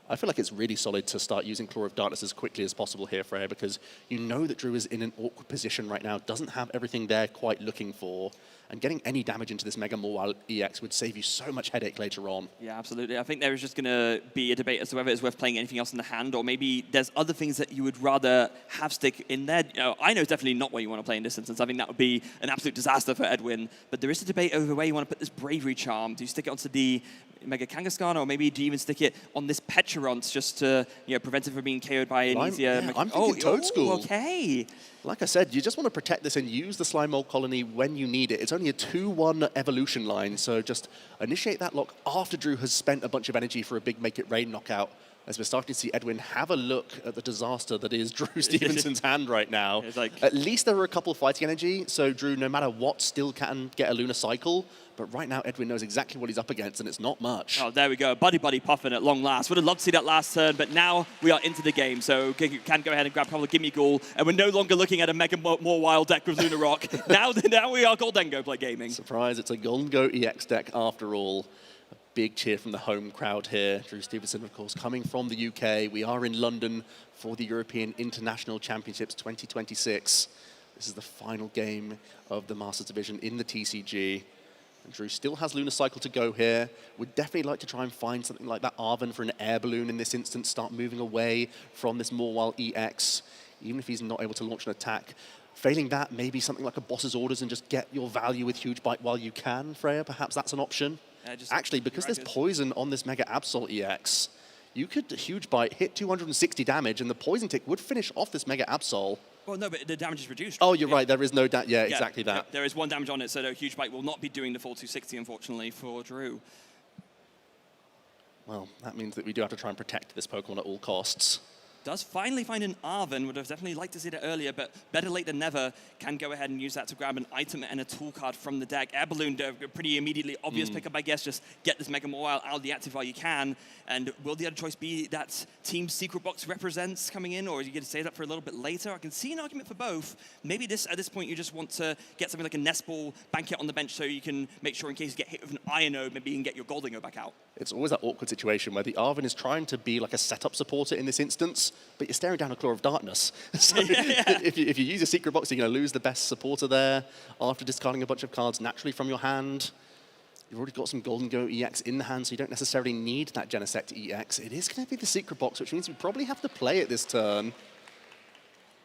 I feel like it's really solid to start using Claw of Darkness as quickly as possible here, Freya, because you know that Drew is in an awkward position right now, doesn't have everything there quite looking for, and getting any damage into this Mega Mawile EX would save you so much headache later on. Yeah, absolutely. I think there is just going to be a debate as to whether it's worth playing anything else in the hand, or maybe there's other things that you would rather have stick in there. You know, I know it's definitely not what you want to play in this instance. I think that would be an absolute disaster for Edwin, but there is a debate over where you want to put this Bravery Charm. Do you stick it onto the Mega Kangaskhan, or maybe do you even stick it on this Petrarant just to prevent it from being KO'd by an easier... I'm thinking Toad School. Okay. Like I said, you just want to protect this and use the Slime Mold Colony when you need it. It's only a 2-1 evolution line, so just initiate that lock after Drew has spent a bunch of energy for a big Make It Rain knockout. As we're starting to see Edwin have a look at the disaster that is Drew Stevenson's hand right now. At least there are a couple of fighting energy, so Drew, no matter what, still can get a Lunar Cycle. But right now, Edwin knows exactly what he's up against, and it's not much. Oh, there we go. Buddy puffing at long last. Would have loved to see that last turn, but now we are into the game, so you can go ahead and grab a couple of Gimme Ghoul, and we're no longer looking at a Mega Mawile deck with Lunar Rock. now we are Goldengo play gaming. Surprise, it's a Golden Go EX deck after all. A big cheer from the home crowd here. Drew Stevenson, of course, coming from the UK. We are in London for the European International Championships 2026. This is the final game of the Masters Division in the TCG. And Drew still has Lunar Cycle to go here. Would definitely like to try and find something like that Arven for an air balloon in this instance, start moving away from this Mawile EX, even if he's not able to launch an attack. Failing that, maybe something like a Boss's Orders and just get your value with Huge Bite while you can, Freya. Perhaps that's an option. Actually, because there's poison on this Mega Absol EX, you could Huge Bite, hit 260 damage, and the Poison Tick would finish off this Mega Absol. Well, no, but the damage is reduced. Oh, you're right. There is no damage. Yeah, exactly that. Yeah, there is 1 damage on it, so the Huge Bite will not be doing the full 260, unfortunately, for Drew. Well, that means that we do have to try and protect this Pokemon at all costs. Does finally find an Arven. Would have definitely liked to see that earlier, but better late than never. Can go ahead and use that to grab an item and a tool card from the deck. Air Balloon, pretty immediately obvious pickup, I guess. Just get this Mega Mawile out of the active while you can. And will the other choice be that Team Secret Box represents coming in, or are you going to save that for a little bit later? I can see an argument for both. Maybe at this point you just want to get something like a Nest Ball, bank it on the bench so you can make sure in case you get hit with an Iron Node, maybe you can get your Goldengo back out. It's always that awkward situation where the Arven is trying to be like a setup supporter in this instance, but you're staring down a Claw of Darkness. So if you use a Secret Box, you're going to lose the best supporter there after discarding a bunch of cards naturally from your hand. You've already got some Golden Go EX in the hand, so you don't necessarily need that Genesect EX. It is going to be the Secret Box, which means we probably have to play it this turn.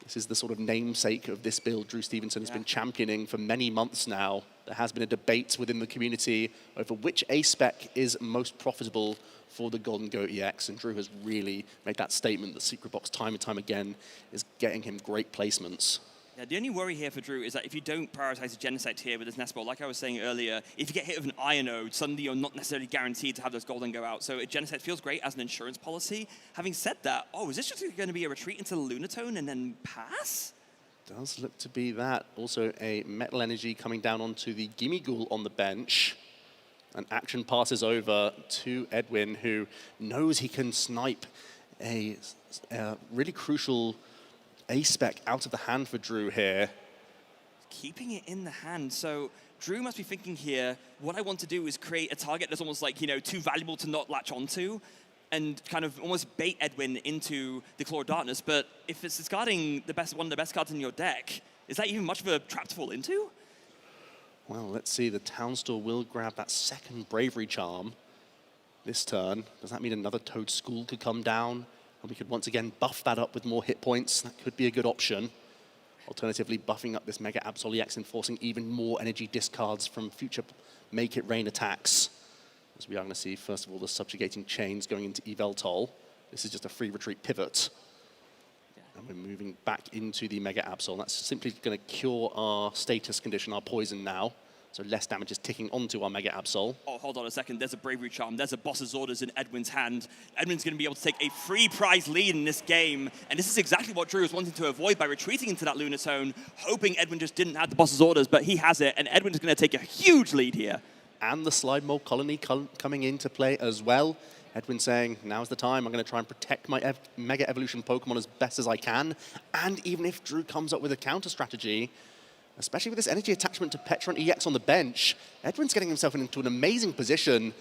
This is the sort of namesake of this build Drew Stevenson has been championing for many months now. There has been a debate within the community over which A-Spec is most profitable for the Golden Go EX, and Drew has really made that statement that Secret Box time and time again is getting him great placements. Yeah, the only worry here for Drew is that if you don't prioritize a Genesect here with his Nest Ball, like I was saying earlier, if you get hit with an Iron Node, suddenly you're not necessarily guaranteed to have those Golden go out. So a Genesect feels great as an insurance policy. Having said that, is this just going to be a retreat into the Lunatone and then pass? Does look to be that. Also a Metal Energy coming down onto the Gimme Ghoul on the bench. And action passes over to Edwin, who knows he can snipe a really crucial A-Spec out of the hand for Drew here. Keeping it in the hand, so Drew must be thinking here, what I want to do is create a target that's almost like, too valuable to not latch onto, and kind of almost bait Edwin into the Claw of Darkness, but if it's discarding one of the best cards in your deck, is that even much of a trap to fall into? Well, let's see, the Town Store will grab that second Bravery Charm this turn. Does that mean another Toad School could come down? And we could once again buff that up with more hit points. That could be a good option. Alternatively, buffing up this Mega Absol EX and forcing even more energy discards from future Make It Rain attacks. As we are going to see, first of all, the subjugating chains going into Yveltal. This is just a free retreat pivot. And we're moving back into the Mega Absol. That's simply going to cure our status condition, our poison now. So less damage is ticking onto our Mega Absol. Oh, hold on a second. There's a Bravery Charm. There's a Boss's Orders in Edwin's hand. Edwin's going to be able to take a free prize lead in this game. And this is exactly what Drew was wanting to avoid by retreating into that Lunatone, hoping Edwin just didn't have the Boss's Orders, but he has it. And Edwin is going to take a huge lead here. And the Slime Mold Colony coming into play as well. Edwin saying, now's the time. I'm going to try and protect my Mega Evolution Pokemon as best as I can. And even if Drew comes up with a counter strategy, especially with this energy attachment to Petron EX on the bench, Edwin's getting himself into an amazing position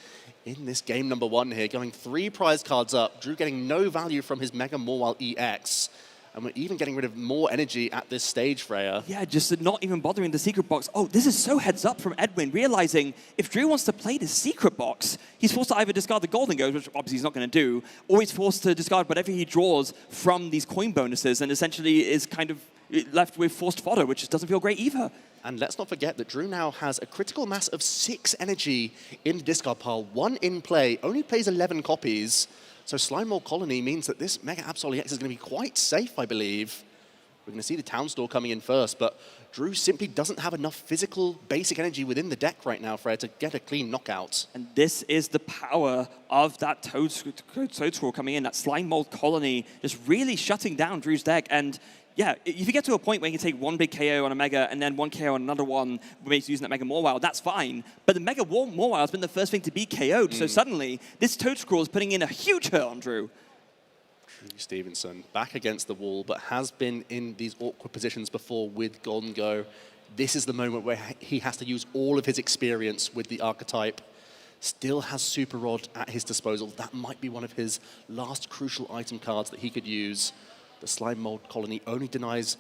in this game number 1 here, going 3 prize cards up. Drew getting no value from his Mega Morwile EX. And we're even getting rid of more energy at this stage, Freya. Yeah, just not even bothering the secret box. Oh, this is so heads up from Edwin, realizing if Drew wants to play the secret box, he's forced to either discard the Golden Goes, which obviously he's not going to do, or he's forced to discard whatever he draws from these coin bonuses, and essentially is kind of left with forced fodder, which just doesn't feel great either. And let's not forget that Drew now has a critical mass of 6 energy in the discard pile, 1 in play, only plays 11 copies. So Slime Mold Colony means that this Mega Absol EX is going to be quite safe, I believe. We're going to see the Town Store coming in first, but Drew simply doesn't have enough physical basic energy within the deck right now, Fred, to get a clean knockout. And this is the power of that Toad Scroll coming in, that Slime Mold Colony just really shutting down Drew's deck. And yeah, if you get to a point where you can take 1 big KO on a Mega and then 1 KO on another one, maybe using that Mega Morwile, that's fine. But the Mega Morwile has been the first thing to be KO'd, so suddenly this Toad Scroll is putting in a huge hurt on Drew. Drew Stevenson back against the wall, but has been in these awkward positions before with Golden Go. This is the moment where he has to use all of his experience with the archetype. Still has Super Rod at his disposal. That might be one of his last crucial item cards that he could use. The Slime Mold Colony only denies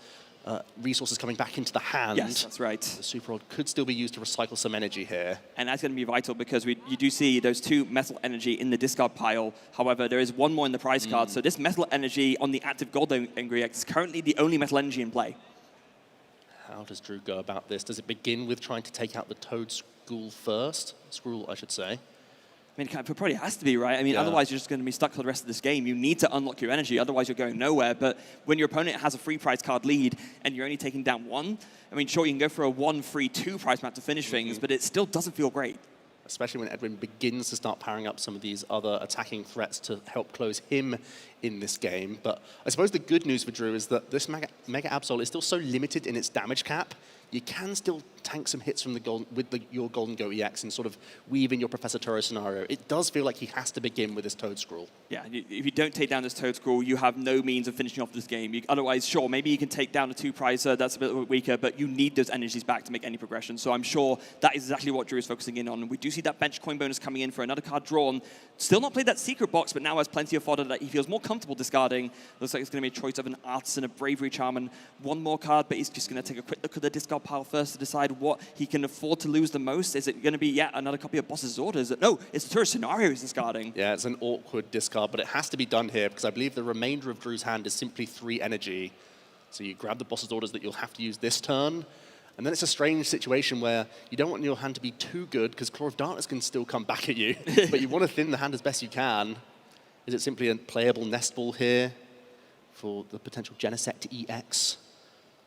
resources coming back into the hand. Yes, that's right. The Super Rod could still be used to recycle some energy here. And that's going to be vital because you do see those 2 metal energy in the discard pile. However, there is 1 more in the prize card. So this metal energy on the active Golden EX is currently the only metal energy in play. How does Drew go about this? Does it begin with trying to take out the Toad Scroll first? Scroll, I should say. I mean, it probably has to be, right? I mean, otherwise you're just going to be stuck for the rest of this game. You need to unlock your energy, otherwise you're going nowhere. But when your opponent has a free prize card lead and you're only taking down 1, I mean, sure, you can go for a 1 free 2 prize map to finish things, but it still doesn't feel great. Especially when Edwin begins to start powering up some of these other attacking threats to help close him in this game. But I suppose the good news for Drew is that this Mega Absol is still so limited in its damage cap. You can still tank some hits from your Golden Go EX and sort of weave in your Professor Turo scenario. It does feel like he has to begin with this Toad Scroll. Yeah, if you don't take down this Toad Scroll, you have no means of finishing off this game. Otherwise, sure, maybe you can take down a 2-prizer, that's a bit weaker, but you need those energies back to make any progression. So I'm sure that is exactly what Drew is focusing in on. We do see that bench coin bonus coming in for another card drawn. Still not played that secret box, but now has plenty of fodder that he feels more comfortable discarding. Looks like it's going to be a choice of an Artisan, a Bravery Charm, and 1 more card, but he's just going to take a quick look at the discard pile first to decide what he can afford to lose the most. Is it going to be yet another copy of Boss's Orders? No, it's the Tourist Scenario he's discarding. Yeah, it's an awkward discard, but it has to be done here because I believe the remainder of Drew's hand is simply 3 energy. So you grab the Boss's Orders that you'll have to use this turn, and then it's a strange situation where you don't want your hand to be too good because Claw of Darkness can still come back at you, but you want to thin the hand as best you can. Is it simply a playable Nest Ball here for the potential Genesect EX?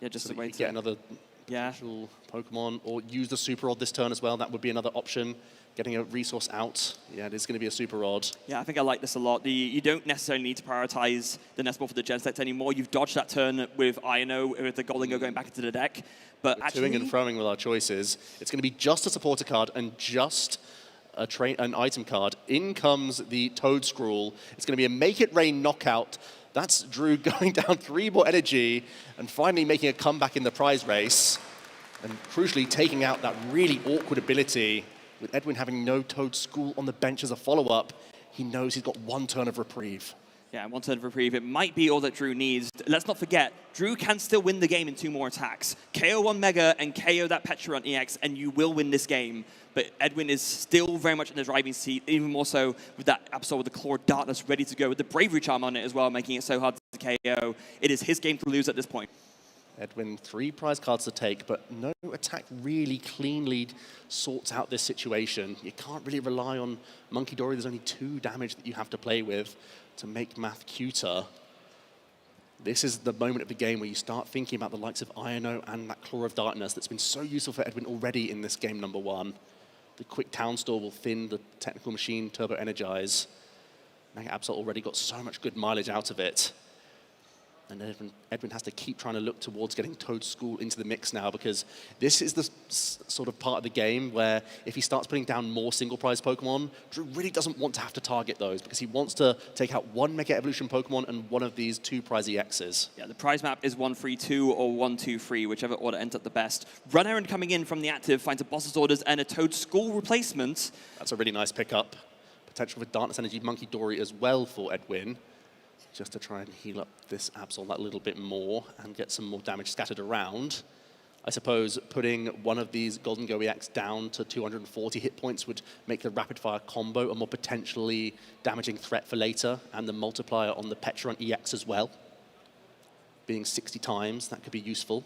Yeah, just so a way to get another potential Pokemon, or use the Super Rod this turn as well. That would be another option. Getting a resource out. Yeah, it is going to be a Super Rod. Yeah, I think I like this a lot. You don't necessarily need to prioritize the Nest Ball for the Genesect anymore. You've dodged that turn with Ino, with the Golden Go going back into the deck. But actually, toing and throwing with our choices. It's going to be just a supporter card and just an item card. In comes the Toad Scroll. It's going to be a Make It Rain knockout. That's Drew going down 3 more energy and finally making a comeback in the prize race. And crucially taking out that really awkward ability. With Edwin having no Toad Scroll on the bench as a follow-up, he knows he's got 1 turn of reprieve. Yeah, one turn of reprieve. It might be all that Drew needs. Let's not forget, Drew can still win the game in 2 more attacks. KO one Mega and KO that Petra on EX, and you will win this game. But Edwin is still very much in the driving seat, even more so with that Absol with the Claw of Darkness ready to go, with the Bravery Charm on it as well, making it so hard to KO. It is his game to lose at this point. Edwin, 3 prize cards to take, but no attack really cleanly sorts out this situation. You can't really rely on Monkey Dory. There's only 2 damage that you have to play with to make math cuter. This is the moment of the game where you start thinking about the likes of Iono and that Claw of Darkness that's been so useful for Edwin already in this game number 1. The quick Town Store will thin the Technical Machine, Turbo Energize. Mega Absol already got so much good mileage out of it. And Edwin has to keep trying to look towards getting Toad School into the mix now, because this is the sort of part of the game where if he starts putting down more single prize Pokemon, Drew really doesn't want to have to target those, because he wants to take out 1 Mega Evolution Pokemon and one of these 2 prize EXs. Yeah, the prize map is 1-3-2 or 1-2-3, whichever order ends up the best. Run Errand coming in from the active finds a Boss's Orders and a Toad School replacement. That's a really nice pickup. Potential for Darkness Energy Monkey Dory as well for Edwin, just to try and heal up this Absol that little bit more and get some more damage scattered around. I suppose putting one of these Golden Go EX down to 240 hit points would make the rapid fire combo a more potentially damaging threat for later, and the multiplier on the Petron EX as well. Being 60 times, that could be useful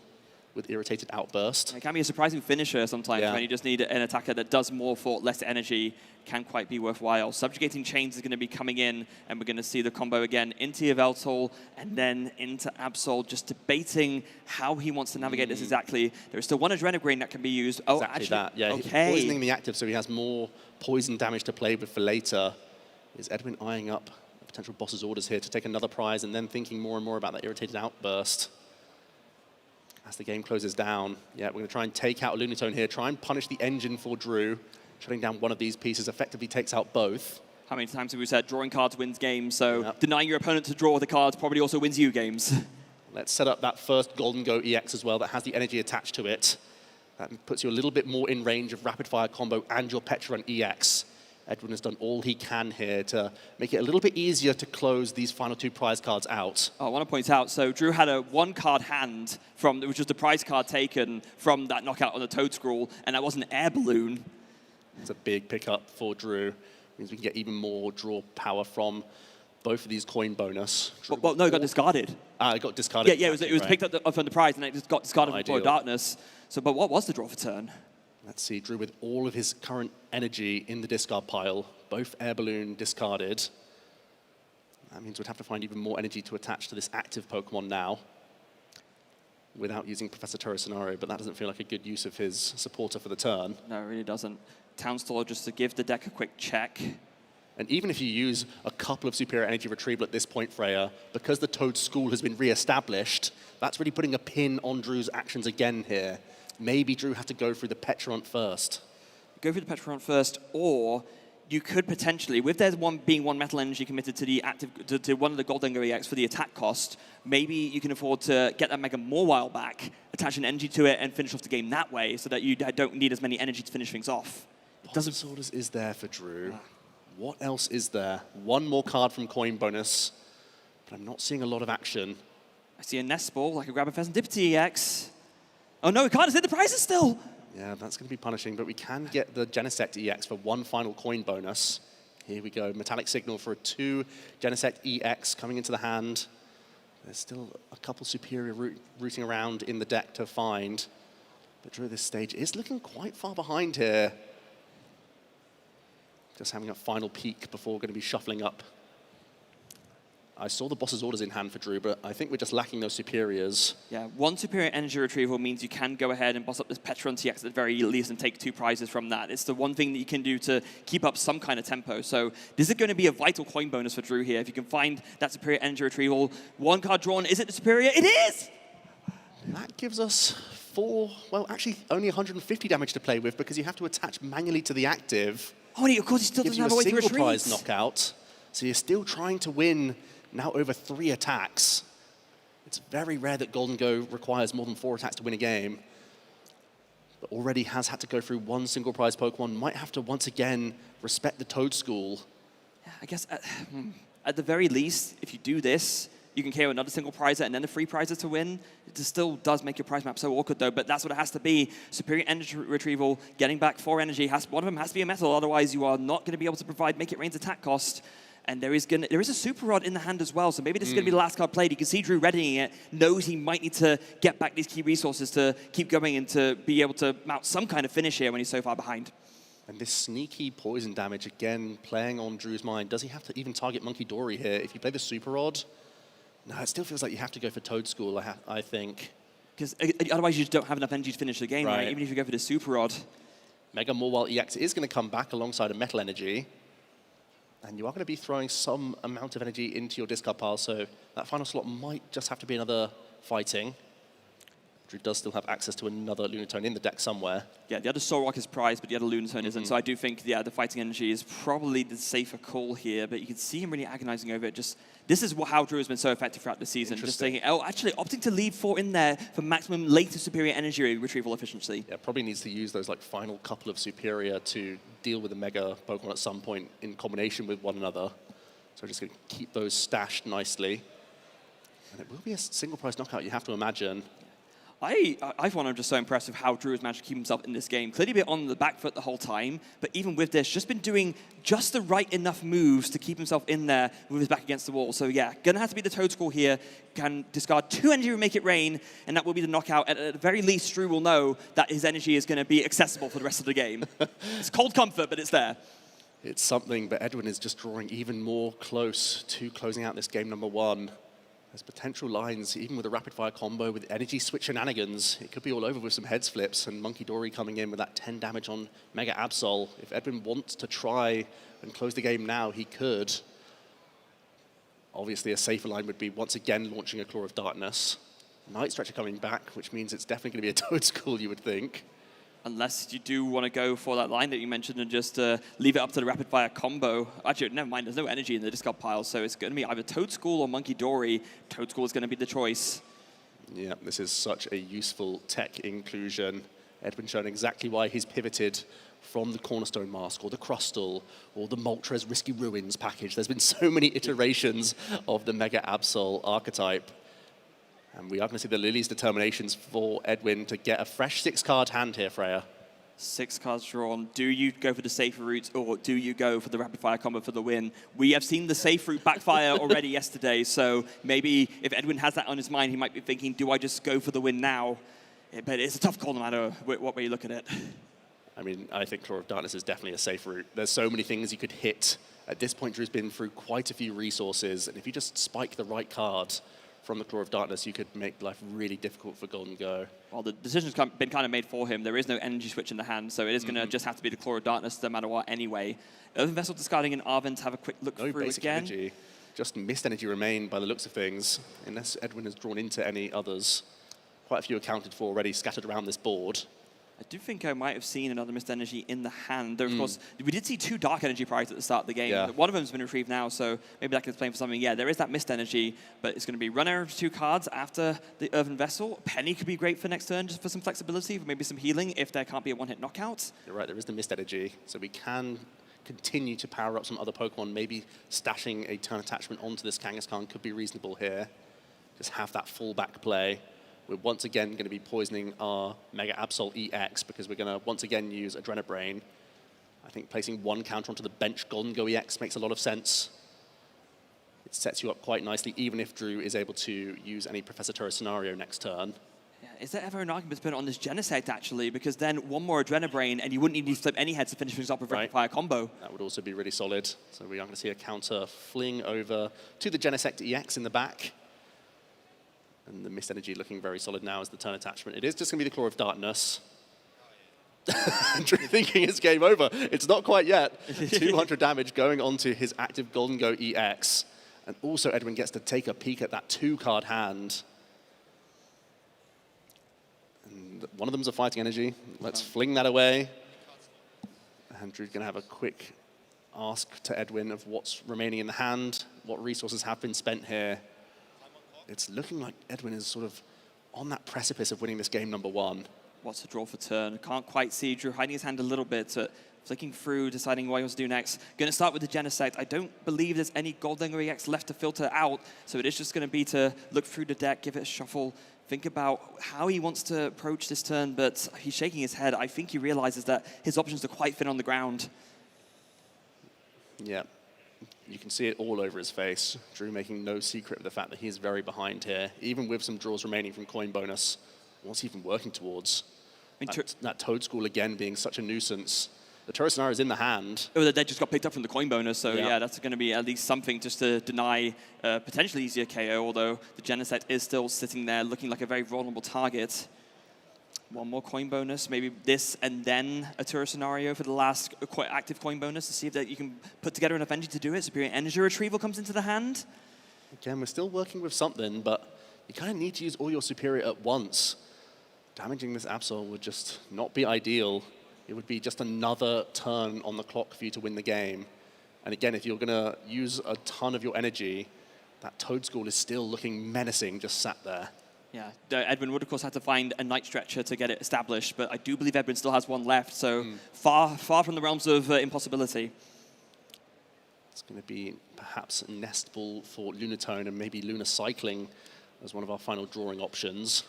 with Irritated Outburst. It can be a surprising finisher sometimes when you just need an attacker that does more for less energy. Can quite be worthwhile. Subjugating Chains is going to be coming in, and we're going to see the combo again into Yveltal and then into Absol, just debating how he wants to navigate this exactly. There is still 1 Adrenaline Grain that can be used. Oh, Exactly actually, that, yeah. okay. Poisoning the active so he has more poison damage to play with for later. Is Edwin eyeing up a potential Boss's Orders here to take another prize and then thinking more and more about that Irritated Outburst? As the game closes down, yeah, we're going to try and take out a Lunatone here, try and punish the engine for Drew. Shutting down one of these pieces effectively takes out both. How many times have we said drawing cards wins games, so denying your opponent to draw the cards probably also wins you games. Let's set up that first Golden Go EX as well that has the energy attached to it. That puts you a little bit more in range of rapid fire combo and your Petron EX. Edwin has done all he can here to make it a little bit easier to close these final 2 prize cards out. Oh, I want to point out, so Drew had a 1-card hand from, which was the prize card taken from that knockout on the Toad Scroll, and that was an air balloon. It's a big pickup for Drew. Means we can get even more draw power from both of these coin bonus. Well, no, it got discarded. It got discarded. Yeah, it was picked up from the prize, and it just got discarded from Claw of Darkness. So, but what was the draw for turn? Let's see, Drew with all of his current energy in the discard pile, both air balloon discarded. That means we'd have to find even more energy to attach to this active Pokemon now without using Professor Terra Scenario, but that doesn't feel like a good use of his supporter for the turn. No, it really doesn't. Town Store just to give the deck a quick check. And even if you use a couple of Superior Energy Retrieval at this point, Freya, because the Toad School has been re-established, that's really putting a pin on Drew's actions again here. Maybe Drew had to go through the Petron first. Go through the Petron first, or you could potentially, with there being 1 Metal Energy committed to the active to one of the Golden Go EX for the attack cost, maybe you can afford to get that Mega Mawile back, attach an energy to it, and finish off the game that way, so that you don't need as many energy to finish things off. Boss's Orders is there for Drew. What else is there? 1 more card from coin bonus, but I'm not seeing a lot of action. I see a Nest Ball, like a Grab a Pheasantipity EX. Oh no, we can't, it's in the prizes still! Yeah, that's going to be punishing, but we can get the Genesect EX for 1 final coin bonus. Here we go, Metallic Signal for a 2 Genesect EX coming into the hand. There's still a couple Superior rooting around in the deck to find, but Drew at this stage is looking quite far behind here. Just having a final peek before going to be shuffling up. I saw the Boss's Orders in hand for Drew, but I think we're just lacking those Superiors. Yeah, 1 Superior Energy Retrieval means you can go ahead and boss up this Petron TX at the very least and take 2 prizes from that. It's the one thing that you can do to keep up some kind of tempo. So this is going to be a vital coin bonus for Drew here. If you can find that Superior Energy Retrieval, 1 card drawn, is it the Superior? It is! That gives us 4, well, actually only 150 damage to play with because you have to attach manually to the active. Oh, and of course he still doesn't have a way to retreat. Single prize knockout. So you're still trying to win now over 3 attacks. It's very rare that Golden Go requires more than 4 attacks to win a game. But already has had to go through 1 single prize Pokemon. Might have to once again respect the Toad School. Yeah, I guess At the very least, if you do this, you can KO another single prizer and then the free prizer to win. It still does make your prize map so awkward, though, but that's what it has to be. Superior energy retrieval, getting back 4 energy. One of them has to be a metal, otherwise you are not going to be able to provide Make It Rain's attack cost. And there is a Super Rod in the hand as well, so maybe this is going to be the last card played. You can see Drew readying it, knows he might need to get back these key resources to keep going and to be able to mount some kind of finish here when he's so far behind. And this sneaky poison damage, again, playing on Drew's mind. Does he have to even target Monkey Dory here? If you play the Super Rod, no, it still feels like you have to go for Toad School, I think. Because otherwise you just don't have enough energy to finish the game, right? Even if you go for the Super Rod. Mega Morwile EX is going to come back alongside a Metal Energy. And you are going to be throwing some amount of energy into your discard pile, so that final slot might just have to be another fighting. Drew does still have access to another Lunatone in the deck somewhere. Yeah, the other Soul Rock is prized, but the other Lunatone isn't. So I do think, yeah, the fighting energy is probably the safer call here, but you can see him really agonizing over it. This is how Drew has been so effective throughout the season. Just saying, actually opting to leave 4 in there for maximum later superior energy retrieval efficiency. Yeah, probably needs to use those like final couple of superior to deal with the Mega Pokemon at some point in combination with one another. So just going to keep those stashed nicely. And it will be a single prize knockout, you have to imagine. I find I'm just so impressed with how Drew has managed to keep himself in this game. Clearly been on the back foot the whole time, but even with this, just been doing just the right enough moves to keep himself in there with his back against the wall. So yeah, gonna have to be the Toad School here. Can discard 2 energy and Make It Rain, and that will be the knockout. At the very least, Drew will know that his energy is gonna be accessible for the rest of the game. It's cold comfort, but it's there. It's something, but Edwin is just drawing even more close to closing out this game number 1. There's potential lines, even with a rapid-fire combo with energy switch shenanigans. It could be all over with some heads flips, and Monkey Dory coming in with that 10 damage on Mega Absol. If Edwin wants to try and close the game now, he could. Obviously, a safer line would be once again launching a Claw of Darkness. Night Stretcher coming back, which means it's definitely going to be a Toad School, you would think. Unless you do want to go for that line that you mentioned and just leave it up to the rapid-fire combo. Actually, never mind, there's no energy in the discard pile, so it's going to be either Toad School or Monkey Dory. Toad School is going to be the choice. Yeah, this is such a useful tech inclusion. Edwin showing exactly why he's pivoted from the Cornerstone Mask or the Crustal or the Moltres Risky Ruins package. There's been so many iterations of the Mega Absol archetype. And we are going to see the Lily's determinations for Edwin to get a fresh 6-card hand here, Freya. 6 cards drawn. Do you go for the safer route, or do you go for the rapid-fire combo for the win? We have seen the safe route backfire already yesterday, so maybe if Edwin has that on his mind, he might be thinking, do I just go for the win now? But it's a tough call no matter what way you look at it. I mean, I think Claw of Darkness is definitely a safe route. There's so many things you could hit. At this point, Drew's been through quite a few resources, and if you just spike the right card from the Claw of Darkness, you could make life really difficult for Golden Go. Well, the decision's been kind of made for him. There is no energy switch in the hand, so it is going to just have to be the Claw of Darkness no matter what anyway. Earthen Vessel discarding and Arven to have a quick look No through basic again. energy. Just missed energy remain by the looks of things, unless Edwin has drawn into any others. Quite a few accounted for already, scattered around this board. I do think I might have seen another missed energy in the hand. Though, of course, we did see 2 dark energy priors at the start of the game. Yeah. One of them has been retrieved now, so maybe that can explain for something. Yeah, there is that missed energy, but it's going to be run out of 2 cards after the Earthen Vessel. Penny could be great for next turn, just for some flexibility, for maybe some healing if there can't be a one-hit knockout. You're right, there is the missed energy, so we can continue to power up some other Pokemon. Maybe stashing a turn attachment onto this Kangaskhan could be reasonable here. Just have that fallback play. We're once again going to be poisoning our Mega Absol EX because we're going to once again use Adrenabrain. I think placing 1 counter onto the bench Golden Go EX makes a lot of sense. It sets you up quite nicely, even if Drew is able to use any Professor Terra scenario next turn. Yeah, is there ever an argument to put it on this Genesect, actually? Because then 1 more Adrenabrain, and you wouldn't need to flip any heads to finish things up with Rapid Fire combo. That would also be really solid. So we are going to see a counter fling over to the Genesect EX in the back. And the missed energy looking very solid now as the turn attachment. It is just going to be the Claw of Darkness. Drew thinking it's game over. It's not quite yet. 200 damage going onto his active Golden Go EX. And also Edwin gets to take a peek at that 2-card hand. And one of them's a fighting energy. Let's fling that away. And Drew's going to have a quick ask to Edwin of what's remaining in the hand, what resources have been spent here. It's looking like Edwin is sort of on that precipice of winning this game number 1. What's the draw for turn? Can't quite see Drew hiding his hand a little bit. Flicking through, deciding what he wants to do next. Going to start with the Genesect. I don't believe there's any Golden EX left to filter out, so it is just going to be to look through the deck, give it a shuffle, think about how he wants to approach this turn, but he's shaking his head. I think he realizes that his options are quite thin on the ground. Yeah, you can see it all over his face. Drew making no secret of the fact that he is very behind here, even with some draws remaining from coin bonus. What's he even working towards? That Toad School again being such a nuisance. The Turret Scenario is in the hand. Oh, the deck just got picked up from the coin bonus, so yeah, that's going to be at least something just to deny potentially easier KO, although the Genesect is still sitting there looking like a very vulnerable target. One more coin bonus, maybe this and then a Turret Scenario for the last active coin bonus to see if that you can put together enough energy to do it. Superior Energy Retrieval comes into the hand. Again, we're still working with something, but you kind of need to use all your Superior at once. Damaging this Absol would just not be ideal. It would be just another turn on the clock for you to win the game. And again, if you're going to use a ton of your energy, that Toad School is still looking menacing, just sat there. Yeah, Edwin would, of course, have to find a Night Stretcher to get it established, but I do believe Edwin still has one left, so far from the realms of impossibility. It's going to be perhaps Nest Ball for Lunatone and maybe Luna Cycling as one of our final drawing options.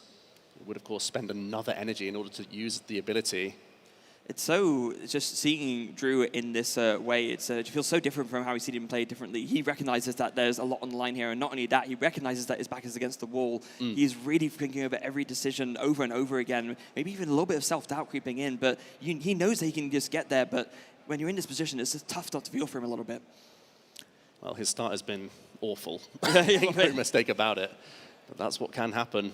It would, of course, spend another energy in order to use the ability. It's so, just seeing Drew in this way, it feels so different from how we've seen him play differently. He recognizes that there's a lot on the line here, and not only that, he recognizes that his back is against the wall. He's really thinking over every decision over and over again, maybe even a little bit of self-doubt creeping in, but he knows that he can just get there, but when you're in this position, it's just tough not to feel for him a little bit. Well, his start has been awful. No mistake about it, but that's what can happen.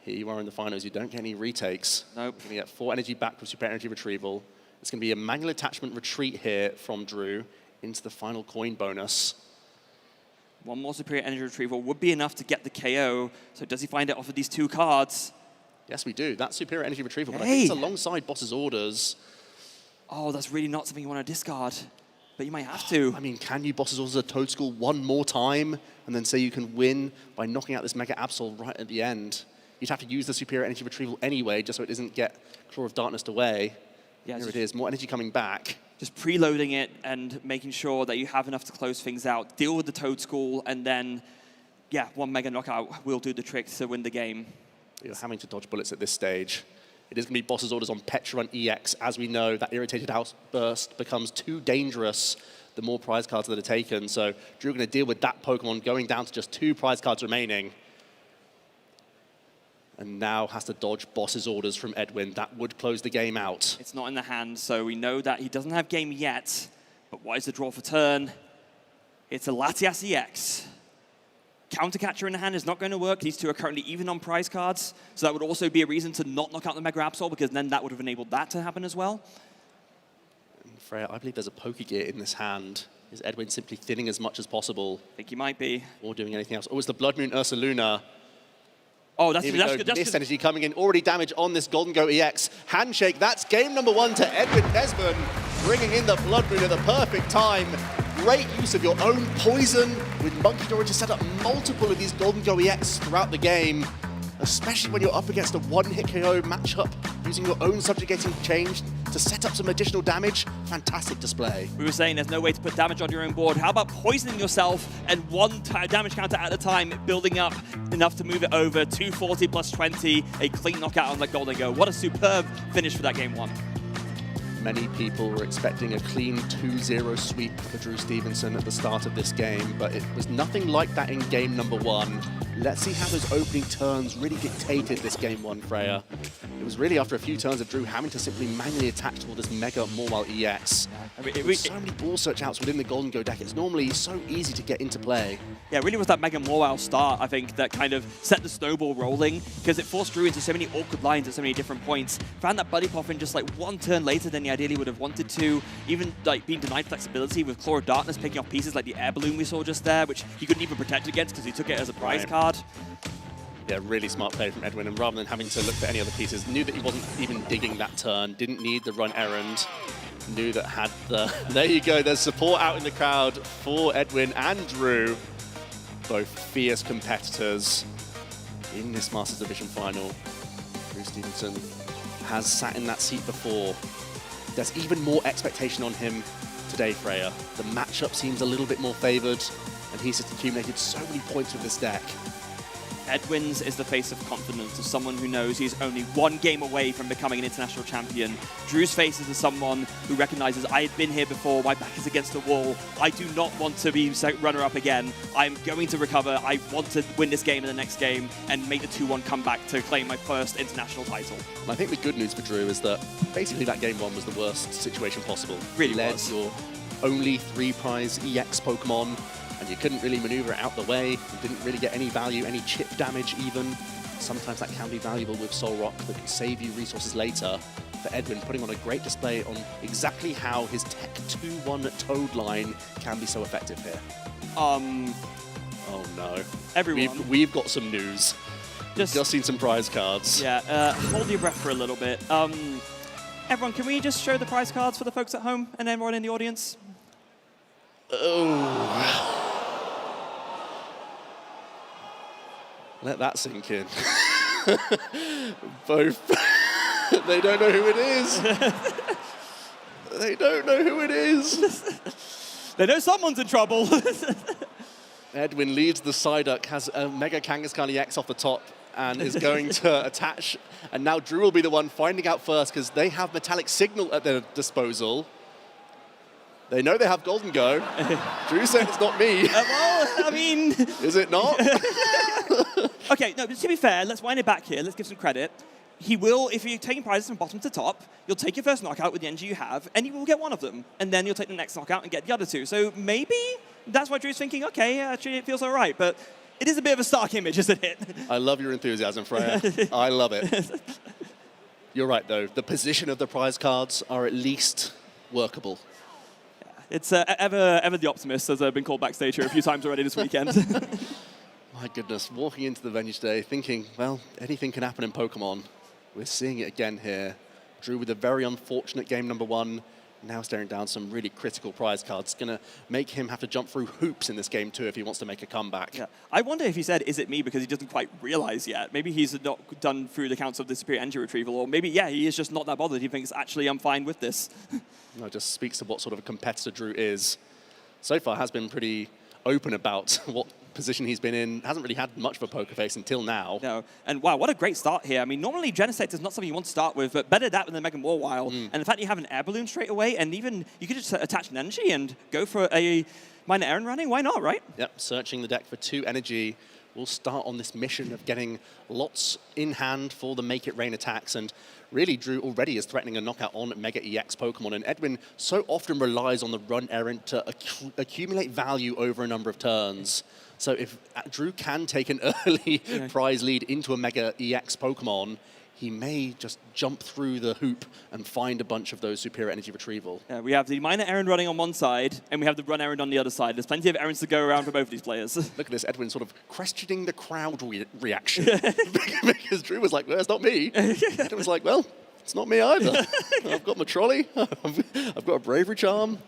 Here you are in the finals, you don't get any retakes. Nope. You're going to get 4 energy back with Super Energy Retrieval. It's going to be a manual attachment retreat here from Drew into the final coin bonus. One more Superior Energy Retrieval would be enough to get the KO, so does he find it off of these 2 cards? Yes, we do. That's Superior Energy Retrieval, but I think it's alongside Boss's Orders. Oh, that's really not something you want to discard, but you might have to. I mean, can you Boss's Orders a Toad School one more time and then say you can win by knocking out this Mega Absol right at the end? You'd have to use the Superior Energy Retrieval anyway, just so it doesn't get Claw of Darkness away. Yeah, here it is, more energy coming back. Just preloading it and making sure that you have enough to close things out, deal with the Toad School, and then, yeah, 1 Mega Knockout will do the trick to win the game. You're having to dodge bullets at this stage. It is going to be Boss's Orders on Petra and EX. As we know, that Irritated Outburst becomes too dangerous the more prize cards that are taken. So Drew going to deal with that Pokemon, going down to just 2 prize cards remaining. And now has to dodge Boss's Orders from Edwin. That would close the game out. It's not in the hand, so we know that he doesn't have game yet. But what is the draw for turn? It's a Latias EX. Countercatcher in the hand is not going to work. These 2 are currently even on prize cards. So that would also be a reason to not knock out the Mega Absol, because then that would have enabled that to happen as well. And Freya, I believe there's a Pokegear in this hand. Is Edwin simply thinning as much as possible? I think he might be. Or doing anything else. Oh, it's the Blood Moon Ursaluna. Oh, that's good. Mist energy coming in, already damage on this Golden Go EX. Handshake, that's game number 1 to Edwin Nesman, bringing in the Blood Moon at the perfect time. Great use of your own poison with Monkey Dory to set up multiple of these Golden Go EX throughout the game, especially when you're up against a 1-hit KO matchup, using your own subjugating change to set up some additional damage. Fantastic display. We were saying there's no way to put damage on your own board. How about poisoning yourself and 1 damage counter at a time, building up enough to move it over, 240 plus 20, a clean knockout on the Golden Go. What a superb finish for that game 1. Many people were expecting a clean 2-0 sweep for Drew Stevenson at the start of this game, but it was nothing like that in game number 1. Let's see how those opening turns really dictated this game 1, Freya. It was really after a few turns of Drew having to simply manually attack toward this Mega Morwell EX. With so many ball search outs within the Golden Go deck, it's normally so easy to get into play. Yeah, it really was that Mega Morwell start, I think, that kind of set the snowball rolling, because it forced Drew into so many awkward lines at so many different points. Found that Buddy Poffin just like 1 turn later than he ideally would have wanted to, even like being denied flexibility with Claw of Darkness picking off pieces like the Air Balloon we saw just there, which he couldn't even protect against because he took it as a prize card. Yeah, really smart play from Edwin, and rather than having to look for any other pieces, knew that he wasn't even digging that turn, didn't need the run errand, knew that had the... There you go, there's support out in the crowd for Edwin and Drew, both fierce competitors in this Masters Division final. Drew Stevenson has sat in that seat before. there's even more expectation on him today, Freya. The matchup seems a little bit more favored, and he's just accumulated so many points with this deck. Edwin's is the face of confidence, of someone who knows he's only one game away from becoming an international champion. Drew's face is someone who recognizes, I've been here before, my back is against the wall, I do not want to be runner-up again, I'm going to recover, I want to win this game in the next game and make the 2-1 comeback to claim my first international title. I think the good news for Drew is that basically that game 1 was the worst situation possible. Really led was. your only 3-prize EX Pokemon, and you couldn't really maneuver it out the way. You didn't really get any value, any chip damage even. Sometimes that can be valuable with Soul Rock that can save you resources later. For Edwin, putting on a great display on exactly how his Tech 2-1 Toad line can be so effective here. Oh no. Everyone. We've got some news. Just seen some prize cards. Yeah, hold your breath for a little bit. Everyone, can we just show the prize cards for the folks at home and everyone in the audience? Oh. Let that sink in. Both. They don't know who it is. They don't know who it is. They know someone's in trouble. Edwin leads the Psyduck, has a Mega Kangaskhan EX off the top, and is going to attach. And now Drew will be the one finding out first, because they have Metallic Signal at their disposal. They know they have Golden Go. Drew said it's not me. Well, I mean... Is it not? Okay, no, but to be fair, let's wind it back here. Let's give some credit. He will, if you're taking prizes from bottom to top, you'll take your first knockout with the energy you have, and you will get one of them. And then you'll take the next knockout and get the other two. So maybe that's why Drew's thinking, okay, actually it feels all right. But it is a bit of a stark image, isn't it? I love your enthusiasm, Freya. I love it. You're right, though. The position of the prize cards are at least workable. It's ever the optimist, as I've been called backstage here a few times already this weekend. My goodness, walking into the venue today thinking, well, anything can happen in Pokemon. We're seeing it again here. Drew with a very unfortunate game number 1, now staring down some really critical prize cards. It's going to make him have to jump through hoops in this game too if he wants to make a comeback. Yeah. I wonder if he said, is it me, because he doesn't quite realize yet. Maybe he's not done through the counts of the superior energy retrieval, or maybe, yeah, he is just not that bothered. He thinks, actually, I'm fine with this. No, it just speaks to what sort of a competitor Drew is. So far has been pretty open about what position he's been in. Hasn't really had much of a poker face until now. No, and wow, what a great start here. I mean, normally Genesect is not something you want to start with, but better that than the Mega Mawile. And the fact you have an air balloon straight away, and even you could just attach an energy and go for a minor errand running. Why not, right? Yep, searching the deck for 2 energy. We'll start on this mission of getting lots in hand for the Make It Rain attacks. And really, Drew already is threatening a knockout on Mega EX Pokemon. And Edwin so often relies on the run errand to accumulate value over a number of turns. So if Drew can take an early prize lead into a Mega EX Pokemon, he may just jump through the hoop and find a bunch of those superior energy retrieval. Yeah, we have the minor errand running on one side, and we have the run errand on the other side. There's plenty of errands to go around for both of these players. Look at this, Edwin sort of questioning the crowd reaction. Because Drew was like, well, it's not me. Edwin was like, well, it's not me either. I've got my trolley, I've got a bravery charm.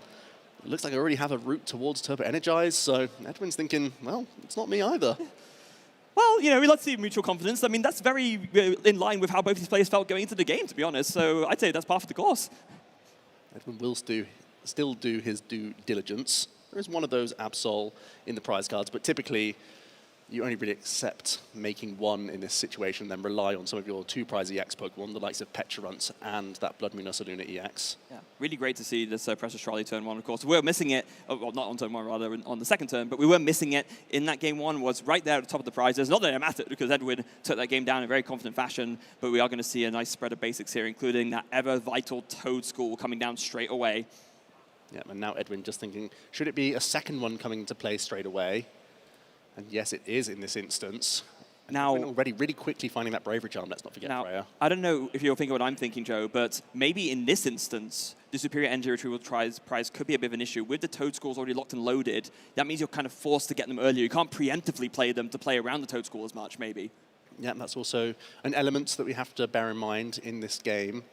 It looks like I already have a route towards Turbo Energize, so Edwin's thinking, well, it's not me either. Well, you know, we like to see mutual confidence. I mean, that's very in line with how both these players felt going into the game, to be honest. So I'd say that's part of the course. Edwin will still do his due diligence. There is one of those Absol in the prize cards, but typically you only really accept making 1 in this situation, then rely on some of your 2 prize EX Pokemon, the likes of Pecharunt and that Blood Moon Ursaluna EX. Yeah, really great to see this Precious Trolley turn 1, of course. We were missing it, well, not on turn 1, rather, on the second turn, but we were missing it in that game 1, was right there at the top of the prizes. Not that it mattered, because Edwin took that game down in a very confident fashion, but we are going to see a nice spread of basics here, including that ever-vital Toad School coming down straight away. Yeah, and now Edwin just thinking, should it be a second one coming into play straight away? And yes, it is in this instance. Now, already really quickly finding that bravery charm, let's not forget Freya. I don't know if you're thinking what I'm thinking, Joe, but maybe in this instance, the superior energy retrieval prize could be a bit of an issue. With the Toad Schools already locked and loaded, that means you're kind of forced to get them earlier. You can't preemptively play them to play around the Toad School as much, maybe. Yeah, that's also an element that we have to bear in mind in this game.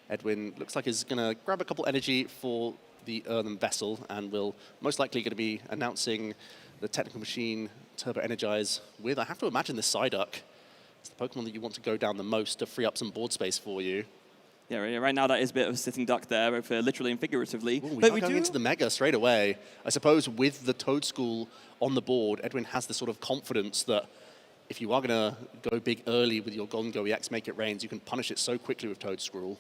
Edwin looks like he's going to grab a couple energy for the Earthen Vessel, and will most likely going to be announcing the Technical Machine Turbo Energize with, I have to imagine, the Psyduck. It's the Pokemon that you want to go down the most to free up some board space for you. Yeah, right now that is a bit of a sitting duck there, both literally and figuratively. Ooh, we are going into the Mega straight away. I suppose with the Toad School on the board, Edwin has this sort of confidence that if you are going to go big early with your Golden Go EX, make it rains, you can punish it so quickly with Toad School.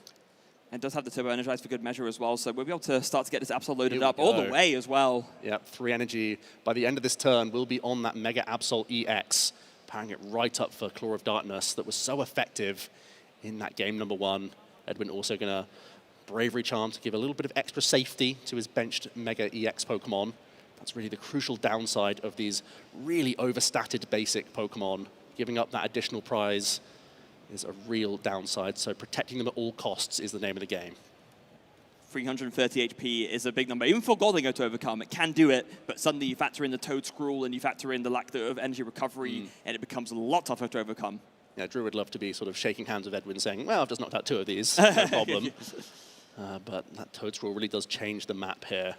It does have the Turbo Energize for good measure as well, so we'll be able to start to get this Absol loaded up all the way as well. Yep, 3 energy. By the end of this turn, we'll be on that Mega Absol EX, powering it right up for Claw of Darkness that was so effective in that game number 1. Edwin also going to Bravery Charm to give a little bit of extra safety to his benched Mega EX Pokemon. That's really the crucial downside of these really overstated basic Pokemon. Giving up that additional prize is a real downside, so protecting them at all costs is the name of the game. 330 HP is a big number. Even for Golden Go to overcome, it can do it, but suddenly you factor in the Toad Scroll and you factor in the lack of energy recovery, and it becomes a lot tougher to overcome. Yeah, Drew would love to be sort of shaking hands with Edwin saying, well, I've just knocked out 2 of these, no problem. But that Toad Scroll really does change the map here.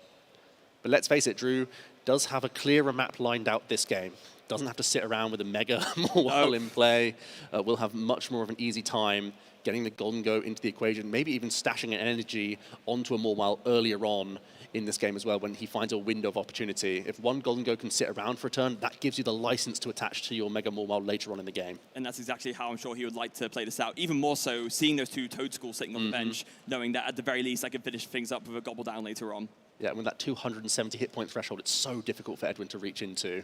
But let's face it, Drew does have a clearer map lined out this game. Doesn't have to sit around with a Mega more while in play. We'll have much more of an easy time getting the Golden Go into the equation, maybe even stashing an energy onto a Mawile earlier on in this game as well when he finds a window of opportunity. If one Golden Go can sit around for a turn, that gives you the license to attach to your Mega Mawile later on in the game. And that's exactly how I'm sure he would like to play this out. Even more so, seeing those 2 Toad Schools sitting on the bench, knowing that at the very least I can finish things up with a Gobble Down later on. Yeah, with that 270 hit point threshold, it's so difficult for Edwin to reach into,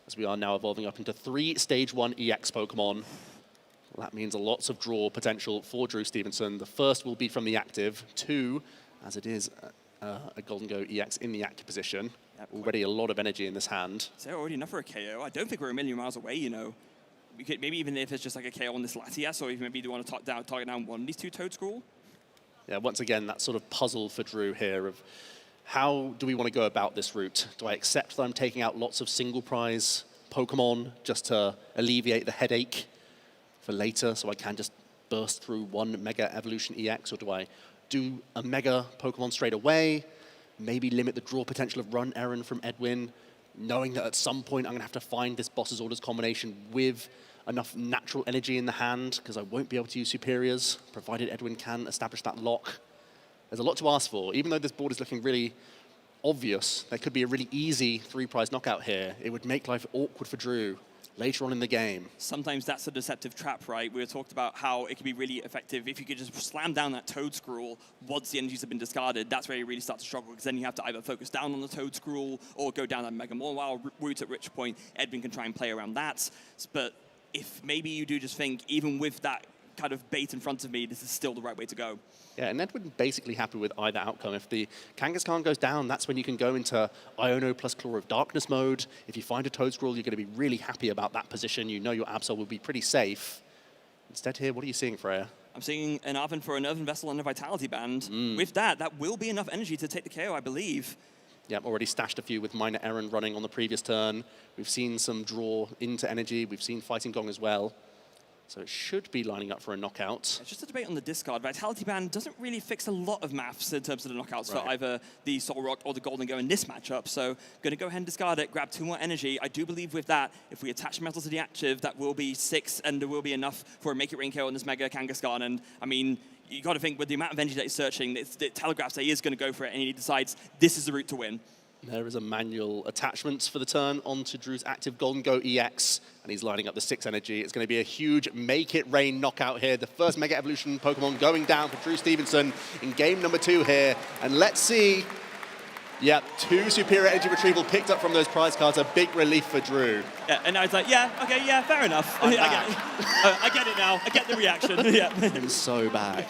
as we are now evolving up into 3 Stage 1 EX Pokemon. Well, that means lots of draw potential for Drew Stevenson. The first will be from the active, 2, as it is a Golden Go EX in the active position. Yep. Already a lot of energy in this hand. So already enough for a KO. I don't think we're a million miles away, you know. We could, maybe even if it's just like a KO on this Latias, or even maybe do want to target down one of these 2 Toad Scroll. Yeah, once again, that sort of puzzle for Drew here of how do we want to go about this route? Do I accept that I'm taking out lots of single prize Pokemon just to alleviate the headache for later so I can just burst through one Mega Evolution EX, or do I do a Mega Pokemon straight away, maybe limit the draw potential of Run Errand from Edwin, knowing that at some point I'm going to have to find this Boss's Orders combination with enough natural energy in the hand, because I won't be able to use Superiors, provided Edwin can establish that lock. There's a lot to ask for. Even though this board is looking really obvious, there could be a really easy 3-prize knockout here. It would make life awkward for Drew later on in the game. Sometimes that's a deceptive trap, right? We talked about how it could be really effective if you could just slam down that Toad Scroll once the energies have been discarded. That's where you really start to struggle, because then you have to either focus down on the Toad Scroll or go down that Mega Mawile route, at which point Edwin can try and play around that. But if maybe you do just think, even with that kind of bait in front of me, this is still the right way to go. Yeah, and Edwin basically happy with either outcome. If the Kangaskhan goes down, that's when you can go into Iono plus Claw of Darkness mode. If you find a Toad Scroll, you're going to be really happy about that position. You know your Absol will be pretty safe. Instead here, what are you seeing, Freya? I'm seeing an Arven for a Nervin Vessel and a Vitality Band. With that will be enough energy to take the KO, I believe. Yeah, already stashed a few with Minor Errand running on the previous turn. We've seen some draw into energy. We've seen Fighting Gong as well. So it should be lining up for a knockout. It's just a debate on the discard. Vitality Band doesn't really fix a lot of maths in terms of the knockouts for either the Soul Rock or the Golden Go in this matchup. So going to go ahead and discard it, grab 2 more energy. I do believe with that, if we attach metal to the active, that will be 6, and there will be enough for a Make It Rain KO on this Mega Kangaskhan. And I mean, you got to think with the amount of energy that he's searching, it telegraphs that he is going to go for it, and he decides this is the route to win. There is a manual attachment for the turn onto Drew's active Golden Go EX, and he's lining up the 6 energy. It's going to be a huge Make It Rain knockout here. The first Mega Evolution Pokemon going down for Drew Stevenson in game number 2 here. And let's see. Yep, 2 Superior Energy Retrieval picked up from those prize cards. A big relief for Drew. Yeah, and I was like, yeah, okay, yeah, fair enough. I get it now. I get the reaction. Yeah. I'm so back.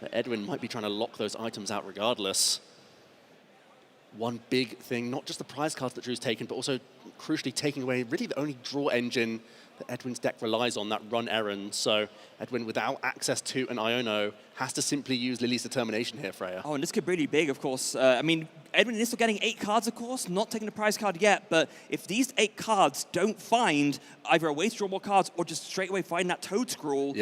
But Edwin might be trying to lock those items out regardless. One big thing, not just the prize cards that Drew's taken, but also crucially taking away really the only draw engine that Edwin's deck relies on, that Run Errand. So Edwin, without access to an Iono, has to simply use Lily's Determination here, Freya. Oh, and this could be really big, of course. I mean, Edwin is still getting 8 cards, of course, not taking the prize card yet, but if these 8 cards don't find either a way to draw more cards or just straight away find that Toad Scroll,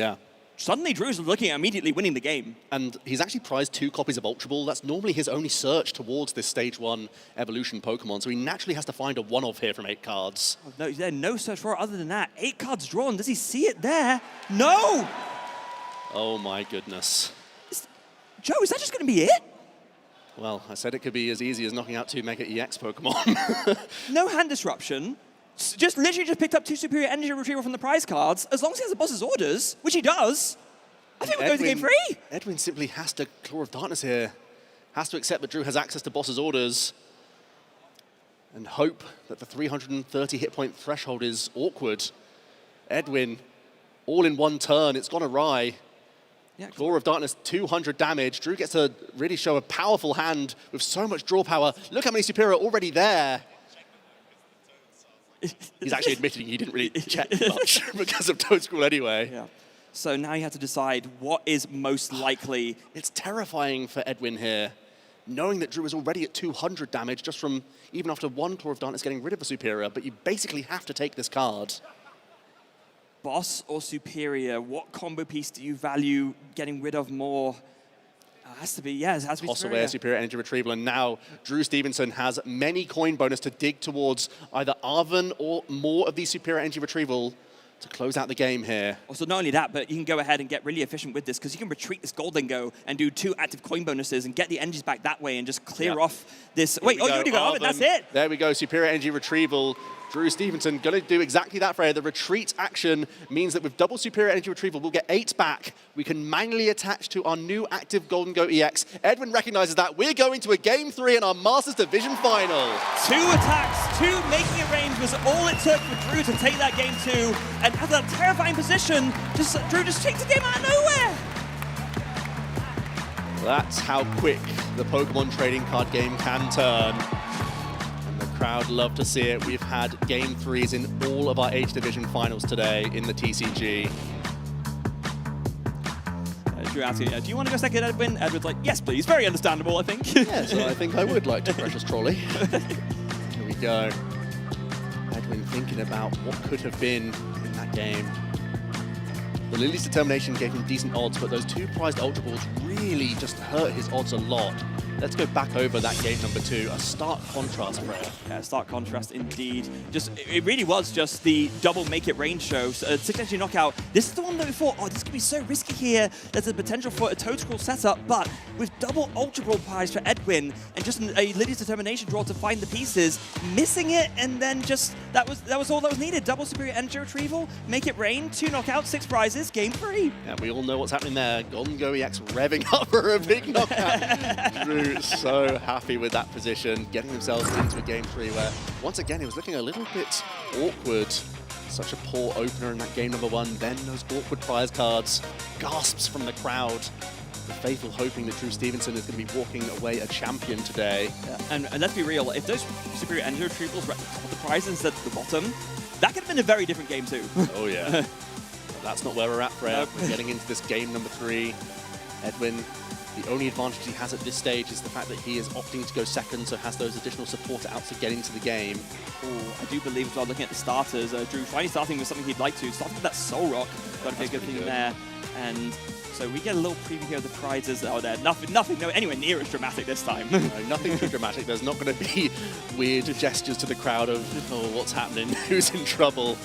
suddenly Drew's looking at immediately winning the game. And he's actually prized 2 copies of Ultra Ball. That's normally his only search towards this Stage 1 Evolution Pokemon, so he naturally has to find a one-of here from 8 cards. Oh, no, there's no search for it other than that. 8 cards drawn. Does he see it there? No! Oh my goodness. Joe, is that just going to be it? Well, I said it could be as easy as knocking out 2 Mega EX Pokemon. No hand disruption. Just literally just picked up 2 superior energy retrieval from the prize cards. As long as he has the boss's orders, which he does, I think we'll go to game 3. Edwin simply has to Claw of Darkness here. Has to accept that Drew has access to boss's orders and hope that the 330 hit point threshold is awkward. Edwin, all in one turn, it's gone awry. Yeah, Claw of Darkness, 200 damage. Drew gets to really show a powerful hand with so much draw power. Look how many superior are already there. He's actually admitting he didn't really check much because of Toad School anyway. Yeah. So now you have to decide what is most likely. It's terrifying for Edwin here, knowing that Drew is already at 200 damage just from, even after 1 Claw of Darkness getting rid of a superior, but you basically have to take this card. Boss or superior, what combo piece do you value getting rid of more? Has to be, yeah, it has to be Toss away a superior energy retrieval, and now Drew Stevenson has many coin bonus to dig towards either Arven or more of these superior energy retrieval to close out the game here. Also, not only that, but you can go ahead and get really efficient with this because you can retreat this Golden Go and do 2 active coin bonuses and get the energies back that way and just clear off this. Wait, you already got Arven, that's it. There we go, superior energy retrieval. Drew Stevenson going to do exactly that for the retreat action means that with double superior energy retrieval, we'll get 8 back. We can manually attach to our new active Golden Go EX. Edwin recognizes that. We're going to a game 3 in our Masters Division final. 2 attacks, 2 making it range was all it took for Drew to take that game 2. And at that terrifying position, Drew just takes the game out of nowhere. That's how quick the Pokemon trading card game can turn. Crowd love to see it. We've had game 3s in all of our H Division finals today in the TCG. Drew asking, do you want to go second, Edwin? Edwin's like, yes, please. Very understandable, I think. Yes, I think I would like to, Precious Trolley. Here we go. Edwin thinking about what could have been in that game. The Lily's Determination gave him decent odds, but those 2 prized Ultra Balls really just hurt his odds a lot. Let's go back over that game number 2, a stark contrast, Freya. Yeah, stark contrast indeed. It really was just the double make it range show. So, 6 energy knockout. This is the one that we thought, oh, this could be so risky here. There's a potential for a Toad Scroll setup, but with double Ultra Ball prize for Edwin and just a Lily's Determination draw to find the pieces, missing it, and then just that was all that was needed. Double superior energy retrieval, make it rain, 2 knockouts, 6 prizes, game 3. Yeah, we all know what's happening there. Golden Go EX revving up for a big knockout. Drew so happy with that position, getting themselves into a game 3 where, once again, it was looking a little bit awkward. Such a poor opener in that game number 1. Then those awkward prize cards, gasps from the crowd. The faithful hoping that Drew Stevenson is going to be walking away a champion today. Yeah. And let's be real, if those superior energy retrievals were at the top of the prize instead of the bottom, that could have been a very different game too. Oh yeah. But that's not where we're at, Fred. We're getting into this game number 3. Edwin, the only advantage he has at this stage is the fact that he is opting to go second, so has those additional support outs to get into the game. Oh, I do believe as well, looking at the starters, Drew finally starting with something he'd like to. Starting with that Soul Rock, got to be a good thing there. And so we get a little preview here of the prizes. Oh, there, nothing anywhere near as dramatic this time. No, nothing too dramatic. There's not going to be weird gestures to the crowd of, oh, what's happening, who's in trouble.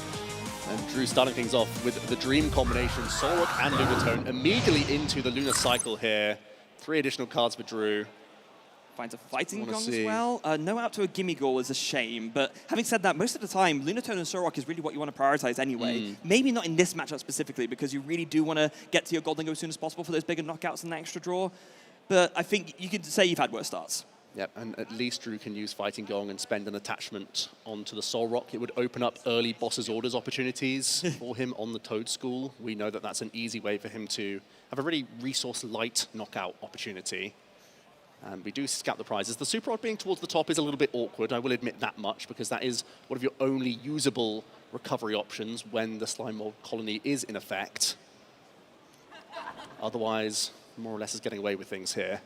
And Drew starting things off with the Dream combination, Solrock and Lunatone, immediately into the Lunar Cycle here. 3 additional cards for Drew. Finds a Fighting Gong as well. No out to a Gimme Goal is a shame, but having said that, most of the time, Lunatone and Solrock is really what you want to prioritize anyway. Maybe not in this matchup specifically, because you really do want to get to your Golden Go as soon as possible for those bigger knockouts and the extra draw. But I think you could say you've had worse starts. Yep, and at least Drew can use Fighting Gong and spend an attachment onto the Soul Rock. It would open up early Boss's Orders opportunities for him on the Toad School. We know that that's an easy way for him to have a really resource-light knockout opportunity. And we do scout the prizes. The Super Rod being towards the top is a little bit awkward, I will admit that much, because that is one of your only usable recovery options when the Slime Mold Colony is in effect. Otherwise, more or less is getting away with things here.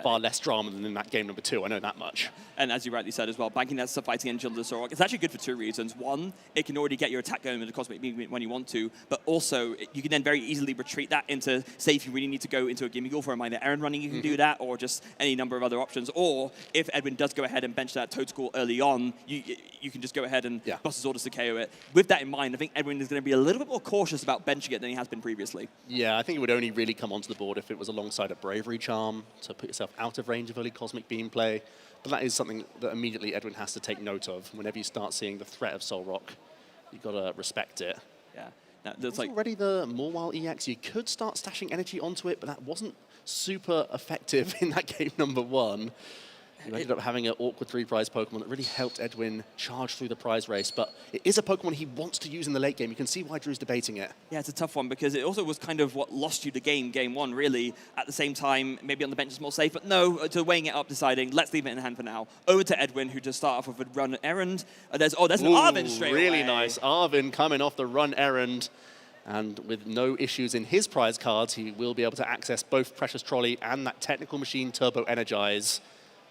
far less drama than in that game number 2. I know that much. And as you rightly said as well, banking that sub-fighting engine on the Sorok, it's actually good for 2 reasons. One, it can already get your attack going with the Cosmic Beam when you want to, but also you can then very easily retreat that into, say if you really need to go into a Gimmighoul for a minor errand running, you can do that, or just any number of other options. Or if Edwin does go ahead and bench that Toad School early on, you can just go ahead and Boss's Orders to KO it. With that in mind, I think Edwin is going to be a little bit more cautious about benching it than he has been previously. Yeah, I think it would only really come onto the board if it was alongside a Bravery Charm to put yourself out of range of early Cosmic Beam play. But that is something that immediately Edwin has to take note of. Whenever you start seeing the threat of Soul Rock, you've got to respect it. Yeah. Now, there's already the Morwile EX. You could start stashing energy onto it, but that wasn't super effective in that game number 1. You ended up having an awkward 3-prize Pokemon that really helped Edwin charge through the prize race, but it is a Pokemon he wants to use in the late game. You can see why Drew's debating it. Yeah, it's a tough one because it also was kind of what lost you the game 1, really. At the same time, maybe on the bench is more safe, but no, to weighing it up, deciding, let's leave it in hand for now. Over to Edwin, who just start off with a run errand. There's an Arvin straight away. Really nice. Arvin coming off the run errand. And with no issues in his prize cards, he will be able to access both Precious Trolley and that Technical Machine Turbo Energize.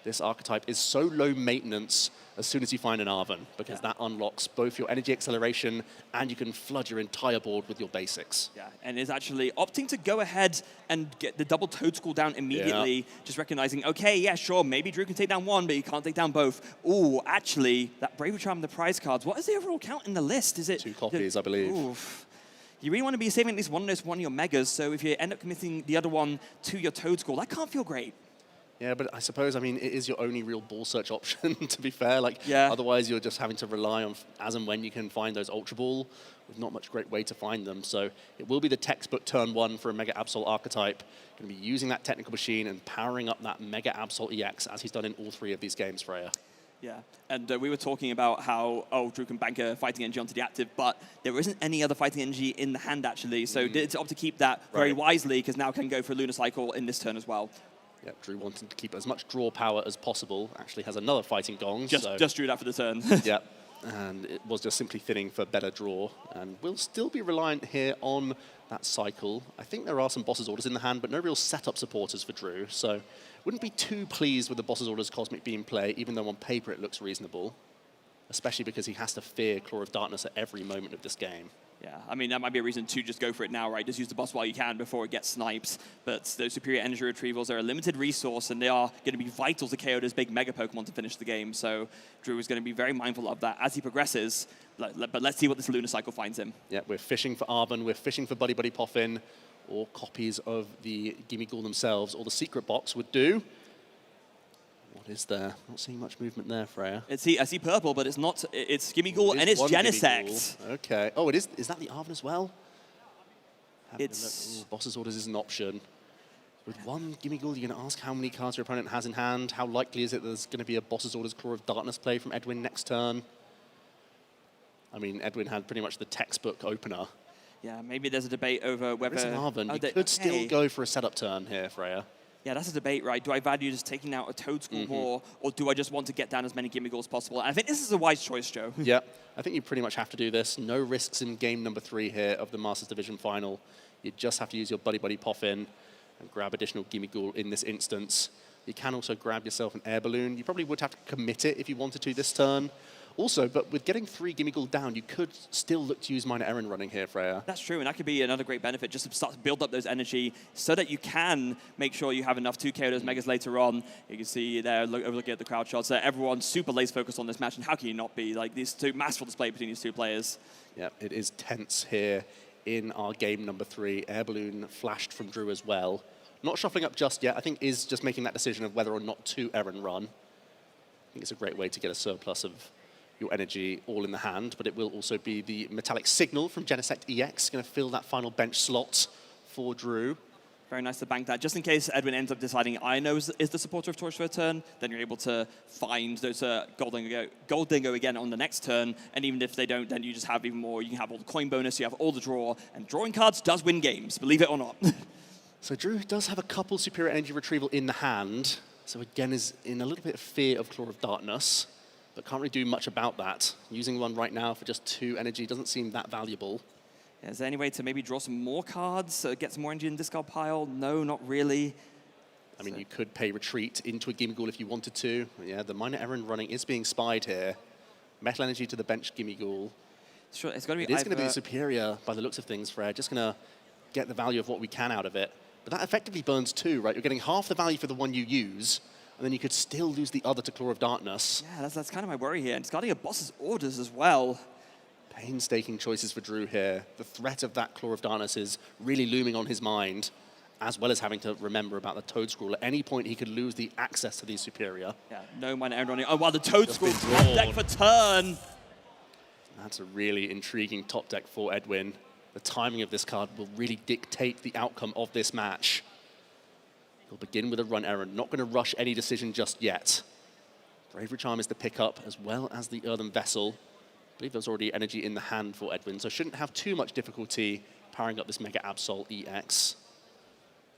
This archetype is so low maintenance as soon as you find an Arvin, because that unlocks both your energy acceleration and you can flood your entire board with your basics. Yeah, and is actually opting to go ahead and get the double Toad School down immediately, just recognizing, okay, yeah, sure, maybe Drew can take down 1, but he can't take down both. Ooh, actually, that Bravery Charm and the prize cards, what is the overall count in the list? Is it 2 copies, I believe. Oof. You really want to be saving at least one of your Megas, so if you end up committing the other one to your Toad School, that can't feel great. Yeah, but I suppose, I mean, it is your only real ball search option, to be fair. Otherwise, you're just having to rely on as and when you can find those Ultra Ball, with not much great way to find them. So it will be the textbook turn 1 for a Mega Absol archetype. Going to be using that Technical Machine and powering up that Mega Absol EX, as he's done in all 3 of these games, Freya. Yeah, and we were talking about how, Drew can bank a fighting energy onto the active, but there isn't any other fighting energy in the hand, actually. So to opt to keep that very wisely, because now can go for a Lunar Cycle in this turn as well. Yep, Drew wanting to keep as much draw power as possible. Actually has another Fighting Gong. Just drew that for the turn. Yep, and it was just simply thinning for better draw. And we'll still be reliant here on that cycle. I think there are some Boss's Orders in the hand, but no real setup supporters for Drew. So wouldn't be too pleased with the Boss's Orders Cosmic Beam play, even though on paper it looks reasonable. Especially because he has to fear Claw of Darkness at every moment of this game. Yeah, I mean, that might be a reason to just go for it now, right? Just use the boss while you can before it gets sniped. But those superior energy retrievals are a limited resource, and they are going to be vital to KO those big Mega Pokemon to finish the game. So Drew is going to be very mindful of that as he progresses. But let's see what this Lunar Cycle finds him. Yeah, we're fishing for Arvin, we're fishing for Buddy Buddy Poffin, or copies of the Gimmighoul themselves, or the Secret Box would do. What is there? Not seeing much movement there, Freya. I see purple, but it's not. It's Gimmighoul and it's Genesect. Okay. Oh, it is. Is that the Arvin as well? It's Boss's Orders is an option. With 1 Gimmighoul, you're going to ask how many cards your opponent has in hand. How likely is it there's going to be a Boss's Orders Claw of Darkness play from Edwin next turn? I mean, Edwin had pretty much the textbook opener. Yeah, maybe there's a debate over whether... There's an Arvin. You could still go for a setup turn here, Freya. Yeah, that's a debate, right? Do I value just taking out a Toad School more, or do I just want to get down as many Gimmighoul as possible? And I think this is a wise choice, Joe. Yeah, I think you pretty much have to do this. No risks in game number 3 here of the Masters Division Final. You just have to use your Buddy Buddy Poffin and grab additional Gimmighoul in this instance. You can also grab yourself an Air Balloon. You probably would have to commit it if you wanted to this turn. Also, but with getting 3 Gimmighoul down, you could still look to use minor errand running here, Freya. That's true, and that could be another great benefit, just to start to build up those energy so that you can make sure you have enough to KO those Megas later on. You can see there, overlooking at the crowd shots, everyone's super laser focused on this match, and how can you not be? Like, these two, masterful display between these 2 players. Yeah, it is tense here in our game number 3. Air Balloon flashed from Drew as well. Not shuffling up just yet, I think is just making that decision of whether or not to errand run. I think it's a great way to get a surplus of your energy all in the hand, but it will also be the Metallic Signal from Genesect EX, going to fill that final bench slot for Drew. Very nice to bank that. Just in case Edwin ends up deciding Ino is the supporter of Torch for a turn, then you're able to find those Gold Dingo again on the next turn, and even if they don't, then you just have even more. You can have all the coin bonus, you have all the draw, and drawing cards does win games, believe it or not. So Drew does have a couple superior energy retrieval in the hand, so again is in a little bit of fear of Claw of Darkness, but can't really do much about that. Using one right now for just 2 energy doesn't seem that valuable. Yeah, is there any way to maybe draw some more cards, get some more energy in the discard pile? No, not really. I mean, you could pay retreat into a Gimmighoul if you wanted to. Yeah, the minor errand running is being spied here. Metal Energy to the bench Gimmighoul. Sure, it's going to It be is going to be the superior by the looks of things, Freya. Just going to get the value of what we can out of it. But that effectively burns two, right? You're getting half the value for the one you use, and then you could still lose the other to Claw of Darkness. Yeah, that's kind of my worry here. And it's got to get Boss's orders as well. Painstaking choices for Drew here. The threat of that Claw of Darkness is really looming on his mind, as well as having to remember about the Toad Scroll. At any point, he could lose the access to the superior. Yeah, no minor errand running. Oh, wow, the Toad Scroll top deck for turn. That's a really intriguing top deck for Edwin. The timing of this card will really dictate the outcome of this match. He'll begin with a run errand, not going to rush any decision just yet. Bravery Charm is the pickup, as well as the Earthen Vessel. I believe there's already energy in the hand for Edwin, so shouldn't have too much difficulty powering up this Mega Absol EX.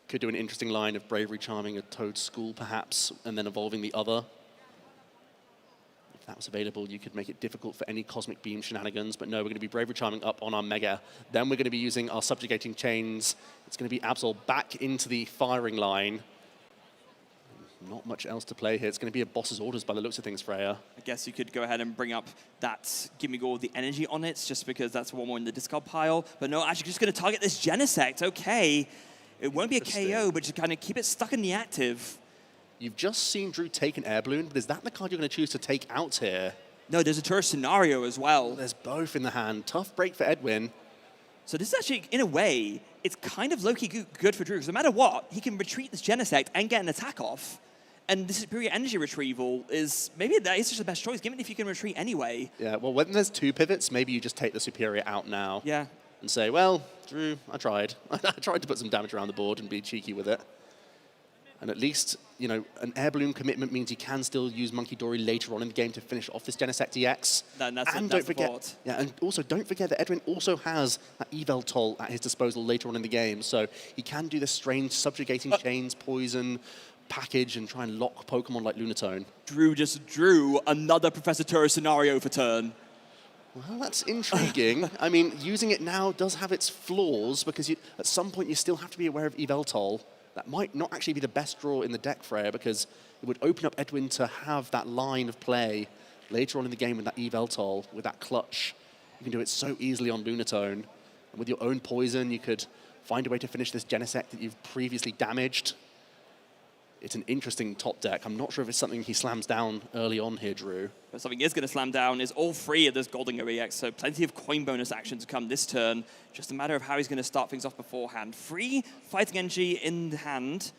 Could do an interesting line of Bravery Charming a Toad School, perhaps, and then evolving the other. If that was available, you could make it difficult for any Cosmic Beam shenanigans, but no, we're going to be Bravery Charming up on our Mega. Then we're going to be using our Subjugating Chains. It's going to be Absol back into the firing line. Not much else to play here. It's going to be a Boss's Orders by the looks of things, Freya. I guess you could go ahead and bring up that Gimmighoul with the energy on it, just because that's one more in the discard pile. But no, actually just going to target this Genesect. Okay. It won't be a KO, but just kind of keep it stuck in the active. You've just seen Drew take an Air Balloon, but is that the card you're going to choose to take out here? No, there's a Tourist Scenario as well. There's both in the hand. Tough break for Edwin. So this is actually, in a way, it's kind of low-key good for Drew, because no matter what, he can retreat this Genesect and get an attack off. And the superior energy retrieval is, maybe that is just the best choice, given if you can retreat anyway. Yeah, well, when there's two pivots, maybe you just take the superior out now. Yeah. And say, well, Drew, I tried. I tried to put some damage around the board and be cheeky with it. And at least, you know, an Air Balloon commitment means you can still use Monkey Dory later on in the game to finish off this Genesect EX. That's don't forget, and also don't forget that Edwin also has that Evel Toll at his disposal later on in the game, so he can do this strange subjugating chains, poison, package, and try and lock Pokemon like Lunatone. Drew just drew another Professor Tourist Scenario for turn. Well, that's intriguing. I mean, using it now does have its flaws, because at some point you still have to be aware of Evel Toll. That might not actually be the best draw in the deck, Freya, because it would open up Edwin to have that line of play later on in the game with that Evel Toll, with that clutch. You can do it so easily on Lunatone. And with your own poison, you could find a way to finish this Genesect that you've previously damaged. It's an interesting top deck. I'm not sure if it's something he slams down early on here, Drew. But something is going to slam down is all three of this Golden EX, so plenty of coin bonus action to come this turn. Just a matter of how he's going to start things off beforehand. 3 fighting energy in the hand,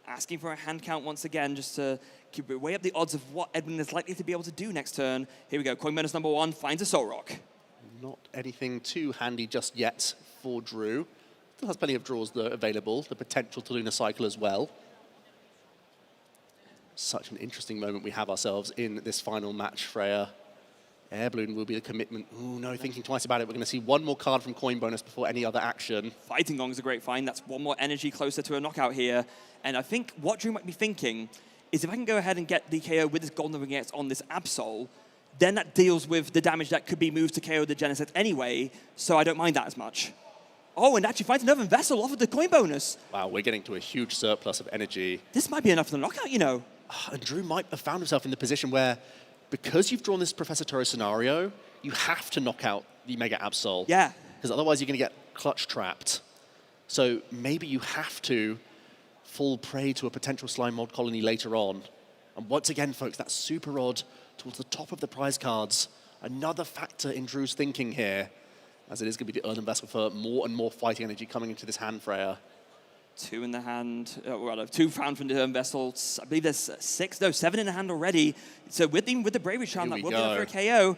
asking for a hand count once again, just to keep weigh up the odds of what Edwin is likely to be able to do next turn. Here we go, coin bonus number 1 finds a Soul Rock. Not anything too handy just yet for Drew. Still has plenty of draws though available, the potential to Lunar Cycle as well. Such an interesting moment we have ourselves in this final match, Freya. Air Balloon will be the commitment. Ooh, no, thinking twice about it. We're going to see one more card from Coin Bonus before any other action. Fighting Gong is a great find. That's one more energy closer to a knockout here. And I think what Drew might be thinking is if I can go ahead and get the KO with this Golden Ring X on this Absol, then that deals with the damage that could be moved to KO the Genesect anyway, so I don't mind that as much. Oh, and actually finds another Vessel off of the Coin Bonus. Wow, we're getting to a huge surplus of energy. This might be enough for the knockout, you know. And Drew might have found himself in the position where, because you've drawn this Professor Toro scenario, you have to knock out the Mega Absol. Yeah. Because otherwise you're going to get clutch trapped. So maybe you have to fall prey to a potential Slime Mold colony later on. And once again, folks, that super odd towards the top of the prize cards. Another factor in Drew's thinking here, as it is going to be the Earthen Vessel for more and more fighting energy coming into this hand, Freya. 2 in the hand, rather 2 found from the Earthen Vessels. I believe there's 7 in the hand already. So with the Bravery Charm, that will be enough for a KO.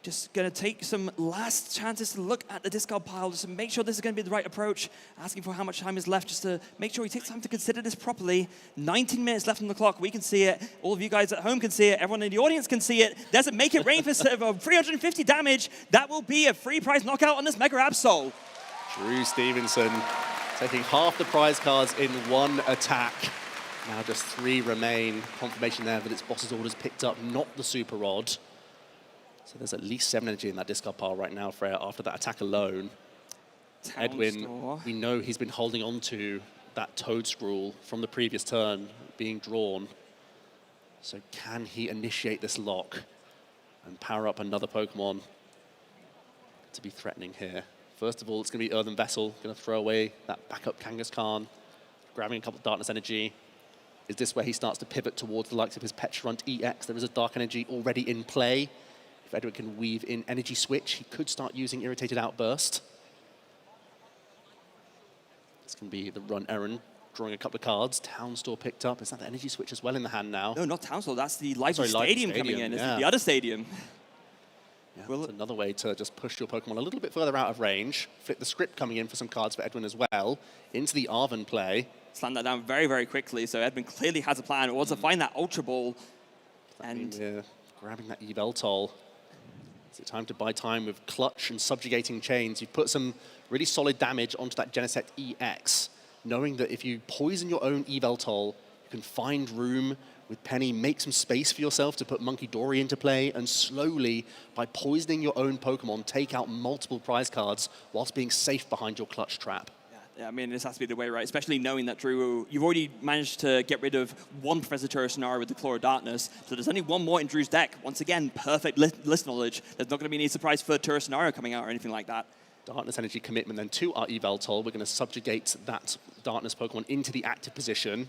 Just going to take some last chances to look at the discard pile, just to make sure this is going to be the right approach. Asking for how much time is left, just to make sure he takes time to consider this properly. 19 minutes left on the clock. We can see it. All of you guys at home can see it. Everyone in the audience can see it. Does it make it rain for 350 damage? That will be a free prize knockout on this Mega Absol. Drew Stevenson taking half the prize cards in one attack. Now just 3 remain. Confirmation there that its Boss's Orders picked up, not the Super Rod. So there's at least 7 energy in that discard pile right now, Freya, after that attack alone. Edwin, we know he's been holding on to that Toad Scroll from the previous turn being drawn. So can he initiate this lock and power up another Pokemon to be threatening here? First of all, it's going to be Earthen Vessel, going to throw away that backup Kangaskhan, grabbing a couple of Darkness Energy. Is this where he starts to pivot towards the likes of his Pecharunt EX? There is a Dark Energy already in play. If Edwin can weave in Energy Switch, he could start using Irritated Outburst. This can be the run errand, drawing a couple of cards. Town Store picked up. Is that the Energy Switch as well in the hand now? No, not Town Store. That's the Lively Stadium coming in. Yeah. It's the other stadium. Yeah, well, that's another way to just push your Pokemon a little bit further out of range. Flip the script coming in for some cards for Edwin as well. Into the Arven play. Slam that down very, very quickly. So Edwin clearly has a plan. It was to find that Ultra Ball. And grabbing that Yveltal. Is it time to buy time with Clutch and Subjugating Chains? You've put some really solid damage onto that Genesect EX, knowing that if you poison your own Yveltal, you can find room with Penny, make some space for yourself to put Monkey Dory into play, and slowly, by poisoning your own Pokemon, take out multiple prize cards whilst being safe behind your Clutch trap. Yeah, I mean, this has to be the way, right? Especially knowing that, Drew, you've already managed to get rid of one Professor Turret scenario with the Claw of Darkness, so there's only one more in Drew's deck. Once again, perfect list knowledge. There's not going to be any surprise third Turret scenario coming out or anything like that. Darkness Energy commitment then to our Yveltal. We're going to subjugate that Darkness Pokemon into the active position.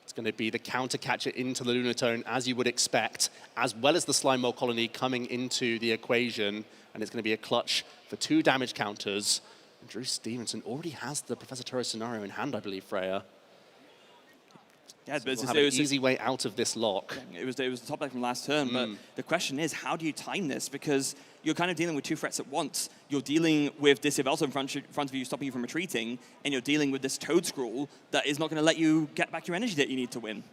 It's going to be the counter catcher into the Lunatone, as you would expect, as well as the Slime Mold Colony coming into the equation. And it's going to be a Clutch for 2 damage counters. And Drew Stevenson already has the Professor Turret scenario in hand, I believe, Freya. Yeah, So but we'll have an easy way out of this lock. It was the top deck from last turn, but the question is, how do you time this? Because you're kind of dealing with 2 threats at once. You're dealing with this Yveltal in front of you, stopping you from retreating, and you're dealing with this Toad Scroll that is not going to let you get back your energy that you need to win.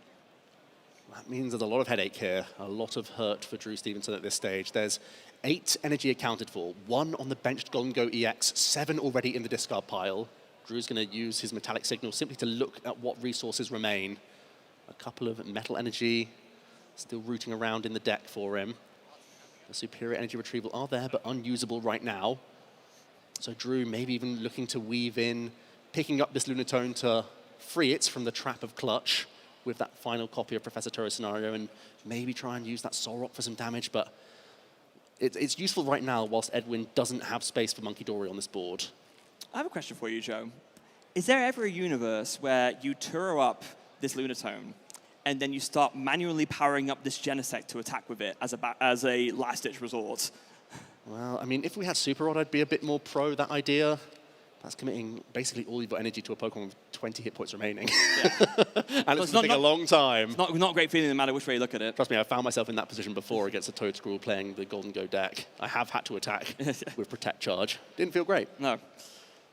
That means there's a lot of headache here, a lot of hurt for Drew Stevenson at this stage. There's 8 energy accounted for, 1 on the benched Golden Go EX, 7 already in the discard pile. Drew's going to use his Metallic Signal simply to look at what resources remain. A couple of Metal Energy still rooting around in the deck for him. The Superior Energy Retrieval are there, but unusable right now. So Drew maybe even looking to weave in, picking up this Lunatone to free it from the trap of Clutch with that final copy of Professor Turret scenario, and maybe try and use that Soul Rock for some damage, but it's useful right now whilst Edwin doesn't have space for Monkey Dory on this board. I have a question for you, Joe. Is there ever a universe where you Turo up this Lunatone, and then you start manually powering up this Genesect to attack with it as a last-ditch resort? Well, I mean, if we had Super Rod, I'd be a bit more pro that idea. That's committing basically all your energy to a Pokemon with 20 hit points remaining. Yeah. And it's going to take a long time. It's not a great feeling no matter which way you look at it. Trust me, I found myself in that position before against a Toad Scroll playing the Golden Go deck. I have had to attack with Protect Charge. Didn't feel great. No.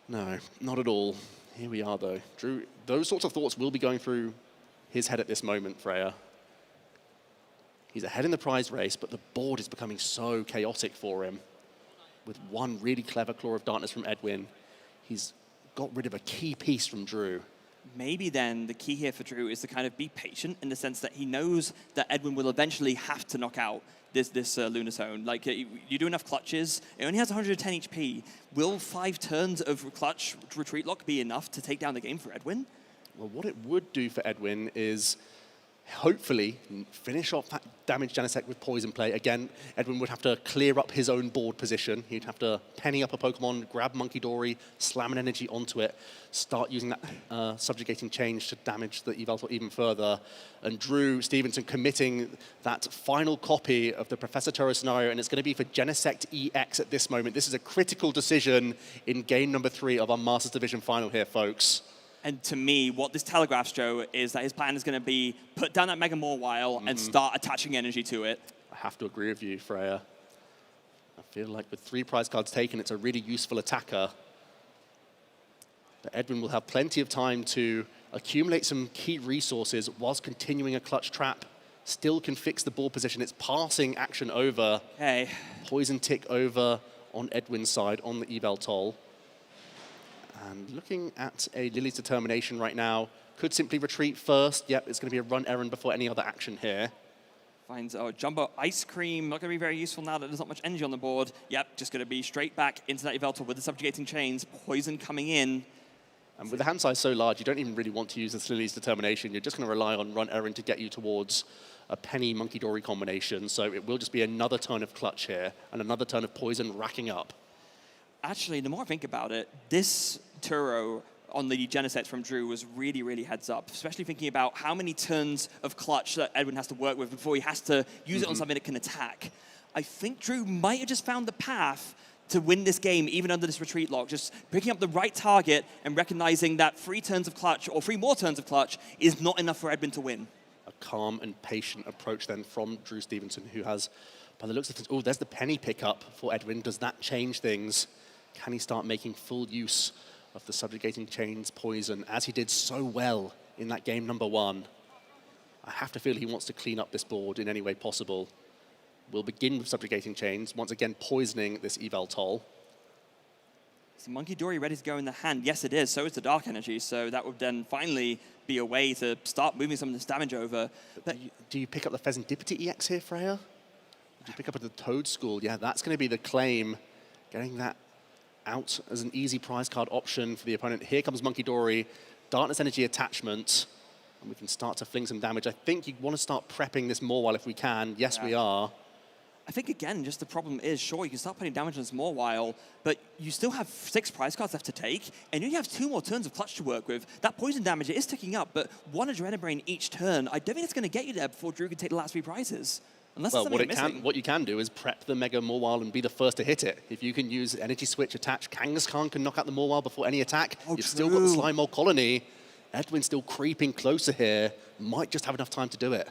No, not at all. Here we are, though. Drew, those sorts of thoughts will be going through his head at this moment, Freya. He's ahead in the prize race, but the board is becoming so chaotic for him. With one really clever Claw of Darkness from Edwin, he's got rid of a key piece from Drew. Maybe then the key here for Drew is to kind of be patient in the sense that he knows that Edwin will eventually have to knock out this Lunatone. Like, you do enough clutches, it only has 110 HP. Will 5 turns of clutch retreat lock be enough to take down the game for Edwin? Well, what it would do for Edwin is hopefully finish off that damaged Genesect with Poison Play. Again, Edwin would have to clear up his own board position. He'd have to penny up a Pokemon, grab Monkey Dory, slam an energy onto it, start using that subjugating change to damage the Yveltal even further. And Drew Stevenson committing that final copy of the Professor Turret scenario, and it's going to be for Genesect EX at this moment. This is a critical decision in game number 3 of our Masters Division final here, folks. And to me, what this telegraphs, Joe, is that his plan is going to be put down that Mega Mawile and start attaching energy to it. I have to agree with you, Freya. I feel like with 3 prize cards taken, it's a really useful attacker. But Edwin will have plenty of time to accumulate some key resources whilst continuing a clutch trap. Still can fix the ball position. It's passing action over. Hey. Poison tick over on Edwin's side on the Yveltal. And looking at a Lily's Determination right now, could simply retreat first. Yep, it's going to be a run errand before any other action here. Finds Jumbo Ice Cream, not going to be very useful now that there's not much energy on the board. Yep, just going to be straight back into that Yveltal with the subjugating chains. Poison coming in. And with the hand size so large, you don't even really want to use the Slilly's Determination. You're just going to rely on Run Errand to get you towards a Penny Monkey Dory combination. So it will just be another turn of Clutch here and another turn of Poison racking up. Actually, the more I think about it, this Turo on the Genesets from Drew was really, really heads up, especially thinking about how many turns of Clutch that Edwin has to work with before he has to use it on something that can attack. I think Drew might have just found the path to win this game, even under this retreat lock, just picking up the right target and recognizing that 3 turns of Clutch, or 3 more turns of Clutch, is not enough for Edwin to win. A calm and patient approach then from Drew Stevenson, who has, by the looks of things, oh, there's the Penny pickup for Edwin. Does that change things? Can he start making full use of the Subjugating Chains Poison, as he did so well in that game number 1? I have to feel he wants to clean up this board in any way possible. We'll begin with Subjugating Chains, once again poisoning this Eval Toll. Is the Monkey Dory ready to go in the hand? Yes, it is. So is the Dark Energy. So that would then finally be a way to start moving some of this damage over. But do you pick up the Pheasantipity EX here, Freya? Do you pick up the Toad School? Yeah, that's going to be the claim. Getting that out as an easy prize card option for the opponent. Here comes Monkey Dory, Darkness Energy attachment, and we can start to fling some damage. I think you want to start prepping this Morwhile if we can. Yes, we are. I think, again, just the problem is, sure, you can start putting damage on this Morwhile, but you still have 6 prize cards left to take, and you only have 2 more turns of Clutch to work with. That poison damage, it is ticking up, but 1 Adrenaline Brain each turn, I don't think it's going to get you there before Drew can take the last 3 prizes. Unless well, missing. what you can do is prep the Mega Morwhile and be the first to hit it. If you can use Energy Switch attach, Kangaskhan can knock out the Morwhile before any attack. You've still got the Slime Mold Colony. Edwin's still creeping closer here. Might just have enough time to do it.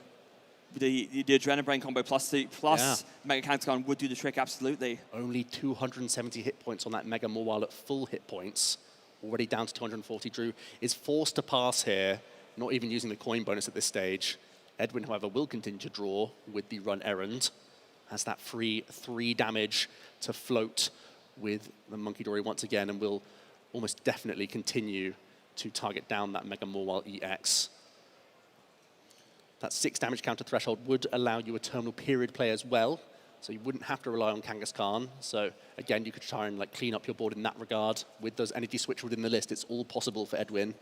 The Adrenaline Brain combo plus Mega Kangaskhan would do the trick, absolutely. Only 270 hit points on that Mega Morwhile at full hit points. Already down to 240. Drew is forced to pass here, not even using the coin bonus at this stage. Edwin, however, will continue to draw with the Run Errand. Has that free 3 damage to float with the Monkey Dory once again, and will almost definitely continue to target down that Mega Morwhile EX. That 6 damage counter threshold would allow you a Terminal Period play as well, so you wouldn't have to rely on Kangaskhan. So again, you could try and clean up your board in that regard. With those Energy Switch within the list, it's all possible for Edwin.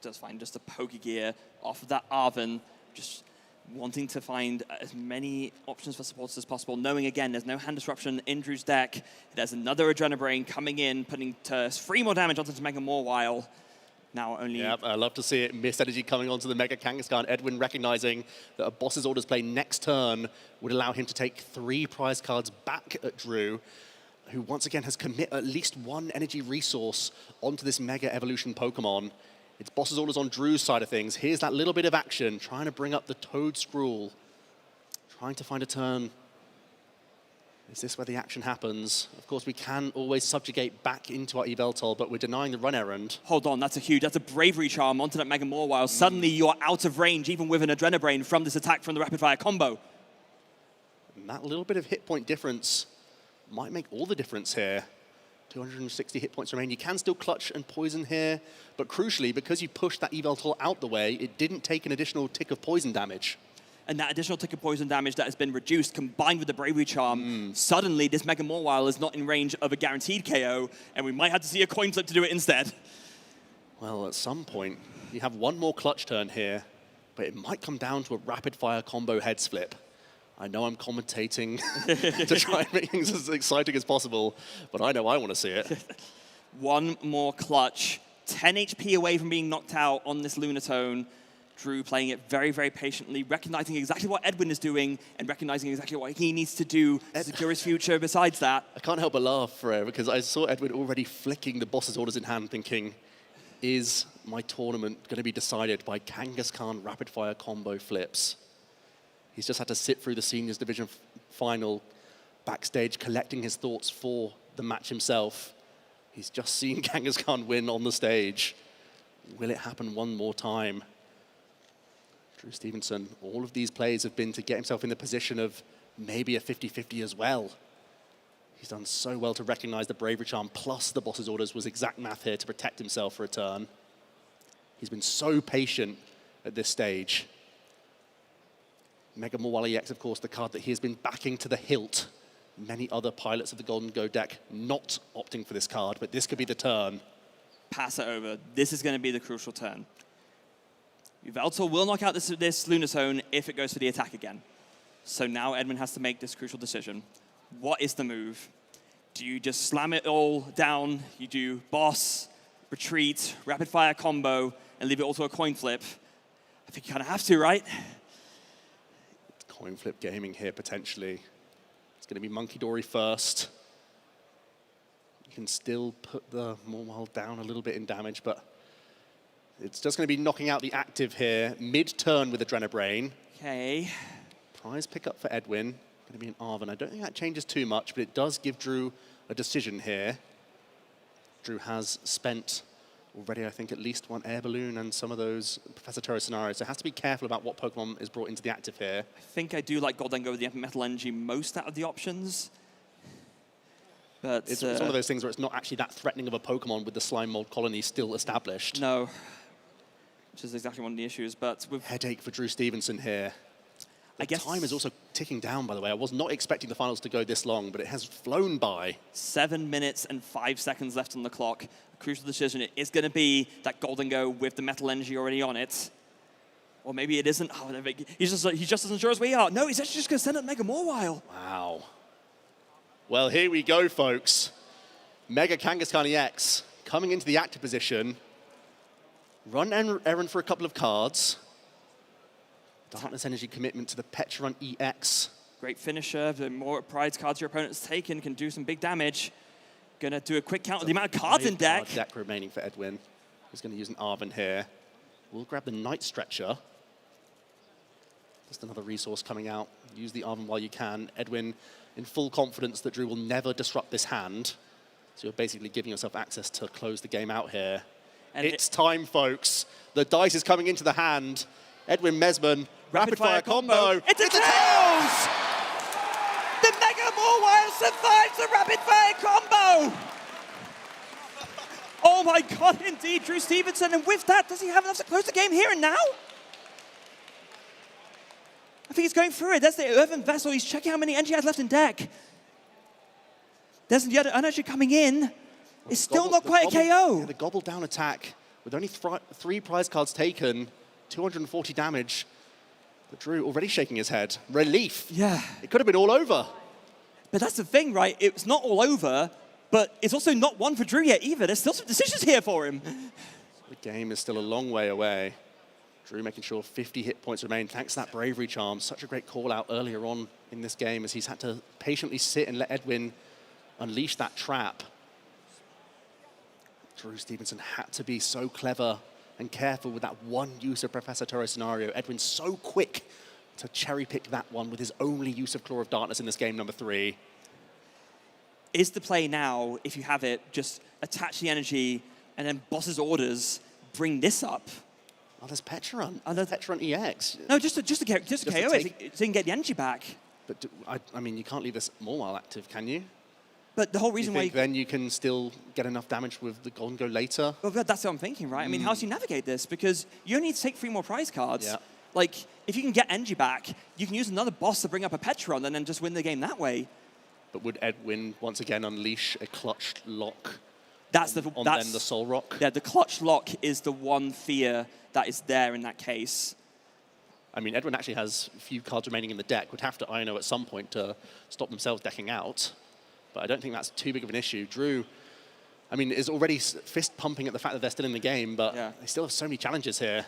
Does find just a Pokegear off of that Arven, just wanting to find as many options for supporters as possible, knowing again there's no hand disruption in Drew's deck. There's another Adrenaline Brain coming in, putting 3 more damage onto the Mega Morwhile. Now only... Yeah, I love to see it. Mist Energy coming onto the Mega Kangaskhan. Edwin recognizing that a Boss's Orders play next turn would allow him to take 3 prize cards back at Drew, who once again has commit at least 1 energy resource onto this Mega Evolution Pokemon. It's Boss's Orders on Drew's side of things. Here's that little bit of action, trying to bring up the Toad Scroll, trying to find a turn. Is this where the action happens? Of course, we can always subjugate back into our Yveltal, but we're denying the Run Errand. Hold on, that's a Bravery Charm onto that Mega Morwhile. Suddenly you're out of range, even with an Adrenaline Brain from this attack from the Rapid Fire combo. And that little bit of hit point difference might make all the difference here. 260 hit points remain. You can still clutch and poison here, but crucially, because you pushed that Yveltal out the way, it didn't take an additional tick of poison damage. And that additional tick of poison damage that has been reduced, combined with the Bravery Charm, suddenly this Mega Morwhile is not in range of a guaranteed KO, and we might have to see a coin flip to do it instead. Well, at some point, you have 1 more clutch turn here, but it might come down to a rapid fire combo heads flip. I know I'm commentating to try and make things as exciting as possible, but I know I want to see it. 1 more clutch. 10 HP away from being knocked out on this Lunatone. Drew playing it very, very patiently, recognizing exactly what Edwin is doing and recognizing exactly what he needs to do to secure his future besides that. I can't help but laugh, Freya, because I saw Edwin already flicking the Boss's Orders in hand, thinking, is my tournament going to be decided by Kangaskhan rapid fire combo flips? He's just had to sit through the Seniors Division final backstage, collecting his thoughts for the match himself. He's just seen Kangaskhan win on the stage. Will it happen one more time? Drew Stevenson, all of these plays have been to get himself in the position of maybe a 50-50 as well. He's done so well to recognize the Bravery Charm plus the Boss's Orders was exact math here to protect himself for a turn. He's been so patient at this stage. Mega Morwhile EX, of course, the card that he has been backing to the hilt. Many other pilots of the Golden Go deck not opting for this card, but this could be the turn. pass it over. This is going to be the crucial turn. Yveltal will knock out this Lunatone if it goes for the attack again. So now Edwin has to make this crucial decision. What is the move? Do you just slam it all down? You do boss, retreat, rapid fire combo, and leave it all to a coin flip? I think you kind of have to, right? Coin flip gaming here, potentially. It's going to be Monkey Dory first. You can still put the Morwell down a little bit in damage, but it's just going to be knocking out the active here, mid-turn with Adrenabrain. Okay. Prize pickup for Edwin. Going to be an Arven. I don't think that changes too much, but it does give Drew a decision here. Drew has spent already, I think, at least one air balloon and some of those Professor Terra scenarios. So it has to be careful about what Pokemon is brought into the active here. I think I do like Goldengo with the Metal Energy most out of the options. But it's one of those things where it's not actually that threatening of a Pokemon with the slime mold colony still established. No. Which is exactly one of the issues, but with headache for Drew Stevenson here. I guess time is also ticking down, by the way. I was not expecting the finals to go this long, but it has flown by. 7 minutes and 5 seconds left on the clock. A crucial decision. It is going to be that Goldengo with the Metal Energy already on it. Or maybe it isn't. Oh, he's just as unsure as we are. No, he's actually just going to send up Mega Morwile. Wow. Well, here we go, folks. Mega Kangaskhan EX coming into the active position. Run errand for a couple of cards. Darkness Energy commitment to the Petron EX. Great finisher. The more prize cards your opponent's taken can do some big damage. Gonna do a quick count of the amount of cards in deck. Deck remaining for Edwin. He's gonna use an Arven here. We'll grab the Night Stretcher. Just another resource coming out. Use the Arven while you can. Edwin in full confidence that Drew will never disrupt this hand. So you're basically giving yourself access to close the game out here. And it's time, folks. The dice is coming into the hand. Edwin Mesman, rapid fire combo. It's a tails! The Mega Morwile survives the rapid fire combo! Oh my god, indeed, Drew Stevenson. And with that, does he have enough to close the game here and now? I think he's going through it. There's the Earthen Vessel. He's checking how many energy he has left in deck. There's the other energy coming in. It's still not quite a KO. Yeah, the gobble down attack with only 3 prize cards taken. 240 damage. But Drew already shaking his head. Relief. Yeah. It could have been all over. But that's the thing, right? It's not all over, but it's also not one for Drew yet either. There's still some decisions here for him. The game is still a long way away. Drew making sure 50 hit points remain. Thanks to that Bravery Charm. Such a great call out earlier on in this game as he's had to patiently sit and let Edwin unleash that trap. Drew Stevenson had to be so clever and careful with that one use of Professor Toro scenario. Edwin's so quick to cherry pick that one with his only use of Claw of Darkness in this game, number 3. Is the play now, if you have it, just attach the energy and then boss's orders, bring this up? Oh, there's Petron. Oh, there's Petron EX. No, just to KO it, so you can get the energy back. But I mean, you can't leave this Morwile active, can you? But the whole reason why then you can still get enough damage with the Golden Go later. Well, that's what I'm thinking, right? I mean, how do you navigate this? Because you only need to take 3 more prize cards. Yeah. Like, if you can get energy back, you can use another boss to bring up a Petron and then just win the game that way. But would Edwin once again unleash a clutched lock? That's then the Soul Rock. Yeah, the clutch lock is the one fear that is there in that case. I mean, Edwin actually has a few cards remaining in the deck. Would have to Ino at some point to stop themselves decking out. But I don't think that's too big of an issue. Drew, I mean, is already fist pumping at the fact that they're still in the game, but they still have so many challenges here.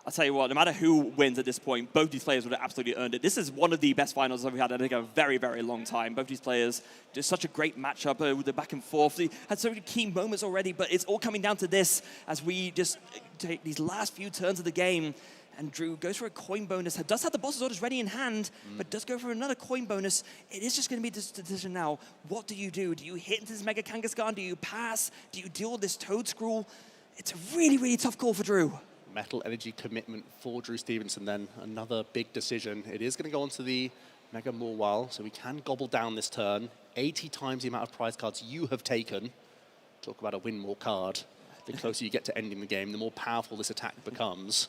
I'll tell you what, no matter who wins at this point, both these players would have absolutely earned it. This is one of the best finals that we've had in a very, very long time. Both these players, just such a great matchup with the back and forth. They had so many key moments already, but it's all coming down to this as we just take these last few turns of the game. And Drew goes for a coin bonus, does have the boss's orders ready in hand, but does go for another coin bonus. It is just going to be this decision now. What do you do? Do you hit into this Mega Kangaskhan? Do you pass? Do you deal with this Toad Scroll? It's a really, really tough call for Drew. Metal Energy commitment for Drew Stevenson then. Another big decision. It is going to go onto the Mega Morwile, so we can gobble down this turn. 80 times the amount of prize cards you have taken. Talk about a win more card. The closer you get to ending the game, the more powerful this attack becomes.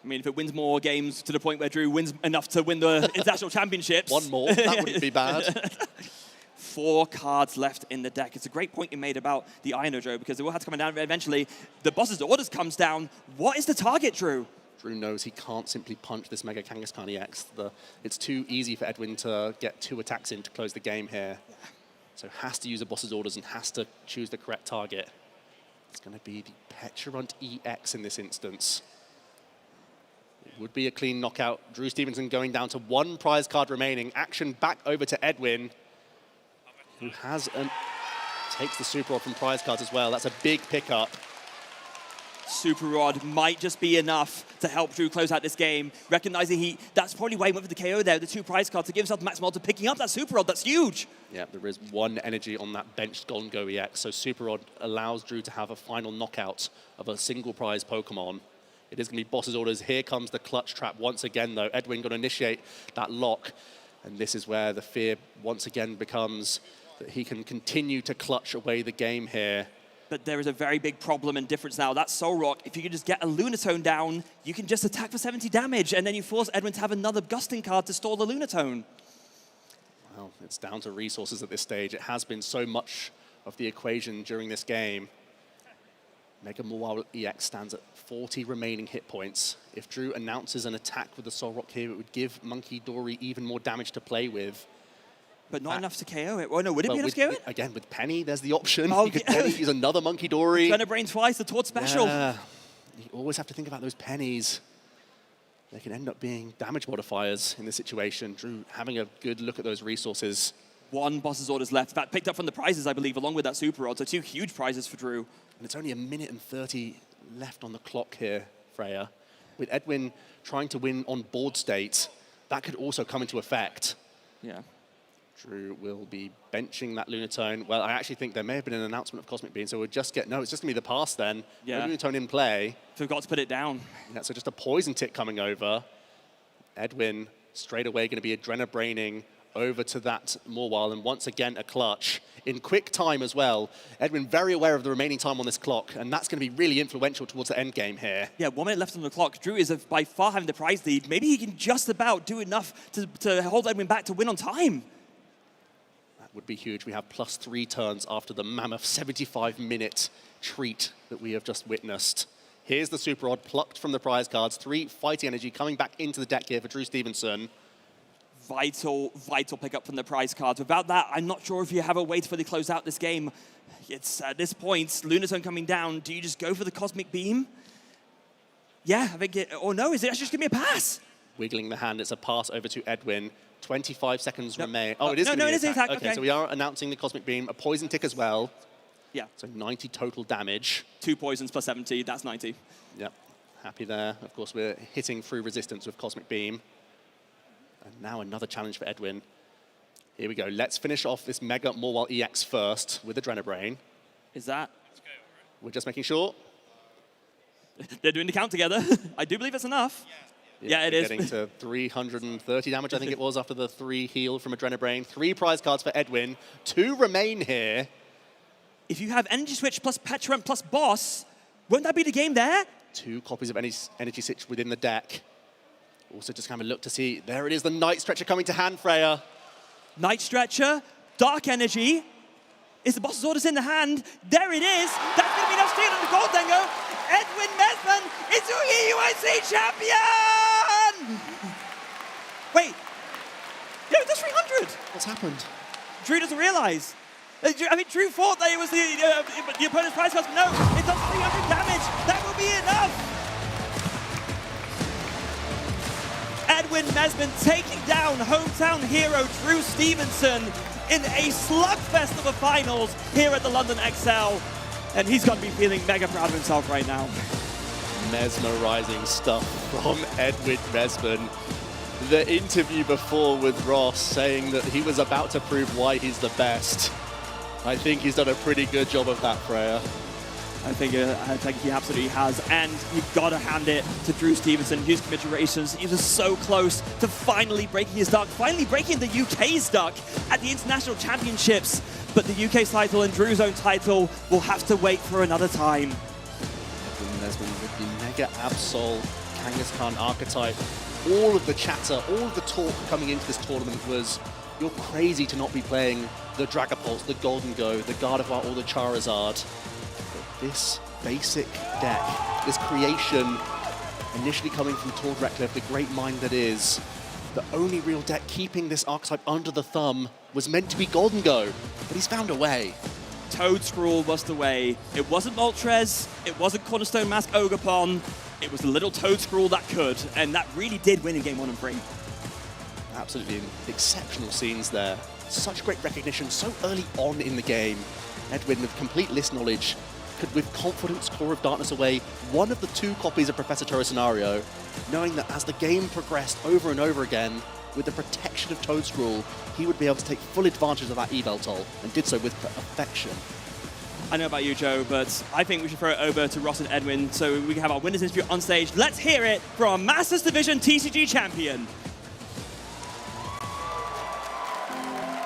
I mean, if it wins more games to the point where Drew wins enough to win the International Championships. One more, that wouldn't be bad. 4 cards left in the deck. It's a great point you made about the Ionojo, because it will have to come down eventually. The boss's orders comes down. What is the target, Drew? Drew knows he can't simply punch this Mega Kangaskhan EX. It's too easy for Edwin to get 2 attacks in to close the game here. So has to use a boss's orders and has to choose the correct target. It's going to be the Petulant EX in this instance. It would be a clean knockout. Drew Stevenson going down to 1 prize card remaining. Action back over to Edwin, who takes the Super Rod from prize cards as well. That's a big pickup. Super Rod might just be enough to help Drew close out this game, recognizing that's probably why he went for the KO there, the 2 prize cards to give himself the maximal to picking up that Super Rod. That's huge. Yeah, there is 1 energy on that benched Golden Go EX, so Super Rod allows Drew to have a final knockout of a single prize Pokemon. It is going to be boss's orders. Here comes the clutch trap once again, though. Edwin going to initiate that lock, and this is where the fear once again becomes that he can continue to clutch away the game here. But there is a very big problem and difference now. That Soul Rock, if you can just get a Lunatone down, you can just attack for 70 damage, and then you force Edwin to have another Gusting card to stall the Lunatone. Well, it's down to resources at this stage. It has been so much of the equation during this game. Mega Mawile EX stands at 40 remaining hit points. If Drew announces an attack with the Soul Rock here, it would give Monkey Dory even more damage to play with. But not enough to KO it. Oh, no, would it be enough to KO it? Again, with Penny, there's the option. Oh, you could Penny use another Monkey Dory. Trying to brain twice, the Taunt Special. Yeah. You always have to think about those pennies. They can end up being damage modifiers in this situation. Drew having a good look at those resources. 1 boss's orders left. That picked up from the prizes, I believe, along with that Super Rod. So 2 huge prizes for Drew. And it's only 1 minute and 30 left on the clock here, Freya. With Edwin trying to win on board state, that could also come into effect. Yeah. Drew will be benching that Lunatone. Well, I actually think there may have been an announcement of Cosmic Beam, so we'll just get, no, it's just going to be the pass then. Yeah. No Lunatone in play. Forgot to put it down. Yeah, so just a Poison Tick coming over. Edwin straight away going to be Adrenabraining over to that Mawile, and once again a clutch. In quick time as well. Edwin very aware of the remaining time on this clock, and that's going to be really influential towards the end game here. Yeah, 1 minute left on the clock. Drew is by far having the prize lead. Maybe he can just about do enough to hold Edwin back to win on time. Would be huge. We have +3 turns after the mammoth 75-minute treat that we have just witnessed. Here's the Super Rod plucked from the prize cards. 3 fighting energy coming back into the deck here for Drew Stevenson. Vital pickup from the prize cards. Without that, I'm not sure if you have a way to fully close out this game. It's at this point, Lunatone coming down. Do you just go for the Cosmic Beam? Yeah, I think or no, is it actually just give me a pass? Wiggling the hand, it's a pass over to Edwin. 25 seconds remain. Oh, it is no, it is an attack. Okay, so we are announcing the Cosmic Beam, a Poison Tick as well. Yeah. So 90 total damage. 2 poisons plus 70, that's 90. Yep, happy there. Of course, we're hitting through resistance with Cosmic Beam. And now another challenge for Edwin. Here we go. Let's finish off this Mega Mawile EX first with Adrenabrain. Is that? We're just making sure. They're doing the count together. I do believe it's enough. Yeah, it is. Getting to 330 damage, I think it was, after the 3 heal from Adrenabrain. 3 prize cards for Edwin. 2 remain here. If you have Energy Switch plus Petulant plus Boss, won't that be the game there? 2 copies of Energy Switch within the deck. Also just have a look to see. There it is, the Night Stretcher coming to hand, Freya. Night Stretcher, Dark Energy. Is the boss's orders in the hand? There it is. That's going to be enough steal on the Gold Dango. Edwin Mesman is your EUIC champion! Wait. No, that's 300. What's happened? Drew doesn't realize. I mean, Drew thought that it was the opponent's prize cards, but no, it does 300 damage. That will be enough. Edwin Mesman taking down hometown hero Drew Stevenson in a slugfest of a finals here at the London XL. And he's got to be feeling mega proud of himself right now. Mesmerizing stuff from Edwin Mesman. The interview before with Ross saying that he was about to prove why he's the best. I think he's done a pretty good job of that, Freya. I think he absolutely has, and you've got to hand it to Drew Stevenson. Huge congratulations. He was so close to finally breaking his duck, finally breaking the UK's duck at the International Championships. But the UK's title and Drew's own title will have to wait for another time. Edwin Mesman with the Mega Absol Kangaskhan archetype. All of the chatter, all of the talk coming into this tournament was, you're crazy to not be playing the Dragapult, the Golden Go, the Gardevoir, or the Charizard. But this basic deck, this creation, initially coming from Tord Reckliffe, the great mind that is, the only real deck keeping this archetype under the thumb was meant to be Golden Go, but he's found a way. Toadscrawl was the way. It wasn't Moltres, it wasn't Cornerstone Mask Ogerpon, it was the little Toadscrawl that could, and that really did win in Game 1 and 3. Absolutely exceptional scenes there. Such great recognition so early on in the game. Edwin, with complete list knowledge, could with confidence Core of Darkness away one of the 2 copies of Professor Turo Scenario, knowing that as the game progressed over and over again, with the protection of Toadscrawl, he would be able to take full advantage of that Eveltol, and did so with perfection. I know about you, Joe, but I think we should throw it over to Ross and Edwin so we can have our winners interview on stage. Let's hear it from our Masters Division TCG champion.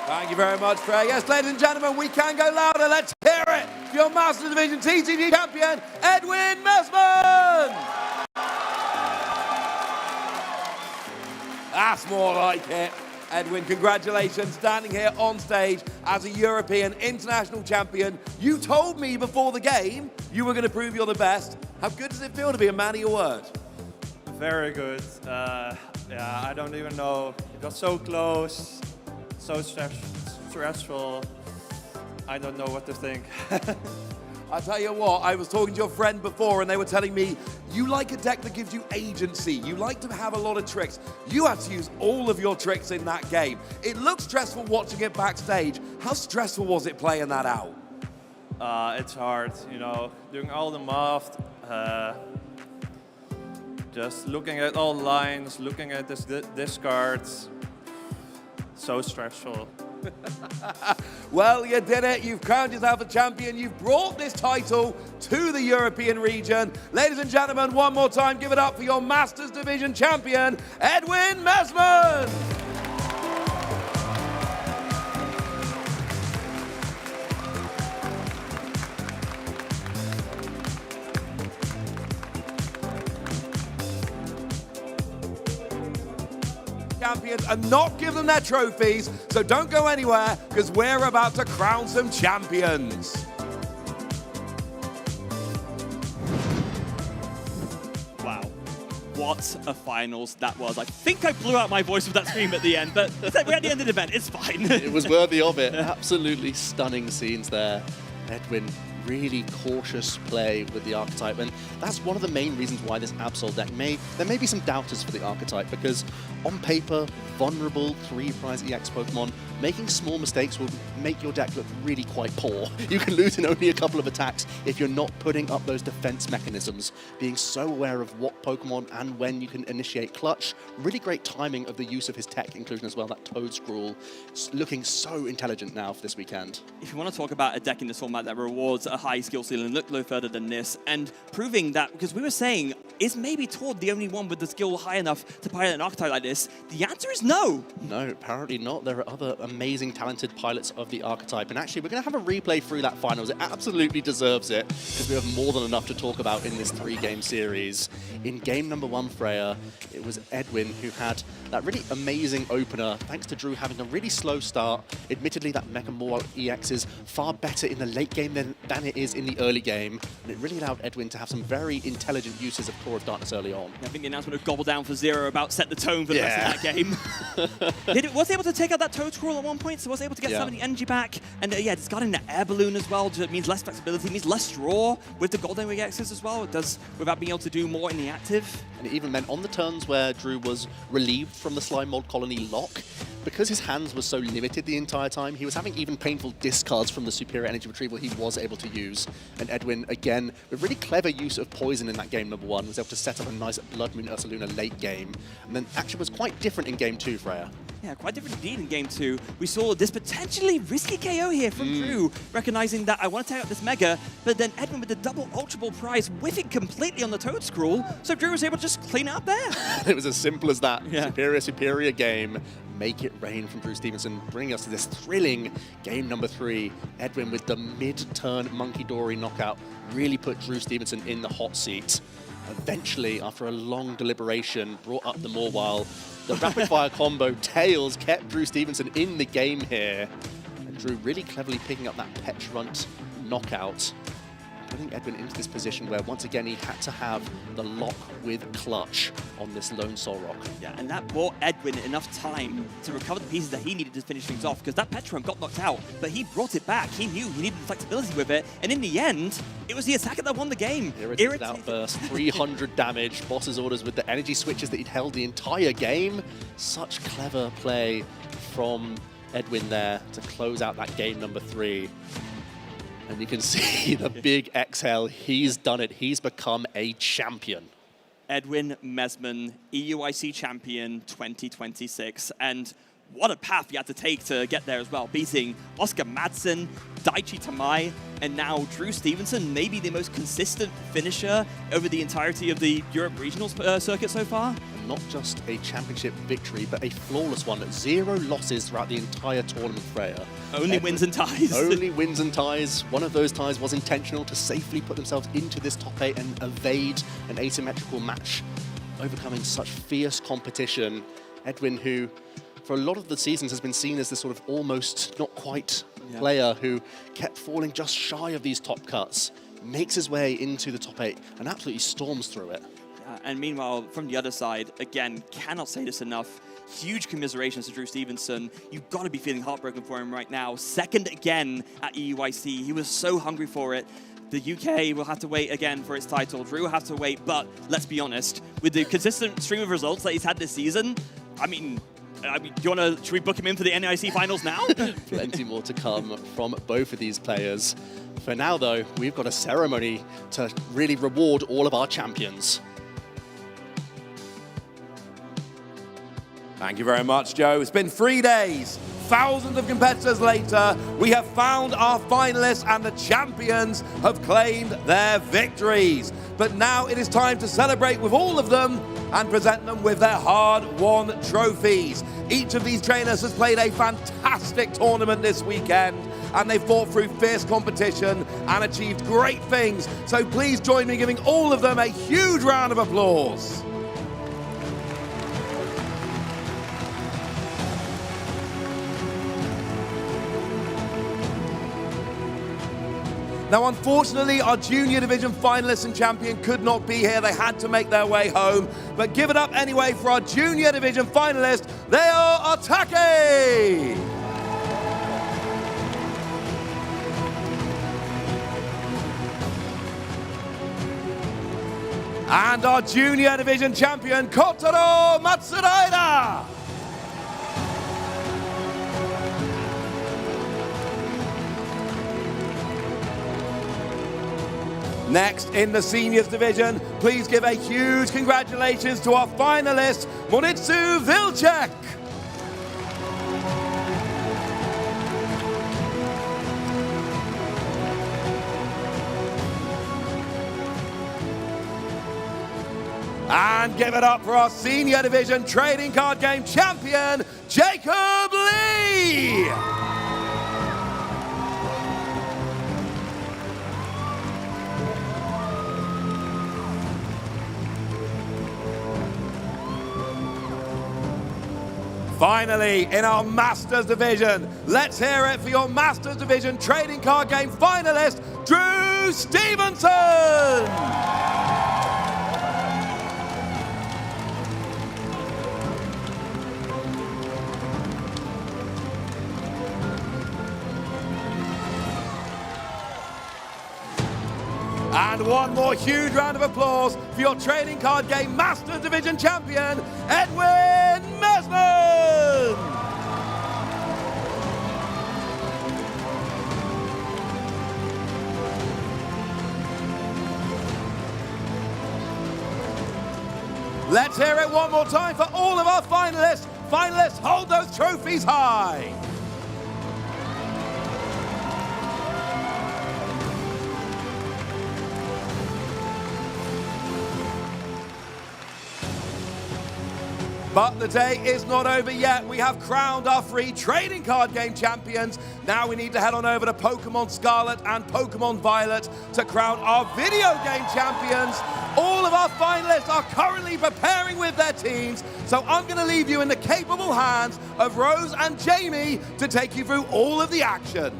Thank you very much, Trey. Yes, ladies and gentlemen, we can go louder. Let's hear it for your Masters Division TCG champion, Edwin Messman! That's more like it. Edwin, congratulations, standing here on stage as a European international champion. You told me before the game you were going to prove you're the best. How good does it feel to be a man of your word? Very good. Yeah, I don't even know. It was so close, so stressful. I don't know what to think. I tell you what, I was talking to your friend before and they were telling me you like a deck that gives you agency. You like to have a lot of tricks. You had to use all of your tricks in that game. It looked stressful watching it backstage. How stressful was it playing that out? It's hard, you know, doing all the math, just looking at all lines, looking at this discards. So stressful. Well, you did it. You've crowned yourself a champion. You've brought this title to the European region. Ladies and gentlemen, one more time, give it up for your Masters Division champion, Edwin Messman! Champions and not give them their trophies, so don't go anywhere because we're about to crown some champions. Wow, what a finals that was. I think I blew out my voice with that scream at the end, but we're at the end of the event, it's fine. It was worthy of it. Absolutely stunning scenes there. Edwin, really cautious play with the archetype, and that's one of the main reasons why this Absol deck there may be some doubters for the archetype, because on paper, vulnerable 3-prize EX Pokemon, making small mistakes will make your deck look really quite poor. You can lose in only a couple of attacks if you're not putting up those defense mechanisms. Being so aware of what Pokemon and when you can initiate clutch. Really great timing of the use of his tech inclusion as well, that Toadscrawl. Looking so intelligent now for this weekend. If you want to talk about a deck in this format that rewards a high skill ceiling, look no further than this, and proving that, because we were saying, is maybe Tord the only one with the skill high enough to pilot an archetype like this? The answer is no. No, apparently not. There are other amazing, talented pilots of the archetype, and actually we're going to have a replay through that finals. It absolutely deserves it, because we have more than enough to talk about in this 3-game series. In game number 1, Freya, it was Edwin who had that really amazing opener, thanks to Drew having a really slow start. Admittedly, that Mega Mawile EX is far better in the late game than it is in the early game, and it really allowed Edwin to have some very intelligent uses of Core of Darkness early on. I think the announcement of Gobble Down for 0 about set the tone for the rest of that game. Was able to take out that Toadscrawl at one point, so was able to get some of the energy back, and yeah, discarding the Air Balloon as well, it means less flexibility, it means less draw with the Golden Wing X's as well. It does without being able to do more in the active. And it even meant on the turns where Drew was relieved from the Slime Mold Colony lock, because his hands were so limited the entire time, he was having even painful discards from the Superior Energy Retrieval he was able to use. And Edwin, again, with really clever use of poison in that game number 1, was able to set up a nice Blood Moon Ursaluna late game. And then action was quite different in game 2, Freya. Yeah, quite different indeed in game 2. We saw this potentially risky KO here from Drew, recognizing that I want to take out this Mega, but then Edwin with the double Ultra Ball prize whiffing completely on the Toadscrawl, so Drew was able to just clean it up there. It was as simple as that. Yeah. Superior game. Make it rain from Drew Stevenson, bringing us to this thrilling game number 3. Edwin with the mid-turn Monkey Dory knockout really put Drew Stevenson in the hot seat. Eventually, after a long deliberation, brought up the Mawile. The rapid-fire combo Tails kept Drew Stevenson in the game here. And Drew really cleverly picking up that Petrunt knockout, putting Edwin into this position where once again he had to have the lock with clutch on this lone Solrock. Yeah, and that bought Edwin enough time to recover the pieces that he needed to finish things off, because that Petron got knocked out, but he brought it back. He knew he needed the flexibility with it, and in the end, it was the attacker that won the game. Irritated outburst, 300 damage, Boss's orders with the energy switches that he'd held the entire game. Such clever play from Edwin there to close out that game number 3. And you can see the big exhale. He's done it. He's become a champion. Edwin Mesman, EUIC champion 2026. And what a path he had to take to get there as well. Beating Oscar Madsen, Daichi Tamai, and now Drew Stevenson, maybe the most consistent finisher over the entirety of the Europe Regionals circuit so far. And not just a championship victory, but a flawless one. 0 losses throughout the entire tournament, Freya. Only wins and ties. Only wins and ties. One of those ties was intentional to safely put themselves into this top 8 and evade an asymmetrical match, overcoming such fierce competition. Edwin, who for a lot of the seasons has been seen as this sort of almost not quite player who kept falling just shy of these top cuts, makes his way into the top 8 and absolutely storms through it. And meanwhile, from the other side, again, cannot say this enough, huge commiserations to Drew Stevenson. You've got to be feeling heartbroken for him right now. Second again at EUIC. He was so hungry for it. The UK will have to wait again for its title. Drew will have to wait, but let's be honest, with the consistent stream of results that he's had this season, I mean, should we book him in for the NIC finals now? Plenty more to come from both of these players. For now, though, we've got a ceremony to really reward all of our champions. Thank you very much, Joe. It's been 3 days. Thousands of competitors later, we have found our finalists and the champions have claimed their victories. But now it is time to celebrate with all of them and present them with their hard-won trophies. Each of these trainers has played a fantastic tournament this weekend, and they fought through fierce competition and achieved great things. So please join me in giving all of them a huge round of applause. Now, unfortunately, our junior division finalist and champion could not be here. They had to make their way home. But give it up anyway for our junior division finalists. They are Atake! And our junior division champion, Kotaro Matsudaira! Next, in the seniors division, please give a huge congratulations to our finalist, Monitsu Vilcek. And give it up for our senior division trading card game champion, Jacob Lee. Finally, in our Masters Division, let's hear it for your Masters Division trading card game finalist, Drew Stevenson! And one more huge round of applause for your trading card game Masters Division champion, Edwin Mesman! Let's hear it one more time for all of our finalists. Finalists, hold those trophies high. But the day is not over yet. We have crowned our 3 trading card game champions. Now we need to head on over to Pokémon Scarlet and Pokémon Violet to crown our video game champions. All of of our finalists are currently preparing with their teams, so I'm going to leave you in the capable hands of Rose and Jamie to take you through all of the action.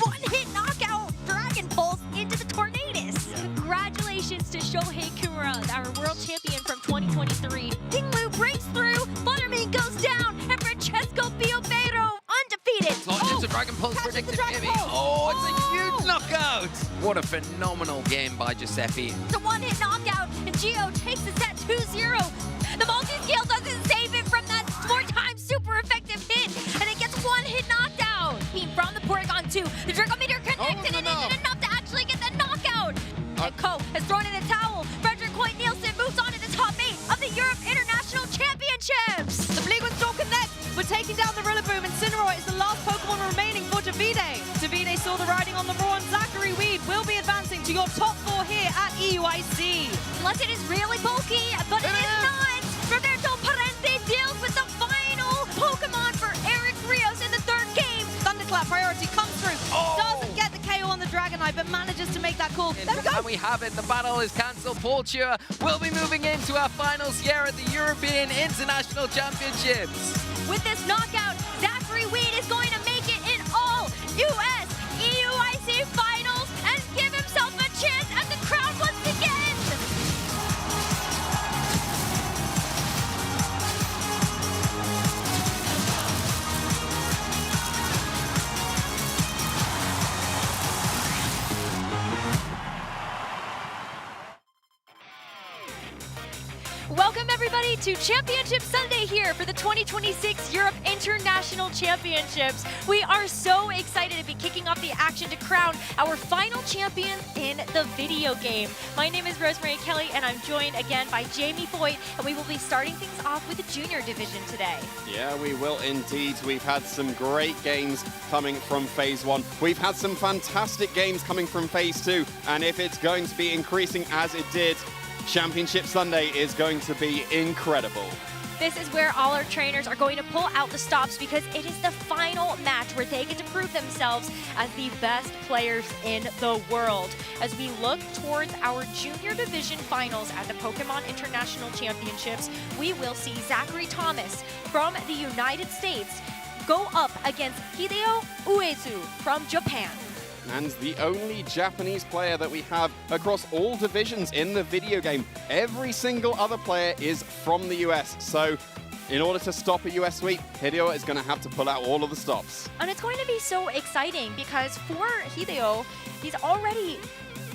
One-hit knockout, Dragon Pulse into the Tornadus. Congratulations to Shohei Kimura, our world champion from 2023. Pinglu breaks through, Butterbean goes down, and Francesco Biobero undefeated. Launches a Dragon Pulse predicted Kimmy. Oh, it's a huge knockout. What a phenomenal game by Giuseppe. It's a one-hit knockout, and Gio takes the set 2-0. The multi-scale doesn't save it from that 4-time super effective hit, and it gets one-hit knocked out. Team from the Porygon 2, the Dracometer connects, and it isn't enough to actually get the knockout. And Ko has thrown in the towel. Frederick Hoyt Nielsen moves on to the top 8 of the Europe International Championships. The League will still connect. We're taking down the Rillaboom, and Incineroar is the last Pokemon remaining for Davide. Davide saw the riding on the raw, and Zachary Weed will be advancing to your top 4 here at EUIC. Unless it is really bulky, but it is not. Roberto Parente deals with the final Pokemon for Eric Rios in the 3rd game. Thunderclap priority comes through. Doesn't get the KO on the Dragonite, but manages to make that call. There we go. And we have it. The battle is cancelled. Portia will be moving into our finals here at the European International Championships. With this knockout, Zachary Weed is going to make it in all US EUIC finals and give himself a chance at the crown once again. Welcome everybody to Championship Sunday here for the 2026 Europe International Championships. We are so excited to be kicking off the action to crown our final champion in the video game. My name is Rosemary Kelly and I'm joined again by Jamie Foyt, and we will be starting things off with the junior division today. Yeah, we will indeed. We've had some great games coming from Phase 1. We've had some fantastic games coming from Phase 2, and if it's going to be increasing as it did, Championship Sunday is going to be incredible. This is where all our trainers are going to pull out the stops because it is the final match where they get to prove themselves as the best players in the world. As we look towards our junior division finals at the Pokemon International Championships, we will see Zachary Thomas from the United States go up against Hideo Uezu from Japan. And the only Japanese player that we have across all divisions in the video game. Every single other player is from the US. So in order to stop a US sweep, Hideo is going to have to pull out all of the stops. And it's going to be so exciting because for Hideo, he's already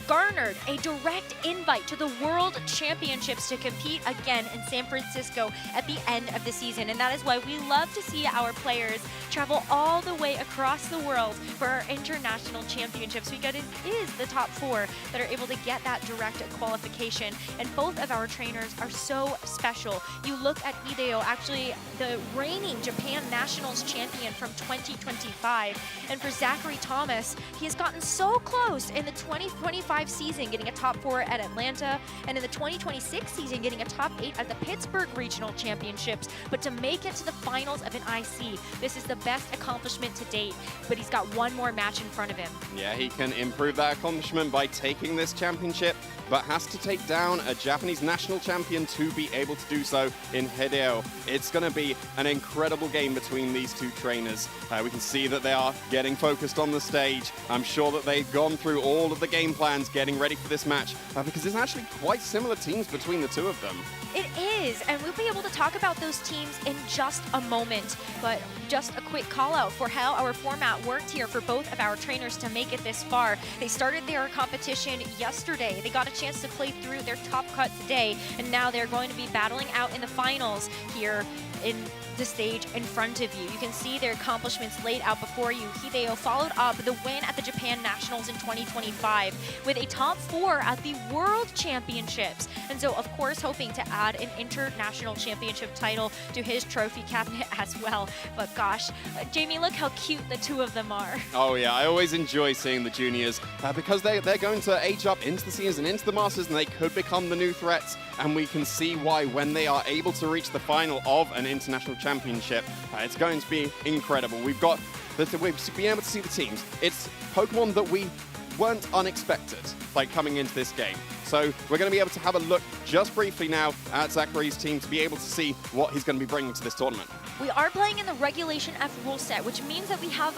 garnered a direct invite to the World Championships to compete again in San Francisco at the end of the season. And that is why we love to see our players travel all the way across the world for our international championships, because it is the top 4 that are able to get that direct qualification. And both of our trainers are so special. You look at Hideo, actually the reigning Japan Nationals champion from 2025. And for Zachary Thomas, he has gotten so close in the 2025 season, getting a top 4 at Atlanta, and in the 2026 season, getting a top 8 at the Pittsburgh Regional Championships. But to make it to the finals of an IC, this is the best accomplishment to date, but he's got one more match in front of him. Yeah, he can improve that accomplishment by taking this championship, but has to take down a Japanese national champion to be able to do so in Hideo. It's going to be an incredible game between these two trainers. We can see that they are getting focused on the stage. I'm sure that they've gone through all of the game plans getting ready for this match, because there's actually quite similar teams between the two of them. It is, and we'll be able to talk about those teams in just a moment. But just a quick call out for how our format worked here for both of our trainers to make it this far. They started their competition yesterday. They got a chance to play through their top cut today, and now they're going to be battling out in the finals here in the stage in front of you. You can see their accomplishments laid out before you. Hideo followed up the win at the Japan Nationals in 2025 with a top 4 at the World Championships. And so, of course, hoping to add an international championship title to his trophy cabinet as well. But gosh, Jamie, look how cute the two of them are. Oh yeah, I always enjoy seeing the juniors because they're going to age up into the seniors and into the the Masters and they could become the new threats, and we can see why when they are able to reach the final of an international championship, it's going to be incredible. We've been able to see the teams. It's Pokemon that we weren't unexpected, like coming into this game. So we're going to be able to have a look just briefly now at Zachary's team to be able to see what he's going to be bringing to this tournament. We are playing in the Regulation F rule set, which means that we have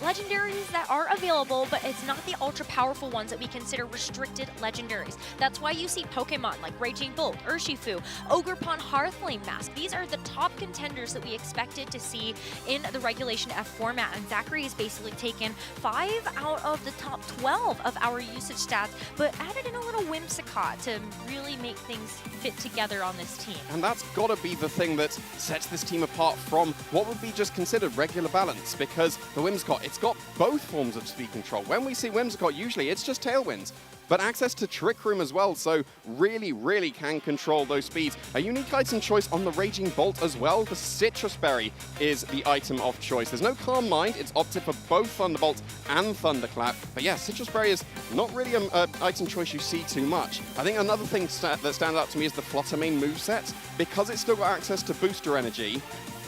legendaries that are available, but it's not the ultra powerful ones that we consider restricted legendaries. That's why you see Pokemon like Raging Bolt, Urshifu, Ogerpon Hearthflame Mask. These are the top contenders that we expected to see in the Regulation F format, and Zachary has basically taken 5 out of the top 12 of our usage stats, but added in a little whimsicott to really make things fit together on this team. And that's got to be the thing that sets this team apart from what would be just considered regular balance, because the Whimsicott, it's got both forms of speed control. When we see Whimsicott, usually it's just Tailwinds, but access to Trick Room as well, so really can control those speeds. A unique item choice on the Raging Bolt as well. The Citrus Berry is the item of choice. There's no Calm Mind. It's opted for both Thunderbolt and Thunderclap. But yeah, Citrus Berry is not really an item choice you see too much. I think another thing that stands out to me is the Fluttermane moveset. Because it's still got access to Booster Energy,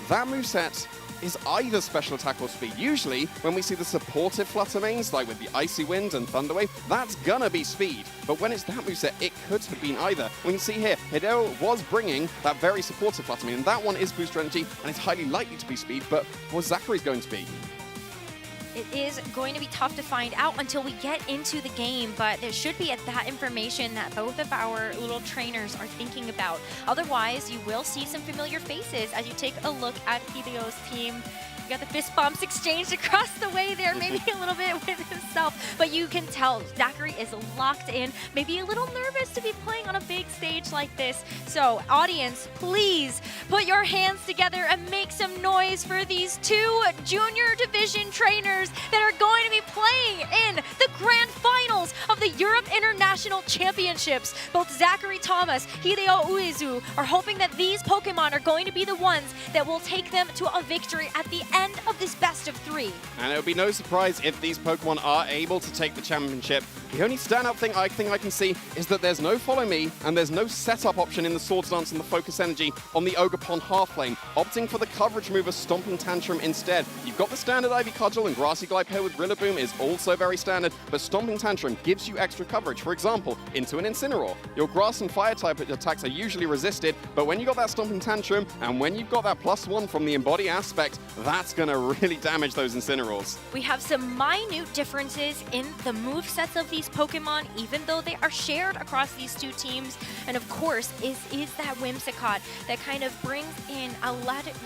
that moveset is either special attack or speed. Usually, when we see the supportive Fluttermanes, like with the Icy Wind and Thunder Wave, that's gonna be speed. But when it's that moveset, it could have been either. We can see here, Hideo was bringing that very supportive Fluttermane, and that one is Booster Energy, and it's highly likely to be speed, but what Zachary's going to be? It is going to be tough to find out until we get into the game, but there should be that information that both of our little trainers are thinking about. Otherwise, you will see some familiar faces as you take a look at Hideo's team. You got the fist bumps exchanged across the way there, maybe a little bit with himself, but you can tell Zachary is locked in, maybe a little nervous to be playing on a big stage like this. So, audience, please put your hands together and make some noise for these 2 junior division trainers that are going to be playing in the grand finals of the Europe International Championships. Both Zachary Thomas, Hideo Uezu are hoping that these Pokemon are going to be the ones that will take them to a victory at the end of this best of 3. And it would be no surprise if these Pokemon are able to take the championship. The only standout thing I can see is that there's no Follow Me and there's no setup option in the Swords Dance and the Focus Energy on the Ogerpon Hearthflame, opting for the coverage mover Stomping Tantrum instead. You've got the standard Ivy Cudgel, and Grassy Glide pair with Rillaboom is also very standard, but Stomping Tantrum gives you extra coverage. For example, into an Incineroar. Your Grass and Fire type attacks are usually resisted, but when you got that Stomping Tantrum and when you've got that +1 from the Embody aspect, that's going to really damage those Incineroars. We have some minute differences in the movesets of these Pokemon, even though they are shared across these 2 teams. And of course, is that Whimsicott that kind of brings in a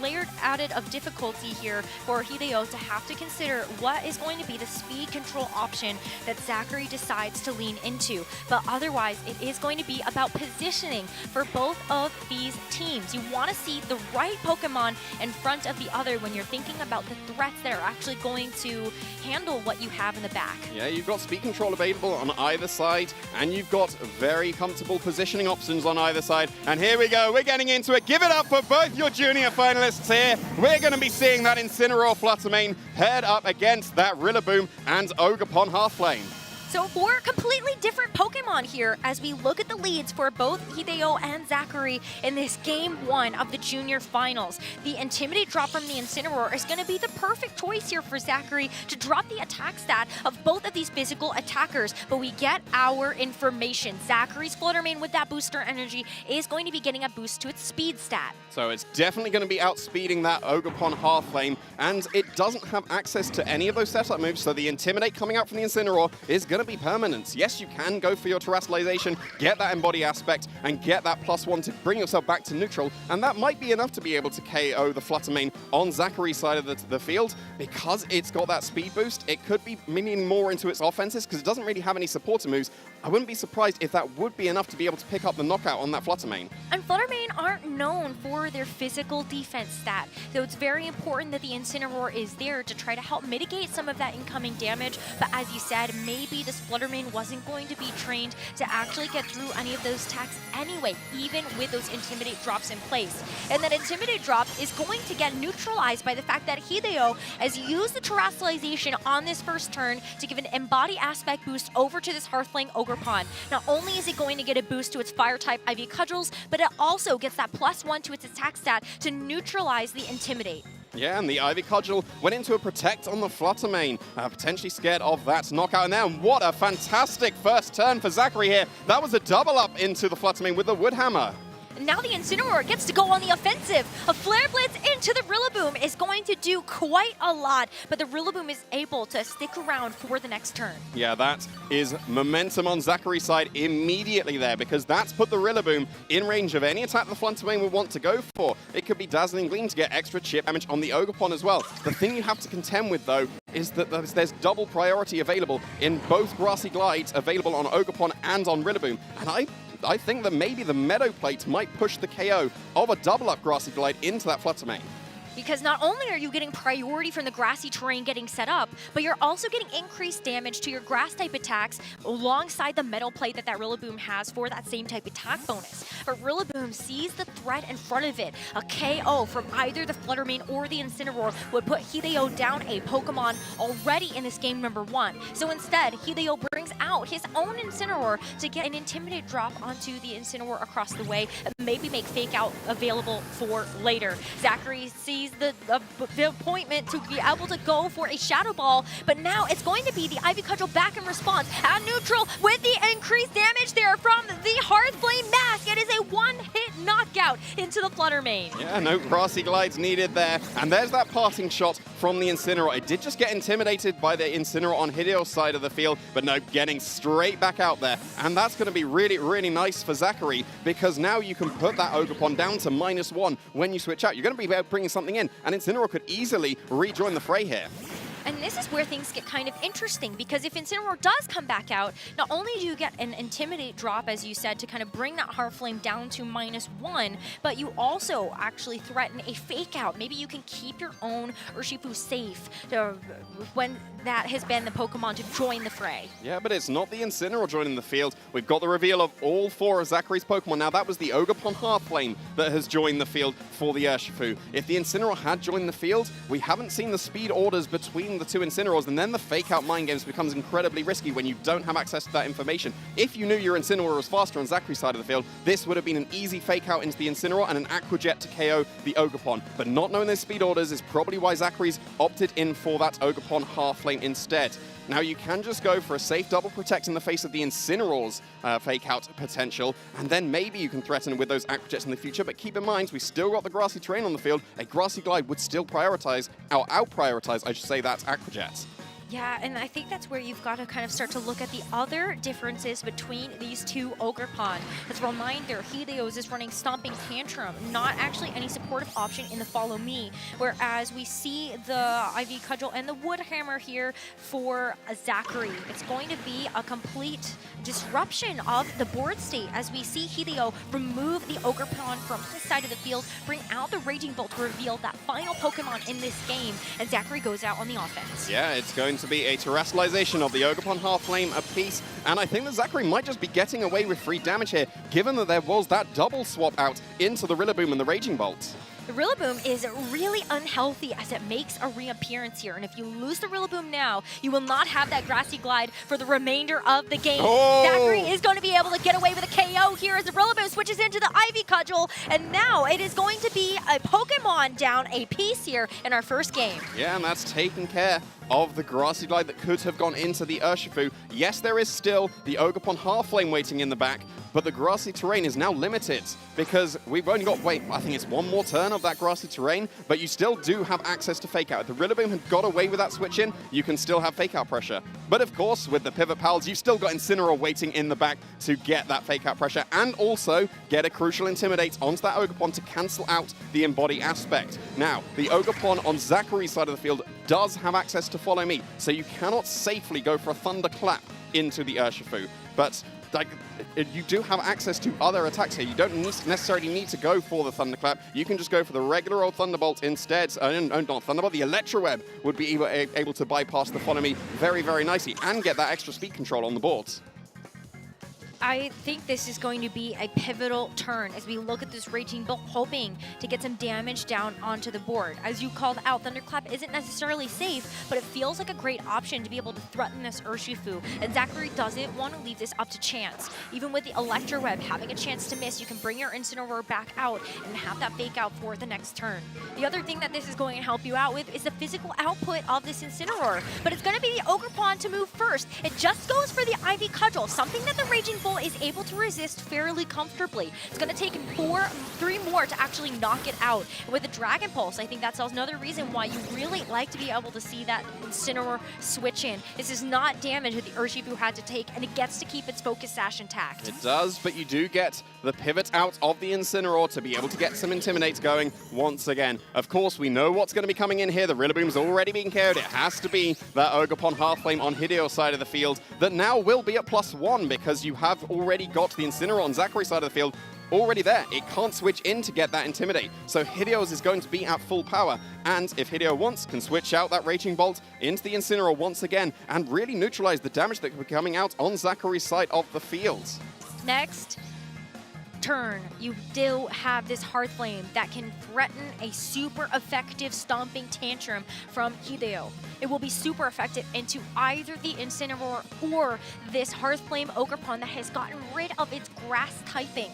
layered added of difficulty here for Hideo to have to consider what is going to be the speed control option that Zachary decides to lean into. But otherwise, it is going to be about positioning for both of these teams. You want to see the right Pokemon in front of the other when you're thinking about the threats that are actually going to handle what you have in the back. Yeah, you've got speed control available on either side, and you've got very comfortable positioning options on either side. And here we go, we're getting into it. Give it up for both your junior finalists here. We're going to be seeing that Incineroar Fluttermane paired up against that Rillaboom and Ogerpon Hearthflame. So 4 completely different Pokemon here as we look at the leads for both Hideo and Zachary in this Game 1 of the Junior Finals. The Intimidate drop from the Incineroar is going to be the perfect choice here for Zachary to drop the attack stat of both of these physical attackers, but we get our information. Zachary's Fluttermane with that booster energy is going to be getting a boost to its speed stat. So it's definitely going to be outspeeding that Ogerpon Hearthflame, and it doesn't have access to any of those setup moves, so the Intimidate coming out from the Incineroar is going to be permanent. Yes, you can go for your Terrestrialization, get that Embody aspect, and get that +1 to bring yourself back to neutral, and that might be enough to be able to KO the Fluttermane on Zachary's side of the field. Because it's got that speed boost, it could be leaning more into its offenses because it doesn't really have any supporter moves. I wouldn't be surprised if that would be enough to be able to pick up the knockout on that Fluttermane. And Fluttermane aren't known for their physical defense stat, so it's very important that the Incineroar is there to try to help mitigate some of that incoming damage. But as you said, maybe this Fluttermane wasn't going to be trained to actually get through any of those attacks anyway, even with those Intimidate drops in place. And that Intimidate drop is going to get neutralized by the fact that Hideo has used the Terrestrialization on this first turn to give an Embody aspect boost over to this Hearthflame Ogre Ogerpon. Not only is it going to get a boost to its fire-type Ivy Cudgels, but it also gets that +1 to its attack stat to neutralize the Intimidate. Yeah, and the Ivy Cudgel went into a Protect on the Fluttermane, potentially scared of that knockout. And then what a fantastic first turn for Zachary here. That was a double up into the Fluttermane with the Woodhammer. Now the Incineroar gets to go on the offensive. A Flare Blitz into the Rillaboom is going to do quite a lot, but the Rillaboom is able to stick around for the next turn. Yeah, that is momentum on Zachary's side immediately there, because that's put the Rillaboom in range of any attack the Fluttermane would want to go for. It could be Dazzling Gleam to get extra chip damage on the Ogerpon as well. The thing you have to contend with, though, is that there's double priority available in both Grassy Glides available on Ogerpon and on Rillaboom. And I think that maybe the Meadow Plate might push the KO of a double-up Grassy Glide into that Fluttermane. Because not only are you getting priority from the grassy terrain getting set up, but you're also getting increased damage to your grass-type attacks alongside the Metal Plate that Rillaboom has for that same type attack bonus. But Rillaboom sees the threat in front of it. A KO from either the Fluttermane or the Incineroar would put Hideo down a Pokemon already in this game number 1. So instead, Hideo brings out his own Incineroar to get an Intimidate drop onto the Incineroar across the way, and maybe make Fake Out available for later. Zachary sees the appointment to be able to go for a Shadow Ball, but now it's going to be the Ivy Cudgel back in response at neutral with the increased damage there from the Hard Flame Mask. It is a one-hit knockout into the Fluttermane. Yeah, no Grassy Glides needed there. And there's that parting shot from the Incineroar. It did just get intimidated by the Incineroar on Hideo's side of the field, but no, getting straight back out there. And that's going to be really, really nice for Zachary, because now you can put that Ogerpon down to -1 when you switch out. You're going to be bringing something in, and Incineroar could easily rejoin the fray here. And this is where things get kind of interesting, because if Incineroar does come back out, not only do you get an Intimidate drop, as you said, to kind of bring that Heart Flame down to -1, but you also actually threaten a Fake Out. Maybe you can keep your own Urshifu safe when that has been the Pokemon to join the fray. Yeah, but it's not the Incineroar joining the field. We've got the reveal of all 4 of Zachary's Pokemon. Now, that was the Ogerpon Heart Flame that has joined the field for the Urshifu. If the Incineroar had joined the field, we haven't seen the speed orders between the 2 Incineroars, and then the Fake Out Mind Games becomes incredibly risky when you don't have access to that information. If you knew your Incineroar was faster on Zachary's side of the field, this would have been an easy Fake Out into the Incineroar and an Aqua Jet to KO the Ogerpon. But not knowing those speed orders is probably why Zachary's opted in for that Ogerpon Half Flame instead. Now, you can just go for a safe double protect in the face of the Incineroar's Fake Out potential, and then maybe you can threaten with those Aqua Jets in the future. But keep in mind, we still got the grassy terrain on the field. A Grassy Glide would still prioritize, or out-prioritize, I should say, that Aqua Jet. Yeah, and I think that's where you've got to kind of start to look at the other differences between these 2 Ogerpon. As a reminder, Helios is running Stomping Tantrum, not actually any supportive option in the Follow Me, whereas we see the Ivy Cudgel and the Woodhammer here for Zachary. It's going to be a complete disruption of the board state as we see Hideo remove the Ogerpon from his side of the field, bring out the Raging Bolt to reveal that final Pokemon in this game, and Zachary goes out on the offense. Yeah, it's going to be a terrestrialization of the Ogerpon Half Flame apiece, and I think that Zachary might just be getting away with free damage here, given that there was that double swap out into the Rillaboom and the Raging Bolt. The Rillaboom is really unhealthy as it makes a reappearance here, and if you lose the Rillaboom now, you will not have that Grassy Glide for the remainder of the game. Oh. Zachary is going to be able to get away with a KO here as the Rillaboom switches into the Ivy Cudgel, and now it is going to be a Pokemon down a piece here in our first game. Yeah, and that's taken care of the Grassy Glide that could have gone into the Urshifu. Yes, there is still the Ogerpon Half Flame waiting in the back, but the grassy terrain is now limited because we've only got, I think it's 1 more turn of that grassy terrain, but you still do have access to Fake Out. If the Rillaboom had got away with that switch in, you can still have Fake Out pressure. But of course, with the Pivot Pals, you've still got Incineroar waiting in the back to get that Fake Out pressure and also get a crucial Intimidate onto that Ogerpon to cancel out the Embody aspect. Now, the Ogerpon on Zachary's side of the field does have access to Follow Me, so you cannot safely go for a Thunderclap into the Urshifu. But you do have access to other attacks here. You don't necessarily need to go for the Thunderclap. You can just go for the regular old Thunderbolt instead. Not Thunderbolt, the Electroweb would be able to bypass the Follow Me very, very nicely and get that extra speed control on the board. I think this is going to be a pivotal turn as we look at this Raging Bolt, hoping to get some damage down onto the board. As you called out, Thunderclap isn't necessarily safe, but it feels like a great option to be able to threaten this Urshifu. And Zachary doesn't want to leave this up to chance. Even with the Electro Web having a chance to miss, you can bring your Incineroar back out and have that fake out for the next turn. The other thing that this is going to help you out with is the physical output of this Incineroar, but it's going to be the Ogerpon to move first. It just goes for the Ivy Cudgel, something that the Raging Bolt is able to resist fairly comfortably. It's going to take 3 more to actually knock it out. And with the Dragon Pulse, I think that's another reason why you really like to be able to see that Incineroar switch in. This is not damage that the Urshifu had to take, and it gets to keep its Focus Sash intact. It does, but you do get the pivot out of the Incineroar to be able to get some Intimidate going once again. Of course, we know what's going to be coming in here. The Rillaboom's already being carried. It has to be that Ogerpon Half-Flame on Hideo's side of the field that now will be at +1 because you have already got the Incineroar on Zachary's side of the field already there. It can't switch in to get that Intimidate. So Hideo's is going to be at full power. And if Hideo wants, can switch out that Raging Bolt into the Incineroar once again and really neutralize the damage that could be coming out on Zachary's side of the field. Next turn, you do have this Hearthflame that can threaten a super effective Stomping Tantrum from Hideo. It will be super effective into either the Incineroar or this Hearthflame Ogerpon that has gotten rid of its grass typing.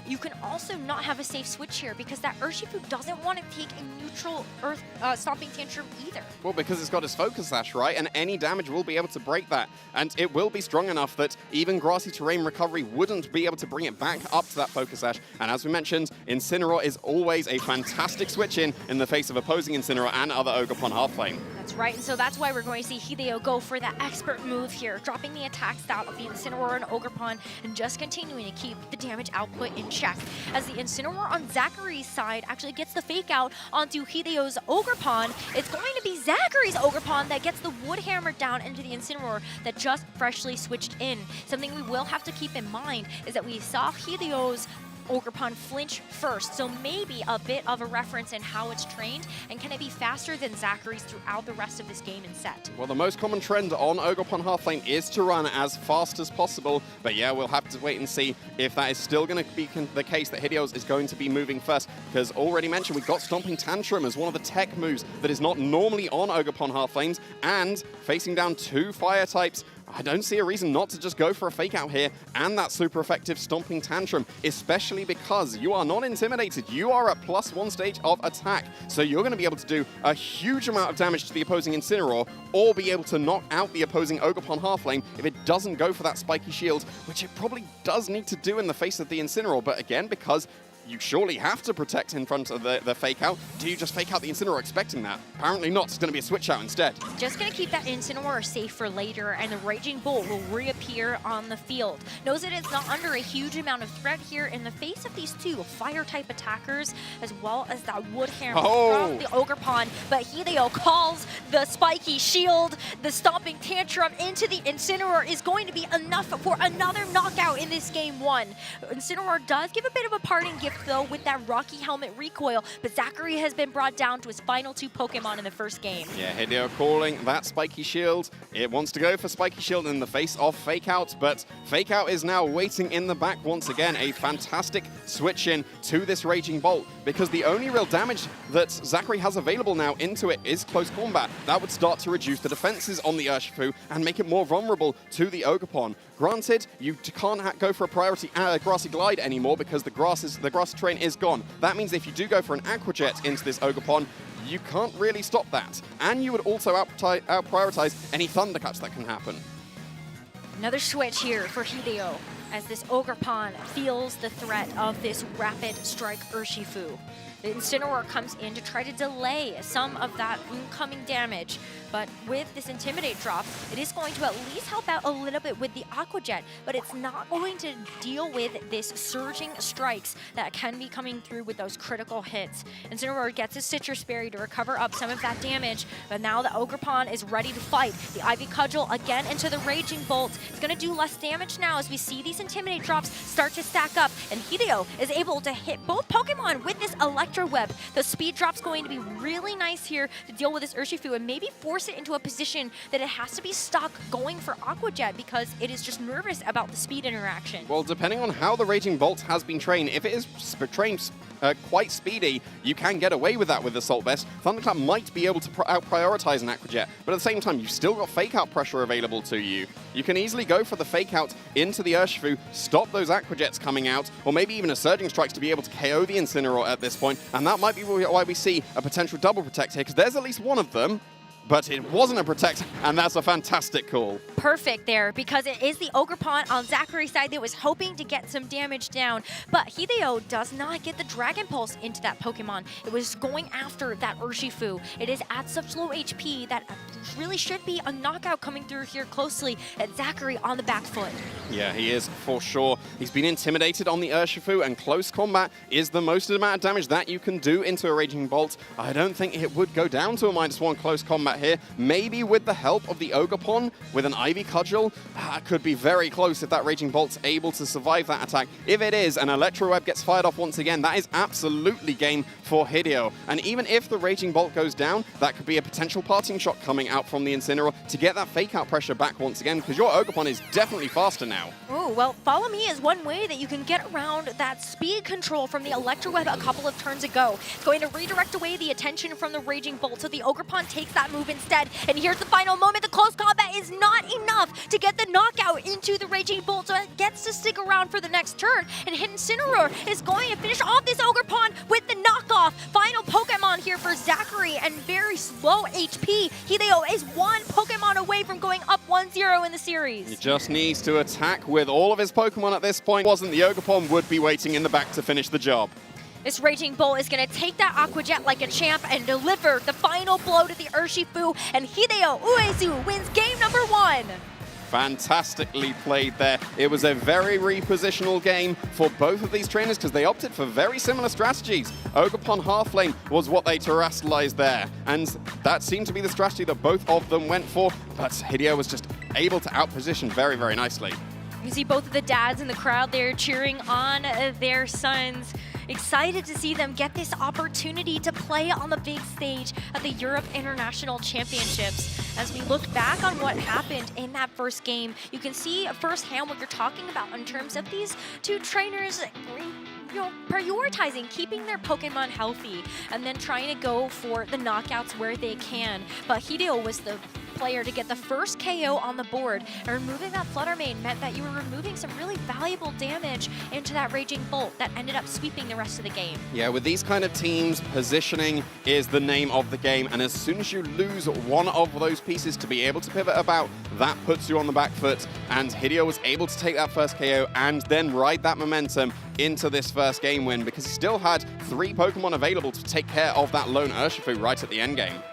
You can also not have a safe switch here because that Urshifu doesn't want to take a neutral Earth Stomping Tantrum either. Well, because it's got its Focus Sash, right? And any damage will be able to break that. And it will be strong enough that even Grassy Terrain Recovery wouldn't be able to bring it back up to that Focus Sash. And as we mentioned, Incineroar is always a fantastic switch in the face of opposing Incineroar and other Ogerpon Half-Flame. That's right, and so that's why we're going to see Hideo go for that expert move here, dropping the attack style of the Incineroar and Ogerpon and just continuing to keep the damage output in check. As the Incineroar on Zachary's side actually gets the fake out onto Hideo's Ogerpon, it's going to be Zachary's Ogerpon that gets the Wood Hammer down into the Incineroar that just freshly switched in. Something we will have to keep in mind is that we saw Hideo's Ogerpon flinch first, so maybe a bit of a reference in how it's trained, and can it be faster than Zachary's throughout the rest of this game and set? Well, the most common trend on Ogerpon Half-Flame is to run as fast as possible, but yeah, we'll have to wait and see if that is still going to be the case that Hideo's is going to be moving first, because already mentioned, we've got Stomping Tantrum as one of the tech moves that is not normally on Ogerpon Half-Flames, and facing down 2 fire types, I don't see a reason not to just go for a fake out here and that super effective Stomping Tantrum, especially because you are not intimidated. You are at +1 stage of attack, so you're going to be able to do a huge amount of damage to the opposing Incineroar or be able to knock out the opposing Ogerpon Half-Flame if it doesn't go for that spiky shield, which it probably does need to do in the face of the Incineroar, but again, because you surely have to protect in front of the fake out. Do you just fake out the Incineroar expecting that? Apparently not. It's going to be a switch out instead. Just going to keep that Incineroar safe for later, and the Raging Bolt will reappear on the field. Knows that it's not under a huge amount of threat here in the face of these 2 fire-type attackers, as well as that Wood Hammer from the Ogerpon, but Hideo calls the spiky shield. The Stomping Tantrum into the Incineroar is going to be enough for another knockout in this game 1. Incineroar does give a bit of a parting gift though with that Rocky Helmet recoil, but Zachary has been brought down to his final 2 Pokemon in the first game. Yeah, Hideo calling that Spiky Shield. It wants to go for Spiky Shield in the face of Fake Out, but Fake Out is now waiting in the back once again. A fantastic switch in to this Raging Bolt, because the only real damage that Zachary has available now into it is close combat. That would start to reduce the defenses on the Urshifu and make it more vulnerable to the Ogerpon. Granted, you can't go for a priority Grassy Glide anymore because the grass train is gone. That means if you do go for an Aqua Jet into this Ogerpon, you can't really stop that. And you would also out-prioritize any Thundercuts that can happen. Another switch here for Hideo as this Ogerpon feels the threat of this Rapid Strike Urshifu. The Incineroar comes in to try to delay some of that incoming damage, but with this Intimidate drop, it is going to at least help out a little bit with the Aqua Jet, but it's not going to deal with this surging strikes that can be coming through with those critical hits. Incineroar gets his Citrus Berry to recover up some of that damage, but now the Ogerpon is ready to fight. The Ivy Cudgel again into the Raging Bolt. It's going to do less damage now as we see these Intimidate drops start to stack up, and Hideo is able to hit both Pokemon with this Electro Web. The speed drop's going to be really nice here to deal with this Urshifu and maybe force it into a position that it has to be stuck going for Aqua Jet because it is just nervous about the speed interaction. Well, depending on how the Raging Bolt has been trained, if it is trained quite speedy, you can get away with that with Assault Vest. Thunderclap might be able to out-prioritize an Aqua Jet, but at the same time, you've still got Fake Out pressure available to you. You can easily go for the Fake Out into the Urshifu, stop those Aqua Jets coming out, or maybe even a Surging Strikes to be able to KO the Incineroar at this point, and that might be why we see a potential double Protect here, because there's at least one of them, but it wasn't a Protect, and that's a fantastic call. Perfect there, because it is the Ogerpon on Zachary's side that was hoping to get some damage down, but Hideo does not get the Dragon Pulse into that Pokemon. It was going after that Urshifu. It is at such low HP that really should be a knockout coming through here closely at Zachary on the back foot. Yeah, he is for sure. He's been intimidated on the Urshifu, and close combat is the most amount of damage that you can do into a Raging Bolt. I don't think it would go down to a -1 close combat here. Maybe with the help of the Ogerpon with an Ivy Cudgel, could be very close if that Raging Bolt's able to survive that attack. If it is, an Electro Web gets fired off once again, that is absolutely game for Hideo. And even if the Raging Bolt goes down, that could be a potential parting shot coming out from the Incineroar to get that Fake Out pressure back once again, because your Ogerpon is definitely faster now. Oh, well, Follow Me is one way that you can get around that speed control from the Electro Web a couple of turns ago. It's going to redirect away the attention from the Raging Bolt, so the Ogerpon takes that move instead. And here's the final moment. The close combat is not enough to get the knockout into the Raging Bolt, so it gets to stick around for the next turn. And Incineroar is going to finish off this Ogerpon with the knockoff. Final Pokemon here for Zachary, and very slow HP. Hideo is one Pokemon away from going up 1-0 in the series. He just needs to attack with all of his Pokemon at this point. Wasn't the Ogerpon would be waiting in the back to finish the job. This Raging Bolt is going to take that Aqua Jet like a champ and deliver the final blow to the Urshifu, and Hideo Uezu wins game number 1. Fantastically played there. It was a very repositional game for both of these trainers because they opted for very similar strategies. Ogerpon Halflane was what they terrestrialized there, and that seemed to be the strategy that both of them went for, but Hideo was just able to outposition very, very nicely. You see both of the dads in the crowd there cheering on their sons. Excited to see them get this opportunity to play on the big stage at the Europe International Championships. As we look back on what happened in that first game, you can see firsthand what you're talking about in terms of these two trainers, you know, prioritizing keeping their Pokemon healthy and then trying to go for the knockouts where they can. But Hideo was the player to get the first KO on the board, and removing that Flutter Mane meant that you were removing some really valuable damage into that Raging Bolt that ended up sweeping the rest of the game. Yeah, with these kind of teams, positioning is the name of the game, and as soon as you lose one of those pieces to be able to pivot about, that puts you on the back foot, and Hideo was able to take that first KO and then ride that momentum into this first game win because he still had 3 Pokemon available to take care of that lone Urshifu right at the end game.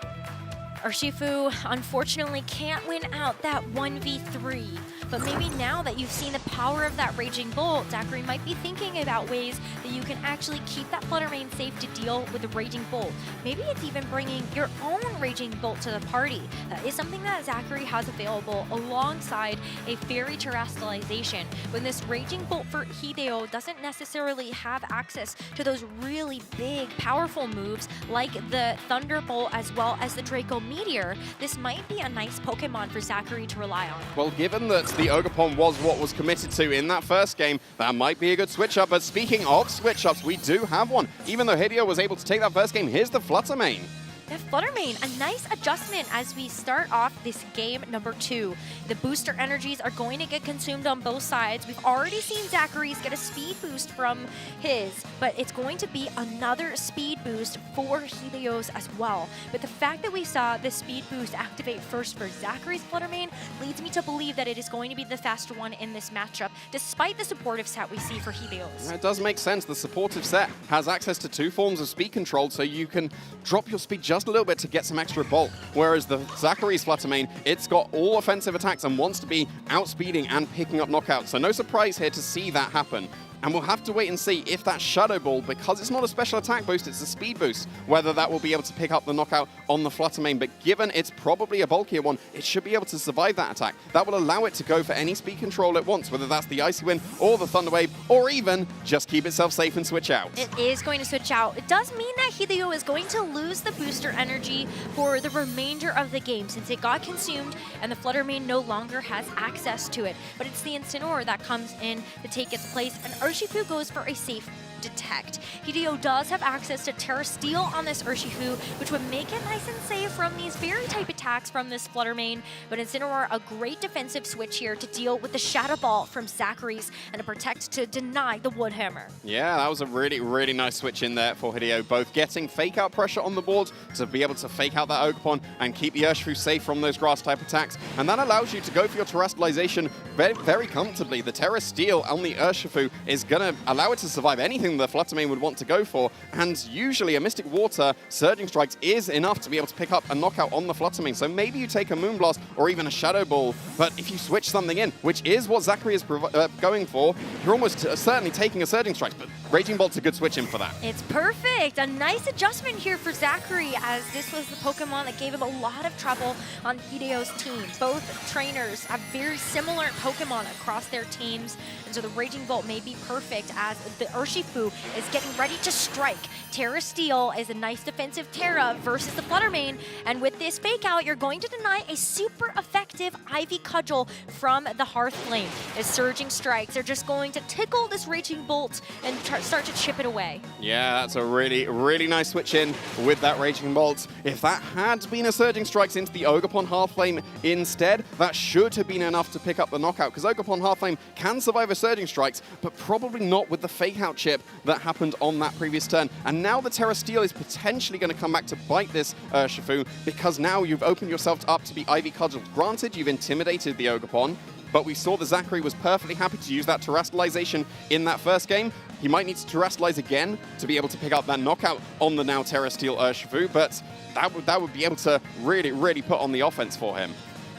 Urshifu unfortunately can't win out that 1v3, but maybe now that you've seen the power of that Raging Bolt, Zachary might be thinking about ways that you can actually keep that Flutter Mane safe to deal with the Raging Bolt. Maybe it's even bringing your own Raging Bolt to the party. That is something that Zachary has available alongside a Fairy Terrestrialization, when this Raging Bolt for Hideo doesn't necessarily have access to those really big, powerful moves like the Thunderbolt as well as the Draco Meteor. This might be a nice Pokemon for Zachary to rely on. Well, given that the Ogerpon was what was committed to in that first game, that might be a good switch-up. But speaking of switch-ups, we do have one. Even though Hideo was able to take that first game, here's the Flutter Mane. That Flutter Mane, a nice adjustment as we start off this game number 2. The booster energies are going to get consumed on both sides. We've already seen Zachary's get a speed boost from his, but it's going to be another speed boost for Hideo's as well. But the fact that we saw the speed boost activate first for Zachary's Flutter Mane leads me to believe that it is going to be the faster one in this matchup, despite the supportive set we see for Hideo's. It does make sense. The supportive set has access to 2 forms of speed control, so you can drop your speed just a little bit to get some extra bulk, whereas the Zachary's Flutter Mane, it's got all offensive attacks and wants to be outspeeding and picking up knockouts, so no surprise here to see that happen. and we'll have to wait and see if that Shadow Ball, because it's not a special attack boost, it's a speed boost, whether that will be able to pick up the knockout on the Fluttermane. But given it's probably a bulkier one, it should be able to survive that attack. That will allow it to go for any speed control it wants, whether that's the Icy Wind or the Thunder Wave, or even just keep itself safe and switch out. It is going to switch out. It does mean that Hideo is going to lose the booster energy for the remainder of the game since it got consumed and the Fluttermane no longer has access to it. But it's the Incineroar that comes in to take its place, and Urshifu goes for a safe detect. Hideo does have access to Terra Steel on this Urshifu, which would make it nice and safe from these Fairy type attacks from this Fluttermane, but Incineroar a great defensive switch here to deal with the Shadow Ball from Zachary's and to protect to deny the Wood Hammer. Yeah, that was a really, really nice switch in there for Hideo, both getting fake out pressure on the board to be able to fake out that Ogerpon and keep the Urshifu safe from those grass type attacks, and that allows you to go for your terrestrialization very, very comfortably. The Terra Steel on the Urshifu is going to allow it to survive anything the Fluttermane would want to go for, and usually a Mystic Water Surging Strikes is enough to be able to pick up a knockout on the Fluttermane. So maybe you take a Moonblast or even a Shadow Ball, but if you switch something in, which is what Zachary is going for, you're almost certainly taking a Surging Strike, but Raging Bolt's a good switch in for that. It's perfect. A nice adjustment here for Zachary, as this was the Pokemon that gave him a lot of trouble on Hideo's team. Both trainers have very similar Pokemon across their teams, and so the Raging Bolt may be perfect as the Urshifu is getting ready to strike. Terra Steel is a nice defensive Terra versus the Fluttermane, and with this fake out, you're going to deny a super effective Ivy Cudgel from the Hearth Flame. As Surging Strikes are just going to tickle this Raging Bolt and start to chip it away. Yeah, that's a really, really nice switch in with that Raging Bolt. If that had been a Surging Strikes into the Ogerpon Hearth Flame instead, that should have been enough to pick up the knockout, because Ogerpon Hearth Flame can survive a Surging Strikes, but probably not with the fake out chip that happened on that previous turn. And now the Terra Steel is potentially going to come back to bite this Urshifu, because now you've opened yourself up to be Ivy Cudgel. Granted, you've intimidated the Ogerpon, but we saw that Zachary was perfectly happy to use that terrestrialization in that first game. He might need to terrestrialize again to be able to pick up that knockout on the now Terra Steel Urshifu, but that would be able to really, really put on the offense for him.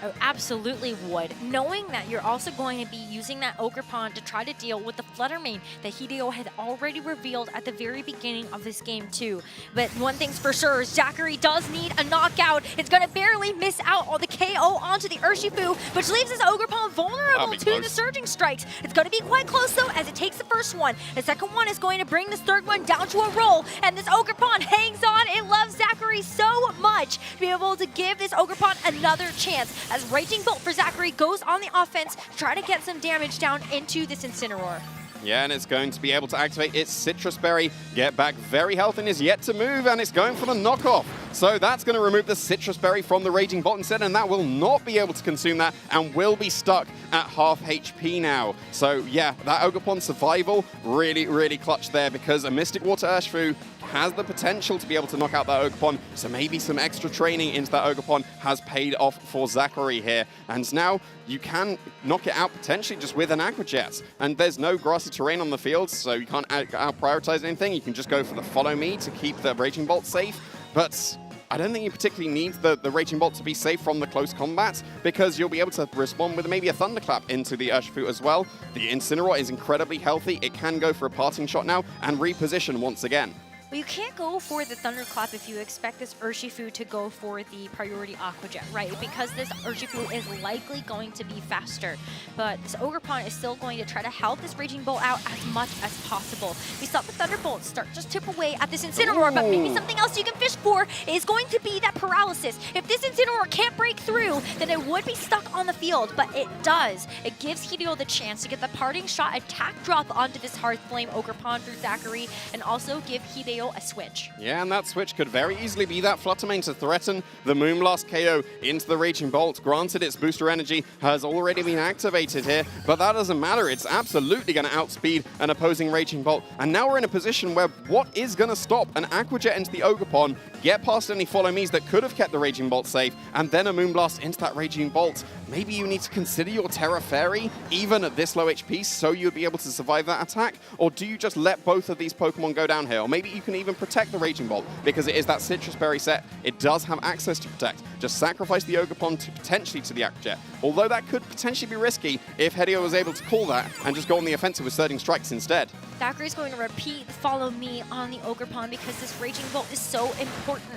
Oh, absolutely would. Knowing that you're also going to be using that Ogerpon to try to deal with the Fluttermane that Hideo had already revealed at the very beginning of this game too. But one thing's for sure, Zachary does need a knockout. It's going to barely miss out on the KO onto the Urshifu, which leaves his Ogerpon vulnerable to the Surging Strikes. It's going to be quite close though, as it takes the first one. The second one is going to bring this third one down to a roll, and this Ogerpon hangs on. It loves Zachary so much to be able to give this Ogerpon another chance, as Raging Bolt for Zachary goes on the offense to try to get some damage down into this Incineroar. Yeah, and it's going to be able to activate its Citrus Berry. Get Back Very Healthy is yet to move, and it's going for the knockoff. So that's going to remove the Citrus Berry from the Raging Bolt instead, and that will not be able to consume that and will be stuck at half HP now. So yeah, that Ogerpon survival really, really clutch there, because a Mystic Water Urshifu has the potential to be able to knock out that Ogerpon, so maybe some extra training into that Ogerpon has paid off for Zachary here. And now you can knock it out potentially just with an Aqua Jet, and there's no grassy terrain on the field, so you can't out-prioritize anything. You can just go for the Follow Me to keep the Raging Bolt safe, but I don't think you particularly need the Raging Bolt to be safe from the close combat, because you'll be able to respond with maybe a Thunderclap into the Urshifu as well. The Incineroar is incredibly healthy. It can go for a parting shot now and reposition once again. But you can't go for the Thunderclap if you expect this Urshifu to go for the priority Aqua Jet, right? Because this Urshifu is likely going to be faster. But this Ogerpon is still going to try to help this Raging Bolt out as much as possible. We saw the Thunderbolt start just tip away at this Incineroar, but maybe something else you can fish for is going to be that paralysis. If this Incineroar can't break through, then it would be stuck on the field, but it does. It gives Hideo the chance to get the parting shot attack drop onto this Hearth Flame Ogerpon through Zachary, and also give Hideo a switch. Yeah, and that switch could very easily be that Fluttermane to threaten the Moonblast KO into the Raging Bolt. Granted, its booster energy has already been activated here, but that doesn't matter. It's absolutely going to outspeed an opposing Raging Bolt. And now we're in a position where what is going to stop an Aqua Jet into the Ogerpon, get past any Follow Me's that could have kept the Raging Bolt safe, and then a Moonblast into that Raging Bolt. Maybe you need to consider your Terra Fairy, even at this low HP, so you'd be able to survive that attack? Or do you just let both of these Pokemon go down here? Or maybe can even protect the Raging Bolt, because it is that Citrus Berry set. It does have access to protect. Just sacrifice the Ogerpon to potentially to the Aquajet. Although that could potentially be risky if Hideo was able to call that and just go on the offensive with Surging Strikes instead. Zachary's going to repeat Follow Me on the Ogerpon because this Raging Bolt is so important.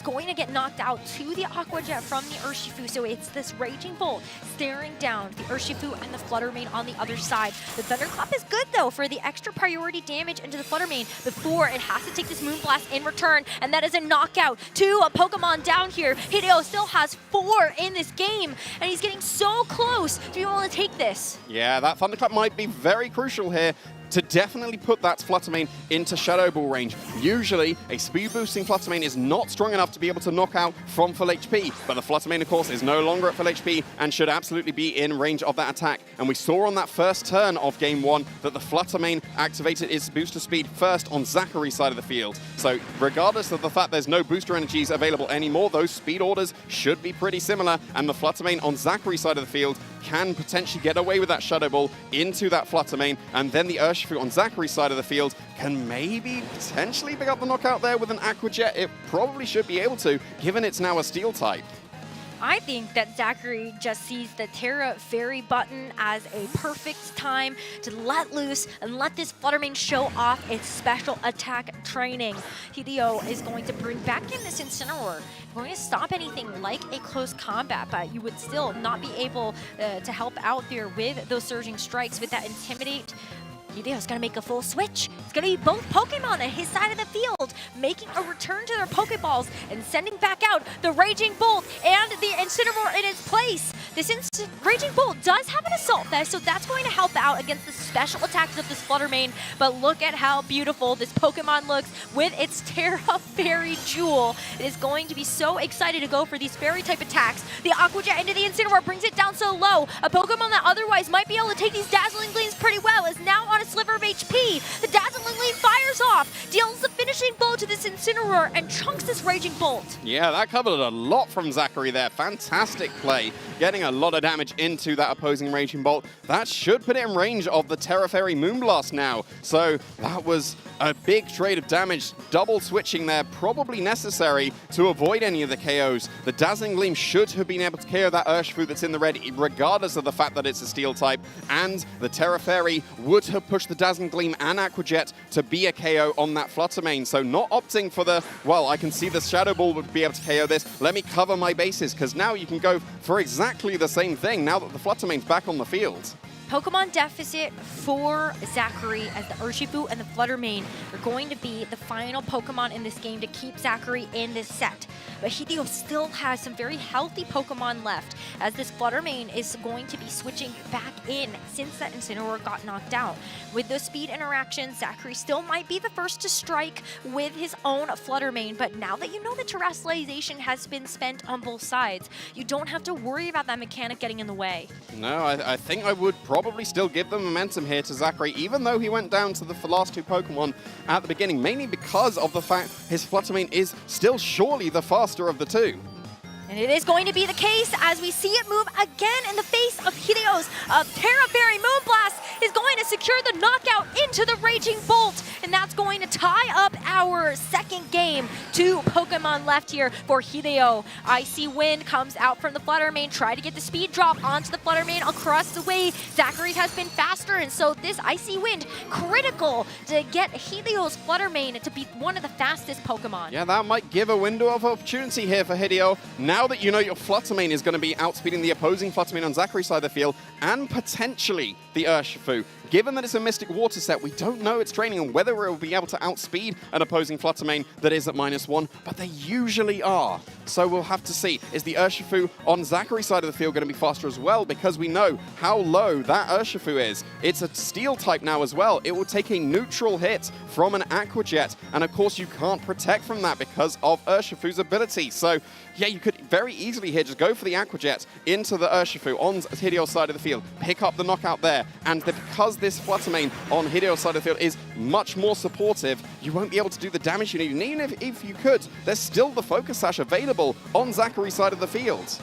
Going to get knocked out to the Aqua Jet from the Urshifu, so it's this Raging Bolt staring down the Urshifu and the Flutter Mane on the other side. The Thunderclap is good though for the extra priority damage into the Flutter Mane before it has to take this Moonblast in return, and that is a knockout to a Pokemon down here. Hideo still has 4 in this game, and he's getting so close to be able to take this. Yeah, that Thunderclap might be very crucial here to definitely put that Flutter Mane into Shadow Ball range. Usually, a speed-boosting Flutter Mane is not strong enough to be able to knock out from full HP, but the Flutter Mane, of course, is no longer at full HP and should absolutely be in range of that attack. And we saw on that first turn of Game 1 that the Flutter Mane activated its booster speed first on Zachary's side of the field. So regardless of the fact there's no booster energies available anymore, those speed orders should be pretty similar, and the Flutter Mane on Zachary's side of the field can potentially get away with that Shadow Ball into that Flutter Mane, and then the Urshifu on Zachary's side of the field can maybe potentially pick up the knockout there with an Aqua Jet. It probably should be able to, given it's now a Steel type. I think that Zachary just sees the Terra Fairy button as a perfect time to let loose and let this Flutter Mane show off its special attack training. Hideo is going to bring back in this Incineroar. Going to stop anything like a close combat, but you would still not be able to help out there with those Surging Strikes with that Intimidate. Hideo's gonna make a full switch. It's gonna be both Pokemon at his side of the field, making a return to their Pokeballs and sending back out the Raging Bolt and the Incineroar in its place. This Raging Bolt does have an Assault Vest, so that's going to help out against the special attacks of this Flutter Mane, but look at how beautiful this Pokemon looks with its Terra Fairy Jewel. It is going to be so excited to go for these Fairy type attacks. The Aqua Jet into the Incineroar brings it down so low. A Pokemon that otherwise might be able to take these Dazzling Gleams pretty well is now on a sliver of HP. The Dazzling Gleam fires off, deals the finishing blow to this Incineroar, and chunks this Raging Bolt. Yeah, that covered a lot from Zachary there. Fantastic play, getting a lot of damage into that opposing Raging Bolt. That should put it in range of the Terra Fairy Moonblast now. So that was a big trade of damage, double switching there, probably necessary to avoid any of the KOs. The Dazzling Gleam should have been able to KO that Urshifu that's in the red, regardless of the fact that it's a Steel type, and the Terra Fairy would have pushed the Dazzling Gleam and Aqua Jet to be a KO on that Flutter Mane. So not opting for the, well, I can see the Shadow Ball would be able to KO this, let me cover my bases, because now you can go for exactly the same thing now that the Flutter Mane's back on the field. Pokemon deficit for Zachary as the Urshifu and the Flutter Mane are going to be the final Pokemon in this game to keep Zachary in this set. But Hideo still has some very healthy Pokemon left, as this Flutter Mane is going to be switching back in since that Incineroar got knocked out. With those speed interactions, Zachary still might be the first to strike with his own Flutter Mane, but now that you know the Terrestrialization has been spent on both sides, you don't have to worry about that mechanic getting in the way. No, I think I would probably still give the momentum here to Zachary, even though he went down to the last 2 Pokemon at the beginning, mainly because of the fact his Flutter Mane is still surely the faster of the 2. And it is going to be the case as we see it move again in the face of Hideo's Terra Fairy Moonblast is going to secure the knockout into the Raging Bolt. And that's going to tie up our second game. 2 Pokemon left here for Hideo. Icy Wind comes out from the Flutter Mane, try to get the speed drop onto the Flutter Mane across the way. Zachary's has been faster, and so this Icy Wind critical to get Hideo's Flutter Mane to be one of the fastest Pokemon. Yeah, that might give a window of opportunity here for Hideo. Now that you know your Flutter Mane is going to be outspeeding the opposing Flutter Mane on Zachary's side of the field, and potentially the Urshifu. Given that it's a Mystic Water set, we don't know its training and whether it will be able to outspeed an opposing Flutter Mane that is at -1, but they usually are. So we'll have to see. Is the Urshifu on Zachary's side of the field going to be faster as well? Because we know how low that Urshifu is. It's a Steel type now as well. It will take a neutral hit from an Aqua Jet, and of course you can't protect from that because of Urshifu's ability. So yeah, you could very easily here just go for the Aqua Jet into the Urshifu on Hideo's side of the field, pick up the knockout there, and because this Flutter Mane on Hideo's side of the field is much more supportive, you won't be able to do the damage you need. And even if you could, there's still the Focus Sash available on Zachary's side of the field.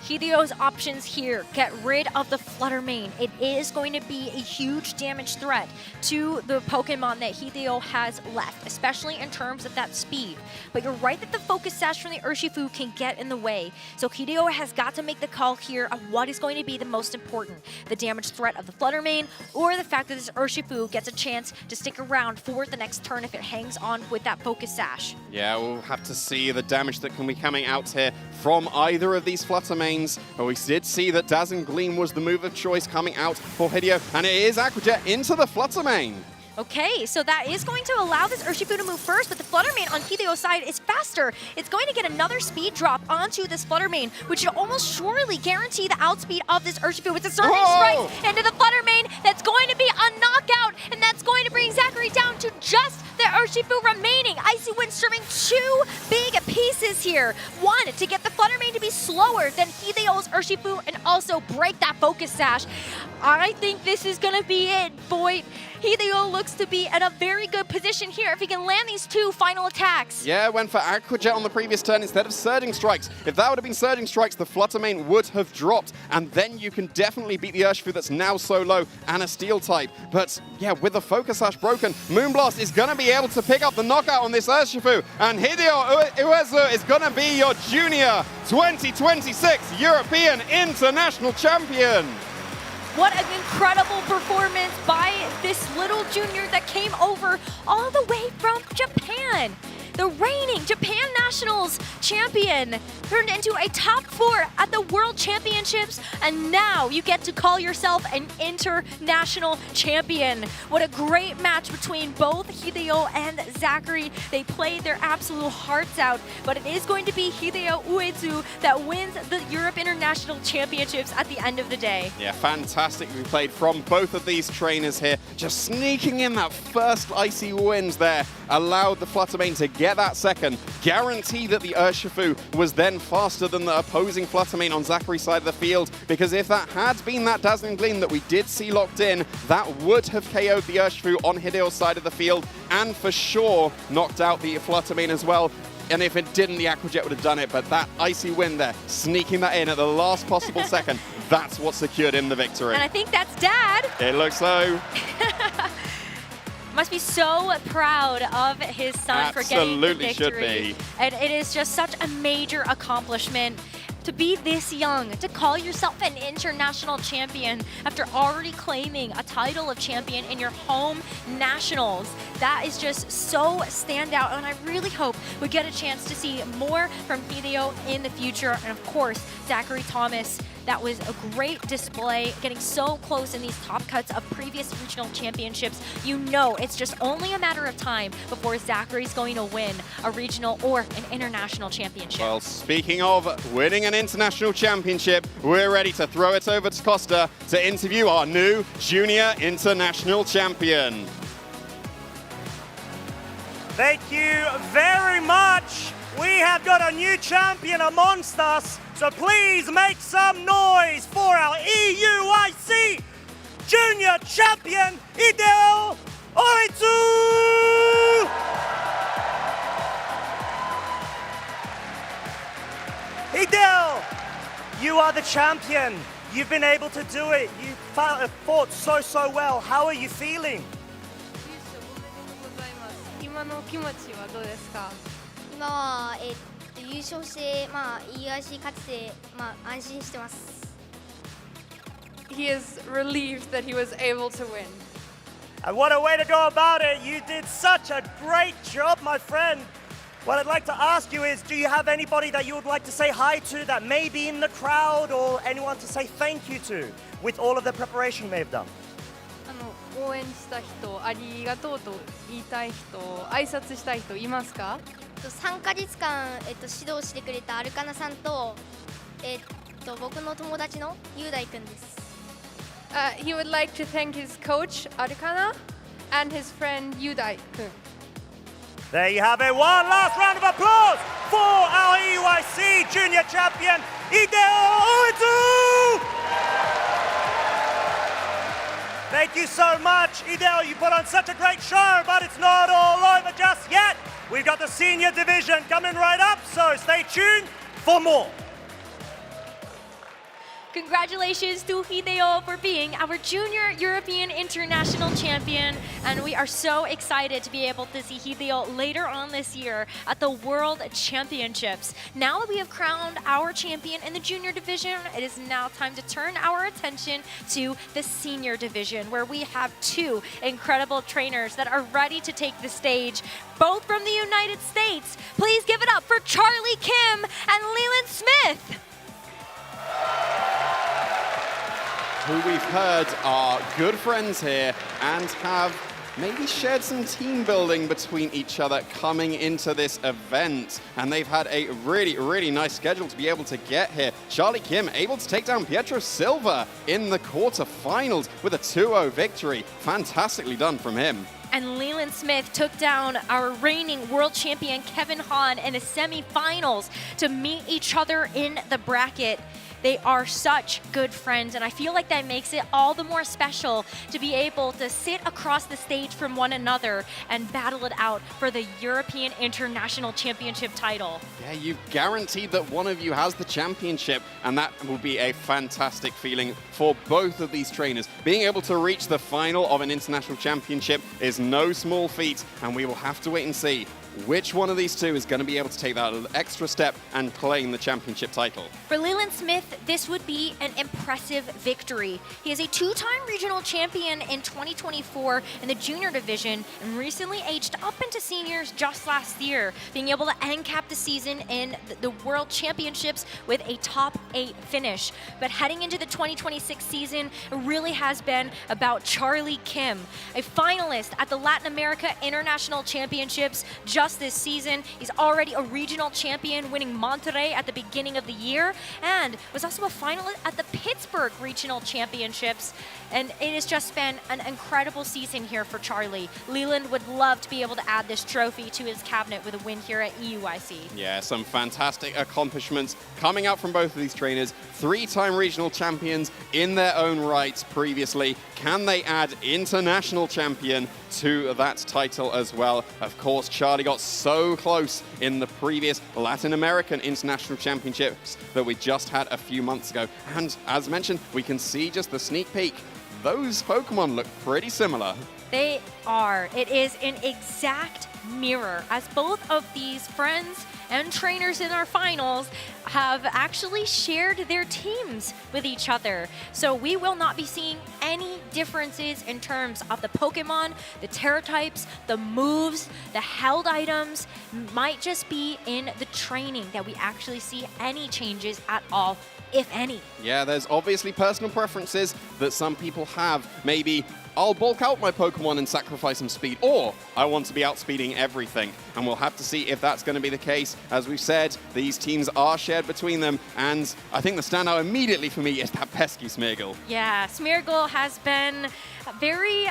Hideo's options here, get rid of the Flutter Mane. It is going to be a huge damage threat to the Pokemon that Hideo has left, especially in terms of that speed. But you're right that the Focus Sash from the Urshifu can get in the way. So Hideo has got to make the call here of what is going to be the most important, the damage threat of the Flutter Mane, or the fact that this Urshifu gets a chance to stick around for the next turn if it hangs on with that Focus Sash. Yeah, we'll have to see the damage that can be coming out here from either of these Flutter Manes. But we did see that Dazzling Gleam was the move of choice coming out for Hideo, and it is Aqua Jet into the Flutter Mane. Okay, so that is going to allow this Urshifu to move first, but the Flutter Mane on Hideo's side is faster. It's going to get another speed drop onto this Flutter Mane, which should almost surely guarantee the outspeed of this Urshifu. It's a surging strike into the Flutter Mane. That's going to be a knockout, and that's going to bring Zachary down to just the Urshifu remaining. Icy Wind serving two big pieces here. One, to get the Flutter Mane to be slower than Hideo's Urshifu and also break that Focus Sash. I think this is going to be it, boy. Hideo looks to be in a very good position here if he can land these two final attacks. Yeah, went for Aqua Jet on the previous turn instead of Surging Strikes. If that would have been Surging Strikes, the Flutter Mane would have dropped, and then you can definitely beat the Urshifu that's now so low and a Steel type. But yeah, with the Focus Sash broken, Moonblast is going to be able to pick up the knockout on this Urshifu, and Hideo Uezu is going to be your Junior 2026 European International Champion. What an incredible performance by this little junior that came over all the way from Japan. The reigning Japan Nationals champion turned into a top 4 at the World Championships, and now you get to call yourself an international champion. What a great match between both Hideo and Zachary. They played their absolute hearts out, but it is going to be Hideo Uezu that wins the Europe International Championships at the end of the day. Yeah, fantastically played from both of these trainers here. Just sneaking in that first Icy Wind there allowed the Flutter Mane to get that second. Guarantee that the Urshifu was then faster than the opposing Flutter Mane on Zachary's side of the field, because if that had been that Dazzling Gleam that we did see locked in, that would have KO'd the Urshifu on Hideo's side of the field, and for sure knocked out the Flutter Mane as well. And if it didn't, the Aqua Jet would have done it, but that Icy Wind there, sneaking that in at the last possible second, that's what secured him the victory. And I think that's Dad. It looks so. Must be so proud of his son for getting the victory. Absolutely should be. And it is just such a major accomplishment to be this young, to call yourself an international champion after already claiming a title of champion in your home nationals. That is just so standout, and I really hope we get a chance to see more from Hideo in the future. And of course, Zachary Thomas. That was a great display, getting so close in these top cuts of previous regional championships. You know it's just only a matter of time before Zachary's going to win a regional or an international championship. Well, speaking of winning an international championship, we're ready to throw it over to Costa to interview our new Junior International Champion. Thank you very much. We have got a new champion amongst us, so please make some noise for our EUIC Junior Champion, Hideo Uezu! Hideo, you are the champion. You've been able to do it. You fought so well. How are you feeling? 今の気持ちはどうですか？今は優勝して、EUIC 勝てて、安心してます。He is relieved that he was able to win. And what a way to go about it. You did such a great job, my friend. What I'd like to ask you is, do you have anybody that you would like to say hi to that may be in the crowd, or anyone to say thank you to with all of the preparation they've done? 応援した人、ありがとうと言いたい人、挨拶したい人いますか？3ヶ月間、指導してくれたアルカナさんと、僕の友達の雄大くんです。He would like to thank his coach, Arukana, and his friend Yudai kun. There you have it. One last round of applause for our EUIC Junior Champion, Hideo Uezu! Thank you so much, Hideo. You put on such a great show, but it's not all over just yet. We've got the senior division coming right up, so stay tuned for more. Congratulations to Hideo for being our Junior European International Champion, and we are so excited to be able to see Hideo later on this year at the World Championships. Now that we have crowned our champion in the junior division, it is now time to turn our attention to the senior division, where we have two incredible trainers that are ready to take the stage, both from the United States. Please give it up for Charlie Kim and Leland Smith. Who we've heard are good friends here and have maybe shared some team building between each other coming into this event. And they've had a really, really nice schedule to be able to get here. Charlie Kim able to take down Pietro Silva in the quarterfinals with a 2-0 victory. Fantastically done from him. And Leland Smith took down our reigning world champion Kevin Hahn in the semifinals to meet each other in the bracket. They are such good friends, and I feel like that makes it all the more special to be able to sit across the stage from one another and battle it out for the European International Championship title. Yeah, you've guaranteed that one of you has the championship, and that will be a fantastic feeling for both of these trainers. Being able to reach the final of an international championship is no small feat, and we will have to wait and see which one of these two is going to be able to take that extra step and claim the championship title. For Leland Smith, this would be an impressive victory. He is a two-time regional champion in 2024 in the junior division and recently aged up into seniors just last year, being able to end cap the season in the World Championships with a top 8 finish. But heading into the 2026 season, it really has been about Charlie Kim, a finalist at the Latin America International Championships just this season. He's already a regional champion, winning Monterrey at the beginning of the year, and was also a finalist at the Pittsburgh Regional Championships. And it has just been an incredible season here for Charlie. Leland would love to be able to add this trophy to his cabinet with a win here at EUIC. Yeah, some fantastic accomplishments coming out from both of these trainers. 3-time regional champions in their own rights previously. Can they add international champion to that title as well? Of course, Charlie got so close in the previous Latin American International Championships that we just had a few months ago. And as mentioned, we can see just the sneak peek. Those Pokemon look pretty similar. They are. It is an exact mirror, as both of these friends and trainers in our finals have actually shared their teams with each other. So we will not be seeing any differences in terms of the Pokemon, the Terra types, the moves, the held items. Might just be in the training that we actually see any changes at all, if any. Yeah, there's obviously personal preferences that some people have. Maybe I'll bulk out my Pokemon and sacrifice some speed, or I want to be outspeeding everything. And we'll have to see if that's going to be the case. As we've said, these teams are shared between them, and I think the standout immediately for me is that pesky Smeargle. Yeah, Smeargle has been very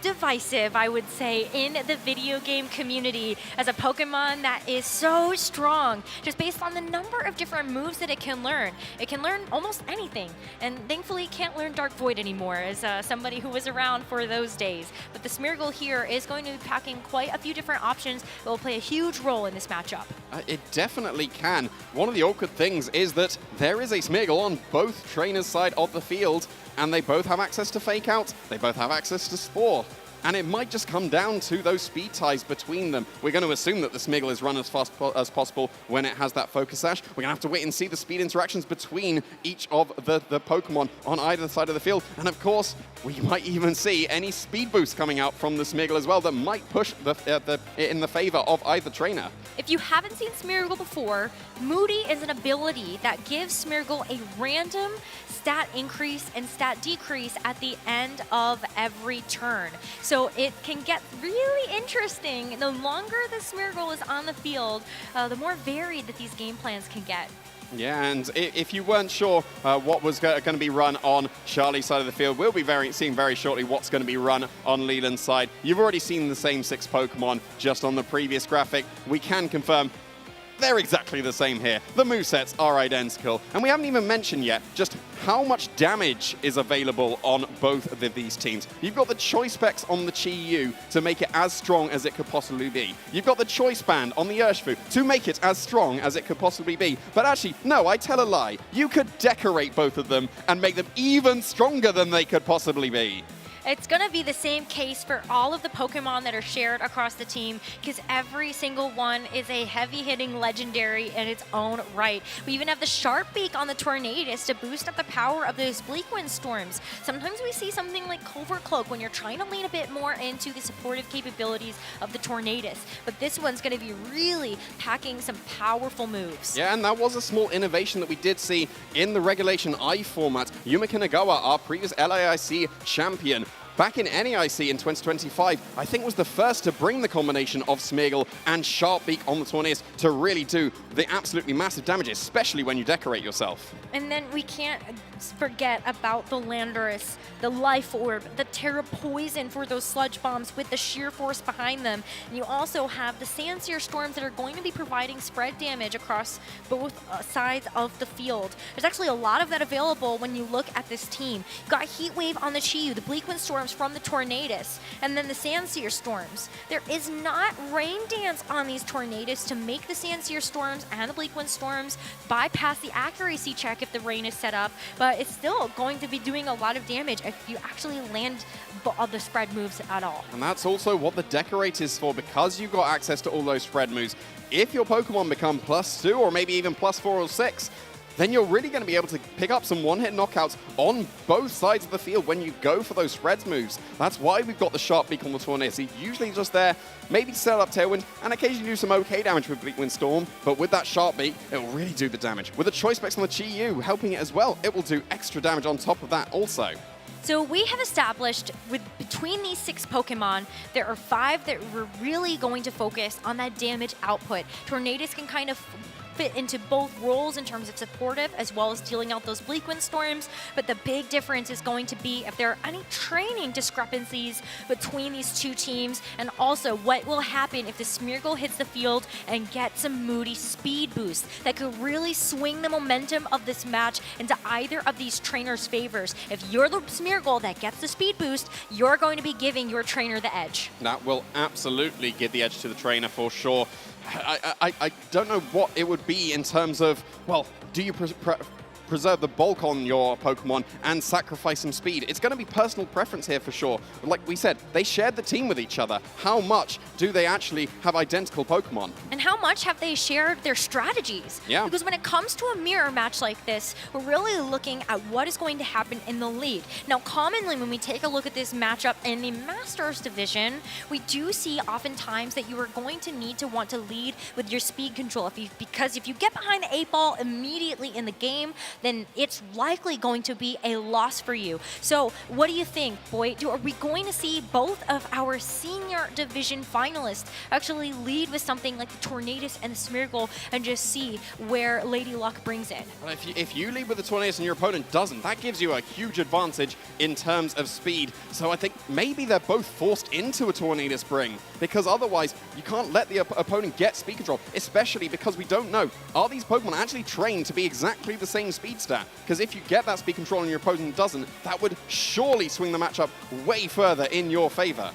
divisive, I would say, in the video game community as a Pokemon that is so strong, just based on the number of different moves that it can learn. It can learn almost anything, and thankfully it can't learn Dark Void anymore, as somebody who was around for those days. But the Smeargle here is going to be packing quite a few different options that will play a huge role in this matchup. It definitely can. One of the awkward things is that there is a Smeargle on both trainers' side of the field, and they both have access to Fake Out, they both have access to Spore. And it might just come down to those speed ties between them. We're going to assume that the Smeargle is run as fast as possible when it has that Focus Sash. We're going to have to wait and see the speed interactions between each of the Pokemon on either side of the field. And of course, we might even see any speed boost coming out from the Smeargle as well that might push in the favor of either trainer. If you haven't seen Smeargle before, Moody is an ability that gives Smeargle a random stat increase and stat decrease at the end of every turn. So it can get really interesting. The longer the Smeargle is on the field, the more varied that these game plans can get. Yeah, and if you weren't sure what was going to be run on Charlie's side of the field, we'll be seeing very shortly what's going to be run on Leland's side. You've already seen the same 6 Pokemon just on the previous graphic. We can confirm they're exactly the same here. The movesets are identical. And we haven't even mentioned yet just how much damage is available on both of these teams. You've got the choice specs on the Chi-Yu to make it as strong as it could possibly be. You've got the choice band on the Urshifu to make it as strong as it could possibly be. But actually, no, I tell a lie. You could decorate both of them and make them even stronger than they could possibly be. It's going to be the same case for all of the Pokemon that are shared across the team, because every single one is a heavy-hitting legendary in its own right. We even have the Sharpbeak on the Tornadus to boost up the power of those Bleakwind Storms. Sometimes we see something like Covert Cloak when you're trying to lean a bit more into the supportive capabilities of the Tornadus, but this one's going to be really packing some powerful moves. Yeah, and that was a small innovation that we did see in the Regulation I format. Yuma Kanagawa, our previous LAIC champion, back in NAIC in 2025, I think was the first to bring the combination of Smeargle and Sharpbeak on the Tornadus to really do the absolutely massive damage, especially when you decorate yourself. And then we can't forget about the Landorus, the Life Orb, the Terra Poison for those Sludge Bombs with the sheer force behind them. And you also have the Sandsear Storms that are going to be providing spread damage across both sides of the field. There's actually a lot of that available when you look at this team. You've got Heat Wave on the Chi-Yu, the Bleakwind Storms from the Tornadus, and then the Sandsear Storms. There is not Rain Dance on these Tornadus to make the Sandsear Storms and the Bleakwind Storms bypass the accuracy check if the rain is set up, but it's still going to be doing a lot of damage if you actually land the spread moves at all. And that's also what the Decorate is for, because you've got access to all those spread moves. If your Pokemon become +2 or maybe even +4 or 6, then you're really going to be able to pick up some one-hit knockouts on both sides of the field when you go for those spreads moves. That's why we've got the Sharpbeak on the Tornadus. He's usually just there, maybe to set up Tailwind, and occasionally do some okay damage with Bleakwind Storm, but with that Sharpbeak, it will really do the damage. With the Choice Specs on the Chi-Yu helping it as well, it will do extra damage on top of that also. So we have established between these 6 Pokemon, there are 5 that we're really going to focus on that damage output. Tornadus can kind of fit into both roles in terms of supportive as well as dealing out those Bleakwind Storms, but the big difference is going to be if there are any training discrepancies between these two teams, and also what will happen if the Smeargle hits the field and gets some moody speed boost that could really swing the momentum of this match into either of these trainers' favors. If you're the Smeargle that gets the speed boost, you're going to be giving your trainer the edge. That will absolutely give the edge to the trainer for sure. I don't know what it would be in terms of, well, do you preserve the bulk on your Pokemon and sacrifice some speed? It's going to be personal preference here for sure. Like we said, they shared the team with each other. How much do they actually have identical Pokemon? And how much have they shared their strategies? Yeah. Because when it comes to a mirror match like this, we're really looking at what is going to happen in the league. Now, commonly when we take a look at this matchup in the Masters division, we do see oftentimes that you are going to need to want to lead with your speed control. Because if you get behind the 8-ball immediately in the game, then it's likely going to be a loss for you. So what do you think, Boyd? Are we going to see both of our senior division finalists actually lead with something like the Tornadus and the Smeargle and just see where Lady Luck brings in? Well, if you lead with the Tornadus and your opponent doesn't, that gives you a huge advantage in terms of speed. So I think maybe they're both forced into a Tornadus bring, because otherwise you can't let the opponent get speed control, especially because we don't know, are these Pokemon actually trained to be exactly the same speed stat? Because if you get that speed control and your opponent doesn't, that would surely swing the matchup way further in your favor.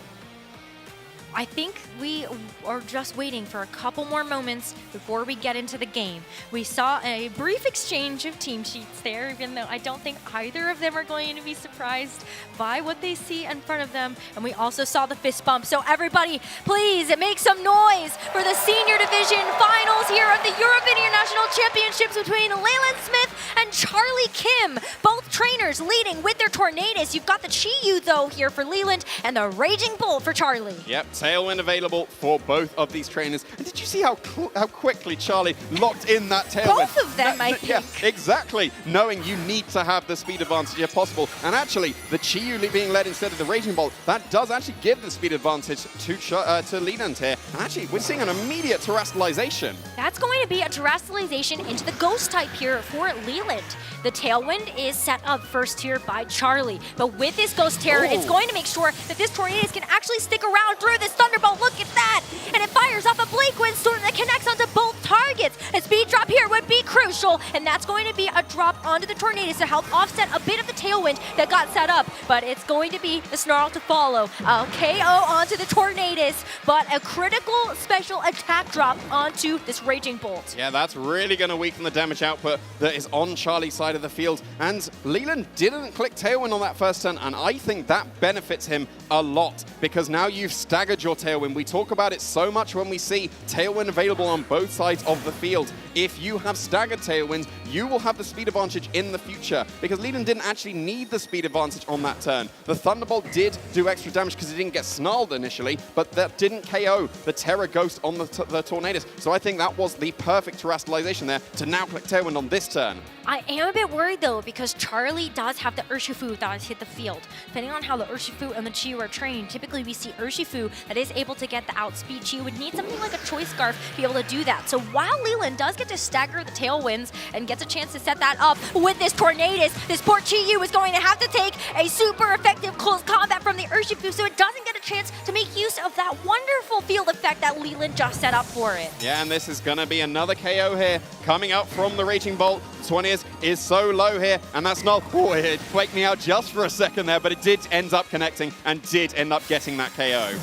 I think we are just waiting for a couple more moments before we get into the game. We saw a brief exchange of team sheets there, even though I don't think either of them are going to be surprised by what they see in front of them. And we also saw the fist bump. So everybody, please make some noise for the Senior Division Finals here at the European International Championships between Leyland Smith and Charlie Kim. Both trainers leading with their Tornadus. You've got the Chi-Yu, though, here for Leland and the Raging Bull for Charlie. Yep. Tailwind available for both of these trainers. And did you see how quickly Charlie locked in that Tailwind? Both of them, I think. Yeah, exactly. Knowing you need to have the speed advantage if possible. And actually, the Chi-Yu being led instead of the Raging Bolt, that does actually give the speed advantage to Leland here. And actually, we're seeing an immediate terrestrialization. That's going to be a terrestrialization into the Ghost type here for Leland. Leland. The Tailwind is set up first here by Charlie, but with this Ghost Terror, it's going to make sure that this Tornadus can actually stick around through this Thunderbolt. Look at that! And it fires off a Bleakwind Storm that connects onto both targets. A speed drop here would be crucial, and that's going to be a drop onto the Tornadus to help offset a bit of the Tailwind that got set up, but it's going to be the Snarl to follow. A KO onto the Tornadus, but a critical special attack drop onto this Raging Bolt. Yeah, that's really going to weaken the damage output that is on Charlie's side of the field. And Leland didn't click Tailwind on that first turn, and I think that benefits him a lot because now you've staggered your Tailwind. We talk about it so much when we see Tailwind available on both sides of the field. If you have staggered Tailwinds, you will have the speed advantage in the future because Leland didn't actually need the speed advantage on that turn. The Thunderbolt did do extra damage because it didn't get snarled initially, but that didn't KO the Terra Ghost on the Tornadus. So I think that was the perfect terrestrialization there to now click Tailwind on this turn. I am a bit worried though because Charlie does have the Urshifu that has hit the field. Depending on how the Urshifu and the Chi are trained, typically we see Urshifu that is able to get the outspeed. Chi would need something like a Choice Scarf to be able to do that. So while Leland does get to stagger the Tailwinds and gets a chance to set that up with this Tornadus, this poor Chi is going to have to take a super effective close combat from the Urshifu, so it doesn't get a chance to make use of that wonderful field effect that Leland just set up for it. Yeah, and this is going to be another KO here coming up from the Raging Bolt. 20th is so low here, and that's not, oh, it flaked me out just for a second there, but it did end up connecting and did end up getting that KO.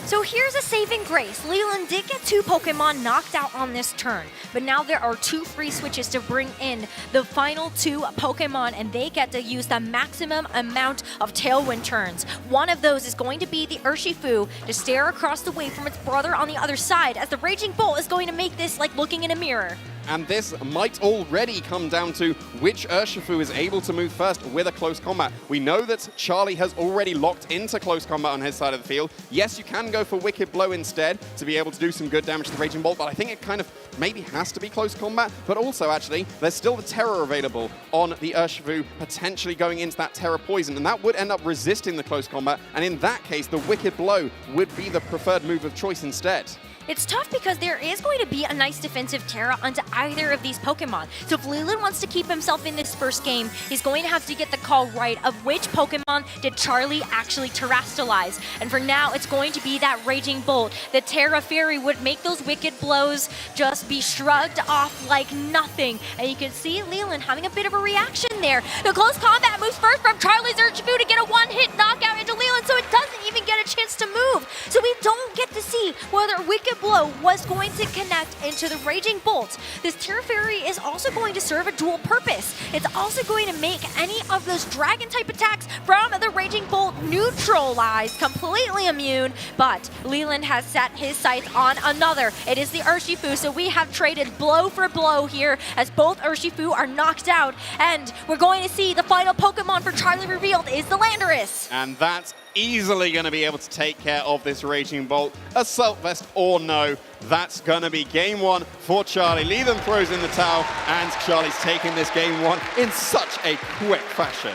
So here's a saving grace. Leland did get 2 Pokemon knocked out on this turn, but now there are 2 free switches to bring in the final 2 Pokemon, and they get to use the maximum amount of Tailwind turns. One of those is going to be the Urshifu to stare across the way from its brother on the other side, as the Raging Bolt is going to make this like looking in a mirror. And this might already come down to which Urshifu is able to move first with a close combat. We know that Charlie has already locked into close combat on his side of the field. Yes, you can go for Wicked Blow instead to be able to do some good damage to the Raging Bolt, but I think it kind of maybe has to be close combat. But also, actually, there's still the Terror available on the Urshifu, potentially going into that Terror Poison, and that would end up resisting the close combat. And in that case, the Wicked Blow would be the preferred move of choice instead. It's tough because there is going to be a nice defensive Terra onto either of these Pokemon. So if Leland wants to keep himself in this first game, he's going to have to get the call right of which Pokemon did Charlie actually terrestrialize. And for now, it's going to be that Raging Bolt. The Terra Fairy would make those Wicked Blows just be shrugged off like nothing. And you can see Leland having a bit of a reaction there. The close combat moves first from Charlie's Urshifu to get a one-hit knockout into Leland, so it doesn't even get a chance to move. So we don't get to see whether Wicked Blow was going to connect into the Raging Bolt. This Terra Fairy is also going to serve a dual purpose. It's also going to make any of those Dragon-type attacks from the Raging Bolt neutralized, completely immune, but Leland has set his sights on another. It is the Urshifu, so we have traded blow for blow here as both Urshifu are knocked out, and we're going to see the final Pokemon for Charlie revealed is the Landorus. And that's easily going to be able to take care of this Raging Bolt. Assault Vest or no, that's going to be game 1 for Charlie. Leland throws in the towel, and Charlie's taking this game 1 in such a quick fashion.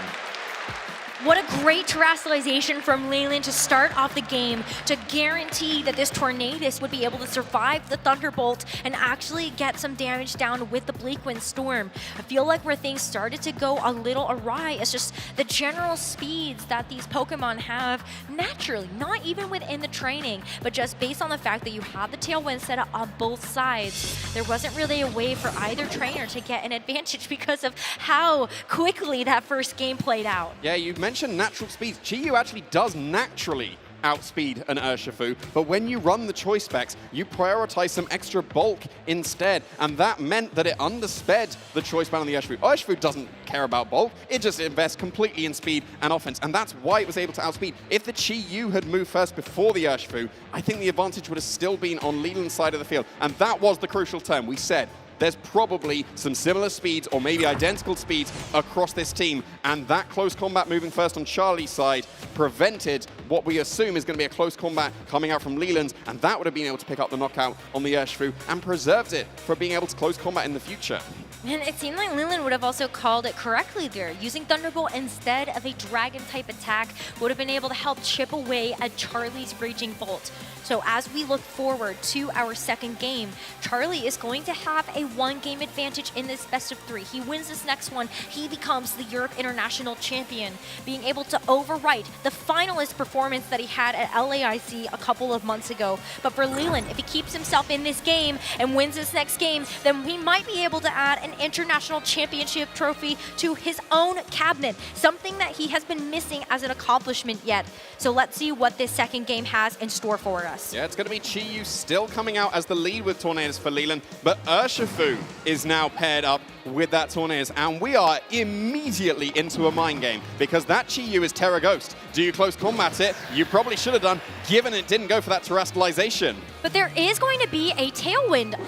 What a great terrestrialization from Leland to start off the game to guarantee that this Tornadus would be able to survive the Thunderbolt and actually get some damage down with the Bleakwind Storm. I feel like where things started to go a little awry is just the general speeds that these Pokemon have naturally, not even within the training, but just based on the fact that you have the Tailwind set up on both sides. There wasn't really a way for either trainer to get an advantage because of how quickly that first game played out. Yeah, you mentioned natural speeds. Chi-Yu actually does naturally outspeed an Urshifu, but when you run the choice specs, you prioritize some extra bulk instead, and that meant that it undersped the choice band on the Urshifu. Urshifu doesn't care about bulk, it just invests completely in speed and offense, and that's why it was able to outspeed. If the Chi-Yu had moved first before the Urshifu, I think the advantage would have still been on Leland's side of the field, and that was the crucial turn. We said, there's probably some similar speeds or maybe identical speeds across this team, and that close combat moving first on Charlie's side prevented what we assume is going to be a close combat coming out from Leland, and that would have been able to pick up the knockout on the Urshifu and preserved it for being able to close combat in the future. And it seemed like Leland would have also called it correctly there. Using Thunderbolt instead of a Dragon-type attack would have been able to help chip away at Charlie's Raging Bolt. So as we look forward to our second game, Charlie is going to have a 1-game advantage in this best of 3. He wins this next one, he becomes the Europe International Champion, being able to overwrite the finalist performance that he had at LAIC a couple of months ago. But for Leland, if he keeps himself in this game and wins this next game, then we might be able to add an International Championship trophy to his own cabinet, something that he has been missing as an accomplishment yet. So let's see what this second game has in store for us. Yeah, it's going to be Chi-Yu still coming out as the lead with Tornadus for Leland, but Urshifu is now paired up with that Tornadus, and we are immediately into a mind game because that Chi-Yu is Terra Ghost. Do you close combat it? You probably should have done, given it didn't go for that terrestrialization. But there is going to be a Tailwind.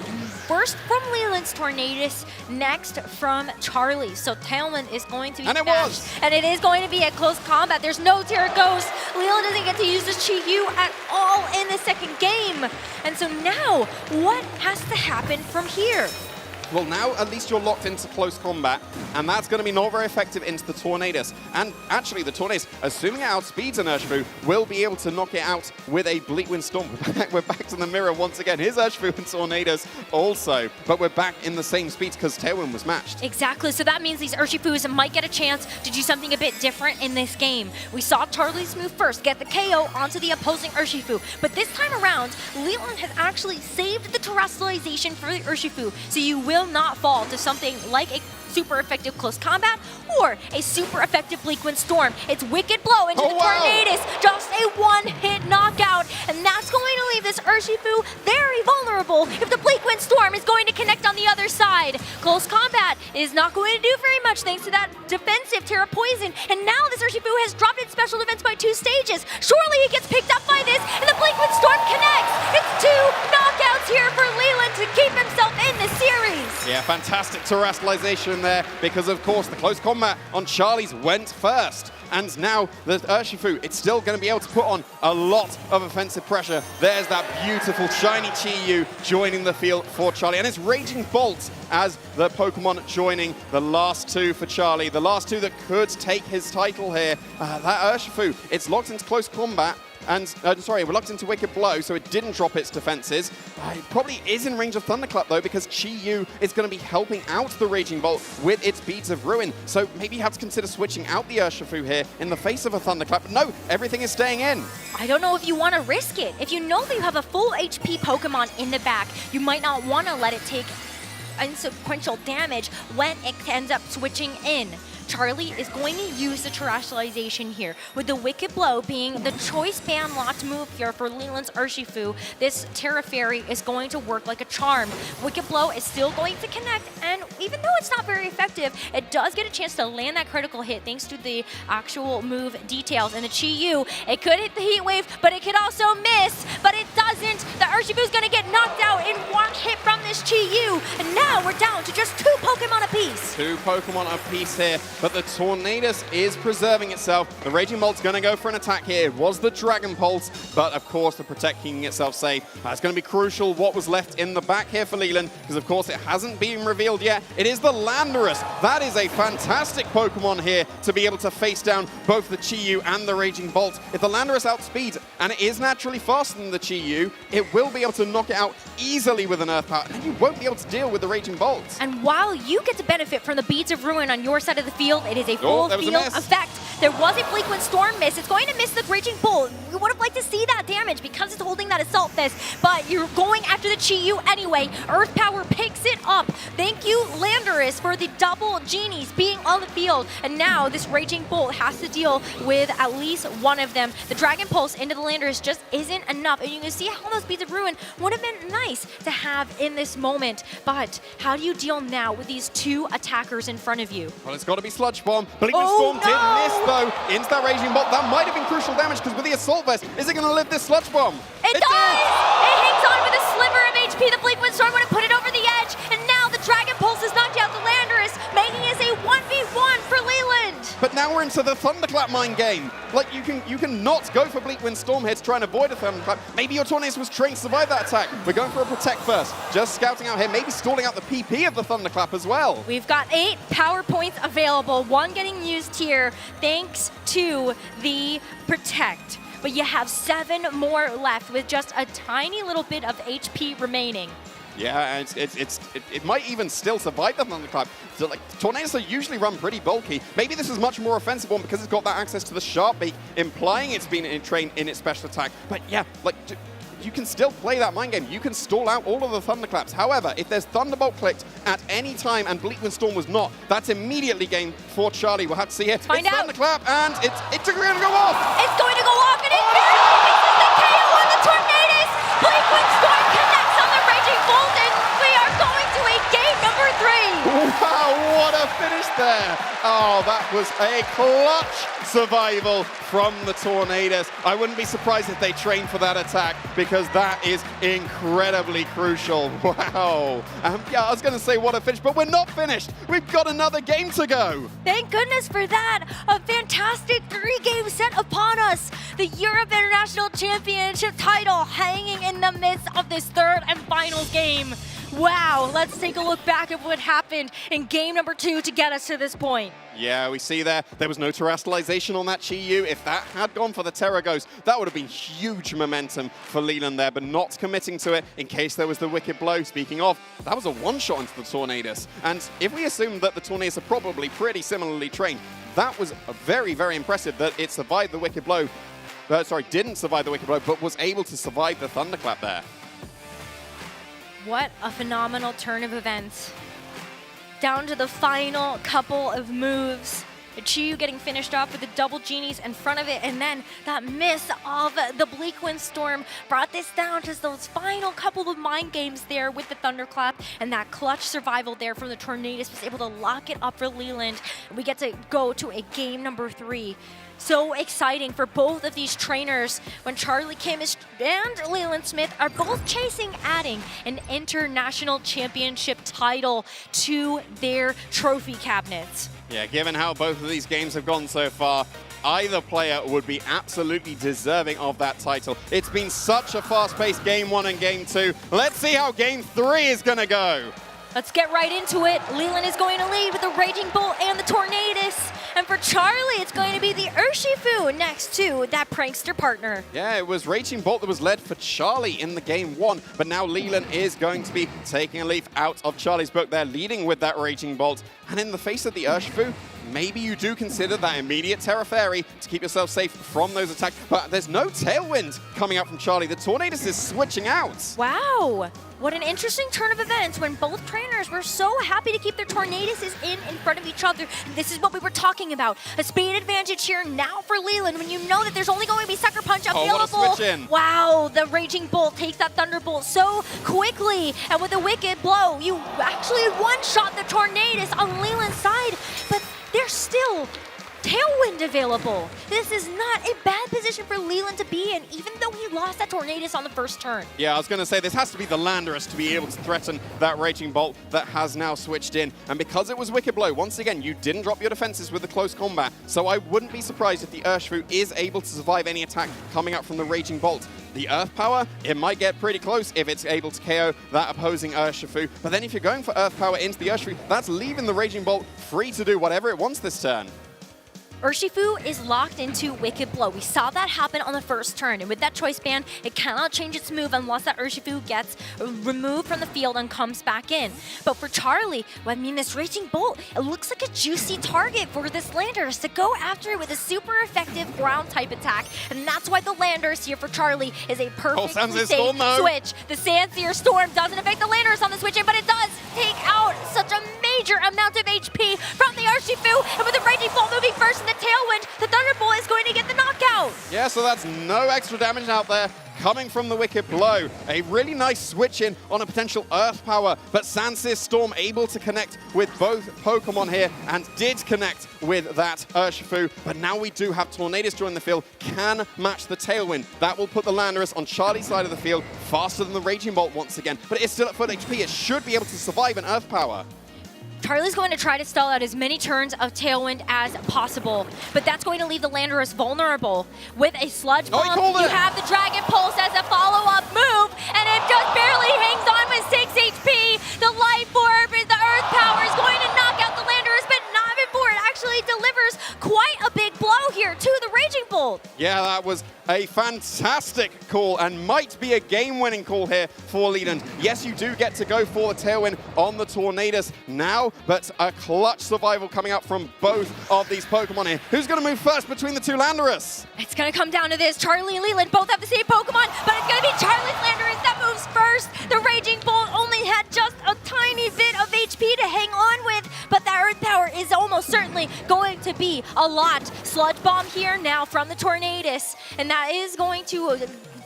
First from Leland's Tornadus, next from Charlie. So Tailwind is going to be And it dashed, was! And it is going to be a close combat. There's no Terra Ghost. Leland doesn't get to use this Chi-Yu at all in the second game. And so now, what has to happen from here? Well, now at least you're locked into close combat, and that's going to be not very effective into the Tornadus. And actually, the Tornadus, assuming it outspeeds an Urshifu, will be able to knock it out with a Bleakwind Storm. We're back to the mirror once again. Here's Urshifu and Tornadus also, but we're back in the same speeds because Tailwind was matched. Exactly, so that means these Urshifus might get a chance to do something a bit different in this game. We saw Charlie's move first, get the KO onto the opposing Urshifu, but this time around, Leland has actually saved the terrestrialization for the Urshifu, so you will not fall to something like a super effective close combat or a super effective Bleakwind Storm. It's Wicked Blow into the Tornadus, just a one-hit knockout, and that's going to leave this Urshifu very vulnerable if the Bleakwind Storm is going to connect on the other side. Close combat is not going to do very much thanks to that defensive Terra Poison, and now this Urshifu has dropped its special defense by 2 stages. Surely it gets picked up by this, and the Bleakwind Storm connects. It's 2 knockouts here for Leland to keep himself in the series. Yeah, fantastic terrestrialization there because, of course, the close combat on Charlie's went first. And now the Urshifu, it's still going to be able to put on a lot of offensive pressure. There's that beautiful shiny Chi-Yu joining the field for Charlie. And it's Raging Bolt as the Pokemon joining the last 2 for Charlie. The last 2 that could take his title here. That Urshifu, it's locked into close combat. And, sorry, we're locked into Wicked Blow, so it didn't drop its defenses. It probably is in range of Thunderclap, though, because Chi-Yu is going to be helping out the Raging Bolt with its Beads of Ruin. So maybe you have to consider switching out the Urshifu here in the face of a Thunderclap. But no, everything is staying in. I don't know if you want to risk it. If you know that you have a full HP Pokemon in the back, you might not want to let it take insequential damage when it ends up switching in. Charlie is going to use the terrestrialization here, with the Wicked Blow being the choice ban-locked move here for Leland's Urshifu. This Terra Fairy is going to work like a charm. Wicked Blow is still going to connect, and even though it's not very effective, it does get a chance to land that critical hit thanks to the actual move details. And the Chi-Yu, it could hit the Heat Wave, but it could also miss, but it doesn't. The Urshifu is going to get knocked out in one hit from this Chi-Yu, and now we're down to just 2 Pokemon apiece. 2 Pokemon apiece here. But the Tornadus is preserving itself. The Raging Bolt's going to go for an attack here. It was the Dragon Pulse, but of course the Protect keeping itself safe. It's going to be crucial what was left in the back here for Leland, because of course it hasn't been revealed yet. It is the Landorus. That is a fantastic Pokemon here to be able to face down both the Chi-Yu and the Raging Bolt. If the Landorus outspeeds, and it is naturally faster than the Chi-Yu, it will be able to knock it out easily with an Earth Power, and you won't be able to deal with the Raging Bolt. And while you get to benefit from the Beads of Ruin on your side of the field, it is a full field effect. There was a Bleakwind Storm miss. It's going to miss the Raging Bolt. You would have liked to see that damage because it's holding that Assault Fist, but you're going after the Chi-Yu anyway. Earth Power picks it up. Thank you, Landorus, for the double Genies being on the field. And now this Raging Bolt has to deal with at least one of them. The Dragon Pulse into the Landorus just isn't enough. And you can see how those Beads of Ruin would have been nice to have in this moment. But how do you deal now with these 2 attackers in front of you? Well, it's got to be Sludge Bomb. Bleakwind Storm did miss, though, into that Raging Bolt. That might have been crucial damage, because with the Assault Vest, is it going to live this Sludge Bomb? It does! It hangs on with a sliver of HP. The Bleakwind Storm would have put it over the edge, and now the Dragon Pulse has knocked out the Landorus, making it a 1v1 for Leland. but now we're into the Thunderclap mind game. Like, you can not go for Bleak Wind Storm here to try and avoid a Thunderclap. Maybe your Tornadus was trained to survive that attack. We're going for a Protect first. Just scouting out here, maybe stalling out the PP of the Thunderclap as well. We've got 8 power points available, 1 getting used here thanks to the Protect. But you have 7 more left with just a tiny little bit of HP remaining. Yeah, and it might even still survive the Thunderclap. So, like, Tornadus are usually run pretty bulky. Maybe this is much more offensive one because it's got that access to the Sharp Beak, implying it's been trained in its special attack. But yeah, like, you can still play that mind game. You can stall out all of the Thunderclaps. However, if there's Thunderbolt clicked at any time and Bleak Wind Storm was not, that's immediately game for Charlie. We'll have to see here. Find out. Thunderclap, and it's going to go off. It's going to go off, and it is the KO on the Tornadus. Bleak Wind Storm connects on the Raging Bolt, and we are going to a game number 3. Wow, what a finish there. Oh, that was a clutch survival from the Tornadus. I wouldn't be surprised if they trained for that attack because that is incredibly crucial. Wow. Yeah, I was going to say what a finish, but we're not finished. We've got another game to go. Thank goodness for that. A fantastic 3-game set upon us. The Europe International Championship title hanging in the midst of this 3rd and final game. Wow, let's take a look back at what happened in game number 2 to get us to this point. Yeah, we see there was no terrestrialization on that Chi-Yu. If that had gone for the Terra Ghost, that would have been huge momentum for Leland there, but not committing to it in case there was the Wicked Blow. Speaking of, that was a one-shot into the Tornadus. And if we assume that the Tornadus are probably pretty similarly trained, that was very, very impressive that it survived the Wicked Blow. Didn't survive the Wicked Blow, but was able to survive the Thunderclap there. What a phenomenal turn of events. Down to the final couple of moves. Chi-Yu getting finished off with the double genies in front of it, and then that miss of the Bleak Wind Storm brought this down to those final couple of mind games there with the Thunderclap, and that clutch survival there from the Tornadus was able to lock it up for Leland. We get to go to a game number 3. So exciting for both of these trainers when Charlie Kim and Leland Smith are both chasing adding an international championship title to their trophy cabinets. Yeah, given how both of these games have gone so far, either player would be absolutely deserving of that title. It's been such a fast-paced game 1 and game 2. Let's see how game 3 is going to go. Let's get right into it. Leland is going to lead with the Raging Bolt and the Tornadus. And for Charlie, it's going to be the Urshifu next to that prankster partner. Yeah, it was Raging Bolt that was led for Charlie in the game 1, but now Leland is going to be taking a leaf out of Charlie's book. They're leading with that Raging Bolt. And in the face of the Urshifu, maybe you do consider that immediate Terra Fairy to keep yourself safe from those attacks. But there's no Tailwind coming out from Charlie. The Tornadus is switching out. Wow. What an interesting turn of events when both trainers were so happy to keep their Tornaduses in front of each other. This is what we were talking about. A speed advantage here now for Leland when you know that there's only going to be Sucker Punch available. Oh, what a switch in. Wow, the Raging Bolt takes that Thunderbolt so quickly. And with a Wicked Blow, you actually one-shot the Tornadus on Leland's side. But there's still Tailwind available. This is not a bad position for Leland to be in, even though he lost that Tornadus on the first turn. Yeah, I was going to say, this has to be the Landorus to be able to threaten that Raging Bolt that has now switched in. And because it was Wicked Blow, once again, you didn't drop your defenses with the close combat. So I wouldn't be surprised if the Urshifu is able to survive any attack coming out from the Raging Bolt. The Earth Power, it might get pretty close if it's able to KO that opposing Urshifu. But then if you're going for Earth Power into the Urshifu, that's leaving the Raging Bolt free to do whatever it wants this turn. Urshifu is locked into Wicked Blow. We saw that happen on the first turn, and with that choice band, it cannot change its move unless that Urshifu gets removed from the field and comes back in. But for Charlie, well, I mean, this Raging Bolt, it looks like a juicy target for this Landorus to go after it with a super effective ground type attack, and that's why the Landorus here for Charlie is a perfectly safe switch. The Sandseer Storm doesn't affect the Landorus on the switch in, but it does take out such a major amount of HP from the Urshifu, and with the Raging Bolt moving first in the Tailwind, the Thunderbolt is going to get the knockout. Yeah, so that's no extra damage out there coming from the Wicked Blow. A really nice switch in on a potential Earth Power, but Sandseer Storm able to connect with both Pokemon here and did connect with that Urshifu. But now we do have Tornadus join the field, can match the Tailwind. That will put the Landorus on Charlie's side of the field faster than the Raging Bolt once again, but it's still at full HP. It should be able to survive an Earth Power. Charlie's going to try to stall out as many turns of Tailwind as possible, but that's going to leave the Landorus vulnerable. With a Sludge Bomb, you have the Dragon Pulse as a follow-up move, and it just barely hangs on with 6 HP. The Life Orb, the Earth Power is going to knock out the Landorus, but not before it actually delivers quite a big blow here to the Raging Bolt. Yeah, that was a fantastic call and might be a game-winning call here for Leland. Yes, you do get to go for the Tailwind on the Tornadus now, but a clutch survival coming out from both of these Pokemon here. Who's going to move first between the two Landorus? It's going to come down to this. Charlie and Leland both have the same Pokemon, but it's going to be Charlie's Landorus that moves first. The Raging Bolt only had just a tiny bit of HP to hang on with, but that Earth Power is almost certainly going to be a lot. Sludge Bomb here now from the Tornadus, and that is going to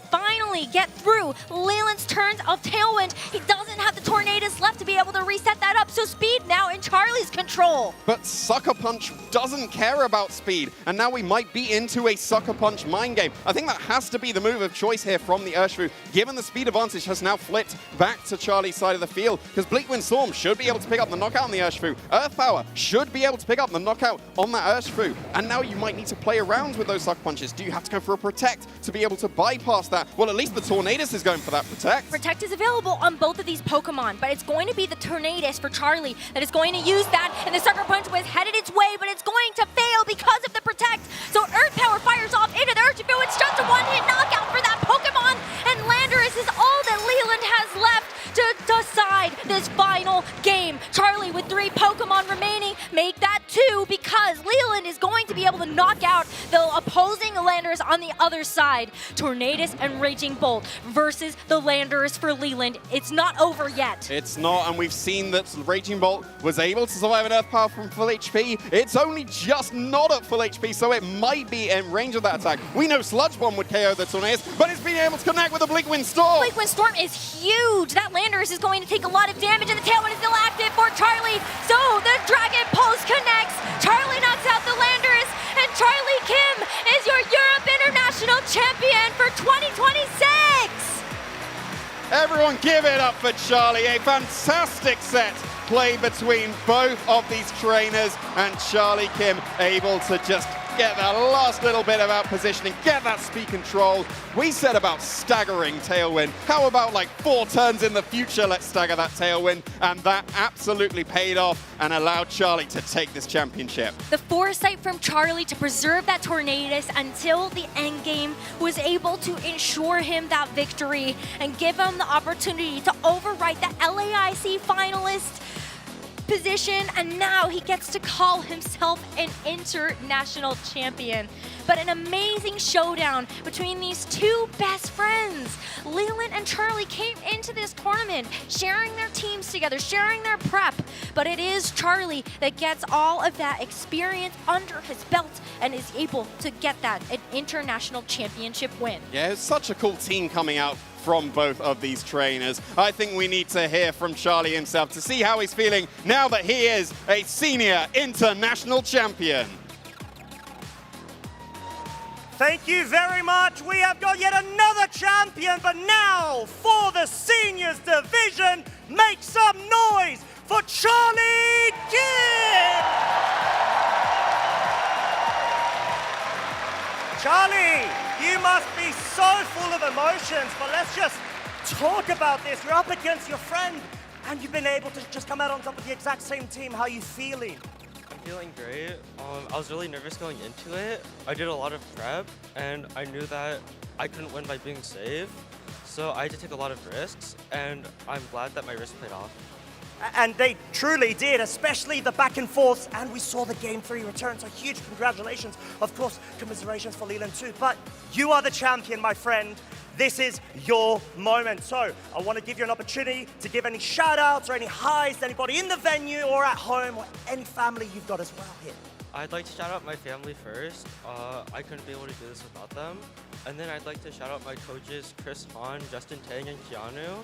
finally get through Leland's turns of Tailwind. He doesn't have the Tornadus left to be able to reset that up, so speed now in Charlie's control. But Sucker Punch doesn't care about speed, and now we might be into a Sucker Punch mind game. I think that has to be the move of choice here from the Urshifu, given the speed advantage has now flipped back to Charlie's side of the field, because Bleakwind Storm should be able to pick up the knockout on the Urshifu. Earth Power should be able to pick up the knockout on that Urshifu, and now you might need to play around with those Sucker Punches. Do you have to go for a Protect to be able to bypass that? Well, at least the Tornadus is going for that Protect. Protect is available on both of these Pokemon, but it's going to be the Tornadus for Charlie that is going to use that, and the Sucker Punch was headed its way, but it's going to fail because of the Protect. So Earth Power fires off into the Urshifu. It's just a one-hit knockout for that Pokemon, and Landorus is all that Leland has left to decide this final game. Charlie with 3 Pokemon remaining, make that 2 because Leland is going to be able to knock out the opposing Landorus on the other side. Tornadus and Raging Bolt versus the Landorus for Leland. It's not over yet. It's not, and we've seen that Raging Bolt was able to survive an Earth Power from full HP. It's only just not at full HP, so it might be in range of that attack. We know Sludge Bomb would KO the Tornadus, but it's been able to connect with the Bleakwind Storm. Bleakwind Storm is huge. That Landorus is going to take a lot of damage, and the Tailwind is still active for Charlie. So the Dragon Pulse connects. Charlie knocks out the Landorus, and Charlie Kim is your Europe International Champion for 2026. Everyone give it up for Charlie. A fantastic set played between both of these trainers, and Charlie Kim able to just get that last little bit about positioning, get that speed control. We said about staggering Tailwind. How about like 4 turns in the future, let's stagger that Tailwind, and that absolutely paid off and allowed Charlie to take this championship. The foresight from Charlie to preserve that Tornadus until the end game was able to ensure him that victory and give him the opportunity to overwrite the LAIC finalist position, and now he gets to call himself an international champion. But an amazing showdown between these 2 best friends. Leland and Charlie came into this tournament sharing their teams together, sharing their prep, but it is Charlie that gets all of that experience under his belt and is able to get that an international championship win. Yeah, it's such a cool team coming out from both of these trainers. I think we need to hear from Charlie himself to see how he's feeling now that he is a senior international champion. Thank you very much. We have got yet another champion, but now for the seniors division, make some noise for Charlie Kim! Charlie, you must be so full of emotions, but let's just talk about this. You're up against your friend, and you've been able to just come out on top of the exact same team. How are you feeling? I'm feeling great. I was really nervous going into it. I did a lot of prep, and I knew that I couldn't win by being safe. So I had to take a lot of risks, and I'm glad that my risk paid off. And they truly did, especially the back and forths, and we saw the Game 3 return, so huge congratulations. Of course, commiserations for Leland too, but you are the champion, my friend. This is your moment. So I want to give you an opportunity to give any shout outs or any highs to anybody in the venue or at home or any family you've got as well here. I'd like to shout out my family first. I couldn't be able to do this without them. And then I'd like to shout out my coaches, Chris Hahn, Justin Tang, and Keanu.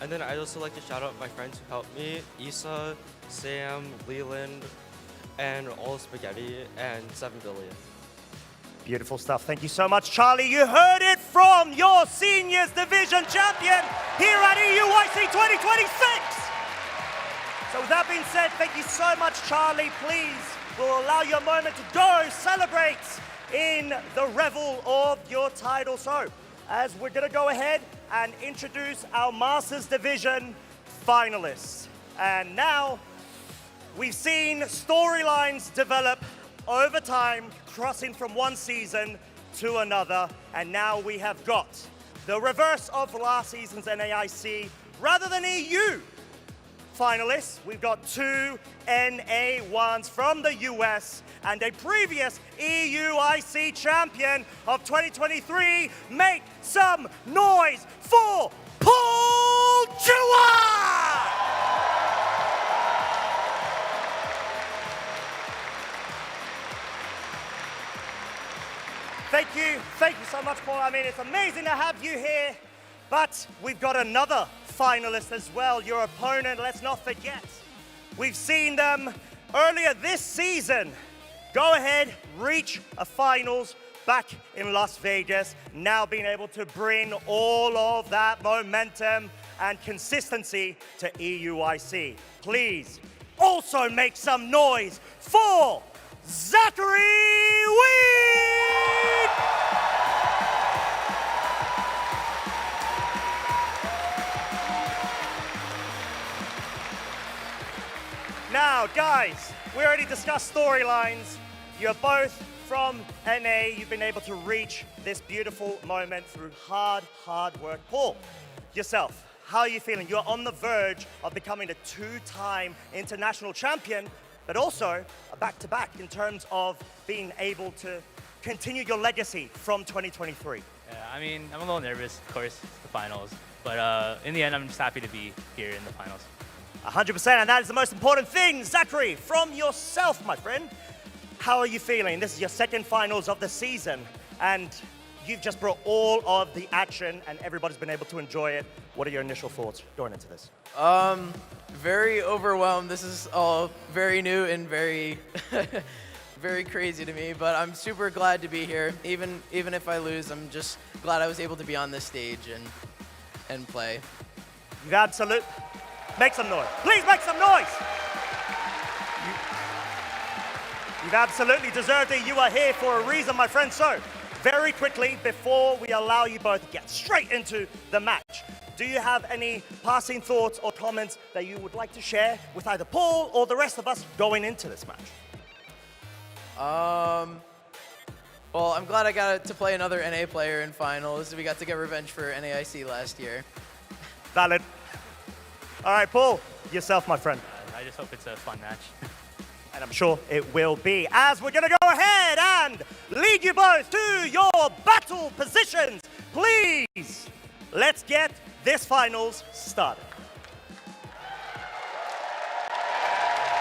And then I'd also like to shout out my friends who helped me, Issa, Sam, Leland, and all Spaghetti, and 7 Billion. Beautiful stuff. Thank you so much, Charlie. You heard it from your seniors division champion here at EUIC 2026. So So with that being said, thank you so much, Charlie. Please, we'll allow you a moment to go celebrate in the revel of your title. So, as we're going to go ahead and introduce our Masters Division finalists. And now, we've seen storylines develop over time, crossing from one season to another. And now we have got the reverse of last season's NAIC, rather than EU finalists. We've got two NA1s from the US and a previous EUIC champion of 2023. Make some noise for Paul Chua! Thank you so much, Paul. I mean, it's amazing to have you here, but we've got another finalist as well, your opponent, let's not forget. We've seen them earlier this season go ahead, reach a finals back in Las Vegas, now being able to bring all of that momentum and consistency to EUIC. Please also make some noise for Zachary Weed! Now, guys, we already discussed storylines. You're both from NA. You've been able to reach this beautiful moment through hard work. Paul, yourself, how are you feeling? You're on the verge of becoming a two-time international champion, but also a back-to-back in terms of being able to continue your legacy from 2023. Yeah, I mean, I'm a little nervous, of course, it's the finals. But in the end, I'm just happy to be here in the finals. 100%, and that is the most important thing. Zachary, from yourself, my friend, how are you feeling? This is your second finals of the season, and you've just brought all of the action, and everybody's been able to enjoy it. What are your initial thoughts going into this? Very overwhelmed. This is all very new and very, very crazy to me, but I'm super glad to be here. Even if I lose, I'm just glad I was able to be on this stage and play. You've absolutely... Make some noise. Please make some noise. You've absolutely deserved it. You are here for a reason, my friend. So, very quickly, before we allow you both to get straight into the match, do you have any passing thoughts or comments that you would like to share with either Paul or the rest of us going into this match? Well, I'm glad I got to play another NA player in finals. We got to get revenge for NAIC last year. Valid. All right, Paul, yourself, my friend. I just hope it's a fun match. And I'm sure it will be, as we're going to go ahead and lead you both to your battle positions. Please, let's get this finals started.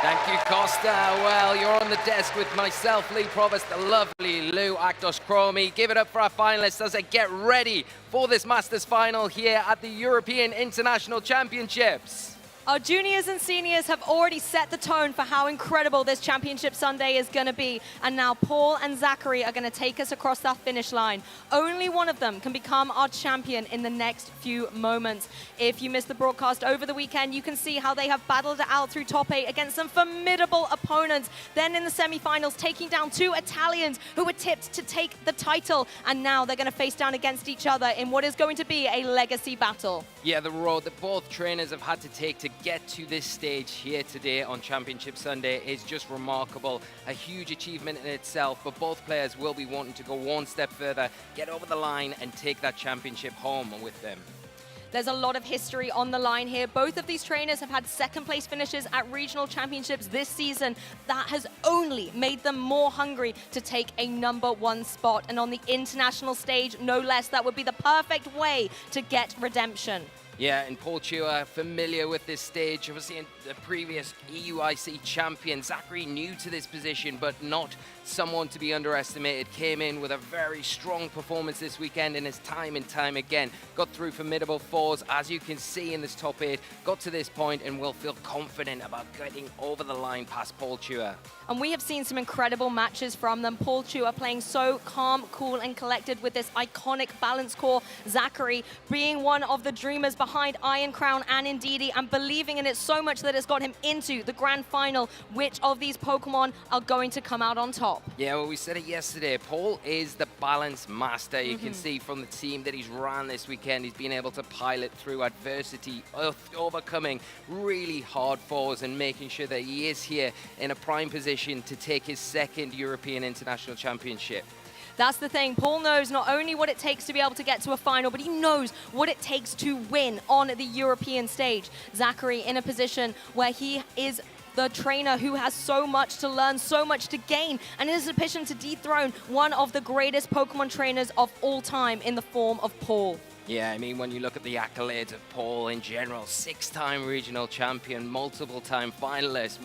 Thank you, Costa. Well, you're on the desk with myself, Lee Provost, the lovely Lou Actos Chromi. Give it up for our finalists as they get ready for this Masters final here at the European International Championships. Our juniors and seniors have already set the tone for how incredible this Championship Sunday is going to be. And now Paul and Zachary are going to take us across that finish line. Only one of them can become our champion in the next few moments. If you missed the broadcast over the weekend, you can see how they have battled it out through top 8 against some formidable opponents. Then in the semi-finals, taking down two Italians who were tipped to take the title. And now they're going to face down against each other in what is going to be a legacy battle. Yeah, the road that both trainers have had to take to get to this stage here today on Championship Sunday is just remarkable. A huge achievement in itself, but both players will be wanting to go one step further, get over the line and take that championship home with them. There's a lot of history on the line here. Both of these trainers have had second place finishes at regional championships this season. That has only made them more hungry to take a #1 spot. And on the international stage, no less, that would be the perfect way to get redemption. Yeah, and Paul Chua, familiar with this stage, obviously the previous EUIC champion. Zachary new to this position, but not someone to be underestimated. Came in with a very strong performance this weekend and has time and time again got through formidable fours, as you can see in this top 8. Got to this point and will feel confident about getting over the line past Paul Chua. And we have seen some incredible matches from them. Paul Chua playing so calm, cool, and collected with this iconic balance core. Zachary being one of the dreamers behind behind Iron Crown and Indeedee and believing in it so much that it's got him into the grand final. Which of these Pokemon are going to come out on top? Yeah, well, we said it yesterday. Paul is the balance master. You can see from the team that he's ran this weekend, he's been able to pilot through adversity, overcoming really hard falls and making sure that he is here in a prime position to take his second European International Championship. That's the thing. Paul knows not only what it takes to be able to get to a final, but he knows what it takes to win on the European stage. Zachary in a position where he is the trainer who has so much to learn, so much to gain, and is in a position to dethrone one of the greatest Pokemon trainers of all time in the form of Paul. Yeah, I mean, when you look at the accolades of Paul in general, 6-time regional champion, multiple-time finalist,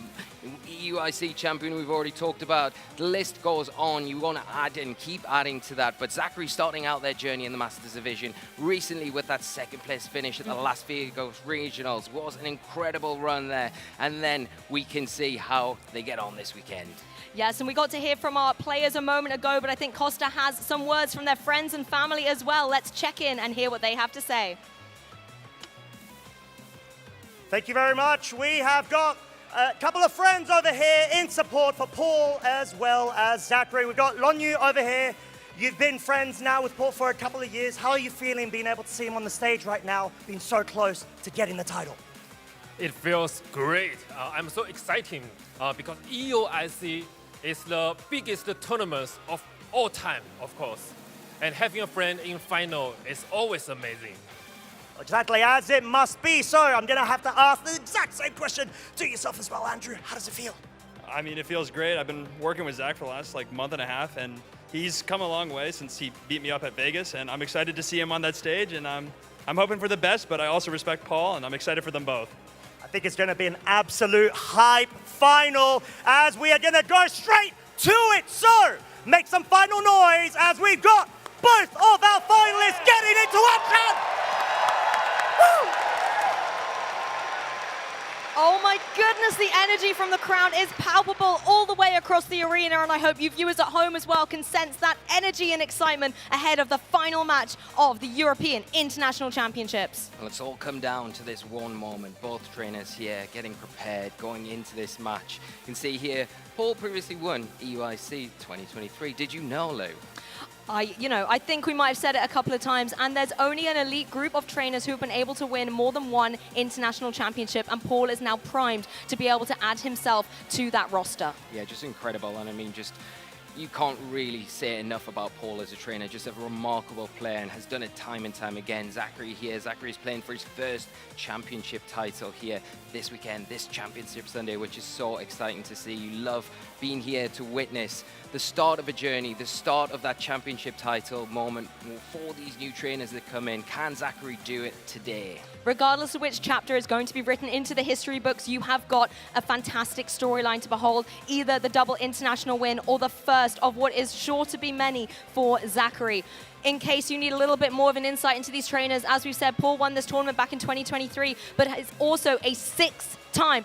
EUIC champion we've already talked about. The list goes on. You want to add and keep adding to that. But Zachary starting out their journey in the Masters Division recently with that second-place finish at the Las Vegas Regionals was an incredible run there. And then we can see how they get on this weekend. Yes, and we got to hear from our players a moment ago, but I think Costa has some words from their friends and family as well. Let's check in and hear what they have to say. Thank you very much. We have got a couple of friends over here in support for Paul as well as Zachary. We've got Lonyu over here. You've been friends now with Paul for a couple of years. How are you feeling being able to see him on the stage right now, being so close to getting the title? It feels great. I'm so excited because EUIC is the biggest tournament of all time, of course. And having a friend in final is always amazing. Exactly as it must be. So I'm going to have to ask the exact same question to yourself as well, Andrew. How does it feel? I mean, it feels great. I've been working with Zach for the last month and a half, and he's come a long way since he beat me up at Vegas, and I'm excited to see him on that stage, and I'm hoping for the best, but I also respect Paul, and I'm excited for them both. I think it's going to be an absolute hype final as we are going to go straight to it. So make some final noise as we've got both of our finalists getting into action. Woo! Oh my goodness, the energy from the crowd is palpable all the way across the arena, and I hope you viewers at home as well can sense that energy and excitement ahead of the final match of the European International Championships. Well, it's all come down to this one moment. Both trainers here getting prepared, going into this match. You can see here, Paul previously won EUIC 2023. Did you know, Lou? I think we might have said it a couple of times, and there's only an elite group of trainers who've been able to win more than one international championship, and Paul is now primed to be able to add himself to that roster. Yeah, just incredible. And I mean, you can't really say enough about Paul as a trainer. Just a remarkable player and has done it time and time again. Zachary here. Zachary's playing for his first championship title here this weekend, this Championship Sunday, which is so exciting to see. You love being here to witness the start of a journey, the start of that championship title moment for these new trainers that come in. Can Zachary do it today? Regardless of which chapter is going to be written into the history books, you have got a fantastic storyline to behold, either the double international win or the first of what is sure to be many for Zachary. In case you need a little bit more of an insight into these trainers, as we've said, Paul won this tournament back in 2023, but is also a six-time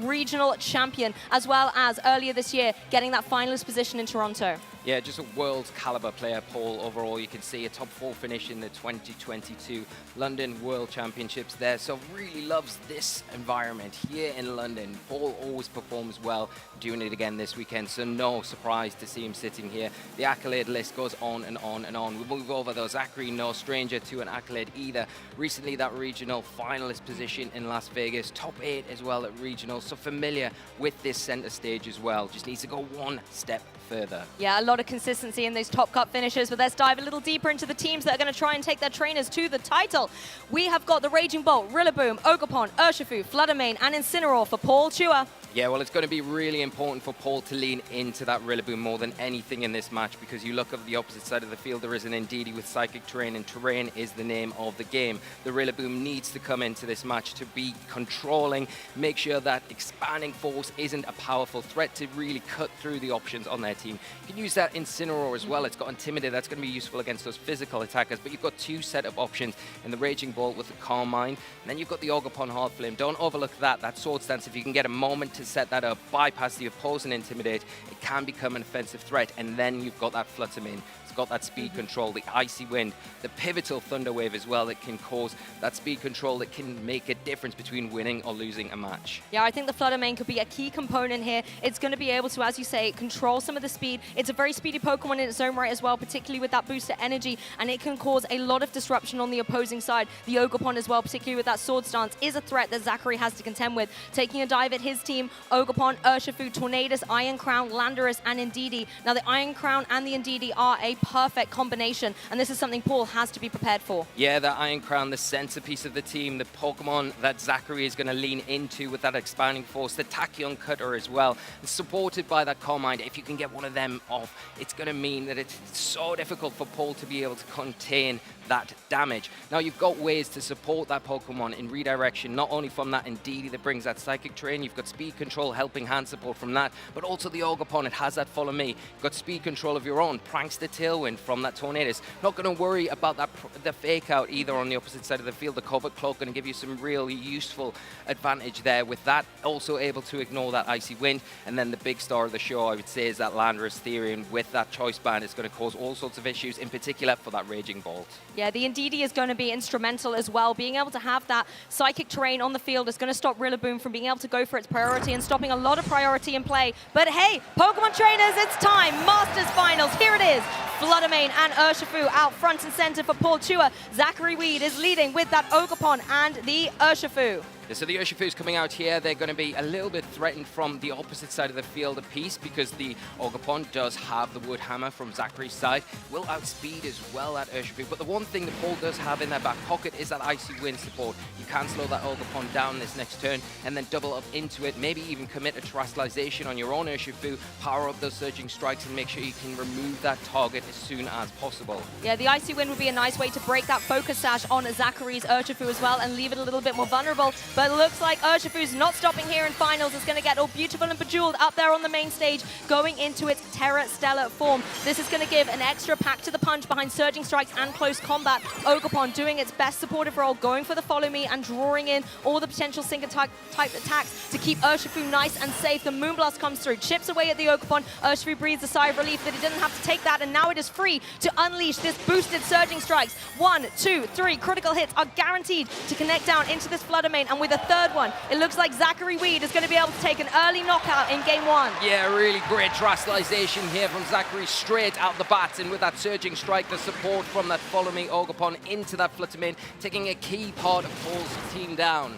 regional champion, as well as earlier this year getting that finalist position in Toronto. Yeah, just a world caliber player, Paul. Overall, you can see a top 4 finish in the 2022 London World Championships there. So really loves this environment here in London. Paul always performs well, doing it again this weekend. So no surprise to see him sitting here. The accolade list goes on and on and on. We'll move over though. Zachary, no stranger to an accolade either. Recently, that regional finalist position in Las Vegas, top 8 as well at regionals. So familiar with this center stage as well. Just needs to go one step further. Yeah, a lot of consistency in those top cup finishes, but let's dive a little deeper into the teams that are going to try and take their trainers to the title. We have got the Raging Bolt, Rillaboom, Ogerpon, Urshifu, Fluttermane, and Incineroar for Paul Chua. Yeah, well, it's going to be really important for Paul to lean into that Rillaboom more than anything in this match, because you look at the opposite side of the field, there is an Indeedee with Psychic Terrain, and Terrain is the name of the game. The Rillaboom needs to come into this match to be controlling, make sure that Expanding Force isn't a powerful threat to really cut through the options on their team. You can use that Incineroar as well. It's got Intimidate. That's going to be useful against those physical attackers, but you've got 2 setup options in the Raging Bolt with the Calm Mind, and then you've got the Ogerpon Hard Flame. Don't overlook that Sword Stance. If you can get a moment to to set that up, bypass the opposing Intimidate, it can become an offensive threat, and then you've got that Flutter Mane. It's got that speed control, the Icy Wind, the pivotal Thunder Wave as well that can cause that speed control that can make a difference between winning or losing a match. Yeah, I think the Flutter Mane could be a key component here. It's going to be able to, as you say, control some of the speed. It's a very speedy Pokemon in its own right as well, particularly with that boosted energy, and it can cause a lot of disruption on the opposing side. The Ogerpon as well, particularly with that Sword Stance, is a threat that Zachary has to contend with. Taking a dive at his team, Ogerpon, Urshifu, Tornadus, Iron Crown, Landorus, and Indeedee. Now, the Iron Crown and the Indeedee are a perfect combination, and this is something Paul has to be prepared for. Yeah, the Iron Crown, the centerpiece of the team, the Pokemon that Zachary is going to lean into with that Expanding Force, the Tachyon Cutter as well, and supported by that Calm Mind. If you can get one of them off, it's going to mean that it's so difficult for Paul to be able to contain that damage. Now, you've got ways to support that Pokemon in redirection, not only from that Indeedee that brings that Psychic Terrain, you've got Speed Control, helping hand support from that, but also the Ogerpon, it has that Follow Me. You've got Speed Control of your own, Prankster Tailwind from that Tornadus. Not going to worry about that the Fake Out either on the opposite side of the field. The Covert Cloak going to give you some really useful advantage there with that. Also able to ignore that Icy Wind, and then the big star of the show, I would say, is that Landorus Therian with that Choice Band. It's going to cause all sorts of issues, in particular for that Raging Bolt. Yeah, the Indeedee is going to be instrumental as well. Being able to have that Psychic Terrain on the field is going to stop Rillaboom from being able to go for its priority and stopping a lot of priority in play. But hey, Pokemon trainers, it's time. Masters Finals, here it is. Flutter Mane and Urshifu out front and center for Paul Chua. Zachary Weed is leading with that Ogerpon and the Urshifu. So the Urshifu's coming out here. They're going to be a little bit threatened from the opposite side of the field a piece because the Ogerpon does have the Wood Hammer from Zachary's side. Will outspeed as well that Urshifu. But the one thing that Paul does have in their back pocket is that Icy Wind support. You can slow that Ogerpon down this next turn and then double up into it. Maybe even commit a Terastallization on your own Urshifu, power up those Surging Strikes and make sure you can remove that target as soon as possible. Yeah, the Icy Wind would be a nice way to break that Focus Sash on Zachary's Urshifu as well and leave it a little bit more vulnerable. But it looks like Urshifu's not stopping here in finals. It's going to get all beautiful and bejeweled up there on the main stage, going into its Terra Stellar form. This is going to give an extra pack to the punch behind Surging Strikes and Close Combat. Ogerpon doing its best supportive role, going for the Follow Me and drawing in all the potential single type attacks to keep Urshifu nice and safe. The Moonblast comes through, chips away at the Ogerpon. Urshifu breathes a sigh of relief that he didn't have to take that, and now it is free to unleash this boosted Surging Strikes. 1, 2, 3 critical hits are guaranteed to connect down into this Flutter Mane, and with a third one, it looks like Zachary Weed is going to be able to take an early knockout in game 1. Yeah, really great Terastallization here from Zachary straight out the bat, and with that Surging Strike, the support from that Follow Me Ogerpon into that Flutter Mane, taking a key part of Paul's team down.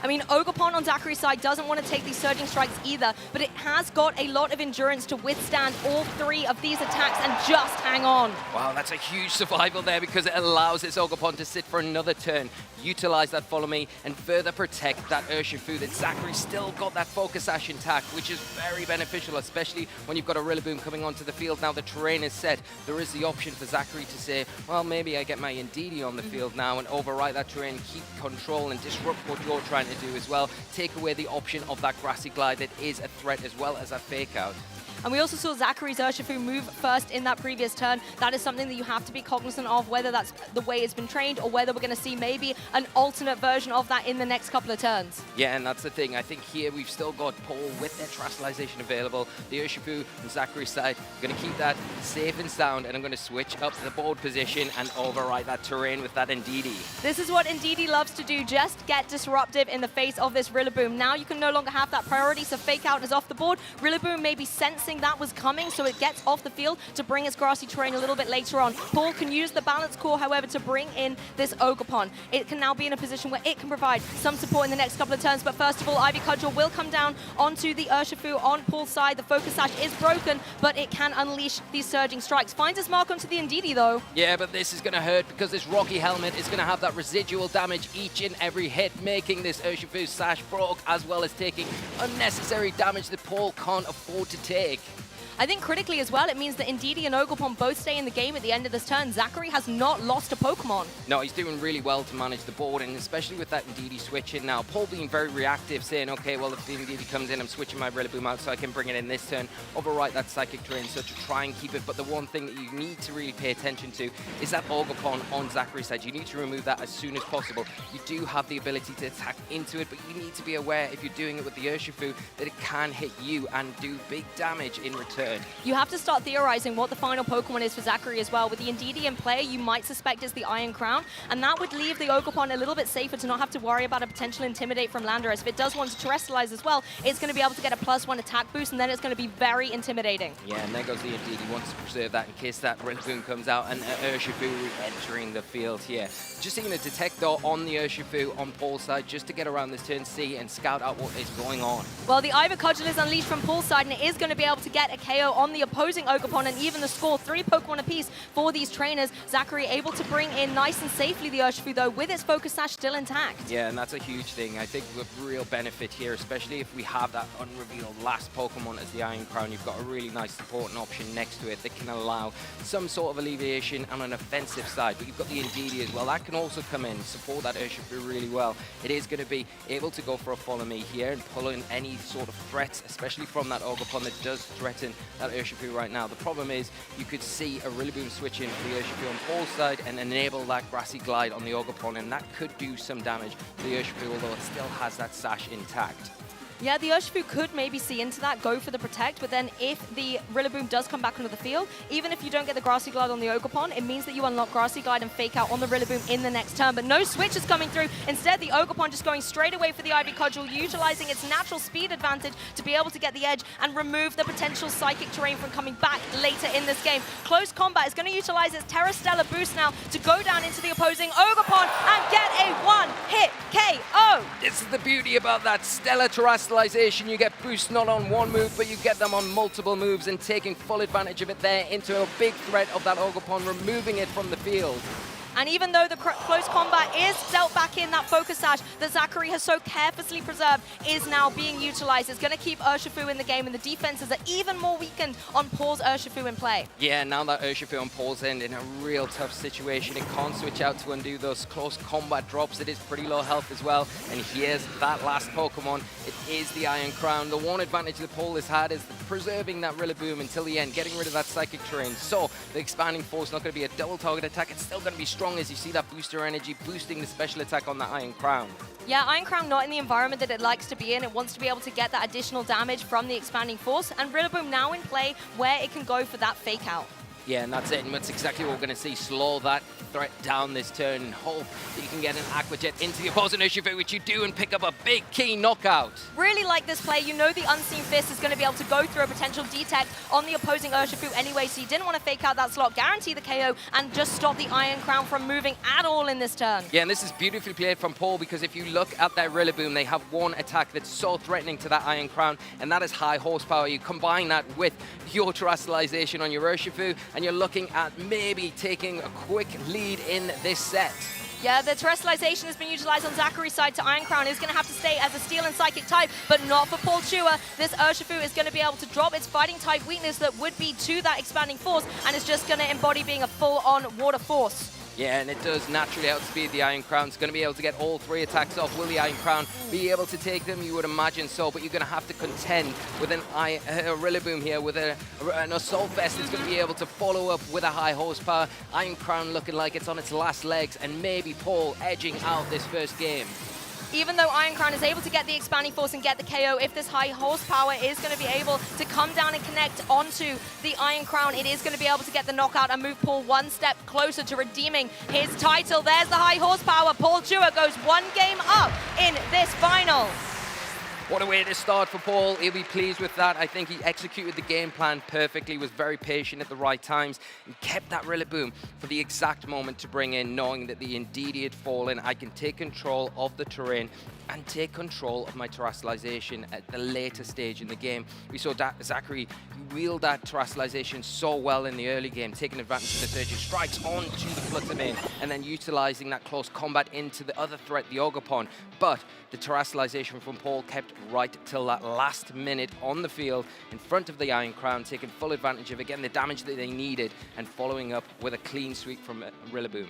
I mean, Ogerpon on Zachary's side doesn't want to take these Surging Strikes either, but it has got a lot of endurance to withstand all 3 of these attacks and just hang on. Wow, that's a huge survival there because it allows this Ogerpon to sit for another turn, utilize that Follow Me, and further protect that Urshifu that Zachary still got that Focus Sash intact, which is very beneficial, especially when you've got a Rillaboom coming onto the field. Now the terrain is set. There is the option for Zachary to say, well, maybe I get my Indeedee on the field now and overwrite that terrain, keep control and disrupt what you're trying to do as well. Take away the option of that Grassy Glide that is a threat as well as a Fake Out. And we also saw Zachary's Urshifu move first in that previous turn. That is something that you have to be cognizant of, whether that's the way it's been trained or whether we're going to see maybe an alternate version of that in the next couple of turns. Yeah, and that's the thing. I think here we've still got Paul with their Terastallization available. The Urshifu and Zachary's side are going to keep that safe and sound, and I'm going to switch up the board position and overwrite that terrain with that Indeedee. This is what Indeedee loves to do, just get disruptive in the face of this Rillaboom. Now you can no longer have that priority, so Fake Out is off the board. Rillaboom may be sensing that was coming, so it gets off the field to bring its grassy terrain a little bit later on. Paul can use the Balance Core, however, to bring in this Ogerpon. It can now be in a position where it can provide some support in the next couple of turns, but first of all, Ivy Cudgel will come down onto the Urshifu on Paul's side. The Focus Sash is broken, but it can unleash these Surging Strikes. Finds its mark onto the Indeedee, though. Yeah, but this is going to hurt because this Rocky Helmet is going to have that residual damage each and every hit, making this Urshifu Sash broke, as well as taking unnecessary damage that Paul can't afford to take. I think critically as well, it means that Indeedee and Ogerpon both stay in the game at the end of this turn. Zachary has not lost a Pokemon. No, he's doing really well to manage the board, and especially with that Indeedee switch in now. Paul being very reactive, saying, okay, well, if the Indeedee comes in, I'm switching my Rillaboom out so I can bring it in this turn, overwrite that Psychic Terrain, so to try and keep it. But the one thing that you need to really pay attention to is that Ogerpon on Zachary's side. You need to remove that as soon as possible. You do have the ability to attack into it, but you need to be aware if you're doing it with the Urshifu that it can hit you and do big damage in return. You have to start theorizing what the final Pokemon is for Zachary as well. With the Indeedee in play, you might suspect it's the Iron Crown, and that would leave the Ogerpon a little bit safer to not have to worry about a potential Intimidate from Landorus. If it does want to Terrestrialize as well, it's going to be able to get a +1 attack boost, and then it's going to be very intimidating. Yeah, and there goes the Indeedee. Wants to preserve that in case that Rillaboom comes out, and Urshifu entering the field here. Just seeing a Detector on the Urshifu on Paul's side just to get around this turn C and scout out what is going on. Well, the Iver Cudgel is unleashed from Paul's side, and it is going to be able to get a KO on the opposing Ogerpon, and even the score, 3 Pokemon apiece for these trainers. Zachary able to bring in nice and safely the Urshifu, though, with its Focus Sash still intact. Yeah, and that's a huge thing. I think with real benefit here, especially if we have that unrevealed last Pokemon as the Iron Crown, you've got a really nice supporting option next to it that can allow some sort of alleviation on an offensive side. But you've got the Indeedee as well. That can also come in, support that Urshifu really well. It is going to be able to go for a Follow Me here and pull in any sort of threats, especially from that Ogerpon that does threaten that Urshifu right now. The problem is you could see a Rillaboom switch in for the Urshifu on Paul's side and enable that Grassy Glide on the Ogerpon, and that could do some damage to the Urshifu, although it still has that sash intact. Yeah, the Urshifu could maybe see into that, go for the Protect, but then if the Rillaboom does come back onto the field, even if you don't get the Grassy Glide on the Ogerpon, it means that you unlock Grassy Glide and Fake Out on the Rillaboom in the next turn. But no switch is coming through. Instead, the Ogerpon just going straight away for the Ivy Cudgel, utilizing its natural speed advantage to be able to get the edge and remove the potential Psychic Terrain from coming back later in this game. Close Combat is going to utilize its Terra Stellar boost now to go down into the opposing Ogerpon and get a one-hit KO. This is the beauty about that Stellar Terrestrialization. You get boost not on one move, but you get them on multiple moves, and taking full advantage of it there into a big threat of that Ogerpon, removing it from the field. And even though the close combat is dealt back in, that Focus Sash that Zachary has so carefully preserved is now being utilized. It's going to keep Urshifu in the game, and the defenses are even more weakened on Paul's Urshifu in play. Yeah, now that Urshifu on Paul's end in a real tough situation, it can't switch out to undo those close combat drops. It is pretty low health as well. And here's that last Pokemon. It is the Iron Crown. The one advantage that Paul has had is preserving that Rillaboom until the end, getting rid of that Psychic Terrain. So the Expanding Force not going to be a double target attack. It's still going to be strong as you see that booster energy boosting the special attack on the Iron Crown. Yeah, Iron Crown not in the environment that it likes to be in. It wants to be able to get that additional damage from the Expanding Force, and Rillaboom now in play where it can go for that Fake Out. Yeah, and that's it, and that's exactly what we're going to see. Slow that threat down this turn and hope that you can get an Aqua Jet into the opposing Urshifu, which you do, and pick up a big key knockout. Really like this play. You know the Unseen Fist is going to be able to go through a potential detect on the opposing Urshifu anyway, so you didn't want to fake out that slot, guarantee the KO, and just stop the Iron Crown from moving at all in this turn. Yeah, and this is beautifully played from Paul, because if you look at that Rillaboom, they have one attack that's so threatening to that Iron Crown, and that is high horsepower. You combine that with your Terrestrialization on your Urshifu, and you're looking at maybe taking a quick lead in this set. Yeah, the Terrestrialization has been utilized on Zachary's side to Iron Crown. It's going to have to stay as a Steel and Psychic type, but not for Paul Chua. This Urshifu is going to be able to drop its Fighting type weakness that would be to that Expanding Force, and it's just going to embody being a full-on Water Force. Yeah, and it does naturally outspeed the Iron Crown. It's going to be able to get all 3 attacks off. Will the Iron Crown be able to take them? You would imagine so, but you're going to have to contend with a Rillaboom here, with an Assault Vest that's going to be able to follow up with a high horsepower. Iron Crown looking like it's on its last legs, and maybe Paul edging out this first game. Even though Iron Crown is able to get the Expanding Force and get the KO, if this high horsepower is going to be able to come down and connect onto the Iron Crown, it is going to be able to get the knockout and move Paul one step closer to redeeming his title. There's the high horsepower. Paul Chua goes 1 game up in this final. What a way to start for Paul. He'll be pleased with that. I think he executed the game plan perfectly, was very patient at the right times, and kept that Rillaboom for the exact moment to bring in, knowing that the Indeedee had fallen. I can take control of the terrain and take control of my Terrestrialization at the later stage in the game. We saw Zachary wield that Terrestrialization so well in the early game, taking advantage of the Surging Strikes onto the Flutter Mane, and then utilizing that close combat into the other threat, the Ogerpon. But the Terrestrialization from Paul kept right till that last minute on the field in front of the Iron Crown, taking full advantage of, again, the damage that they needed and following up with a clean sweep from Rillaboom.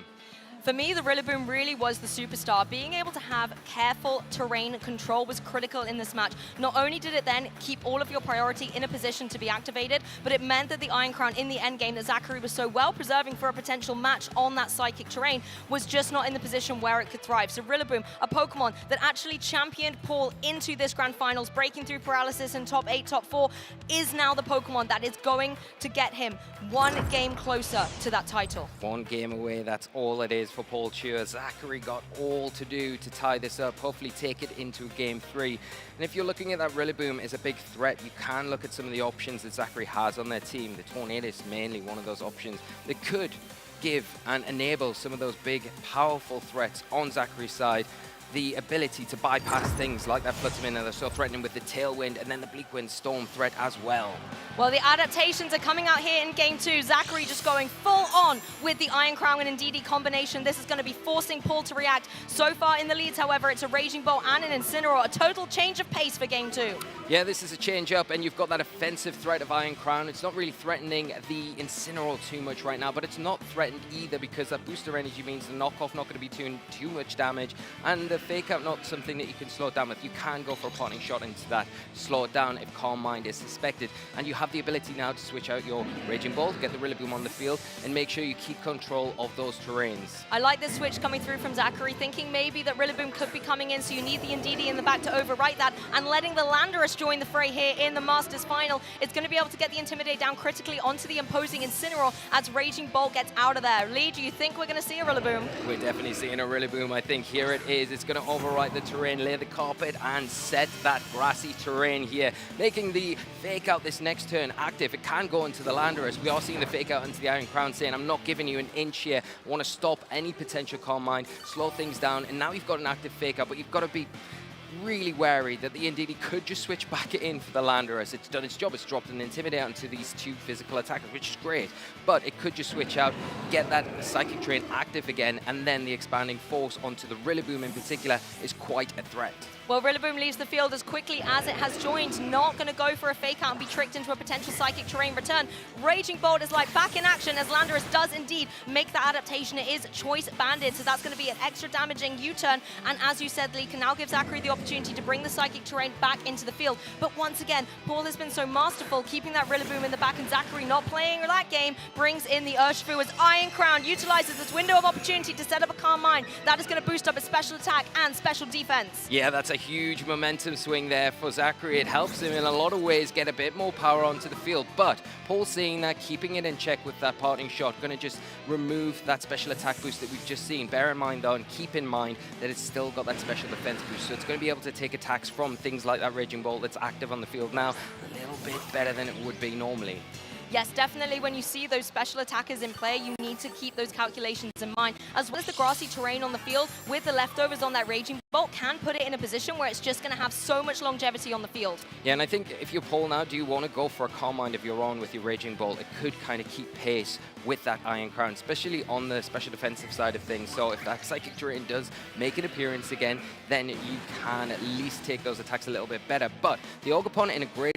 For me, the Rillaboom really was the superstar. Being able to have careful terrain control was critical in this match. Not only did it then keep all of your priority in a position to be activated, but it meant that the Iron Crown in the end game that Zachary was so well preserving for a potential match on that psychic terrain was just not in the position where it could thrive. So Rillaboom, a Pokemon that actually championed Paul into this grand finals, breaking through paralysis in top 8, top 4, is now the Pokemon that is going to get him one game closer to that title. One game away, that's all it is for Paul Chua. Zachary got all to do to tie this up, hopefully take it into game 3. And if you're looking at that Rillaboom as a big threat, you can look at some of the options that Zachary has on their team. The Tornadus mainly one of those options that could give and enable some of those big, powerful threats on Zachary's side. The ability to bypass things like that Flutterman that are so threatening with the Tailwind and then the Bleakwind Storm threat as well. Well, the adaptations are coming out here in game 2. Zachary just going full on with the Iron Crown and Indeedee combination. This is going to be forcing Paul to react. So far in the leads, however, it's a Raging Bolt and an Incineroar. A total change of pace for game 2. Yeah, this is a change up, and you've got that offensive threat of Iron Crown. It's not really threatening the Incineroar too much right now, but it's not threatened either because that booster energy means the knockoff not going to be doing too much damage, and the fake out not something that you can slow it down with. You can go for a parting shot into that, slow it down if Calm Mind is suspected, and you have the ability now to switch out your Raging Bolt, get the Rillaboom on the field, and make sure you keep control of those terrains. I like this switch coming through from Zachary, thinking maybe that Rillaboom could be coming in, so you need the Indeedee in the back to overwrite that, and letting the Landorus join the fray here in the Masters Final. It's going to be able to get the Intimidate down critically onto the imposing Incineroar as Raging Bolt gets out of there. Lee, do you think we're going to see a Rillaboom? We're definitely seeing a Rillaboom. I think here it is. It's going to overwrite the terrain, lay the carpet, and set that grassy terrain here, making the fake out this next turn active. It can go into the Landorus. We are seeing the fake out into the Iron Crown, saying, I'm not giving you an inch here. I want to stop any potential Calm Mind, slow things down, and now you've got an active fake out, but you've got to be really wary that the Indeedee could just switch back in for the Landorus. It's done its job. It's dropped an Intimidate onto these two physical attackers, which is great. But it could just switch out, get that Psychic Terrain active again, and then the Expanding Force onto the Rillaboom in particular is quite a threat. Well, Rillaboom leaves the field as quickly as it has joined. Not going to go for a fake out and be tricked into a potential Psychic Terrain return. Raging Bolt is like back in action as Landorus does indeed make that adaptation. It is Choice Banded, so that's going to be an extra damaging U-turn. And as you said, Lee, can now give Zachary the opportunity to bring the Psychic Terrain back into the field. But once again, Paul has been so masterful keeping that Rillaboom in the back, and Zachary not playing that game brings in the Urshifu as Iron Crown utilizes this window of opportunity to set up a Calm Mind. That is going to boost up its special attack and special defense. Yeah, that's a huge momentum swing there for Zachary. It helps him in a lot of ways get a bit more power onto the field, but Paul seeing that, keeping it in check with that parting shot, going to just remove that special attack boost that we've just seen. Bear in mind though, and keep in mind that it's still got that special defense boost, so it's going to be able to take attacks from things like that Raging Bolt that's active on the field now a little bit better than it would be normally. Yes, definitely when you see those special attackers in play, you need to keep those calculations in mind. As well as the grassy terrain on the field, with the leftovers on that Raging Bolt, can put it in a position where it's just going to have so much longevity on the field. Yeah, and I think if you're Paul now, do you want to go for a Calm Mind of your own with your Raging Bolt? It could kind of keep pace with that Iron Crown, especially on the special defensive side of things. So if that Psychic Terrain does make an appearance again, then you can at least take those attacks a little bit better. But the Ogerpon in a great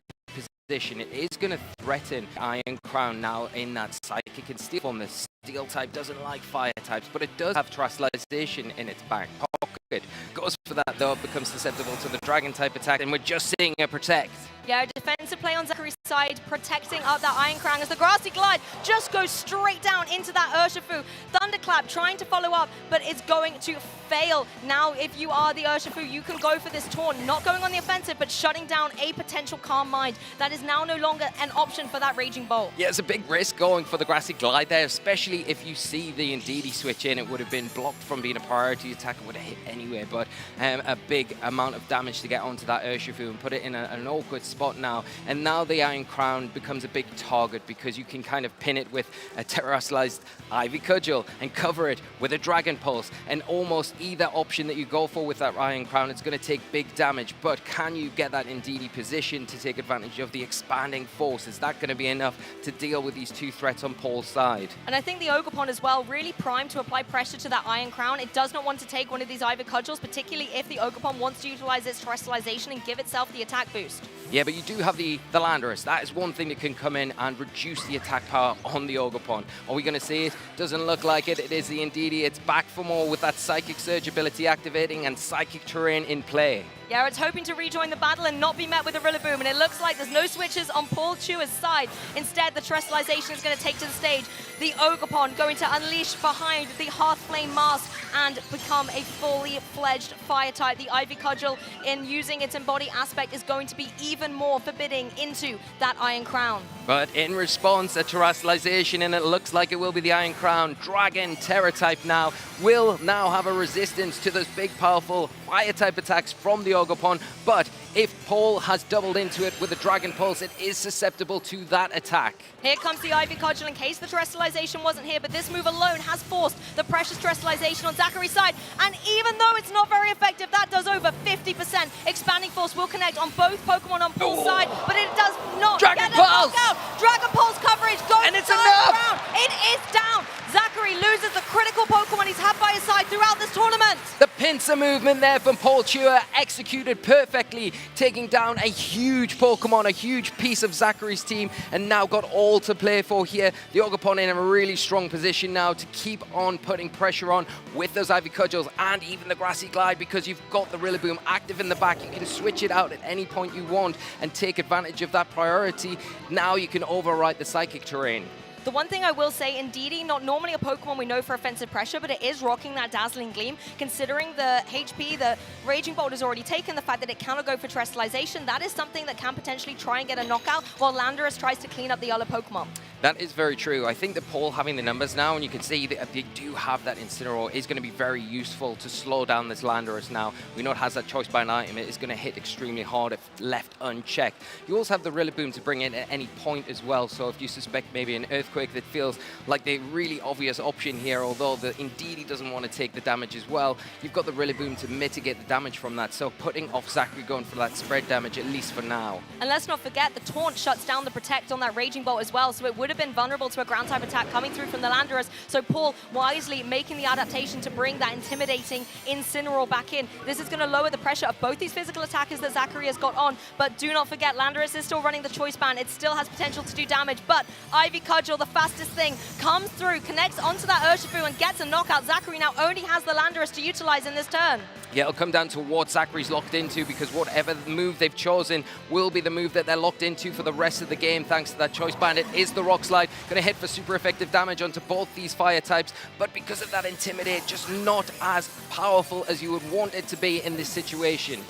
position. It is going to threaten Iron Crown now in that Psychic and Steel form. The Steel type doesn't like Fire types, but it does have Terastallization in its back pocket. Goes for that though, becomes susceptible to the Dragon type attack, and we're just seeing a Protect. Yeah, defensive play on Zachary's side, protecting up that Iron Crown as the Grassy Glide just goes straight down into that Urshifu. Thunderclap trying to follow up, but it's going to fail. Now, if you are the Urshifu, you can go for this taunt, not going on the offensive, but shutting down a potential Calm Mind. That is now no longer an option for that Raging Bolt. Yeah, it's a big risk going for the Grassy Glide there, especially if you see the Indeedee switch in. It would have been blocked from being a priority attack. It would have hit anyway, but a big amount of damage to get onto that Urshifu and put it in an awkward spot now. And now the Iron Crown becomes a big target because you can kind of pin it with a terrestrialized Ivy Cudgel and cover it with a Dragon Pulse. And almost either option that you go for with that Iron Crown, it's going to take big damage. But can you get that Indeedee position to take advantage of the expanding force? Is that going to be enough to deal with these two threats on Paul's side? And I think the Ogerpon as well, really primed to apply pressure to that Iron Crown. It does not want to take one of these Ivy Cudgels, particularly if the Ogerpon wants to utilize its terrestrialization and give itself the attack boost. Yeah, but you do have the Landorus. That is one thing that can come in and reduce the attack power on the Ogerpon. Are we going to see it? Doesn't look like it. It is the Indeedee. It's back for more with that Psychic Surge ability activating and Psychic Terrain in play. Yeah, it's hoping to rejoin the battle and not be met with a Rillaboom, and it looks like there's no switches on Paul Chewer's side. Instead, the terrestrialization is going to take to the stage. The Ogerpon going to unleash behind the Hearthflame Mask and become a fully fledged fire type. The Ivy Cudgel, in using its Embody aspect, is going to be even more forbidding into that Iron Crown. But in response, a terrestrialization, and it looks like it will be the Iron Crown. Dragon Terror type now will now have a resistance to those big, powerful fire type attacks from the Ogerpon. But if Paul has doubled into it with a Dragon Pulse, it is susceptible to that attack. Here comes the Ivy Cudgel in case the terrestrialization wasn't here, but this move alone has forced the precious terrestrialization on Zachary's side. And even though it's not very effective, that does over 50%. Expanding Force will connect on both Pokemon on Paul's side, but it does not Dragon get a Pulse! knockout. Dragon Pulse coverage goes And it's down. enough! It is down. Zachary loses the critical Pokemon he's had by his side throughout this tournament. The pincer movement there from Paul Chewer executed perfectly, taking down a huge Pokemon, a huge piece of Zachary's team, and now got all to play for here. The Ogerpon in a really strong position now to keep on putting pressure on with those Ivy Cudgels and even the Grassy Glide, because you've got the Rillaboom active in the back. You can switch it out at any point you want and take advantage of that priority. Now you can overwrite the Psychic Terrain. The one thing I will say, Indeedee, not normally a Pokemon we know for offensive pressure, but it is rocking that Dazzling Gleam. Considering the HP the Raging Bolt has already taken, the fact that it cannot go for terrestrialization, that is something that can potentially try and get a knockout while Landorus tries to clean up the other Pokemon. That is very true. I think that Paul having the numbers now, and you can see that they do have that Incineroar, is going to be very useful to slow down this Landorus now. We know it has that choice by an item. It is going to hit extremely hard if left unchecked. You also have the Rillaboom to bring in at any point as well, so if you suspect maybe an Earthquake, that feels like the really obvious option here, although the Indeedee doesn't want to take the damage as well. You've got the Rillaboom to mitigate the damage from that, so putting off Zachary going for that spread damage, at least for now. And let's not forget, the Taunt shuts down the Protect on that Raging Bolt as well, so it would have been vulnerable to a ground type attack coming through from the Landorus. So Paul wisely making the adaptation to bring that intimidating Incineroar back in. This is going to lower the pressure of both these physical attackers that Zachary has got on, but do not forget, Landorus is still running the Choice Band. It still has potential to do damage, but Ivy Cudgel, the fastest thing, comes through, connects onto that Urshifu and gets a knockout. Zachary now only has the Landorus to utilize in this turn. Yeah, it'll come down to what Zachary's locked into, because whatever move they've chosen will be the move that they're locked into for the rest of the game, thanks to that Choice Band. It is the Rock Slide, going to hit for super effective damage onto both these fire types, but because of that Intimidate, just not as powerful as you would want it to be in this situation.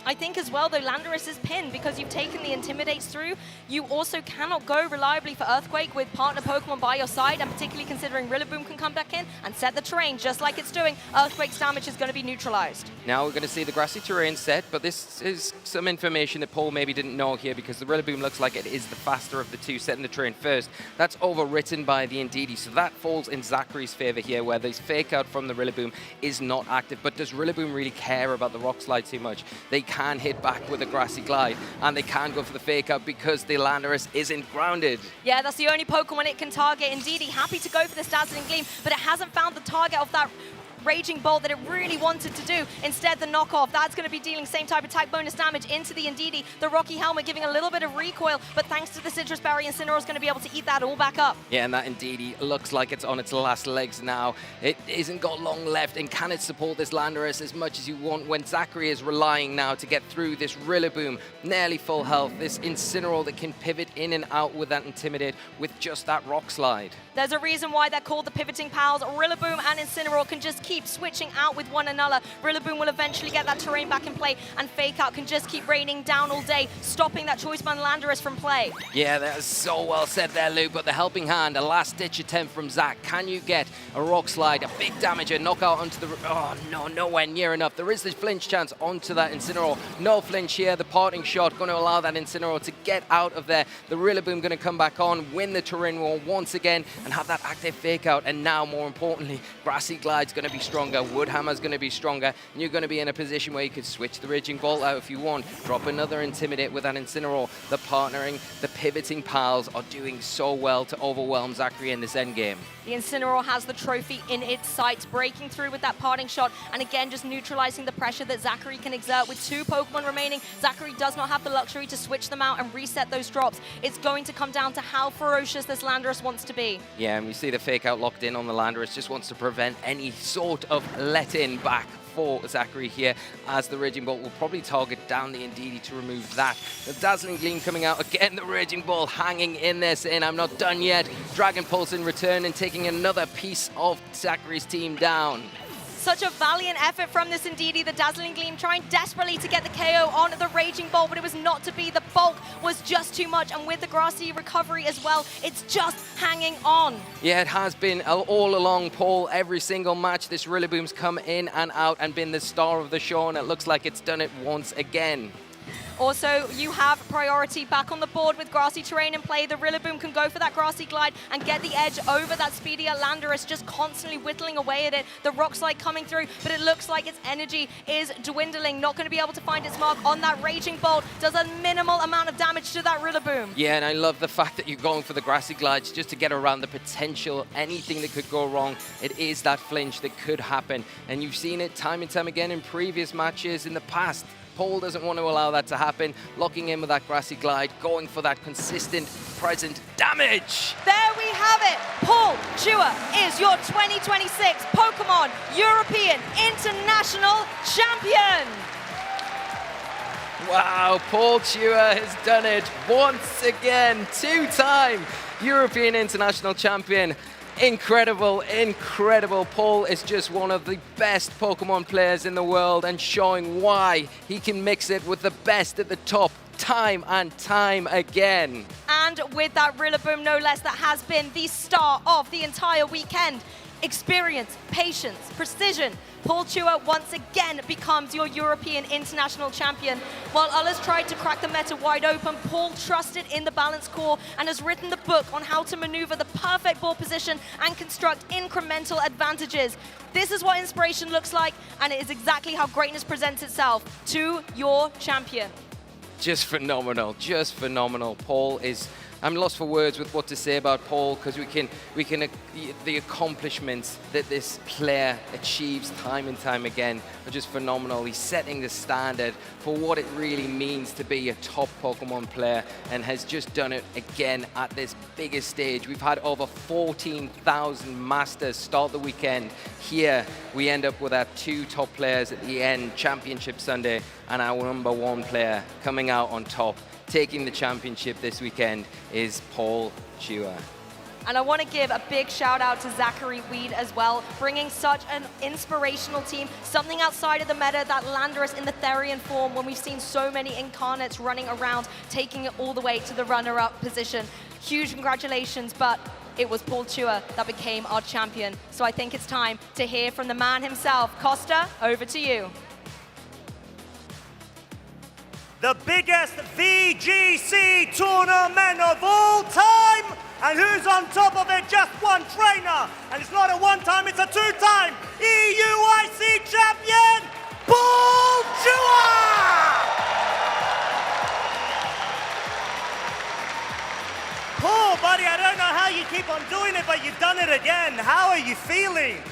I think as well, though, Landorus is pinned because you've taken the Intimidates through. You also cannot go reliably for Earthquake with partner Pokemon by your side, and particularly considering Rillaboom can come back in and set the terrain just like it's doing. Earthquake's damage is going to be neutralized. Now we're going to see the Grassy Terrain set, but this is some information that Paul maybe didn't know here, because the Rillaboom looks like it is the faster of the two, setting the terrain first. That's overwritten by the Indeedee, so that falls in Zachary's favor here, where this Fake Out from the Rillaboom is not active. But does Rillaboom really care about the Rock Slide too much? They can hit back with a Grassy Glide, and they can go for the Fake Out because the Landorus isn't grounded. Yeah, that's the only Pokemon it can target. Indeedee happy to go for this Dazzling Gleam, but it hasn't found the target of that Raging Bolt that it really wanted to do. Instead, the knockoff, that's going to be dealing same type attack bonus damage into the Indeedee. The Rocky Helmet giving a little bit of recoil, but thanks to the Citrus Berry, Incineroar is going to be able to eat that all back up. Yeah, and that Indeedee looks like it's on its last legs now. It isn't got long left, and can it support this Landorus as much as you want when Zachary is relying now to get through this Rillaboom, nearly full health, this Incineroar that can pivot in and out with that Intimidate with just that Rock Slide. There's a reason why they're called the Pivoting Pals. Rillaboom and Incineroar can just keep keep switching out with one another. Rillaboom will eventually get that terrain back in play, and Fake Out can just keep raining down all day, stopping that Choice Band Landorus from play. Yeah, that was so well said there, Lou, but the helping hand, a last-ditch attempt from Zach. Can you get a Rock Slide, a big damage, a knockout onto the... Oh, no, nowhere near enough. There is the flinch chance onto that Incineroar. No flinch here. The parting shot going to allow that Incineroar to get out of there. The Rillaboom going to come back on, win the terrain war once again, and have that active Fake Out. And now, more importantly, Grassy Glide's going to be stronger. Woodhammer's going to be stronger. And you're going to be in a position where you could switch the Raging Bolt out if you want. Drop another Intimidate with that Incineroar. The partnering, the pivoting pals are doing so well to overwhelm Zachary in this endgame. The Incineroar has the trophy in its sights, breaking through with that parting shot, and again just neutralizing the pressure that Zachary can exert. With 2 Pokemon remaining, Zachary does not have the luxury to switch them out and reset those drops. It's going to come down to how ferocious this Landorus wants to be. Yeah, and we see the Fake Out locked in on the Landorus, just wants to prevent any sort of let-in back for Zachary here, as the Raging Bolt will probably target down the Indeedee to remove that. The Dazzling Gleam coming out again, the Raging Ball hanging in there saying I'm not done yet. Dragon Pulse in return and taking another piece of Zachary's team down. Such a valiant effort from this Indeedee. The Dazzling Gleam trying desperately to get the KO on the Raging Bolt, but it was not to be. The bulk was just too much, and with the Grassy recovery as well, it's just hanging on. Yeah, it has been all along, Paul. Every single match, this Rillaboom's come in and out and been the star of the show, and it looks like it's done it once again. Also, you have priority back on the board with Grassy Terrain in play. The Rillaboom can go for that Grassy Glide and get the edge over that speedier Landorus, just constantly whittling away at it. The Rock Slide coming through, but it looks like its energy is dwindling. Not going to be able to find its mark on that Raging Bolt. Does a minimal amount of damage to that Rillaboom. Yeah, and I love the fact that you're going for the Grassy Glides just to get around the potential, anything that could go wrong. It is that flinch that could happen, and you've seen it time and time again in previous matches in the past. Paul doesn't want to allow that to happen, locking in with that Grassy Glide, going for that consistent, present damage. There we have it. Paul Chua is your 2026 Pokemon European International Champion. Wow, Paul Chua has done it once again, 2-time European International Champion. Incredible, incredible. Paul is just one of the best Pokemon players in the world and showing why he can mix it with the best at the top time and time again. And with that Rillaboom, no less, that has been the star of the entire weekend. Experience, patience, precision. Paul Chua once again becomes your European International Champion. While others tried to crack the meta wide open, Paul trusted in the balanced core and has written the book on how to maneuver the perfect ball position and construct incremental advantages. This is what inspiration looks like, and it is exactly how greatness presents itself to your champion. Just phenomenal, just phenomenal. Paul is... I'm lost for words with what to say about Paul, because the accomplishments that this player achieves time and time again are just phenomenal. He's setting the standard for what it really means to be a top Pokemon player, and has just done it again at this biggest stage. We've had over 14,000 Masters start the weekend. Here we end up with our 2 top players at the end, Championship Sunday, and our #1 player coming out on top. Taking the championship this weekend is Paul Chua. And I want to give a big shout out to Zachary Weed as well, bringing such an inspirational team, something outside of the meta, that Landorus in the Therian form, when we've seen so many incarnates running around, taking it all the way to the runner-up position. Huge congratulations, but it was Paul Chua that became our champion. So I think it's time to hear from the man himself. Costa, over to you. The biggest VGC tournament of all time. And who's on top of it? Just one trainer. And it's not a one-time, it's a 2-time EUIC champion, Paul Chua! Paul, buddy, I don't know how you keep on doing it, but you've done it again. How are you feeling?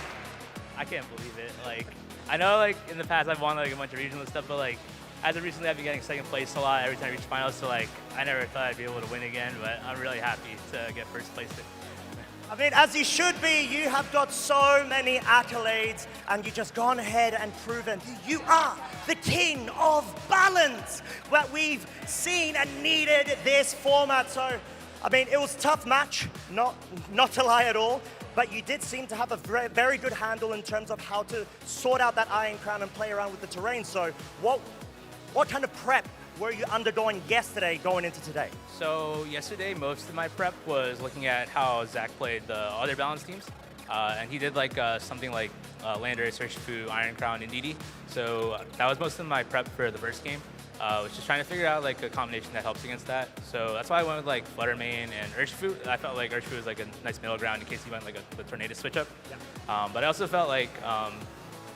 I can't believe it. Like, I know, like, in the past I've won like a bunch of regional stuff, but like, as of recently, I've been getting second place a lot every time I reach finals, so like, I never thought I'd be able to win again, but I'm really happy to get first place. I mean, as you should be, you have got so many accolades, and you've just gone ahead and proven you are the king of balance that we've seen and needed this format. So, I mean, it was a tough match, not to lie at all. but you did seem to have a very good handle in terms of how to sort out that Iron Crown and play around with the terrain. So what kind of prep were you undergoing yesterday going into today? So yesterday, most of my prep was looking at how Zach played the other balanced teams. And he did like something like Lander, Search Fu, Iron Crown, and Didi. So that was most of my prep for the first game. Was just trying to figure out like a combination that helps against that. So that's why I went with like Flutter Mane and Urshifu. I felt like Urshifu was like a nice middle ground in case he went like the Tornado switch up. Yeah. But I also felt like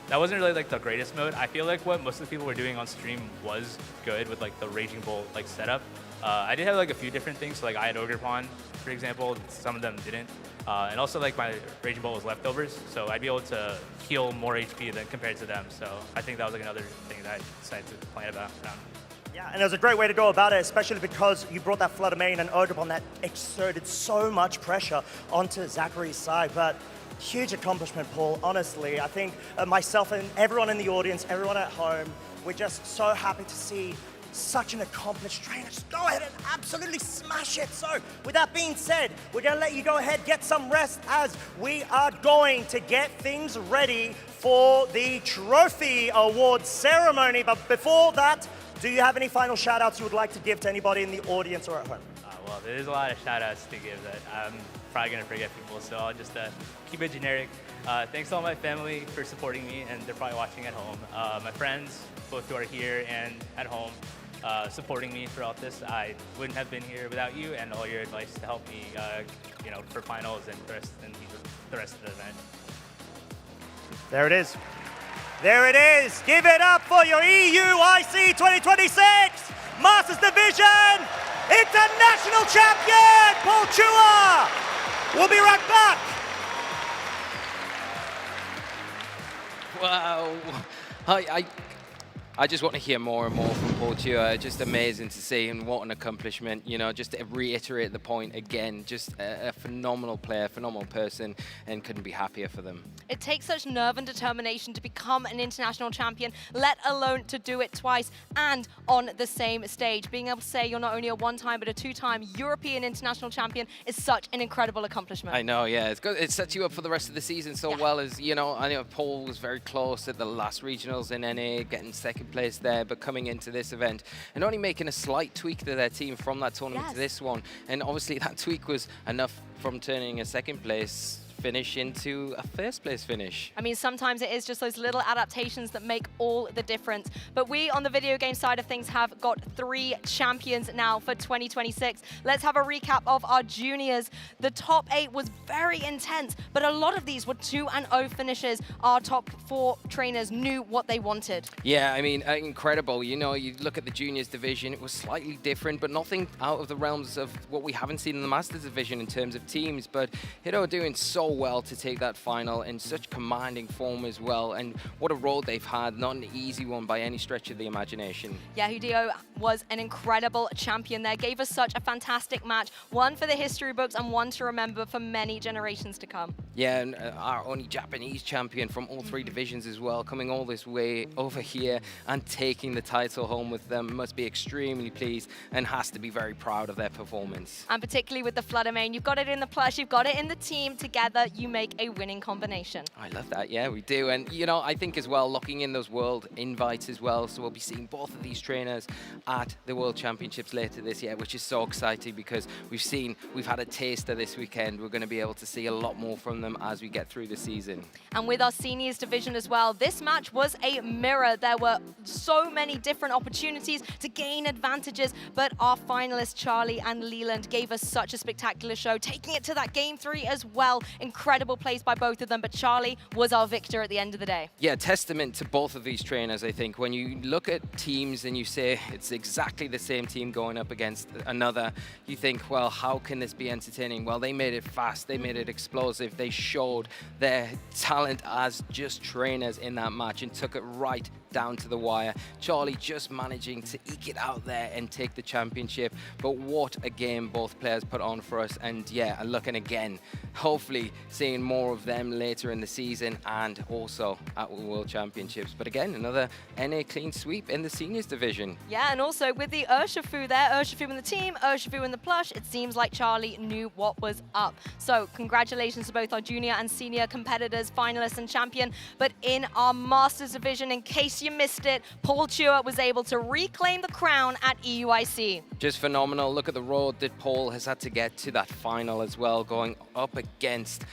that wasn't really like the greatest mode. I feel like what most of the people were doing on stream was good with like the Raging Bolt like setup. I did have like a few different things. So, like I had Ogre Pawn, for example. Some of them didn't. And also like my Raging Bolt was leftovers, so I'd be able to heal more HP than compared to them. So I think that was like another thing that I decided to plan about. Yeah, and it was a great way to go about it, especially because you brought that Flutter Mane and Ogre Pawn that exerted so much pressure onto Zachary's side. But huge accomplishment, Paul. Honestly, I think myself and everyone in the audience, everyone at home, we're just so happy to see such an accomplished trainer. Just go ahead and absolutely smash it. So with that being said, we're going to let you go ahead, get some rest, as we are going to get things ready for the trophy award ceremony. But before that, do you have any final shout outs you would like to give to anybody in the audience or at home? Well, there's a lot of shout outs to give that I'm probably going to forget people, so I'll just keep it generic. Thanks to all my family for supporting me, and they're probably watching at home. My friends, both who are here and at home, supporting me throughout this. I wouldn't have been here without you and all your advice to help me, for finals and the rest of the event. There it is. There it is. Give it up for your EUIC 2026 Masters Division International Champion, Paul Chua. We'll be right back. Wow. I just want to hear more and more from Paul Chua. Just amazing to see, and what an accomplishment. You know, just to reiterate the point again, just a phenomenal player, phenomenal person, and couldn't be happier for them. It takes such nerve and determination to become an international champion, let alone to do it twice and on the same stage. Being able to say you're not only a one-time but a two-time European international champion is such an incredible accomplishment. I know, yeah. It's good. It sets you up for the rest of the season so well. As you know, I know Paul was very close at the last regionals in NA, getting second place there, but coming into this event and only making a slight tweak to their team from that tournament to this one. And obviously that tweak was enough from turning a second place finish into a first place finish. I mean, sometimes it is just those little adaptations that make all the difference. But we, on the video game side of things, have got 3 champions now for 2026. Let's have a recap of our juniors. The top 8 was very intense, but a lot of these were 2-0 finishes. Our top 4 trainers knew what they wanted. Yeah, I mean, incredible. You know, you look at the juniors division, it was slightly different, but nothing out of the realms of what we haven't seen in the Masters division in terms of teams. But Hideo doing so well to take that final in such commanding form as well, and what a road they've had, not an easy one by any stretch of the imagination. Yeah, Hideo was an incredible champion there, gave us such a fantastic match, one for the history books and one to remember for many generations to come. Yeah, and our only Japanese champion from all 3 divisions as well, coming all this way over here and taking the title home with them, must be extremely pleased and has to be very proud of their performance. And particularly with the Flutter Mane, you've got it in the plush, you've got it in the team, together you make a winning combination. I love that, yeah, we do. And, you know, I think as well, locking in those world invites as well, so we'll be seeing both of these trainers at the World Championships later this year, which is so exciting because we've had a taster this weekend. We're going to be able to see a lot more from them as we get through the season. And with our seniors division as well, this match was a mirror. There were so many different opportunities to gain advantages, but our finalists, Charlie and Leland, gave us such a spectacular show, taking it to that game 3 as well. Incredible plays by both of them, but Charlie was our victor at the end of the day. Yeah, testament to both of these trainers, I think. When you look at teams and you say it's exactly the same team going up against another, you think, well, how can this be entertaining? Well, they made it fast, they made it explosive, they showed their talent as just trainers in that match and took it right down to the wire. Charlie just managing to eke it out there and take the championship. But what a game both players put on for us. And yeah, looking again, hopefully seeing more of them later in the season and also at the World Championships. But again, another NA clean sweep in the seniors division. Yeah, and also with the Urshifu there, Urshifu in the team, Urshifu in the plush, it seems like Charlie knew what was up. So congratulations to both our junior and senior competitors, finalists and champion. But in our Masters division, in case you missed it, Paul Chua was able to reclaim the crown at EUIC. Just phenomenal. Look at the road that Paul has had to get to that final as well, going up against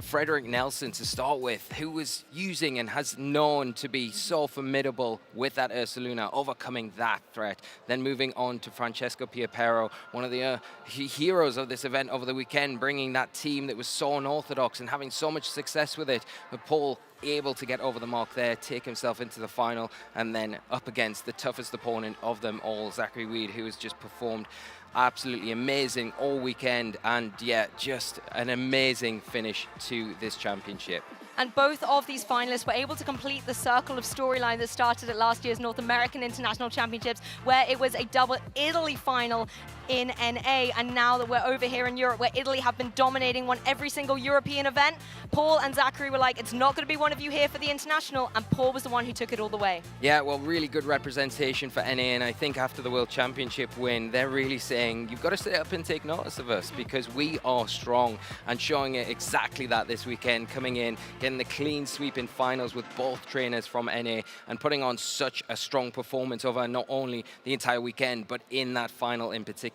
Frederick Nelson to start with, who was using and has known to be so formidable with that Ursaluna, overcoming that threat. Then moving on to Francesco Piapero, one of the heroes of this event over the weekend, bringing that team that was so unorthodox and having so much success with it. But Paul able to get over the mark there, take himself into the final, and then up against the toughest opponent of them all, Zachary Weed, who has just performed absolutely amazing all weekend, and yeah, just an amazing finish to this championship. And both of these finalists were able to complete the circle of storyline that started at last year's North American International Championships, where it was a double Italy final in NA, and now that we're over here in Europe, where Italy have been dominating, won every single European event, Paul and Zachary were like, it's not going to be one of you here for the international, and Paul was the one who took it all the way. Yeah, well, really good representation for NA, and I think after the World Championship win, they're really saying, you've got to sit up and take notice of us, because we are strong, and showing it exactly that this weekend, coming in, getting the clean sweep in finals with both trainers from NA, and putting on such a strong performance over not only the entire weekend, but in that final in particular.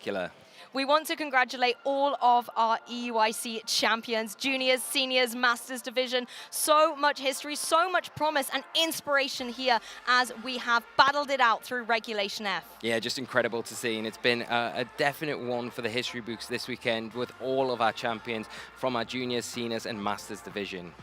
We want to congratulate all of our EUIC champions, juniors, seniors, masters division. So much history, so much promise and inspiration here as we have battled it out through Regulation F. Yeah, just incredible to see, and it's been a definite one for the history books this weekend with all of our champions from our juniors, seniors and masters division.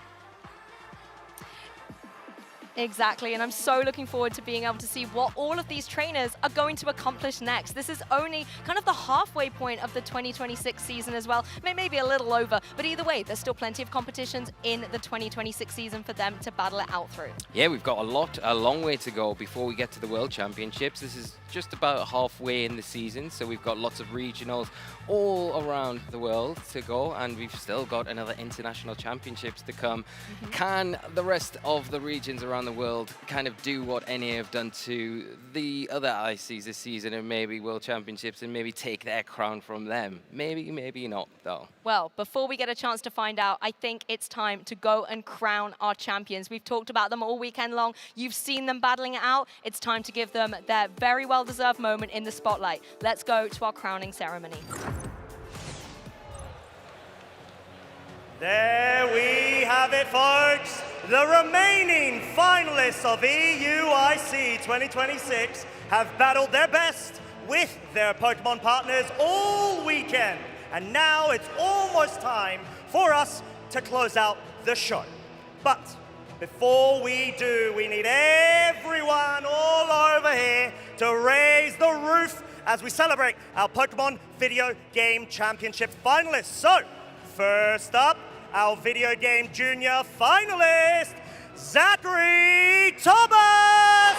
Exactly, and I'm so looking forward to being able to see what all of these trainers are going to accomplish next. This is only kind of the halfway point of the 2026 season as well, maybe a little over, but either way, there's still plenty of competitions in the 2026 season for them to battle it out through. Yeah, we've got a long way to go before we get to the World Championships. This is just about halfway in the season, so we've got lots of regionals all around the world to go, and we've still got another international championships to come. Can the rest of the regions around the world kind of do what NA have done to the other ICs this season, and maybe World Championships, and maybe take their crown from them? Maybe, maybe not, though. Well, before we get a chance to find out, I think it's time to go and crown our champions. We've talked about them all weekend long. You've seen them battling it out. It's time to give them their very well-deserved moment in the spotlight. Let's go to our crowning ceremony. There we have it, folks. The remaining finalists of EUIC 2026 have battled their best with their Pokemon partners all weekend. And now it's almost time for us to close out the show. But before we do, we need everyone all over here to raise the roof as we celebrate our Pokemon Video Game Championship finalists. So, first up, our Video Game Junior finalist, Zachary Thomas!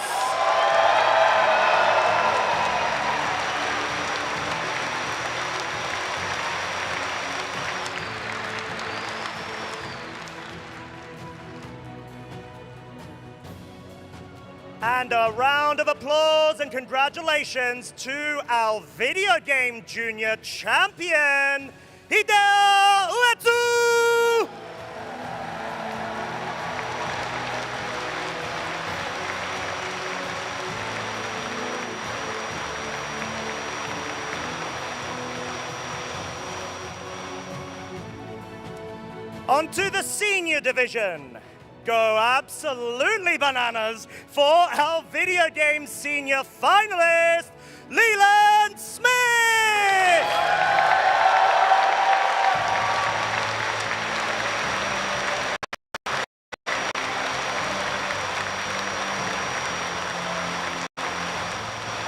And a round of applause and congratulations to our Video Game Junior champion, Hideo Uetsu! On to the senior division. Go absolutely bananas for our Video Game Senior finalist, Leland Smith!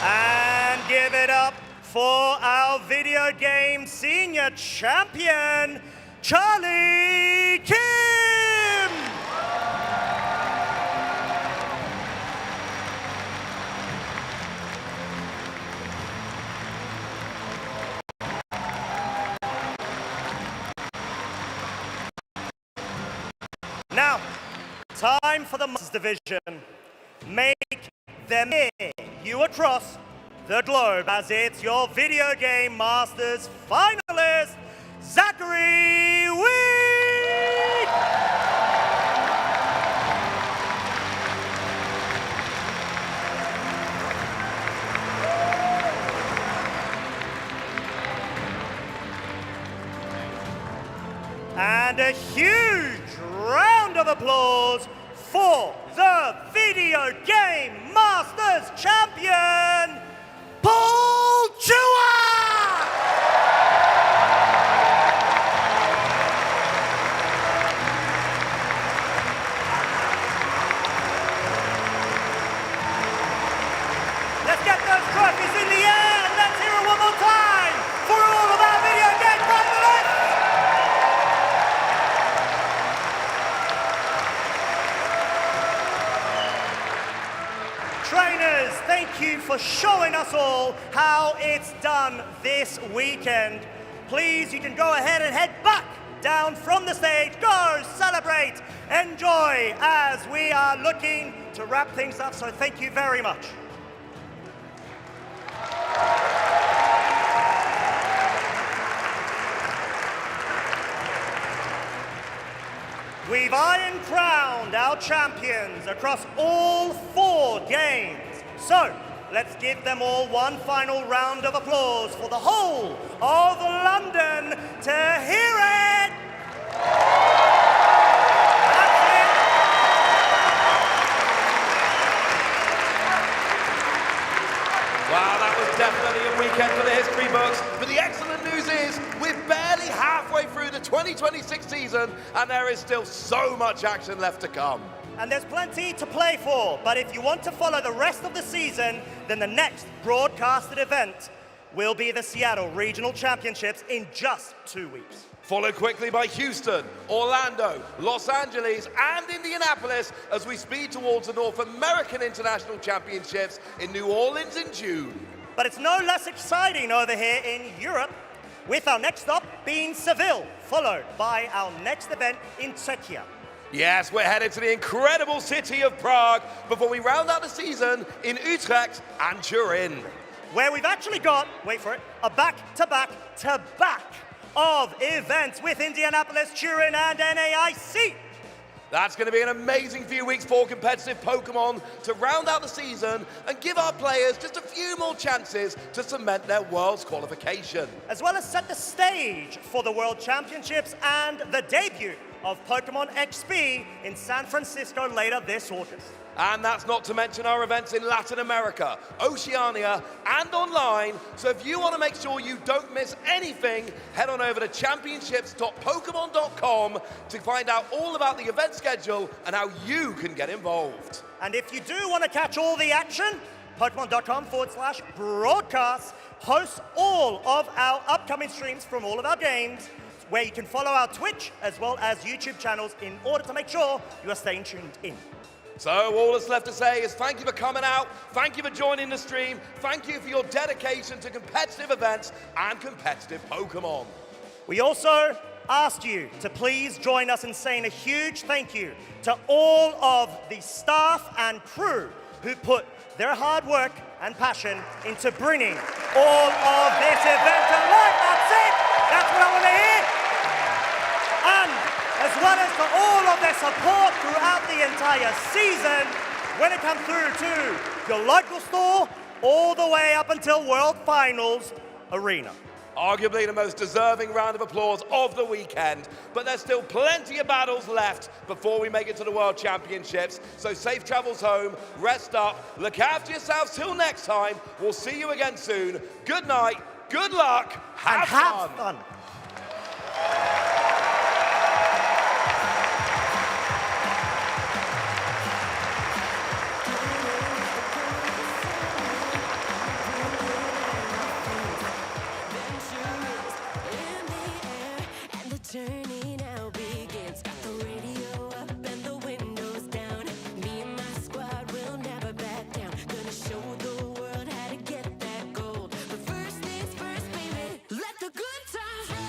And give it up for our Video Game Senior champion, Charlie Kim! Now, time for the Masters division. Make them hear you across the globe as it's your video game Masters finalist, Zachary Weed! And a huge round of applause for the Video Game Masters champion, Paul Chua! Let's get those trophies in the air and let's hear it one more time for all of our video game finalists! Trainers, thank you for showing us all how it's done this weekend. Please, you can go ahead and head back down from the stage. Go, celebrate, enjoy as we are looking to wrap things up. So thank you very much. We've iron crowned our champions across all 4 games. So let's give them all one final round of applause for the whole of London to hear it. Wow, that was definitely a weekend for the history books. But the excellent news is we're barely halfway through the 2026 season and there is still so much action left to come. And there's plenty to play for, but if you want to follow the rest of the season, then the next broadcasted event will be the Seattle Regional Championships in just 2 weeks. Followed quickly by Houston, Orlando, Los Angeles, and Indianapolis as we speed towards the North American International Championships in New Orleans in June. But it's no less exciting over here in Europe, with our next stop being Seville, followed by our next event in Czechia. Yes, we're headed to the incredible city of Prague before we round out the season in Utrecht and Turin. Where we've actually got, wait for it, a back-to-back-to-back of events with Indianapolis, Turin, and NAIC. That's going to be an amazing few weeks for competitive Pokemon to round out the season and give our players just a few more chances to cement their Worlds qualification. As well as set the stage for the World Championships and the debut of Pokemon XP in San Francisco later this August. And that's not to mention our events in Latin America, Oceania, and online. So if you want to make sure you don't miss anything, head on over to championships.pokemon.com to find out all about the event schedule and how you can get involved. And if you do want to catch all the action, Pokemon.com/broadcast hosts all of our upcoming streams from all of our games, where you can follow our Twitch as well as YouTube channels in order to make sure you are staying tuned in. So all that's left to say is thank you for coming out, thank you for joining the stream, thank you for your dedication to competitive events and competitive Pokemon. We also asked you to please join us in saying a huge thank you to all of the staff and crew who put their hard work and passion into bringing all of this event to life. That's it! That's what I want to hear! And as well as for all of their support throughout the entire season, when it comes through to your local store, all the way up until World Finals Arena. Arguably the most deserving round of applause of the weekend, but there's still plenty of battles left before we make it to the World Championships. So safe travels home, rest up, look after yourselves till next time. We'll see you again soon. Good night, good luck, have fun. Journey now begins. Got the radio up and the windows down. Me and my squad will never back down. Gonna show the world how to get that gold. But first things first, baby, let the good times roll.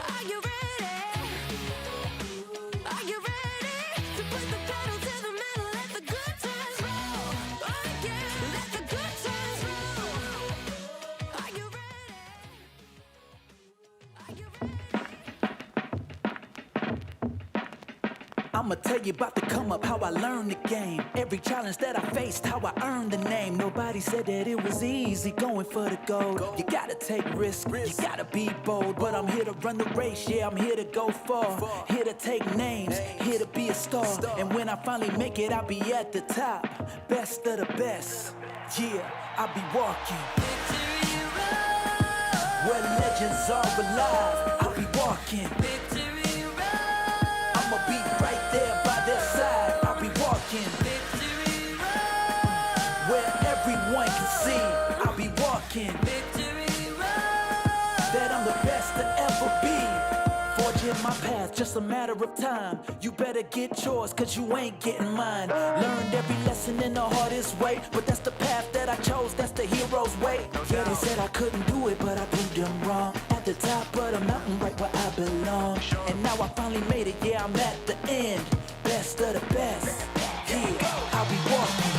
Are you ready? Are you ready to put the pedal to the metal? Let the good times roll. Oh yeah, let the good times roll. Are you ready? Are you ready? I'ma tell you about the come up, how I learned the game. Every challenge that I faced, how I earned the name. Nobody said that it was easy going for the gold. You gotta take risks, you gotta be bold. But I'm here to run the race, yeah, I'm here to go far. Here to take names, here to be a star. And when I finally make it, I'll be at the top. Best of the best, yeah, I'll be walking. Where legends are alive, I'll be walking. I'ma be right there by their side, I'll be walking. Where everyone can see, I'll be walking. That I'm the best to ever be. Forging my path, just a matter of time. You better get yours, cause you ain't getting mine. Learned every lesson in the hardest way, but that's the path that I chose, that's the hero's way. Yeah, they said I couldn't do it, but I proved them wrong. At the top of the mountain, right where I belong. And now I finally made it, yeah, I'm at the end. Best of the best, yeah, I'll be walking.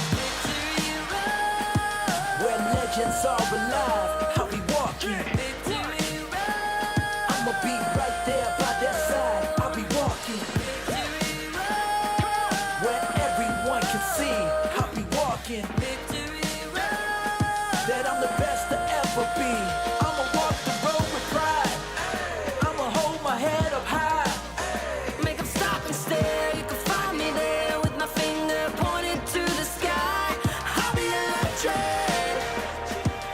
Where legends are alive, I'll be walking. I'ma be right there by their side, I'll be walking. Where everyone can see, I'll be walking. That I'm the best to ever be. I'ma walk the road with pride. I'ma hold my head up high. Make 'em stop and stare. You can find me there with my finger pointed to the sky. I'll be electric,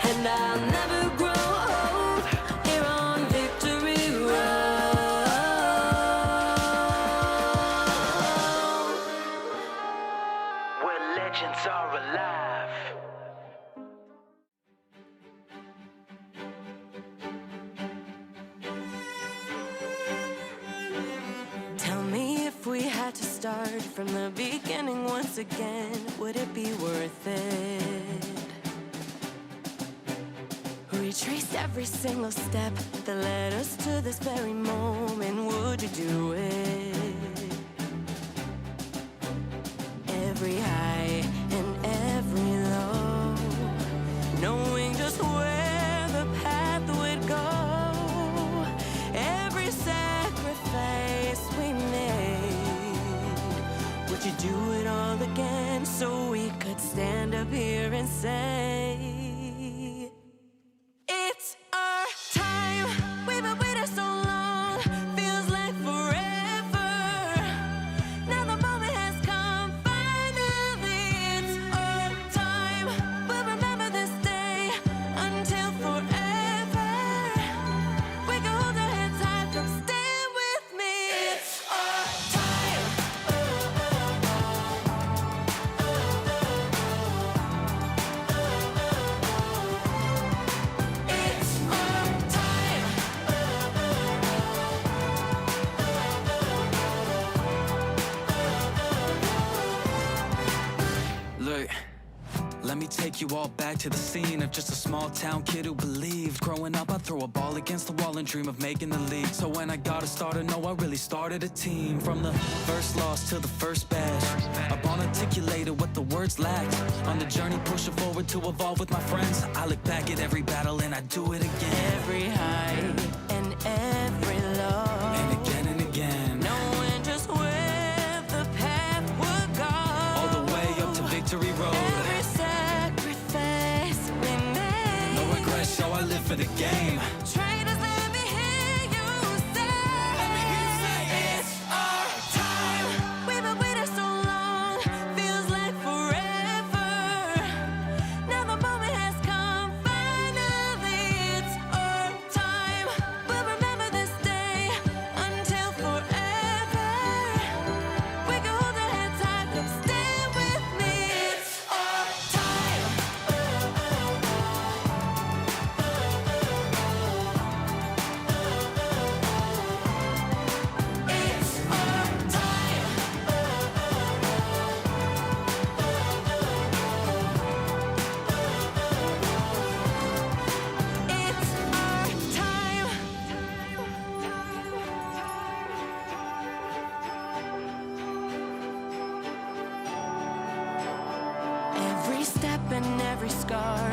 and I'll never grow old. Here on Victory Road, Where legends are alive. tell me if we had to start from the beginning once again, would it be worth it? Retraced every single step that led us to this very moment, would you do it? Every high and every low, knowing just where the path would go. Every sacrifice we made, would you do it all again so we could stand up here and say, it's our time. We've been waiting so long, feels like forever. Now the moment has come, finally it's our time. We'll remember this day until forever. We can hold our heads high, come stand with me. It's our time. It's our time. Look, let me take you all back to the scene of just a small town kid who believed. Growing up, I'd throw a ball against the wall and dream of making the league. So when I got to start to know, I really started a team. From the first loss to the first bash, up unarticulated what the words lacked. On the journey pushing forward to evolve with my friends, I look back at every battle and I do it again. Every high and every low, And again and again, knowing just where the path would go. all the way up to Victory Road. Every sacrifice we made, No regrets, so I live for the game. traitors, let me hear you say, it's our time. We've been waiting so long, feels like forever. Now the moment has come, finally it's our time. We'll remember this day until forever. We can hold our heads high, come stand with me. It's our time. in every scar,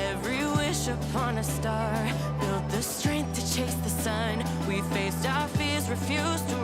every wish upon a star. Built the strength to chase the sun. We faced our fears, refused to